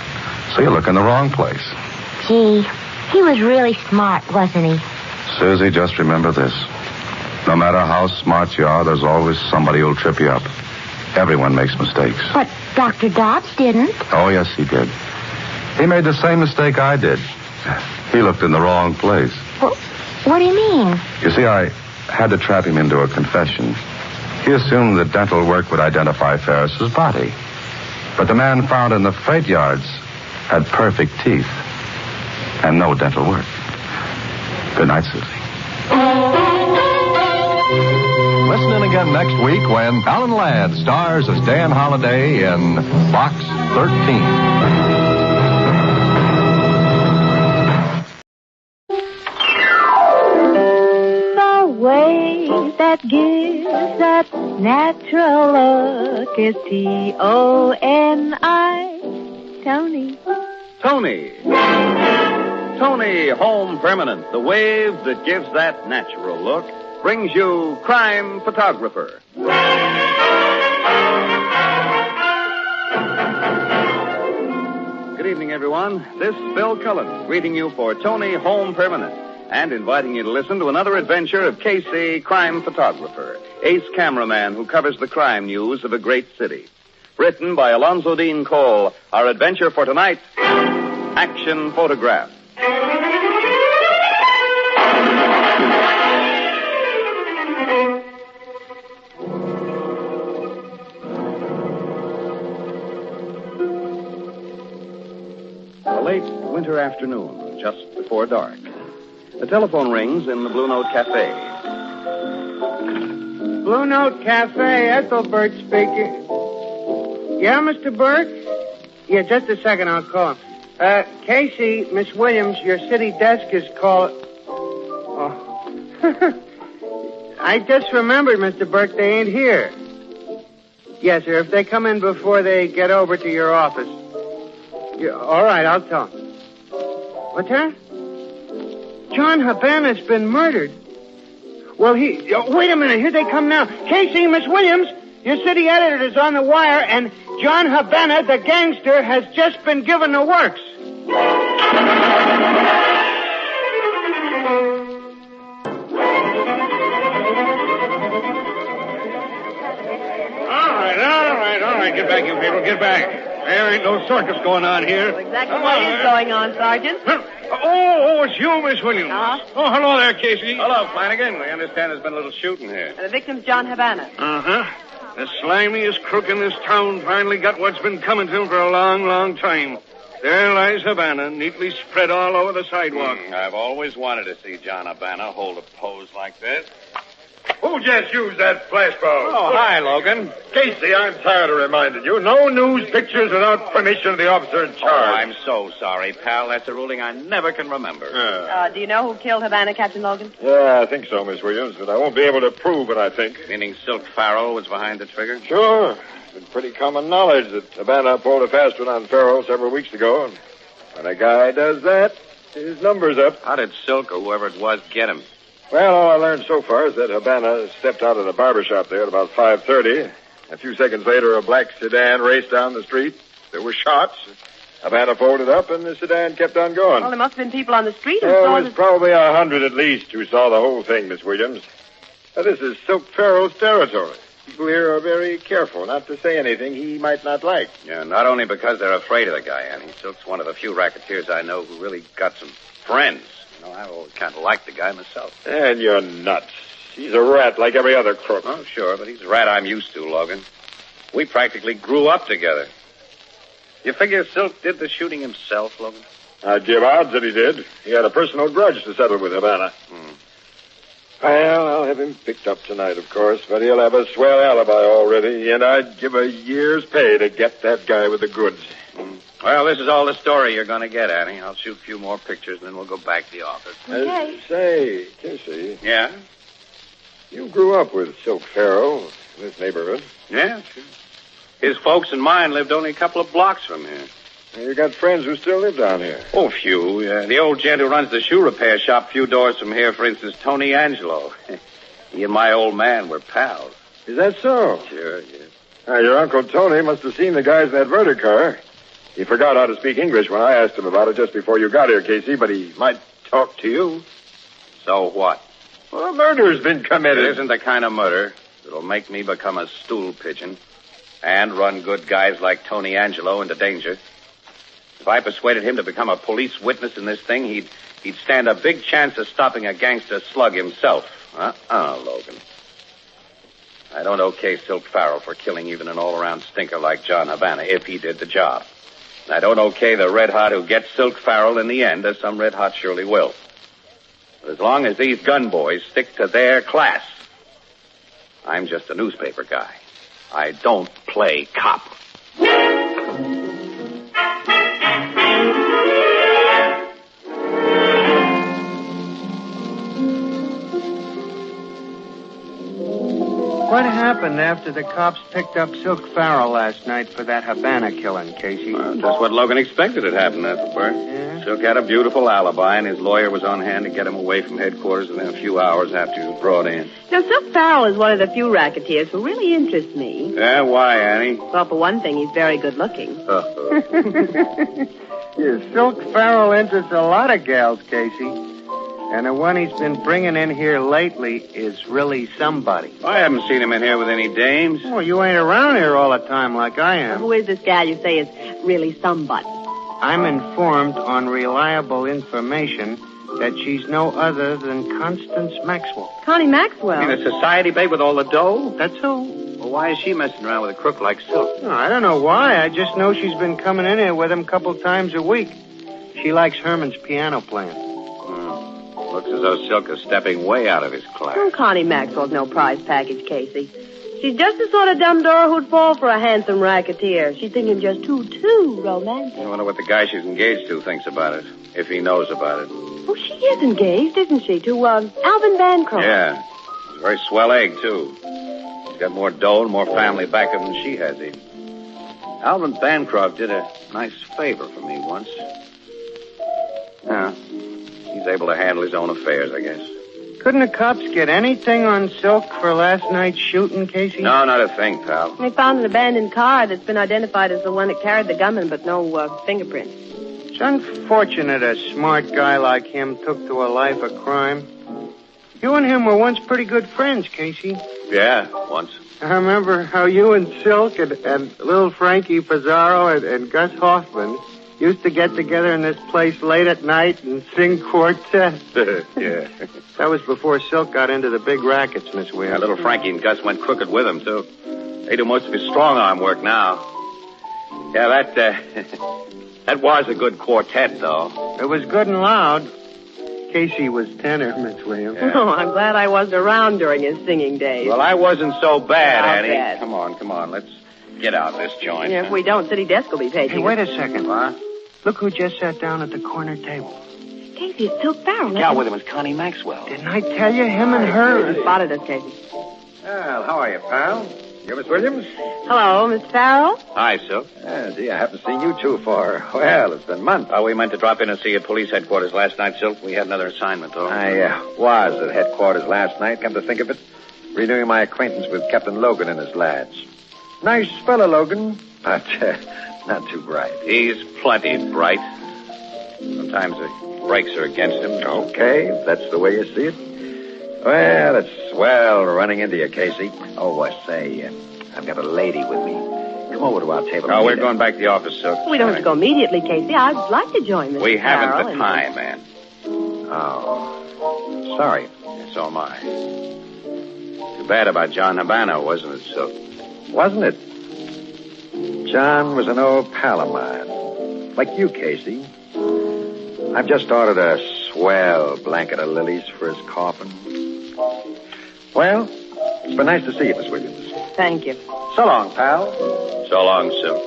So you look in the wrong place. Gee, he was really smart, wasn't he? Susie, just remember this. No matter how smart you are, there's always somebody who'll trip you up. Everyone makes mistakes. But Dr. Dobbs didn't. Oh, yes, he did. He made the same mistake I did. He looked in the wrong place. Well, what do you mean? You see, I had to trap him into a confession. He assumed that dental work would identify Ferris's body. But the man found in the freight yards had perfect teeth and no dental work. Good night, Susie. Listen in again next week when Alan Ladd stars as Dan Holliday in Box 13. Way that gives that natural look is T-O-N-I. Tony. Tony Home Permanent, the wave that gives that natural look, brings you Crime Photographer. Good evening, everyone. This is Bill Cullen, greeting you for Tony Home Permanent, and inviting you to listen to another adventure of Casey, Crime Photographer, ace cameraman who covers the crime news of a great city. Written by Alonzo Dean Cole, our adventure for tonight, Action Photograph. A late winter afternoon, just before dark. The telephone rings in the Blue Note Cafe. Blue Note Cafe, Ethelbert speaking. Yeah, Mr. Burke? Yeah, just a second, I'll call him. Casey, Miss Williams, your city desk is called... Oh. I just remembered, Mr. Burke, they ain't here. Yes, sir, if they come in before they get over to your office. Yeah, all right, I'll tell them. What's that? John Habana's been murdered. Well, wait a minute. Here they come now. Casey, Miss Williams, your city editor is on the wire, and John Habana, the gangster, has just been given the works. All right. Get back, you people. Get back. There ain't no circus going on here. Exactly what is going on, Sergeant. Oh, it's you, Miss Williams. Uh-huh. Oh, hello there, Casey. Hello, Flanagan. We understand there's been a little shooting here. The victim's John Habana. Uh-huh. The slimiest crook in this town finally got what's been coming to him for a long, long time. There lies Habana, neatly spread all over the sidewalk. I've always wanted to see John Habana hold a pose like this. Who just used that flash bulb? Oh, hi, Logan. Casey, I'm tired of reminding you. No news pictures without permission of the officer in charge. Oh, I'm so sorry, pal. That's a ruling I never can remember. Do you know who killed Habana, Captain Logan? Yeah, I think so, Miss Williams, but I won't be able to prove it, I think. Meaning Silk Farrell was behind the trigger? Sure. It's been pretty common knowledge that Habana pulled a fast one on Farrell several weeks ago. And when a guy does that, his number's up. How did Silk or whoever it was get him? Well, all I learned so far is that Habana stepped out of the barber shop there at about 5:30. A few seconds later, a black sedan raced down the street. There were shots. Habana folded up, and the sedan kept on going. Well, there must have been people on the street who There saw was probably 100 at least who saw the whole thing, Miss Williams. Now, this is Silk Farrell's territory. People here are very careful not to say anything he might not like. Yeah, not only because they're afraid of the guy, Annie. Silk's one of the few racketeers I know who really got some friends. You know, I've always kind of liked the guy myself. And you're nuts. He's a rat like every other crook. Oh, sure, but he's a rat I'm used to, Logan. We practically grew up together. You figure Silk did the shooting himself, Logan? I'd give odds that he did. He had a personal grudge to settle with Habana. Well, I'll have him picked up tonight, of course, but he'll have a swell alibi already, and I'd give a year's pay to get that guy with the goods. Well, this is all the story you're going to get, Annie. I'll shoot a few more pictures, and then we'll go back to the office. Say, Casey. Yeah? You grew up with Silk Farrell in this neighborhood. Yeah, sure. His folks and mine lived only a couple of blocks from here. You got friends who still live down here. Oh, few. The old gent who runs the shoe repair shop a few doors from here, for instance, Tony Angelo. He and my old man were pals. Is that so? Sure, yes. Your Uncle Tony must have seen the guys in that verdict car. He forgot how to speak English when I asked him about it just before you got here, Casey, but he might talk to you. So what? Well, a murder's been committed. It isn't the kind of murder that'll make me become a stool pigeon and run good guys like Tony Angelo into danger. If I persuaded him to become a police witness in this thing, he'd stand a big chance of stopping a gangster slug himself. Logan. I don't okay Silk Farrell for killing even an all-around stinker like John Havana if he did the job. And I don't okay the red hot who gets Silk Farrell in the end, as some red hot surely will. But as long as these gun boys stick to their class, I'm just a newspaper guy. I don't play cop. What happened after the cops picked up Silk Farrell last night for that Havana killing, Casey? Just what Logan expected had happened, Ethelbert. Yeah? Silk had a beautiful alibi, and his lawyer was on hand to get him away from headquarters within a few hours after he was brought in. Now, Silk Farrell is one of the few racketeers who really interests me. Yeah, why, Annie? Well, for one thing, he's very good looking. Yeah, Silk Farrell interests a lot of gals, Casey. And the one he's been bringing in here lately is really somebody. I haven't seen him in here with any dames. Well, you ain't around here all the time like I am. Who is this gal you say is really somebody? I'm informed on reliable information that she's no other than Constance Maxwell. Connie Maxwell? You mean the society babe with all the dough? That's who. Well, why is she messing around with a crook like Silk? No, I don't know why. I just know she's been coming in here with him a couple times a week. She likes Herman's piano playing. Looks as though Silk is stepping way out of his class. Oh, Connie Maxwell's no prize package, Casey. She's just the sort of dumb door who'd fall for a handsome racketeer. She'd think him just too romantic. I wonder what the guy she's engaged to thinks about it, if he knows about it. Oh, she is engaged, isn't she, to Alvin Bancroft? Yeah. He's a very swell egg, too. He's got more dough and more family backup than she has, even. Alvin Bancroft did a nice favor for me once. Yeah. He's able to handle his own affairs, I guess. Couldn't the cops get anything on Silk for last night's shooting, Casey? No, not a thing, pal. They found an abandoned car that's been identified as the one that carried the gunman, but no fingerprints. It's unfortunate a smart guy like him took to a life of crime. You and him were once pretty good friends, Casey. Yeah, once. I remember how you and Silk and little Frankie Pizarro and Gus Hoffman used to get together in this place late at night and sing quartet. Yeah. That was before Silk got into the big rackets, Miss Williams. Yeah, little Frankie and Gus went crooked with him, too. They do most of his strong-arm work now. Yeah, that was a good quartet, though. It was good and loud. Casey was tenor, Miss Williams. Yeah. Oh, I'm glad I wasn't around during his singing days. Well, I wasn't so bad, I'll Annie. bet. Come on. Let's get out this joint. Yeah, if we don't, City Desk will be taking Hey, wait it. a second. What? Look who just sat down at the corner table. Casey, it's Silk Farrell. The gal with him is Connie Maxwell. Didn't I tell you? Him and her. You spotted us, Casey. Well, how are you, pal? You Miss Williams? Hello, Miss Farrell. Hi, Silk. Gee, I haven't seen you two for, well, it's been months. We meant to drop in and see you at police headquarters last night, Silk. We had another assignment, though. I was at headquarters last night, come to think of it, renewing my acquaintance with Captain Logan and his lads. Nice fellow, Logan, but not too bright. He's plenty bright. Sometimes the brakes are against him. Okay, if that's the way you see it. Well, it's swell running into you, Casey. Oh, say, I've got a lady with me. Come over to our table. Oh, we're going back to the office, Silk. We don't have to go immediately, Casey. I'd like to join Mr. We haven't Farrell the and- time, man. Oh, sorry. So am I. Too bad about John Havana, wasn't it, Silk? Wasn't it? John was an old pal of mine. Like you, Casey. I've just ordered a swell blanket of lilies for his coffin. Well, it's been nice to see you, Miss Williams. Thank you. So long, pal. So long, Silk.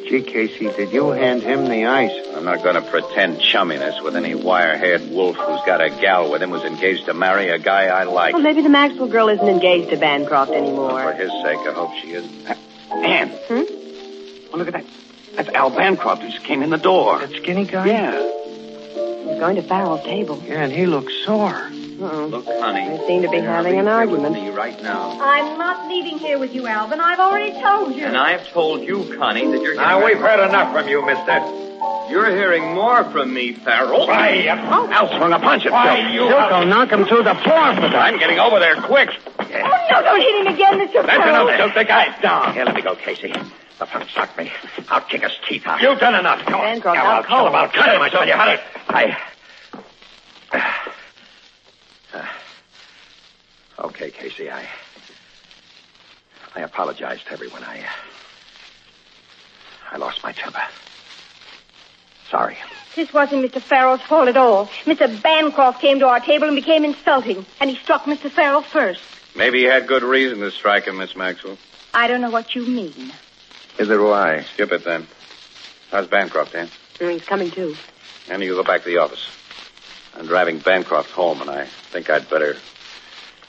Gee, Casey, did you hand him the ice? I'm not going to pretend chumminess with any wire-haired wolf who's got a gal with him who's engaged to marry a guy I like. Well, maybe the Maxwell girl isn't engaged to Bancroft anymore. For his sake, I hope she is. Ann. Oh, look at that. That's Al Bancroft who just came in the door. That skinny guy? Yeah. He's going to Farrell's table. Yeah, and he looks sore. Uh-oh. Look, honey. They seem to be having an argument. With me right now. I'm not leaving here with you, Alvin. I've already told you. And I've told you, Connie, that you're... Now, we've heard enough from you, mister. You're hearing more from me, Farrell. Why, Al swung a punch at Silk. Silk will knock him through the floor for that. I'm getting over there quick. Oh, no, don't hit him again, Mr. That's Farrell. enough, Silk. The guy's down. Here, let me go, Casey. The punk socked me. I'll kick his teeth out. You've done enough. Come on. Bancroft, I'll kill him. I'll cut him. I tell you. Okay, Casey, I apologize to everyone. I lost my temper. Sorry. This wasn't Mr. Farrell's fault at all. Mr. Bancroft came to our table and became insulting, and he struck Mr. Farrell first. Maybe he had good reason to strike him, Miss Maxwell. I don't know what you mean. Neither do I. Skip it, then. How's Bancroft, Ann? He's coming, too. And you go back to the office. I'm driving Bancroft home, and I think I'd better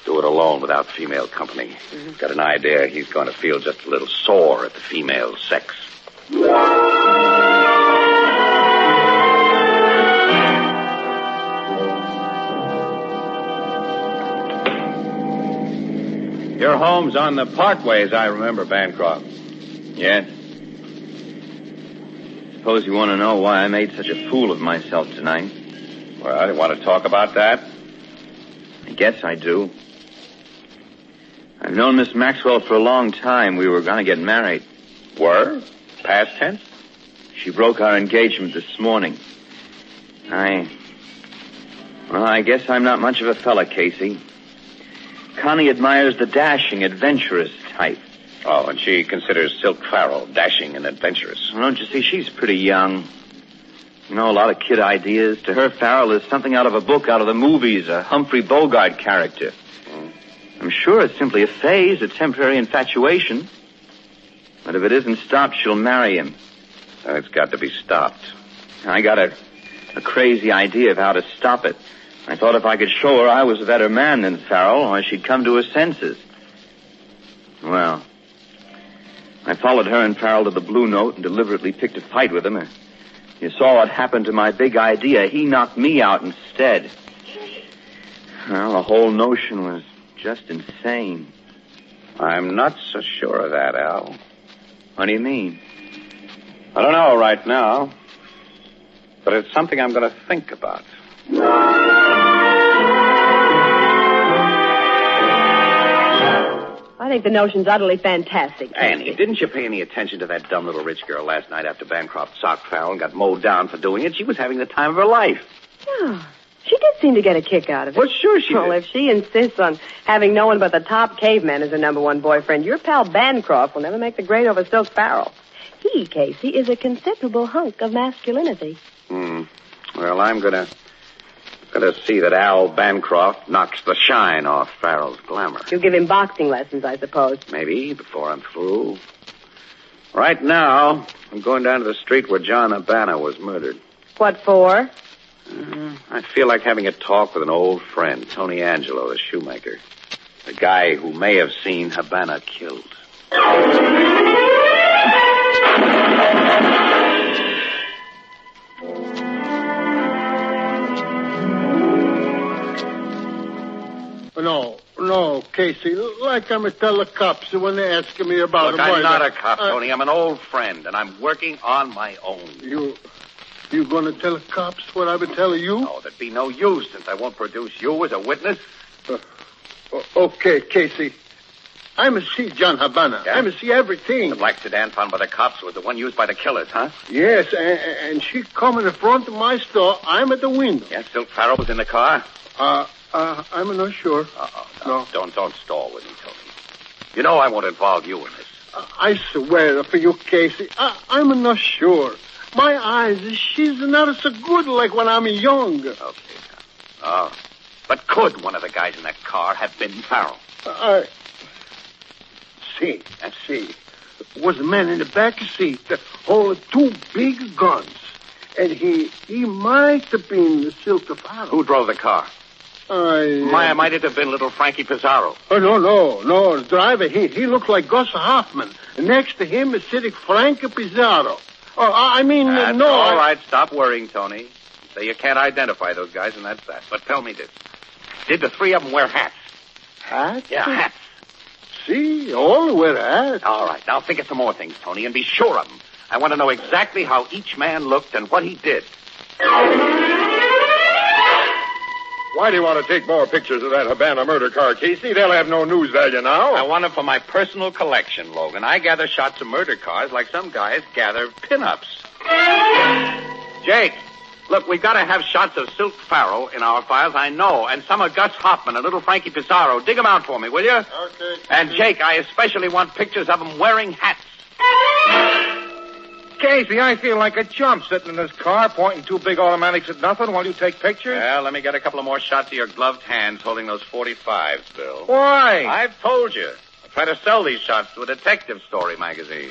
do it alone without female company. Got an idea he's going to feel just a little sore at the female sex. Your home's on the Parkway, as I remember, Bancroft. Yes? Suppose you want to know why I made such a fool of myself tonight. Well, you want to talk about that? I guess I do. I've known Miss Maxwell for a long time. We were going to get married. Were? Past tense? She broke our engagement this morning. I guess I'm not much of a fella, Casey. Connie admires the dashing, adventurous type. Oh, and she considers Silk Farrell dashing and adventurous. Well, don't you see, she's pretty young. You know, a lot of kid ideas. To her, Farrell is something out of a book, out of the movies, a Humphrey Bogart character. I'm sure it's simply a phase, a temporary infatuation. But if it isn't stopped, she'll marry him. It's got to be stopped. I got a crazy idea of how to stop it. I thought if I could show her I was a better man than Farrell, why, she'd come to her senses. Well, I followed her and Farrell to the Blue Note and deliberately picked a fight with him. You saw what happened to my big idea. He knocked me out instead. Well, the whole notion was just insane. I'm not so sure of that, Al. What do you mean? I don't know right now. But it's something I'm going to think about. I think the notion's utterly fantastic. Annie, didn't you pay any attention to that dumb little rich girl last night after Bancroft socked Farrell and got mowed down for doing it? She was having the time of her life. Oh, she did seem to get a kick out of it. Well, sure she Well, did. if she insists on having no one but the top caveman as her number one boyfriend, your pal Bancroft will never make the grade over Silk Farrell. He, Casey, is a considerable hunk of masculinity. Well, I'm gonna see that Al Bancroft knocks the shine off Farrell's glamour. You'll give him boxing lessons, I suppose. Maybe before I'm through. Right now, I'm going down to the street where John Habana was murdered. What for? I feel like having a talk with an old friend, Tony Angelo, the shoemaker. The guy who may have seen Habana killed. No, Casey. Like I'm going to tell the cops when they ask me about Look, him. I'm not a cop, Tony. I'm an old friend, and I'm working on my own. You going to tell the cops what I've been telling you? No, there'd be no use since I won't produce you as a witness. Okay, Casey. I'm going to see John Habana. Yeah? I'm going to see everything. The black sedan found by the cops was the one used by the killers, huh? Yes, and she come in the front of my store. I'm at the window. Yes, Silk Farrell was in the car? I'm not sure. No. Don't stall with me, Tony. You know I won't involve you in this. I swear for you, Casey. I'm not sure. My eyes, she's not so good like when I'm young. Okay, now. But could one of the guys in that car have been Farrell? See. was a man in the back seat holding 2 big guns. And he might have been Silk the Pharaoh. Who drove the car? Might it have been little Frankie Pizarro? Oh, no. The driver, he looked like Gus Hoffman. And next to him is sitting Frankie Pizarro. That's no. All right, stop worrying, Tony. You say you can't identify those guys, and that's that. But tell me this. Did the 3 of them wear hats? Hats? Yeah, hats. See, all wear hats. All right, now think of some more things, Tony, and be sure of them. I want to know exactly how each man looked and what he did. Why do you want to take more pictures of that Havana murder car, Casey? They'll have no news value now. I want them for my personal collection, Logan. I gather shots of murder cars like some guys gather pin-ups. Jake, look, we've got to have shots of Silk Pharaoh in our files, I know, and some of Gus Hoffman and little Frankie Pizarro. Dig them out for me, will you? Okay. And, Jake, I especially want pictures of them wearing hats. Casey, I feel like a chump sitting in this car pointing 2 big automatics at nothing while you take pictures. Well, let me get a couple of more shots of your gloved hands holding those 45s, Bill. Why? I've told you. I try to sell these shots to a detective story magazine.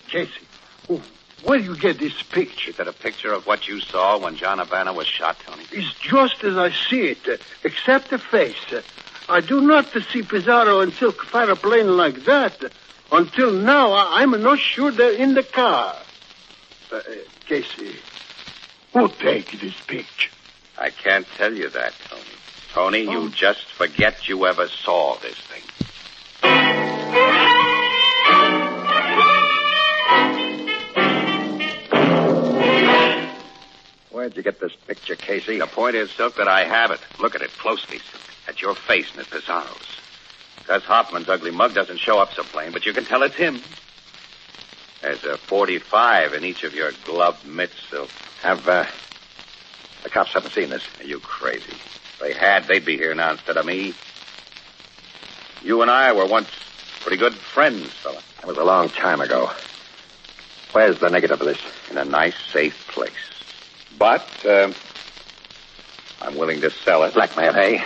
Casey, where do you get this picture? Is that a picture of what you saw when John Havana was shot, Tony? It's just as I see it, except the face. I do not see Pizarro and Silk Pharaoh playing like that. Until now, I'm not sure they're in the car. Casey, who take this picture? I can't tell you that, Tony. Tony, you just forget you ever saw this thing. Where'd you get this picture, Casey? The point is, Silk, that I have it. Look at it closely, Silk. At your face and at Pizarro's. Gus Hoffman's ugly mug doesn't show up so plain, but you can tell it's him. There's a 45 in each of your gloved mitts, Silk. The cops haven't seen this. Are you crazy? If they had, they'd be here now instead of me. You and I were once pretty good friends, fella. That was a long time ago. Where's the negative of this? In a nice, safe place. But, I'm willing to sell it. Blackmail, hey?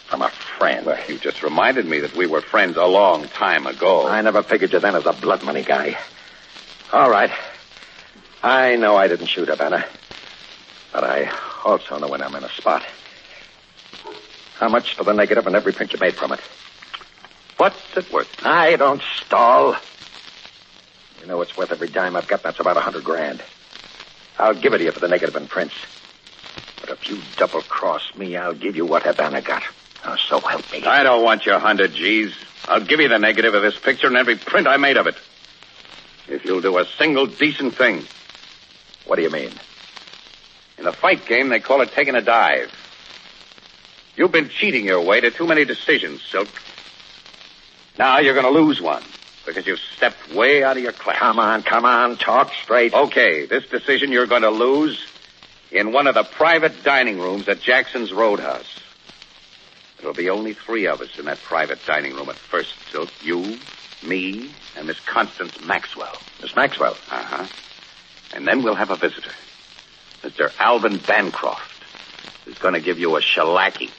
From a friend. Well, you just reminded me that we were friends a long time ago. I never figured you then as a blood money guy. All right. I know I didn't shoot Havana. But I also know when I'm in a spot. How much for the negative and every print you made from it? What's it worth? I don't stall. You know it's worth every dime I've got. That's about $100,000. I'll give it to you for the negative and prints. But if you double-cross me, I'll give you what Havana got. Oh, so help me. I don't want your 100 G's. I'll give you the negative of this picture and every print I made of it. If you'll do a single decent thing. What do you mean? In a fight game, they call it taking a dive. You've been cheating your way to too many decisions, Silk. Now you're going to lose one because you've stepped way out of your class. Come on. Talk straight. Okay, this decision you're going to lose in one of the private dining rooms at Jackson's Roadhouse. There'll be only 3 of us in that private dining room at first, Silk. You, me, and Miss Constance Maxwell. Miss Maxwell? Uh-huh. And then we'll have a visitor. Mr. Alvin Bancroft, who's going to give you a shellacking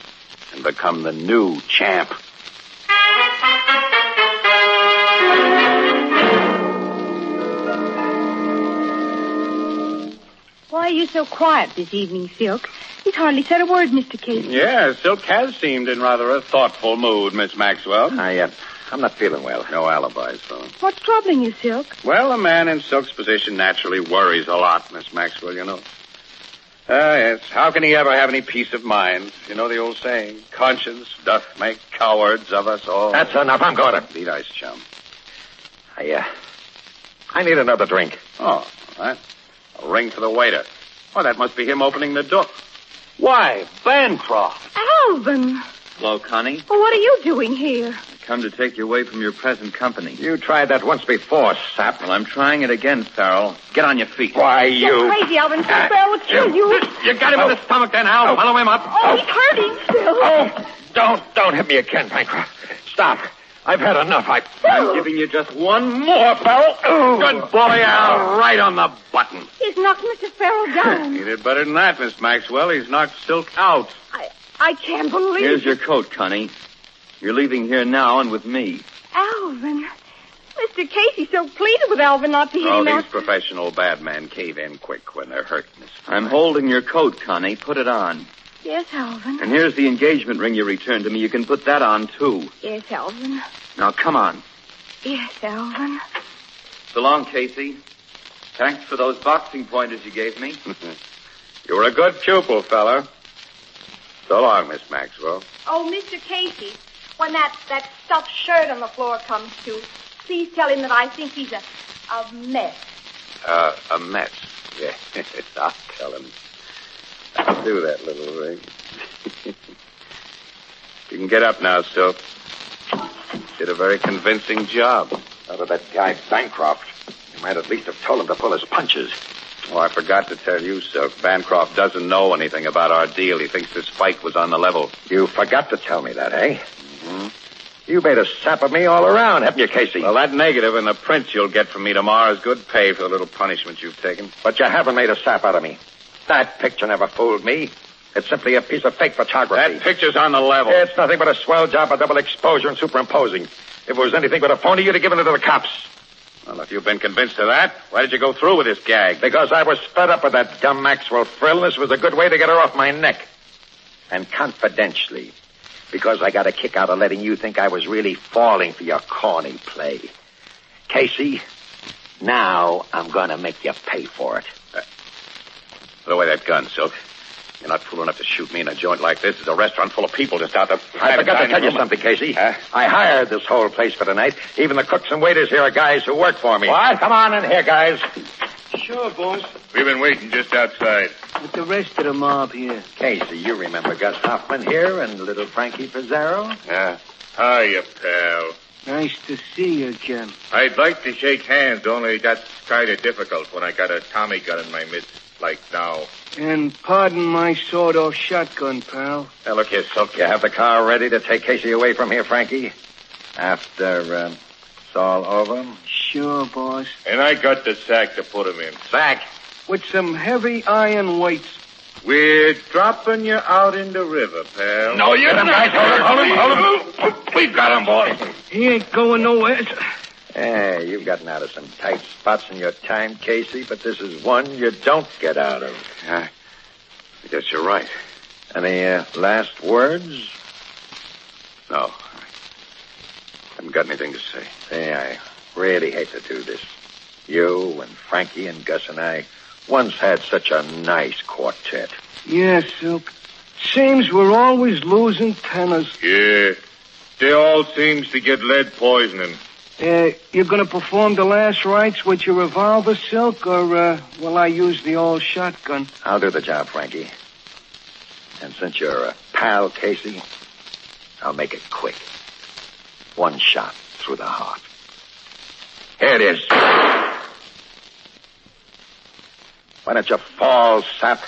and become the new champ. Why are you so quiet this evening, Silk? He's hardly said a word, Mr. Casey. Yeah, Silk has seemed in rather a thoughtful mood, Miss Maxwell. I'm not feeling well. No alibis, fellow. What's troubling you, Silk? Well, a man in Silk's position naturally worries a lot, Miss Maxwell, you know. Yes. How can he ever have any peace of mind? You know the old saying, conscience doth make cowards of us all. That's enough. I'm going to. Be nice, chum. I need another drink. Oh, all right. A ring for the waiter. Oh, that must be him opening the door. Why, Bancroft. Alvin. Hello, Connie. Well, what are you doing here? I come to take you away from your present company. You tried that once before, sap. Well, I'm trying it again, Farrell. Get on your feet. Why, You're crazy, Alvin. Farrell will kill you. You got him in the stomach then, Al. Follow him up. Oh, he's hurting, Phil. Oh, don't hit me again, Bancroft. Stop. I've had enough. I'm giving you just one more, Farrell. Good boy, Al. Right on the button. He's knocked Mr. Farrell down. He did better than that, Miss Maxwell. He's knocked Silk out. I can't believe Here's your coat, Connie. You're leaving here now and with me. Alvin. Mr. Casey's so pleaded with Alvin not to hit Oh, him these out. professional bad men cave in quick when they're hurt, Miss. I'm holding your coat, Connie. Put it on. Yes, Alvin. And here's the engagement ring you returned to me. You can put that on, too. Yes, Alvin. Now, come on. Yes, Alvin. So long, Casey. Thanks for those boxing pointers you gave me. You were a good pupil, fella. So long, Miss Maxwell. Oh, Mr. Casey, when that stuffed shirt on the floor comes to, please tell him that I think he's a mess. A mess. Yeah, I'll tell him. I'll do that, little ring. You can get up now, Silk. Did a very convincing job. Out of that guy Bancroft. You might at least have told him to pull his punches. Oh, I forgot to tell you, Silk. Bancroft doesn't know anything about our deal. He thinks this fight was on the level. You forgot to tell me that, eh? Mm-hmm. You made a sap of me all around, haven't you, Casey? Well, that negative and the prints you'll get from me tomorrow is good pay for the little punishment you've taken. But you haven't made a sap out of me. That picture never fooled me. It's simply a piece of fake photography. That picture's on the level. It's nothing but a swell job of double exposure and superimposing. If it was anything but a phony, you'd have given it to the cops. Well, if you've been convinced of that, why did you go through with this gag? Because I was fed up with that dumb Maxwell frill. This was a good way to get her off my neck. And confidentially, because I got a kick out of letting you think I was really falling for your corny play. Casey, now I'm going to make you pay for it. Put away that gun, Silk. You're not fool enough to shoot me in a joint like this. There's a restaurant full of people just out there. I forgot to tell you something, Casey. I hired this whole place for tonight. Even the cooks and waiters here are guys who work for me. What? Come on in here, guys. Sure, boss. We've been waiting just outside. With the rest of the mob here. Casey, you remember Gus Hoffman here and little Frankie Pizarro? Yeah. Hiya, pal. Nice to see you, Jim. I'd like to shake hands, only that's kind of difficult when I got a Tommy gun in my midst like now. And pardon my sawed-off shotgun, pal. Now, look here, Silk. You have the car ready to take Casey away from here, Frankie? After it's all over? Sure, boss. And I got the sack to put him in. Sack? With some heavy iron weights. We're dropping you out in the river, pal. No, you're not. Hold him. We've got him, boy. He ain't going nowhere. Hey, you've gotten out of some tight spots in your time, Casey, but this is one you don't get out of. I guess you're right. Any last words? No. I haven't got anything to say. Say, I really hate to do this. You and Frankie and Gus and I once had such a nice quartet. Yes, Silk. Seems we're always losing tenors. Yeah. They all seems to get lead poisoning. You're going to perform the last rites with your revolver, Silk, or will I use the old shotgun? I'll do the job, Frankie. And since you're a pal, Casey, I'll make it quick. One shot through the heart. Here it is. Why don't you fall, sap?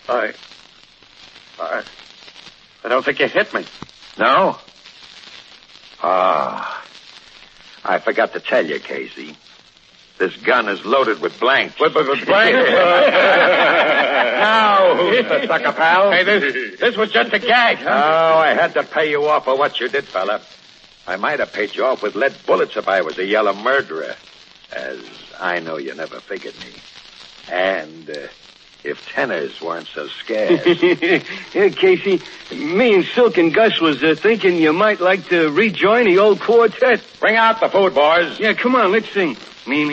I don't think you hit me. No? Ah, I forgot to tell you, Casey. This gun is loaded with blanks. With blanks? Now, who's the sucker, pal? Hey, this was just a gag, huh? Oh, I had to pay you off for what you did, fella. I might have paid you off with lead bullets if I was a yellow murderer. As I know you never figured me. And if tenors weren't so scarce. Yeah, Casey, me and Silk and Gus was thinking you might like to rejoin the old quartet. Bring out the food, boys. Yeah, come on, let's sing. Me.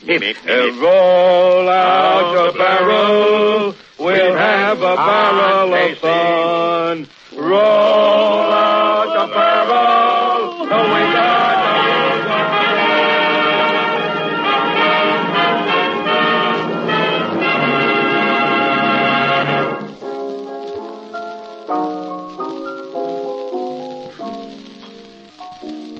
Roll out the barrel. We'll have a barrel of fun. Roll out the barrel. No, we got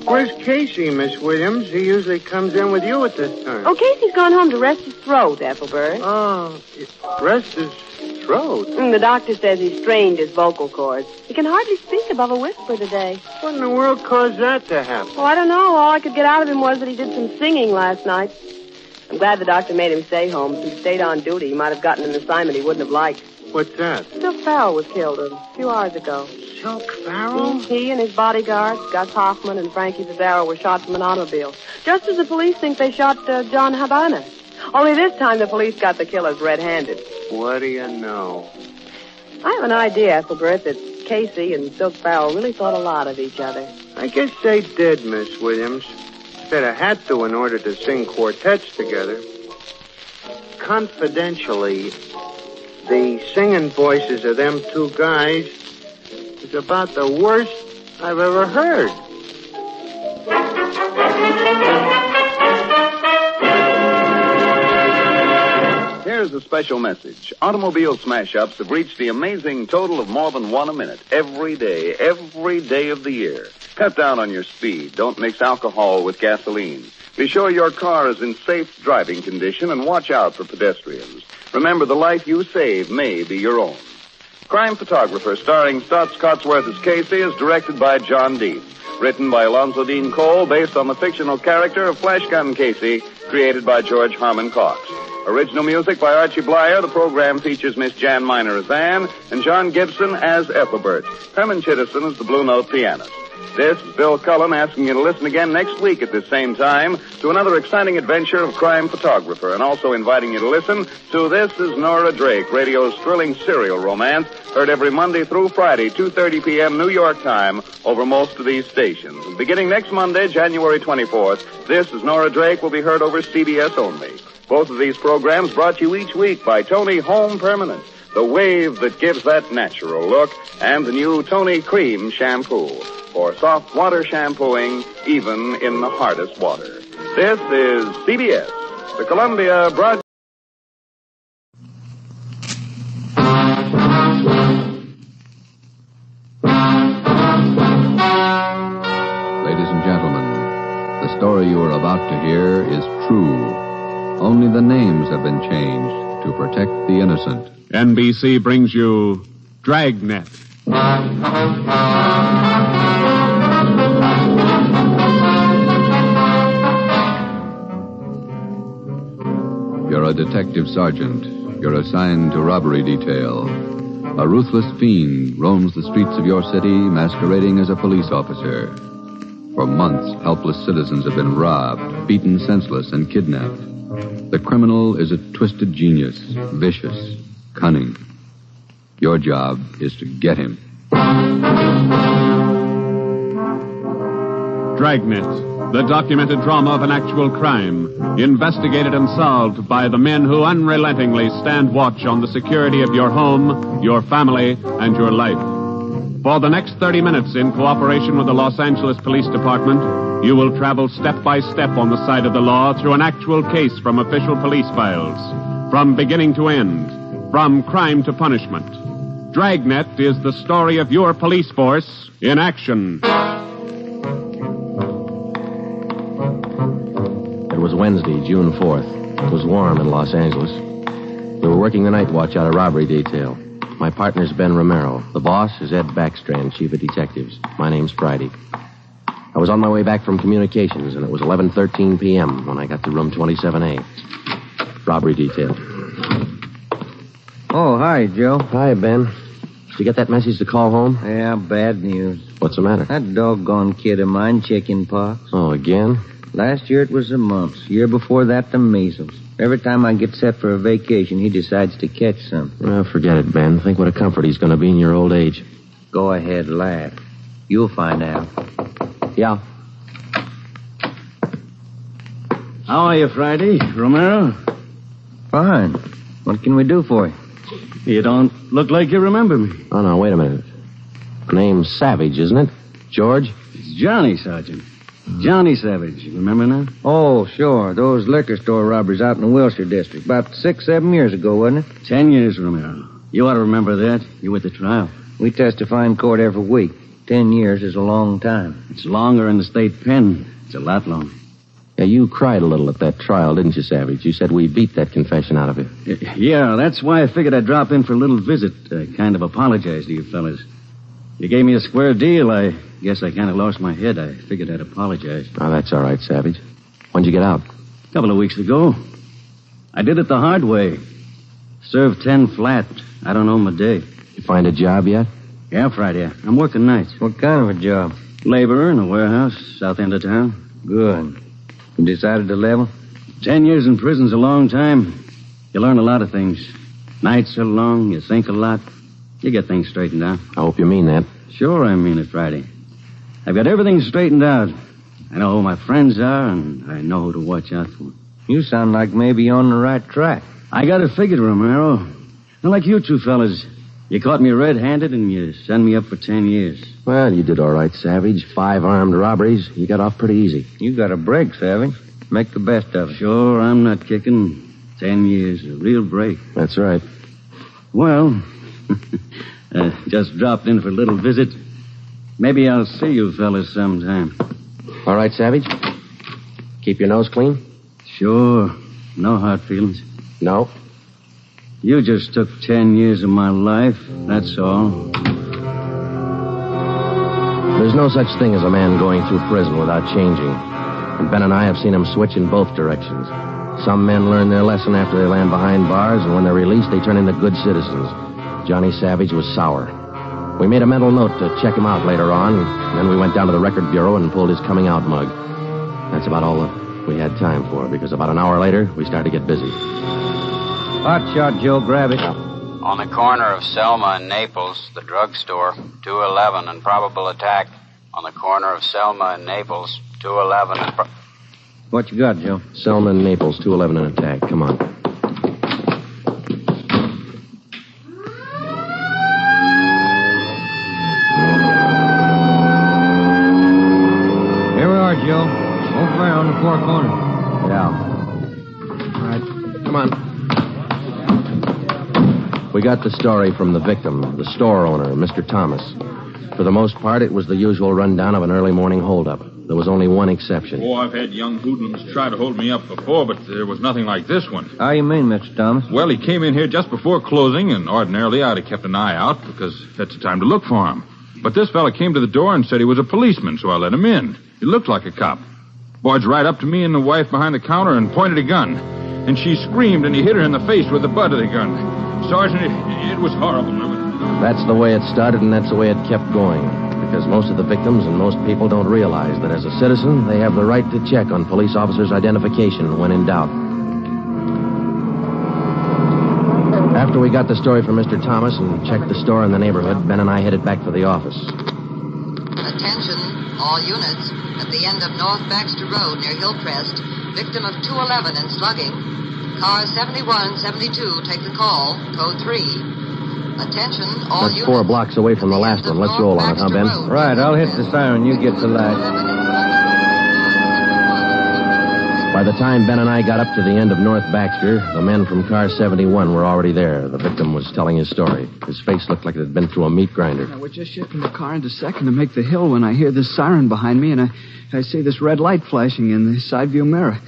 Where's Casey, Miss Williams? He usually comes in with you at this time. Oh, Casey's gone home to rest his throat, Ethelbert. Oh, rest his throat? The doctor says he's strained his vocal cords. He can hardly speak above a whisper today. What in the world caused that to happen? Oh, I don't know. All I could get out of him was that he did some singing last night. I'm glad the doctor made him stay home. If he stayed on duty, he might have gotten an assignment he wouldn't have liked. What's that? Silk Farrell was killed a few hours ago. Silk Farrell? He and his bodyguards, Gus Hoffman and Frankie Pizarro, were shot from an automobile. Just as the police think they shot John Habana. Only this time the police got the killers red-handed. What do you know? I have an idea, Ethelbert, that Casey and Silk Farrell really thought a lot of each other. I guess they did, Miss Williams. They'd have had to in order to sing quartets together. Confidentially, the singing voices of them two guys is about the worst I've ever heard. Here's a special message. Automobile smash-ups have reached the amazing total of more than 1 a minute every day of the year. Cut down on your speed. Don't mix alcohol with gasoline. Be sure your car is in safe driving condition and watch out for pedestrians. Remember, the life you save may be your own. Crime Photographer, starring Stotts Cotsworth as Casey, is directed by John Dean. Written by Alonzo Dean Cole, based on the fictional character of Flash Gun Casey, created by George Harmon Cox. Original music by Archie Blair. The program features Miss Jan Miner as Anne and John Gibson as Ethelbert. Herman Chittison is the Blue Note pianist. This is Bill Cullen asking you to listen again next week at this same time to another exciting adventure of Crime Photographer, and also inviting you to listen to This Is Nora Drake, radio's thrilling serial romance, heard every Monday through Friday, 2:30 p.m. New York time, over most of these stations. And beginning next Monday, January 24th, This Is Nora Drake will be heard over CBS only. Both of these programs brought you each week by Tony Home Permanent, the wave that gives that natural look, and the new Tony Cream Shampoo for soft water shampooing, even in the hardest water. This is CBS, the Columbia Broadcasting. Ladies and gentlemen, the story you are about to hear is true. Only the names have been changed to protect the innocent. NBC brings you Dragnet. You're a detective sergeant. You're assigned to robbery detail. A ruthless fiend roams the streets of your city masquerading as a police officer. For months, helpless citizens have been robbed, beaten senseless, and kidnapped. The criminal is a twisted genius, vicious, cunning. Your job is to get him. Dragnet, the documented drama of an actual crime, investigated and solved by the men who unrelentingly stand watch on the security of your home, your family, and your life. For the next 30 minutes, in cooperation with the Los Angeles Police Department, you will travel step by step on the side of the law through an actual case from official police files, from beginning to end, from crime to punishment. Dragnet is the story of your police force in action. It was Wednesday, June 4th. It was warm in Los Angeles. We were working the night watch out of robbery detail. My partner's Ben Romero. The boss is Ed Backstrand, chief of detectives. My name's Friday. I was on my way back from communications, and it was 11:13 p.m. when I got to room 27A. Robbery detail. Oh, hi, Joe. Hi, Ben. Did you get that message to call home? Yeah, bad news. What's the matter? That doggone kid of mine, chicken pox. Oh, again? Last year it was the mumps. Year before that, the measles. Every time I get set for a vacation, he decides to catch some. Well, forget it, Ben. Think what a comfort he's going to be in your old age. Go ahead, laugh. You'll find out. Yeah. How are you, Friday? Romero? Fine. What can we do for you? You don't look like you remember me. Oh, no, wait a minute. Name's Savage, isn't it? George? It's Johnny, Sergeant. Johnny Savage. You remember now? Oh, sure. Those liquor store robberies out in the Wilshire district. About 6-7 years ago, wasn't it? 10 years, Romero. You ought to remember that. You were at the trial. We testify in court every week. 10 years is a long time. It's longer in the state pen. It's a lot longer. Yeah, you cried a little at that trial, didn't you, Savage? You said we beat that confession out of you. Yeah, that's why I figured I'd drop in for a little visit. Kind of apologize to you fellas. You gave me a square deal. I guess I kind of lost my head. I figured I'd apologize. Oh, that's all right, Savage. When'd you get out? A couple of weeks ago. I did it the hard way. Served 10 flat. I don't know my day. You find a job yet? Yeah, Friday. I'm working nights. What kind of a job? Laborer in a warehouse, south end of town. Good. You decided to level? 10 years in prison's a long time. You learn a lot of things. Nights are long, you think a lot. You get things straightened out. I hope you mean that. Sure I mean it, Friday. I've got everything straightened out. I know who my friends are, and I know who to watch out for. You sound like maybe you're on the right track. I got it figured, Romero. Not like you two fellas. You caught me red-handed, and you sent me up for 10 years. Well, you did all right, Savage. 5 armed robberies. You got off pretty easy. You got a break, Savage. Make the best of it. Sure, I'm not kicking. 10 years, a real break. That's right. Well, just dropped in for a little visit. Maybe I'll see you fellas sometime. All right, Savage? Keep your nose clean? Sure. No hard feelings. No. You just took 10 years of my life, that's all. There's no such thing as a man going through prison without changing. And Ben and I have seen him switch in both directions. Some men learn their lesson after they land behind bars, and when they're released, they turn into good citizens. Johnny Savage was sour. We made a mental note to check him out later on, and then we went down to the record bureau and pulled his coming out mug. That's about all that we had time for, because about an hour later, we started to get busy. Hot shot, Joe. Grab it. On the corner of Selma and Naples, the drugstore, 211 and probable attack. On the corner of Selma and Naples, 211 and... What you got, Joe? Selma and Naples, 211 and attack. Come on. Here we are, Joe. Over there on the far corner. Yeah. All right. Come on. We got the story from the victim, the store owner, Mr. Thomas. For the most part, it was the usual rundown of an early morning holdup. There was only one exception. Oh, I've had young hoodlums try to hold me up before, but there was nothing like this one. How you mean, Mr. Thomas? Well, he came in here just before closing, and ordinarily I'd have kept an eye out because that's the time to look for him. But this fella came to the door and said he was a policeman, so I let him in. He looked like a cop. Barged right up to me and the wife behind the counter and pointed a gun. And she screamed, and he hit her in the face with the butt of the gun. Sergeant, it was horrible. That's the way it started, and that's the way it kept going. Because most of the victims and most people don't realize that as a citizen, they have the right to check on police officers' identification when in doubt. After we got the story from Mr. Thomas and checked the store in the neighborhood, Ben and I headed back for the office. Attention, all units. At the end of North Baxter Road near Hillcrest, victim of 211 and slugging. Car 7172, take the call. Code 3. Attention, all That's 4 blocks away from the last one. Let's roll on it, huh, Ben? Right, I'll hit the siren. You get the light. By the time Ben and I got up to the end of North Baxter, the men from car 71 were already there. The victim was telling his story. His face looked like it had been through a meat grinder. We're just shifting the car into second to make the hill when I hear this siren behind me, and I see this red light flashing in the side view mirror.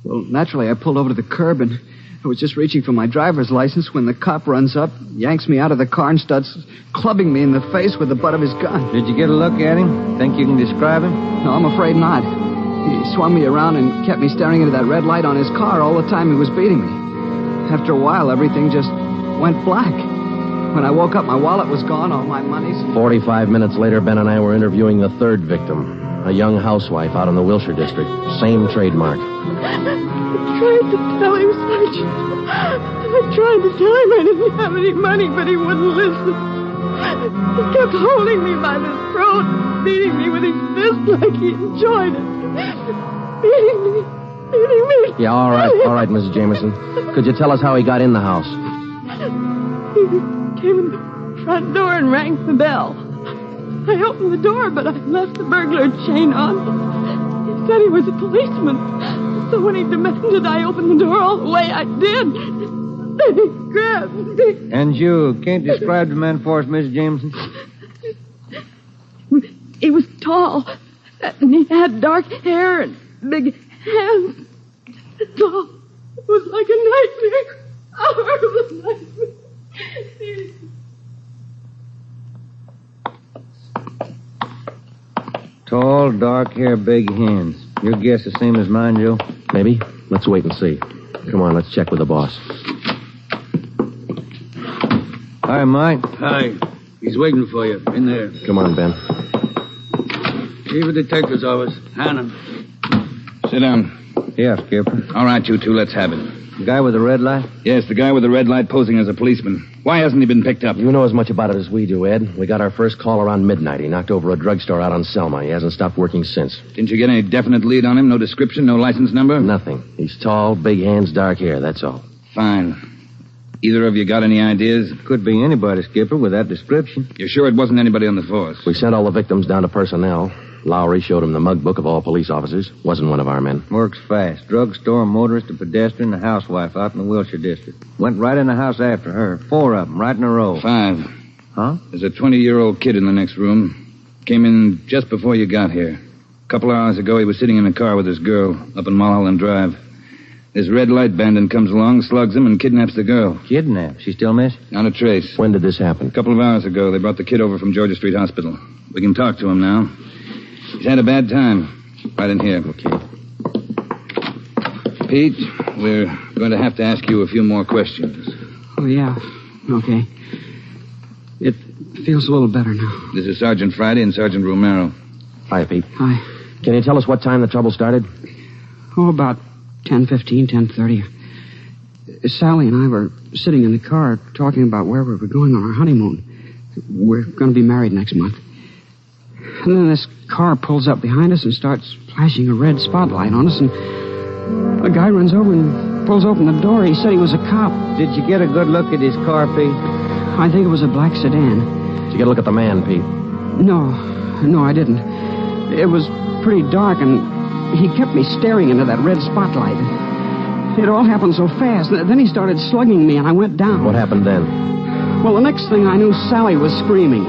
Well, naturally, I pulled over to the curb, and I was just reaching for my driver's license when the cop runs up, yanks me out of the car, and starts clubbing me in the face with the butt of his gun. Did you get a look at him? Think you can describe him? No, I'm afraid not. He swung me around and kept me staring into that red light on his car all the time he was beating me. After a while, everything just went black. When I woke up, my wallet was gone, all my money's... 45 minutes later, Ben and I were interviewing the third victim, a young housewife out in the Wilshire district. Same trademark. I tried to tell him, Sergeant. I tried to tell him I didn't have any money, but he wouldn't listen. He kept holding me by the throat, beating me with his fist like he enjoyed it. Beating me. Yeah, all right, Mrs. Jameson. Could you tell us how he got in the house? He came in the front door and rang the bell. I opened the door, but I left the burglar chain on. He said he was a policeman. So when he demanded I open the door all the way, I did. Then he grabbed me. And you can't describe the man for us, Miss Jameson? He was tall, and he had dark hair and big hands. That's all. It was like a nightmare. A horrible nightmare. Tall, dark hair, big hands. Your guess the same as mine, Joe? Maybe. Let's wait and see. Come on, let's check with the boss. Hi, Mike. Hi. He's waiting for you. In there. Come on, Ben. Chief of Detective's office. Hannon. Sit down. Yeah, Skipper. All right, you two, let's have it. The guy with the red light? Yes, the guy with the red light posing as a policeman. Why hasn't he been picked up? You know as much about it as we do, Ed. We got our first call around midnight. He knocked over a drugstore out on Selma. He hasn't stopped working since. Didn't you get any definite lead on him? No description, no license number? Nothing. He's tall, big hands, dark hair, that's all. Fine. Either of you got any ideas? Could be anybody, Skipper, with that description. You're sure it wasn't anybody on the force? We sent all the victims down to personnel. Lowry showed him the mug book of all police officers. Wasn't one of our men. Works fast. Drugstore, motorist, a pedestrian, a housewife out in the Wilshire district. Went right in the house after her. 4 of them, right in a row. 5. Huh? There's a 20-year-old kid in the next room. Came in just before you got here. A couple hours ago, he was sitting in a car with his girl up in Mulholland Drive. This red light bandit comes along, slugs him, and kidnaps the girl. Kidnapped? She still missing? Not a trace. When did this happen? A couple of hours ago. They brought the kid over from Georgia Street Hospital. We can talk to him now. He's had a bad time. Right in here. Okay. Pete, we're going to have to ask you a few more questions. Oh, yeah. Okay. It feels a little better now. This is Sergeant Friday and Sergeant Romero. Hi, Pete. Hi. Can you tell us what time the trouble started? Oh, about 10:15, 10:30. Sally and I were sitting in the car talking about where we were going on our honeymoon. We're going to be married next month. And then this car pulls up behind us and starts flashing a red spotlight on us, and a guy runs over and pulls open the door. He said he was a cop. Did you get a good look at his car, Pete? I think it was a black sedan. Did you get a look at the man, Pete? No, I didn't. It was pretty dark, and he kept me staring into that red spotlight. It all happened so fast. Then he started slugging me, and I went down. What happened then? Well, the next thing I knew, Sally was screaming.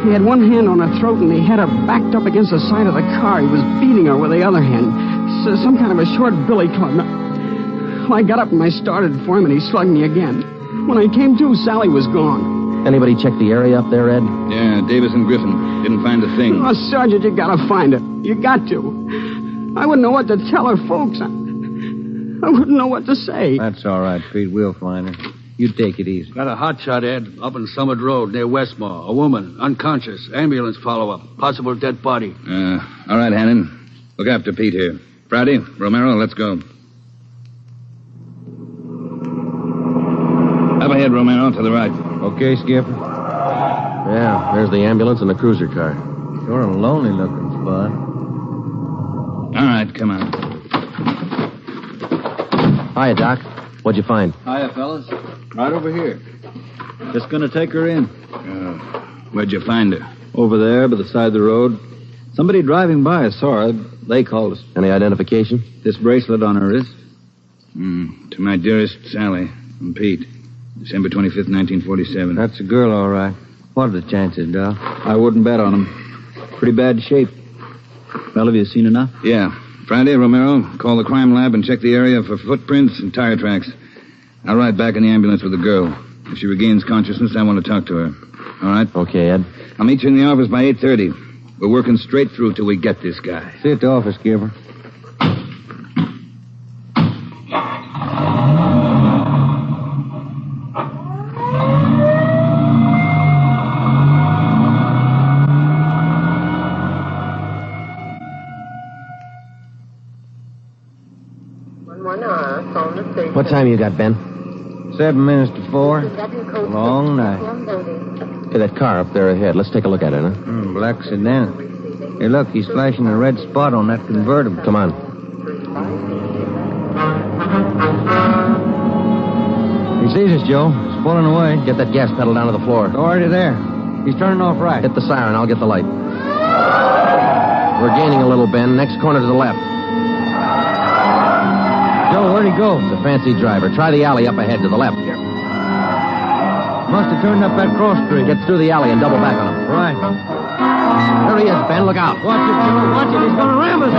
He had one hand on her throat, and he had her backed up against the side of the car. He was beating her with the other hand. Some kind of a short billy club. Well, I got up and I started for him, and he slugged me again. When I came to, Sally was gone. Anybody check the area up there, Ed? Yeah, Davis and Griffin. Didn't find a thing. Oh, Sergeant, you gotta find it. You got to. I wouldn't know what to tell her folks. I wouldn't know what to say. That's all right, Pete. We'll find her. You take it easy. Got a hot shot, Ed, up in Summit Road near Westmore. A woman, unconscious. Ambulance follow-up. Possible dead body. All right, Hannon. Look after Pete here. Friday, Romero, let's go. Up ahead, Romero, to the right. Okay, Skipper. Yeah, there's the ambulance and the cruiser car. Sort of lonely-looking spot. All right, come on. Hiya, Doc. What'd you find? Hiya, fellas. Right over here. Just gonna take her in. Where'd you find her? Over there, by the side of the road. Somebody driving by saw her. They called us. Any identification? This bracelet on her wrist. To my dearest Sally and Pete. December 25th, 1947. That's a girl, all right. What are the chances, Doc? I wouldn't bet on them. Pretty bad shape. Well, have you seen enough? Yeah. Friday, Romero, call the crime lab and check the area for footprints and tire tracks. I'll ride back in the ambulance with the girl. If she regains consciousness, I want to talk to her. All right? Okay, Ed. I'll meet you in the office by 8:30. We're working straight through till we get this guy. See you at the office, Skipper. What time you got, Ben? 7 minutes to 4. Long night. Hey, that car up there ahead. Let's take a look at it, huh? Black sedan. Hey, look, he's flashing a red spot on that convertible. Come on. He sees us, Joe. He's pulling away. Get that gas pedal down to the floor. Already there. He's turning off right. Hit the siren. I'll get the light. We're gaining a little, Ben. Next corner to the left. Joe, where'd he go? It's a fancy driver. Try the alley up ahead to the left. Must have turned up that cross street. Get through the alley and double back on him. Right. There he is, Ben. Look out. Watch it, Joe. Watch it. He's going to ram us.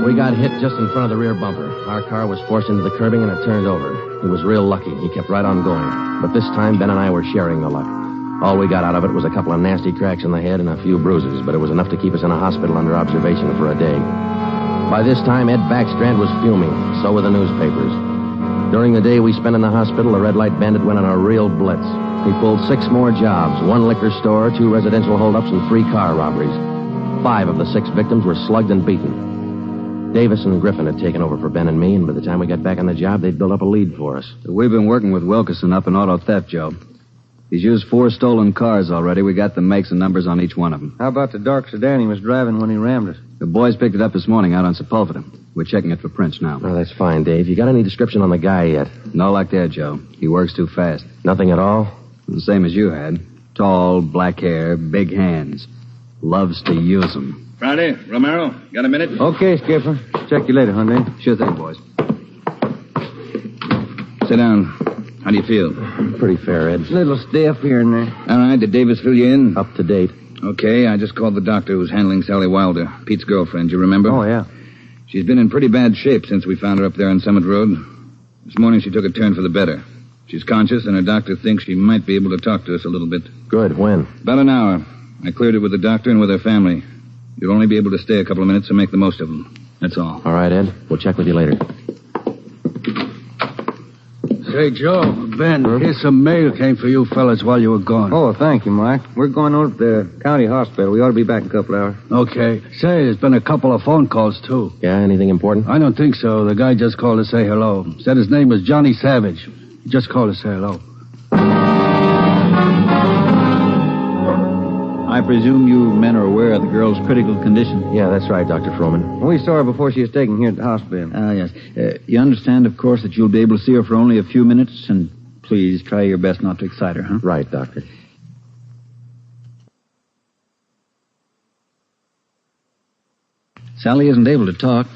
We got hit just in front of the rear bumper. Our car was forced into the curbing and it turned over. He was real lucky. He kept right on going. But this time, Ben and I were sharing the luck. All we got out of it was a couple of nasty cracks in the head and a few bruises, but it was enough to keep us in a hospital under observation for a day. By this time, Ed Backstrand was fuming. So were the newspapers. During the day we spent in the hospital, the Red Light Bandit went on a real blitz. He pulled 6 more jobs, 1 liquor store, 2 residential holdups, and 3 car robberies. 5 of the 6 victims were slugged and beaten. Davis and Griffin had taken over for Ben and me, and by the time we got back on the job, they'd built up a lead for us. We've been working with Wilkerson up in auto theft, Joe. He's used 4 stolen cars already. We got the makes and numbers on each one of them. How about the dark sedan he was driving when he rammed us? The boys picked it up this morning out on Sepulveda. We're checking it for prints now. Oh, that's fine, Dave. You got any description on the guy yet? No luck there, Joe. He works too fast. Nothing at all? The same as you had. Tall, black hair, big hands. Loves to use them. Friday, Romero, got a minute? Okay, Skipper. Check you later, Hyundai. Sure thing, boys. Sit down. How do you feel? Pretty fair, Ed. A little stiff here and there. All right, did Davis fill you in? Up to date. Okay, I just called the doctor who's handling Sally Wilder, Pete's girlfriend, you remember? Oh, yeah. She's been in pretty bad shape since we found her up there on Summit Road. This morning she took a turn for the better. She's conscious, and her doctor thinks she might be able to talk to us a little bit. Good. When? About an hour. I cleared it with the doctor and with her family. You'll only be able to stay a couple of minutes, so make the most of them. That's all. All right, Ed. We'll check with you later. Say, Joe, Ben, here's some mail came for you fellas while you were gone. Oh, thank you, Mike. We're going over to the county hospital. We ought to be back in a couple hours. Okay. Say, there's been a couple of phone calls, too. Yeah, anything important? I don't think so. The guy just called to say hello. Said his name was Johnny Savage. He just called to say hello. I presume you men are aware of the girl's critical condition. Yeah, that's right, Dr. Froman. We saw her before she was taken here at the hospital. Yes. You understand, of course, that you'll be able to see her for only a few minutes, and please try your best not to excite her, huh? Right, Doctor. Sally isn't able to talk.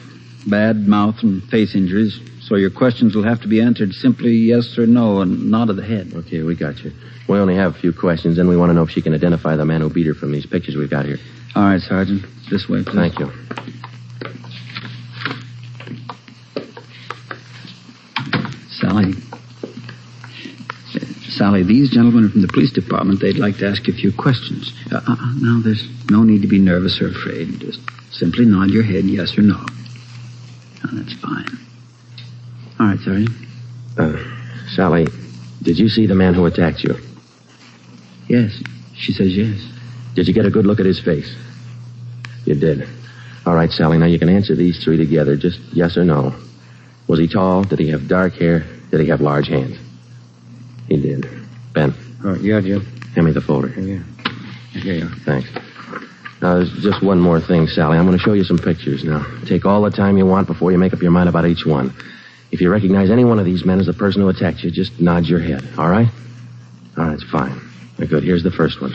Bad mouth and face injuries, so your questions will have to be answered simply yes or no and nod of the head. Okay, we got you. We only have a few questions, and we want to know if she can identify the man who beat her from these pictures we've got here. All right, Sergeant. This way, please. Thank you. Sally, these gentlemen are from the police department. They'd like to ask you a few questions. Now, there's no need to be nervous or afraid. Just simply nod your head yes or no. Oh, that's fine. All right, Sergeant. Sally, did you see the man who attacked you? Yes. She says yes. Did you get a good look at his face? You did. All right, Sally, now you can answer these 3 together, just yes or no. Was he tall? Did he have dark hair? Did he have large hands? He did. Ben. Oh, yeah, Jim. Hand me the folder. Yeah. Here you are. Thanks. Now, there's just one more thing, Sally. I'm going to show you some pictures. Now, take all the time you want before you make up your mind about each one. If you recognize any one of these men as the person who attacked you, just nod your head, all right? All right, it's fine. Good. Here's the first one.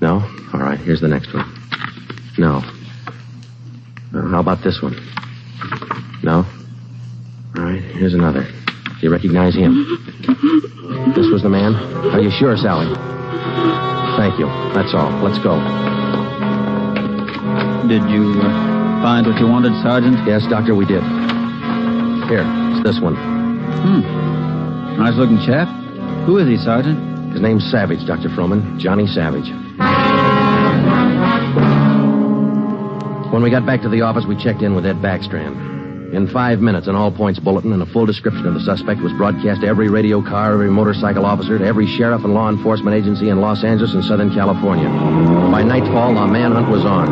No? All right, here's the next one. No. How about this one? No? All right, here's another. Do you recognize him? This was the man? Are you sure, Sally? Thank you. That's all. Let's go. Did you find what you wanted, Sergeant? Yes, Doctor, we did. Here, it's this one. Nice-looking chap. Who is he, Sergeant? His name's Savage, Dr. Froman. Johnny Savage. When we got back to the office, we checked in with Ed Backstrand. In 5 minutes, an all-points bulletin and a full description of the suspect was broadcast to every radio car, every motorcycle officer, to every sheriff and law enforcement agency in Los Angeles and Southern California. By nightfall, the manhunt was on.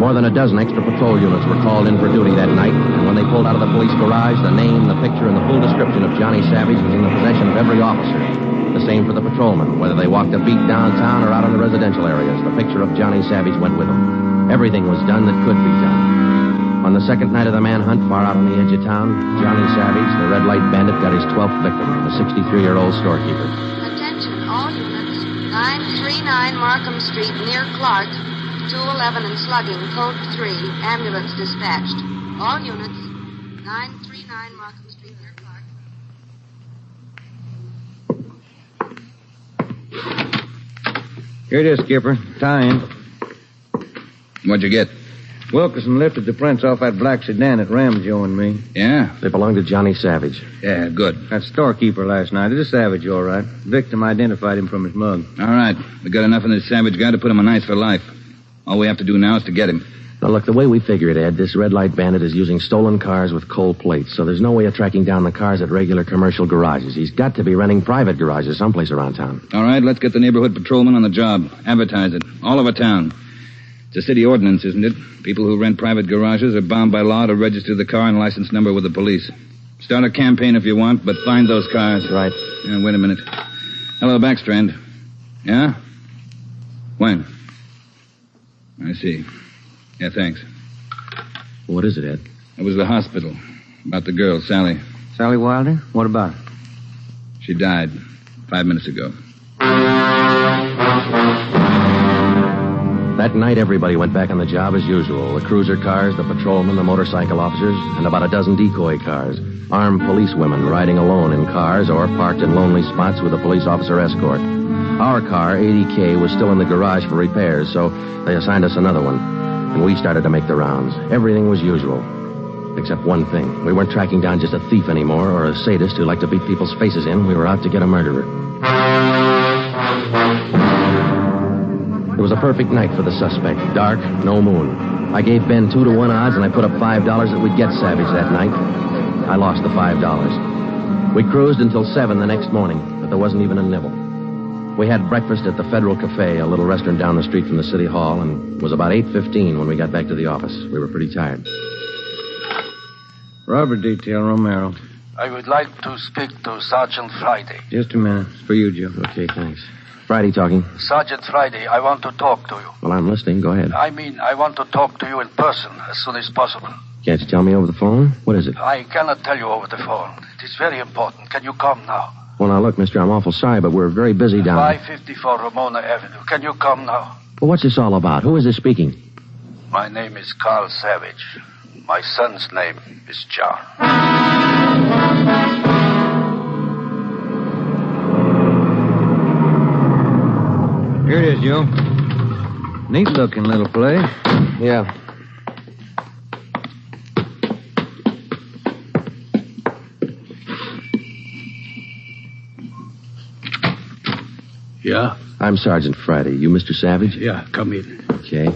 More than a dozen extra patrol units were called in for duty that night, and when they pulled out of the police garage, the name, the picture, and the full description of Johnny Savage was in the possession of every officer. The same for the patrolmen, whether they walked a beat downtown or out in the residential areas. The picture of Johnny Savage went with them. Everything was done that could be done. On the second night of the manhunt, far out on the edge of town, Johnny Savage, the red light bandit, got his 12th victim, a 63-year-old storekeeper. Attention, all units. 939 Markham Street, near Clark. 211 and slugging, code 3, ambulance dispatched. All units, 939 Markham Street, near Clark. Here it is, Skipper. Time. What'd you get? Wilkerson lifted the prints off that black sedan that rammed Joe and me. Yeah? They belonged to Johnny Savage. Yeah, good. That storekeeper last night. It is Savage, all right. Victim identified him from his mug. All right. We got enough of this Savage guy to put him on ice for life. All we have to do now is to get him. Now, look, the way we figure it, Ed, this red light bandit is using stolen cars with cold plates, so there's no way of tracking down the cars at regular commercial garages. He's got to be renting private garages someplace around town. All right, let's get the neighborhood patrolman on the job. Advertise it. All over town. It's a city ordinance, isn't it? People who rent private garages are bound by law to register the car and license number with the police. Start a campaign if you want, but find those cars. Right. Wait a minute. Hello, Backstrand. Yeah? When? I see. Yeah, thanks. What is it, Ed? It was the hospital. About the girl, Sally. Sally Wilder? What about her? She died 5 minutes ago. That night, everybody went back on the job as usual. The cruiser cars, the patrolmen, the motorcycle officers, and about a dozen decoy cars. Armed policewomen riding alone in cars or parked in lonely spots with a police officer escort. Our car, 80K, was still in the garage for repairs, so they assigned us another one. And we started to make the rounds. Everything was usual. Except one thing. We weren't tracking down just a thief anymore or a sadist who liked to beat people's faces in. We were out to get a murderer. It was a perfect night for the suspect. Dark, no moon. I gave Ben 2-to-1 odds, and I put up $5 that we'd get Savage that night. I lost the $5. We cruised until 7 the next morning, but there wasn't even a nibble. We had breakfast at the Federal Cafe, a little restaurant down the street from the city hall, and it was about 8:15 when we got back to the office. We were pretty tired. Robber detail, Romero. I would like to speak to Sergeant Friday. Just a minute. It's for you, Joe. Okay, thanks. Friday talking. Sergeant Friday, I want to talk to you. Well, I'm listening. Go ahead. I want to talk to you in person as soon as possible. Can't you tell me over the phone? What is it? I cannot tell you over the phone. It is very important. Can you come now? Well, now, look, mister, I'm awful sorry, but we're very busy down... 554 Ramona Avenue. Can you come now? Well, what's this all about? Who is this speaking? My name is Carl Savage. My son's name is John. Here it is, Joe. Neat-looking little place. Yeah. Yeah? I'm Sergeant Friday. You Mr. Savage? Yeah, come in. Okay.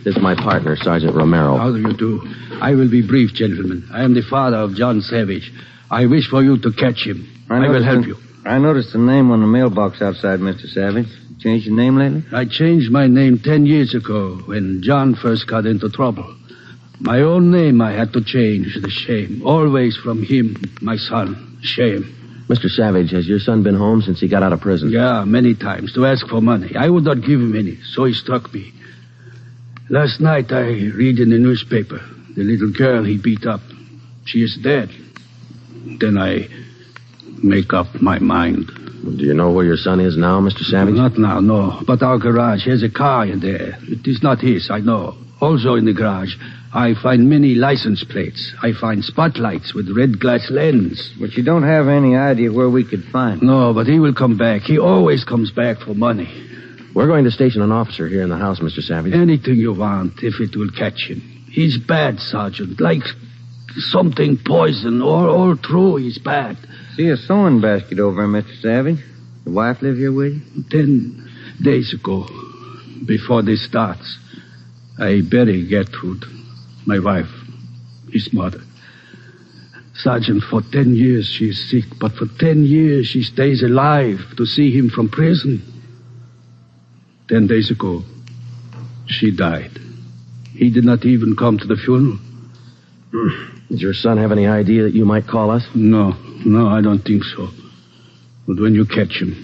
This is my partner, Sergeant Romero. How do you do? I will be brief, gentlemen. I am the father of John Savage. I wish for you to catch him. I will help you. I noticed the name on the mailbox outside, Mr. Savage. Changed your name lately? I changed my name 10 years ago when John first got into trouble. My own name I had to change. The shame. Always from him, my son. Shame. Mr. Savage, has your son been home since he got out of prison? Yeah, many times, to ask for money. I would not give him any, so he struck me. Last night I read in the newspaper the little girl he beat up. She is dead. Then I make up my mind. Do you know where your son is now, Mr. Savage? Not now, no. But our garage has a car in there. It is not his, I know. Also in the garage, I find many license plates. I find spotlights with red glass lens. But you don't have any idea where we could find him. No, but he will come back. He always comes back for money. We're going to station an officer here in the house, Mr. Savage. Anything you want, if it will catch him. He's bad, Sergeant. Like something poison. All through, he's bad. See a sewing basket over there, Mr. Savage. The wife live here with you? 10 days ago, before this starts, I bury Gertrude, my wife, his mother. Sergeant, for 10 years she is sick, but for 10 years she stays alive to see him from prison. 10 days ago, she died. He did not even come to the funeral. Does your son have any idea that you might call us? No, I don't think so. But when you catch him,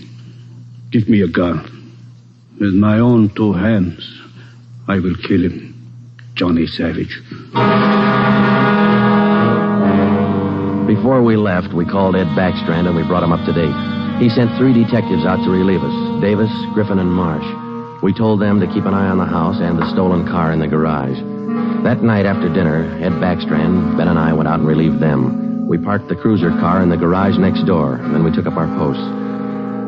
give me a gun. With my own 2 hands, I will kill him. Johnny Savage. Before we left, we called Ed Backstrand and we brought him up to date. He sent 3 detectives out to relieve us, Davis, Griffin, and Marsh. We told them to keep an eye on the house and the stolen car in the garage. That night after dinner, Ed Backstrand, Ben, and I went out and relieved them. We parked the cruiser car in the garage next door, and then we took up our posts.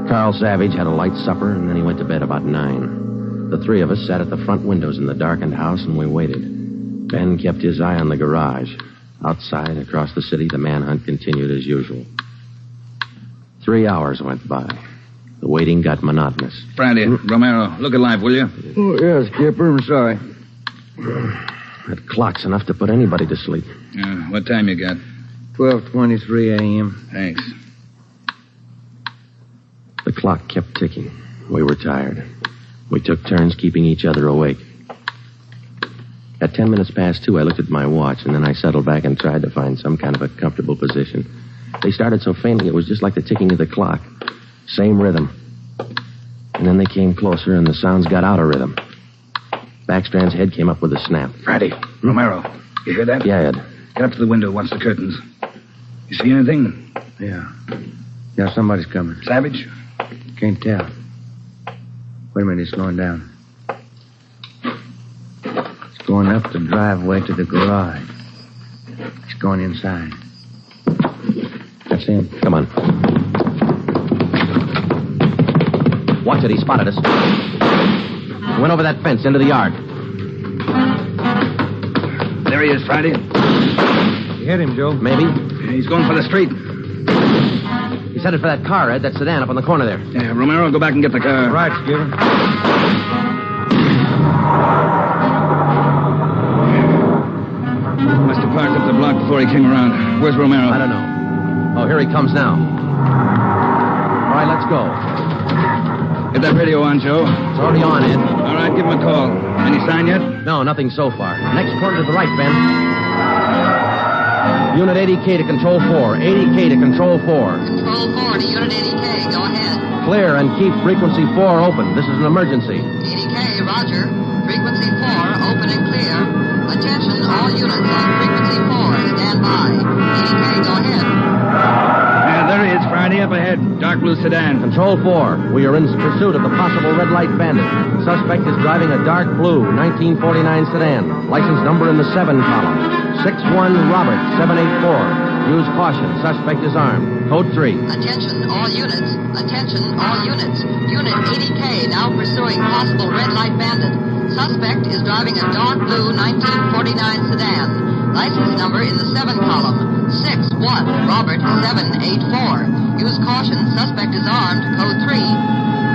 Carl Savage had a light supper, and then he went to bed about 9. The 3 of us sat at the front windows in the darkened house, and we waited. Ben kept his eye on the garage. Outside, across the city, the manhunt continued as usual. 3 hours went by. The waiting got monotonous. Friday, Romero, look alive, will you? Oh, yeah, Skipper. I'm sorry. That clock's enough to put anybody to sleep. What time you got? 12:23 a.m. Thanks. The clock kept ticking. We were tired. We took turns keeping each other awake. At 10 minutes past 2, I looked at my watch, and then I settled back and tried to find some kind of a comfortable position. They started so faintly it was just like the ticking of the clock. Same rhythm. And then they came closer, and the sounds got out of rhythm. Backstrand's head came up with a snap. Friday, Romero, you hear that? Yeah, Ed. Get up to the window, watch the curtains. You see anything? Yeah. Yeah, somebody's coming. Savage? Can't tell. Wait a minute, he's slowing down. He's going up the driveway to the garage. He's going inside. That's him. Come on. Watch it, he spotted us. He went over that fence into the yard. There he is, Friday. You hit him, Joe. Maybe. He's going for the street. He's headed for that car, Ed, that sedan up on the corner there. Yeah, Romero, go back and get the car. Right, Skipper. Must have parked up the block before he came around. Where's Romero? I don't know. Oh, here he comes now. All right, let's go. Get that radio on, Joe. It's already on, Ed. All right, give him a call. Any sign yet? No, nothing so far. Next corner to the right, Ben. Unit 80K to Control 4. 80K to Control 4. Control 4 to Unit 80K. Go ahead. Clear and keep frequency 4 open. This is an emergency. 80K, roger. Frequency 4, open and clear. Attention, all units on frequency 4. Stand by. 80K, go ahead. Yeah, there he is, Friday, up ahead. Dark blue sedan. Control 4. We are in pursuit of the possible red light bandit. Suspect is driving a dark blue 1949 sedan. License number in the 7 column. 61 Robert 784. Use caution. Suspect is armed. Code 3. Attention, all units. Attention, all units. Unit 80K now pursuing possible red light bandit. Suspect is driving a dark blue 1949 sedan. License number in the 7 column. 61 Robert 784. Use caution. Suspect is armed. Code 3.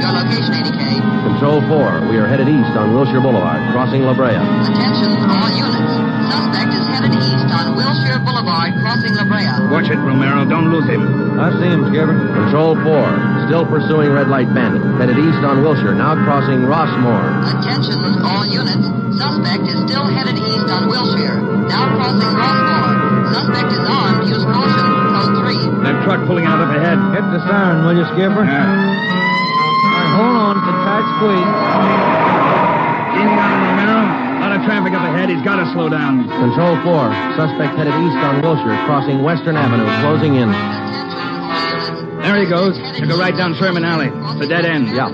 Your location, 80K. Control 4. We are headed east on Wilshire Boulevard, crossing La Brea. Attention, all units. Suspect is headed east on Wilshire Boulevard, crossing La Brea. Watch it, Romero. Don't lose him. I see him, Skipper. Control 4. Still pursuing red light bandit. Headed east on Wilshire, now crossing Rossmore. Attention, all units. Suspect is still headed east on Wilshire, now crossing Rossmore. Suspect is armed. Use caution. Code 3. That truck pulling out up ahead. Hit the siren, will you, Skipper? Yeah. All right, hold on. It's a tight squeeze. Leaning on him, Romero. A lot of traffic up ahead. He's got to slow down. Control 4. Suspect headed east on Wilshire, crossing Western Avenue, closing in. There he goes. Took a right down Sherman Alley. It's a dead end. Yeah.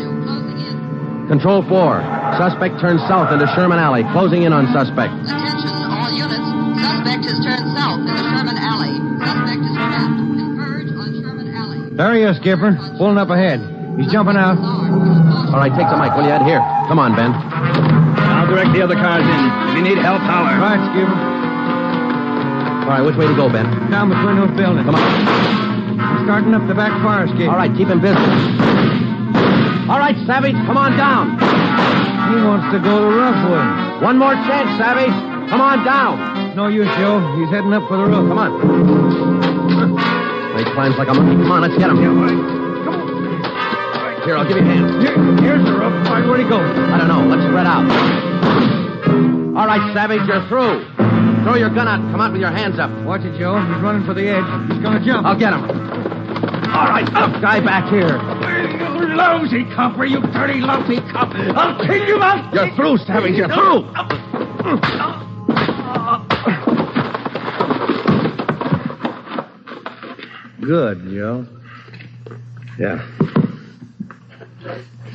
Control 4. Suspect turns south into Sherman Alley, closing in on suspect. Attention, all units. Suspect has turned south into Sherman Alley. Suspect is trapped. Converge on Sherman Alley. There he is, Skipper. Pulling up ahead. He's jumping out. All right, take the mic, will you, Ed? Here. Come on, Ben. I'll direct the other cars in. If you need help, holler. Right, Skipper. All right, which way to go, Ben? Down between those buildings. Come on. He's starting up the back fire escape. All right, keep him busy. All right, Savage, come on down. He wants to go the rough way. One more chance, Savage. Come on down. No use, Joe. He's heading up for the roof. Come on. He climbs like a monkey. Come on, let's get him. Come on. Here, I'll give you a hand. Here's the roof. All right, where'd he go? I don't know. Let's spread out. All right, Savage, you're through. Throw your gun out and come out with your hands up. Watch it, Joe. He's running for the edge. He's going to jump. I'll get him. All right, up, guy back here. You lousy copper, you dirty, lousy cop. I'll kill you out. You're through, Savage. You're through. Good, Joe. Yeah.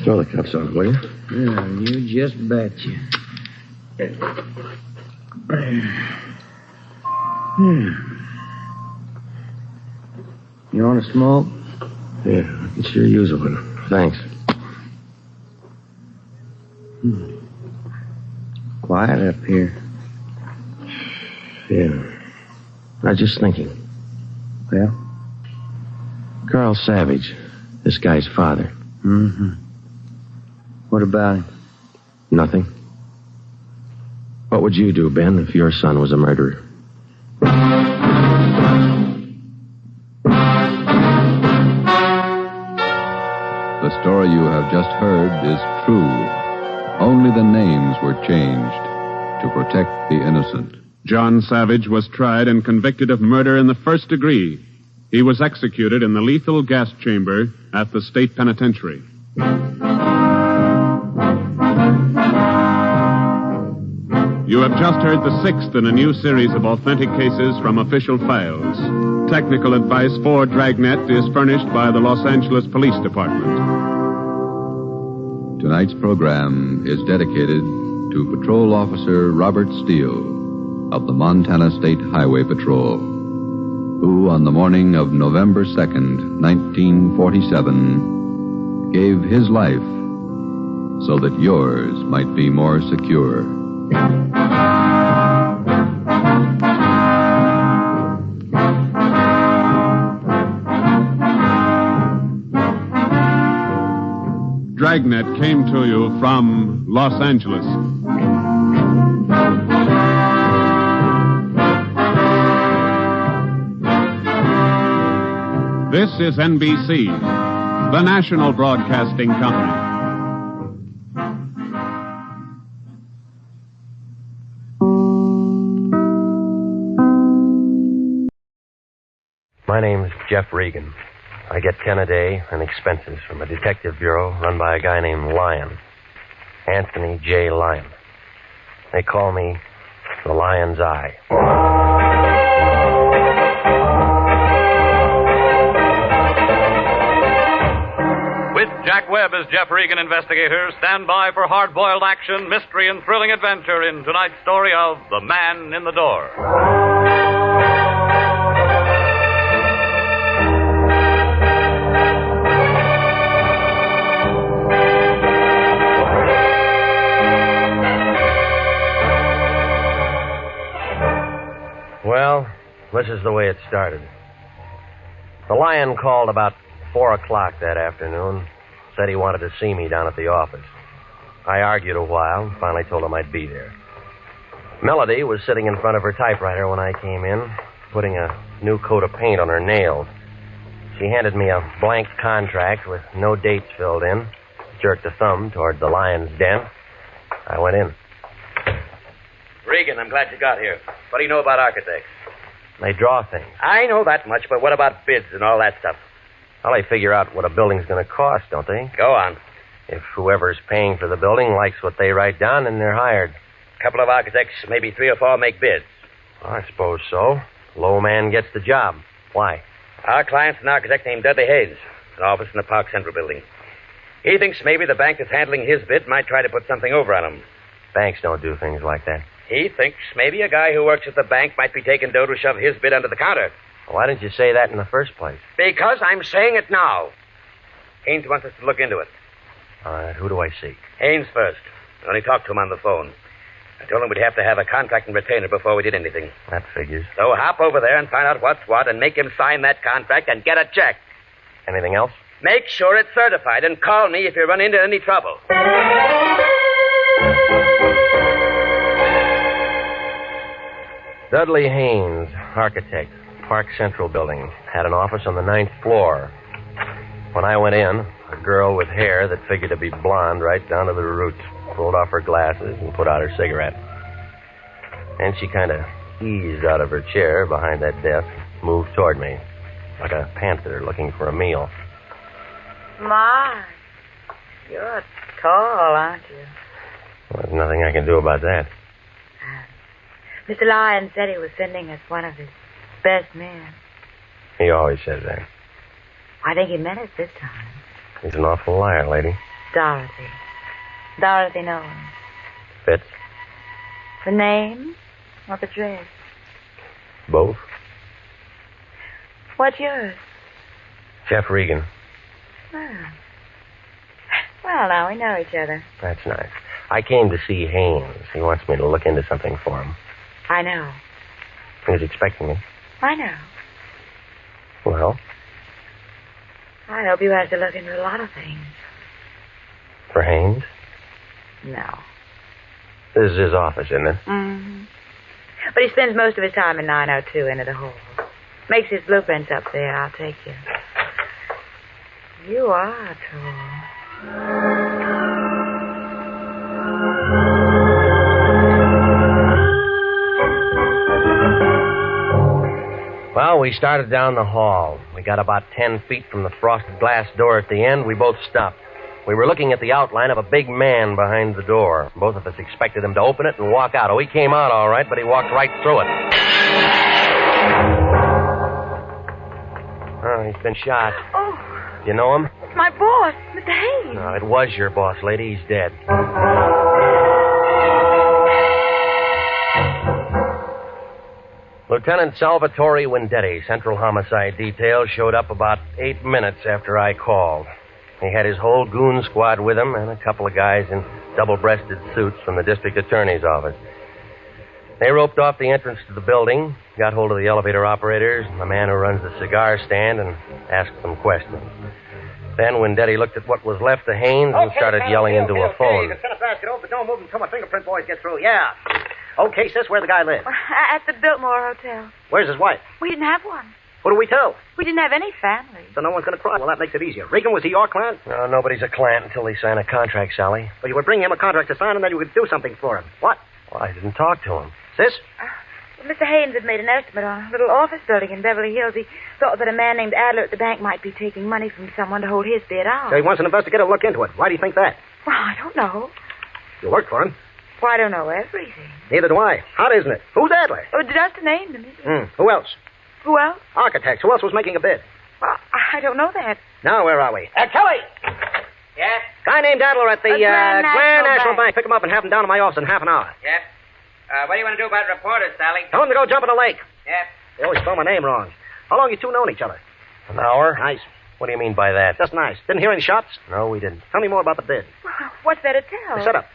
Throw the cuffs on, will you? Yeah, you just betcha. You want to smoke? Yeah, I can sure use one. Thanks. Quiet up here. Yeah. I was just thinking. Well? Carl Savage, this guy's father. Mm-hmm. What about it? Nothing. What would you do, Ben, if your son was a murderer? The story you have just heard is true. Only the names were changed to protect the innocent. John Savage was tried and convicted of murder in the first degree. He was executed in the lethal gas chamber at the state penitentiary. You have just heard the sixth in a new series of authentic cases from official files. Technical advice for Dragnet is furnished by the Los Angeles Police Department. Tonight's program is dedicated to Patrol Officer Robert Steele of the Montana State Highway Patrol, who on the morning of November 2nd, 1947, gave his life so that yours might be more secure. Dragnet came to you from Los Angeles. This is NBC, the national broadcasting company. My name's Jeff Regan. I get 10 a day and expenses from a detective bureau run by a guy named Lyon. Anthony J. Lyon. They call me the Lion's Eye. With Jack Webb as Jeff Regan investigator, stand by for hard-boiled action, mystery, and thrilling adventure in tonight's story of The Man in the Door. Well, this is the way it started. The Lion called about 4 o'clock that afternoon. Said he wanted to see me down at the office. I argued a while and finally told him I'd be there. Melody was sitting in front of her typewriter when I came in, putting a new coat of paint on her nails. She handed me a blank contract with no dates filled in, jerked a thumb toward the Lion's Den. I went in. Regan, I'm glad you got here. What do you know about architects? They draw things. I know that much, but what about bids and all that stuff? Well, they figure out what a building's going to cost, don't they? Go on. If whoever's paying for the building likes what they write down, then they're hired. A couple of architects, maybe 3 or 4 make bids. Well, I suppose so. Low man gets the job. Why? Our client's an architect named Dudley Hayes, an office in the Park Central building. He thinks maybe the bank that's handling his bid might try to put something over on him. Banks don't do things like that. He thinks maybe a guy who works at the bank might be taking dough to shove his bid under the counter. Why didn't you say that in the first place? Because I'm saying it now. Haynes wants us to look into it. All right, who do I see? Haynes first. I only talked to him on the phone. I told him we'd have to have a contract and retainer before we did anything. That figures. So hop over there and find out what's what and make him sign that contract and get a check. Anything else? Make sure it's certified and call me if you run into any trouble. Dudley Haynes, architect, Park Central building, had an office on the 9th floor. When I went in, a girl with hair that figured to be blonde right down to the roots pulled off her glasses and put out her cigarette. And she kind of eased out of her chair behind that desk, moved toward me, like a panther looking for a meal. My, you're tall, aren't you? Well, there's nothing I can do about that. Mr. Lyon said he was sending us one of his best men. He always says that. I think he meant it this time. He's an awful liar, lady. Dorothy. Dorothy Nolan. Fits? The name or the dress? Both. What's yours? Jeff Regan. Oh. Well, now we know each other. That's nice. I came to see Haynes. He wants me to look into something for him. I know. He's expecting me. I know. Well? I hope you have to look into a lot of things. For Haynes? No. This is his office, isn't it? Mm-hmm. But he spends most of his time in 902 into the hall. Makes his blueprints up there. I'll take you. You are tall. Well, we started down the hall. We got about 10 feet from the frosted glass door at the end. We both stopped. We were looking at the outline of a big man behind the door. Both of us expected him to open it and walk out. Oh, he came out all right, but he walked right through it. Oh, he's been shot. Oh. You know him? It's my boss, Mr. Haynes. No, it was your boss, lady. He's dead. Lieutenant Salvatore Vendetti, Central Homicide Detail, showed up about 8 minutes after I called. He had his whole goon squad with him and a couple of guys in double-breasted suits from the district attorney's office. They roped off the entrance to the building, got hold of the elevator operators and the man who runs the cigar stand, and asked them questions. Then Vendetti looked at what was left of Haynes and started yelling into a phone. You can send a basket over, but don't move until my fingerprint boys get through. Yeah. Okay, sis, where the guy live? At the Biltmore Hotel. Where's his wife? We didn't have one. What do we tell? We didn't have any family. So no one's going to cry. Well, that makes it easier. Regan, was he your client? No, nobody's a client until they sign a contract, Sally. Well, you would bring him a contract to sign, and then you would do something for him. What? Well, I didn't talk to him. Sis? Mr. Haynes had made an estimate on a little office building in Beverly Hills. He thought that a man named Adler at the bank might be taking money from someone to hold his bid out. So he wants an investigator to look into it. Why do you think that? Well, I don't know. You worked for him. Well, I don't know everything. Neither do I. Hot, isn't it? Who's Adler? Oh, just a name to me. Who else? Who else? Architects. Who else was making a bid? Well, I don't know that. Now, where are we? Kelly! Yes? Guy named Adler at the Grand National Bank. Pick him up and have him down to my office in half an hour. Yep. What do you want to do about reporters, Sally? Tell him to go jump in the lake. Yep. They always spell my name wrong. How long you two known each other? An hour? Nice. What do you mean by that? Just nice. Didn't hear any shots? No, we didn't. Tell me more about the bid. Well, what's there to tell? The setup.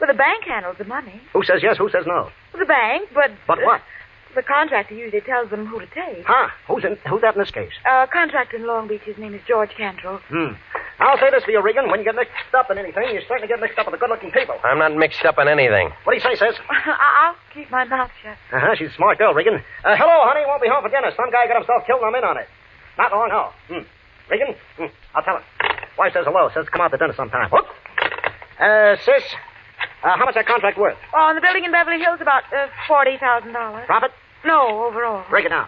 Well, the bank handles the money. Who says yes, who says no? Well, the bank, but... But what? The contractor usually tells them who to take. Huh? Who's that in this case? Contractor in Long Beach. His name is George Cantrell. I'll say this for you, Regan. When you get mixed up in anything, you certainly get mixed up with the good-looking people. I'm not mixed up in anything. What do you say, sis? I'll keep my mouth shut. She's a smart girl, Regan. Hello, honey. Won't be home for dinner. Some guy got himself killed and I'm in on it. Not long haul. Regan? I'll tell her. Wife says hello. Says come out to dinner sometime. Whoop. Sis, how much that contract worth? Oh, and the building in Beverly Hills, about $40,000. Profit? No, overall. Break it down.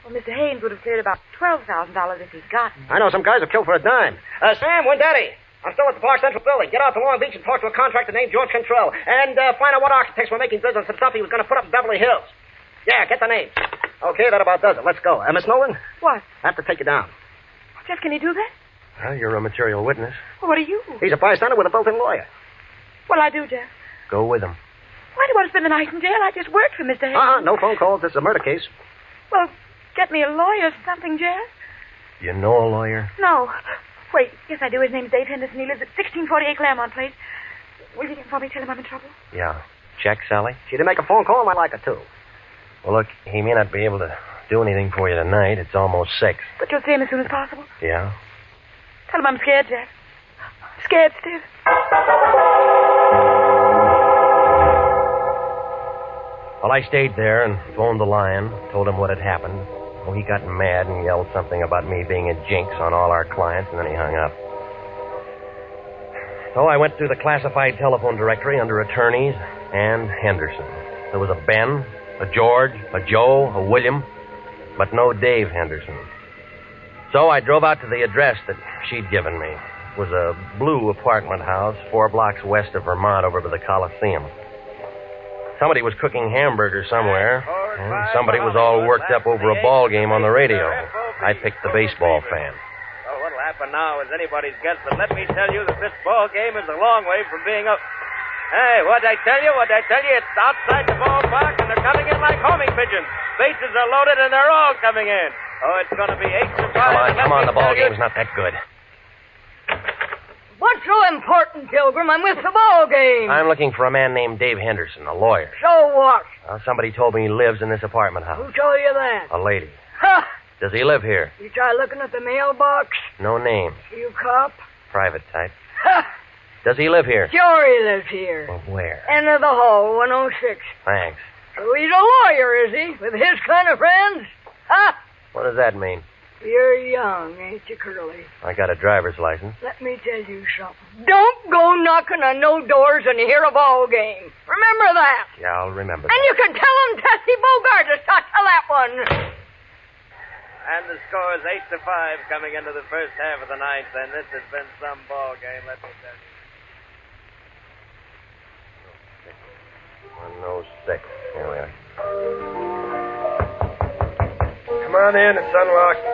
Well, Mr. Haynes would have cleared about $12,000 if he'd gotten it. I know some guys have killed for a dime. Sam, Vendetti. I'm still at the Park Central building. Get out to Long Beach and talk to a contractor named George Cantrell. And find out what architects were making bids on some stuff he was going to put up in Beverly Hills. Yeah, get the name. Okay, that about does it. Let's go. Miss Nolan? What? I have to take you down. Jeff, can you do that? Well, you're a material witness. Well, what are you? He's a bystander with a built-in lawyer. Well, I do, Jeff. Go with him. Why do you want to spend the night in jail? I just worked for Mr. Haynes. No phone calls. This is a murder case. Well, get me a lawyer or something, Jeff. You know a lawyer? No. Wait, yes, I do. His name's Dave Henderson. He lives at 1648 Claremont Place. Will you probably tell him I'm in trouble? Yeah. Check, Sally? She didn't make a phone call. I'd like her to. Well, look, he may not be able to do anything for you tonight. It's almost 6. But you'll see him as soon as possible. Yeah? Tell him I'm scared, Jeff. Scared stiff. Well, I stayed there and phoned the Lion, told him what had happened. Well, he got mad and yelled something about me being a jinx on all our clients, and then he hung up. So I went through the classified telephone directory under attorneys and Henderson. There was a Ben, a George, a Joe, a William, but no Dave Henderson. So I drove out to the address that she'd given me. It was a blue apartment house 4 blocks west of Vermont over by the Coliseum. Somebody was cooking hamburgers somewhere, and somebody was all worked up over a ball game on the radio. I picked the baseball fan. Well, what'll happen now is anybody's guess, but let me tell you that this ball game is a long way from being up. Hey, what'd I tell you? It's outside the ballpark, and they're coming in like homing pigeons. Bases are loaded, and they're all coming in. Oh, it's going to be 8-5. Come on, the ball game's not that good. What's so important, Pilgrim? I'm with the ball game. I'm looking for a man named Dave Henderson, a lawyer. So what? Somebody told me he lives in this apartment house. Who told you that? A lady. Ha! Does he live here? You try looking at the mailbox? No name. You cop? Private type. Ha! Does he live here? Sure he lives here. Well, where? End of the hall, 106. Thanks. So he's a lawyer, is he? With his kind of friends? Ha! What does that mean? You're young, ain't you, Curly? I got a driver's license. Let me tell you something. Don't go knocking on no doors when you hear a ball game. Remember that. Yeah, I'll remember And you can tell him Tessie Bogart to start to that one. And the score is 8-5 coming into the first half of the ninth, and this has been some ball game, let me tell you. 106. Here we are. Come on in, it's unlocked.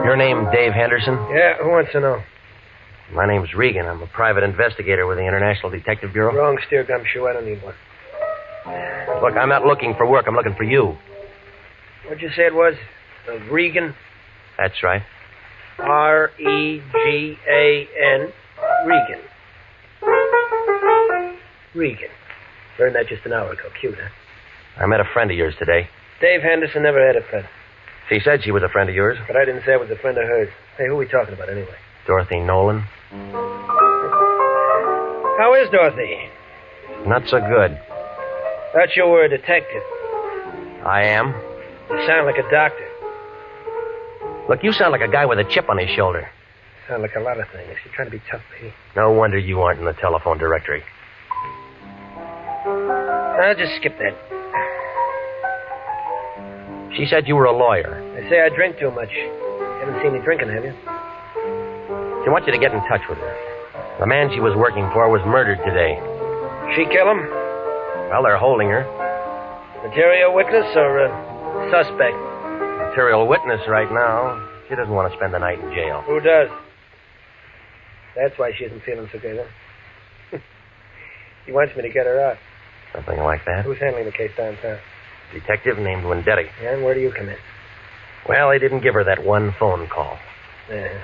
Your name Dave Henderson? Yeah, who wants to know? My name's Regan. I'm a private investigator with the International Detective Bureau. Wrong steer gumshoe. I don't need one. Look, I'm not looking for work. I'm looking for you. What'd you say it was? Regan? That's right. R-E-G-A-N. Regan. Regan. Learned that just an hour ago. Cute, huh? I met a friend of yours today. Dave Henderson never had a friend. She said she was a friend of yours. But I didn't say I was a friend of hers. Hey, who are we talking about anyway? Dorothy Nolan. How is Dorothy? Not so good. Thought you were a detective. I am. You sound like a doctor. Look, you sound like a guy with a chip on his shoulder. Sound like a lot of things. You're trying to be tough, baby. No wonder you aren't in the telephone directory. I'll just skip that. She said you were a lawyer. They say I drink too much. Haven't seen me drinking, have you? She wants you to get in touch with her. The man she was working for was murdered today. She kill him? Well, they're holding her. Material witness or suspect? Material witness right now. She doesn't want to spend the night in jail. Who does? That's why she isn't feeling so good, huh? He wants me to get her out. Something like that. Who's handling the case downtown? Detective named Wendetti. Yeah, and where do you come in? Well, they didn't give her that one phone call. Yeah.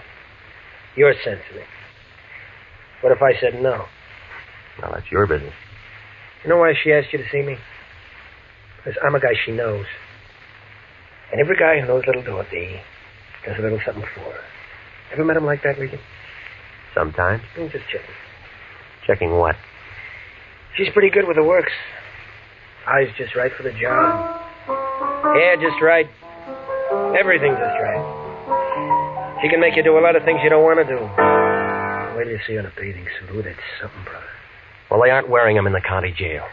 You're sensitive. What if I said no? Well, that's your business. You know why she asked you to see me? Because I'm a guy she knows. And every guy who knows little Dorothy does a little something for her. Ever met him like that, Regan? Sometimes. I'm just checking. Checking what? She's pretty good with the works. Eyes just right for the job. Hair just right. Everything just right. She can make you do a lot of things you don't want to do. Wait till you see her in a bathing suit. Ooh, that's something, brother. Well, they aren't wearing them in the county jail.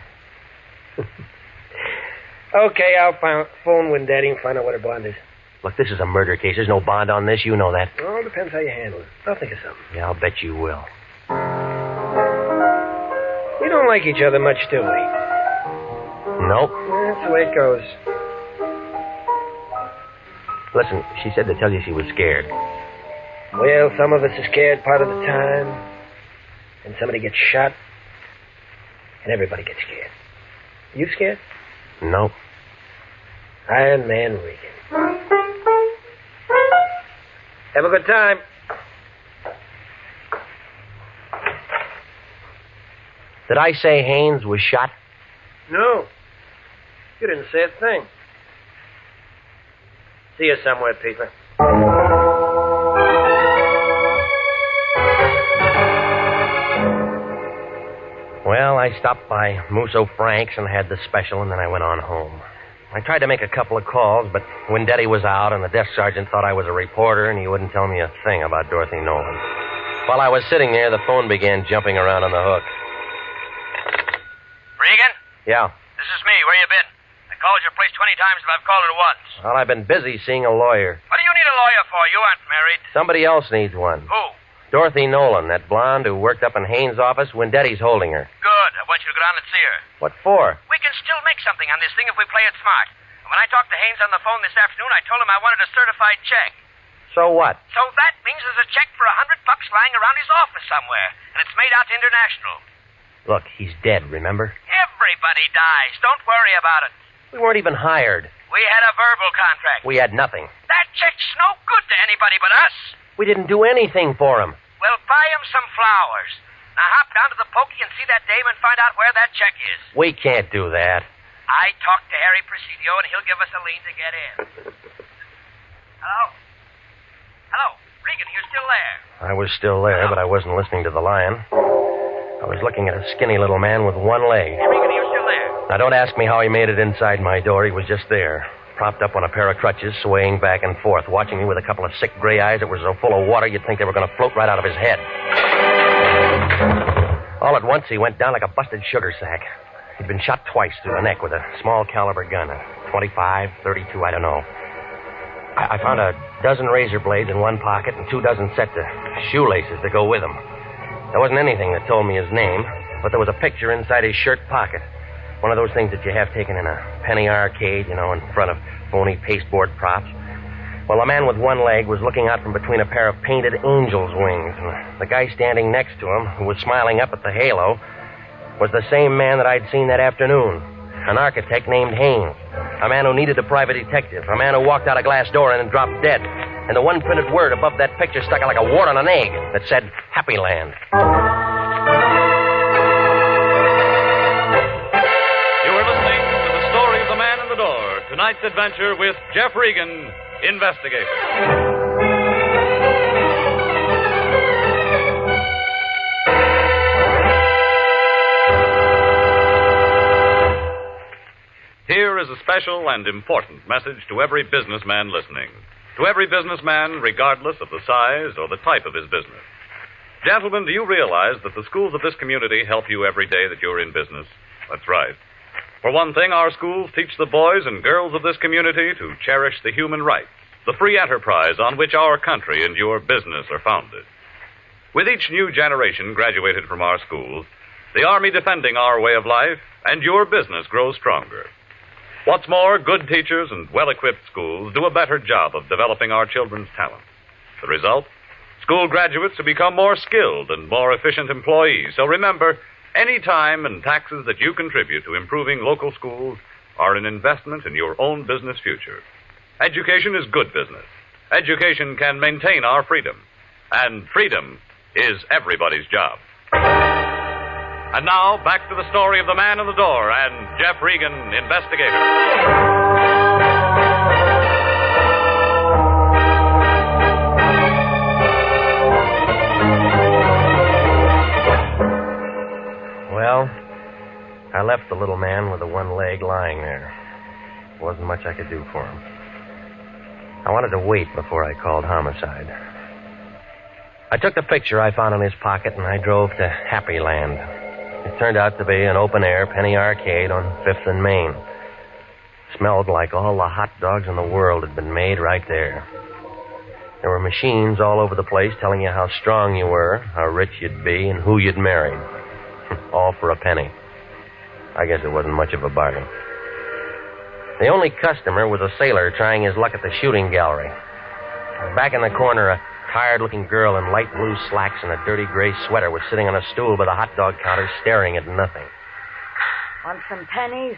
Okay, I'll phone Wendetti and find out what her bond is. Look, this is a murder case. There's no bond on this. You know that. Well, it depends how you handle it. I'll think of something. Yeah, I'll bet you will. We don't like each other much, do we? Nope. That's the way it goes. Listen, she said to tell you she was scared. Well, some of us are scared part of the time. And somebody gets shot. And everybody gets scared. You scared? Nope. Iron Man Regan. Have a good time. Did I say Haynes was shot? No. You didn't say a thing. See you somewhere, Peter. Well, I stopped by Musso Frank's and had the special, and then I went on home. I tried to make a couple of calls, but Wendetti was out, and the desk sergeant thought I was a reporter, and he wouldn't tell me a thing about Dorothy Nolan. While I was sitting there, the phone began jumping around on the hook. Regan? Yeah. This is me. Where you been? I called your place 20 times, but I've called it once. Well, I've been busy seeing a lawyer. What do you need a lawyer for? You aren't married. Somebody else needs one. Who? Dorothy Nolan, that blonde who worked up in Haynes' office. Wendetti's holding her. Good. I want you to go down and see her. What for? We can still make something on this thing if we play it smart. And when I talked to Haynes on the phone this afternoon, I told him I wanted a certified check. So what? So that means there's a check for $100 lying around his office somewhere, and it's made out to International. Look, he's dead, remember? Everybody dies. Don't worry about it. We weren't even hired. We had a verbal contract. We had nothing. That check's no good to anybody but us. We didn't do anything for him. Well, buy him some flowers. Now hop down to the pokey and see that dame and find out where that check is. We can't do that. I talked to Harry Presidio, and he'll give us a lien to get in. Hello? Hello? Regan, are you still there? I was still there, but I wasn't listening to the lion. I was looking at a skinny little man with one leg. Hey, Regan, are you still there? Now, don't ask me how he made it inside my door. He was just there, propped up on a pair of crutches, swaying back and forth, watching me with a couple of sick gray eyes that were so full of water you'd think they were going to float right out of his head. All at once, he went down like a busted sugar sack. He'd been shot twice through the neck with a small caliber gun, a 25, 32, I don't know. I found a dozen razor blades in one pocket and 24 sets of shoelaces to go with them. There wasn't anything that told me his name, but there was a picture inside his shirt pocket. One of those things that you have taken in a penny arcade, in front of phony pasteboard props. Well, the man with one leg was looking out from between a pair of painted angel's wings, and the guy standing next to him, who was smiling up at the halo, was the same man that I'd seen that afternoon. An architect named Haynes. A man who needed a private detective. A man who walked out a glass door and then dropped dead. And the one printed word above that picture stuck out like a wart on an egg that said, Happy Land. You are listening to the story of the man in the door. Tonight's adventure with Jeff Regan, Investigator. Here is a special and important message to every businessman listening. To every businessman, regardless of the size or the type of his business. Gentlemen, do you realize that the schools of this community help you every day that you're in business? That's right. For one thing, our schools teach the boys and girls of this community to cherish the human rights, the free enterprise on which our country and your business are founded. With each new generation graduated from our schools, the Army defending our way of life, and your business grows stronger. What's more, good teachers and well-equipped schools do a better job of developing our children's talents. The result? School graduates who become more skilled and more efficient employees. So remember, any time and taxes that you contribute to improving local schools are an investment in your own business future. Education is good business. Education can maintain our freedom. And freedom is everybody's job. And now, back to the story of the man in the door and Jeff Regan, Investigator. Well, I left the little man with the one leg lying there. There wasn't much I could do for him. I wanted to wait before I called homicide. I took the picture I found in his pocket and I drove to Happy Land. It turned out to be an open-air penny arcade on 5th and Main. Smelled like all the hot dogs in the world had been made right there. There were machines all over the place telling you how strong you were, how rich you'd be, and who you'd marry. All for a penny. I guess it wasn't much of a bargain. The only customer was a sailor trying his luck at the shooting gallery. Back in the corner, a tired-looking girl in light blue slacks and a dirty gray sweater was sitting on a stool by the hot dog counter staring at nothing. Want some pennies?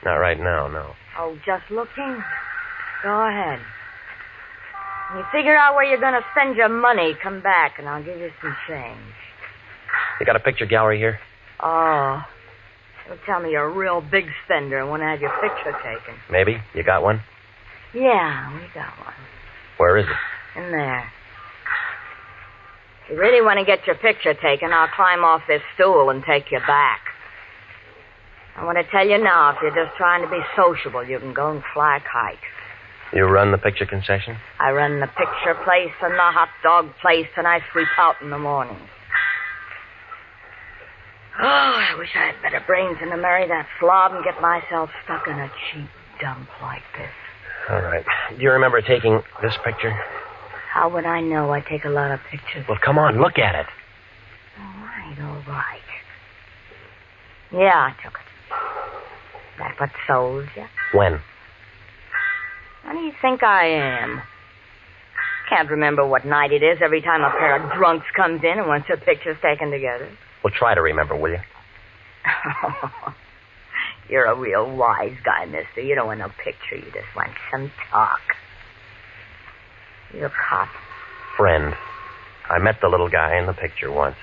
Not right now, no. Oh, just looking? Go ahead. When you figure out where you're going to spend your money, come back and I'll give you some change. You got a picture gallery here? Oh. Don't tell me you're a real big spender and want to have your picture taken. Maybe. You got one? Yeah, we got one. Where is it? In there. If you really want to get your picture taken, I'll climb off this stool and take you back. I want to tell you now, if you're just trying to be sociable, you can go and fly a kite. You run the picture concession? I run the picture place and the hot dog place, and I sweep out in the mornings. Oh, I wish I had better brains than to marry that slob and get myself stuck in a cheap dump like this. All right. Do you remember taking this picture? How would I know? I take a lot of pictures. Well, come on, look at it. All right. Yeah, I took it. That what sold you? When? What do you think I am? Can't remember what night it is every time a pair of drunks comes in and wants their pictures taken together. Well, try to remember, will you? You're a real wise guy, mister. You don't want no picture. You just want some talk. You a cop? Friend. I met the little guy in the picture once.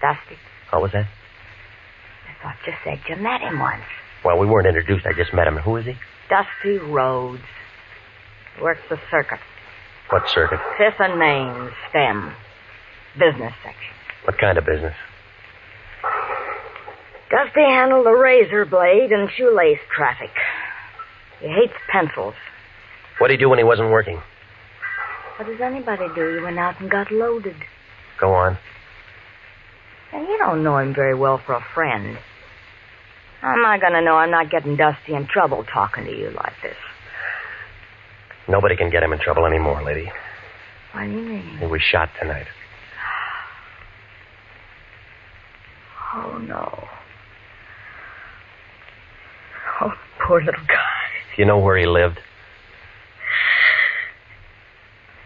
Dusty? What was that? I thought you said you met him once. Well, we weren't introduced. I just met him. Who is he? Dusty Rhodes. Works the circuit. What circuit? Fifth and Main, STEM. Business section. What kind of business? Dusty handled the razor blade and shoelace traffic. He hates pencils. What'd he do when he wasn't working? What does anybody do? He went out and got loaded. Go on. And you don't know him very well for a friend. How am I going to know I'm not getting Dusty in trouble talking to you like this? Nobody can get him in trouble anymore, lady. What do you mean? He was shot tonight. Oh, no. Oh, poor little guy. Do you know where he lived?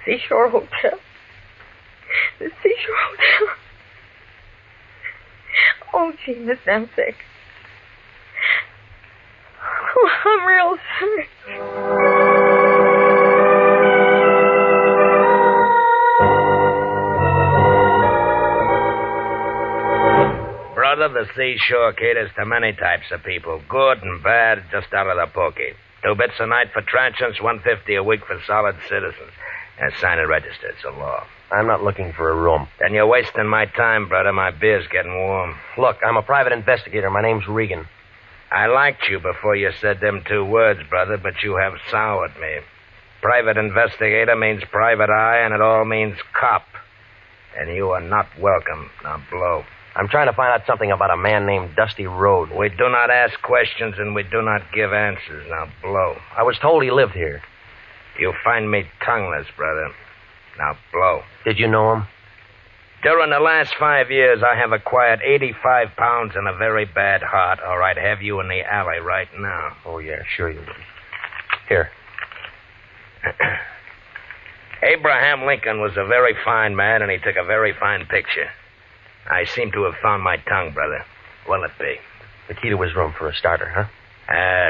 Seashore Hotel. The Seashore Hotel. Oh, gee, Miss Dempsey. Oh, I'm real sorry. Brother, the seashore caters to many types of people, good and bad, just out of the pokey. 2 bits a night for transients, $1.50 a week for solid citizens. And sign and register, it's a law. I'm not looking for a room. Then you're wasting my time, brother. My beer's getting warm. Look, I'm a private investigator. My name's Regan. I liked you before you said them 2 words, brother, but you have soured me. Private investigator means private eye, and it all means cop. And you are not welcome. Now blow. I'm trying to find out something about a man named Dusty Rhodes. We do not ask questions, and we do not give answers. Now blow. I was told he lived here. You find me tongueless, brother. Now blow. Did you know him? During the last 5 years, I have acquired 85 pounds and a very bad heart, or I'd have you in the alley right now. Oh, yeah, sure you would. Here. Abraham Lincoln was a very fine man, and he took a very fine picture. I seem to have found my tongue, brother. What'll it be? The key to his room for a starter, huh?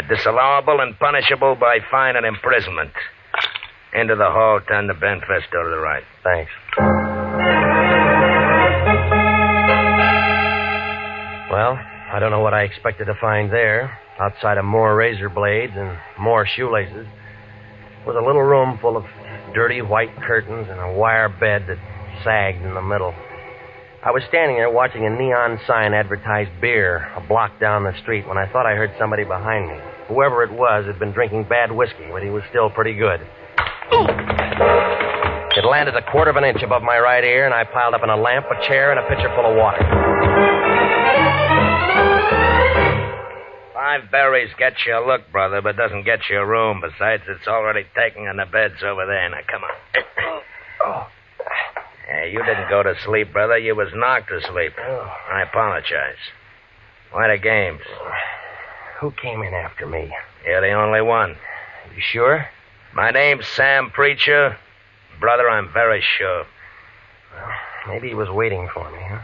Disallowable and punishable by fine and imprisonment. Into the hall, turn the Benfest door to the right. Thanks. Well, I don't know what I expected to find there. Outside of more razor blades and more shoelaces was a little room full of dirty white curtains and a wire bed that sagged in the middle. I was standing there watching a neon sign advertise beer a block down the street when I thought I heard somebody behind me. Whoever it was had been drinking bad whiskey, but he was still pretty good. It landed a quarter of an inch above my right ear, and I piled up in a lamp, a chair, and a pitcher full of water. 5 berries gets you a look, brother, but doesn't get you a room. Besides, it's already taken, and the bed's over there. Now, come on. Hey, you didn't go to sleep, brother. You was knocked to sleep. I apologize. Why the games? Who came in after me? You're the only one. You sure? My name's Sam Preacher. Brother, I'm very sure. Well, maybe he was waiting for me, huh?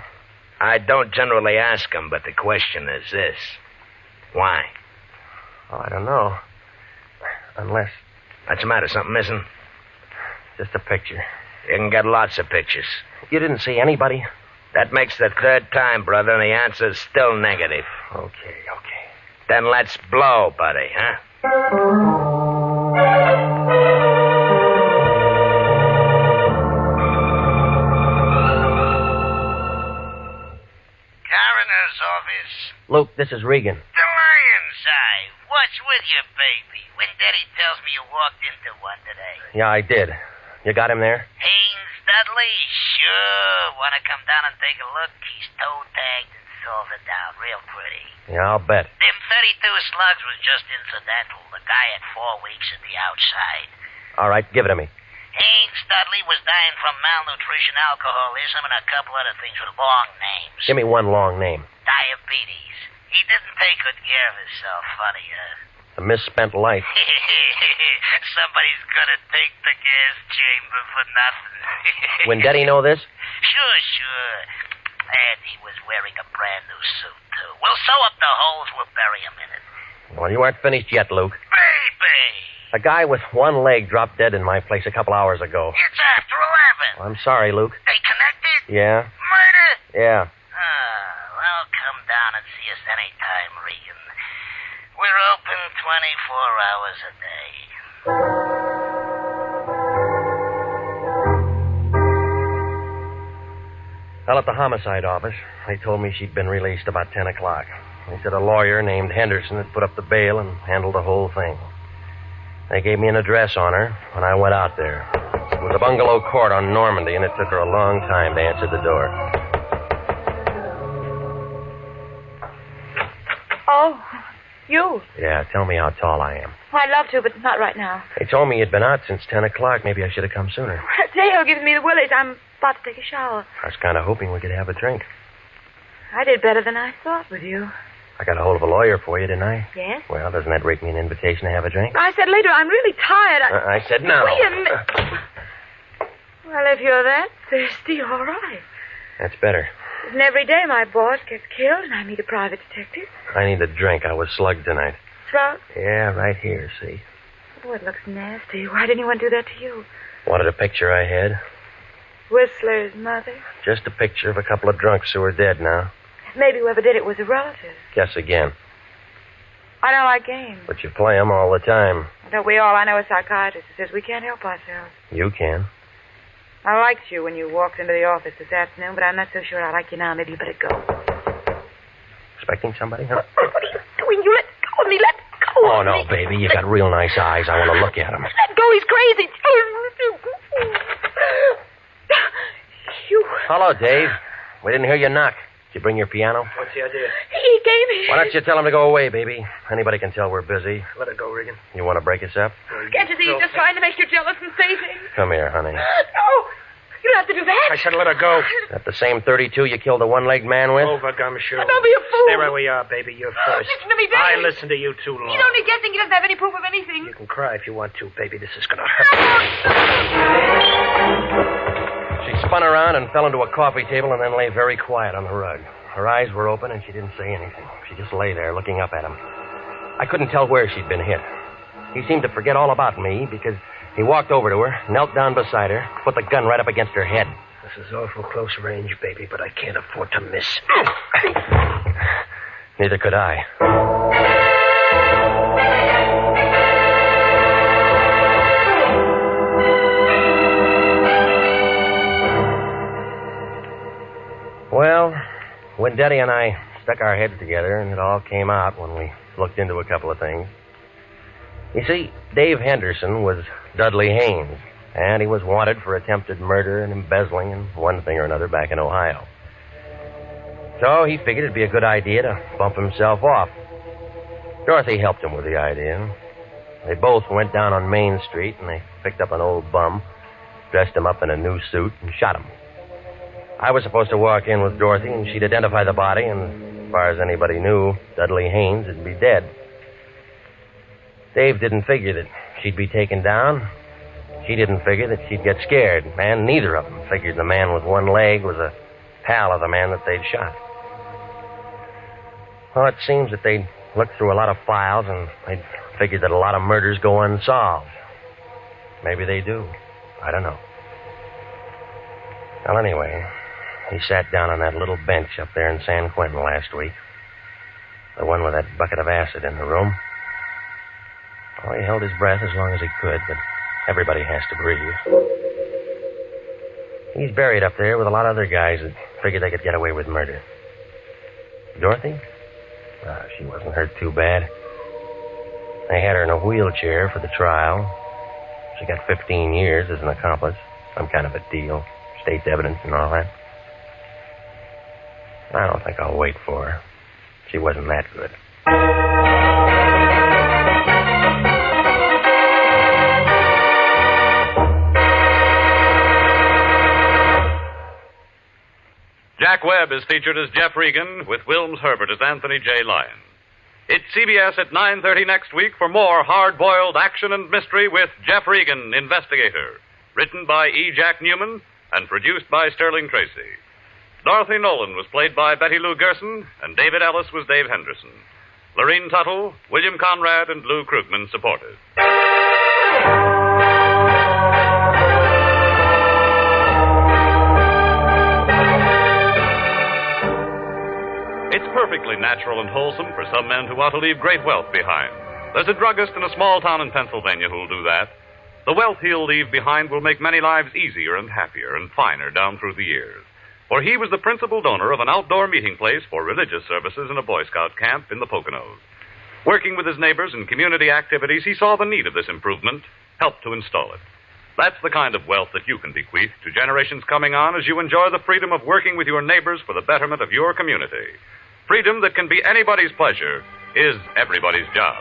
I don't generally ask him, but the question is this. Why? Oh, I don't know. Unless... What's the matter? Something missing? Just a picture. You can get lots of pictures. You didn't see anybody? That makes the 3rd time, brother, and the answer's still negative. Okay. Then let's blow, buddy, huh? Coroner's office. Luke, this is Regan. The lion's eye. What's with you, baby? When Daddy tells me you walked into one today. Yeah, I did. You got him there? Haynes Dudley? Sure. Want to come down and take a look? He's toe-tagged and salted down real pretty. Yeah, I'll bet. Them 32 slugs was just incidental. The guy had 4 weeks at the outside. All right, give it to me. Haynes Dudley was dying from malnutrition, alcoholism, and a couple other things with long names. Give me one long name. Diabetes. He didn't take good care of himself. Funny, huh? A misspent life. Somebody's gonna take the gas chamber for nothing. When Daddy know this? Sure. And he was wearing a brand new suit, too. We'll sew up the holes. We'll bury him in it. Well, you aren't finished yet, Luke. Baby! A guy with one leg dropped dead in my place a couple hours ago. It's after 11. Well, I'm sorry, Luke. They connected? Yeah? Murder? Yeah. Well, come down and see us anytime, Regan. We're open 24 hours a day. Well, at the homicide office, they told me she'd been released about 10 o'clock. They said a lawyer named Henderson had put up the bail and handled the whole thing. They gave me an address on her when I went out there. It was a bungalow court on Normandy, and it took her a long time to answer the door. Oh, you? Yeah, tell me how tall I am. Well, I'd love to, but not right now. They told me you'd been out since 10 o'clock. Maybe I should have come sooner. Dale gives me the willies. I'm about to take a shower. I was kind of hoping we could have a drink. I did better than I thought with you. I got a hold of a lawyer for you, didn't I? Yes? Well, doesn't that rake me an invitation to have a drink? I said later. I'm really tired. I said no. Wait a minute. Well, if you're that thirsty, all right. That's better. Isn't every day my boss gets killed and I meet a private detective? I need a drink. I was slugged tonight. Throat? Yeah, right here, see? Oh, it looks nasty. Why didn't anyone do that to you? Wanted a picture I had? Whistler's mother? Just a picture of a couple of drunks who are dead now. Maybe whoever did it was a relative. Guess again. I don't like games. But you play them all the time. Don't we all? I know a psychiatrist who says we can't help ourselves. You can. I liked you when you walked into the office this afternoon, but I'm not so sure I like you now. Maybe you better go. Expecting somebody, huh? What are you doing? You let go of me. Let go Oh, of me. no, baby. You got real nice eyes. I want to look at them. Let go. He's crazy. You. Hello, Dave. We didn't hear you knock. Did you bring your piano? What's the idea? He gave me. Why don't you tell him to go away, baby? Anybody can tell we're busy. Let it go, Regan. You want to break us up? Can't you see he's just trying to make you jealous and say things? Come here, honey. No. You don't have to do that. I said let her go. That the same 32 you killed a one-legged man with? Over, Gumshoe. Don't be a fool. Stay right where you are, baby. You're first. Listen to me, Dave. I listened to you too long. He's only guessing. He doesn't have any proof of anything. You can cry if you want to, baby. This is going to hurt. She spun around and fell into a coffee table and then lay very quiet on the rug. Her eyes were open and she didn't say anything. She just lay there looking up at him. I couldn't tell where she'd been hit. He seemed to forget all about me because he walked over to her, knelt down beside her, put the gun right up against her head. This is awful close range, baby, but I can't afford to miss. Neither could I. Well, Wendetti and I stuck our heads together, and it all came out when we looked into a couple of things. You see, Dave Henderson was Dudley Haynes, and he was wanted for attempted murder and embezzling and one thing or another back in Ohio. So he figured it'd be a good idea to bump himself off. Dorothy helped him with the idea. They both went down on Main Street, and they picked up an old bum, dressed him up in a new suit, and shot him. I was supposed to walk in with Dorothy, and she'd identify the body, and as far as anybody knew, Dudley Haynes would be dead. Dave didn't figure that she'd be taken down. She didn't figure that she'd get scared, and neither of them figured the man with one leg was a pal of the man that they'd shot. Well, it seems that they'd looked through a lot of files, and they'd figured that a lot of murders go unsolved. Maybe they do. I don't know. Well, anyway, he sat down on that little bench up there in San Quentin last week. The one with that bucket of acid in the room. Oh, he held his breath as long as he could, but everybody has to breathe. He's buried up there with a lot of other guys that figured they could get away with murder. Dorothy? She wasn't hurt too bad. They had her in a wheelchair for the trial. She got 15 years as an accomplice. Some kind of a deal. State's evidence and all that. I don't think I'll wait for her. She wasn't that good. Jack Webb is featured as Jeff Regan, with Wilms Herbert as Anthony J. Lyon. It's CBS at 9:30 next week for more hard-boiled action and mystery with Jeff Regan, Investigator. Written by E. Jack Newman and produced by Sterling Tracy. Dorothy Nolan was played by Betty Lou Gerson, and David Ellis was Dave Henderson. Lorene Tuttle, William Conrad, and Lou Krugman supported. It's perfectly natural and wholesome for some men who want to leave great wealth behind. There's a druggist in a small town in Pennsylvania who'll do that. The wealth he'll leave behind will make many lives easier and happier and finer down through the years. for he was the principal donor of an outdoor meeting place for religious services in a Boy Scout camp in the Poconos. Working with his neighbors in community activities, he saw the need of this improvement, helped to install it. That's the kind of wealth that you can bequeath to generations coming on as you enjoy the freedom of working with your neighbors for the betterment of your community. Freedom that can be anybody's pleasure is everybody's job.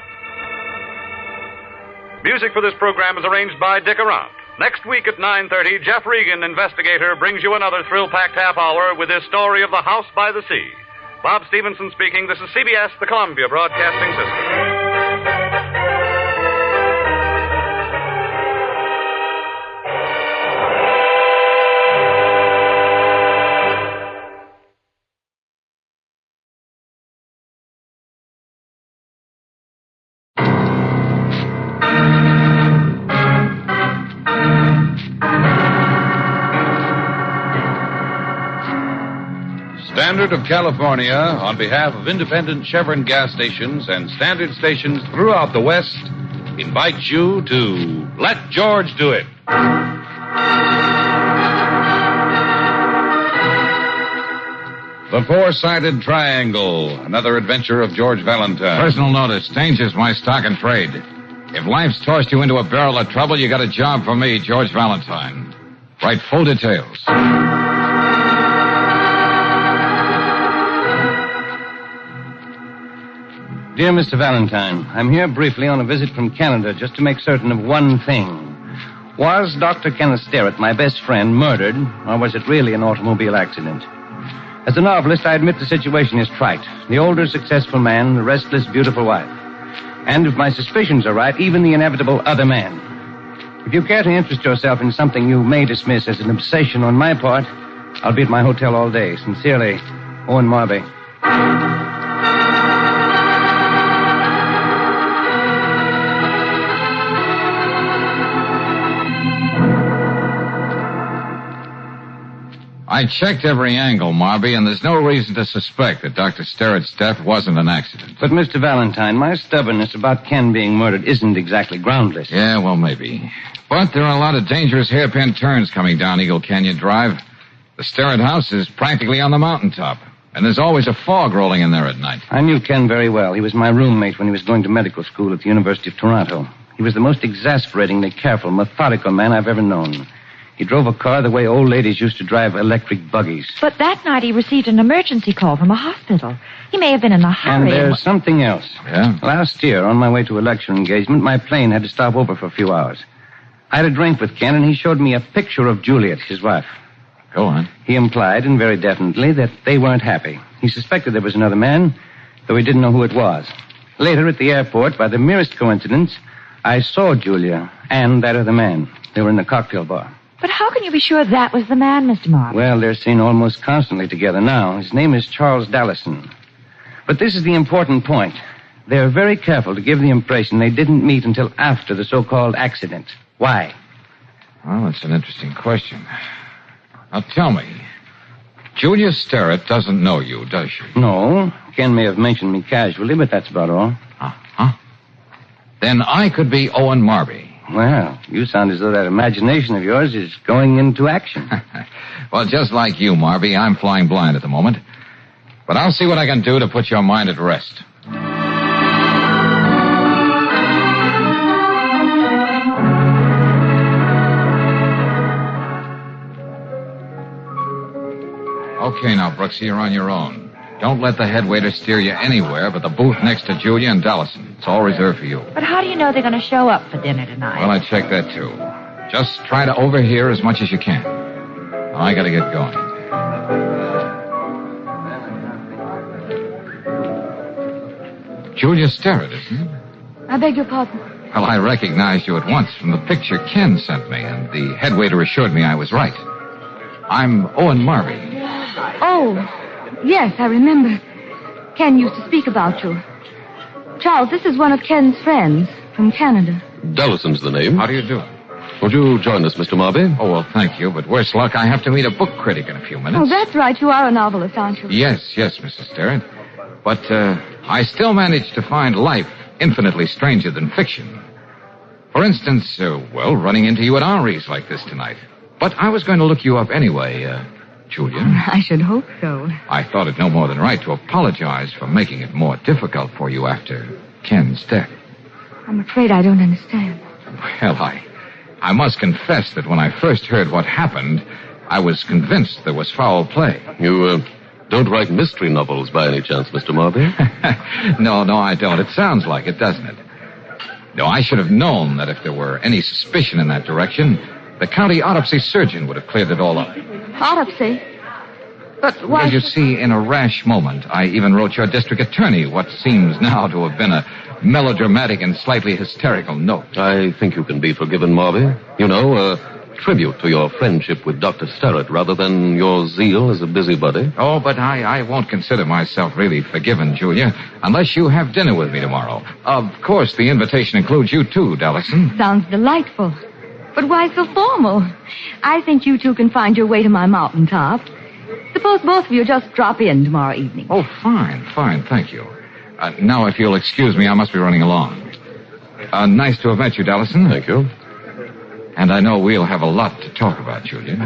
Music for this program is arranged by Dick Arant. Next week at 9:30, Jeff Regan, investigator, brings you another thrill-packed half hour with his story of the House by the Sea. Bob Stevenson speaking. This is CBS, the Columbia Broadcasting System. Standard of California, on behalf of independent Chevron gas stations and standard stations throughout the West, invites you to Let George Do It. The Four-Sided Triangle, another adventure of George Valentine. Personal notice, danger's my stock and trade. If life's tossed you into a barrel of trouble, you got a job for me, George Valentine. Write full details. Dear Mr. Valentine, I'm here briefly on a visit from Canada just to make certain of one thing. Was Dr. Kenneth Sterrett, my best friend, murdered, or was it really an automobile accident? As a novelist, I admit the situation is trite. The older, successful man, the restless, beautiful wife. And if my suspicions are right, even the inevitable other man. If you care to interest yourself in something you may dismiss as an obsession on my part, I'll be at my hotel all day. Sincerely, Owen Marby. I checked every angle, Marby, and there's no reason to suspect that Dr. Sterrett's death wasn't an accident. But, Mr. Valentine, my stubbornness about Ken being murdered isn't exactly groundless. Yeah, well, maybe. But there are a lot of dangerous hairpin turns coming down Eagle Canyon Drive. The Sterrett house is practically on the mountaintop, and there's always a fog rolling in there at night. I knew Ken very well. He was my roommate when he was going to medical school at the University of Toronto. He was the most exasperatingly careful, methodical man I've ever known. He drove a car the way old ladies used to drive electric buggies. But that night he received an emergency call from a hospital. He may have been in a hurry. And there's something else. Yeah? Last year, on my way to a lecture engagement, my plane had to stop over for a few hours. I had a drink with Ken, and he showed me a picture of Juliet, his wife. Go on. He implied, and very definitely, that they weren't happy. He suspected there was another man, though he didn't know who it was. Later, at the airport, by the merest coincidence, I saw Julia and that other man. They were in the cocktail bar. But how can you be sure that was the man, Mr. Mark? Well, they're seen almost constantly together now. His name is Charles Dallison. But this is the important point. They're very careful to give the impression they didn't meet until after the so-called accident. Why? Well, that's an interesting question. Now, tell me, Julia Sterrett doesn't know you, does she? No. Ken may have mentioned me casually, but that's about all. Uh-huh. Then I could be Owen Marby. Well, you sound as though that imagination of yours is going into action. Well, just like you, Marby, I'm flying blind at the moment. But I'll see what I can do to put your mind at rest. Okay, now, Brooksy, you're on your own. Don't let the head waiter steer you anywhere but the booth next to Julia and Dallison. It's all reserved for you. But how do you know they're going to show up for dinner tonight? Well, I checked that, too. Just try to overhear as much as you can. Now, I gotta get going. Julia Sterrett, isn't it? I beg your pardon. Well, I recognized you at once from the picture Ken sent me, and the head waiter assured me I was right. I'm Owen Marby. Oh, yes, I remember. Ken used to speak about you. Charles, this is one of Ken's friends from Canada. Dallison's the name. How do you do? Would you join us, Mr. Marby? Oh, well, thank you, but worse luck, I have to meet a book critic in a few minutes. Oh, that's right. You are a novelist, aren't you? Yes, Mrs. Sterrett. But I still manage to find life infinitely stranger than fiction. For instance, running into you at Ari's like this tonight. But I was going to look you up anyway. Julia. I should hope so. I thought it no more than right to apologize for making it more difficult for you after Ken's death. I'm afraid I don't understand. Well, I must confess that when I first heard what happened, I was convinced there was foul play. You, don't write mystery novels by any chance, Mr. Marby? No, I don't. It sounds like it, doesn't it? No, I should have known that if there were any suspicion in that direction, the county autopsy surgeon would have cleared it all up. Autopsy? But why... As you see, in a rash moment, I even wrote your district attorney what seems now to have been a melodramatic and slightly hysterical note. I think you can be forgiven, Marby. You know, a tribute to your friendship with Dr. Starrett rather than your zeal as a busybody. Oh, but I won't consider myself really forgiven, Julia, unless you have dinner with me tomorrow. Of course, the invitation includes you too, Dallison. Sounds delightful. But why so formal? I think you two can find your way to my mountaintop. Suppose both of you just drop in tomorrow evening. Oh, fine, thank you. Now, if you'll excuse me, I must be running along. Nice to have met you, Dallison. Thank you. And I know we'll have a lot to talk about, Julia.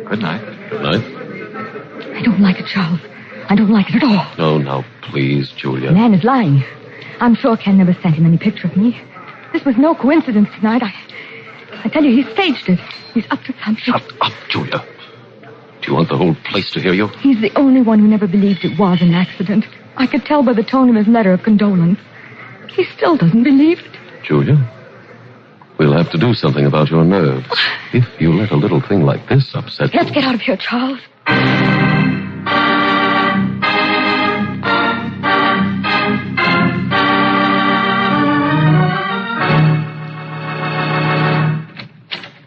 Good night. Good night. I don't like it, Charles. I don't like it at all. Oh, now, please, Julia. The man is lying. I'm sure Ken never sent him any picture of me. This was no coincidence tonight. I tell you, he staged it. He's up to something. Shut up, Julia. Do you want the whole place to hear you? He's the only one who never believed it was an accident. I could tell by the tone of his letter of condolence. He still doesn't believe it. Julia, we'll have to do something about your nerves. If you let a little thing like this upset you... Let's get out of here, Charles.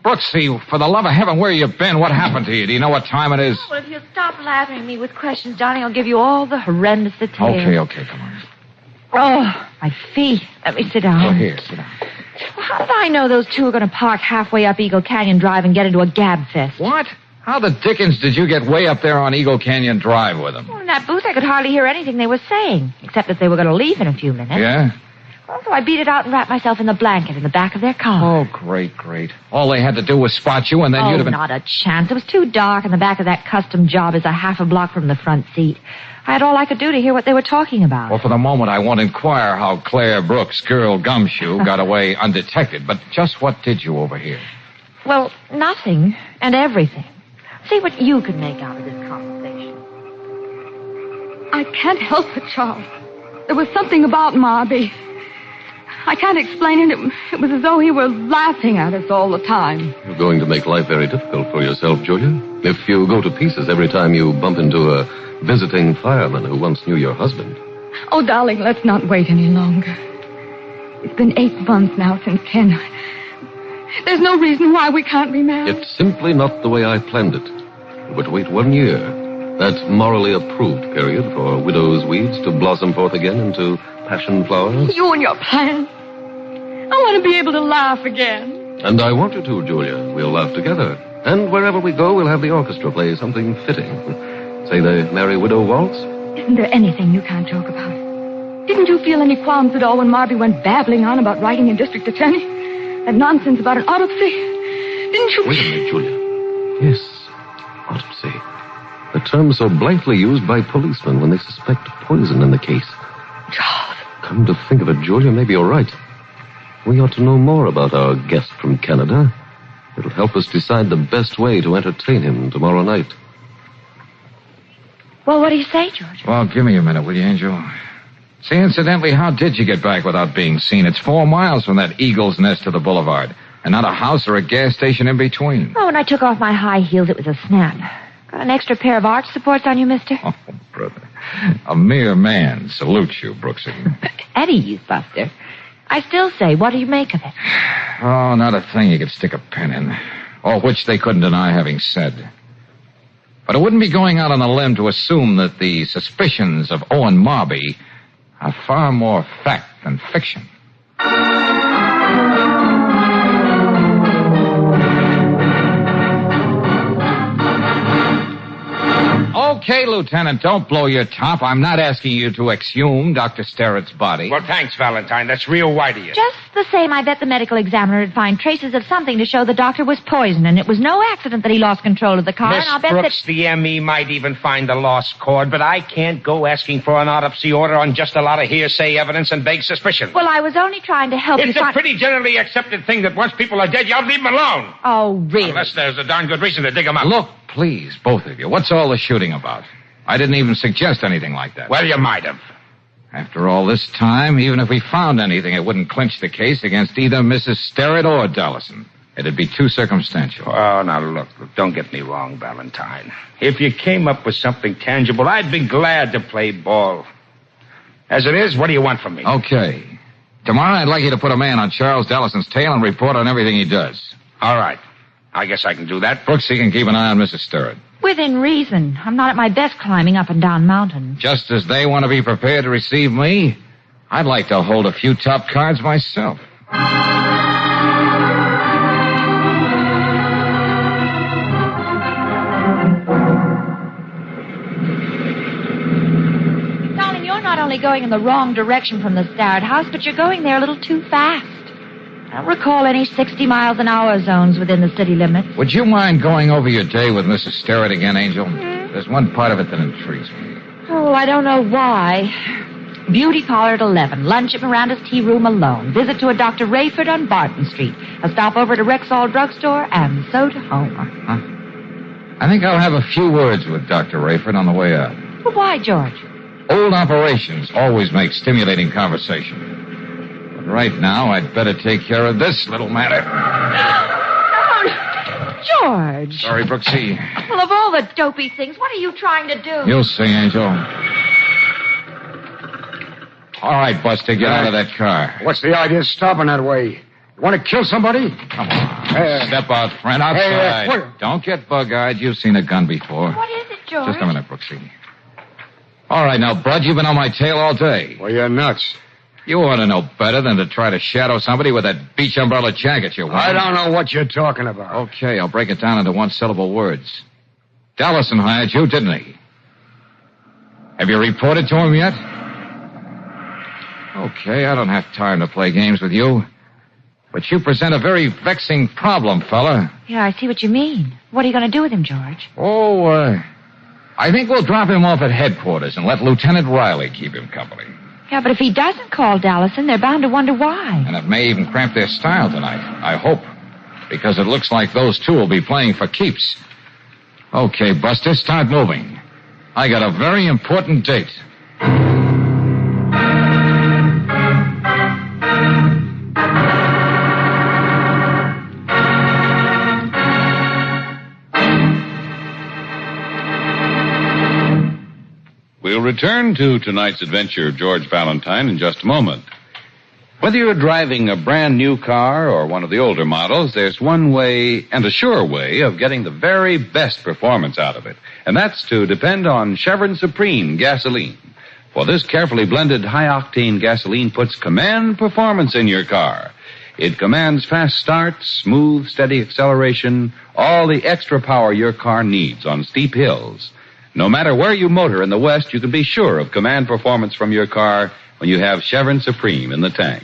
Brooksy, for the love of heaven, where you been? What happened to you? Do you know what time it is? Well, if you'll stop laughing at me with questions, Johnny, I'll give you all the horrendous details. Okay, come on. Oh, my feet. Let me sit down. Oh, here, sit down. Well, how did I know those two were going to park halfway up Eagle Canyon Drive and get into a gab fest? What? How the dickens did you get way up there on Eagle Canyon Drive with them? Well, in that booth, I could hardly hear anything they were saying, except that they were going to leave in a few minutes. Yeah? Well, so I beat it out and wrapped myself in the blanket in the back of their car. Oh, great. All they had to do was spot you, and then you'd have been... not a chance. It was too dark, and the back of that custom job is a half a block from the front seat. I had all I could do to hear what they were talking about. Well, for the moment, I won't inquire how Claire Brooks, girl Gumshoe, got away undetected. But just what did you overhear? Well, nothing and everything. See what you could make out of this conversation. I can't help it, Charles. There was something about Marby. I can't explain it. It was as though he were laughing at us all the time. You're going to make life very difficult for yourself, Julia. If you go to pieces every time you bump into a visiting fireman who once knew your husband. Oh, darling, let's not wait any longer. It's been 8 months now since Ken. There's no reason why we can't be married. It's simply not the way I planned it. We're to wait 1 year. That morally approved period for widow's weeds to blossom forth again into passion flowers. You and your plan. I want to be able to laugh again. And I want you to, Julia. We'll laugh together. And wherever we go, we'll have the orchestra play something fitting. Say the Merry Widow Waltz. Isn't there anything you can't joke about? Didn't you feel any qualms at all when Marby went babbling on about writing in district attorney? That nonsense about an autopsy? Didn't you... Wait a minute, Julia. Yes, autopsy. A term so blithely used by policemen when they suspect poison in the case. Charles. Come to think of it, Julia, maybe you're right. We ought to know more about our guest from Canada. It'll help us decide the best way to entertain him tomorrow night. Well, what do you say, George? Well, give me a minute, will you, Angel? Say, incidentally, how did you get back without being seen? It's 4 miles from that Eagle's Nest to the boulevard, and not a house or a gas station in between. Oh, when I took off my high heels, it was a snap. Got an extra pair of arch supports on you, mister? Oh, brother. A mere man salutes you, Brooksy. Eddie, you buster. I still say, what do you make of it? Oh, not a thing you could stick a pen in. Or which they couldn't deny having said. But it wouldn't be going out on a limb to assume that the suspicions of Owen Marby are far more fact than fiction. Okay, Lieutenant, don't blow your top. I'm not asking you to exhume Dr. Sterrett's body. Well, thanks, Valentine. That's real white of you. Just the same, I bet the medical examiner would find traces of something to show the doctor was poisoned, and it was no accident that he lost control of the car, Miss and I'll bet Brooks, the ME might even find the lost cord, but I can't go asking for an autopsy order on just a lot of hearsay evidence and vague suspicion. Well, I was only trying to help you It's a pretty generally accepted thing that once people are dead, you ought to leave them alone. Oh, really? Unless there's a darn good reason to dig them up. Look, please, both of you, what's all the shooting about? I didn't even suggest anything like that. Well, you might have. After all this time, even if we found anything, it wouldn't clinch the case against either Mrs. Sterrett or Dallison. It'd be too circumstantial. Oh, now, look, don't get me wrong, Valentine. If you came up with something tangible, I'd be glad to play ball. As it is, what do you want from me? Okay. Tomorrow, I'd like you to put a man on Charles Dallason's tail and report on everything he does. All right. I guess I can do that. Brooks, you can keep an eye on Mrs. Sterrett. Within reason. I'm not at my best climbing up and down mountains. Just as they want to be prepared to receive me, I'd like to hold a few top cards myself. Darling, you're not only going in the wrong direction from the Starrett house, but you're going there a little too fast. I don't recall any 60-mile-an-hour zones within the city limits. Would you mind going over your day with Mrs. Sterrett again, Angel? There's one part of it that intrigues me. Oh, I don't know why. Beauty parlor at 11. Lunch at Miranda's tea room alone. Visit to a Dr. Rayford on Barton Street. A stop over to Rexall Drugstore, and so to Homer. I think I'll have a few words with Dr. Rayford on the way out. Well, why, George? Old operations always make stimulating conversation. But right now, I'd better take care of this little matter. George. Sorry, Brooksy. Well, of all the dopey things, what are you trying to do? You'll see, Angel. All right, Buster, get out of that car. What's the idea of stopping that way? You want to kill somebody? Come on. Step out, friend, outside. Don't get bug-eyed. You've seen a gun before. What is it, George? Just a minute, Brooksy. All right, now, Bud, you've been on my tail all day. Well, you're nuts. You ought to know better than to try to shadow somebody with that beach umbrella jacket you're wearing. I don't know what you're talking about. Okay, I'll break it down into one-syllable words. Dallison hired you, didn't he? Have you reported to him yet? Okay, I don't have time to play games with you. But you present a very vexing problem, fella. Yeah, I see what you mean. What are you going to do with him, George? I think we'll drop him off at headquarters and let Lieutenant Riley keep him company. Yeah, but if he doesn't call Dallison, they're bound to wonder why. And it may even cramp their style tonight. I hope. Because it looks like those two will be playing for keeps. Okay, Buster, start moving. I got a very important date. We'll return to tonight's adventure of George Valentine in just a moment. Whether you're driving a brand new car or one of the older models, there's one way, and a sure way, of getting the very best performance out of it. And that's to depend on Chevron Supreme gasoline. For this carefully blended high-octane gasoline puts command performance in your car. It commands fast starts, smooth, steady acceleration, all the extra power your car needs on steep hills. No matter where you motor in the West, you can be sure of command performance from your car when you have Chevron Supreme in the tank.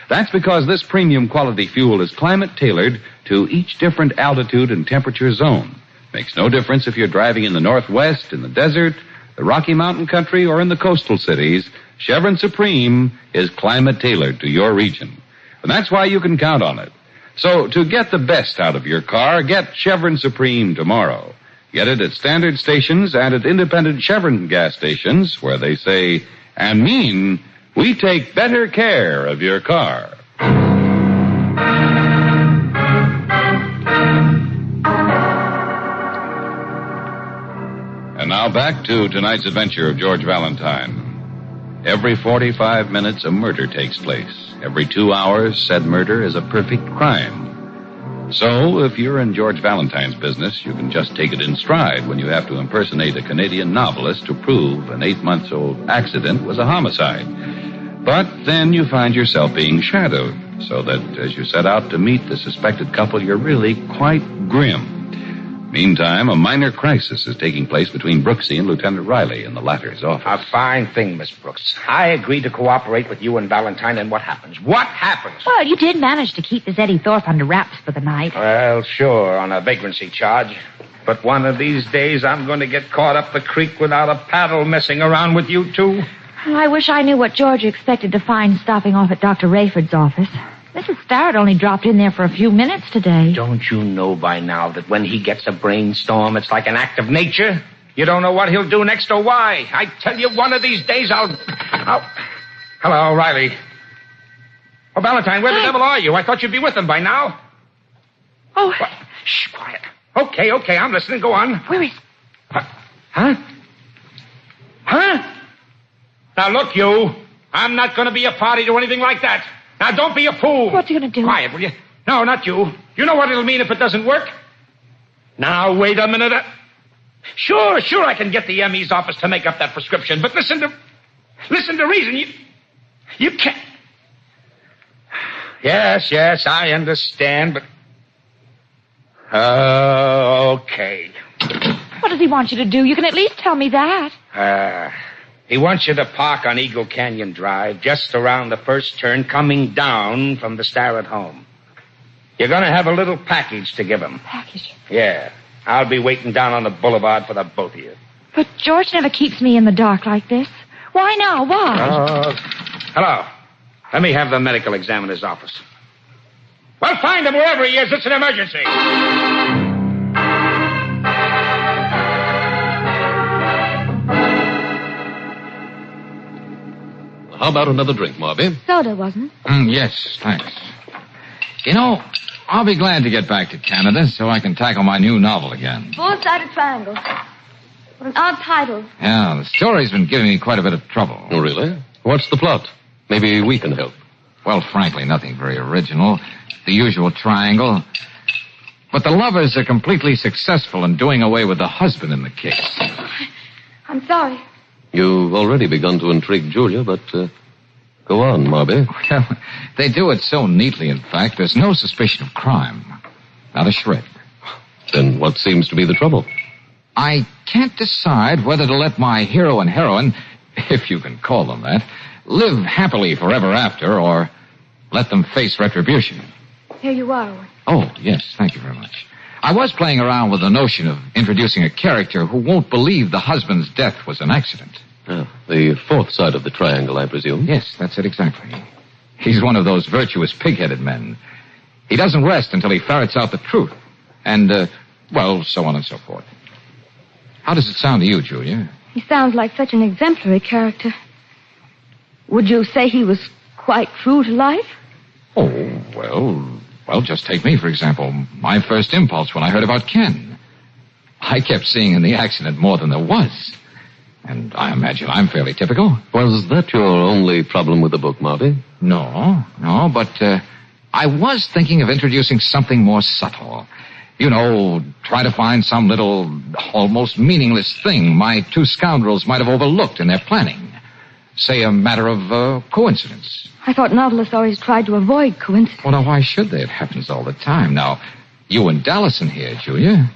That's because this premium quality fuel is climate-tailored to each different altitude and temperature zone. Makes no difference if you're driving in the Northwest, in the desert, the Rocky Mountain country, or in the coastal cities. Chevron Supreme is climate-tailored to your region. And that's why you can count on it. So to get the best out of your car, get Chevron Supreme tomorrow. Get it at standard stations and at independent Chevron gas stations where they say and mean, we take better care of your car. And now back to tonight's adventure of George Valentine. Every 45 minutes, a murder takes place. Every 2 hours, said murder is a perfect crime. So, if you're in George Valentine's business, you can just take it in stride when you have to impersonate a Canadian novelist to prove an 8-month-old accident was a homicide. But then you find yourself being shadowed, so that as you set out to meet the suspected couple, you're really quite grim. Meantime, a minor crisis is taking place between Brooksy and Lieutenant Riley in the latter's office. A fine thing, Miss Brooks. I agreed to cooperate with you and Valentine, and what happens? What happens? Well, you did manage to keep this Eddie Thorpe under wraps for the night. Well, sure, on a vagrancy charge. But one of these days, I'm going to get caught up the creek without a paddle messing around with you two. Well, I wish I knew what Georgia expected to find stopping off at Dr. Rayford's office. Mrs. Starrett only dropped in there for a few minutes today. Don't you know by now that when he gets a brainstorm, it's like an act of nature? You don't know what he'll do next or why. I tell you, one of these days I'll... Hello, Riley. Oh, Valentine, where the devil are you? I thought you'd be with them by now. Oh. What? Shh, quiet. Okay, I'm listening. Go on. Where is... Huh? Now, look, you. I'm not going to be a party to anything like that. Now, don't be a fool. What's he going to do? Quiet, will you? No, not you. You know what it'll mean if it doesn't work? Now, wait a minute. Sure, I can get the ME's office to make up that prescription, but listen to reason. You can't... Yes, I understand, but... Okay. What does he want you to do? You can at least tell me that. He wants you to park on Eagle Canyon Drive just around the first turn coming down from the Starrett home. You're going to have a little package to give him. Package? Yeah. I'll be waiting down on the boulevard for the both of you. But George never keeps me in the dark like this. Why now? Why? Hello. Let me have the medical examiner's office. Well, find him wherever he is. It's an emergency. How about another drink, Marby? Soda, wasn't it? Yes, thanks. You know, I'll be glad to get back to Canada so I can tackle my new novel again. Four-sided triangle. What an odd title. Yeah, the story's been giving me quite a bit of trouble. Oh, really? What's the plot? Maybe we can help. Well, frankly, nothing very original. The usual triangle. But the lovers are completely successful in doing away with the husband in the case. I'm sorry. You've already begun to intrigue Julia, but go on, Marby. Well, they do it so neatly, in fact, there's no suspicion of crime. Not a shred. Then what seems to be the trouble? I can't decide whether to let my hero and heroine, if you can call them that, live happily forever after, or let them face retribution. Here you are, Owen. Oh, yes, thank you very much. I was playing around with the notion of introducing a character who won't believe the husband's death was an accident. The fourth side of the triangle, I presume. Yes, that's it exactly. He's one of those virtuous, pig-headed men. He doesn't rest until he ferrets out the truth. And, so on and so forth. How does it sound to you, Julia? He sounds like such an exemplary character. Would you say he was quite true to life? Oh, well, just take me, for example. My first impulse when I heard about Ken. I kept seeing in the accident more than there was. And I imagine I'm fairly typical. Was that your only problem with the book, Marby? No, but I was thinking of introducing something more subtle. You know, try to find some little, almost meaningless thing my two scoundrels might have overlooked in their planning. Say a matter of coincidence. I thought novelists always tried to avoid coincidence. Well, now, why should they? It happens all the time. Now, you and Dallison here, Julia.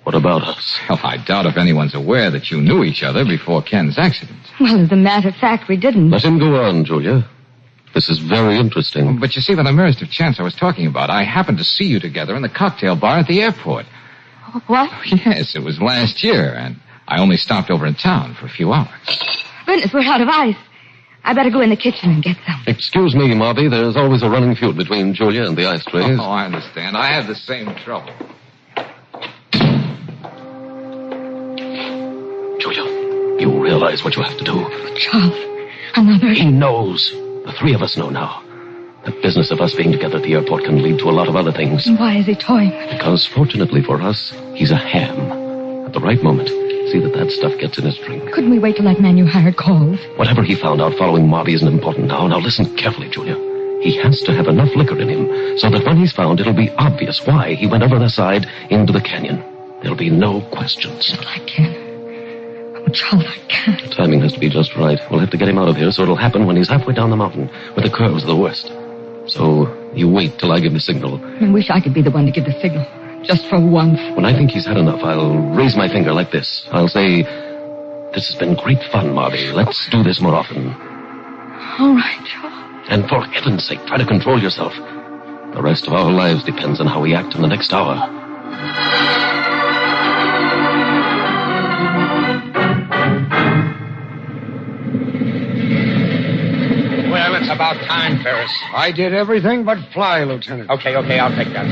What about us? Well, I doubt if anyone's aware that you knew each other before Ken's accident. Well, as a matter of fact, we didn't. Let him go on, Julia. This is very interesting. But you see, by the merest of chance I was talking about, I happened to see you together in the cocktail bar at the airport. What? Yes, it was last year, and I only stopped over in town for a few hours. Goodness, we're out of ice. I better go in the kitchen and get some. Excuse me, Marby. There's always a running feud between Julia and the ice trays. Oh, I understand. I have the same trouble. Julia, you realize what you have to do. Charles, another... He knows. The three of us know now. The business of us being together at the airport can lead to a lot of other things. And why is he toying? Because, fortunately for us, he's a ham. At the right moment, see that stuff gets in his drink. Couldn't we wait till that man you hired calls? Whatever he found out following Marby isn't important now. Now listen carefully, Julia. He has to have enough liquor in him so that when he's found, it'll be obvious why he went over the side into the canyon. There'll be no questions. I can't. Oh, Charles, I can't. The timing has to be just right. We'll have to get him out of here so it'll happen when he's halfway down the mountain, where the curves are the worst. So you wait till I give the signal. I wish I could be the one to give the signal. Just for once. When I think he's had enough, I'll raise my finger like this. I'll say, this has been great fun, Marby. Let's do this more often. All right, Charles. And for heaven's sake, try to control yourself. The rest of our lives depends on how we act in the next hour. Well, it's about time, Ferris. I did everything but fly, Lieutenant. Okay, I'll take that.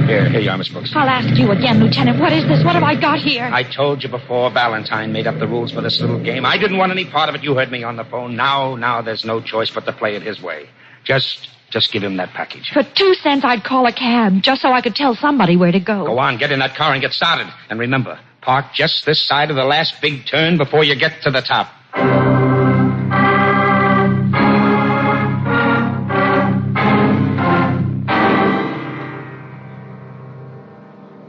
Here you are, Miss Brooks. I'll ask you again, Lieutenant. What is this? What have I got here? I told you before Valentine made up the rules for this little game. I didn't want any part of it. You heard me on the phone. Now there's no choice but to play it his way. Just give him that package. For 2 cents, I'd call a cab, just so I could tell somebody where to go. Go on, get in that car and get started. And remember, park just this side of the last big turn before you get to the top.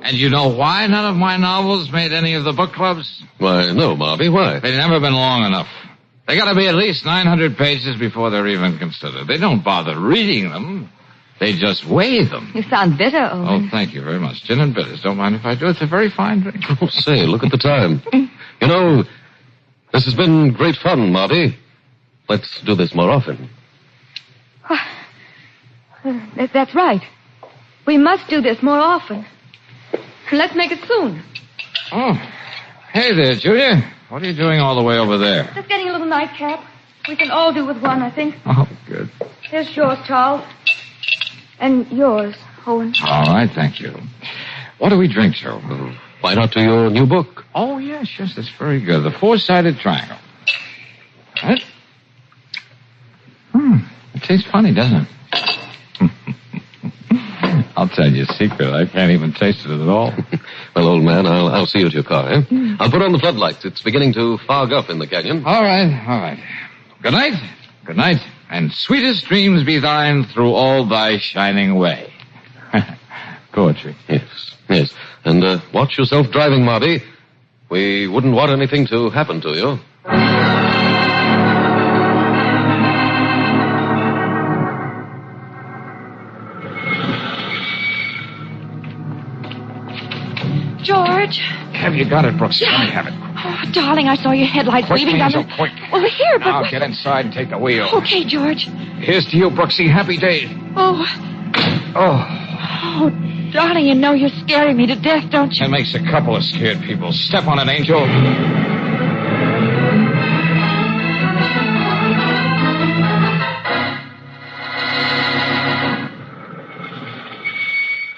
And you know why none of my novels made any of the book clubs? Why, no, Marby, why? They've never been long enough. They gotta be at least 900 pages before they're even considered. They don't bother reading them. They just weigh them. You sound bitter, Owen. Oh, thank you very much. Gin and bitters. Don't mind if I do. It's a very fine drink. Oh, say, look at the time. You know, this has been great fun, Marby. Let's do this more often. That's right. We must do this more often. Let's make it soon. Oh, hey there, Julia. What are you doing all the way over there? Just getting a little nightcap. We can all do with one, I think. Oh, good. Here's yours, Charles. And yours, Owen. All right, thank you. What do we drink, Joe? Why not to your new book? Oh, yes, that's very good. The Four-Sided Triangle. Right? It tastes funny, doesn't it? I'll tell you a secret. I can't even taste it at all. Well, old man, I'll see you at your car, eh? I'll put on the floodlights. It's beginning to fog up in the canyon. All right. Good night, and sweetest dreams be thine through all thy shining way. Poetry. Yes. And watch yourself driving, Marby. We wouldn't want anything to happen to you. George. Have you got it, Brooks? Yeah. Let me have it. Oh, darling, I saw your headlights Quick, weaving down the... quick. Well, here, but... Now, get inside and take the wheel. Okay, George. Here's to you, Brooksy. Happy days. Oh, darling, you know you're scaring me to death, don't you? That makes a couple of scared people. Step on it, Angel.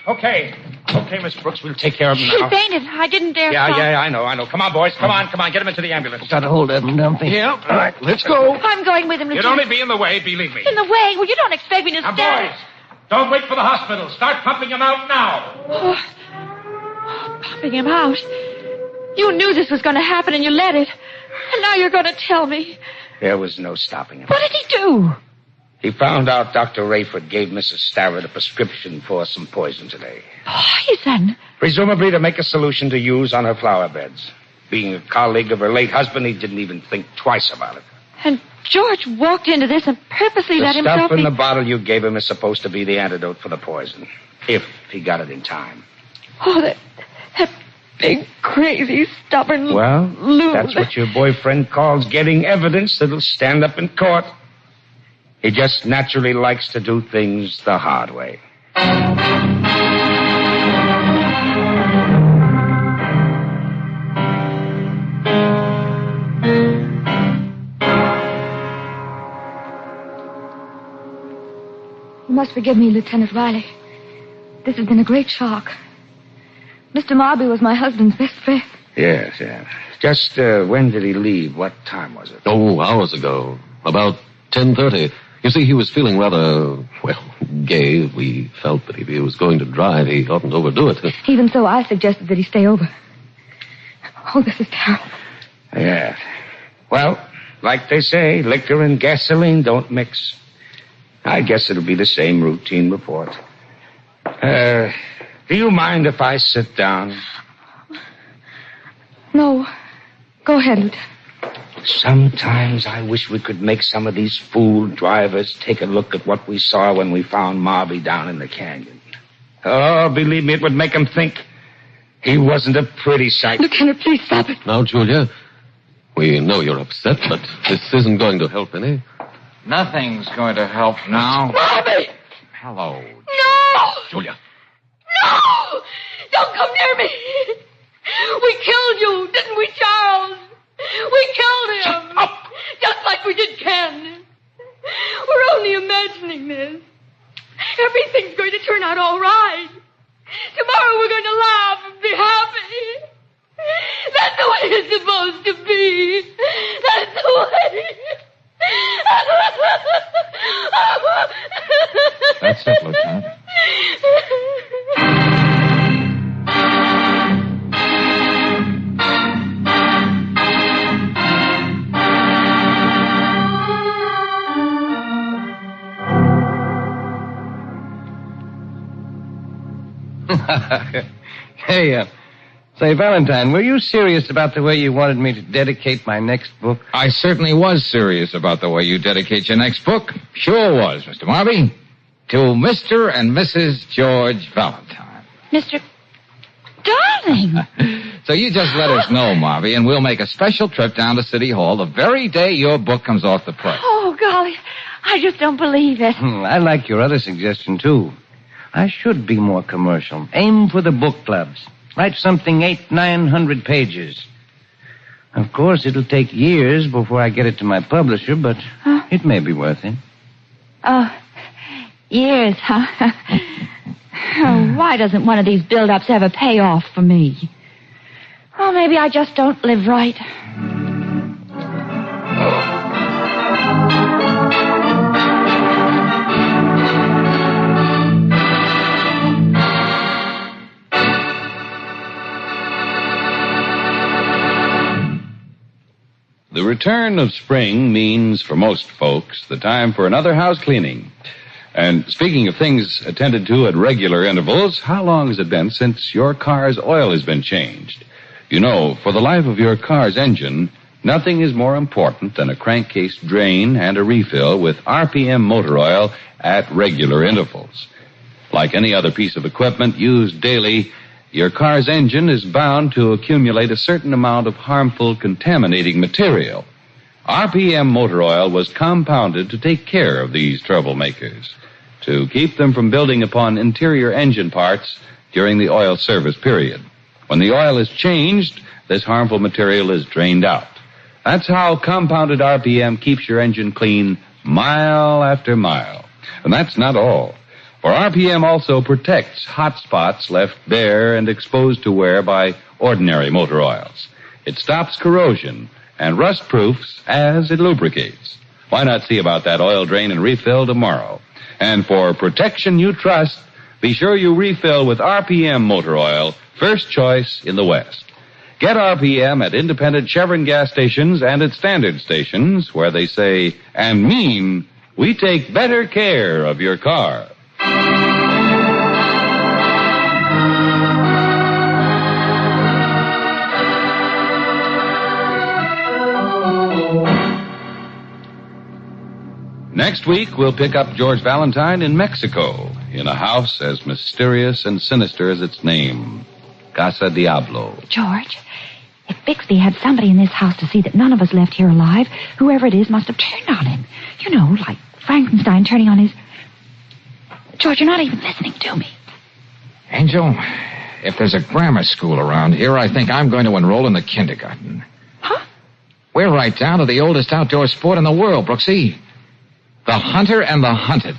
Okay, Miss Brooks, we'll take care of him now. He fainted. I didn't dare Yeah, stop. I know. Come on, boys. Come on. Get him into the ambulance. Got a hold of him, don't we? Yeah. All right, let's go. I'm going with him, You'd Lieutenant. only be in the way, believe me. In the way? Well, you don't expect me to Now, stand... boys, don't wait for the hospital. Start pumping him out now. Pumping him out. You knew this was going to happen and you let it. And now you're going to tell me. There was no stopping him. What did he do? He found out Dr. Rayford gave Mrs. Starrett a prescription for some poison today. Poison? Presumably to make a solution to use on her flower beds. Being a colleague of her late husband, he didn't even think twice about it. And George walked into this and purposely let The himself stuff in be... the bottle you gave him is supposed to be the antidote for the poison. If he got it in time. Oh, that big, crazy, stubborn... Well, loon. that's what your boyfriend calls getting evidence that'll stand up in court. He just naturally likes to do things the hard way. You must forgive me, Lieutenant Riley. This has been a great shock. Mr. Marby was my husband's best friend. Yes. Just when did he leave? What time was it? Oh, hours ago. About 10:30. You see, he was feeling rather, gay. We felt that if he was going to drive, he oughtn't overdo it. Even so, I suggested that he stay over. Oh, this is terrible. Yeah. Well, like they say, liquor and gasoline don't mix. I guess it'll be the same routine report. Do you mind if I sit down? No. Go ahead, Lieutenant. Sometimes I wish we could make some of these fool drivers take a look at what we saw when we found Marby down in the canyon. Oh, believe me, it would make him think he wasn't a pretty sight. Lieutenant, please stop it. Now, Julia, we know you're upset, but this isn't going to help any. Nothing's going to help now. Bobby! Hello. No! Julia. No! Don't come near me! We killed you, didn't we, Charles? We killed him! Shut up! Just like we did Ken. We're only imagining this. Everything's going to turn out all right. Tomorrow we're going to laugh and be happy. That's the way it's supposed to be. That's the way. That's it, Lieutenant. Hey, say, Valentine, were you serious about the way you wanted me to dedicate my next book? I certainly was serious about the way you dedicate your next book. Sure was, Mr. Marby. To Mr. and Mrs. George Valentine. Mr. Darling! So you just let us know, Marby, and we'll make a special trip down to City Hall the very day your book comes off the press. Oh, golly, I just don't believe it. I like your other suggestion, too. I should be more commercial. Aim for the book clubs. Write something 800-900 pages. Of course, it'll take years before I get it to my publisher, but it may be worth it. Oh, years, huh? Oh, why doesn't one of these build-ups have a payoff for me? Oh, maybe I just don't live right. The return of spring means, for most folks, the time for another house cleaning. And speaking of things attended to at regular intervals, how long has it been since your car's oil has been changed? You know, for the life of your car's engine, nothing is more important than a crankcase drain and a refill with RPM motor oil at regular intervals. Like any other piece of equipment used daily, your car's engine is bound to accumulate a certain amount of harmful contaminating material. RPM motor oil was compounded to take care of these troublemakers, to keep them from building upon interior engine parts during the oil service period. When the oil is changed, this harmful material is drained out. That's how compounded RPM keeps your engine clean mile after mile. And that's not all. For RPM also protects hot spots left bare and exposed to wear by ordinary motor oils. It stops corrosion and rust-proofs as it lubricates. Why not see about that oil drain and refill tomorrow? And for protection you trust, be sure you refill with RPM motor oil, first choice in the West. Get RPM at independent Chevron gas stations and at standard stations where they say and mean, we take better care of your car. Next week, we'll pick up George Valentine in Mexico, in a house as mysterious and sinister as its name, Casa Diablo. George, if Bixby had somebody in this house to see that none of us left here alive, whoever it is must have turned on him. You know, like Frankenstein turning on his... George, you're not even listening to me. Angel, if there's a grammar school around here, I think I'm going to enroll in the kindergarten. Huh? We're right down to the oldest outdoor sport in the world, Brooksy. The hunter and the hunted.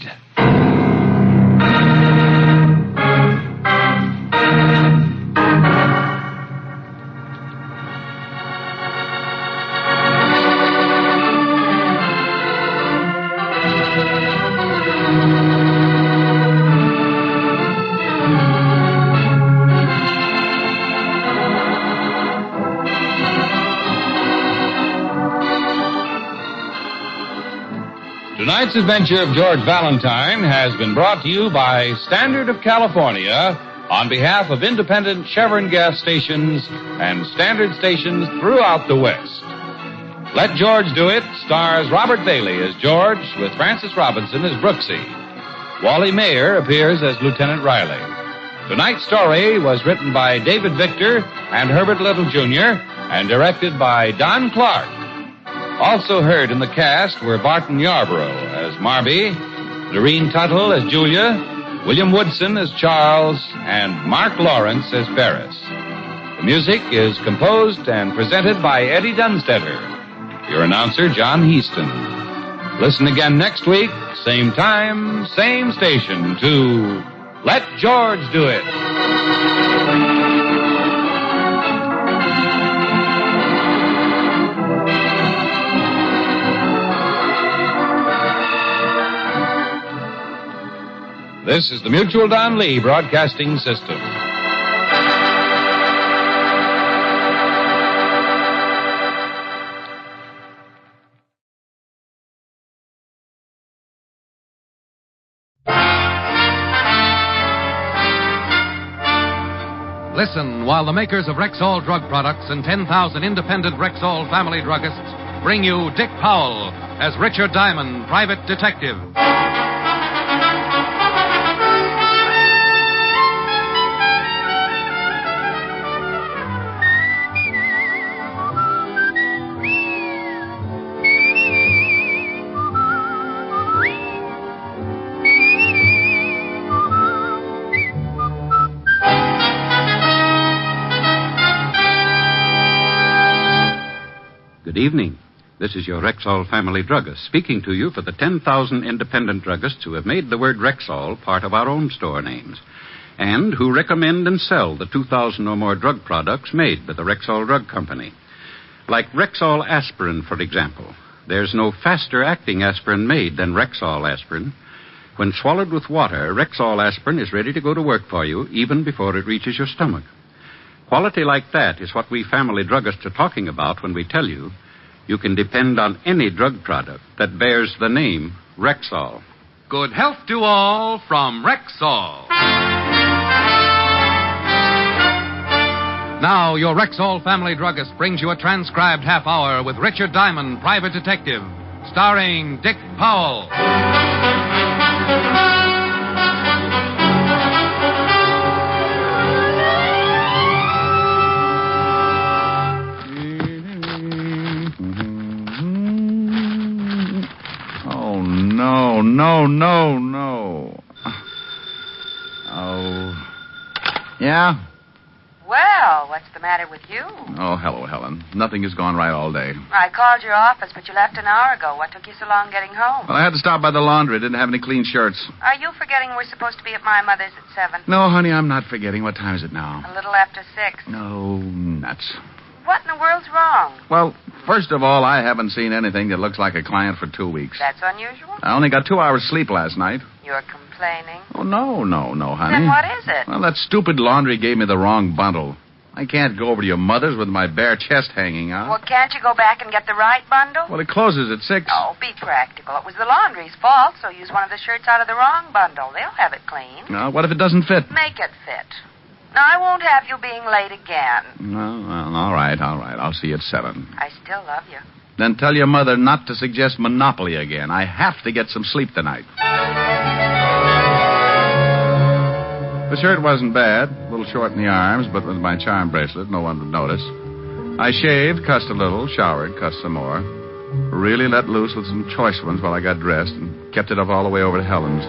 Tonight's adventure of George Valentine has been brought to you by Standard of California on behalf of independent Chevron gas stations and standard stations throughout the West. Let George Do It stars Robert Bailey as George with Francis Robinson as Brooksy. Wally Mayer appears as Lieutenant Riley. Tonight's story was written by David Victor and Herbert Little, Jr., and directed by Don Clark. Also heard in the cast were Barton Yarborough as Marby, Doreen Tuttle as Julia, William Woodson as Charles, and Mark Lawrence as Ferris. The music is composed and presented by Eddie Dunstetter. Your announcer, John Heaston. Listen again next week, same time, same station, to Let George Do It. This is the Mutual Don Lee Broadcasting System. Listen while the makers of Rexall drug products and 10,000 independent Rexall family druggists bring you Dick Powell as Richard Diamond, private detective. Good evening. This is your Rexall family druggist speaking to you for the 10,000 independent druggists who have made the word Rexall part of our own store names and who recommend and sell the 2,000 or more drug products made by the Rexall Drug Company. Like Rexall aspirin, for example. There's no faster-acting aspirin made than Rexall aspirin. When swallowed with water, Rexall aspirin is ready to go to work for you even before it reaches your stomach. Quality like that is what we family druggists are talking about when we tell you can depend on any drug product that bears the name Rexall. Good health to all from Rexall. Now, your Rexall family druggist brings you a transcribed half hour with Richard Diamond, private detective, starring Dick Powell. No. Oh. Yeah? Well, what's the matter with you? Oh, hello, Helen. Nothing has gone right all day. I called your office, but you left an hour ago. What took you so long getting home? Well, I had to stop by the laundry. Didn't have any clean shirts. Are you forgetting we're supposed to be at my mother's at 7? No, honey, I'm not forgetting. What time is it now? A little after 6. No, nuts. What in the world's wrong? Well, first of all, I haven't seen anything that looks like a client for 2 weeks. That's unusual. I only got 2 hours sleep last night. You're complaining? Oh, no, honey. Then what is it? Well, that stupid laundry gave me the wrong bundle. I can't go over to your mother's with my bare chest hanging out. Well, can't you go back and get the right bundle? Well, it closes at 6. Oh, be practical. It was the laundry's fault, so use one of the shirts out of the wrong bundle. They'll have it clean. Now, what if it doesn't fit? Make it fit. Now, I won't have you being late again. No, well, all right. I'll see you at 7. I still love you. Then tell your mother not to suggest Monopoly again. I have to get some sleep tonight. The shirt wasn't bad. A little short in the arms, but with my charm bracelet, no one would notice. I shaved, cussed a little, showered, cussed some more. Really let loose with some choice ones while I got dressed and kept it up all the way over to Helen's.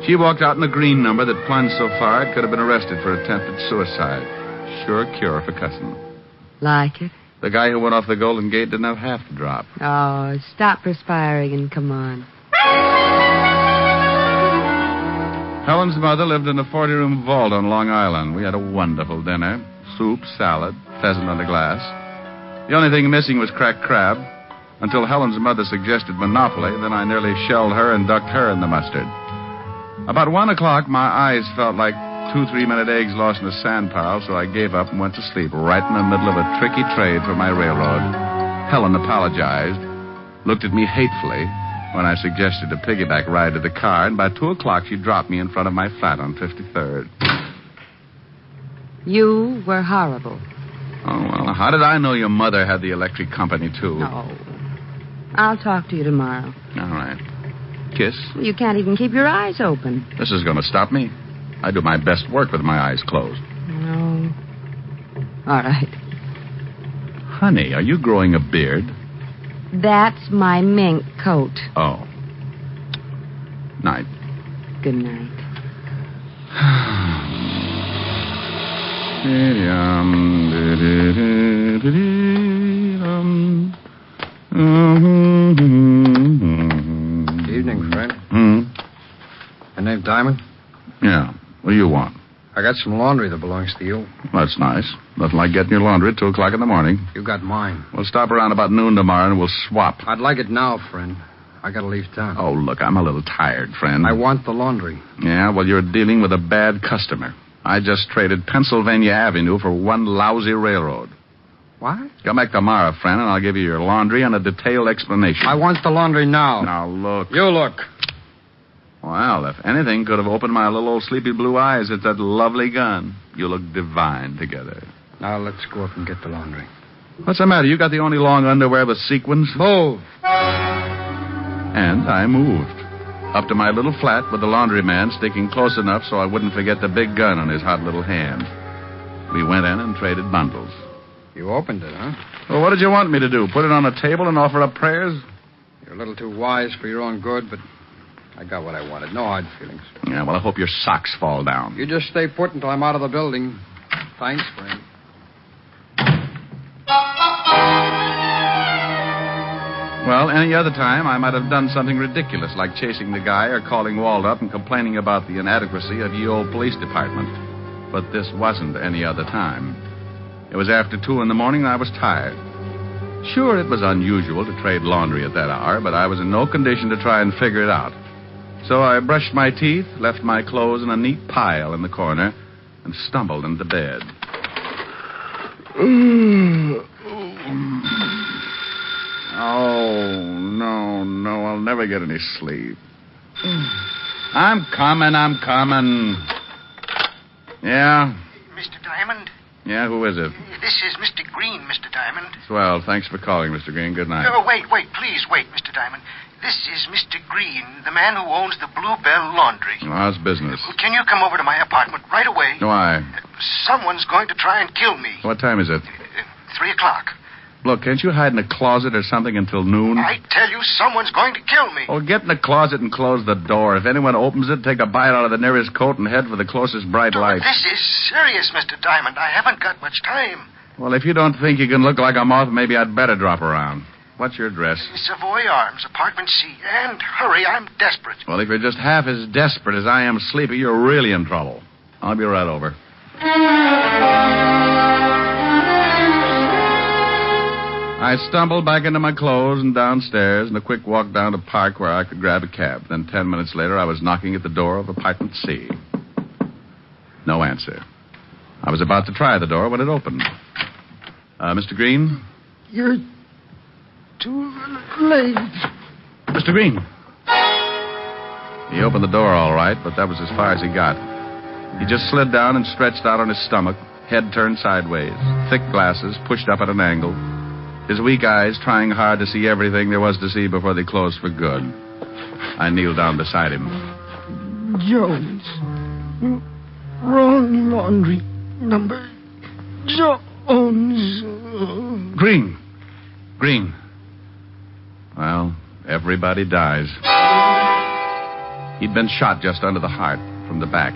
She walked out in a green number that plunged so far it could have been arrested for attempted suicide. Sure cure for cussing. Like it? The guy who went off the Golden Gate didn't have half the drop. Oh, stop perspiring and come on. Helen's mother lived in a 40-room vault on Long Island. We had a wonderful dinner. Soup, salad, pheasant under glass. The only thing missing was cracked crab. Until Helen's mother suggested Monopoly, then I nearly shelled her and ducked her in the mustard. About 1 o'clock, my eyes felt like 2 3-minute eggs lost in a sand pile, so I gave up and went to sleep right in the middle of a tricky trade for my railroad. Helen apologized, looked at me hatefully when I suggested a piggyback ride to the car, and by 2 o'clock she dropped me in front of my flat on 53rd. You were horrible. Oh, well, how did I know your mother had the electric company, too? No. I'll talk to you tomorrow. All right. Kiss? You can't even keep your eyes open. This is going to stop me. I do my best work with my eyes closed. No. All right. Honey, are you growing a beard? That's my mink coat. Oh. Night. Good night. Evening, friend. Your name Diamond? Yeah. What do you want? I got some laundry that belongs to you. That's nice. Nothing like getting your laundry at 2 o'clock in the morning. You got mine. We'll stop around about noon tomorrow and we'll swap. I'd like it now, friend. I gotta leave town. Oh, look, I'm a little tired, friend. I want the laundry. Yeah, well, you're dealing with a bad customer. I just traded Pennsylvania Avenue for one lousy railroad. What? Come back tomorrow, friend, and I'll give you your laundry and a detailed explanation. I want the laundry now. Now, look. You look. Well, if anything could have opened my little old sleepy blue eyes, it's that lovely gun. You look divine together. Now, let's go up and get the laundry. What's the matter? You got the only long underwear with sequins? Move. And I moved. Up to my little flat with the laundryman sticking close enough so I wouldn't forget the big gun on his hot little hand. We went in and traded bundles. You opened it, huh? Well, what did you want me to do? Put it on a table and offer up prayers? You're a little too wise for your own good, but I got what I wanted. No hard feelings. Yeah, well, I hope your socks fall down. You just stay put until I'm out of the building. Thanks, friend. Well, any other time, I might have done something ridiculous, like chasing the guy or calling Walt up and complaining about the inadequacy of ye old police department. But this wasn't any other time. It was after 2 in the morning and I was tired. Sure, it was unusual to trade laundry at that hour, but I was in no condition to try and figure it out. So I brushed my teeth, left my clothes in a neat pile in the corner, and stumbled into bed. Oh, no, I'll never get any sleep. I'm coming. Yeah? Mr. Diamond? Yeah, who is it? This is Mr. Green, Mr. Diamond. Swell, thanks for calling, Mr. Green. Good night. Oh, wait, please wait, Mr. Diamond. This is Mr. Green, the man who owns the Bluebell Laundry. Well, how's business? Can you come over to my apartment right away? Why? Someone's going to try and kill me. What time is it? 3 o'clock. Look, can't you hide in a closet or something until noon? I tell you, someone's going to kill me. Oh, get in the closet and close the door. If anyone opens it, take a bite out of the nearest coat and head for the closest bright light. This is serious, Mr. Diamond. I haven't got much time. Well, if you don't think you can look like a moth, maybe I'd better drop around. What's your address? Savoy Arms, apartment C. And hurry, I'm desperate. Well, if you're just half as desperate as I am sleepy, you're really in trouble. I'll be right over. I stumbled back into my clothes and downstairs and a quick walk down to Park where I could grab a cab. Then 10 minutes later, I was knocking at the door of apartment C. No answer. I was about to try the door when it opened. Mr. Green? You're too late. Mr. Green. He opened the door all right, but that was as far as he got. He just slid down and stretched out on his stomach, head turned sideways, thick glasses pushed up at an angle, his weak eyes trying hard to see everything there was to see before they closed for good. I kneeled down beside him. Jones. Wrong laundry. Number Jones. Green. Well, everybody dies. He'd been shot just under the heart from the back.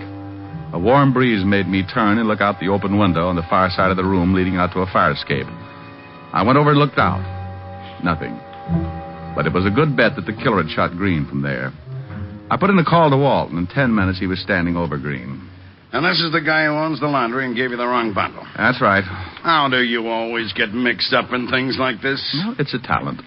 A warm breeze made me turn and look out the open window on the far side of the room leading out to a fire escape. I went over and looked out. Nothing. But it was a good bet that the killer had shot Green from there. I put in a call to Walt, and in 10 minutes he was standing over Green. And this is the guy who owns the laundry and gave you the wrong bundle. That's right. How do you always get mixed up in things like this? Well, it's a talent.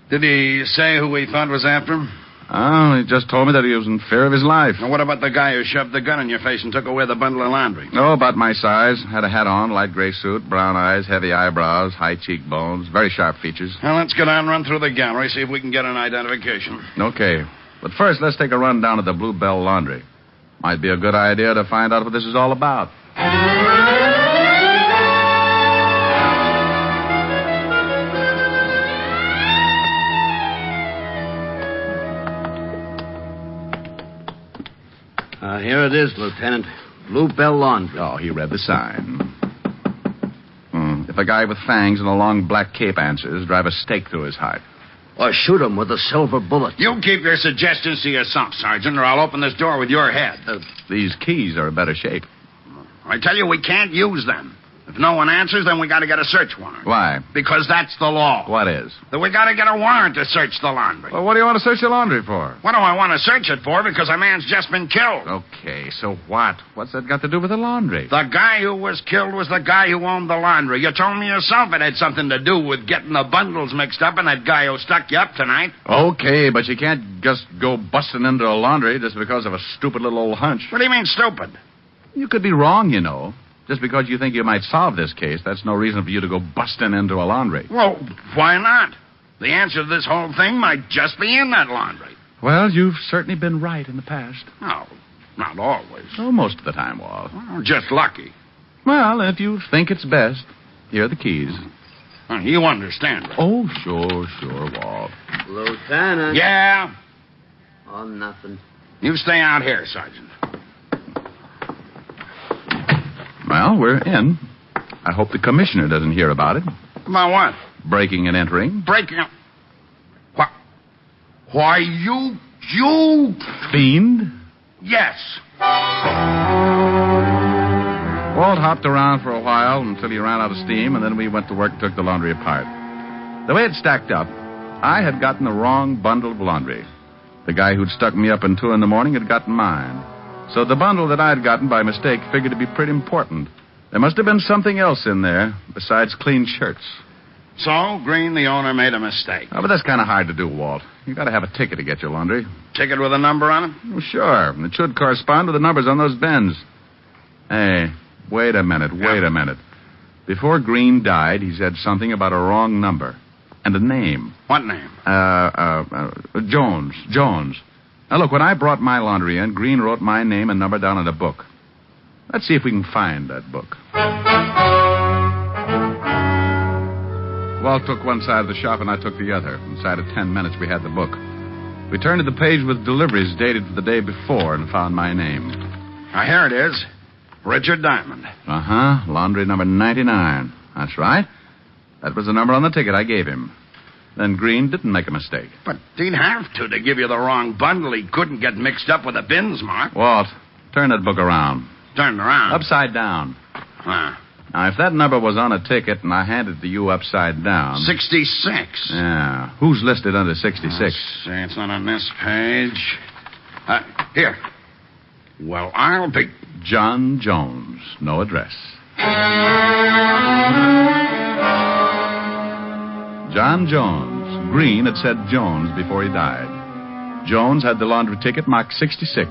Did he say who he thought was after him? Oh, he just told me that he was in fear of his life. And what about the guy who shoved the gun in your face and took away the bundle of laundry? Oh, about my size. Had a hat on, light gray suit, brown eyes, heavy eyebrows, high cheekbones, very sharp features. Well, let's go down and run through the gallery, see if we can get an identification. Okay. But first, let's take a run down to the Bluebell Laundry. Might be a good idea to find out what this is all about. Here it is, Lieutenant. Blue Bell Laundry. Oh, he read the sign. If a guy with fangs and a long black cape answers, drive a stake through his heart. Or shoot him with a silver bullet. You keep your suggestions to yourself, Sergeant, or I'll open this door with your head. These keys are in better shape. I tell you, we can't use them. If no one answers, then we got to get a search warrant. Why? Because that's the law. What is? That we got to get a warrant to search the laundry. Well, what do you want to search the laundry for? What do I want to search it for? Because a man's just been killed. Okay, so what? What's that got to do with the laundry? The guy who was killed was the guy who owned the laundry. You told me yourself it had something to do with getting the bundles mixed up and that guy who stuck you up tonight. Okay, but you can't just go busting into a laundry just because of a stupid little old hunch. What do you mean, stupid? You could be wrong, you know. Just because you think you might solve this case, that's no reason for you to go busting into a laundry. Well, why not? The answer to this whole thing might just be in that laundry. Well, you've certainly been right in the past. No, not always. Oh, most of the time, Walt. Well, just lucky. Well, if you think it's best, here are the keys. You understand, right? Oh, sure, Walt. Lieutenant. Yeah? Oh, nothing. You stay out here, Sergeant. Well, we're in. I hope the commissioner doesn't hear about it. About what? Breaking and entering. Breaking up? What? Why, you... Fiend? Yes. Walt hopped around for a while until he ran out of steam, and then we went to work and took the laundry apart. The way it stacked up, I had gotten the wrong bundle of laundry. The guy who'd stuck me up at 2 a.m. had gotten mine. So the bundle that I'd gotten by mistake figured to be pretty important. There must have been something else in there besides clean shirts. So, Green, the owner, made a mistake. Oh, but that's kind of hard to do, Walt. You got to have a ticket to get your laundry. Ticket with a number on it? Well, sure. It should correspond with the numbers on those bins. Hey, wait a minute. Before Green died, he said something about a wrong number and a name. What name? Jones. Now, look, when I brought my laundry in, Green wrote my name and number down in a book. Let's see if we can find that book. Walt took one side of the shop and I took the other. Inside of 10 minutes, we had the book. We turned to the page with deliveries dated for the day before and found my name. Here it is. Richard Diamond. Uh-huh. Laundry number 99. That's right. That was the number on the ticket I gave him. Then Green didn't make a mistake. But he'd have to give you the wrong bundle. He couldn't get mixed up with the bins, Mark. Walt, turn that book around. Turn it around? Upside down. Now, if that number was on a ticket and I handed it to you upside down... 66. Yeah. Who's listed under 66? Let's see, it's not on this page. Here. Well, I'll be... John Jones. No address. John Jones. Green had said Jones before he died. Jones had the laundry ticket marked 66.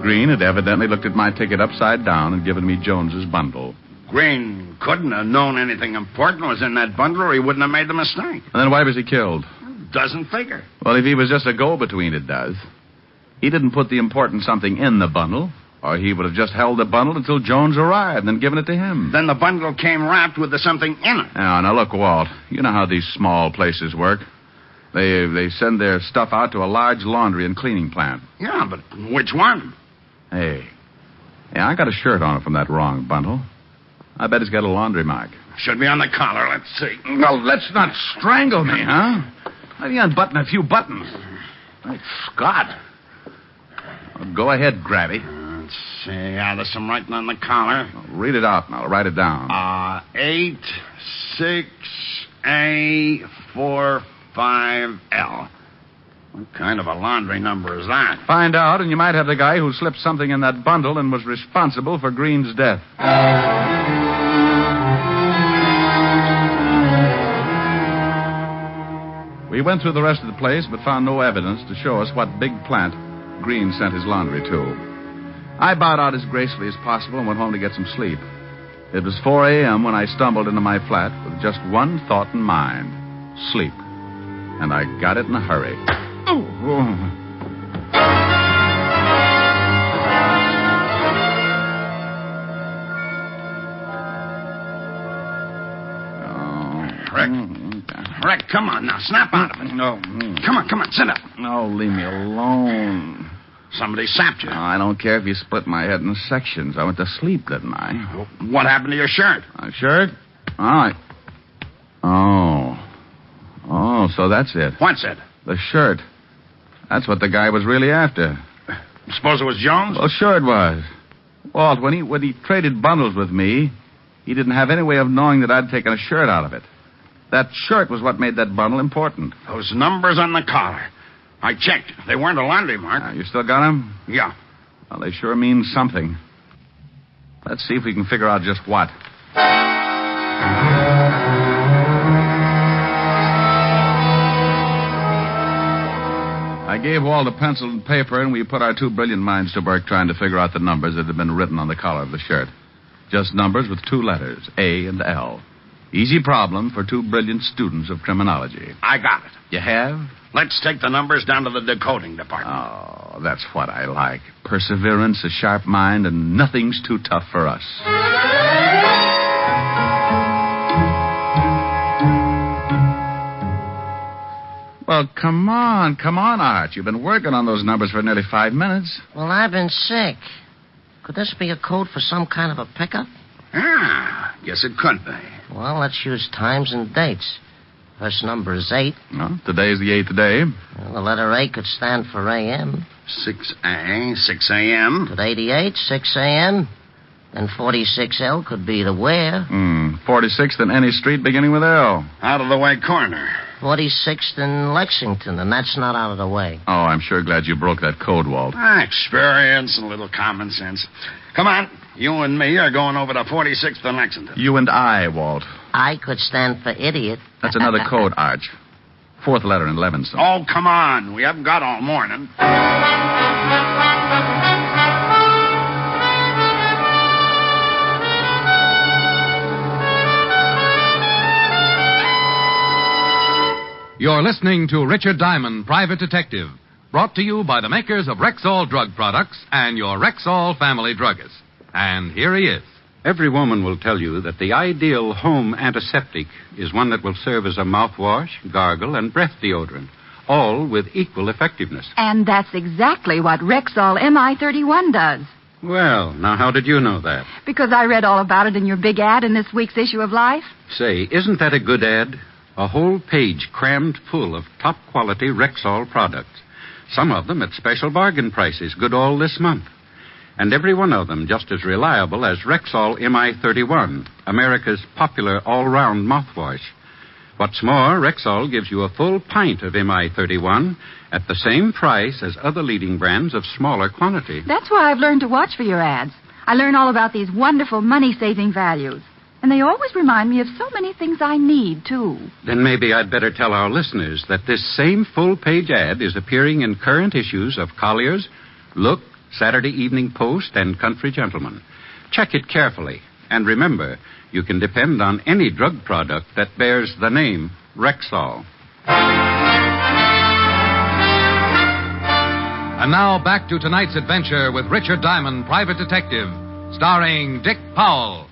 Green had evidently looked at my ticket upside down and given me Jones's bundle. Green couldn't have known anything important was in that bundle or he wouldn't have made the mistake. And then why was he killed? Doesn't figure. Well, if he was just a go-between, it does. He didn't put the important something in the bundle, or he would have just held the bundle until Jones arrived and then given it to him. Then the bundle came wrapped with the something in it. Now, look, Walt, you know how these small places work. They send their stuff out to a large laundry and cleaning plant. Yeah, but which one? Hey, I got a shirt on it from that wrong bundle. I bet it's got a laundry mark. Should be on the collar. Let's see. Well, let's not strangle me, huh? Maybe unbutton a few buttons. Great Scott. Well, go ahead, Grabby. Let's see. Yeah, there's some writing on the collar. Read it out and I'll write it down. 86A45L. What kind of a laundry number is that? Find out, and you might have the guy who slipped something in that bundle and was responsible for Green's death. We went through the rest of the place, but found no evidence to show us what big plant Green sent his laundry to. I bowed out as gracefully as possible and went home to get some sleep. It was 4 a.m. when I stumbled into my flat with just one thought in mind: sleep. And I got it in a hurry. Rick, come on now. Snap out of it. No. Come on, sit up. No, leave me alone. Somebody sapped you. Oh, I don't care if you split my head in sections. I went to sleep, didn't I? What happened to your shirt? My shirt? All right. Oh, so that's it. What's it? The shirt. That's what the guy was really after. Suppose it was Jones? Well, sure it was. Walt, when he traded bundles with me, he didn't have any way of knowing that I'd taken a shirt out of it. That shirt was what made that bundle important. Those numbers on the collar. I checked. They weren't a laundry mark. You still got them? Yeah. Well, they sure mean something. Let's see if we can figure out just what. I gave Walt a pencil and paper, and we put our 2 brilliant minds to work trying to figure out the numbers that had been written on the collar of the shirt. Just numbers with 2 letters, A and L. Easy problem for 2 brilliant students of criminology. I got it. You have? Let's take the numbers down to the decoding department. Oh, that's what I like. Perseverance, a sharp mind, and nothing's too tough for us. Well, come on, Art. You've been working on those numbers for nearly 5 minutes. Well, I've been sick. Could this be a code for some kind of a pickup? Guess it could be. Well, let's use times and dates. First number is 8. Well, today's the 8th day. Well, the letter A could stand for AM. 6A, 6 a.m. Could 88, 6 a.m. Then 46L could be the where. 46th in any street beginning with L. Out of the way corner. 46th in Lexington, and that's not out of the way. Oh, I'm sure glad you broke that code, Walt. Experience and a little common sense. Come on. You and me are going over to 46th and Lexington. You and I, Walt. I could stand for idiot. That's another code, Arch. 4th letter in Levinson. Oh, come on. We haven't got all morning. You're listening to Richard Diamond, Private Detective, brought to you by the makers of Rexall Drug Products and your Rexall family druggist. And here he is. Every woman will tell you that the ideal home antiseptic is one that will serve as a mouthwash, gargle, and breath deodorant, all with equal effectiveness. And that's exactly what Rexall MI31 does. Well, now how did you know that? Because I read all about it in your big ad in this week's issue of Life. Say, isn't that a good ad? A whole page crammed full of top-quality Rexall products. Some of them at special bargain prices, good all this month. And every one of them just as reliable as Rexall MI31, America's popular all-round mouthwash. What's more, Rexall gives you a full pint of MI31 at the same price as other leading brands of smaller quantity. That's why I've learned to watch for your ads. I learn all about these wonderful money-saving values. And they always remind me of so many things I need, too. Then maybe I'd better tell our listeners that this same full-page ad is appearing in current issues of Collier's, Look, Saturday Evening Post, and Country Gentleman. Check it carefully. And remember, you can depend on any drug product that bears the name Rexall. And now back to tonight's adventure with Richard Diamond, Private Detective, starring Dick Powell.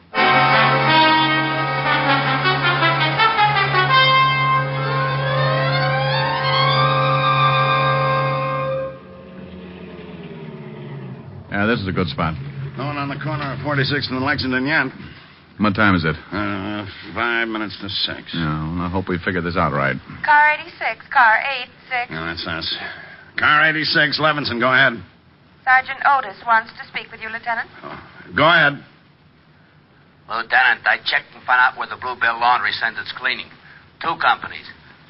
Yeah, this is a good spot. No one on the corner of 46th and Lexington yet. What time is it? 5 minutes to 6. Yeah, well, I hope we figured this out right. Car 86, car 86. Yeah, that's us. Car 86, Levinson, go ahead. Sergeant Otis wants to speak with you, Lieutenant. Go ahead. Lieutenant, I checked and found out where the Bluebell Laundry sends its cleaning. 2 companies,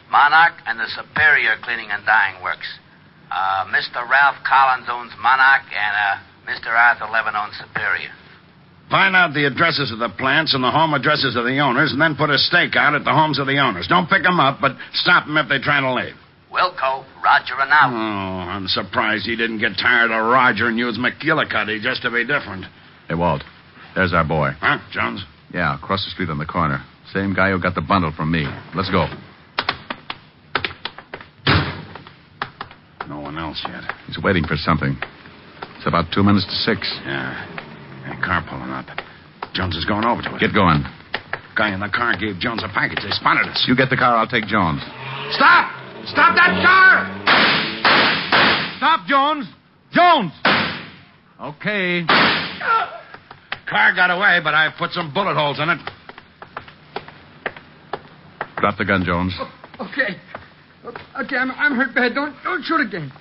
Monarch and the Superior Cleaning and Dyeing Works. Mr. Ralph Collins owns Monarch, and Mr. Arthur Levin owns Superior. Find out the addresses of the plants and the home addresses of the owners, and then put a stake out at the homes of the owners. Don't pick them up, but stop them if they try to leave. Wilco, Roger, and out. Oh, I'm surprised he didn't get tired of Roger and use McGillicuddy just to be different. Hey, Walt, there's our boy. Huh, Jones? Yeah, across the street on the corner. Same guy who got the bundle from me. Let's go. No one else yet. He's waiting for something. It's about 2 minutes to 6. Yeah. Car pulling up. Jones is going over to it. Get going. Guy in the car gave Jones a package. They spotted us. You get the car, I'll take Jones. Stop! Stop that car! Stop, Jones! Jones! Okay. Car got away, but I put some bullet holes in it. Drop the gun, Jones. Okay. Okay, I'm hurt bad. Don't shoot again.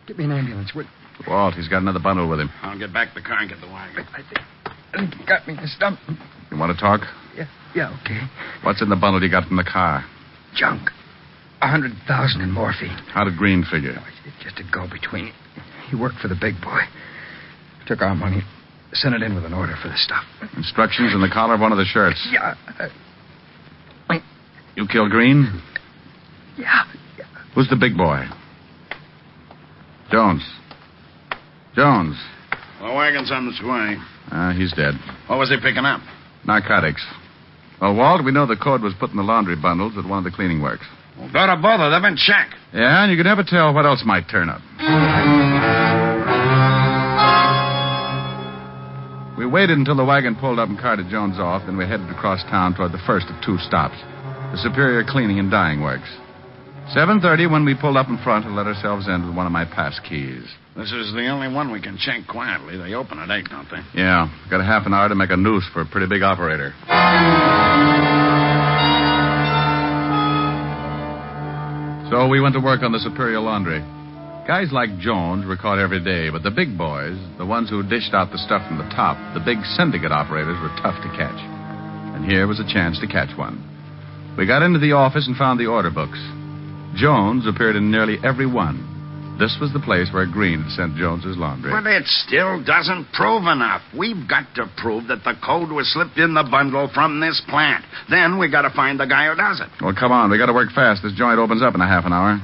Get me an ambulance, would you? Walt, he's got another bundle with him. I'll get back to the car and get the wagon. I think he got me in the stump. You want to talk? Yeah, okay. What's in the bundle you got from the car? Junk. 100,000 in morphine. How did Green figure? It's just a go-between. He worked for the big boy. Took our money, sent it in with an order for the stuff. Instructions in the collar of one of the shirts. Yeah. You killed Green? Yeah. Who's the big boy? Jones. Jones. The wagon's on its way. He's dead. What was he picking up? Narcotics. Well, Walt, we know the code was put in the laundry bundles at one of the cleaning works. Well, go to both of them and check. Yeah, and you can never tell what else might turn up. We waited until the wagon pulled up and carted Jones off, then we headed across town toward the first of two stops, the Superior Cleaning and Dyeing Works. 7:30 when we pulled up in front and let ourselves in with one of my pass keys. This is the only one we can check quietly. They open at 8, don't they? Yeah, got a half an hour to make a noose for a pretty big operator. So we went to work on the Superior Laundry. Guys like Jones were caught every day, but the big boys, the ones who dished out the stuff from the top, the big syndicate operators, were tough to catch. And here was a chance to catch one. We got into the office and found the order books. Jones appeared in nearly every one. This was the place where Green had sent Jones's laundry. But it still doesn't prove enough. We've got to prove that the code was slipped in the bundle from this plant. Then we got to find the guy who does it. Well, come on. We got to work fast. This joint opens up in a half an hour.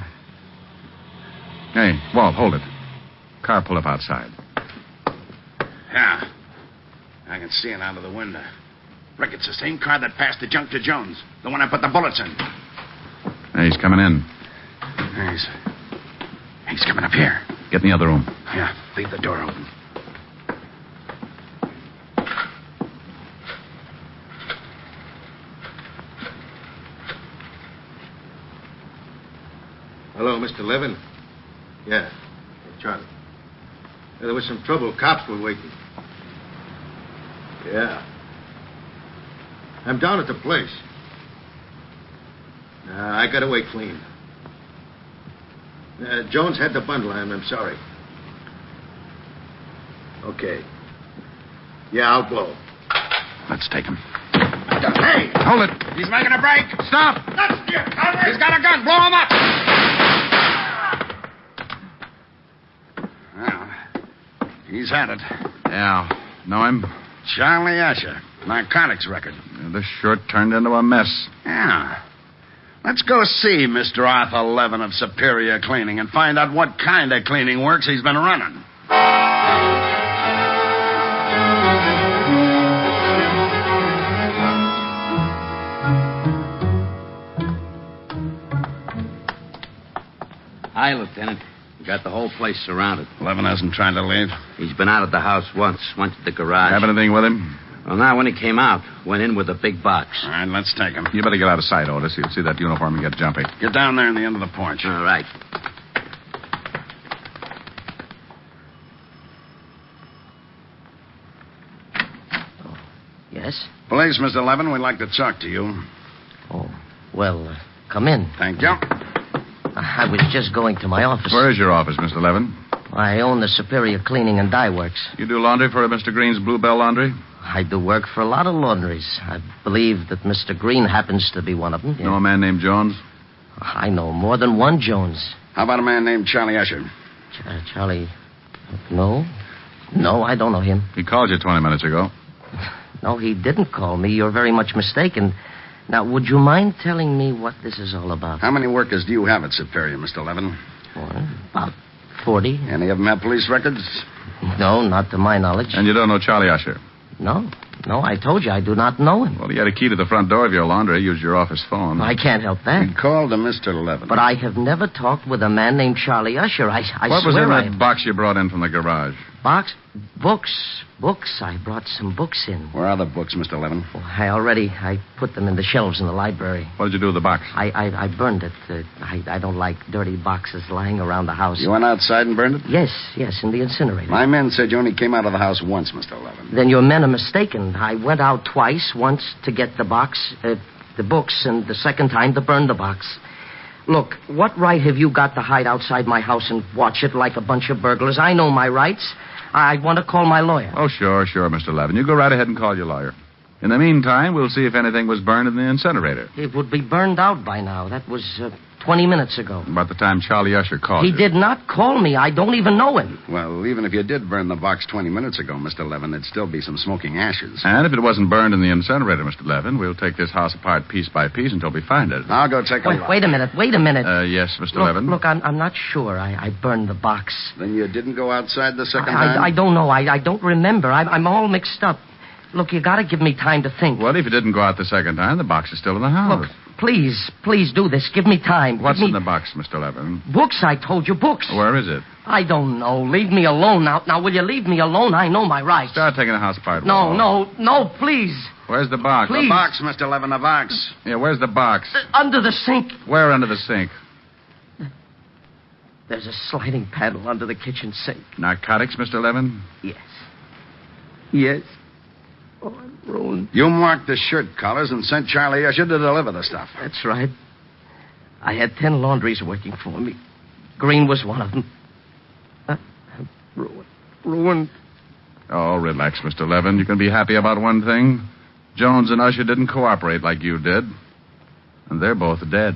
Hey, Walt, hold it. Car pull up outside. Yeah. I can see it out of the window. Rick, it's the same car that passed the junk to Jones. The one I put the bullets in. Hey, he's coming in. He's coming up here. Get in the other room. Yeah, leave the door open. Hello, Mr. Levin? Yeah, Charlie. There was some trouble. Cops were waiting. Yeah. I'm down at the place. I got away clean. Jones had the bundle. I'm sorry. Okay. Yeah, I'll blow. Let's take him. Hey! Hold it. He's making a break. Stop! That's your cover. He's got a gun. Blow him up. Well, he's had it. Yeah. Know him? Charlie Usher. Narcotics record. This sure turned into a mess. Yeah. Let's go see Mr. Arthur Levin of Superior Cleaning and find out what kind of cleaning works he's been running. Hi, Lieutenant. We got the whole place surrounded. Levin hasn't tried to leave. He's been out of the house once. Went to the garage. Have anything with him? Well, now, when he came out, went in with a big box. All right, let's take him. You better get out of sight, Otis. You'll see that uniform and get jumpy. Get down there in the end of the porch. All right. Yes? Police, Mr. Levin, we'd like to talk to you. Oh, well, come in. Thank you. I was just going to my office. Where is your office, Mr. Levin? I own the Superior Cleaning and Dye Works. You do laundry for Mr. Green's Bluebell Laundry? I do work for a lot of laundries. I believe that Mr. Green happens to be one of them. Know a man named Jones? I know more than one Jones. How about a man named Charlie Usher? Charlie... No. No, I don't know him. He called you 20 minutes ago. No, he didn't call me. You're very much mistaken. Now, would you mind telling me what this is all about? How many workers do you have at Superior, Mr. Levin? Well, about 40. Any of them have police records? No, not to my knowledge. And you don't know Charlie Usher? No, I told you I do not know him. Well, he had a key to the front door of your laundry. Used your office phone. I can't help that. He called to Mr. Levin. But I have never talked with a man named Charlie Usher. I what was swear in that box you brought in from the garage? Box? Books. I brought some books in. Where are the books, Mr. Levin? Well, I put them in the shelves in the library. What did you do with the box? I burned it. I don't like dirty boxes lying around the house. You went outside and burned it? Yes, in the incinerator. My men said you only came out of the house once, Mr. Levin. Then your men are mistaken. I went out twice, once to get the books, and the second time to burn the box. Look, what right have you got to hide outside my house and watch it like a bunch of burglars? I know my rights. I want to call my lawyer. Oh, sure, Mr. Levin. You go right ahead and call your lawyer. In the meantime, we'll see if anything was burned in the incinerator. It would be burned out by now. That was 20 minutes ago. About the time Charlie Usher called He you. did not call me. I don't even know him. Well, even if you did burn the box 20 minutes ago, Mr. Levin, there'd still be some smoking ashes. And if it wasn't burned in the incinerator, Mr. Levin, we'll take this house apart piece by piece until we find it. I'll go take a look. Wait a minute. Yes, Mr. Levin? Look, I'm not sure. I burned the box. Then you didn't go outside the second time? I don't know. I don't remember. I'm all mixed up. Look, you got to give me time to think. Well, if you didn't go out the second time, the box is still in the house. Look, please do this. Give me time. What's in the box, Mr. Levin? Books, I told you, books. Where is it? I don't know. Leave me alone now. Now, will you leave me alone? I know my rights. Start taking the house apart. No, please. Where's the box? Please. The box, Mr. Levin, the box. Yeah, where's the box? Under the sink. Where under the sink? There's a sliding panel under the kitchen sink. Narcotics, Mr. Levin? Yes. Oh, I'm ruined. You marked the shirt collars and sent Charlie Usher to deliver the stuff. That's right. I had 10 laundries working for me. Green was one of them. I'm ruined. Oh, relax, Mr. Levin. You can be happy about one thing. Jones and Usher didn't cooperate like you did. And they're both dead.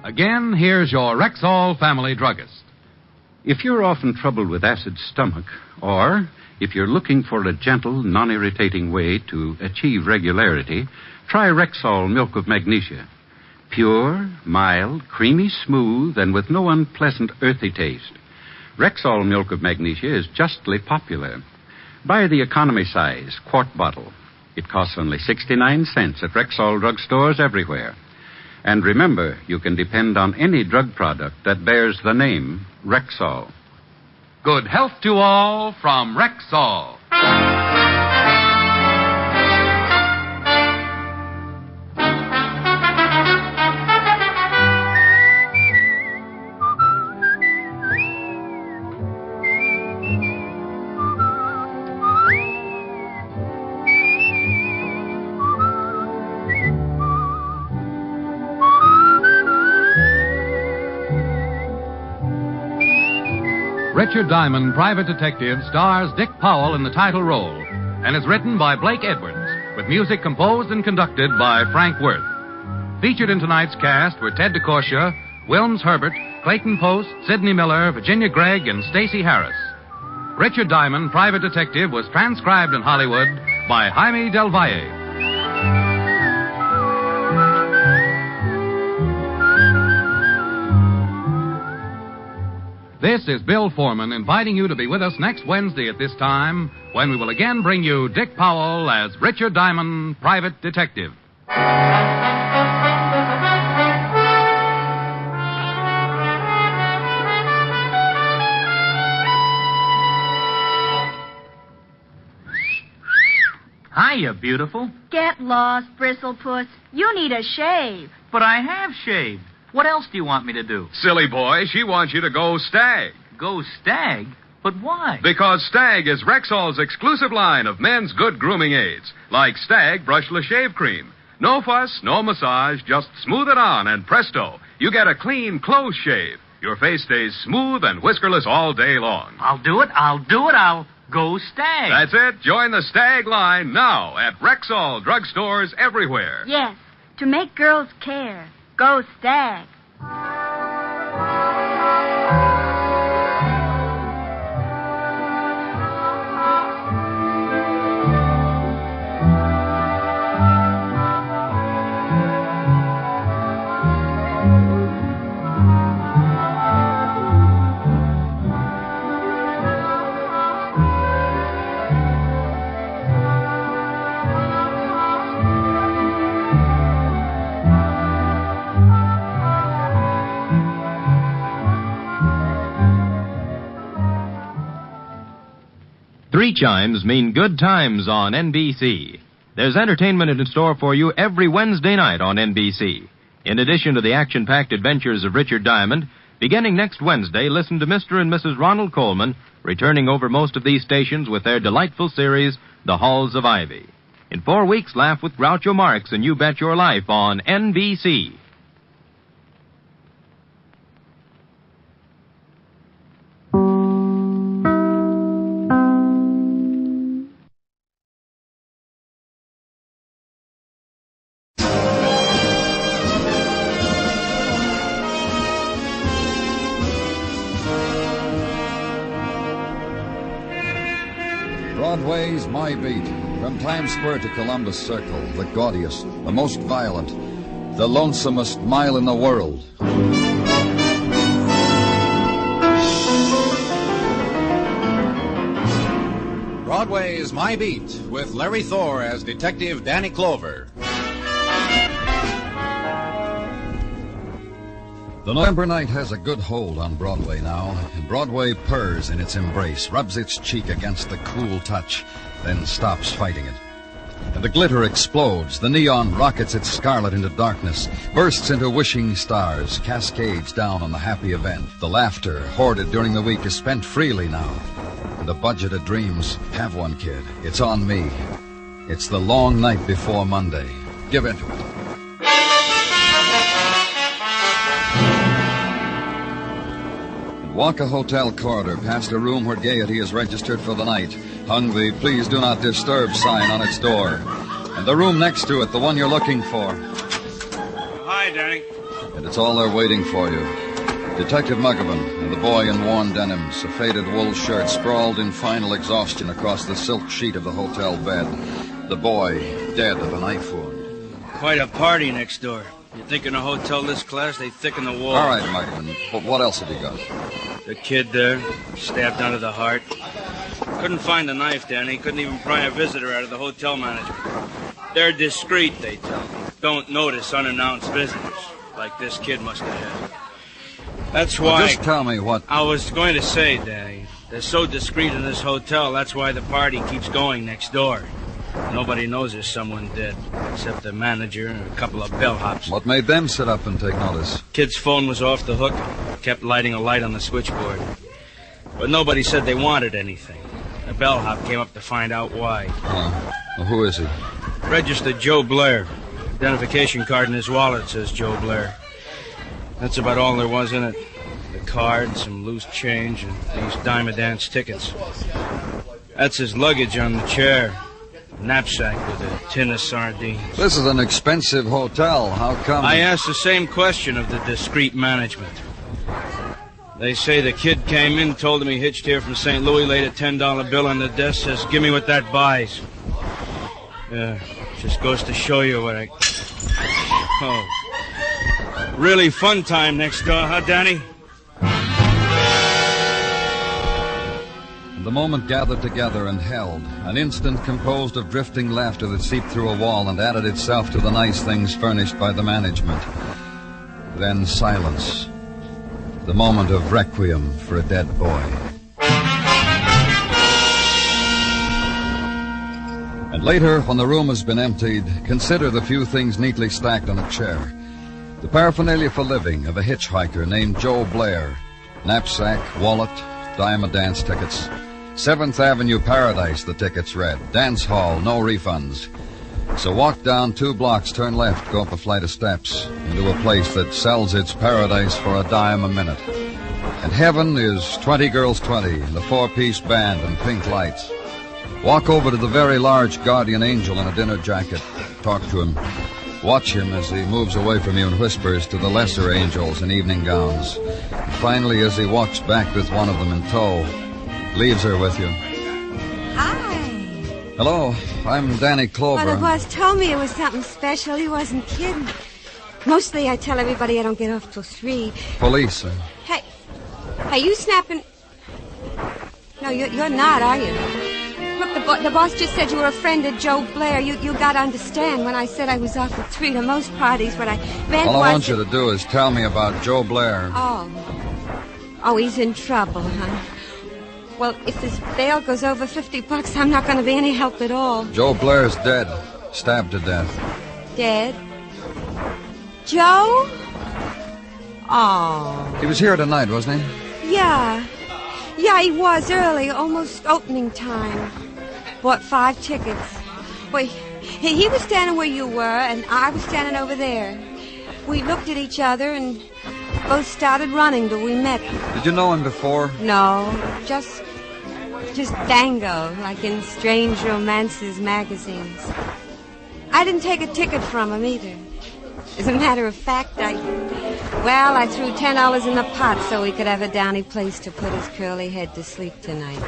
Again, here's your Rexall family druggist. If you're often troubled with acid stomach, or if you're looking for a gentle, non-irritating way to achieve regularity, try Rexall Milk of Magnesia. Pure, mild, creamy smooth, and with no unpleasant earthy taste. Rexall Milk of Magnesia is justly popular. Buy the economy size, quart bottle. It costs only 69 cents at Rexall drugstores everywhere. And remember, you can depend on any drug product that bears the name Rexall. Good health to all from Rexall. Richard Diamond, Private Detective, stars Dick Powell in the title role and is written by Blake Edwards, with music composed and conducted by Frank Worth. Featured in tonight's cast were Ted DeCorsia, Wilms Herbert, Clayton Post, Sidney Miller, Virginia Gregg, and Stacey Harris. Richard Diamond, Private Detective, was transcribed in Hollywood by Jaime Del Valle. This is Bill Foreman inviting you to be with us next Wednesday at this time when we will again bring you Dick Powell as Richard Diamond, Private Detective. Hiya, beautiful. Get lost, Bristlepuss. You need a shave. But I have shaved. What else do you want me to do? Silly boy, she wants you to go Stag. Go Stag? But why? Because Stag is Rexall's exclusive line of men's good grooming aids, like Stag Brushless Shave Cream. No fuss, no massage, just smooth it on, and presto, you get a clean, close shave. Your face stays smooth and whiskerless all day long. I'll do it. I'll go Stag. That's it. Join the Stag line now at Rexall drugstores everywhere. Yes, to make girls care. Go Stag. 3 chimes mean good times on NBC. There's entertainment in store for you every Wednesday night on NBC. In addition to the action-packed adventures of Richard Diamond, beginning next Wednesday, listen to Mr. and Mrs. Ronald Coleman returning over most of these stations with their delightful series, The Halls of Ivy. In 4 weeks, laugh with Groucho Marx and You Bet Your Life on NBC. Broadway's My Beat. From Times Square to Columbus Circle, the gaudiest, the most violent, the lonesomest mile in the world. Broadway's My Beat, with Larry Thor as Detective Danny Clover. The November night has a good hold on Broadway now, and Broadway purrs in its embrace, rubs its cheek against the cool touch, then stops fighting it. And the glitter explodes, the neon rockets its scarlet into darkness, bursts into wishing stars, cascades down on the happy event. The laughter, hoarded during the week, is spent freely now. And the budget of dreams, have one, kid. It's on me. It's the long night before Monday. Give into it. Walk a hotel corridor past a room where Gaiety is registered for the night, hung the Please Do Not Disturb sign on its door. And the room next to it, the one you're looking for. Hi, Danny. And it's all there waiting for you. Detective Muggavan and the boy in worn denims, a faded wool shirt sprawled in final exhaustion across the silk sheet of the hotel bed. The boy, dead of a knife wound. Quite a party next door. You think in a hotel this class, they thicken the walls. All right, Muggavan, but what else have you got? The kid there, stabbed under the heart. Couldn't find the knife, Danny. Couldn't even pry a visitor out of the hotel management. They're discreet, they tell me. Don't notice unannounced visitors, like this kid must have had. That's why... Well, just tell me what... I was going to say, Danny, they're so discreet in this hotel, that's why the party keeps going next door. Nobody knows there's someone dead, except the manager and a couple of bellhops. What made them sit up and take notice? Kid's phone was off the hook. Kept lighting a light on the switchboard. But nobody said they wanted anything. A bellhop came up to find out why. Well, who is he? Registered Joe Blair. Identification card in his wallet says Joe Blair. That's about all there was in it. The card, some loose change, and these dime-a-dance tickets. That's his luggage on the chair. Knapsack with a tin of sardines. This is an expensive hotel. How come... I asked the same question of the discreet management. They say the kid came in, told him he hitched here from St. Louis, laid a $10 bill on the desk, says, give me what that buys. Just goes to show you what I... Oh. Really fun time next door, huh, Danny? The moment gathered together and held, an instant composed of drifting laughter that seeped through a wall and added itself to the nice things furnished by the management. Then silence. The moment of requiem for a dead boy. And later, when the room has been emptied, consider the few things neatly stacked on a chair. The paraphernalia for living of a hitchhiker named Joe Blair. Knapsack, wallet, dime-a-dance tickets. 7th Avenue Paradise, the tickets read. Dance hall, no refunds. So walk down 2 blocks, turn left, go up a flight of steps, into a place that sells its paradise for a dime a minute. And heaven is 20 Girls 20, and the 4-piece band and pink lights. Walk over to the very large guardian angel in a dinner jacket. Talk to him. Watch him as he moves away from you and whispers to the lesser angels in evening gowns. And finally, as he walks back with one of them in tow, leaves her with you. Hi. Hello, I'm Danny Clover. Well, the boss told me it was something special. He wasn't kidding. Mostly I tell everybody I don't get off till 3. Police. Hey, you snapping... No, you're not, are you? Look, the boss just said you were a friend of Joe Blair. You got to understand, when I said I was off at 3 to most parties, what I meant was... All I want you to do is tell me about Joe Blair. Oh, he's in trouble, huh? Well, if this bail goes over $50, I'm not going to be any help at all. Joe Blair's dead. Stabbed to death. Dead? Joe? Oh. He was here tonight, wasn't he? Yeah. Yeah, he was early, almost opening time. Bought 5 tickets. Well, he was standing where you were, and I was standing over there. We looked at each other and both started running till we met. Did you know him before? No, just Dango, like in Strange Romances magazines. I didn't take a ticket from him either. As a matter of fact, I threw $10 in the pot so he could have a downy place to put his curly head to sleep tonight.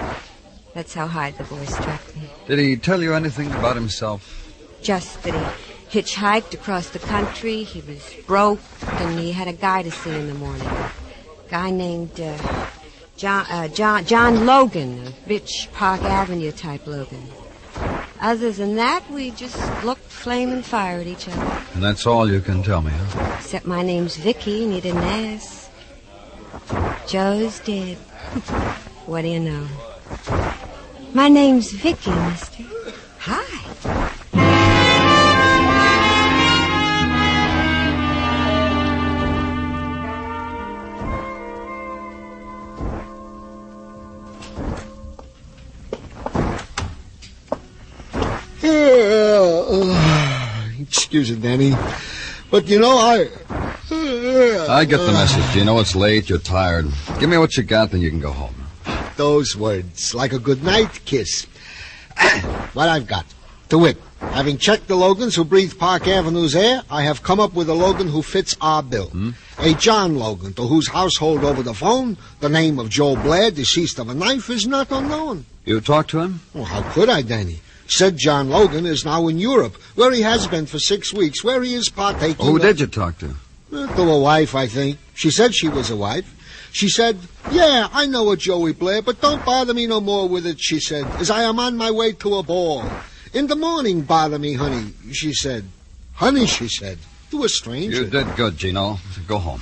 That's how hard the boy struck me. Did he tell you anything about himself? Just that he hitchhiked across the country, he was broke, and he had a guy to see in the morning. A guy named John Logan, a rich Park Avenue type Logan. Other than that, we just looked flaming fire at each other. And that's all you can tell me, huh? Except my name's Vicky, and he didn't ask. Joe's dead. What do you know? My name's Vicky, mister. Hi. Excuse it, Danny. But, you know, I get the message, Gino. It's late. You're tired. Give me what you got, then you can go home. Those words, like a goodnight kiss. What I've got. To wit, having checked the Logans who breathe Park Avenue's air, I have come up with a Logan who fits our bill. A John Logan, to whose household over the phone the name of Joe Blair, deceased of a knife, is not unknown. You talked to him? Well, how could I, Danny? Said John Logan is now in Europe, where he has been for 6 weeks, where he is partaking... Who did you talk to? To a wife, I think. She said she was a wife. She said, yeah, I know a Joey Blair, but don't bother me no more with it, she said, as I am on my way to a ball. In the morning, bother me, honey, she said. Honey, she said, to a stranger. You did good, Gino. Go home.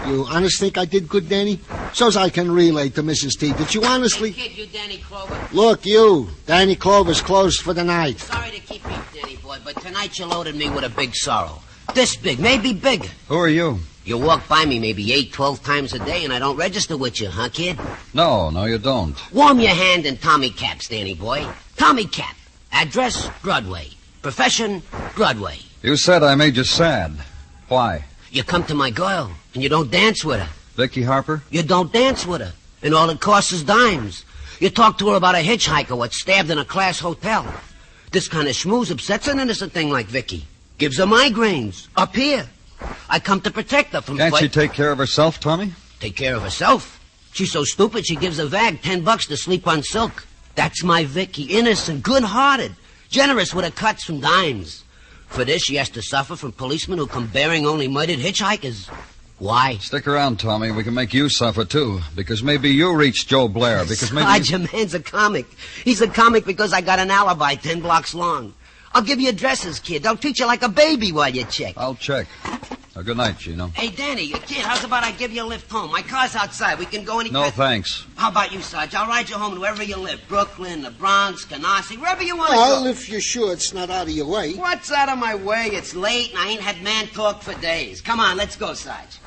You honest think I did good, Danny? So's I can relay to Mrs. T. Did you honestly... Kid, you Danny Clover. Look, you. Danny Clover's closed for the night. Sorry to keep you, Danny boy, but tonight you loaded me with a big sorrow. This big, maybe bigger. Who are you? You walk by me maybe 8, 12 times a day, and I don't register with you, huh, kid? No, you don't. Warm your hand in Tommy Caps, Danny boy. Tommy Cap. Address, Broadway. Profession, Broadway. You said I made you sad. Why? You come to my girl, and you don't dance with her. Vicky Harper? You don't dance with her, and all it costs is dimes. You talk to her about a hitchhiker what stabbed in a class hotel. This kind of schmooze upsets an innocent thing like Vicky. Gives her migraines. Up here. I come to protect her from... Can't she take care of herself, Tommy? Take care of herself? She's so stupid she gives a vag $10 to sleep on silk. That's my Vicky. Innocent, good-hearted, generous with her cuts from dimes. For this, she has to suffer from policemen who come bearing only murdered hitchhikers. Why? Stick around, Tommy. We can make you suffer, too. Because maybe you reached Joe Blair. Because maybe... Sarge, your man's a comic. He's a comic because I got an alibi 10 blocks long. I'll give you addresses, kid. I'll treat you like a baby while you check. I'll check. Good night, Gino. Hey, Danny, kid, how's about I give you a lift home? My car's outside. We can go any... No, thanks. How about you, Sarge? I'll ride you home to wherever you live. Brooklyn, the Bronx, Canarsie, wherever you want to go. Well, if you're sure it's not out of your way. What's out of my way? It's late and I ain't had man talk for days. Come on, let's go, Sarge.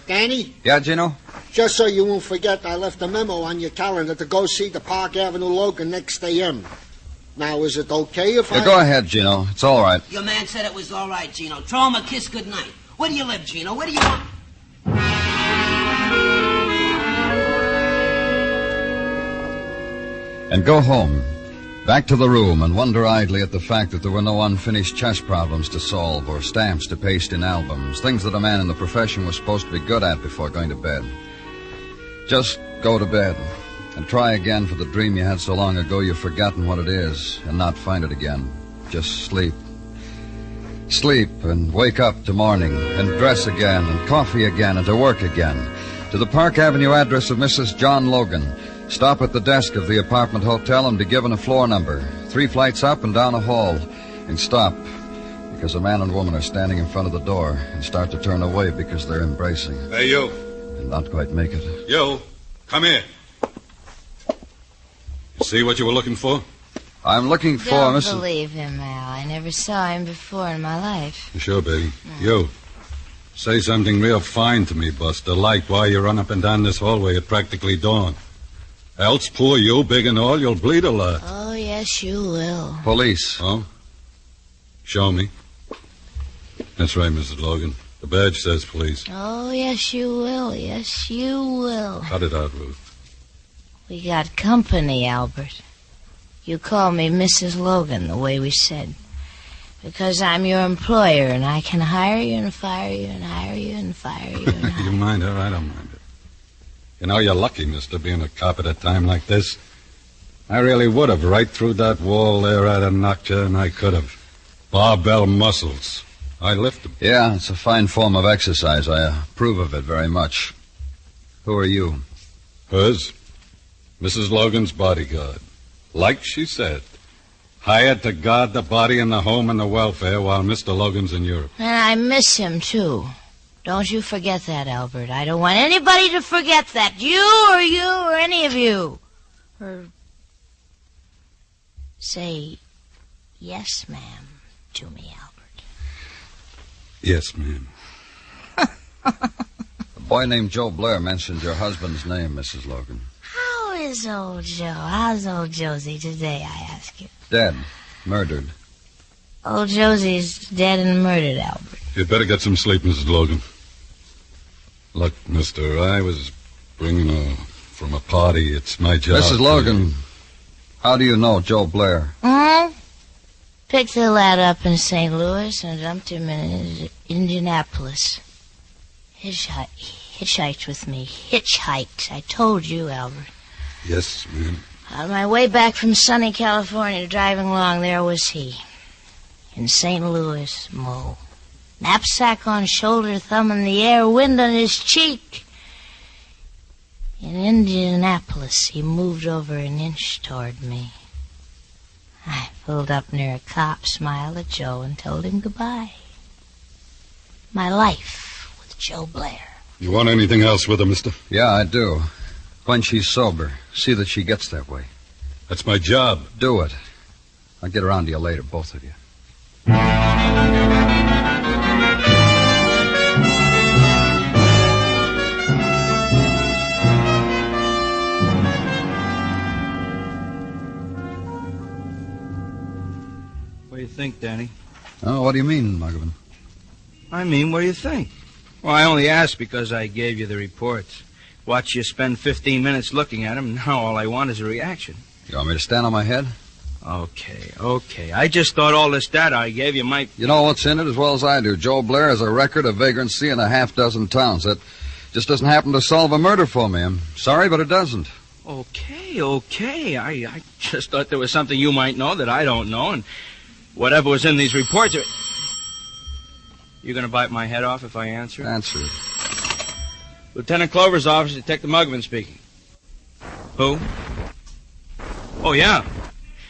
Danny? Yeah, Gino? Just so you won't forget, I left a memo on your calendar to go see the Park Avenue Logan next AM. Now, is it okay if I... Go ahead, Gino. It's all right. Your man said it was all right, Gino. Throw him a kiss good night. Where do you live, Gino? Where do you want... And go home. Back to the room and wonder idly at the fact that there were no unfinished chess problems to solve or stamps to paste in albums, things that a man in the profession was supposed to be good at before going to bed. Just go to bed and try again for the dream you had so long ago you've forgotten what it is and not find it again. Just sleep. Sleep and wake up to morning and dress again and coffee again and to work again. To the Park Avenue address of Mrs. John Logan. Stop at the desk of the apartment hotel and be given a floor number. 3 flights up and down a hall. And stop because a man and woman are standing in front of the door and start to turn away because they're embracing. Hey, you. And not quite make it. You, come here. You see what you were looking for? I'm looking for Don't Mrs. believe him, Al. I never saw him before in my life. Sure, baby. You. Say something real fine to me, Buster, like why you run up and down this hallway at practically dawn. Else, poor you, big and all, you'll bleed a lot. Oh, yes, you will. Police. Oh? Show me. That's right, Mrs. Logan. The badge says police. Oh, yes, you will. Yes, you will. Cut it out, Ruth. We got company, Albert. You call me Mrs. Logan, the way we said. Because I'm your employer, and I can hire you and fire you and hire you and fire you and hire You mind her? I don't mind it. You know, you're lucky, mister, being a cop at a time like this. I really would have. Right through that wall there, I'd have knocked you, and I could have. Barbell muscles. I lift them. Yeah, it's a fine form of exercise. I approve of it very much. Who are you? Hers? Mrs. Logan's bodyguard. Like she said. Hired to guard the body and the home and the welfare while Mr. Logan's in Europe. And I miss him, too. Don't you forget that, Albert. I don't want anybody to forget that. You or any of you. Or say, yes, ma'am, to me, Albert. Yes, ma'am. A boy named Joe Blair mentioned your husband's name, Mrs. Logan. How is old Joe? How's old Josie today, I ask you? Dead. Murdered. Old Josie's dead and murdered, Albert. You'd better get some sleep, Mrs. Logan. Look, mister, I was bringing her from a party. It's my job. Mrs. Logan, how do you know Joe Blair? Picked the lad up in St. Louis and dumped him in Indianapolis. Hitchhiked with me. Hitchhiked. I told you, Albert. Yes, ma'am. On my way back from sunny California, driving along, there was he. In St. Louis, Mo. Knapsack on shoulder, thumb in the air, wind on his cheek. In Indianapolis, he moved over an inch toward me. I pulled up near a cop, smiled at Joe, and told him goodbye. My life with Joe Blair. You want anything else with her, mister? Yeah, I do. When she's sober, see that she gets that way. That's my job. Do it. I'll get around to you later, both of you. What do you think, Danny? Oh, what do you mean, Muggavan? I mean, what do you think? Well, I only asked because I gave you the reports. Watch you spend 15 minutes looking at them. Now all I want is a reaction. You want me to stand on my head? Okay. I just thought all this data I gave you might... You know what's in it as well as I do. Joe Blair has a record of vagrancy in a half-dozen towns. That just doesn't happen to solve a murder for me. I'm sorry, but it doesn't. Okay. I just thought there was something you might know that I don't know, and whatever was in these reports... You gonna bite my head off if I answer? Answer it. Lieutenant Clover's office, Detective Muggavan speaking. Who? Oh, yeah.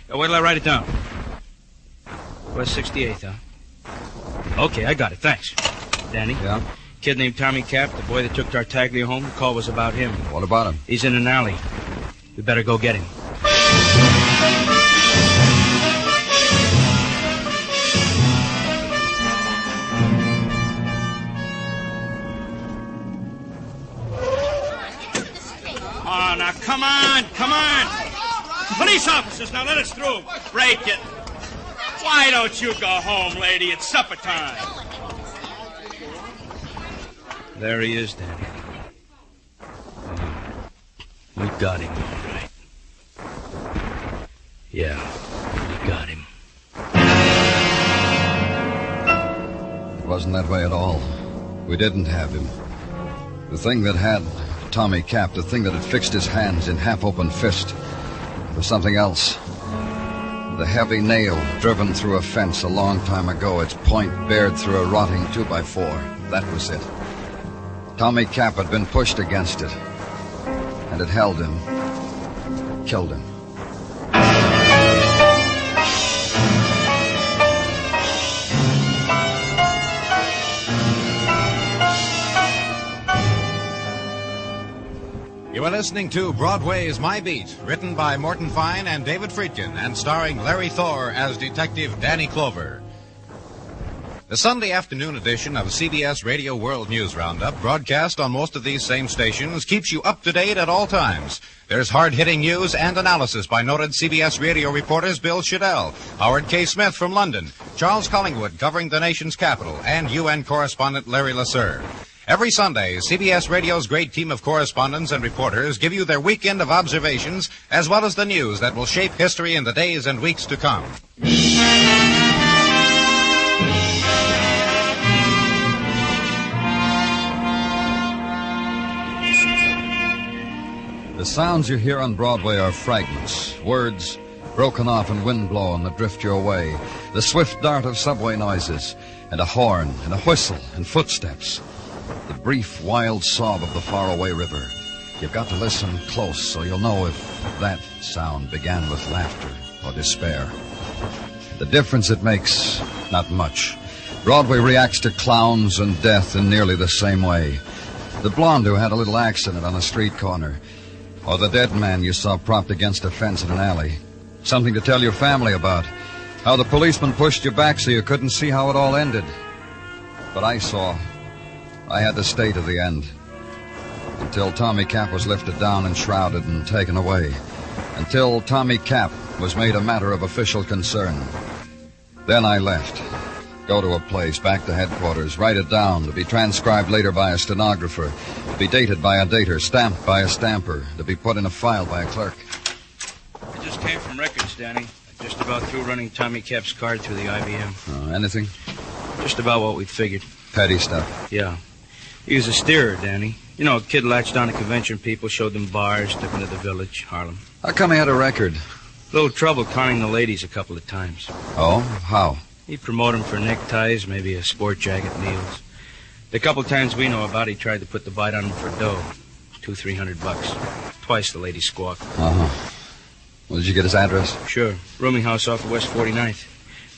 Wait till I write it down. West 68th, huh? Okay, I got it. Thanks. Danny? Yeah? Kid named Tommy Cap, the boy that took Tartaglia home. The call was about him. What about him? He's in an alley. We better go get him. Oh, now, come on. Police officers, now let us through. Break it. Why don't you go home, lady? It's supper time. There he is, Danny. We got him, all right. Yeah, we got him. It wasn't that way at all. We didn't have him. The thing that had Tommy Cap, the thing that had fixed his hands in half-open fist, was something else. The heavy nail driven through a fence a long time ago, its point bared through a rotting 2x4. That was it. Tommy Cap had been pushed against it, and it held him, killed him. You are listening to Broadway's My Beat, written by Morton Fine and David Friedkin, and starring Larry Thor as Detective Danny Clover. The Sunday afternoon edition of CBS Radio World News Roundup, broadcast on most of these same stations, keeps you up to date at all times. There's hard-hitting news and analysis by noted CBS radio reporters Bill Shadell, Howard K. Smith from London, Charles Collingwood covering the nation's capital, and UN correspondent Larry Lasser. Every Sunday, CBS Radio's great team of correspondents and reporters give you their weekend of observations, as well as the news that will shape history in the days and weeks to come. The sounds you hear on Broadway are fragments, words broken off and wind-blown that drift your way, the swift dart of subway noises, and a horn, and a whistle, and footsteps, the brief, wild sob of the faraway river. You've got to listen close so you'll know if that sound began with laughter or despair. The difference it makes, not much. Broadway reacts to clowns and death in nearly the same way. The blonde who had a little accident on a street corner, or the dead man you saw propped against a fence in an alley. Something to tell your family about. How the policeman pushed you back so you couldn't see how it all ended. But I saw. I had to stay to the end. Until Tommy Cap was lifted down and shrouded and taken away. Until Tommy Cap was made a matter of official concern. Then I left. Go to a place, back to headquarters, write it down, to be transcribed later by a stenographer, to be dated by a dater, stamped by a stamper, to be put in a file by a clerk. I just came from records, Danny. I just about through running Tommy Cap's card through the IBM. Anything? Just about what we figured. Petty stuff. Yeah. He was a steerer, Danny. You know, a kid latched on to convention people, showed them bars, took them to the village, Harlem. How come he had a record? Little trouble conning the ladies a couple of times. Oh? How? He'd promote them for neckties, maybe a sport jacket, meals. The couple times we know about, he tried to put the bite on them for dough. $200-300. Twice the lady squawked. Uh-huh. Well, did you get his address? Sure. Rooming house off of West 49th.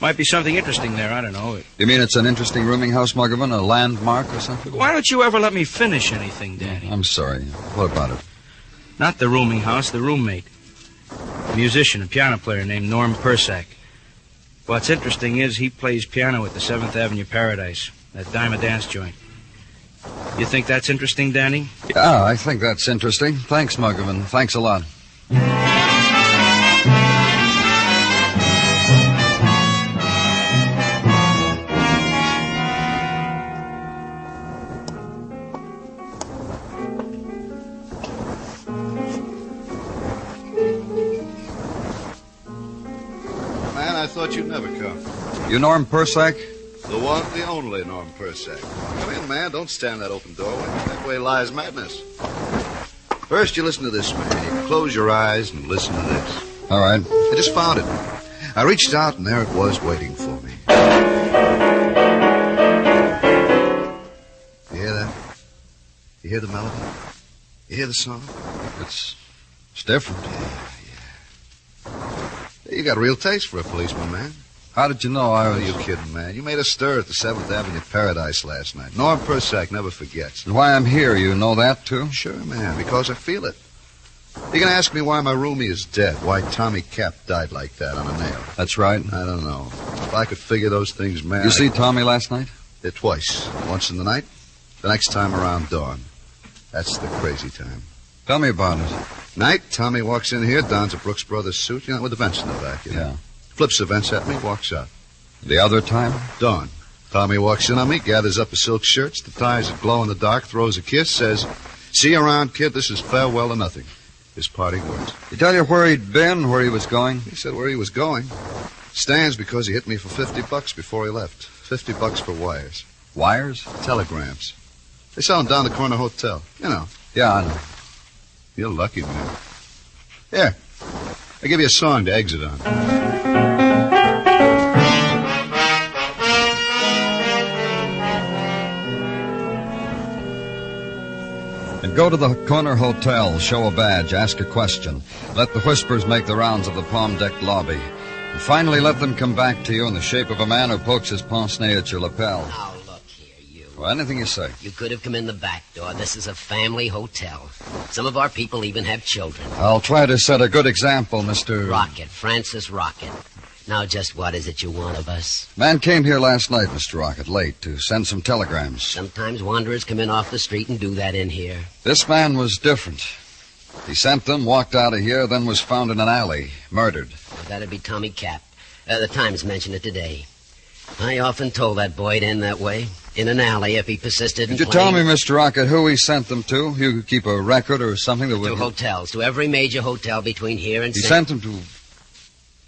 Might be something interesting there, I don't know. You mean it's an interesting rooming house, Muggavan? A landmark or something? Why don't you ever let me finish anything, Danny? I'm sorry. What about it? Not the rooming house, the roommate. A musician, a piano player named Norm Persack. What's interesting is he plays piano at the 7th Avenue Paradise, that dime a dance joint. You think that's interesting, Danny? Yeah, I think that's interesting. Thanks, Muggavan. Thanks a lot. I thought you'd never come. You Norm Persack? The one, the only Norm Persack. Come in, man. Don't stand in that open doorway. That way lies madness. First, you listen to this, man. You close your eyes and listen to this. All right. I just found it. I reached out, and there it was waiting for me. You hear that? You hear the melody? You hear the song? It's different. You got a real taste for a policeman, man. How did you know I was... Oh, you kidding, man. You made a stir at the 7th Avenue Paradise last night. Norm Persack never forgets. And why I'm here, you know that, too? Sure, man, because I feel it. You're going to ask me why my roomie is dead, why Tommy Cap died like that on a nail. That's right. I don't know. If I could figure those things, man... You see Tommy last night? Twice. Once in the night, the next time around dawn. That's the crazy time. Tell me about it. Night, Tommy walks in here, dons a Brooks Brothers suit, with the vents in the back, Yeah. Flips the vents at me, walks out. The other time? Dawn. Tommy walks in on me, gathers up his silk shirts, the ties that glow in the dark, throws a kiss, says, "See you around, kid. This is farewell to nothing." His parting words. He tell you where he'd been, where he was going? He said where he was going. Stands because he hit me for $50 before he left. $50 for wires. Wires? Telegrams. They sell them down the corner hotel. You know. Yeah, I know. You're lucky, man. Here. I'll give you a song to exit on. And go to the corner hotel, show a badge, ask a question. Let the whispers make the rounds of the palm-decked lobby. And finally let them come back to you in the shape of a man who pokes his pince-nez at your lapel. Now, look here, you. Well, anything you say. You could have come in the back door. This is a family hotel. Some of our people even have children. I'll try to set a good example, Mr. Rocket, Francis Rocket. Now, just what is it you want of us? Man came here last night, Mr. Rocket, late, to send some telegrams. Sometimes wanderers come in off the street and do that in here. This man was different. He sent them, walked out of here, then was found in an alley, murdered. Well, that'd be Tommy Cap. The Times mentioned it today. I often told that boy to end that way, in an alley, if he persisted in Could you tell me, Mr. Rocket, who he sent them to? You could keep a record or something that would... To hotels, to every major hotel between here and... He sent them to...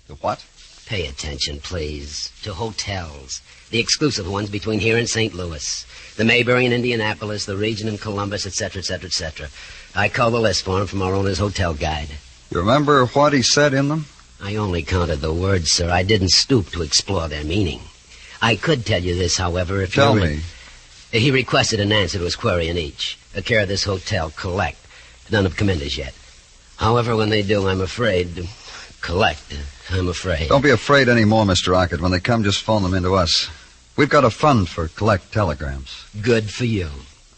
To what? Pay attention, please. To hotels. The exclusive ones between here and St. Louis. The Mayberry in Indianapolis, the Regent in Columbus, etc., etc., etc. I call the list for him from our owner's hotel guide. You remember what he said in them? I only counted the words, sir. I didn't stoop to explore their meaning. I could tell you this, however, if Tell me. He requested an answer to his query in each. A care of this hotel, collect. None have come in as yet. However, when they do, I'm afraid... Collect. I'm afraid. Don't be afraid anymore, Mr. Rocket. When they come, just phone them into us. We've got a fund for collect telegrams. Good for you.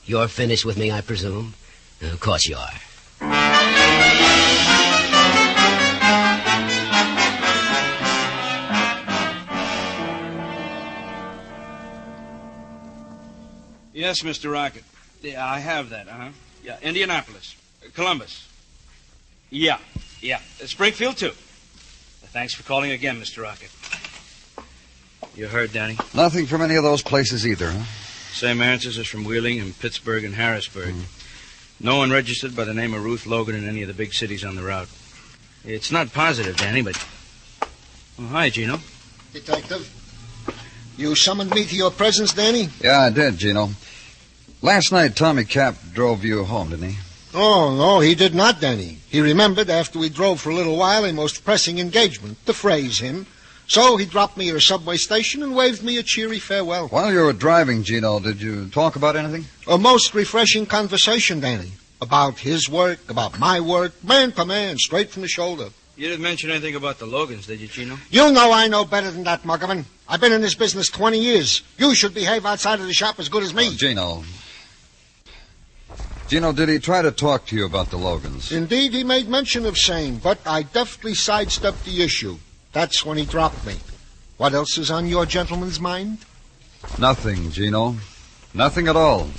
You're finished with me, I presume? Of course you are. Yes, Mr. Rocket. Yeah, I have that, Yeah, Indianapolis. Columbus. Yeah. Springfield, too. Thanks for calling again, Mr. Rocket. You heard, Danny? Nothing from any of those places either, huh? Same answers as from Wheeling and Pittsburgh and Harrisburg. No one registered by the name of Ruth Logan in any of the big cities on the route. It's not positive, Danny, but... Oh, hi, Gino. Detective. You summoned me to your presence, Danny? Yeah, I did, Gino. Last night, Tommy Cap drove you home, didn't he? Oh, no, he did not, Danny. He remembered after we drove for a little while a most pressing engagement, to phrase him. So he dropped me at a subway station and waved me a cheery farewell. While you were driving, Gino, did you talk about anything? A most refreshing conversation, Danny. About his work, about my work, man to man, straight from the shoulder. You didn't mention anything about the Logans, did you, Gino? You know I know better than that, Muggerman. I've been in this business 20 years. You should behave outside of the shop as good as me. Oh, Gino, did he try to talk to you about the Logans? Indeed, he made mention of same, but I deftly sidestepped the issue. That's when he dropped me. What else is on your gentleman's mind? Nothing, Gino. Nothing at all.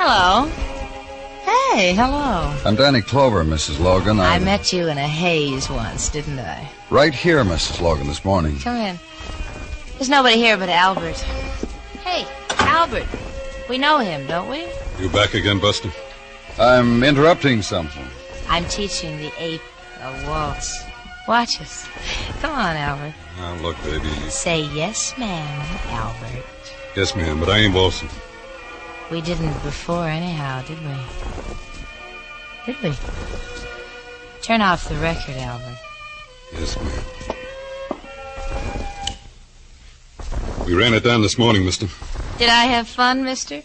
Hello. Hey, hello. I'm Danny Clover, Mrs. Logan. I met you in a haze once, didn't I? Right here, Mrs. Logan, this morning. Come in. There's nobody here but Albert. Hey, Albert. We know him, don't we? You back again, Buster? I'm interrupting something. I'm teaching the ape a waltz. Watch us. Come on, Albert. Now, look, baby. Say yes, ma'am, Albert. Yes, ma'am, but I ain't waltzing. We didn't before anyhow, did we? Did we? Turn off the record, Albert. Yes, ma'am. We ran it down this morning, mister. Did I have fun, mister?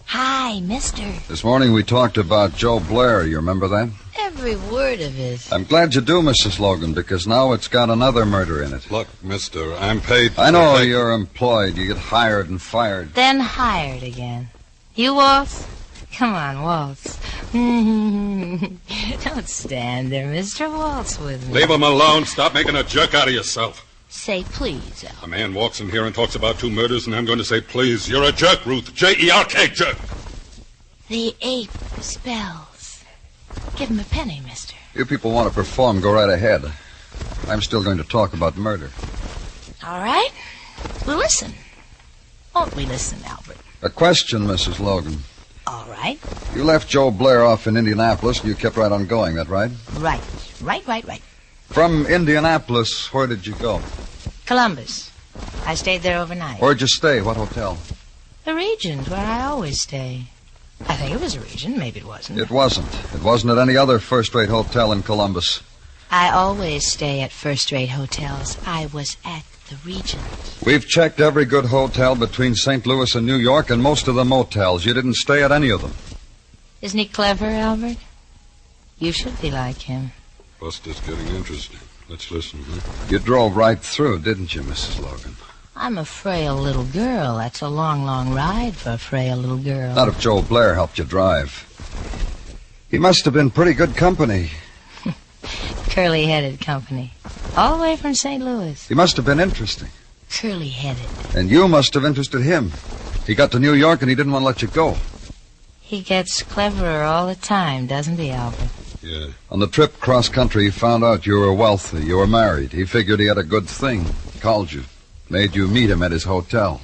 Hi, mister. This morning we talked about Joe Blair. You remember that? Every word of it. I'm glad you do, Mrs. Logan, because now it's got another murder in it. Look, mister, I'm paid... I know you're employed. You get hired and fired. Then hired again. You waltz? Come on, waltz. Don't stand there, mister. Waltz with me. Leave him alone. Stop making a jerk out of yourself. Say please, Al. A man walks in here and talks about 2 murders, and I'm going to say please. You're a jerk, Ruth. J-E-R-K, jerk. The ape spells. Give him a penny, mister. You people want to perform, go right ahead. I'm still going to talk about murder. All right. We'll listen. Won't we listen, Albert? A question, Mrs. Logan. All right. You left Joe Blair off in Indianapolis, and you kept right on going, that right? Right. From Indianapolis, where did you go? Columbus. I stayed there overnight. Where'd you stay? What hotel? The Regent, where I always stay. I think it was a Regent. Maybe it wasn't. It wasn't. It wasn't at any other first-rate hotel in Columbus. I always stay at first-rate hotels. I was at the Regent. We've checked every good hotel between St. Louis and New York and most of the motels. You didn't stay at any of them. Isn't he clever, Albert? You should be like him. Buster's getting interesting. Let's listen, huh? You drove right through, didn't you, Mrs. Logan? I'm a frail little girl. That's a long, long ride for a frail little girl. Not if Joe Blair helped you drive. He must have been pretty good company. Curly-headed company. All the way from St. Louis. He must have been interesting. Curly-headed. And you must have interested him. He got to New York and he didn't want to let you go. He gets cleverer all the time, doesn't he, Albert? Yeah. On the trip cross-country, he found out you were wealthy, you were married. He figured he had a good thing. Called you. Made you meet him at his hotel.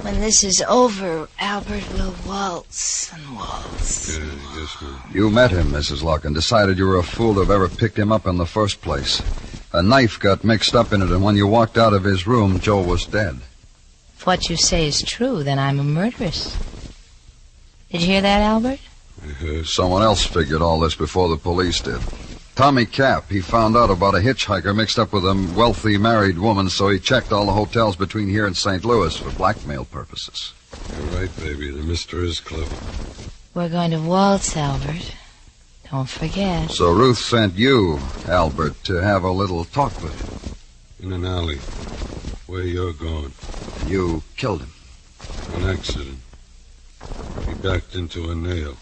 When this is over, Albert will waltz and waltz. Yeah, yes, ma'am. You met him, Mrs. Locke, and decided you were a fool to have ever picked him up in the first place. A knife got mixed up in it, and when you walked out of his room, Joe was dead. If what you say is true, then I'm a murderess. Did you hear that, Albert? I heard. Someone else figured all this before the police did. Tommy Cap, he found out about a hitchhiker mixed up with a wealthy married woman, so he checked all the hotels between here and St. Louis for blackmail purposes. You're right, baby. The mister is clever. We're going to waltz, Albert. Don't forget. So Ruth sent you, Albert, to have a little talk with him. In an alley. Where you're going. You killed him. An accident. He backed into a nail.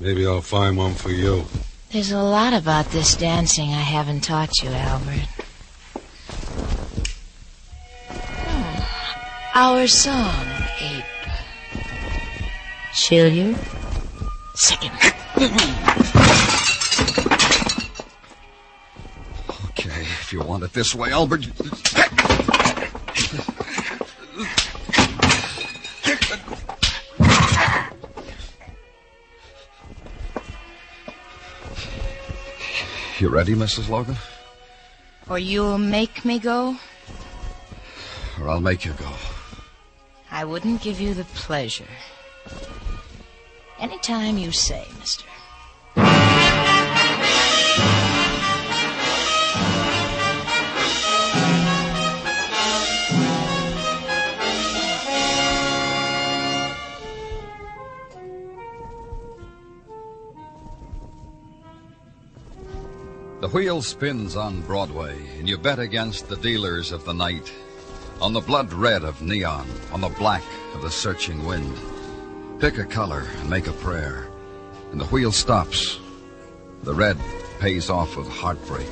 Maybe I'll find one for you. There's a lot about this dancing I haven't taught you, Albert. Our song, Ape. Chill you? Second. Okay, if you want it this way, Albert. You ready, Mrs. Logan? Or you'll make me go? Or I'll make you go. I wouldn't give you the pleasure. Anytime you say, mister. The wheel spins on Broadway, and you bet against the dealers of the night. On the blood red of neon, on the black of the searching wind. Pick a color and make a prayer, and the wheel stops. The red pays off with heartbreak,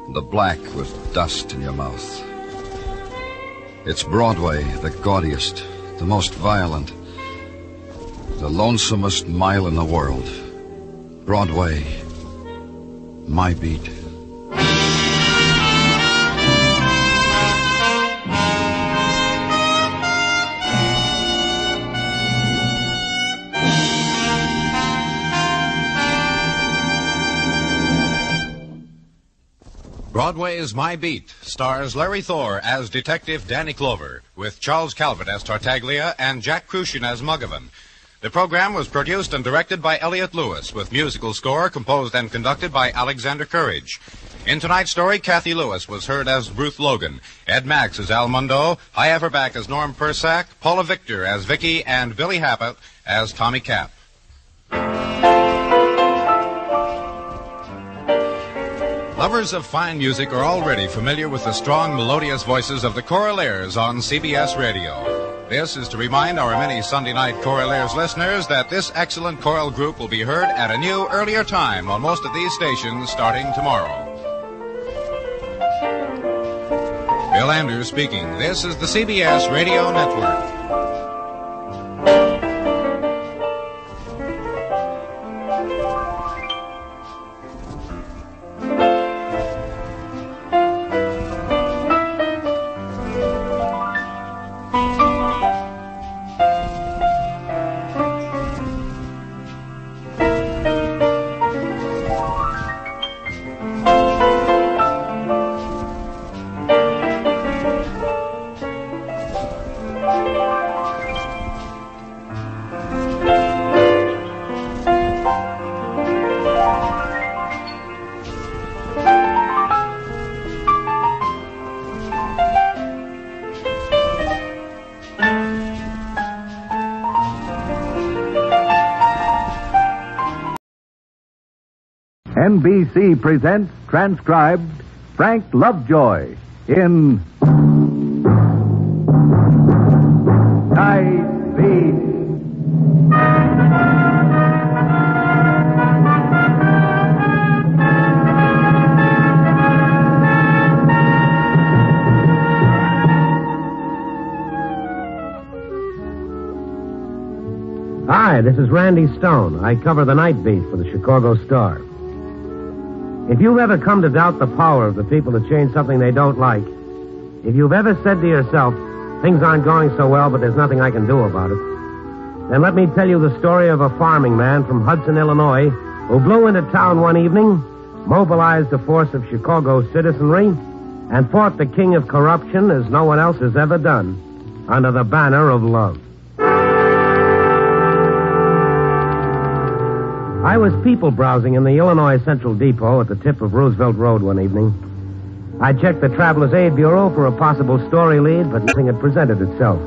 and the black with dust in your mouth. It's Broadway, the gaudiest, the most violent, the lonesomest mile in the world. Broadway, my beat. Broadway's My Beat stars Larry Thor as Detective Danny Clover, with Charles Calvert as Tartaglia and Jack Crucian as Muggavan. The program was produced and directed by Elliott Lewis, with musical score composed and conducted by Alexander Courage. In tonight's story, Kathy Lewis was heard as Ruth Logan, Ed Max as Al Mundo, Hy Everback as Norm Persack, Paula Victor as Vicky, and Billy Happett as Tommy Cap. Lovers of fine music are already familiar with the strong, melodious voices of the Choraleers on CBS Radio. This is to remind our many Sunday night Choraleers listeners that this excellent choral group will be heard at a new, earlier time on most of these stations starting tomorrow. Bill Andrews speaking. This is the CBS Radio Network. NBC presents, transcribed, Frank Lovejoy in Night Beat. Hi, this is Randy Stone. I cover the night beat for the Chicago Star. If you've ever come to doubt the power of the people to change something they don't like, if you've ever said to yourself, things aren't going so well, but there's nothing I can do about it, then let me tell you the story of a farming man from Hudson, Illinois, who blew into town one evening, mobilized a force of Chicago citizenry, and fought the king of corruption as no one else has ever done, under the banner of love. I was people browsing in the Illinois Central Depot at the tip of Roosevelt Road one evening. I checked the Traveler's Aid Bureau for a possible story lead, but nothing had presented itself.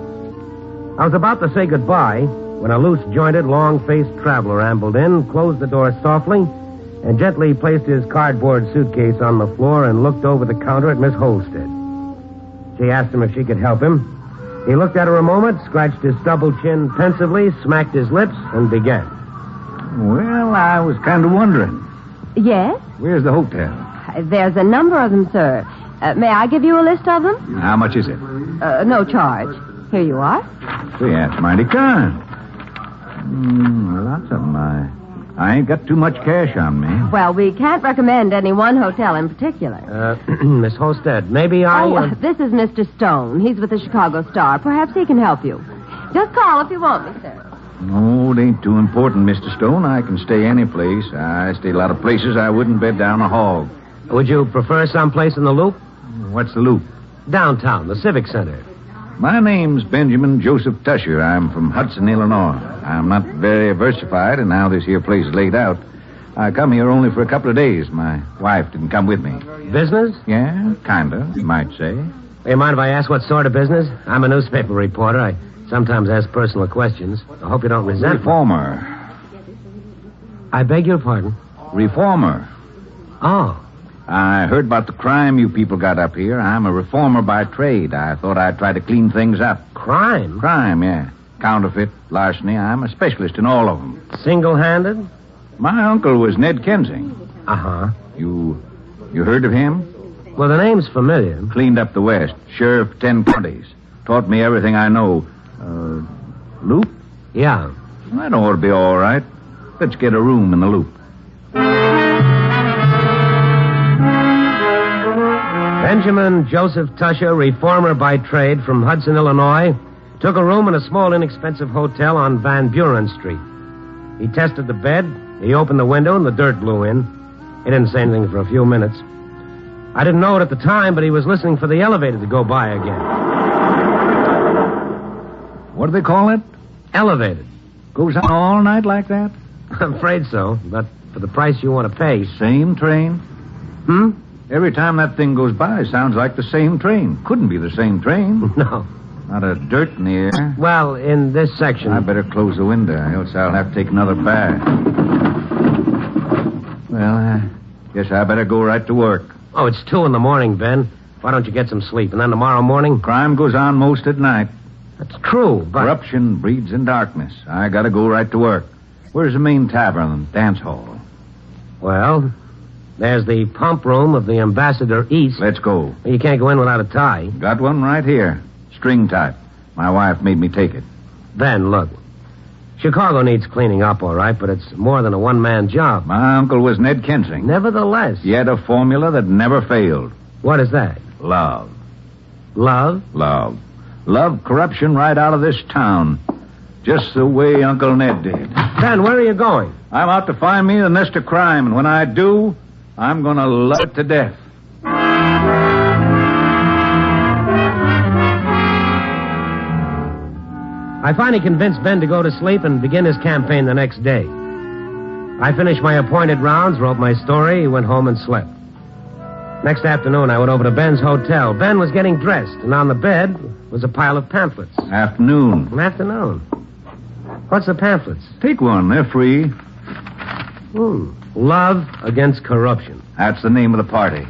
I was about to say goodbye when a loose-jointed, long-faced traveler ambled in, closed the door softly, and gently placed his cardboard suitcase on the floor and looked over the counter at Miss Holstead. She asked him if she could help him. He looked at her a moment, scratched his stubble chin pensively, smacked his lips, and began. Well, I was kind of wondering. Yes? Where's the hotel? There's a number of them, sir. May I give you a list of them? How much is it? No charge. Here you are. Say, that's mighty kind. Lots of them. I ain't got too much cash on me. Well, we can't recommend any one hotel in particular. Miss Holstead, maybe this is Mr. Stone. He's with the Chicago Star. Perhaps he can help you. Just call if you want me, sir. No, it ain't too important, Mr. Stone. I can stay any place. I stay a lot of places I wouldn't bed down a hog. Would you prefer someplace in the Loop? What's the Loop? Downtown, the Civic Center. My name's Benjamin Joseph Tusher. I'm from Hudson, Illinois. I'm not very versified, and now this here place is laid out. I come here only for a couple of days. My wife didn't come with me. Business? Yeah, kinda, you might say. Hey, mind if I ask what sort of business? I'm a newspaper reporter. I sometimes ask personal questions. I hope you don't resent Reformer. I beg your pardon? Reformer. Oh. I heard about the crime you people got up here. I'm a reformer by trade. I thought I'd try to clean things up. Crime? Crime, yeah. Counterfeit, larceny. I'm a specialist in all of them. Single-handed? My uncle was Ned Kensing. Uh-huh. You heard of him? Well, the name's familiar. Cleaned up the West. Sheriff of 10 counties. Taught me everything I know. Loop? Yeah. That ought to be all right. Let's get a room in the Loop. Benjamin Joseph Tusher, reformer by trade from Hudson, Illinois, took a room in a small, inexpensive hotel on Van Buren Street. He tested the bed, he opened the window, and the dirt blew in. He didn't say anything for a few minutes. I didn't know it at the time, but he was listening for the elevator to go by again. What do they call it? Elevated. Goes on all night like that? I'm afraid so, but for the price you want to pay. Same train? Hmm? Every time that thing goes by, sounds like the same train. Couldn't be the same train. No. Not a dirt in the air. Well, in this section... I better close the window, else I'll have to take another bath. Well, I guess I better go right to work. Oh, it's 2 a.m, Ben. Why don't you get some sleep? And then tomorrow morning... Crime goes on most at night. That's true, but... Corruption breeds in darkness. I gotta go right to work. Where's the main tavern and dance hall? Well, there's the pump room of the Ambassador East. Let's go. You can't go in without a tie. Got one right here. String type. My wife made me take it. Ben, look. Chicago needs cleaning up, all right, but it's more than a one-man job. My uncle was Ned Kensing. Nevertheless. He had a formula that never failed. What is that? Love. Love? Love. Love corruption right out of this town. Just the way Uncle Ned did. Ben, where are you going? I'm out to find me the nest of crime, and when I do, I'm going to love it to death. I finally convinced Ben to go to sleep and begin his campaign the next day. I finished my appointed rounds, wrote my story, went home and slept. Next afternoon, I went over to Ben's hotel. Ben was getting dressed, and on the bed was a pile of pamphlets. Afternoon. Afternoon. What's the pamphlets? Take one. They're free. Well, Love against corruption. That's the name of the party.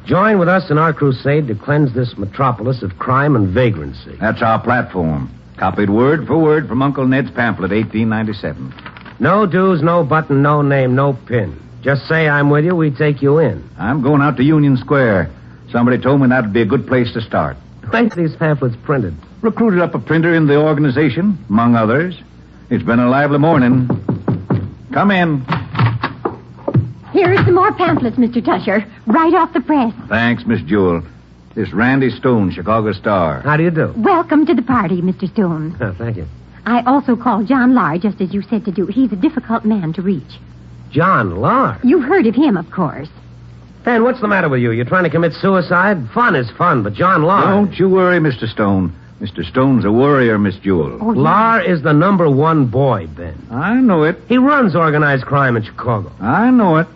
Join with us in our crusade to cleanse this metropolis of crime and vagrancy. That's our platform. Copied word for word from Uncle Ned's pamphlet, 1897. No dues, no button, no name, no pin. Just say I'm with you, we take you in. I'm going out to Union Square. Somebody told me that would be a good place to start. When's these pamphlets printed? Recruited up a printer in the organization, among others. It's been a lively morning. Come in. Here's some more pamphlets, Mr. Tusher. Right off the press. Thanks, Miss Jewell. This Randy Stone, Chicago Star. How do you do? Welcome to the party, Mr. Stone. Oh, thank you. I also called John Lahr, just as you said to do. He's a difficult man to reach. John Lahr? You've heard of him, of course. Ben, what's the matter with you? You trying to commit suicide? Fun is fun, but John Lahr... Don't you worry, Mr. Stone. Mr. Stone's a worrier, Miss Jewell. Oh, yeah. Lahr is the #1 boy, Ben. I know it. He runs organized crime in Chicago. I know it.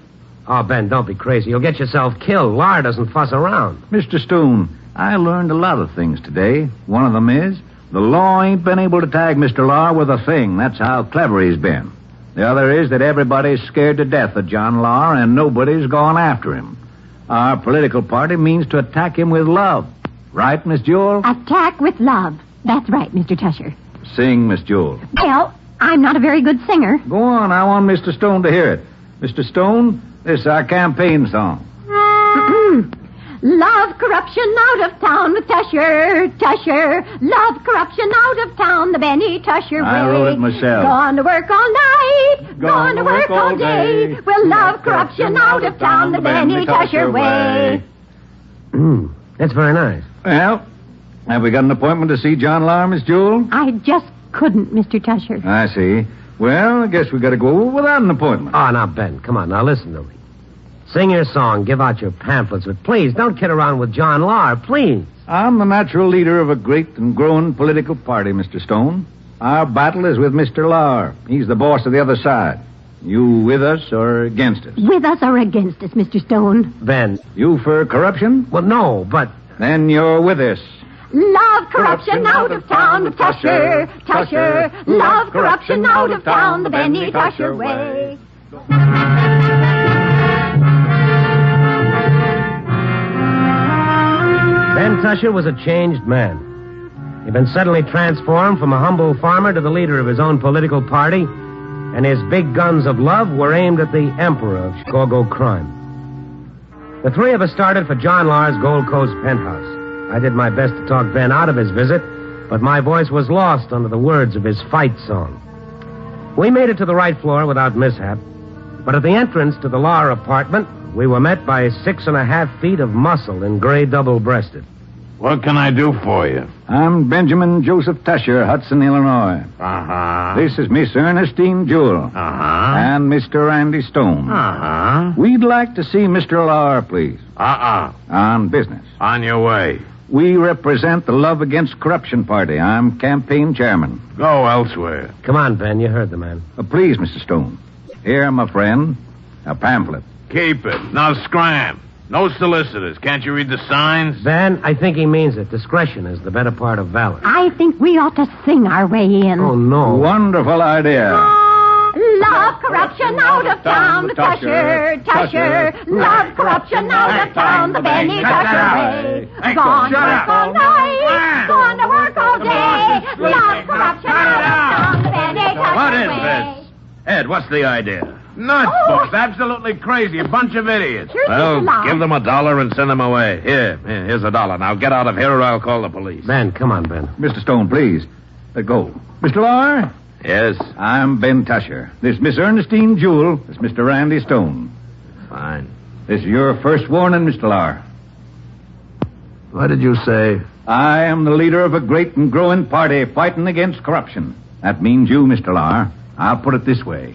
Oh, Ben, don't be crazy. You'll get yourself killed. Lahr doesn't fuss around. Mr. Stone, I learned a lot of things today. One of them is the law ain't been able to tag Mr. Lahr with a thing. That's how clever he's been. The other is that everybody's scared to death of John Lahr, and nobody's gone after him. Our political party means to attack him with love. Right, Miss Jewell? Attack with love. That's right, Mr. Tusher. Sing, Miss Jewell. Well, I'm not a very good singer. Go on. I want Mr. Stone to hear it. Mr. Stone, this is our campaign song. Love corruption out of town with Tusher, Tusher. Love corruption out of town, the Benny Tusher way. I wrote it myself. Gone to work all night, gone to work all day. We'll love corruption out of town, the Benny Tusher way. That's very nice. Well, have we got an appointment to see John Lahr, Miss Jewell? I just couldn't, Mr. Tusher. I see. Well, I guess we got to go without an appointment. Oh, now, Ben, come on. Now, listen to me. Sing your song, give out your pamphlets, but please, don't kid around with John Lahr, please. I'm the natural leader of a great and growing political party, Mr. Stone. Our battle is with Mr. Lahr. He's the boss of the other side. You with us or against us? With us or against us, Mr. Stone? Ben. You for corruption? Well, no, but... Then you're with us. Love corruption out of town with Tusher, Tusher. Love corruption out of town, the Benny Tusher way. Ben Tusher was a changed man. He'd been suddenly transformed from a humble farmer to the leader of his own political party, and his big guns of love were aimed at the emperor of Chicago crime. The three of us started for John Lahr's Gold Coast penthouse. I did my best to talk Ben out of his visit, but my voice was lost under the words of his fight song. We made it to the right floor without mishap, but at the entrance to the Lahr apartment, we were met by 6.5 feet of muscle in gray double-breasted. What can I do for you? I'm Benjamin Joseph Tusher, Hudson, Illinois. Uh-huh. This is Miss Ernestine Jewell. Uh-huh. And Mr. Randy Stone. Uh-huh. We'd like to see Mr. Lahr, please. On business. On your way. We represent the Love Against Corruption Party. I'm campaign chairman. Go elsewhere. Come on, Ben, you heard the man. Please, Mr. Stone. Here, my friend, a pamphlet. Keep it. Now scram. No solicitors. Can't you read the signs? Ben, I think he means it. Discretion is the better part of valor. I think we ought to sing our way in. Oh, no. Wonderful idea. Love corruption out of town, the Tusher, Tusher. Love corruption out of town, the Benny Tusher way. Gone to work all night, gone to work all day. Love corruption out of town, the Benny Tusher way. What is this? Ed, what's the idea? Nuts, folks. Absolutely crazy. A bunch of idiots. Well, give them $1 and send them away. Here's $1. Now get out of here or I'll call the police. Ben, come on, Ben. Mr. Stone, please. Let go. Mr. Lahr? Yes? I'm Ben Tusher. This is Miss Ernestine Jewell. This is Mr. Randy Stone. Fine. This is your first warning, Mr. Lahr. What did you say? I am the leader of a great and growing party fighting against corruption. That means you, Mr. Lahr. I'll put it this way.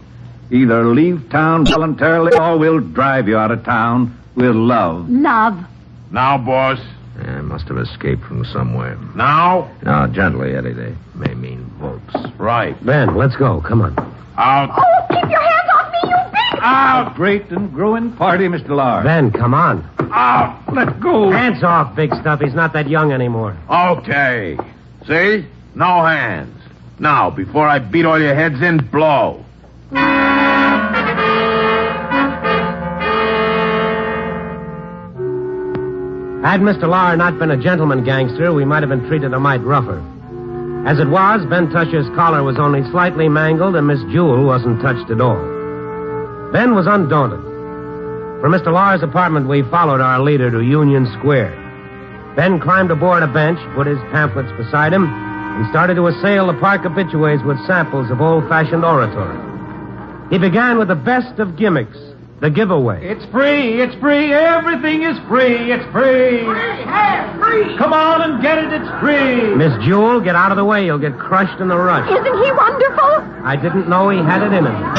Either leave town voluntarily or we'll drive you out of town with love. Love. Now, boss. I must have escaped from somewhere. Now? Now, gently, Eddie. They may mean votes. Right. Ben, let's go. Come on. Out. Oh, keep your hands off me, you big... Out. Great and growing party, Mr. Lahr. Ben, come on. Out. Let go. Hands off, big stuff. He's not that young anymore. Okay. See? No hands. Now, before I beat all your heads in, blow. Had Mr. Lahr not been a gentleman gangster, we might have been treated a mite rougher. As it was, Ben Tusher's collar was only slightly mangled, and Miss Jewel wasn't touched at all. Ben was undaunted. From Mr. Lahr's apartment, we followed our leader to Union Square. Ben climbed aboard a bench, put his pamphlets beside him, and started to assail the park habitués with samples of old-fashioned oratory. He began with the best of gimmicks, the giveaway. It's free, everything is free, it's free. Free! Come on and get it, it's free. Miss Jewel, get out of the way, you'll get crushed in the rush. Isn't he wonderful? I didn't know he had it in him.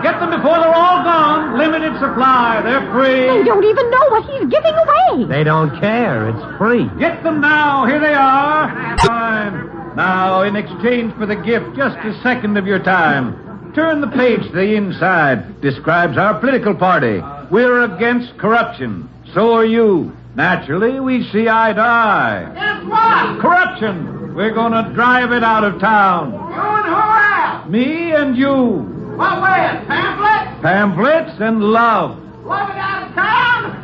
Get them before they're all gone. Limited supply, they're free. They don't even know what he's giving away. They don't care, it's free. Get them now, here they are. Fine. Now, in exchange for the gift, just a second of your time. Turn the page to the inside. Describes our political party. We're against corruption. So are you. Naturally, we see eye to eye. Guess what? Corruption. We're going to drive it out of town. You and who else? Me and you. What way? Pamphlets? Pamphlets and love. Love it out of town?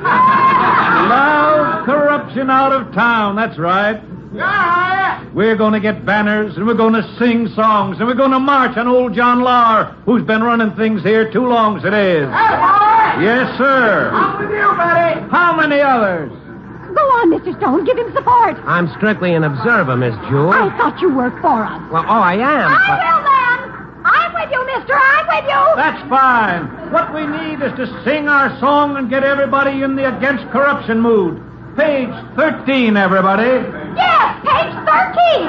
Love corruption out of town. That's right. Yeah. We're going to get banners, and we're going to sing songs, and we're going to march on old John Lahr, who's been running things here too long as it is. Hey, boy! Yes, sir. I'm with you, buddy. How many others? Go on, Mr. Stone. Give him support. I'm strictly an observer, Miss Jewel. I thought you worked for us. Well, I am. I will then. I'm with you, mister. I'm with you. That's fine. What we need is to sing our song and get everybody in the against corruption mood. Page 13, everybody. Yes, page 13.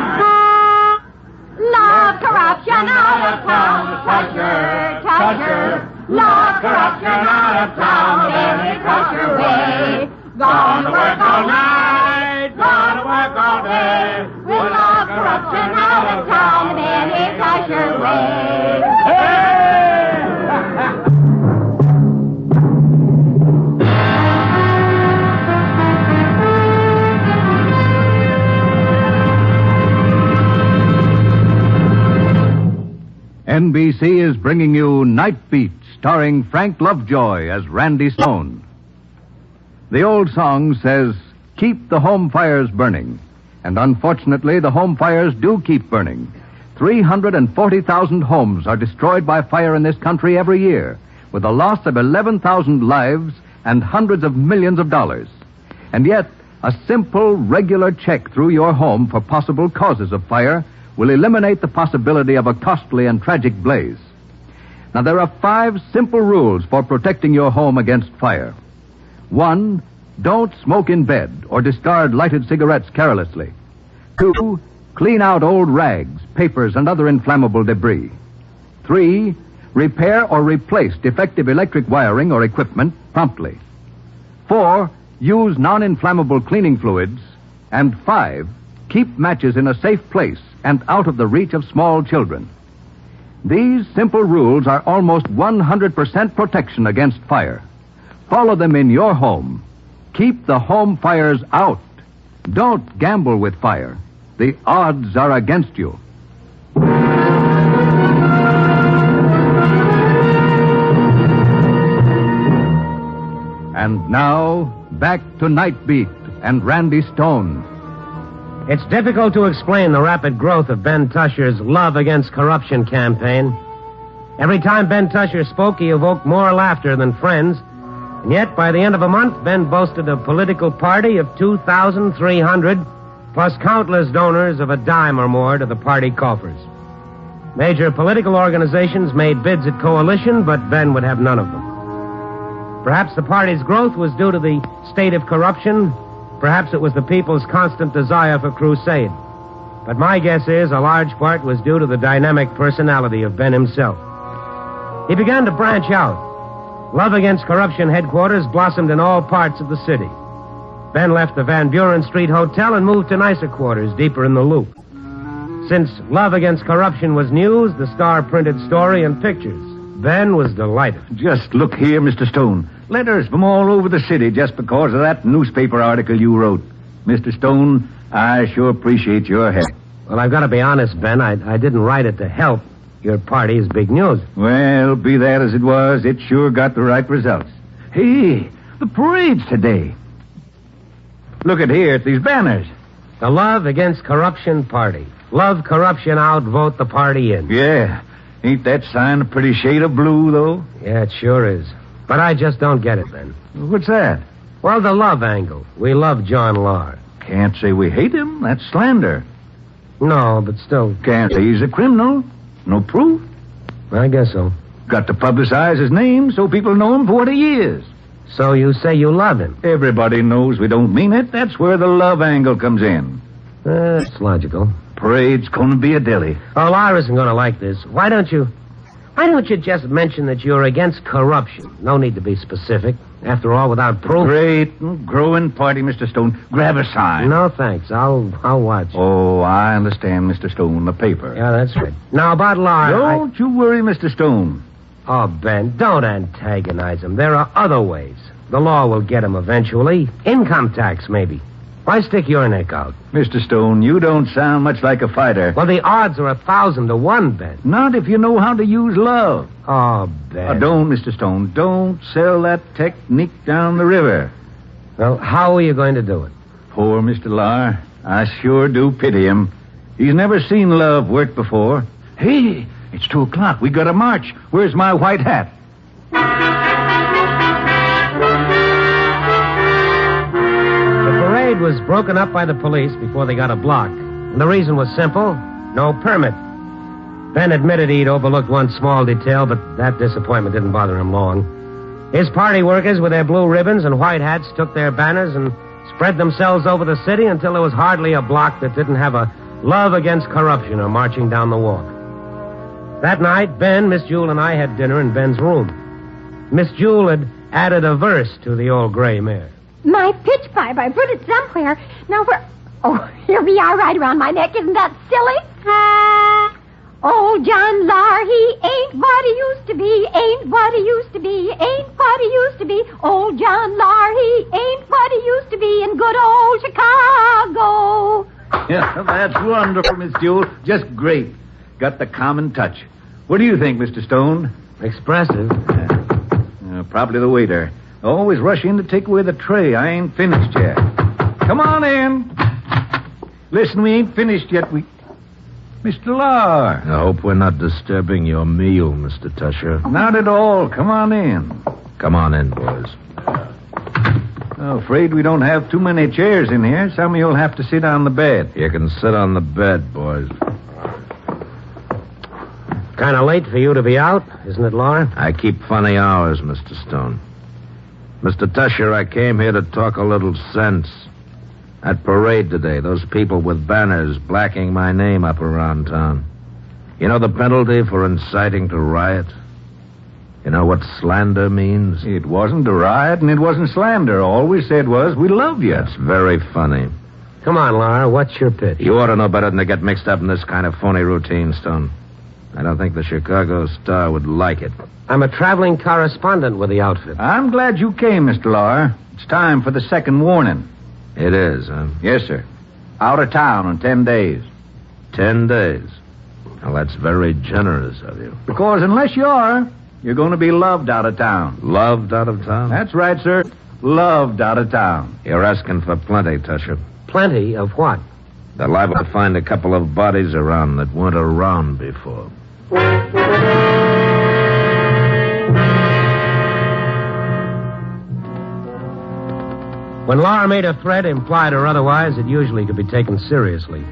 Love corruption out of town, Tusher, Tusher. Love corruption out of town, every Tusher way. Gone to work all night, gone to work all day. We'll love corruption out of town, every Tusher way. NBC is bringing you Night Beat, starring Frank Lovejoy as Randy Stone. The old song says, "Keep the home fires burning." And unfortunately, the home fires do keep burning. 340,000 homes are destroyed by fire in this country every year, with a loss of 11,000 lives and hundreds of millions of dollars. And yet, a simple, regular check through your home for possible causes of fire will eliminate the possibility of a costly and tragic blaze. Now, there are 5 simple rules for protecting your home against fire. 1, don't smoke in bed or discard lighted cigarettes carelessly. 2, clean out old rags, papers, and other inflammable debris. 3, repair or replace defective electric wiring or equipment promptly. 4, use non-inflammable cleaning fluids. And 5, keep matches in a safe place and out of the reach of small children. These simple rules are almost 100% protection against fire. Follow them in your home. Keep the home fires out. Don't gamble with fire. The odds are against you. And now, back to Night Beat and Randy Stone. It's difficult to explain the rapid growth of Ben Tusher's Love Against Corruption campaign. Every time Ben Tusher spoke, he evoked more laughter than friends. And yet, by the end of a month, Ben boasted a political party of 2,300, plus countless donors of a dime or more to the party coffers. Major political organizations made bids at coalition, but Ben would have none of them. Perhaps the party's growth was due to the state of corruption. Perhaps it was the people's constant desire for crusade. But my guess is a large part was due to the dynamic personality of Ben himself. He began to branch out. Love Against Corruption headquarters blossomed in all parts of the city. Ben left the Van Buren Street Hotel and moved to nicer quarters deeper in the loop. Since Love Against Corruption was news, the Star printed story and pictures. Ben was delighted. Just look here, Mr. Stone. Letters from all over the city just because of that newspaper article you wrote. Mr. Stone, I sure appreciate your help. Well, I've got to be honest, Ben. I didn't write it to help. Your party is big news. Well, be that as it was, it sure got the right results. Hey, the parade's today. Look at here at these banners. The Love Against Corruption Party. Love corruption out, vote the party in. Yeah. Ain't that sign a pretty shade of blue, though? Yeah, it sure is. But I just don't get it, Ben. What's that? Well, the love angle. We love John Lahr. Can't say we hate him. That's slander. No, but still. Can't say he's a criminal. No proof. I guess so. Got to publicize his name so people know him for what he is. So you say you love him? Everybody knows we don't mean it. That's where the love angle comes in. That's logical. Parade's gonna be a dilly. Oh, Lahr isn't gonna like this. Why don't you just mention that you're against corruption? No need to be specific. After all, without proof. Great and growing party, Mr. Stone. Grab a sign. No, thanks. I'll watch. Oh, I understand, Mr. Stone. The paper. Yeah, that's right. Now, about Lahr... Don't you worry, Mr. Stone. Oh, Ben, don't antagonize him. There are other ways. The law will get him eventually. Income tax, maybe. Why stick your neck out? Mr. Stone, you don't sound much like a fighter. Well, the odds are 1,000 to 1, Ben. Not if you know how to use love. Oh, Ben. Don't, Mr. Stone. Don't sell that technique down the river. Well, how are you going to do it? Poor Mr. Lahr. I sure do pity him. He's never seen love work before. Hey, it's 2 o'clock. We got to march. Where's my white hat? The parade was broken up by the police before they got a block. And the reason was simple. No permit. Ben admitted he'd overlooked one small detail, but that disappointment didn't bother him long. His party workers with their blue ribbons and white hats took their banners and spread themselves over the city until there was hardly a block that didn't have a Love Against Corruption or marching down the walk. That night, Ben, Miss Jewel, and I had dinner in Ben's room. Miss Jewel had added a verse to the old gray mare. My pitch pipe, I put it somewhere. Now where... Oh, here we are right around my neck. Isn't that silly? Old John Lahr, he ain't what he used to be, ain't what he used to be, ain't what he used to be. Old John Lahr, he ain't what he used to be in good old Chicago. Yeah, that's wonderful, Miss Jewel. Just great. Got the common touch. What do you think, Mr. Stone? Expressive. Probably the waiter. Always rush in to take away the tray. I ain't finished yet. Come on in. Listen, we ain't finished yet. Mr. Lahr. I hope we're not disturbing your meal, Mr. Tusher. Not at all. Come on in. Come on in, boys. Afraid we don't have too many chairs in here. Some of you'll have to sit on the bed. You can sit on the bed, boys. Kind of late for you to be out, isn't it, Lahr? I keep funny hours, Mr. Stone. Mr. Tusher, I came here to talk a little sense. At parade today, those people with banners blacking my name up around town. You know the penalty for inciting to riot? You know what slander means? It wasn't a riot and it wasn't slander. All we said was, we love you. That's very funny. Come on, Lahr, what's your pitch? You ought to know better than to get mixed up in this kind of phony routine, Stone. I don't think the Chicago Star would like it. I'm a traveling correspondent with the outfit. I'm glad you came, Mr. Lahr. It's time for the second warning. It is, huh? Yes, sir. Out of town in 10 days. 10 days? Well, that's very generous of you. Because unless you are, you're going to be loved out of town. Loved out of town? That's right, sir. Loved out of town. You're asking for plenty, Tusher. Plenty of what? They're liable to find a couple of bodies around that weren't around before. When Lahr made a threat, implied or otherwise, it usually could be taken seriously.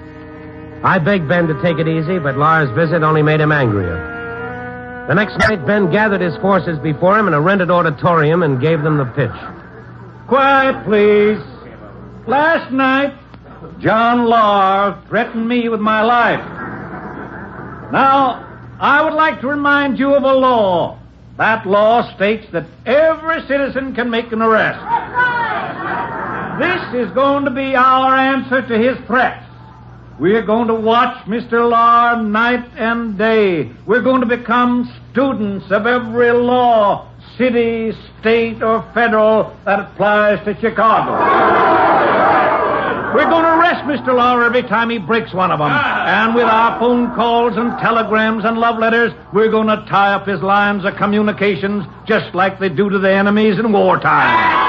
I begged Ben to take it easy, but Lahr's visit only made him angrier. The next night, Ben gathered his forces before him in a rented auditorium and gave them the pitch. Quiet, please. Last night, John Lahr threatened me with my life. Now, I would like to remind you of a law. That law states that every citizen can make an arrest. This is going to be our answer to his threats. We're going to watch Mr. Lahr night and day. We're going to become students of every law, city, state, or federal that applies to Chicago. We're going to arrest Mr. Lahr every time he breaks one of them. And with our phone calls and telegrams and love letters, we're going to tie up his lines of communications just like they do to the enemies in wartime.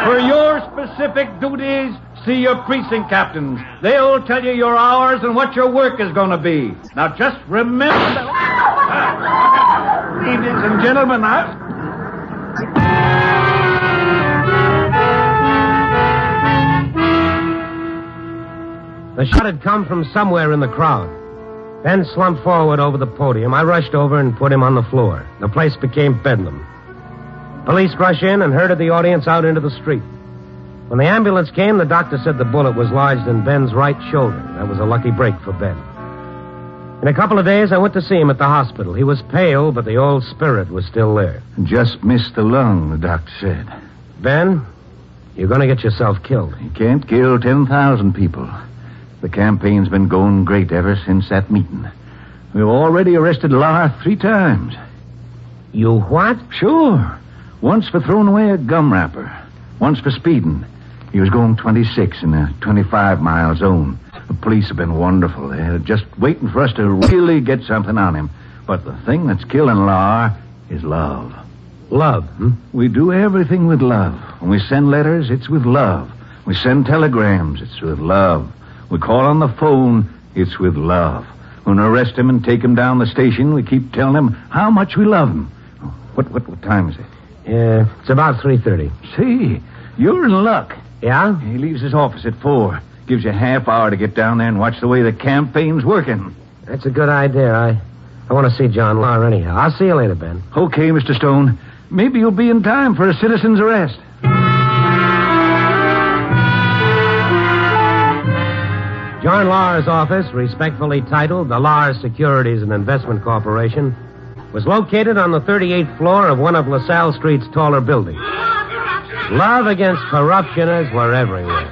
For your specific duties, see your precinct captains. They'll tell you your hours and what your work is going to be. Now, just remember that... Ladies and gentlemen, The shot had come from somewhere in the crowd. Ben slumped forward over the podium. I rushed over and put him on the floor. The place became bedlam. Police rushed in and herded the audience out into the street. When the ambulance came, the doctor said the bullet was lodged in Ben's right shoulder. That was a lucky break for Ben. In a couple of days, I went to see him at the hospital. He was pale, but the old spirit was still there. Just missed the lung, the doctor said. Ben, you're going to get yourself killed. You can't kill 10,000 people. The campaign's been going great ever since that meeting. We've already arrested Lar 3 times. You what? Sure. Once for throwing away a gum wrapper. Once for speeding. He was going 26 in a 25-mile zone. The police have been wonderful. They're just waiting for us to really get something on him. But the thing that's killing Lar is love. Love, We do everything with love. When we send letters, it's with love. We send telegrams, it's with love. We call on the phone, it's with love. When we arrest him and take him down the station, we keep telling him how much we love him. What time is it? It's about 3:30. See, you're in luck. Yeah? He leaves his office at 4. Gives you a half hour to get down there and watch the way the campaign's working. That's a good idea. I want to see John Lahr anyhow. I'll see you later, Ben. Okay, Mr. Stone. Maybe you'll be in time for a citizen's arrest. John Lahr's office, respectfully titled the Lahr Securities and Investment Corporation, was located on the 38th floor of one of LaSalle Street's taller buildings. Love against corruptioners were everywhere.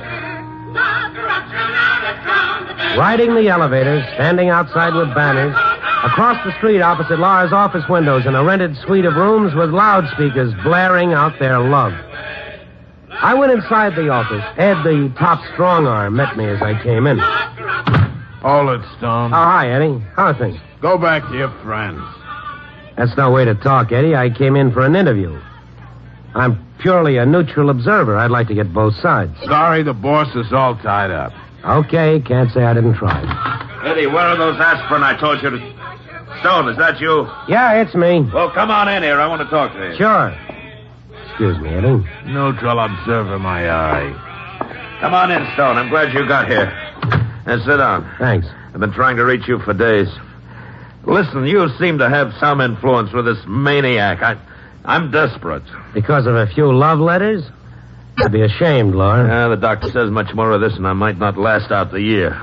Riding the elevators, standing outside with banners, across the street opposite Lahr's office windows in a rented suite of rooms with loudspeakers blaring out their love. I went inside the office. Ed, the top strong arm, met me as I came in. Hold it, Stone. Oh, hi, Eddie. How are things? Go back to your friends. That's no way to talk, Eddie. I came in for an interview. I'm purely a neutral observer. I'd like to get both sides. Sorry, the boss is all tied up. Okay, can't say I didn't try. Eddie, where are those aspirin I told you to... Stone, is that you? Yeah, it's me. Well, come on in here. I want to talk to you. Sure. Excuse me, Eddie. Neutral observer, my eye. Come on in, Stone. I'm glad you got here. And sit down. Thanks. I've been trying to reach you for days. Listen, you seem to have some influence with this maniac. I'm desperate. Because of a few love letters? I'd be ashamed, Lahr. Yeah, the doctor says much more of this, and I might not last out the year.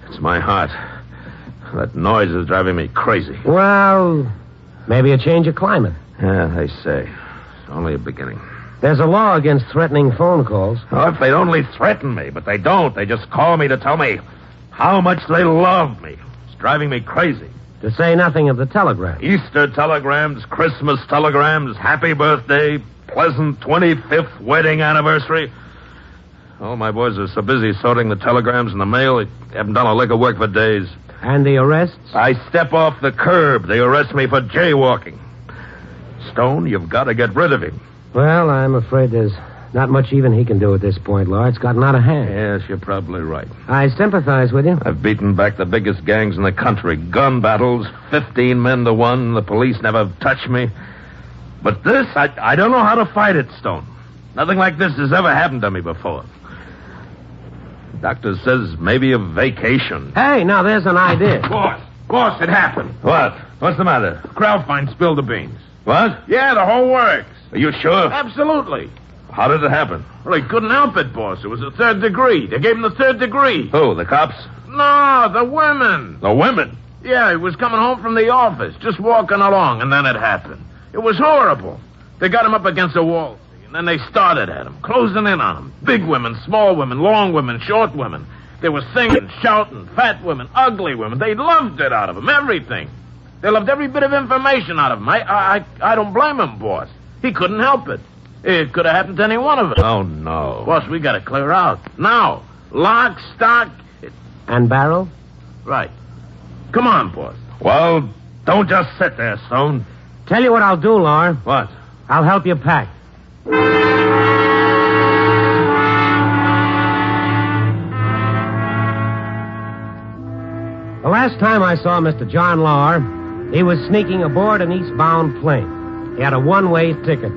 It's my heart. That noise is driving me crazy. Well, maybe a change of climate. Yeah, they say. It's only a beginning. There's a law against threatening phone calls. Oh, if they'd only threaten me, but they don't. They just call me to tell me how much they love me. It's driving me crazy. To say nothing of the telegram. Easter telegrams, Christmas telegrams, happy birthday, pleasant 25th wedding anniversary. Oh, my boys are so busy sorting the telegrams in the mail, they haven't done a lick of work for days. And the arrests? I step off the curb. They arrest me for jaywalking. Stone, you've got to get rid of him. Well, I'm afraid there's not much even he can do at this point, Lahr. It's gotten out of hand. Yes, you're probably right. I sympathize with you. I've beaten back the biggest gangs in the country. Gun battles, 15 men to 1. The police never touch me. But this, I don't know how to fight it, Stone. Nothing like this has ever happened to me before. The doctor says maybe a vacation. Hey, now there's an idea. Boss, it happened. What? What's the matter? Krautfein spilled the beans. What? Yeah, the whole works. Are you sure? Absolutely. How did it happen? Well, he couldn't help it, boss. It was the 3rd degree. They gave him the 3rd degree. Who, the cops? No, the women. The women? Yeah, he was coming home from the office, just walking along, and then it happened. It was horrible. They got him up against a wall, and then they started at him, closing in on him. Big women, small women, long women, short women. They were singing, shouting, fat women, ugly women. They loved it out of him, everything. They loved every bit of information out of him. I don't blame him, boss. He couldn't help it. It could have happened to any one of us. Oh, no. Boss, we got to clear out. Now. Lock, stock... And barrel? Right. Come on, boss. Well, don't just sit there, Stone. Tell you what I'll do, Lahr. What? I'll help you pack. last time I saw Mr. John Lahr, he was sneaking aboard an eastbound plane. He had a one-way ticket.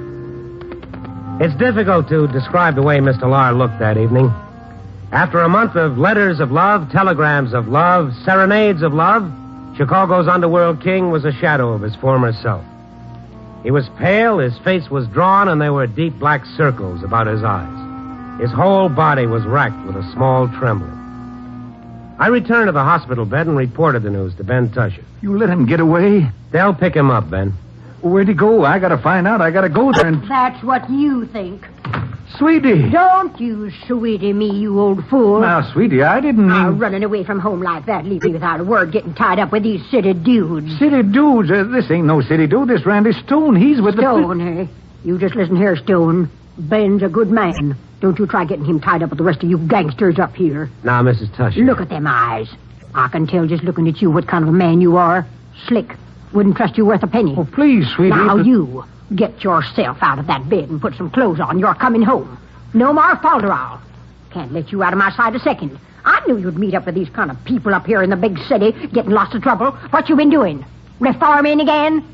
It's difficult to describe the way Mr. Lahr looked that evening. After a month of letters of love, telegrams of love, serenades of love, Chicago's underworld king was a shadow of his former self. He was pale, his face was drawn, and there were deep black circles about his eyes. His whole body was racked with a small trembling. I returned to the hospital bed and reported the news to Ben Tusher. You let him get away? They'll pick him up, Ben. Where'd he go? I gotta find out. I gotta go there and... That's what you think. Sweetie. Don't you sweetie me, you old fool. Now, Sweetie, I didn't mean... Running away from home like that, leave me without a word, getting tied up with these city dudes. City dudes? This ain't no city dude. This Randy Stone. He's with Stone, eh? You just listen here, Stone. Ben's a good man. Don't you try getting him tied up with the rest of you gangsters up here. Now, Mrs. Tusher. Look at them eyes. I can tell just looking at you what kind of a man you are. Slick. Wouldn't trust you worth a penny. Oh, please, sweetie. Now, you get yourself out of that bed and put some clothes on. You're coming home. No more falderall. Can't let you out of my sight a second. I knew you'd meet up with these kind of people up here in the big city, getting lots of trouble. What you been doing? Reforming again?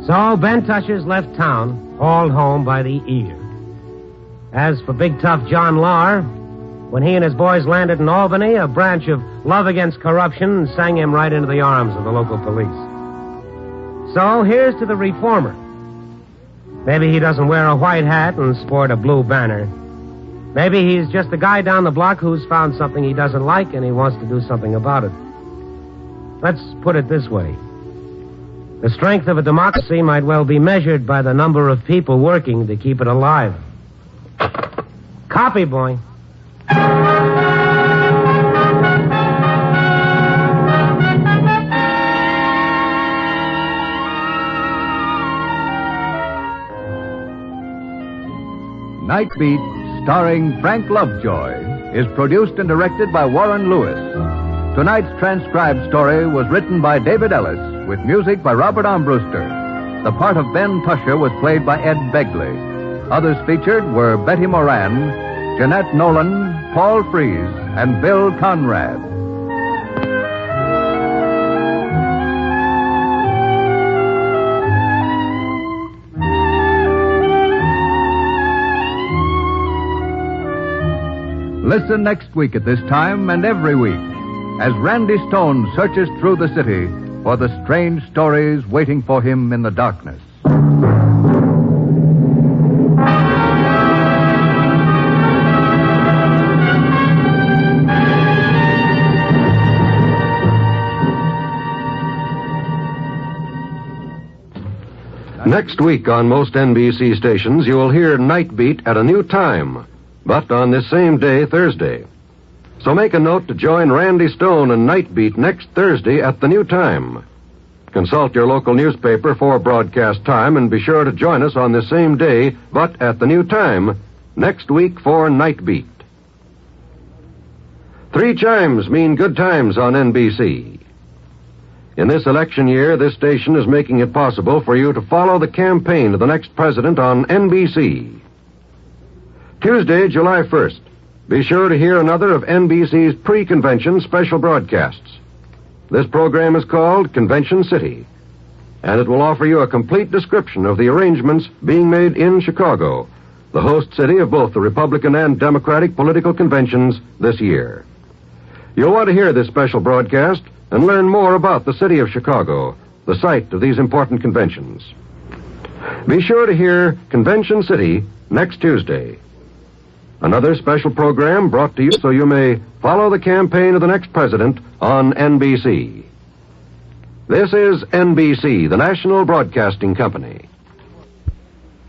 So Ben Tusher's left town, hauled home by the ear. As for big tough John Lahr, when he and his boys landed in Albany, a branch of Love Against Corruption sang him right into the arms of the local police. So here's to the reformer. Maybe he doesn't wear a white hat and sport a blue banner. Maybe he's just the guy down the block who's found something he doesn't like and he wants to do something about it. Let's put it this way. The strength of a democracy might well be measured by the number of people working to keep it alive. Copy, boy. Nightbeat, starring Frank Lovejoy, is produced and directed by Warren Lewis. Tonight's transcribed story was written by David Ellis, with music by Robert Armbruster. The part of Ben Tusher was played by Ed Begley. Others featured were Betty Moran, Jeanette Nolan, Paul Freese, and Bill Conrad. Listen next week at this time and every week as Randy Stone searches through the city for the strange stories waiting for him in the darkness. Next week on most NBC stations, you will hear Nightbeat at a new time, but on this same day, Thursday. So make a note to join Randy Stone and Nightbeat next Thursday at the new time. Consult your local newspaper for broadcast time and be sure to join us on this same day, but at the new time, next week for Nightbeat. 3 chimes mean good times on NBC. In this election year, this station is making it possible for you to follow the campaign of the next president on NBC. Tuesday, July 1st. Be sure to hear another of NBC's pre-convention special broadcasts. This program is called Convention City, and it will offer you a complete description of the arrangements being made in Chicago, the host city of both the Republican and Democratic political conventions this year. You'll want to hear this special broadcast and learn more about the city of Chicago, the site of these important conventions. Be sure to hear Convention City next Tuesday. Another special program brought to you so you may follow the campaign of the next president on NBC. This is NBC, the National Broadcasting Company.